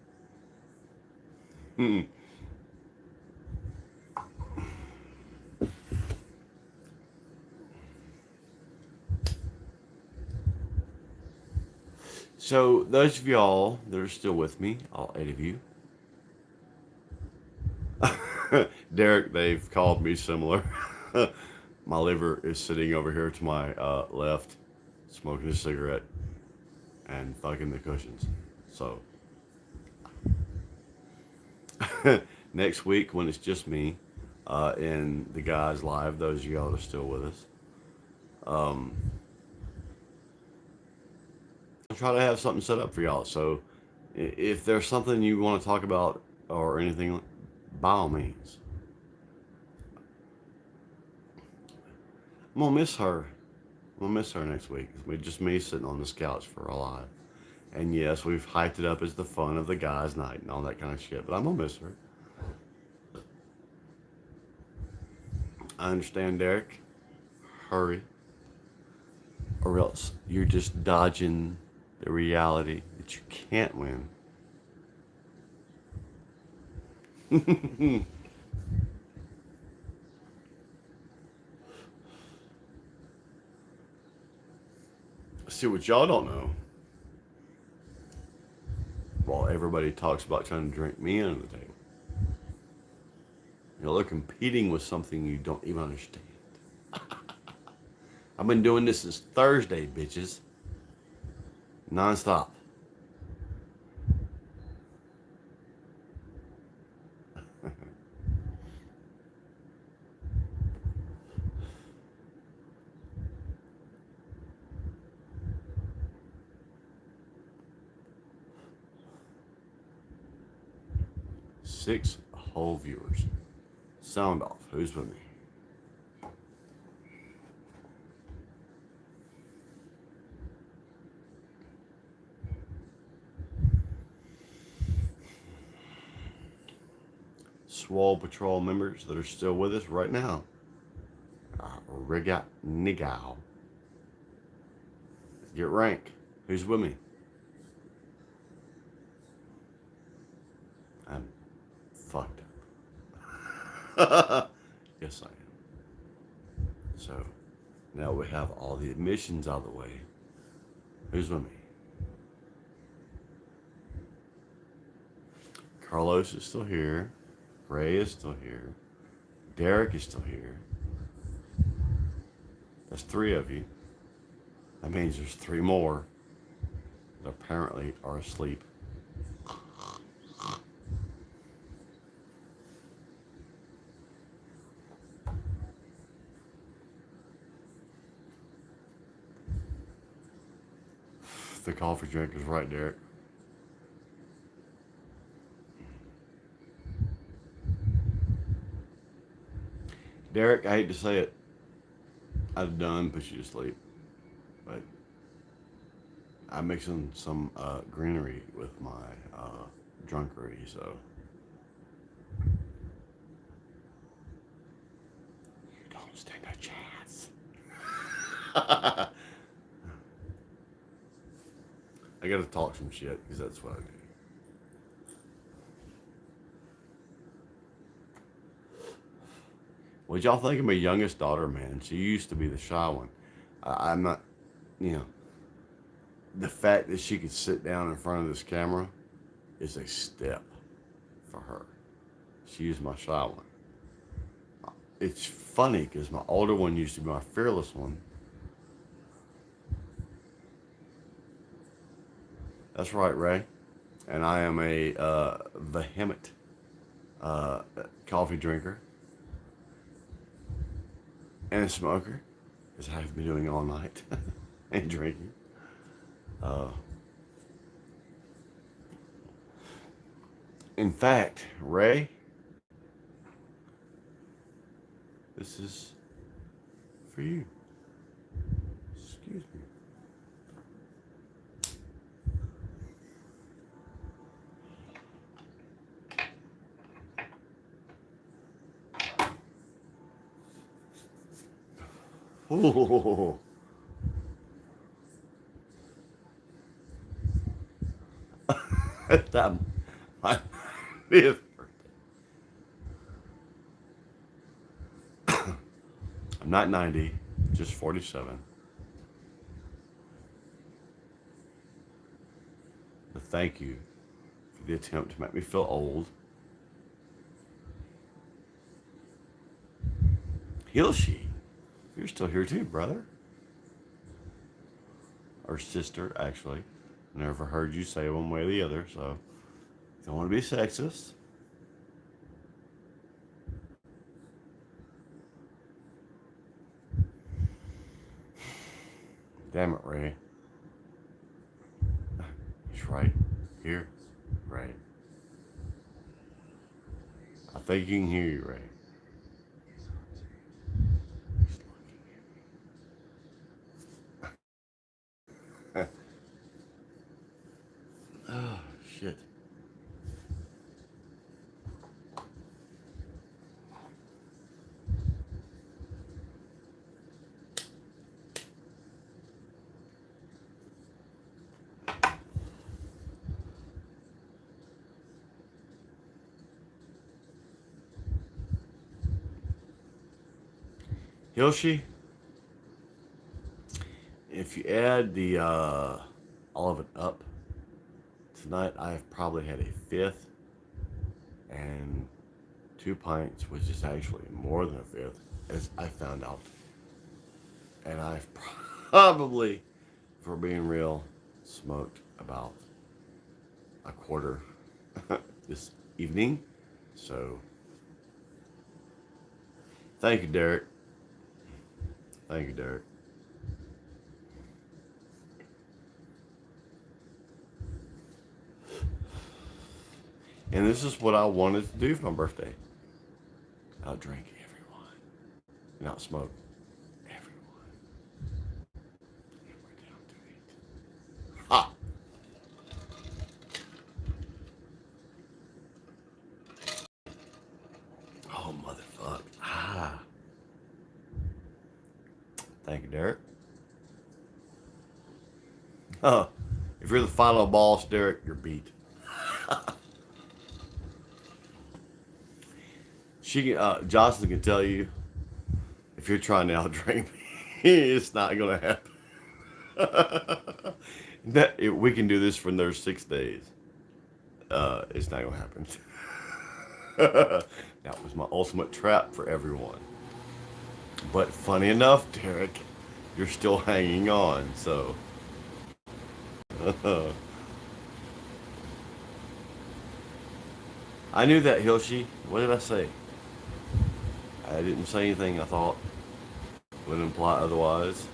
Speaker 1: So, those of y'all that are still with me, all 8 of you, Derek, they've called me similar. My liver is sitting over here to my left, smoking a cigarette and fucking the cushions. So, next week when it's just me and the guys live, those of y'all that are still with us, I'll try to have something set up for y'all. So, if there's something you want to talk about or anything, by all means. I'm gonna miss her. I'm gonna miss her next week. It's just me sitting on this couch for a live. And yes, we've hyped it up as the fun of the guys' night and all that kind of shit. But I'm gonna miss her. I understand, Derek. Hurry. Or else you're just dodging the reality that you can't win. See, what y'all don't know, while everybody talks about trying to drink me under the table, you know, they're competing with something you don't even understand. I've been doing this since Thursday, bitches. Non-stop. Six whole viewers. Sound off. Who's with me? Swole Patrol members that are still with us right now. Riga Nigao. Get rank. Who's with me? I'm fucked up. Yes, I am. So now we have all the admissions out of the way. Who's with me? Carlos is still here. Ray is still here. Derek is still here. That's three of you. That means there's three more that apparently are asleep. The coffee drink is right, Derek. Derek, I hate to say it, I've done put you to sleep, but I'm mixing some greenery with my drunkery, so you don't stand a chance. I gotta talk some shit because that's what I do. What y'all think of my youngest daughter, man? She used to be the shy one. I'm not, you know, the fact that she could sit down in front of this camera is a step for her. She is my shy one. It's funny because my older one used to be my fearless one. That's right, Ray. And I am a vehement coffee drinker and a smoker, as I've been doing all night, and drinking. In fact, Ray, this is for you. Excuse me. Ooh. That my 50th birthday. I'm not 90, just 47. But thank you for the attempt to make me feel old. Hilshi, you're still here too, brother. Or sister, actually. Never heard you say one way or the other, so don't want to be sexist. Damn it, Ray. He's right here, Ray. I think you can hear you, Ray. Oh, shit. Hilshi, if you add the all of it up, tonight I have probably had a fifth and 2 pints, which is actually more than a fifth, as I found out And I've probably, for being real, smoked about a quarter this evening. So, thank you, Derek. Thank you, Derek. And this is what I wanted to do for my birthday. I'll drink everyone. Not smoke everyone. And we're down to it. Ha! Oh, motherfucker. Ah. Thank you, Derek. Huh. If you're the final boss, Derek, you're beat. Jocelyn can tell you, if you're trying to outdrink me, it's not going to happen. We can do this for another 6 days. It's not going to happen. That was my ultimate trap for everyone. But funny enough, Derek, you're still hanging on, so. I knew that, Hilshi. What did I say? I didn't say anything I thought would imply otherwise.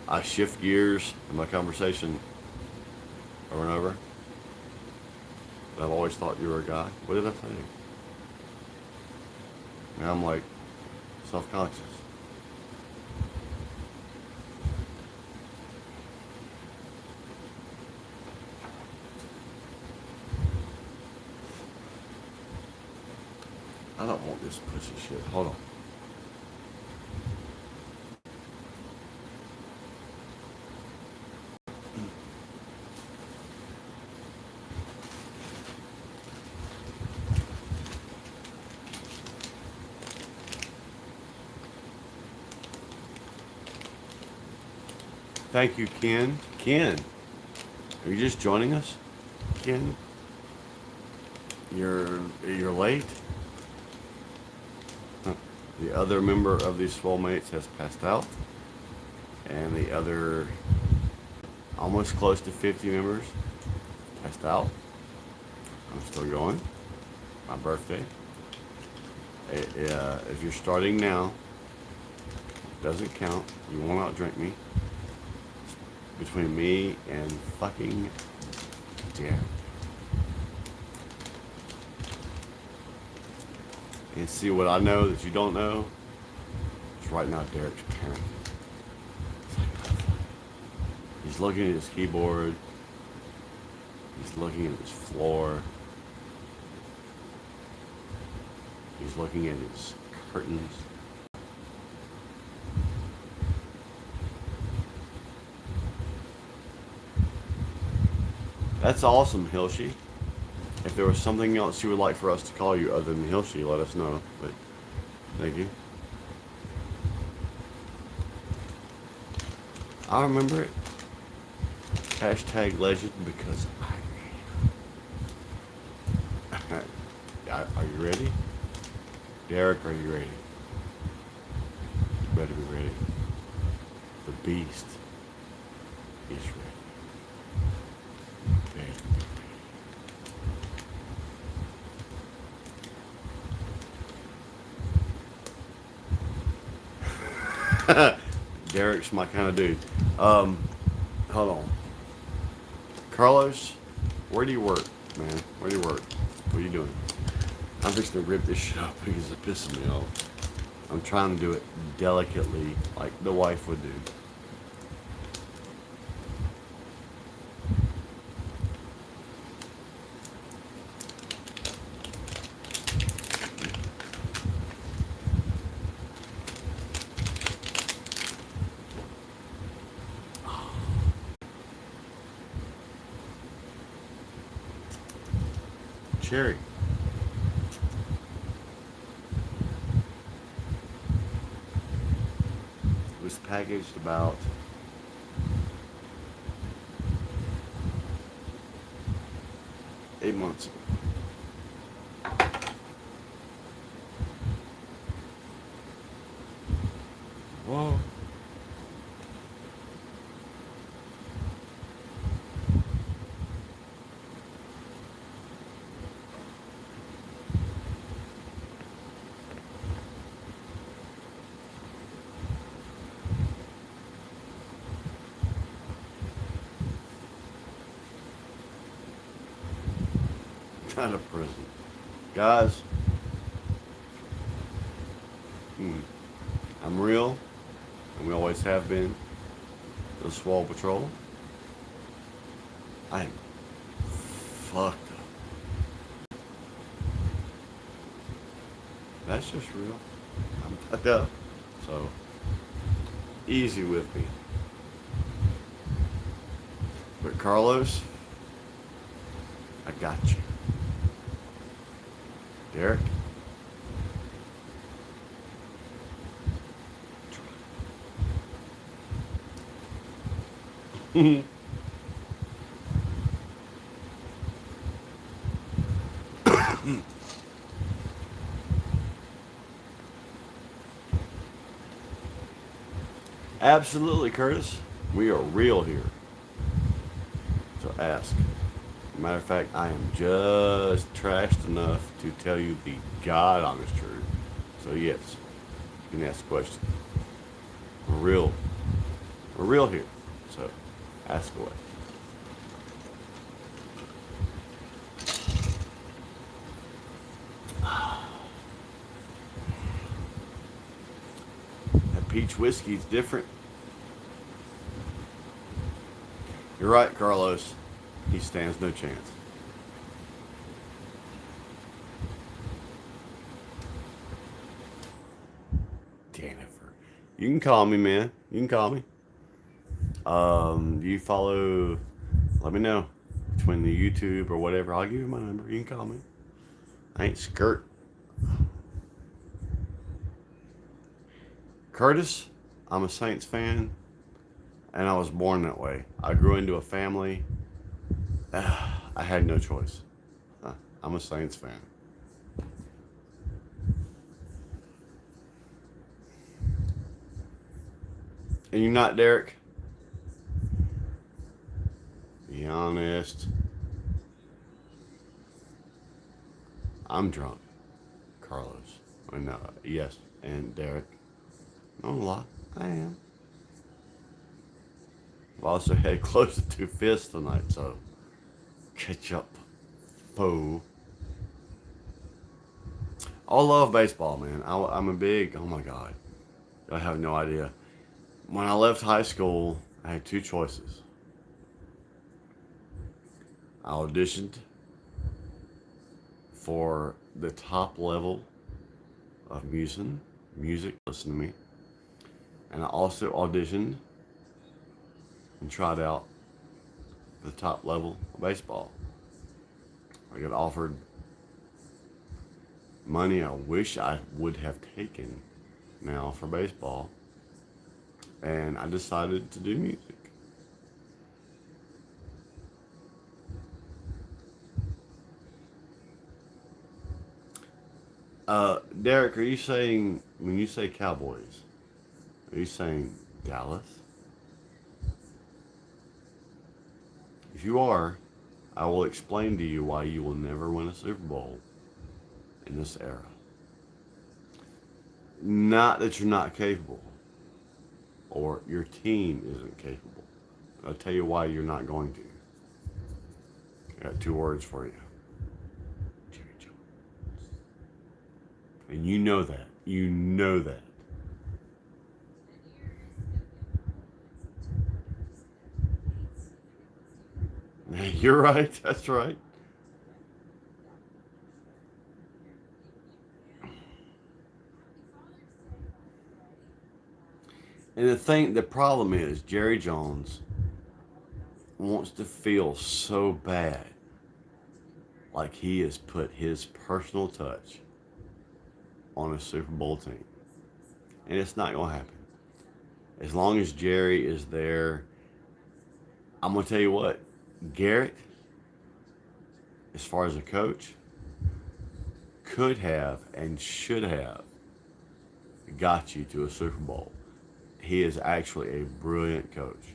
Speaker 1: I shift gears in my conversation over and over. I've always thought you were a guy. What did I say? Now I'm like self-conscious. I don't want this pussy shit. Hold on. Thank you, Ken. Ken, are you just joining us? Ken, you're late. The other member of these soulmates has passed out, and the other almost close to 50 members passed out. I'm still going. My birthday. If you're starting now, it doesn't count. You won't outdrink me. It's between me and fucking Derek. And see what I know that you don't know. It's right now Derek's parent. He's looking at his keyboard. He's looking at his floor. He's looking at his curtains. That's awesome, Hilshi. If there was something else you would like for us to call you other than Hilshi, let us know. But thank you. I remember it. Hashtag legend because are you ready? Derek, are you ready? You better be ready. The beast is ready. Derek's my kind of dude. Hold on. Carlos, where do you work, man? Where do you work? What are you doing? I'm just gonna rip this shit up because it's pissing me off. I'm trying to do it delicately, like the wife would do. Cherry. It was packaged about 8 months ago. Whoa. Out of prison. Guys, I'm real, and we always have been. The Swole Patrol. I'm fucked up. That's just real. I'm fucked up. So, easy with me. But Carlos, I got you. Derek? Absolutely, Curtis. We are real here. So ask. Matter of fact, I am just trashed enough to tell you the God honest truth. So yes, you can ask a question. We're real. We're real here. So ask away. That peach whiskey's different. You're right, Carlos. He stands no chance. Jennifer. You can call me, man. You can call me. Do you follow? Let me know. Between the YouTube or whatever, I'll give you my number. You can call me. I ain't skirt. Curtis, I'm a Saints fan, and I was born that way. I grew into a family. I had no choice. I'm a Saints fan. And you're not, Derek? Be honest. I'm drunk. Carlos. No, yes. And Derek. No lie. I am. I've also had close to 2 fists tonight, so catch up, foe. I love baseball, man. I'm a big, oh my God. I have no idea. When I left high school, I had 2 choices. I auditioned for the top level of music, listen to me. And I also auditioned and tried out for the top level of baseball. I got offered money I wish I would have taken now for baseball. And I decided to do music. Derek, are you saying, when you say Cowboys, are you saying Dallas? If you are, I will explain to you why you will never win a Super Bowl in this era. Not that you're not capable, or your team isn't capable. I'll tell you why you're not going to. I got 2 words for you. Jerry Jones. And you know that. You know that. You're right. That's right. And the problem is, Jerry Jones wants to feel so bad like he has put his personal touch on a Super Bowl team. And it's not going to happen. As long as Jerry is there, I'm going to tell you what, Garrett, as far as a coach, could have and should have got you to a Super Bowl. he is actually a brilliant coach.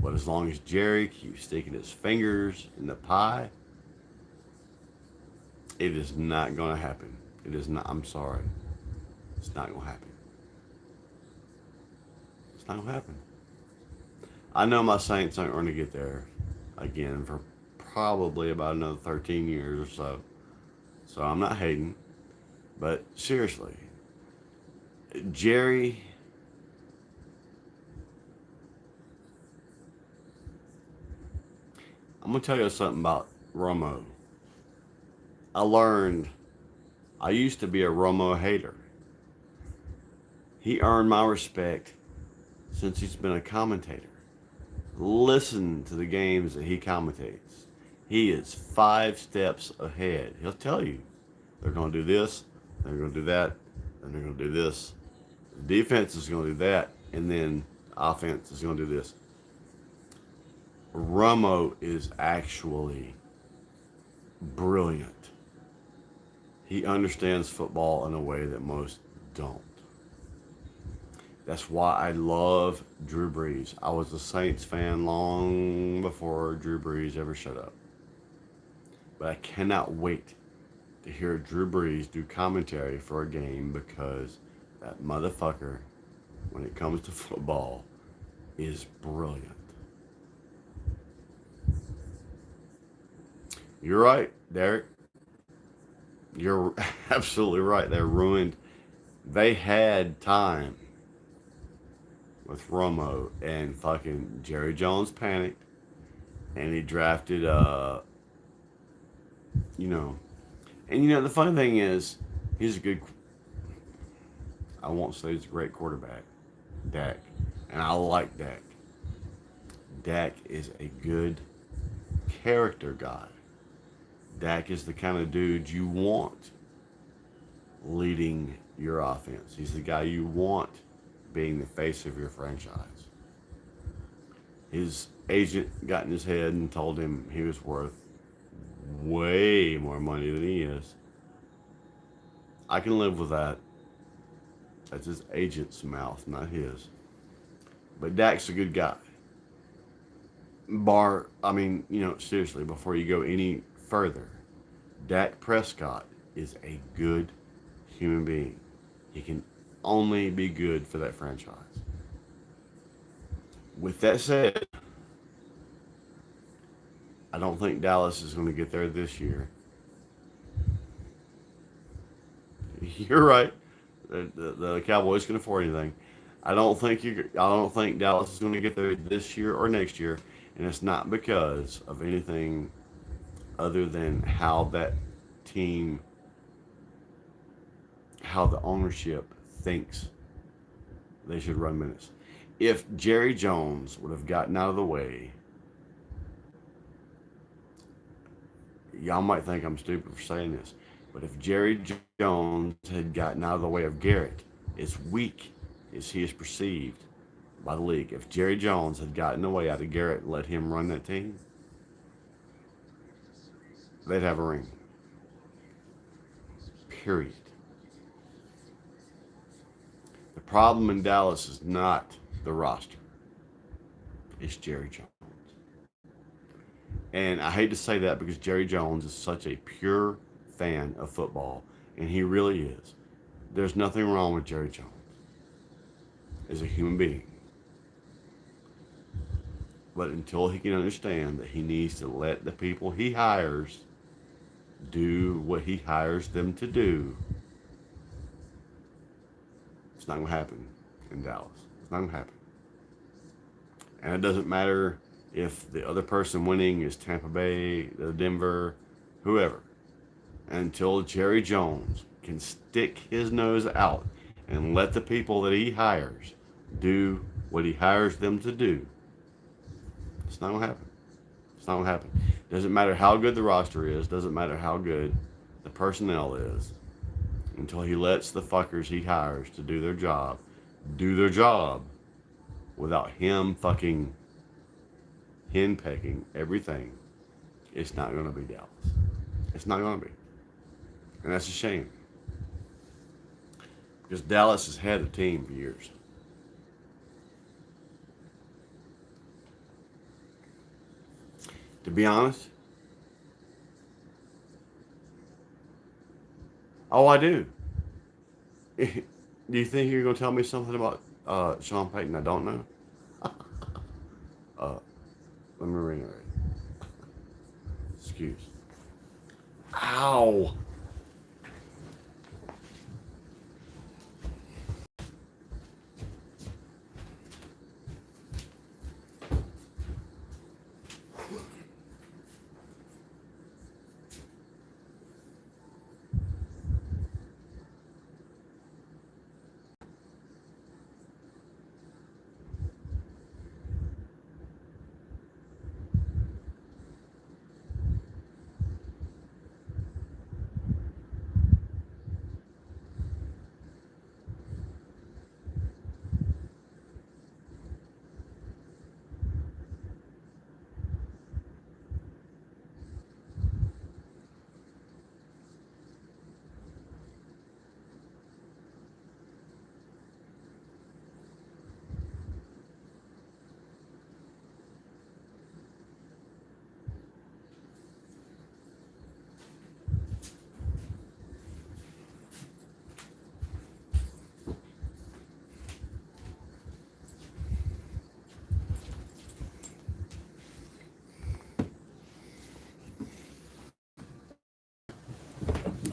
Speaker 1: But as long as Jerry keeps sticking his fingers in the pie, it is not going to happen. It is not. I'm sorry. It's not going to happen. It's not going to happen. I know my Saints aren't going to get there again for probably about another 13 years or so. So I'm not hating. But seriously, Jerry, I'm going to tell you something about Romo. I used to be a Romo hater. He earned my respect since he's been a commentator. Listen to the games that he commentates. He is 5 steps ahead. He'll tell you they're going to do this, they're going to do that, and they're going to do this. The defense is going to do that, and then the offense is going to do this. Romo is actually brilliant. He understands football in a way that most don't. That's why I love Drew Brees. I was a Saints fan long before Drew Brees ever showed up. But I cannot wait to hear Drew Brees do commentary for a game because that motherfucker, when it comes to football, is brilliant. You're right, Derek. You're absolutely right. They're ruined. They had time with Romo, and fucking Jerry Jones panicked, and he drafted, the funny thing is, he's a good, I won't say he's a great quarterback, Dak, and I like Dak. Dak is a good character guy. Dak is the kind of dude you want leading your offense. He's the guy you want being the face of your franchise. His agent got in his head and told him he was worth way more money than he is. I can live with that. That's his agent's mouth, not his. But Dak's a good guy. Seriously, before you go any further, Dak Prescott is a good human being. He can only be good for that franchise. With that said, I don't think Dallas is going to get there this year. You're right. The Cowboys can afford anything. I don't think Dallas is going to get there this year or next year, and it's not because of anything other than how that team, how the ownership thinks they should run minutes. If Jerry Jones would have gotten out of the way, y'all might think I'm stupid for saying this, but if Jerry Jones had gotten out of the way of Garrett, as weak as he is perceived by the league, if Jerry Jones had gotten away out of Garrett and let him run that team, they'd have a ring. Period. The problem in Dallas is not the roster. It's Jerry Jones. And I hate to say that because Jerry Jones is such a pure fan of football, and he really is. There's nothing wrong with Jerry Jones as a human being. But until he can understand that he needs to let the people he hires do what he hires them to do, it's not going to happen in Dallas. It's not going to happen. And it doesn't matter if the other person winning is Tampa Bay, Denver, whoever. Until Jerry Jones can stick his nose out and let the people that he hires do what he hires them to do, it's not going to happen. It's not going to happen. Doesn't matter how good the roster is. Doesn't matter how good the personnel is. Until he lets the fuckers he hires to do their job without him fucking henpecking everything, it's not going to be Dallas. It's not going to be. And that's a shame. Because Dallas has had a team for years. To be honest, oh, I do. Do you think you're going to tell me something about Sean Payton I don't know? Uh, Let me reiterate. Excuse. Ow!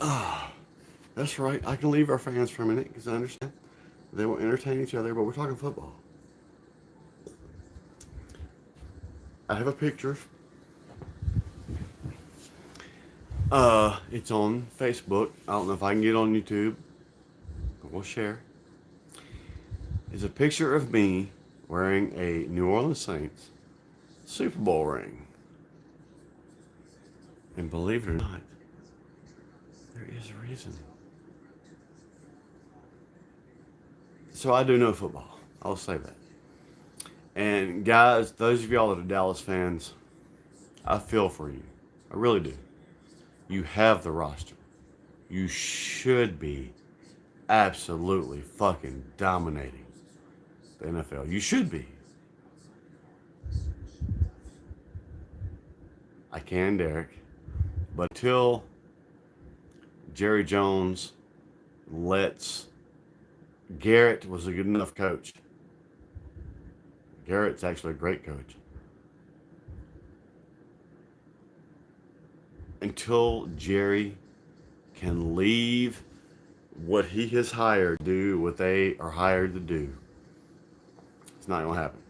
Speaker 1: Ah, that's right. I can leave our fans for a minute because I understand they will entertain each other, but we're talking football. I have a picture. It's on Facebook. I don't know if I can get on YouTube. But we'll share. It's a picture of me wearing a New Orleans Saints Super Bowl ring. And believe it or not, there is a reason. So I do know football. I'll say that. And guys, those of y'all that are Dallas fans, I feel for you. I really do. You have the roster. You should be absolutely fucking dominating the NFL. You should be. I can, Derek. But until Jerry Jones lets Garrett was a good enough coach. Garrett's actually a great coach. Until Jerry can leave what he has hired, do what they are hired to do, it's not going to happen.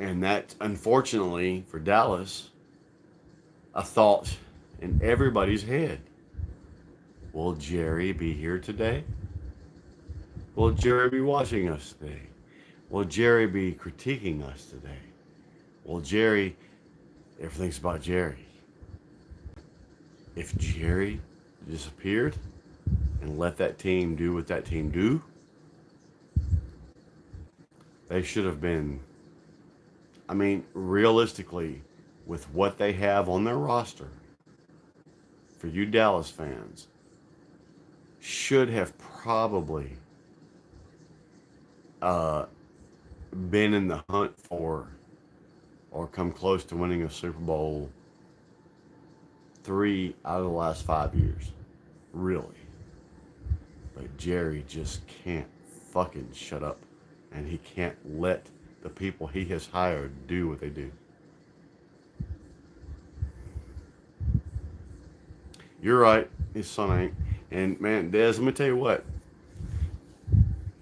Speaker 1: And that, unfortunately, for Dallas, a thought in everybody's head. Will Jerry be here today? Will Jerry be watching us today? Will Jerry be critiquing us today? Will Jerry, everything's about Jerry. If Jerry disappeared and let that team do what that team do, they should have been, I mean, realistically, with what they have on their roster, for you Dallas fans, should have probably been in the hunt for or come close to winning a Super Bowl 3 out of the last 5 years. Really. But Jerry just can't fucking shut up. And he can't let the people he has hired do what they do. You're right. His son ain't. And man, Dez, let me tell you what.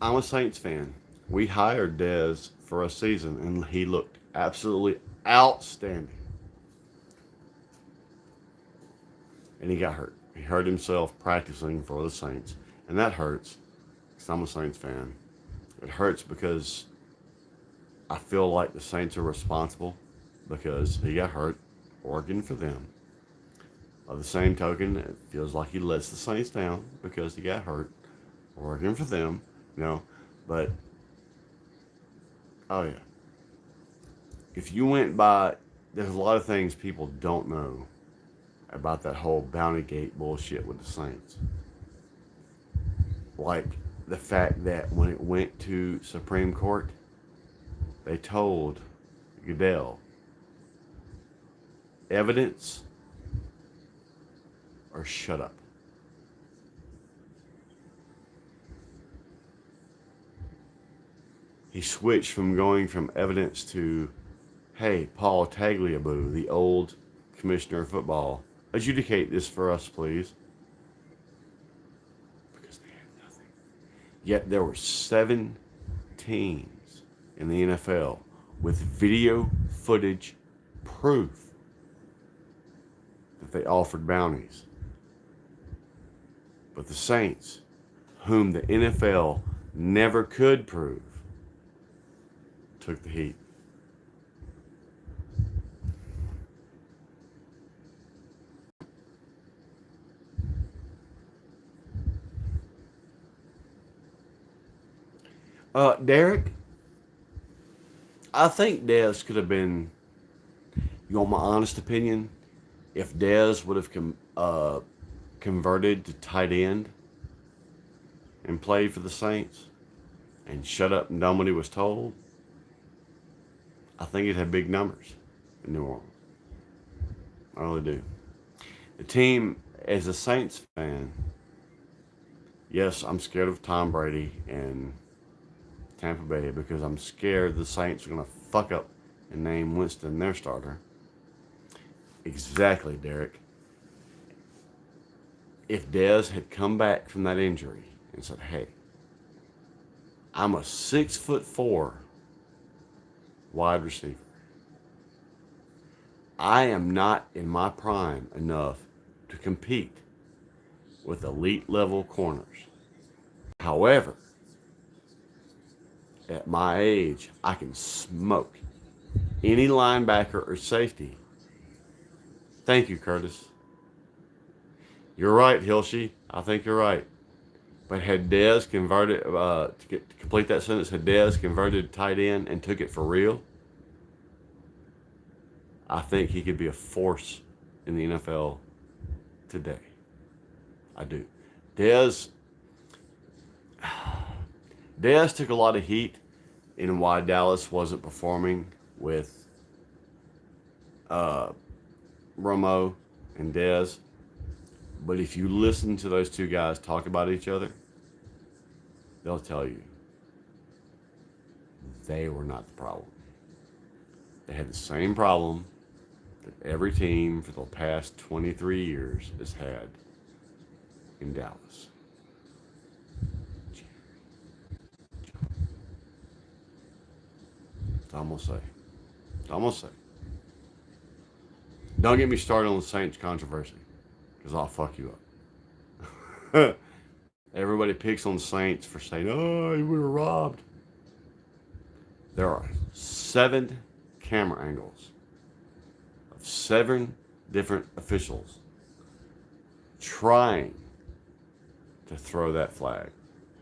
Speaker 1: I'm a Saints fan. We hired Dez for a season, and he looked absolutely outstanding. And he got hurt. He hurt himself practicing for the Saints. And that hurts, because I'm a Saints fan. It hurts because I feel like the Saints are responsible because he got hurt working for them. By the same token, it feels like he lets the Saints down because he got hurt working for them, you know. But, oh yeah. If you went by, there's a lot of things people don't know about that whole Bounty Gate bullshit with the Saints. Like the fact that when it went to Supreme Court, they told Goodell, evidence or shut up. He switched from going from evidence to, hey, Paul Tagliabue, the old commissioner of football, adjudicate this for us, please. Because they had nothing. Yet there were 7 teams in the NFL with video footage proof that they offered bounties. But the Saints, whom the NFL never could prove, took the heat. Derek, I think Dez could have been, you want my honest opinion, if Dez would have converted to tight end and played for the Saints and shut up and done what he was told, I think he'd have big numbers in New Orleans. I really do. The team, as a Saints fan, yes, I'm scared of Tom Brady and Tampa Bay because I'm scared the Saints are going to fuck up and name Winston their starter. Exactly, Derek. If Dez had come back from that injury and said, hey, I'm a 6'4" wide receiver. I am not in my prime enough to compete with elite level corners. However, at my age, I can smoke any linebacker or safety. Thank you, Curtis. You're right, Hilsey. I think you're right. But had Dez converted, to complete that sentence, had Dez converted tight end and took it for real, I think he could be a force in the NFL today. I do. Dez took a lot of heat in why Dallas wasn't performing with Romo and Dez. But if you listen to those two guys talk about each other, they'll tell you they were not the problem. They had the same problem that every team for the past 23 years has had in Dallas. That's all I'm gonna say. That's all I'm gonna say. Don't get me started on the Saints controversy, because I'll fuck you up. Everybody picks on the Saints for saying, oh, we were robbed. There are 7 camera angles of 7 different officials trying to throw that flag.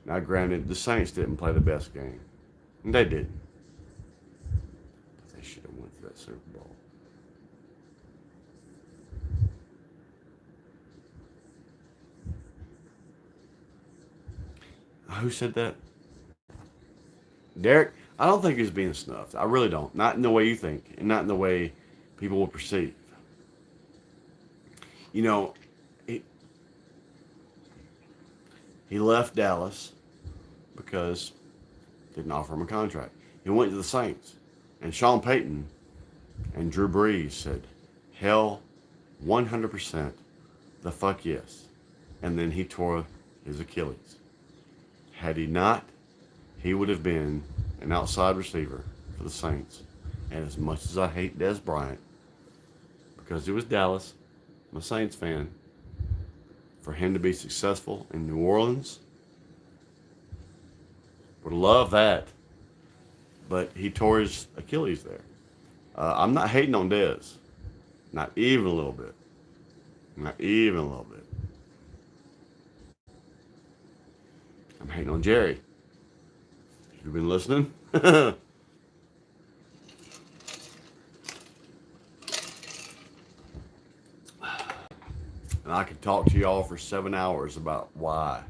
Speaker 1: Now, granted, the Saints didn't play the best game. And they didn't. But they should have went to that Super Bowl. Who said that? Derek, I don't think he's being snuffed. I really don't. Not in the way you think, and not in the way people will perceive. You know, he left Dallas because didn't offer him a contract. He went to the Saints, and Sean Payton and Drew Brees said, hell, 100%, the fuck yes. And then he tore his Achilles. Had he not, he would have been an outside receiver for the Saints. And as much as I hate Dez Bryant, because it was Dallas, I'm a Saints fan, for him to be successful in New Orleans, would love that. But he tore his Achilles there. I'm not hating on Dez. Not even a little bit. Not even a little bit. I'm hating on Jerry. You've been listening? And I could talk to y'all for 7 hours about why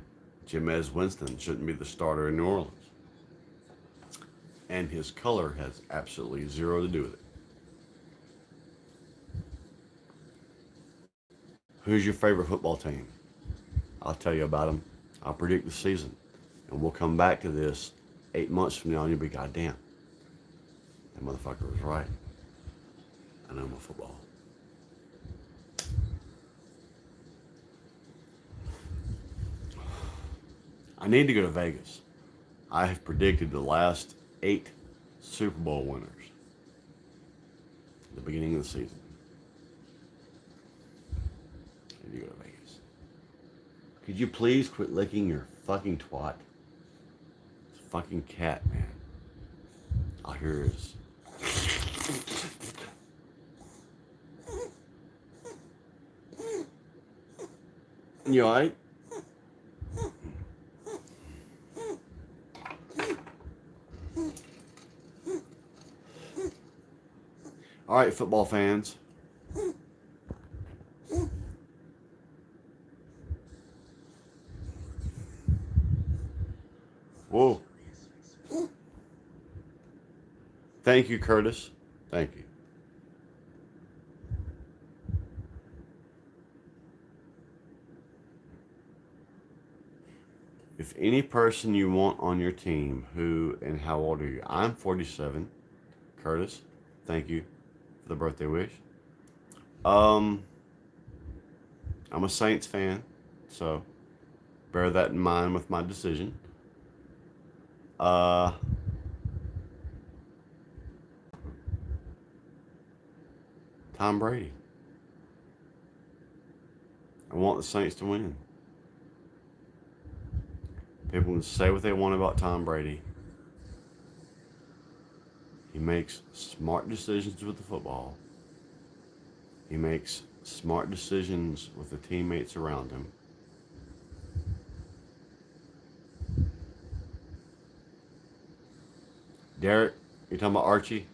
Speaker 1: Jameis Winston shouldn't be the starter in New Orleans. And his color has absolutely zero to do with it. Who's your favorite football team? I'll tell you about them. I'll predict the season. And we'll come back to this 8 months from now and you'll be, goddamn, that motherfucker was right. I know my football. I need to go to Vegas. I have predicted the last 8 Super Bowl winners at the beginning of the season. I need to go to Vegas. Could you please quit licking your fucking twat? It's a fucking cat, man. All I hear is... You alright? Alright, football fans. Whoa. Thank you, Curtis. Thank you. If any person you want on your team, who and how old are you? I'm 47. Curtis, thank you for the birthday wish. I'm a Saints fan, so bear that in mind with my decision. Tom Brady. I want the Saints to win. People can say what they want about Tom Brady. He makes smart decisions with the football. He makes smart decisions with the teammates around him. Derek, you talking about Archie?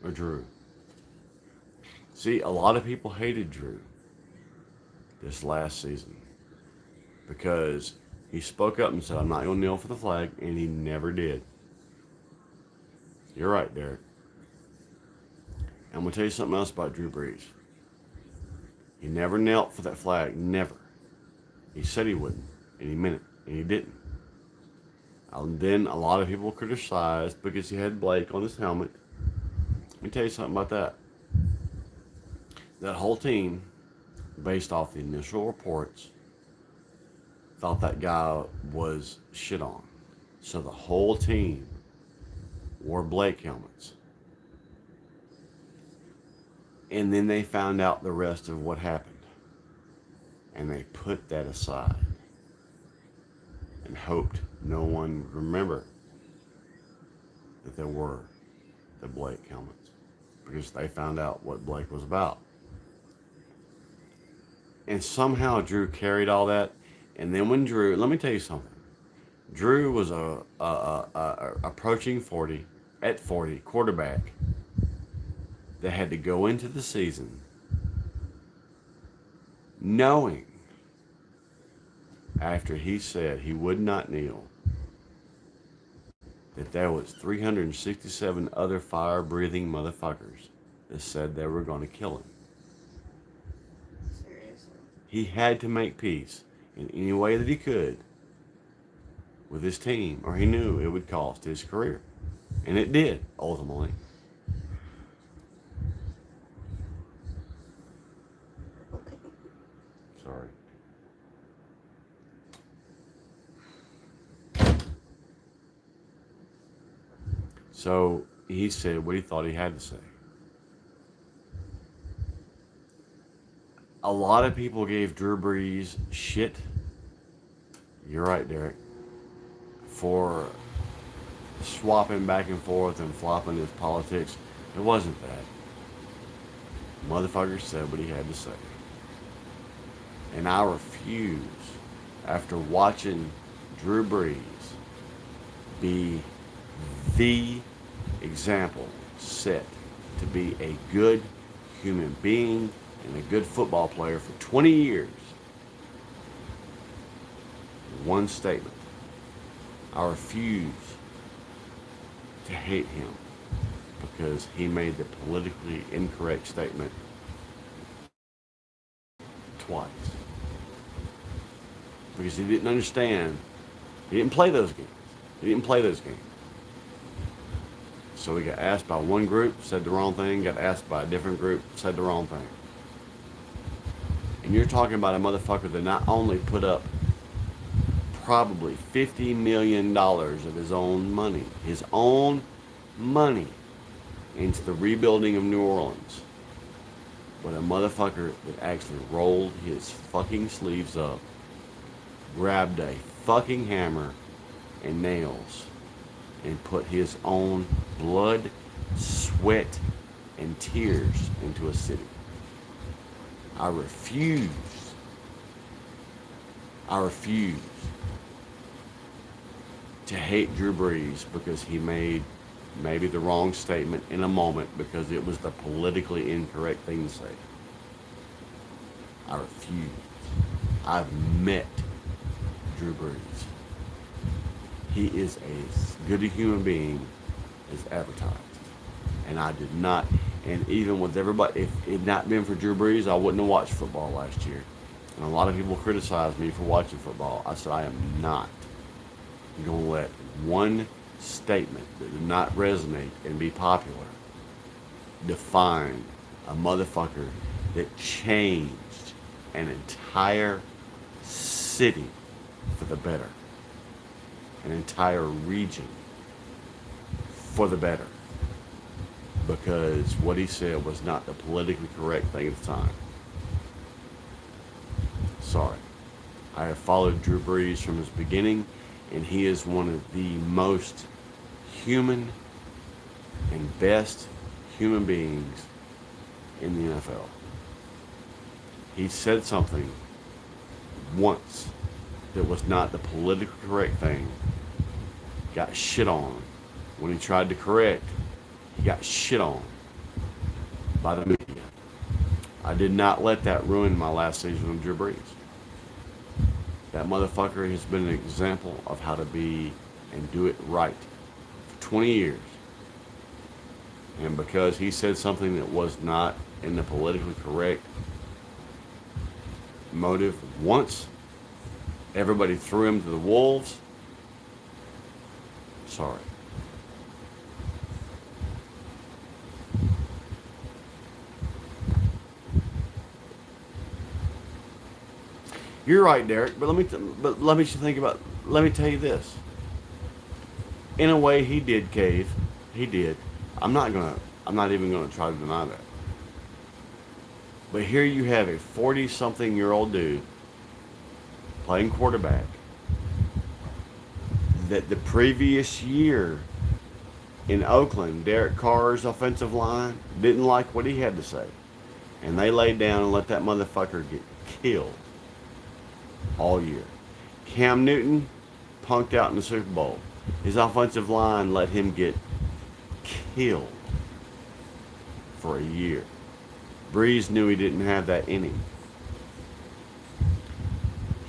Speaker 1: Or Drew? See, a lot of people hated Drew this last season because he spoke up and said, I'm not going to kneel for the flag, and he never did. You're right, Derek. I'm going to tell you something else about Drew Brees. He never knelt for that flag, never. He said he wouldn't, and he meant it, and he didn't. And then a lot of people criticized because he had Blake on his helmet. Let me tell you something about that. That whole team, based off the initial reports, thought that guy was shit on. So the whole team wore Blake helmets. And then they found out the rest of what happened. And they put that aside and hoped no one would remember that there were the Blake helmets, because they found out what Blake was about. And somehow Drew carried all that. And then when Drew, let me tell you something. Drew was a approaching 40, at 40, quarterback that had to go into the season knowing, after he said he would not kneel, that there was 367 other fire-breathing motherfuckers that said they were going to kill him.
Speaker 2: Seriously.
Speaker 1: He had to make peace in any way that he could with his team, or he knew it would cost his career. And it did, ultimately. Sorry. So he said what he thought he had to say. A lot of people gave Drew Brees shit. You're right, Derek. For swapping back and forth and flopping his politics. It wasn't that. Motherfucker said what he had to say. And I refuse, after watching Drew Brees be the example set to be a good human being and a good football player for 20 years. One statement. I refuse to hate him because he made the politically incorrect statement twice. Because he didn't understand. He didn't play those games. He didn't play those games. So he got asked by one group, said the wrong thing, got asked by a different group, said the wrong thing. And you're talking about a motherfucker that not only put up probably $50 million of his own money into the rebuilding of New Orleans, but a motherfucker that actually rolled his fucking sleeves up, grabbed a fucking hammer and nails, and put his own blood, sweat, and tears into a city. I refuse to hate Drew Brees because he made maybe the wrong statement in a moment because it was the politically incorrect thing to say. I refuse. I've met Drew Brees. He is as good a human being as advertised. And I did not, and even with everybody, if it had not been for Drew Brees, I wouldn't have watched football last year. And a lot of people criticized me for watching football. I said, I am not going to let one statement that did not resonate and be popular define a motherfucker that changed an entire city for the better, an entire region for the better, because what he said was not the politically correct thing at the time. Sorry. I have followed Drew Brees from his beginning, and he is one of the most human and best human beings in the NFL. He said something once that was not the politically correct thing, got shit on. When he tried to correct, he got shit on by the media. I did not let that ruin my last season of Drew Brees. That motherfucker has been an example of how to be and do it right for 20 years. And because he said something that was not in the politically correct motive once, everybody threw him to the wolves. Sorry. You're right, Derek. But let me tell you this. In a way, he did cave. He did. I'm not even gonna try to deny that. But here you have a 40-something-year-old dude playing quarterback that the previous year in Oakland, Derek Carr's offensive line didn't like what he had to say. And they laid down and let that motherfucker get killed all year. Cam Newton punked out in the Super Bowl. His offensive line let him get killed for a year. Brees knew he didn't have that in him.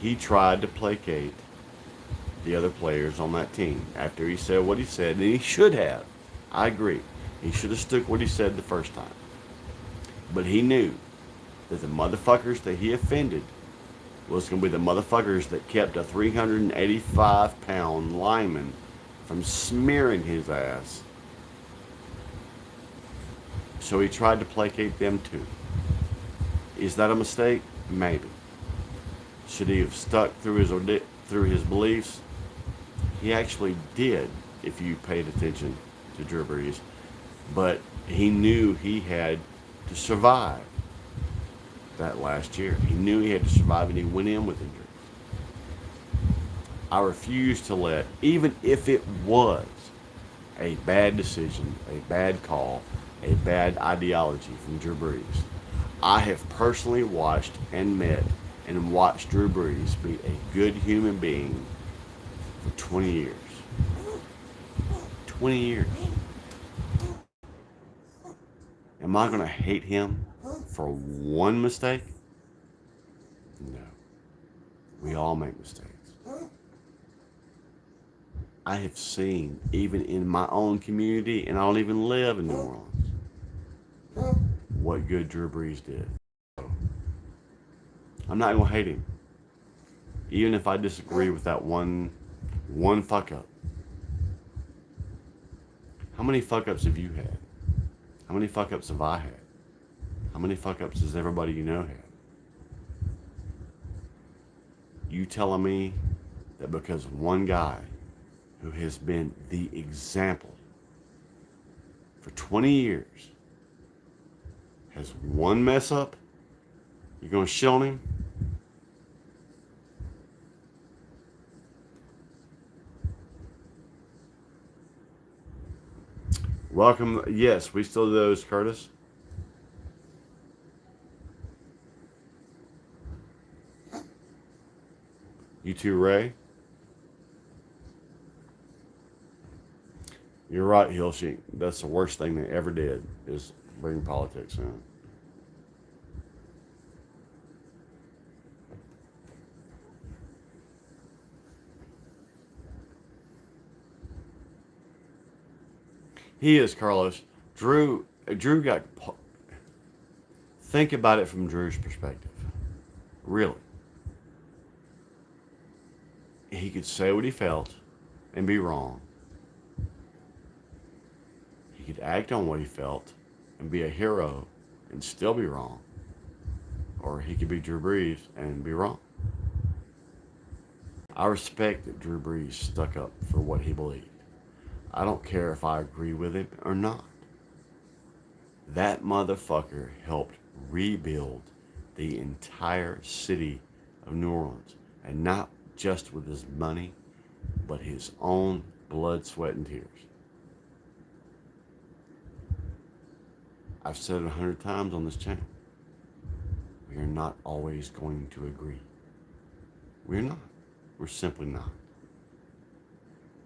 Speaker 1: He tried to placate the other players on that team after he said what he said, and he should have. I agree. He should have stuck what he said the first time. But he knew that the motherfuckers that he offended was going to be the motherfuckers that kept a 385-pound lineman from smearing his ass. So he tried to placate them too. Is that a mistake? Maybe. Should he have stuck through his beliefs? He actually did, if you paid attention to Drew Brees. But he knew he had to survive that last year. He knew he had to survive, and he went in with injuries. I refuse to let, even if it was a bad decision, a bad call, a bad ideology from Drew Brees, I have personally watched and met and watched Drew Brees be a good human being for 20 years. 20 years. Am I going to hate him for one mistake? No. We all make mistakes. I have seen, even in my own community, and I don't even live in New Orleans, what good Drew Brees did. I'm not gonna hate him, even if I disagree with that one fuck up. How many fuck ups have you had? How many fuck ups have I had? How many fuck ups has everybody you know had? You telling me that because one guy who has been the example for 20 years has one mess up, you're gonna shit on him? Welcome. Yes, we still do those, Curtis. You too, Ray. You're right, Hilshy. That's the worst thing they ever did is bring politics in. He is, Carlos. Drew got. Think about it from Drew's perspective. Really. He could say what he felt and be wrong. He could act on what he felt and be a hero and still be wrong. Or he could be Drew Brees and be wrong. I respect that Drew Brees stuck up for what he believed. I don't care if I agree with him or not. That motherfucker helped rebuild the entire city of New Orleans. And not just with his money, but his own blood, sweat, and tears. I've said it 100 times on this channel. We are not always going to agree. We're not. We're simply not.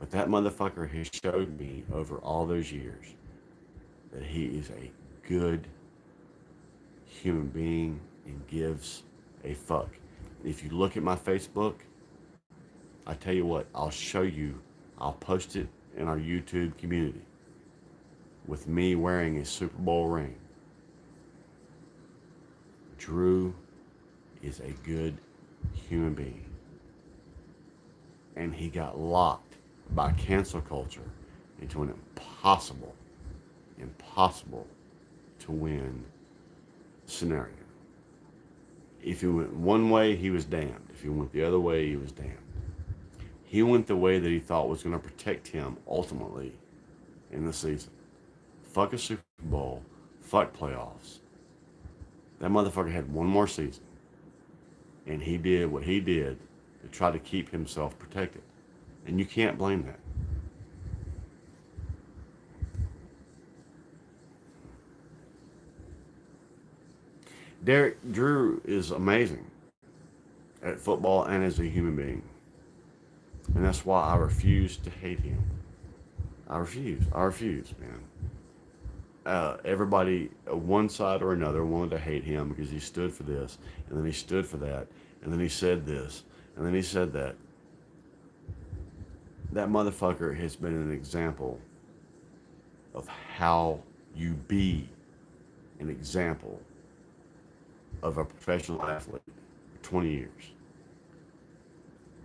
Speaker 1: But that motherfucker has showed me over all those years that he is a good human being and gives a fuck. If you look at my Facebook, I tell you what, I'll show you, I'll post it in our YouTube community with me wearing a Super Bowl ring. Drew is a good human being. And he got locked by cancel culture into an impossible to win scenario. If he went one way, he was damned. If he went the other way, he was damned. He went the way that he thought was going to protect him ultimately in the season. Fuck a Super Bowl. Fuck playoffs. That motherfucker had one more season. And he did what he did to try to keep himself protected. And you can't blame that. Drew is amazing at football and as a human being. And that's why I refuse to hate him. I refuse, man. Everybody, one side or another, wanted to hate him because he stood for this, and then he stood for that, and then he said this, and then he said that. That motherfucker has been an example of how you be an example of a professional athlete for 20 years.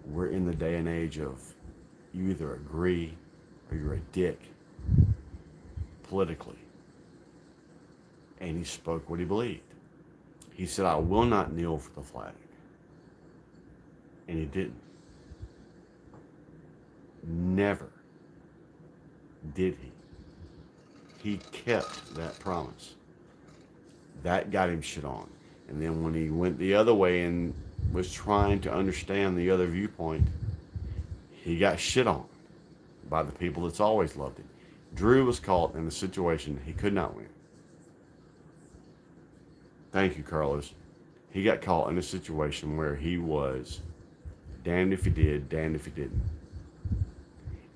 Speaker 1: We're in the day and age of you either agree or you're a dick politically. And he spoke what he believed. He said, I will not kneel for the flag. And he didn't. Never did he. He kept that promise. That got him shit on. And then when he went the other way and was trying to understand the other viewpoint, he got shit on by the people that's always loved him. Drew was caught in a situation he could not win. Thank you, Carlos. He got caught in a situation where he was damned if he did, damned if he didn't.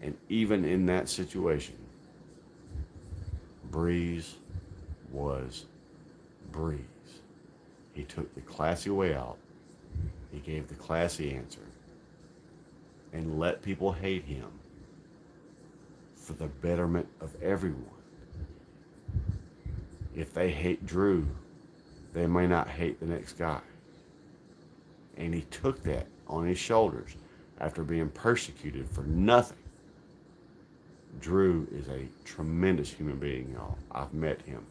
Speaker 1: And even in that situation, Breeze was Breeze. He took the classy way out. He gave the classy answer and let people hate him for the betterment of everyone. If they hate Drew, they may not hate the next guy. And he took that on his shoulders after being persecuted for nothing. Drew is a tremendous human being, y'all. I've met him.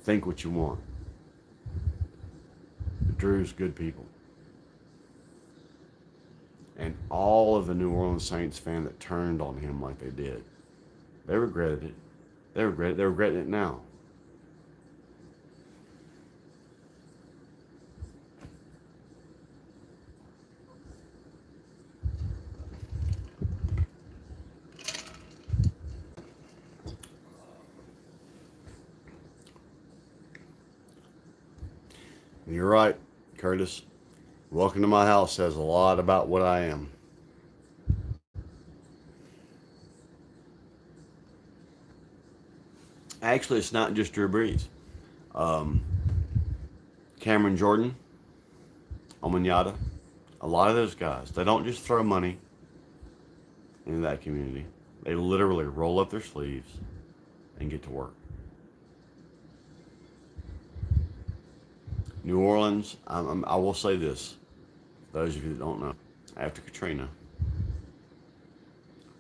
Speaker 1: Think what you want. Drew's good people. And all of the New Orleans Saints fan that turned on him like they did, they regretted it. They're regretting it now. You're right, Curtis. Welcome to my house says a lot about what I am. Actually, it's not just Drew Brees. Um, Cameron Jordan, Omanyata, a lot of those guys, they don't just throw money into that community. They literally roll up their sleeves and get to work. New Orleans, I will say this, those of you that don't know, after Katrina,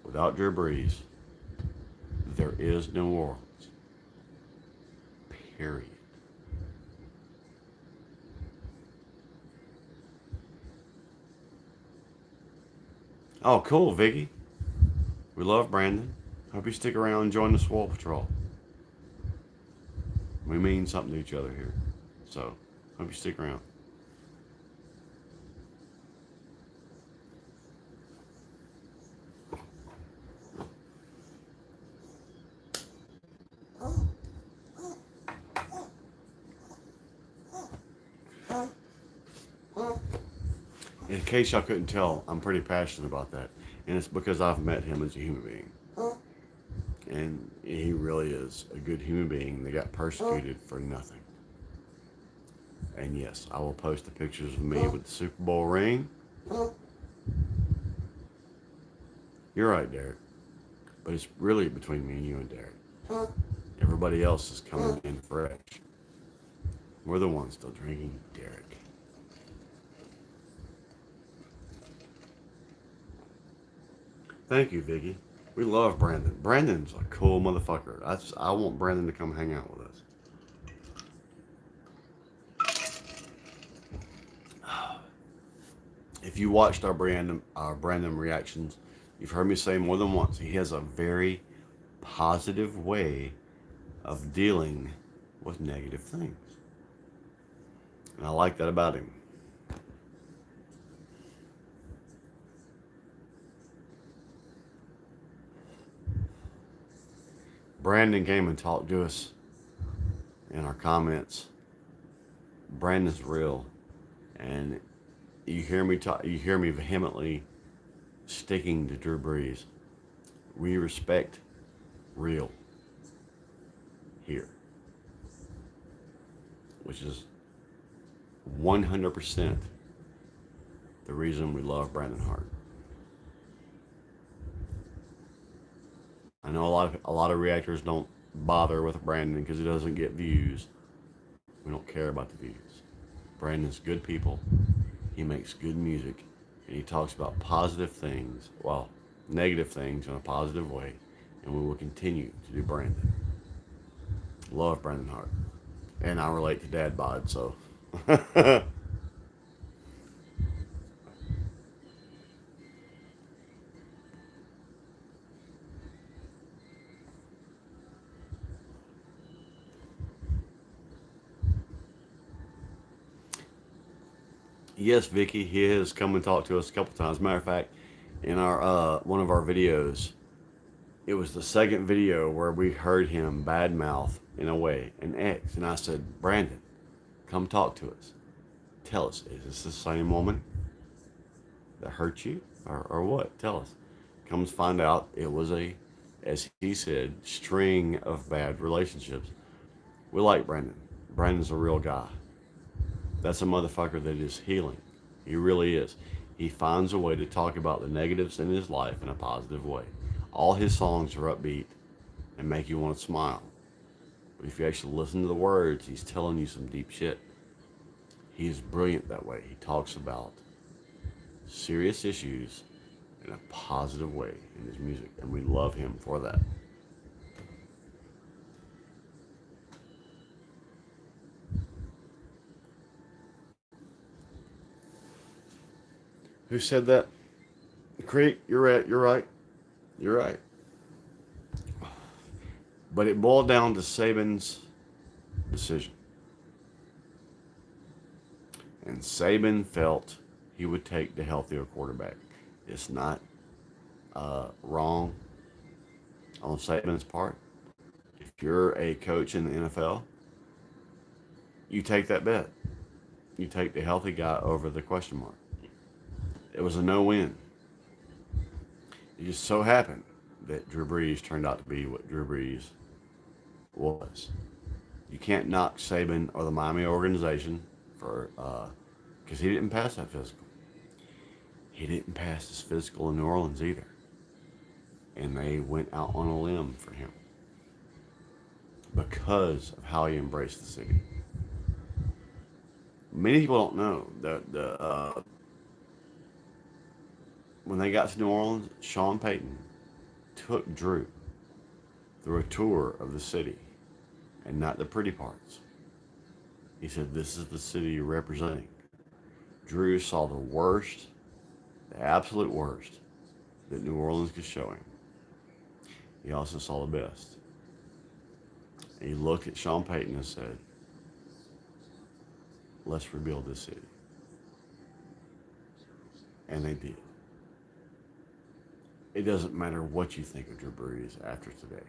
Speaker 1: without Drew Brees, there is New Orleans. Period. Oh, cool, Vicky. We love Brandon. Hope you stick around and join the Swole Patrol. We mean something to each other here. So, hope you stick around. In case y'all couldn't tell, I'm pretty passionate about that. And it's because I've met him as a human being. And he really is a good human being that got persecuted for nothing. And yes, I will post the pictures of me with the Super Bowl ring. You're right, Derek. But it's really between me and you and Derek. Everybody else is coming in fresh. We're the ones still drinking Derek. Thank you, Vicky. We love Brandon. Brandon's a cool motherfucker. I want Brandon to come hang out with us. If you watched our Brandon reactions, you've heard me say more than once, he has a very positive way of dealing with negative things. And I like that about him. Brandon came and talked to us in our comments. Brandon's real, and you hear me talk. You hear me vehemently sticking to Drew Brees. We respect real here, which is 100% the reason we love Brandon Hart. I know a lot of reactors don't bother with Brandon because he doesn't get views. We don't care about the views. Brandon's good people. He makes good music, and he talks about positive things, well, negative things in a positive way, and we will continue to do Brandon. Love Brandon Hart. And I relate to Dad Bod, so. Yes, Vicky, he has come and talked to us a couple times. Matter of fact, in our one of our videos, it was the second video where we heard him badmouth in a way an ex, and I said, Brandon, come talk to us. Tell us, is this the same woman that hurt you, or what? Tell us. Comes find out it was a, as he said, string of bad relationships. We like Brandon. Brandon's a real guy. That's a motherfucker that is healing. He really is. He finds a way to talk about the negatives in his life in a positive way. All his songs are upbeat and make you want to smile. But if you actually listen to the words, he's telling you some deep shit. He's brilliant that way. He talks about serious issues in a positive way in his music, and we love him for that. Who said that? Creek, you're right. You're right. You're right. But it boiled down to Saban's decision. And Saban felt he would take the healthier quarterback. It's not wrong on Saban's part. If you're a coach in the NFL, you take that bet. You take the healthy guy over the question mark. It was a no-win. It just so happened that Drew Brees turned out to be what Drew Brees was. You can't knock Saban or the Miami organization for because he didn't pass that physical. He didn't pass his physical in New Orleans either, and they went out on a limb for him because of how he embraced the city. Many people don't know that when they got to New Orleans, Sean Payton took Drew through a tour of the city and not the pretty parts. He said, "This is the city you're representing." Drew saw the worst, the absolute worst that New Orleans could show him. He also saw the best. And he looked at Sean Payton and said, "Let's rebuild this city." And they did. It doesn't matter what you think of Drew Brees after today.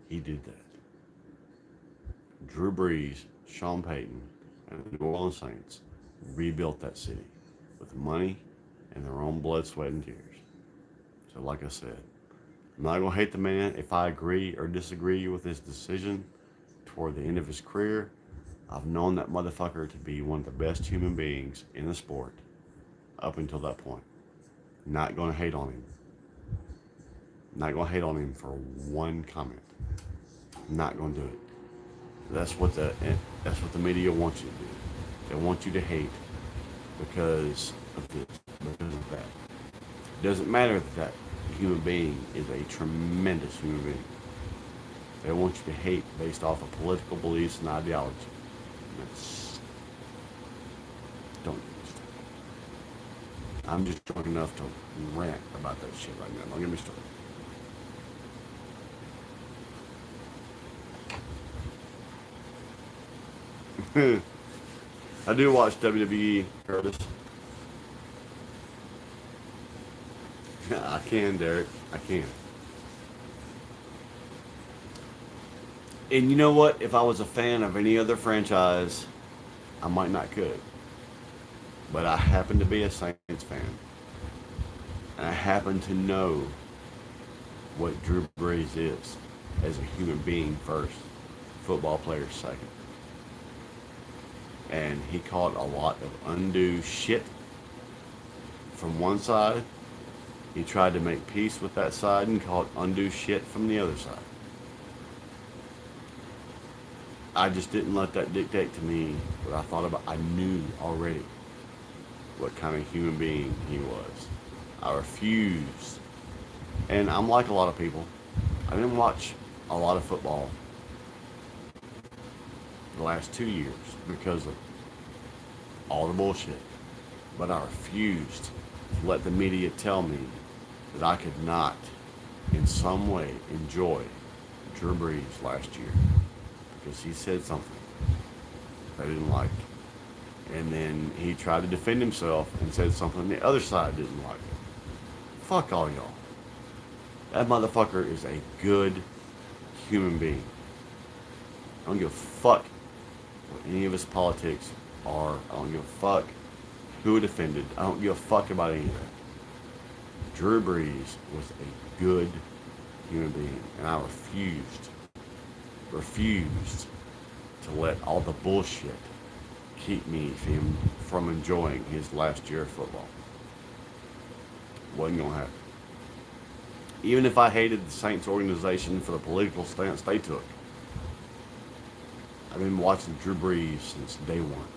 Speaker 1: He did that. Drew Brees, Sean Payton, and the New Orleans Saints rebuilt that city with money and their own blood, sweat, and tears. So like I said, I'm not going to hate the man if I agree or disagree with his decision toward the end of his career. I've known that motherfucker to be one of the best human beings in the sport up until that point. Not going to hate on him. Not going to hate on him for one comment. Not going to do it. That's what the media wants you to do. They want you to hate because of this, because of that. It doesn't matter that that human being is a tremendous human being. They want you to hate based off of political beliefs and ideology. And that's, don't get me started. I'm just drunk enough to rant about that shit right now. Don't get me started. I do watch WWE, Curtis. I can, Derek. I can. And you know what? If I was a fan of any other franchise, I might not could. But I happen to be a Saints fan. And I happen to know what Drew Brees is as a human being first, football player second. And he caught a lot of undue shit from one side. He tried to make peace with that side and caught undue shit from the other side. I just didn't let that dictate to me what I thought about. I knew already what kind of human being he was. I refused. And I'm like a lot of people. I didn't watch a lot of football the last 2 years because of all the bullshit. But I refused to let the media tell me that I could not in some way enjoy Drew Brees last year because he said something I didn't like. And then he tried to defend himself and said something the other side didn't like. Fuck all y'all. That motherfucker is a good human being. I don't give a fuck what any of his politics are. I don't give a fuck who it offended. I don't give a fuck about any of that. Drew Brees was a good human being, and I refused to let all the bullshit keep me from enjoying his last year of football. Wasn't gonna happen. Even if I hated the Saints organization for the political stance they took, I I've been watching Drew Brees since day one.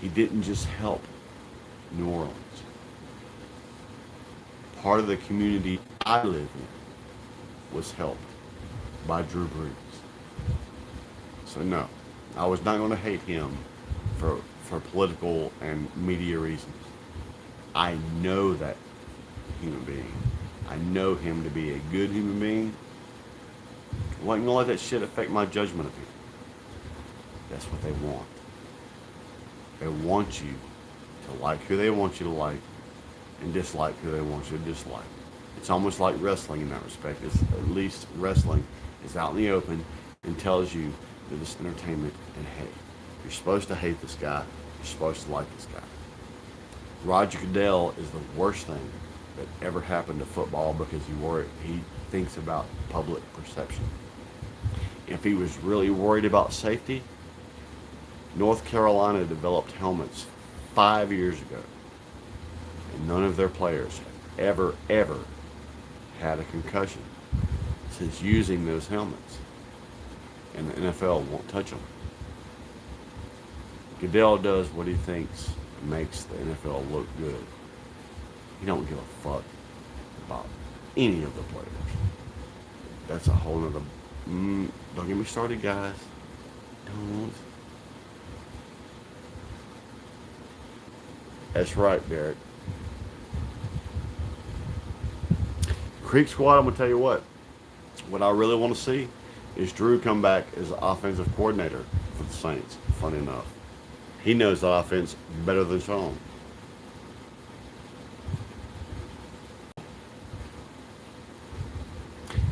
Speaker 1: He didn't just help New Orleans. Part of the community I live in was helped by Drew Brees. So no, I was not going to hate him for political and media reasons. I know that human being. I know him to be a good human being. I wasn't going to let that shit affect my judgment of him. That's what they want. They want you to like who they want you to like and dislike who they want you to dislike. It's almost like wrestling in that respect. It's, at least wrestling is out in the open and tells you that it's entertainment and hey, you're supposed to hate this guy. You're supposed to like this guy. Roger Goodell is the worst thing that ever happened to football because he thinks about public perception. If he was really worried about safety, North Carolina developed helmets 5 years ago, and none of their players have ever had a concussion since using those helmets, and the NFL won't touch them. Goodell does what he thinks makes the NFL look good. He don't give a fuck about any of the players. That's a whole nother. Don't get me started, guys. Don't. That's right, Derek. Creek Squad, I'm going to tell you what. What I really want to see is Drew come back as the offensive coordinator for the Saints, funny enough. He knows the offense better than Sean.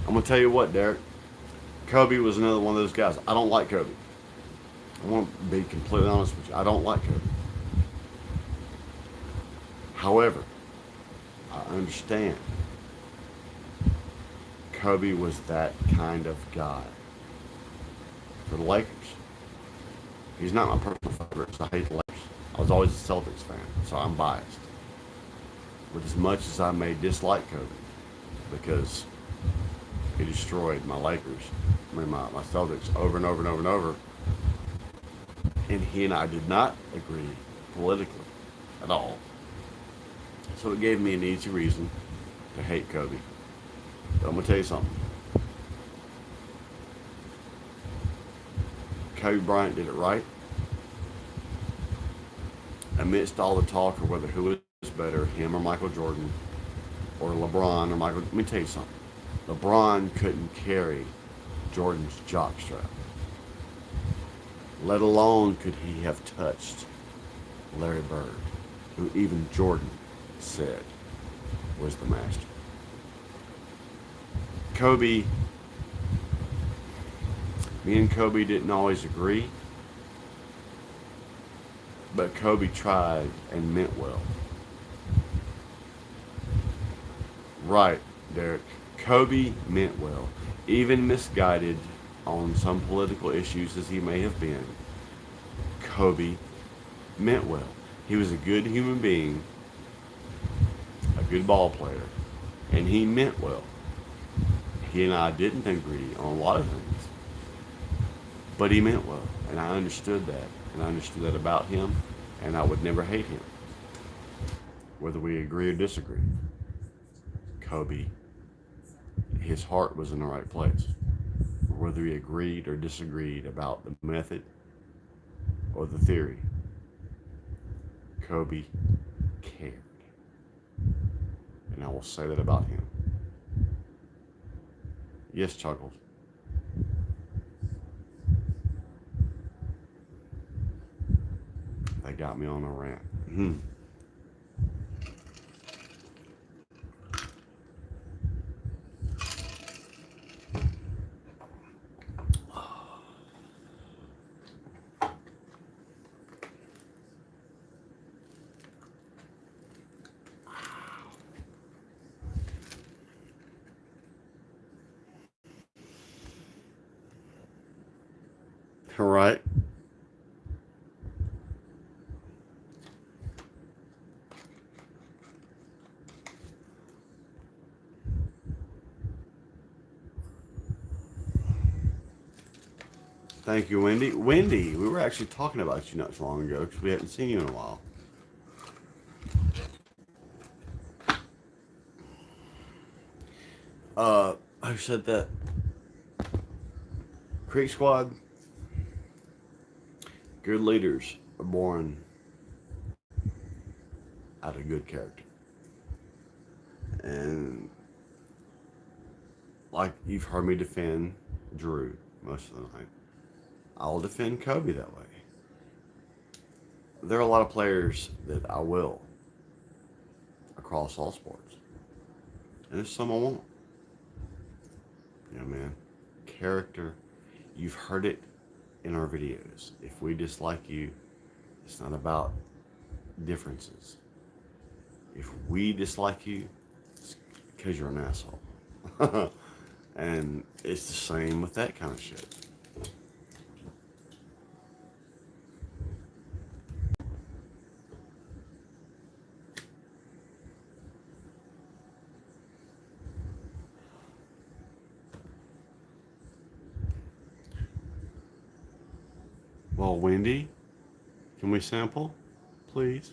Speaker 1: I'm going to tell you what, Derek. Kobe was another one of those guys. I don't like Kobe. I want to be completely honest with you. I don't like Kobe. However, I understand Kobe was that kind of guy for the Lakers. He's not my personal favorite, so I hate the Lakers. I was always a Celtics fan, so I'm biased. But as much as I may dislike Kobe, because he destroyed my Lakers, my Celtics over and over and over and over, and he and I did not agree politically at all. So it gave me an easy reason to hate Kobe. But I'm going to tell you something. Kobe Bryant did it right. Amidst all the talk of whether who is better, him or Michael Jordan, or LeBron or Michael, let me tell you something. LeBron couldn't carry Jordan's jockstrap. Let alone could he have touched Larry Bird, who even Jordan said was the master. Kobe, me and Kobe didn't always agree, but Kobe tried and meant well. Right, Derek. Kobe meant well. Even misguided on some political issues as he may have been, Kobe meant well. He was a good human being, a good ball player, and he meant well. He and I didn't agree on a lot of things, but he meant well, and I understood that, and I understood that about him, and I would never hate him, whether we agree or disagree. Kobe, his heart was in the right place. Whether we agreed or disagreed about the method or the theory, Kobe cared. And I will say that about him. Yes, Chuckles. They got me on a rant. All right. Thank you, Wendy. Wendy, we were actually talking about you not so long ago because we hadn't seen you in a while. Who said that? Creek Squad. Good leaders are born out of good character. And like you've heard me defend Drew most of the night, I'll defend Kobe that way. There are a lot of players that I will across all sports. And there's some I won't. You know, man. Character. You've heard it in our videos. If we dislike you, it's not about differences. If we dislike you, it's because you're an asshole. And it's the same with that kind of shit. Well, Wendy, can we sample, please?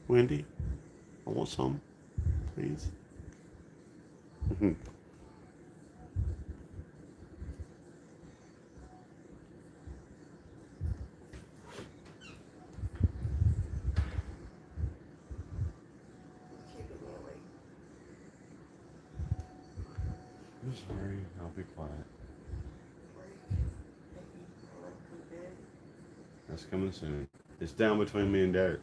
Speaker 1: Wendy, I want some, please. I'm sorry, I'll be quiet. That's coming soon. It's down between me and Derek.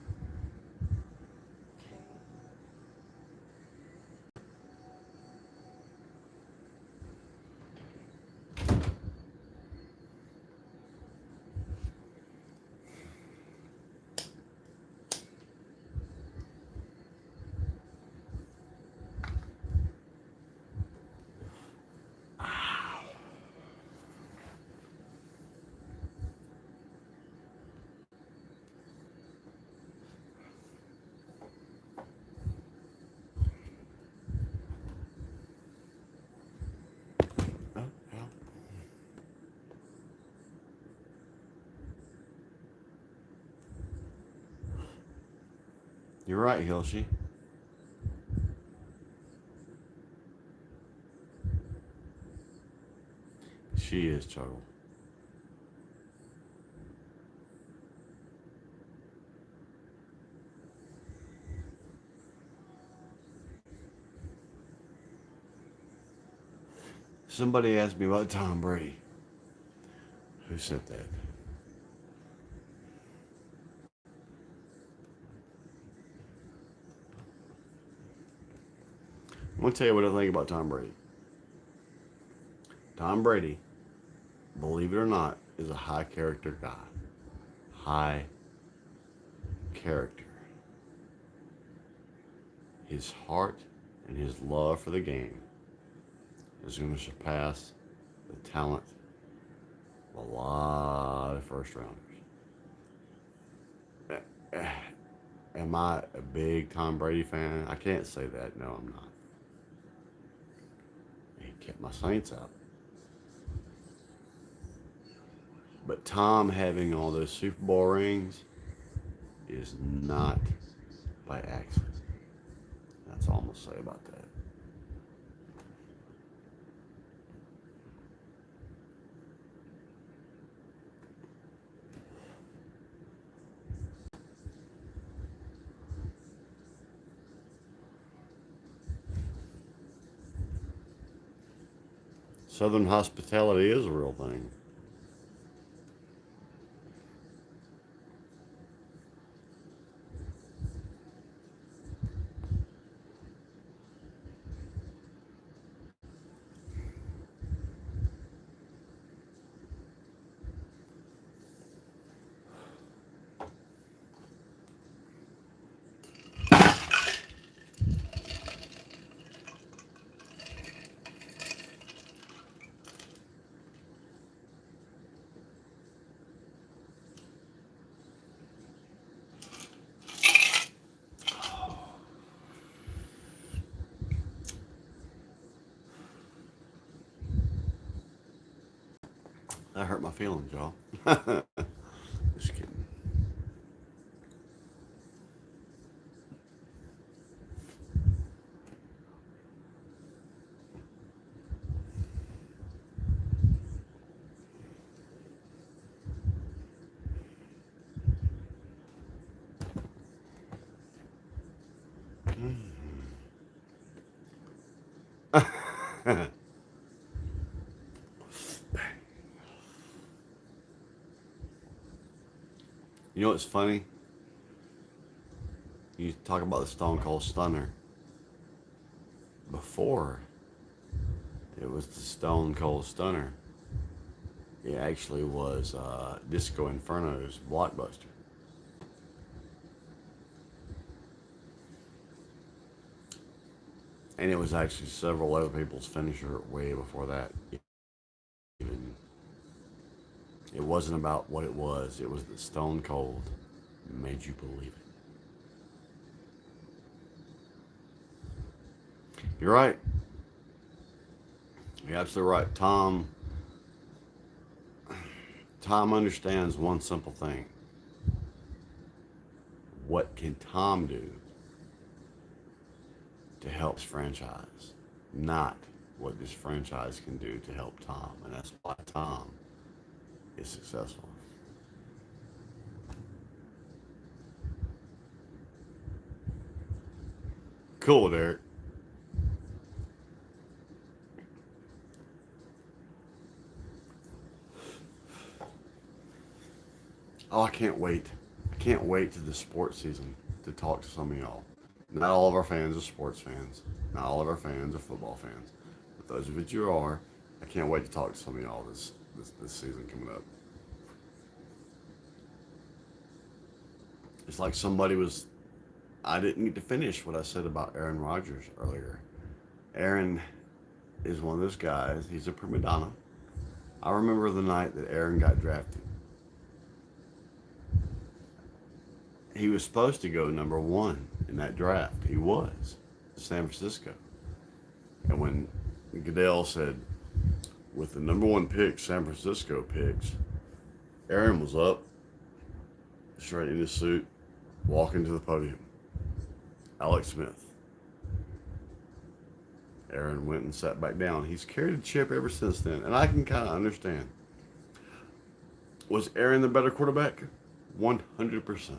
Speaker 1: Oh, hell. You're right, Hilshi. She is Chuggle. Somebody asked me about Tom Brady. Who said that? I'm going to tell you what I think about Tom Brady. Tom Brady, believe it or not, is a high character guy. High character. His heart and his love for the game is going to surpass the talent of a lot of first rounders. Am I a big Tom Brady fan? I can't say that. No, I'm not. He kept my Saints out. But Tom having all those Super Bowl rings is not by accident. That's all I'm going to say about that. Southern hospitality is a real thing. That hurt my feelings, y'all. Just kidding. You know what's funny? You talk about the Stone Cold Stunner. Before it was the Stone Cold Stunner, it actually was Disco Inferno's Blockbuster. And it was actually several other people's finisher way before that. Even it wasn't about what it was the Stone Cold made you believe it. You're right. You're absolutely right. Tom understands one simple thing. What can Tom do to help this franchise? Not what this franchise can do to help Tom. And that's why Tom is successful. Cool, Derek. Oh, I can't wait. I can't wait to the sports season to talk to some of y'all. Not all of our fans are sports fans. Not all of our fans are football fans. But those of you are, I can't wait to talk to some of y'all this season coming up. It's like I didn't get to finish what I said about Aaron Rodgers earlier. Aaron is one of those guys. He's a prima donna. I remember the night that Aaron got drafted. He was supposed to go number one in that draft. He was to San Francisco. And when Goodell said, with the number one pick, San Francisco picks, Aaron was up, straight in his suit, walking to the podium. Alex Smith. Aaron went and sat back down. He's carried a chip ever since then, and I can kind of understand. Was Aaron the better quarterback? 100%.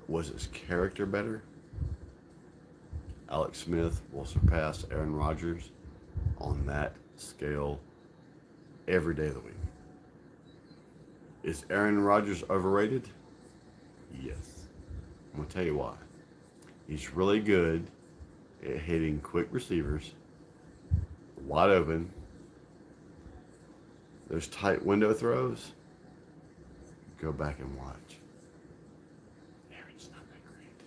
Speaker 1: Was his character better? Alex Smith will surpass Aaron Rodgers on that scale every day of the week. Is Aaron Rodgers overrated? Yes. I'm going to tell you why. He's really good at hitting quick receivers, wide open. Those tight window throws, go back and watch. Aaron's not that great.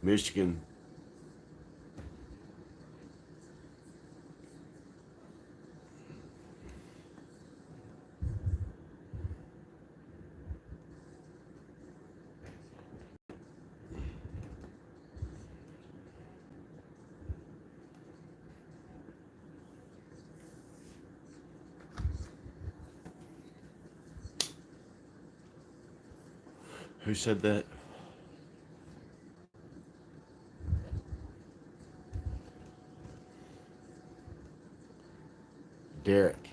Speaker 1: Michigan. Who said that? Derek.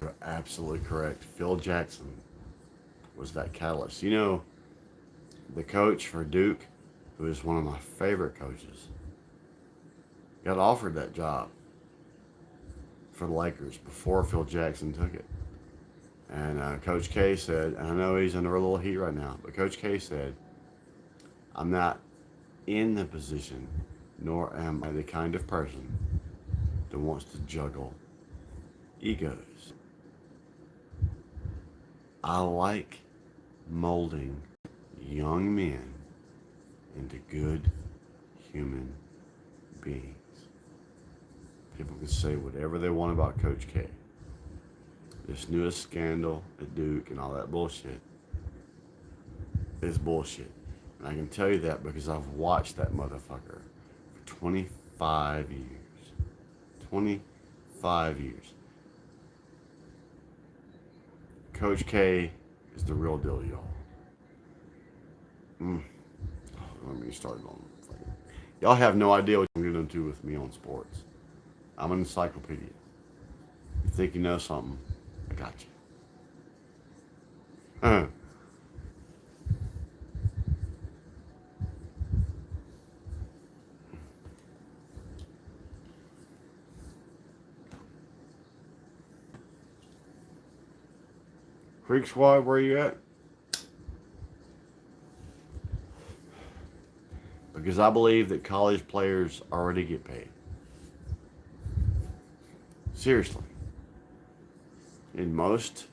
Speaker 1: You're absolutely correct. Phil Jackson was that catalyst. You know, the coach for Duke, who is one of my favorite coaches, got offered that job for the Lakers before Phil Jackson took it. And Coach K said, and I know he's under a little heat right now, but Coach K said, I'm not in the position, nor am I the kind of person that wants to juggle egos. I like molding young men into good human beings. People can say whatever they want about Coach K. This newest scandal at Duke and all that bullshit is bullshit. And I can tell you that because I've watched that motherfucker for 25 years. 25 years. Coach K is the real deal, y'all. Let me start on. Y'all have no idea what you're going to do with me on sports. I'm an encyclopedia. You think you know something? I got you. Creek Squad, where you at? Because I believe that college players already get paid. Seriously. In most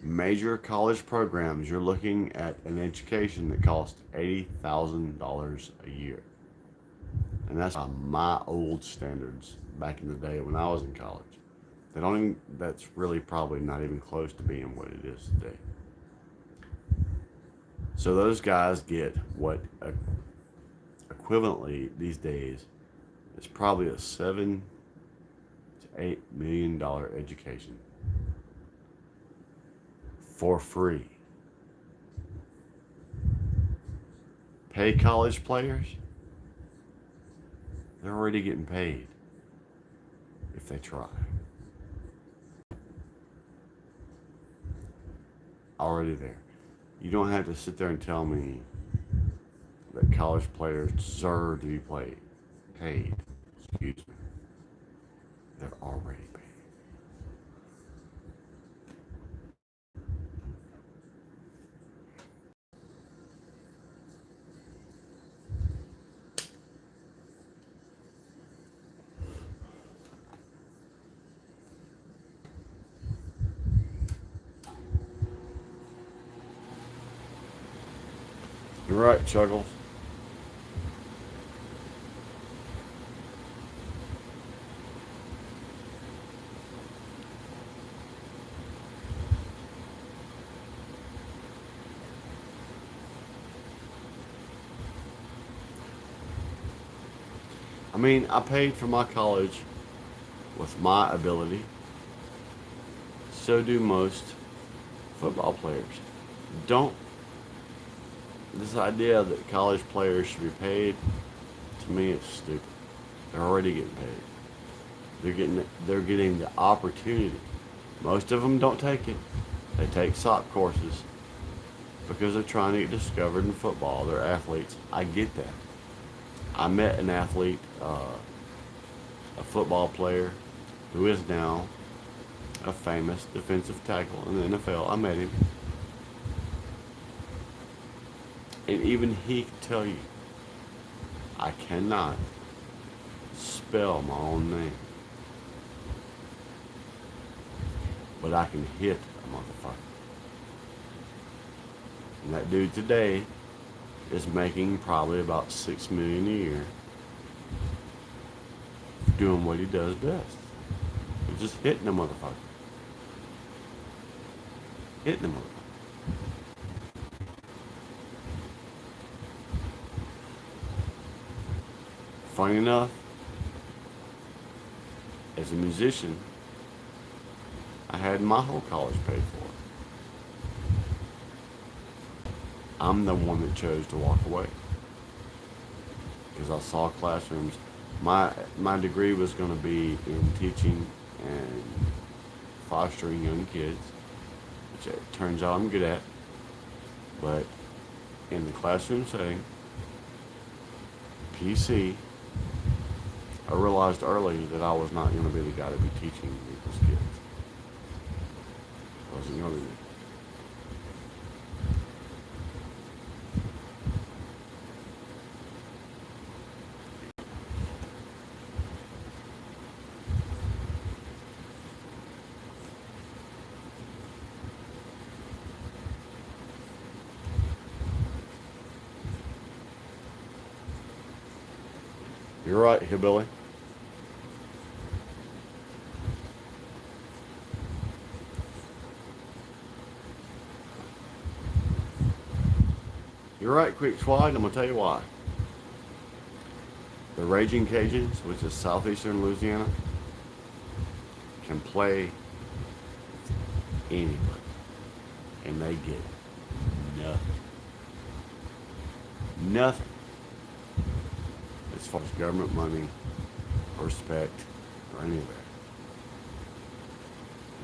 Speaker 1: major college programs, you're looking at an education that costs $80,000 a year. And that's by my old standards back in the day when I was in college. That's really probably not even close to being what it is today. So those guys get what equivalently these days is probably a $7 to $8 million education for free. Pay college players? They're already getting paid if they try. Already there. You don't have to sit there and tell me that college players deserve to be paid. Excuse me. They're already paid. You're right, Chuggles. I mean, I paid for my college with my ability. So do most football players. Don't This idea that college players should be paid, to me, it's stupid. They're already getting paid. They're getting the opportunity. Most of them don't take it. They take SOC courses because they're trying to get discovered in football. They're athletes. I get that. I met an athlete, a football player, who is now a famous defensive tackle in the NFL. I met him. And even he can tell you, I cannot spell my own name. But I can hit a motherfucker. And that dude today is making probably about $6 million a year doing what he does best. He's just hitting a motherfucker. Hitting a motherfucker. Funny enough, as a musician, I had my whole college paid for. I'm the one that chose to walk away because I saw classrooms. My degree was going to be in teaching and fostering young kids, which it turns out I'm good at. But in the classroom setting, PC, I realized early that I was not going to be the guy to be teaching people's kids. I wasn't going to be. You're right, hillbilly. You're You're right, Quick Swag. I'm gonna tell you why. The Raging Cajuns, which is southeastern Louisiana, can play anybody, and they get nothing. Nothing. As far as government money, respect, or any of that.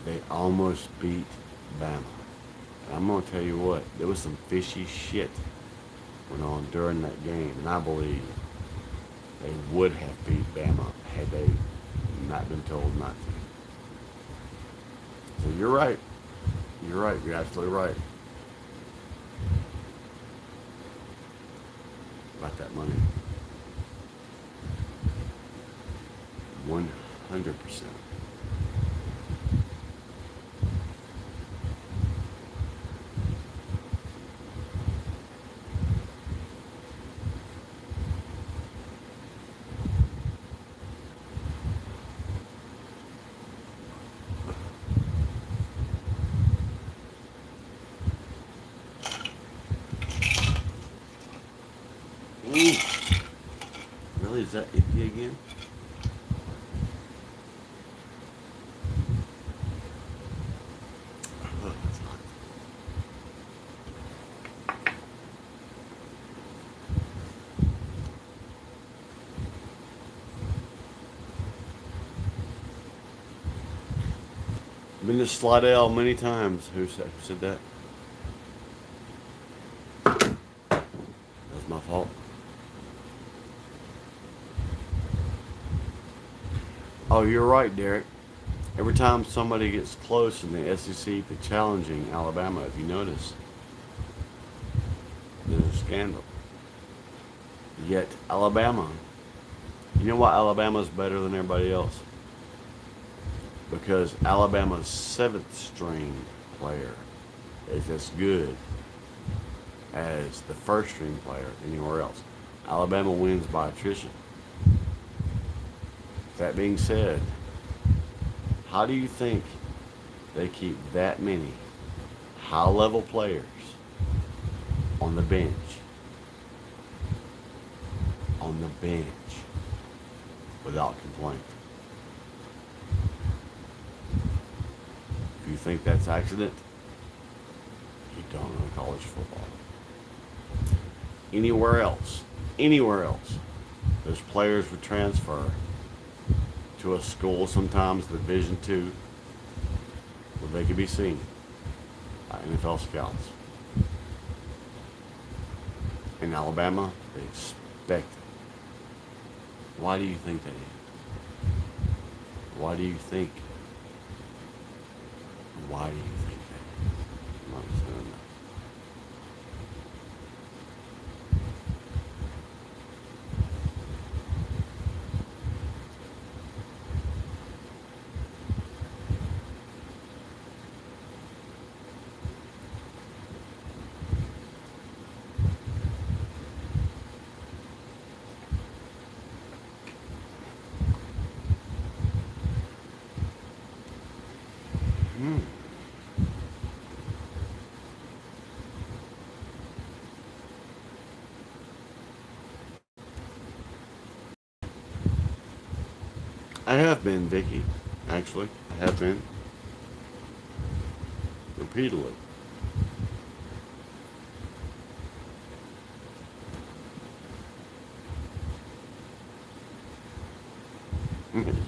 Speaker 1: They almost beat Bama. And I'm going to tell you what, there was some fishy shit went on during that game, and I believe they would have beat Bama had they not been told not to. So you're right. You're right. You're absolutely right about that money. 100%. Ooh. Really? Is that icky again? Oh, that's hot. I've been to Slidell many times. Who said that? That's my fault. Oh, you're right, Derek. Every time somebody gets close in the SEC to challenging Alabama, if you notice, there's a scandal. Yet Alabama, you know why Alabama's better than everybody else? Because Alabama's seventh string player is as good as the first string player anywhere else. Alabama wins by attrition. That being said, how do you think they keep that many high-level players on the bench? On the bench without complaint. If you think that's accident, you don't know college football. Anywhere else, those players would transfer to a school, sometimes Division II, where they could be seen by NFL scouts. In Alabama, they expect it. Why do you think that is? Why do you think? Why do you think that is? I'm not saying that. I have been, Vicky. Actually, I have been. Repeatedly.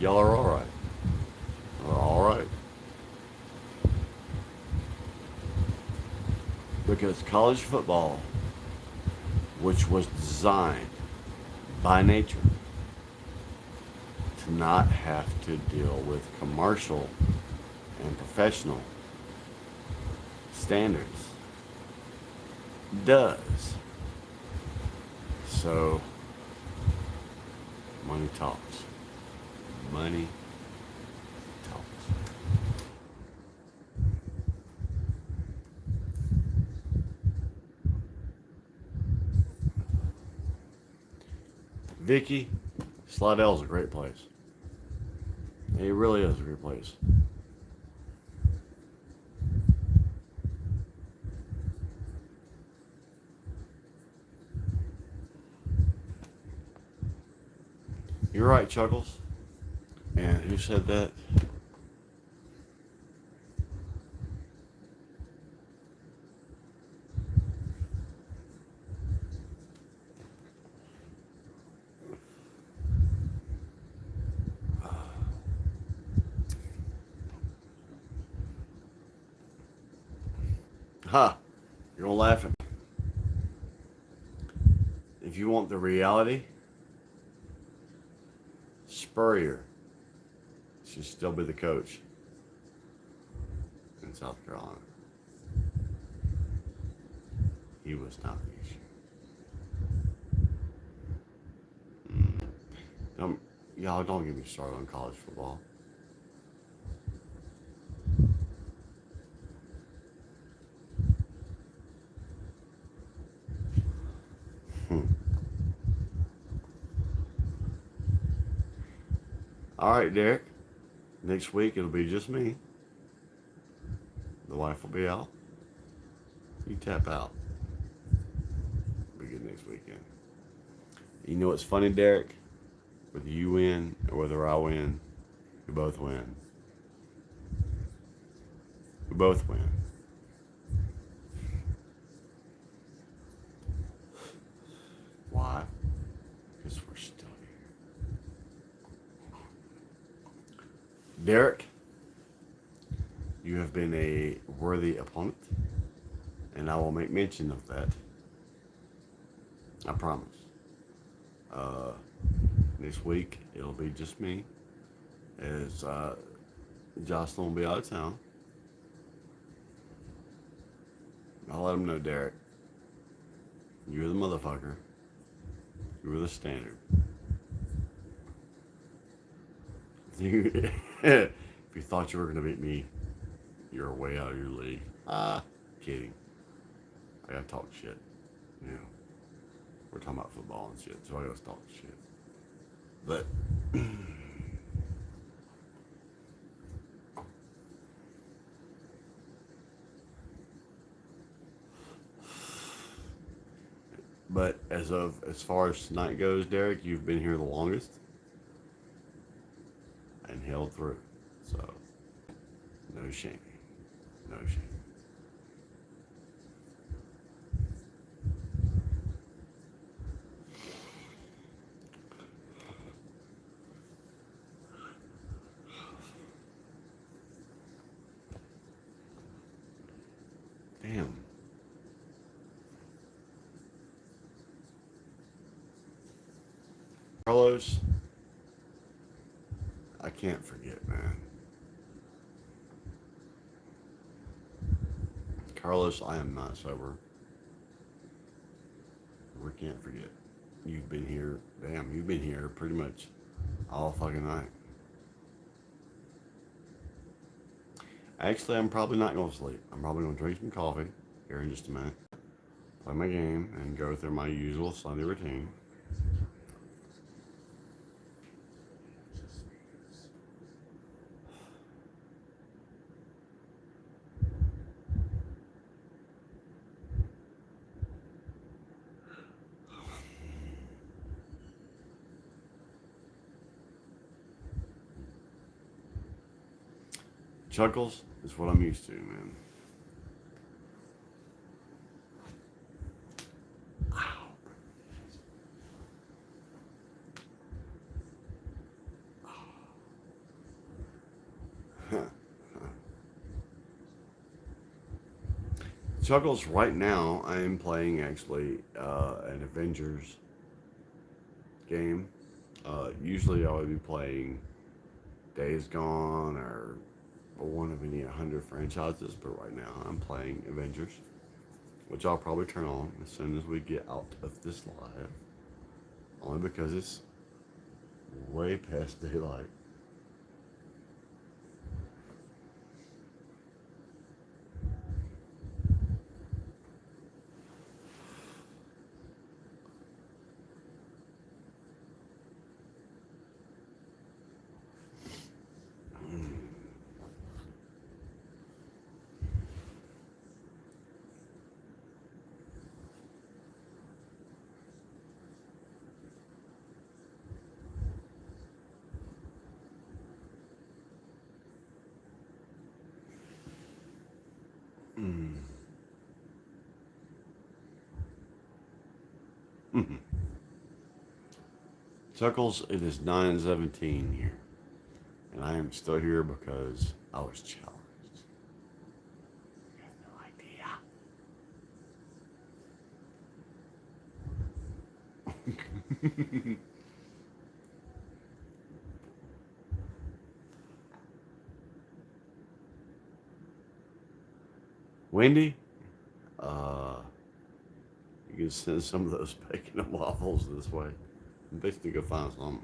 Speaker 1: Y'all are alright. Alright. Because college football, which was designed by nature to not have to deal with commercial and professional standards, does. So, money talks. Money talks. Vicky, Slidell's a great place. It really is a great place. You're right, Chuckles. And who said that? Ha! You're gonna laugh at me. If you want the reality, Spurrier should still be the coach in South Carolina. He was not the issue. Y'all don't get me started on college football. All right, Derek. Next week it'll be just me. The wife will be out. You tap out. Be good next weekend. You know what's funny, Derek? Whether you win or whether I win, we both win. We both win. Why? Because we're still here. Derek, you have been a worthy opponent, and I will make mention of that. I promise. Next week, it'll be just me, as Jocelyn will be out of town. I'll let him know, Derek. You're the motherfucker. You were the standard. If you thought you were going to beat me, you're way out of your league. Kidding. I gotta talk shit. You know, we're talking about football and shit, so I gotta talk shit. But but as far as tonight goes, Derek, you've been here the longest and held through. So no shame. No shame. Damn. Carlos, I can't forget, man. Carlos, I am not sober. We can't forget. You've been here, damn, you've been here pretty much all fucking night. Actually, I'm probably not going to sleep. I'm probably going to drink some coffee here in just a minute, play my game, and go through my usual Sunday routine. Chuckles is what I'm used to, man. Chuckles, right now I am playing actually an Avengers game. Usually I would be playing Days Gone or one of any 100 franchises, but right now I'm playing Avengers, which I'll probably turn on as soon as we get out of this live, only because it's way past daylight. Mm. Chuckles, it is 9:17 here. And I am still here because I was challenged. You have no idea. Wendy, uh, you can send some of those bacon and waffles this way. I'm basically go find some.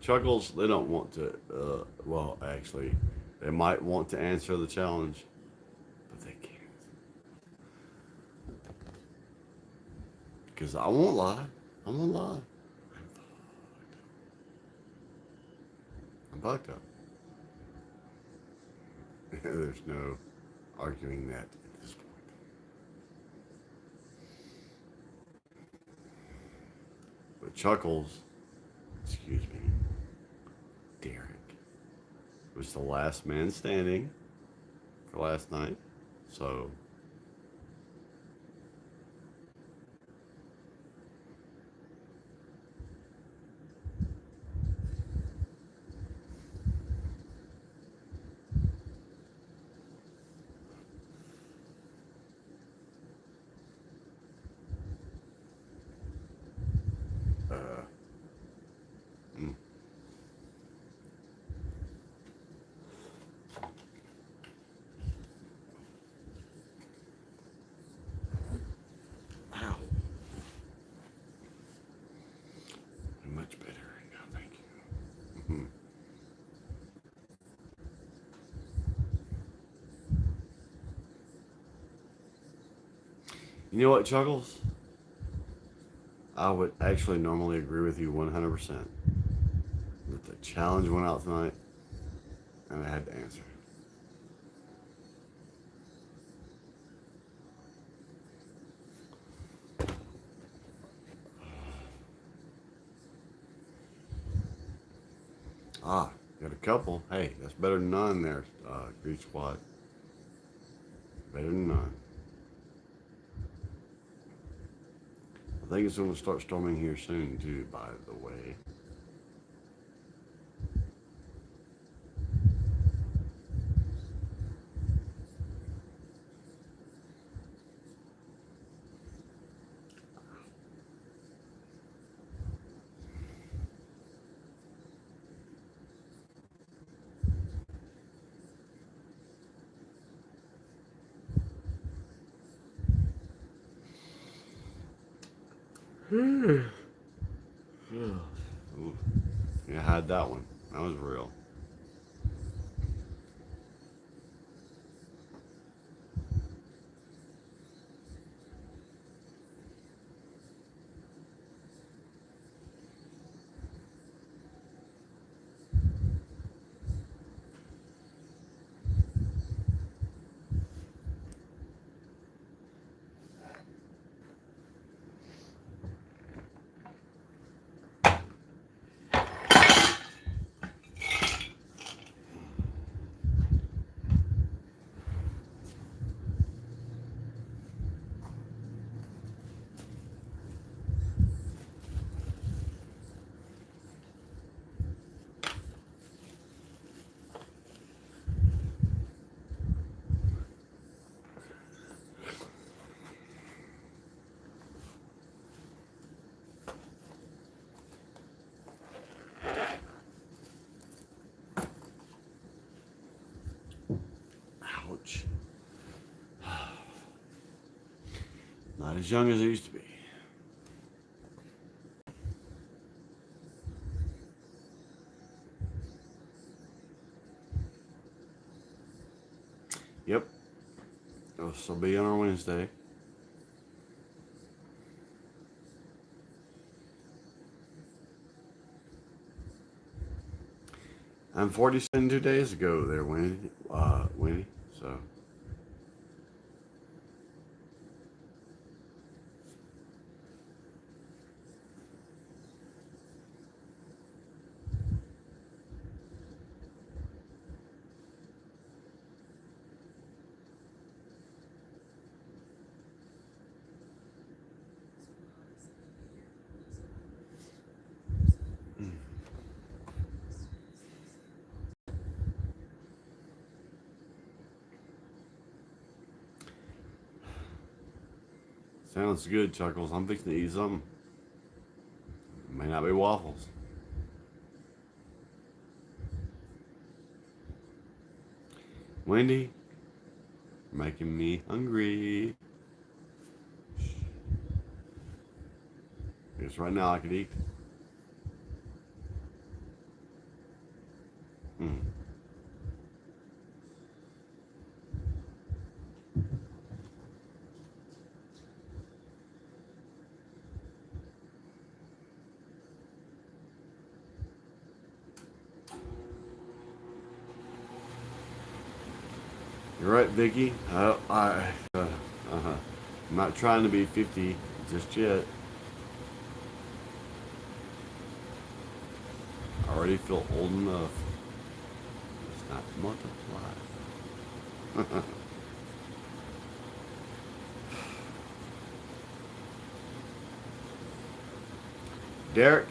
Speaker 1: Chuckles, they don't want to, well, actually, they might want to answer the challenge, but they can't. Because I won't lie. I won't lie. I'm fucked up. There's no arguing that at this point. But Chuckles, excuse me, Derek, was the last man standing for last night. So, uh, mm, wow, much better. No, thank you. Mhm. You know what, Chuckles? I would actually normally agree with you 100%. But the challenge went out tonight, and I had to answer. Ah, got a couple. Hey, that's better than none there, Greek Squad. Better than none. I think it's going to start storming here soon, too, by the way. Ooh, yeah, I had that one. That was real. Ouch. Not as young as I used to be. Yep. It'll still be on our Wednesday. I'm 47 2 days ago there, Winnie. Winnie. So. Sounds good, Chuckles. I'm fixing to eat something. May not be waffles. Wendy, making me hungry. Because right now I could eat. Mm. You're right, Vicky. I'm not trying to be 50 just yet. I already feel old enough. It's not multiply. Derek,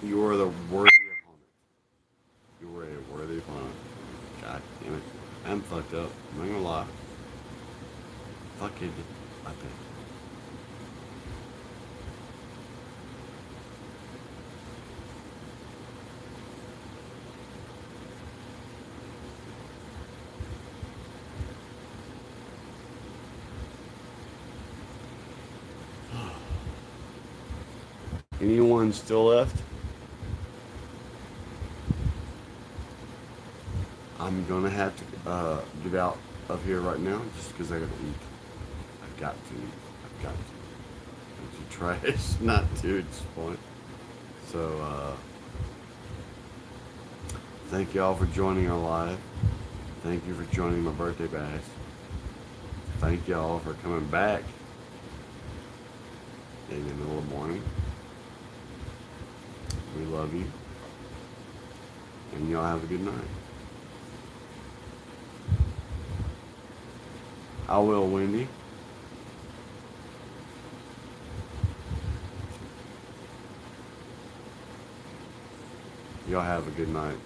Speaker 1: you are the worthy opponent. You were a worthy opponent. God damn it. I'm fucked up. I'm not gonna lie. Fucking epic. Anyone still left? I'm gonna have to get out of here right now just because I gotta eat. I've got to eat. I've got to. Don't you trash? Not to at this point. So, thank y'all for joining our live. Thank you for joining my birthday bash. Thank y'all for coming back in the middle of the morning. We love you. And y'all have a good night. I will, Wendy. Y'all have a good night.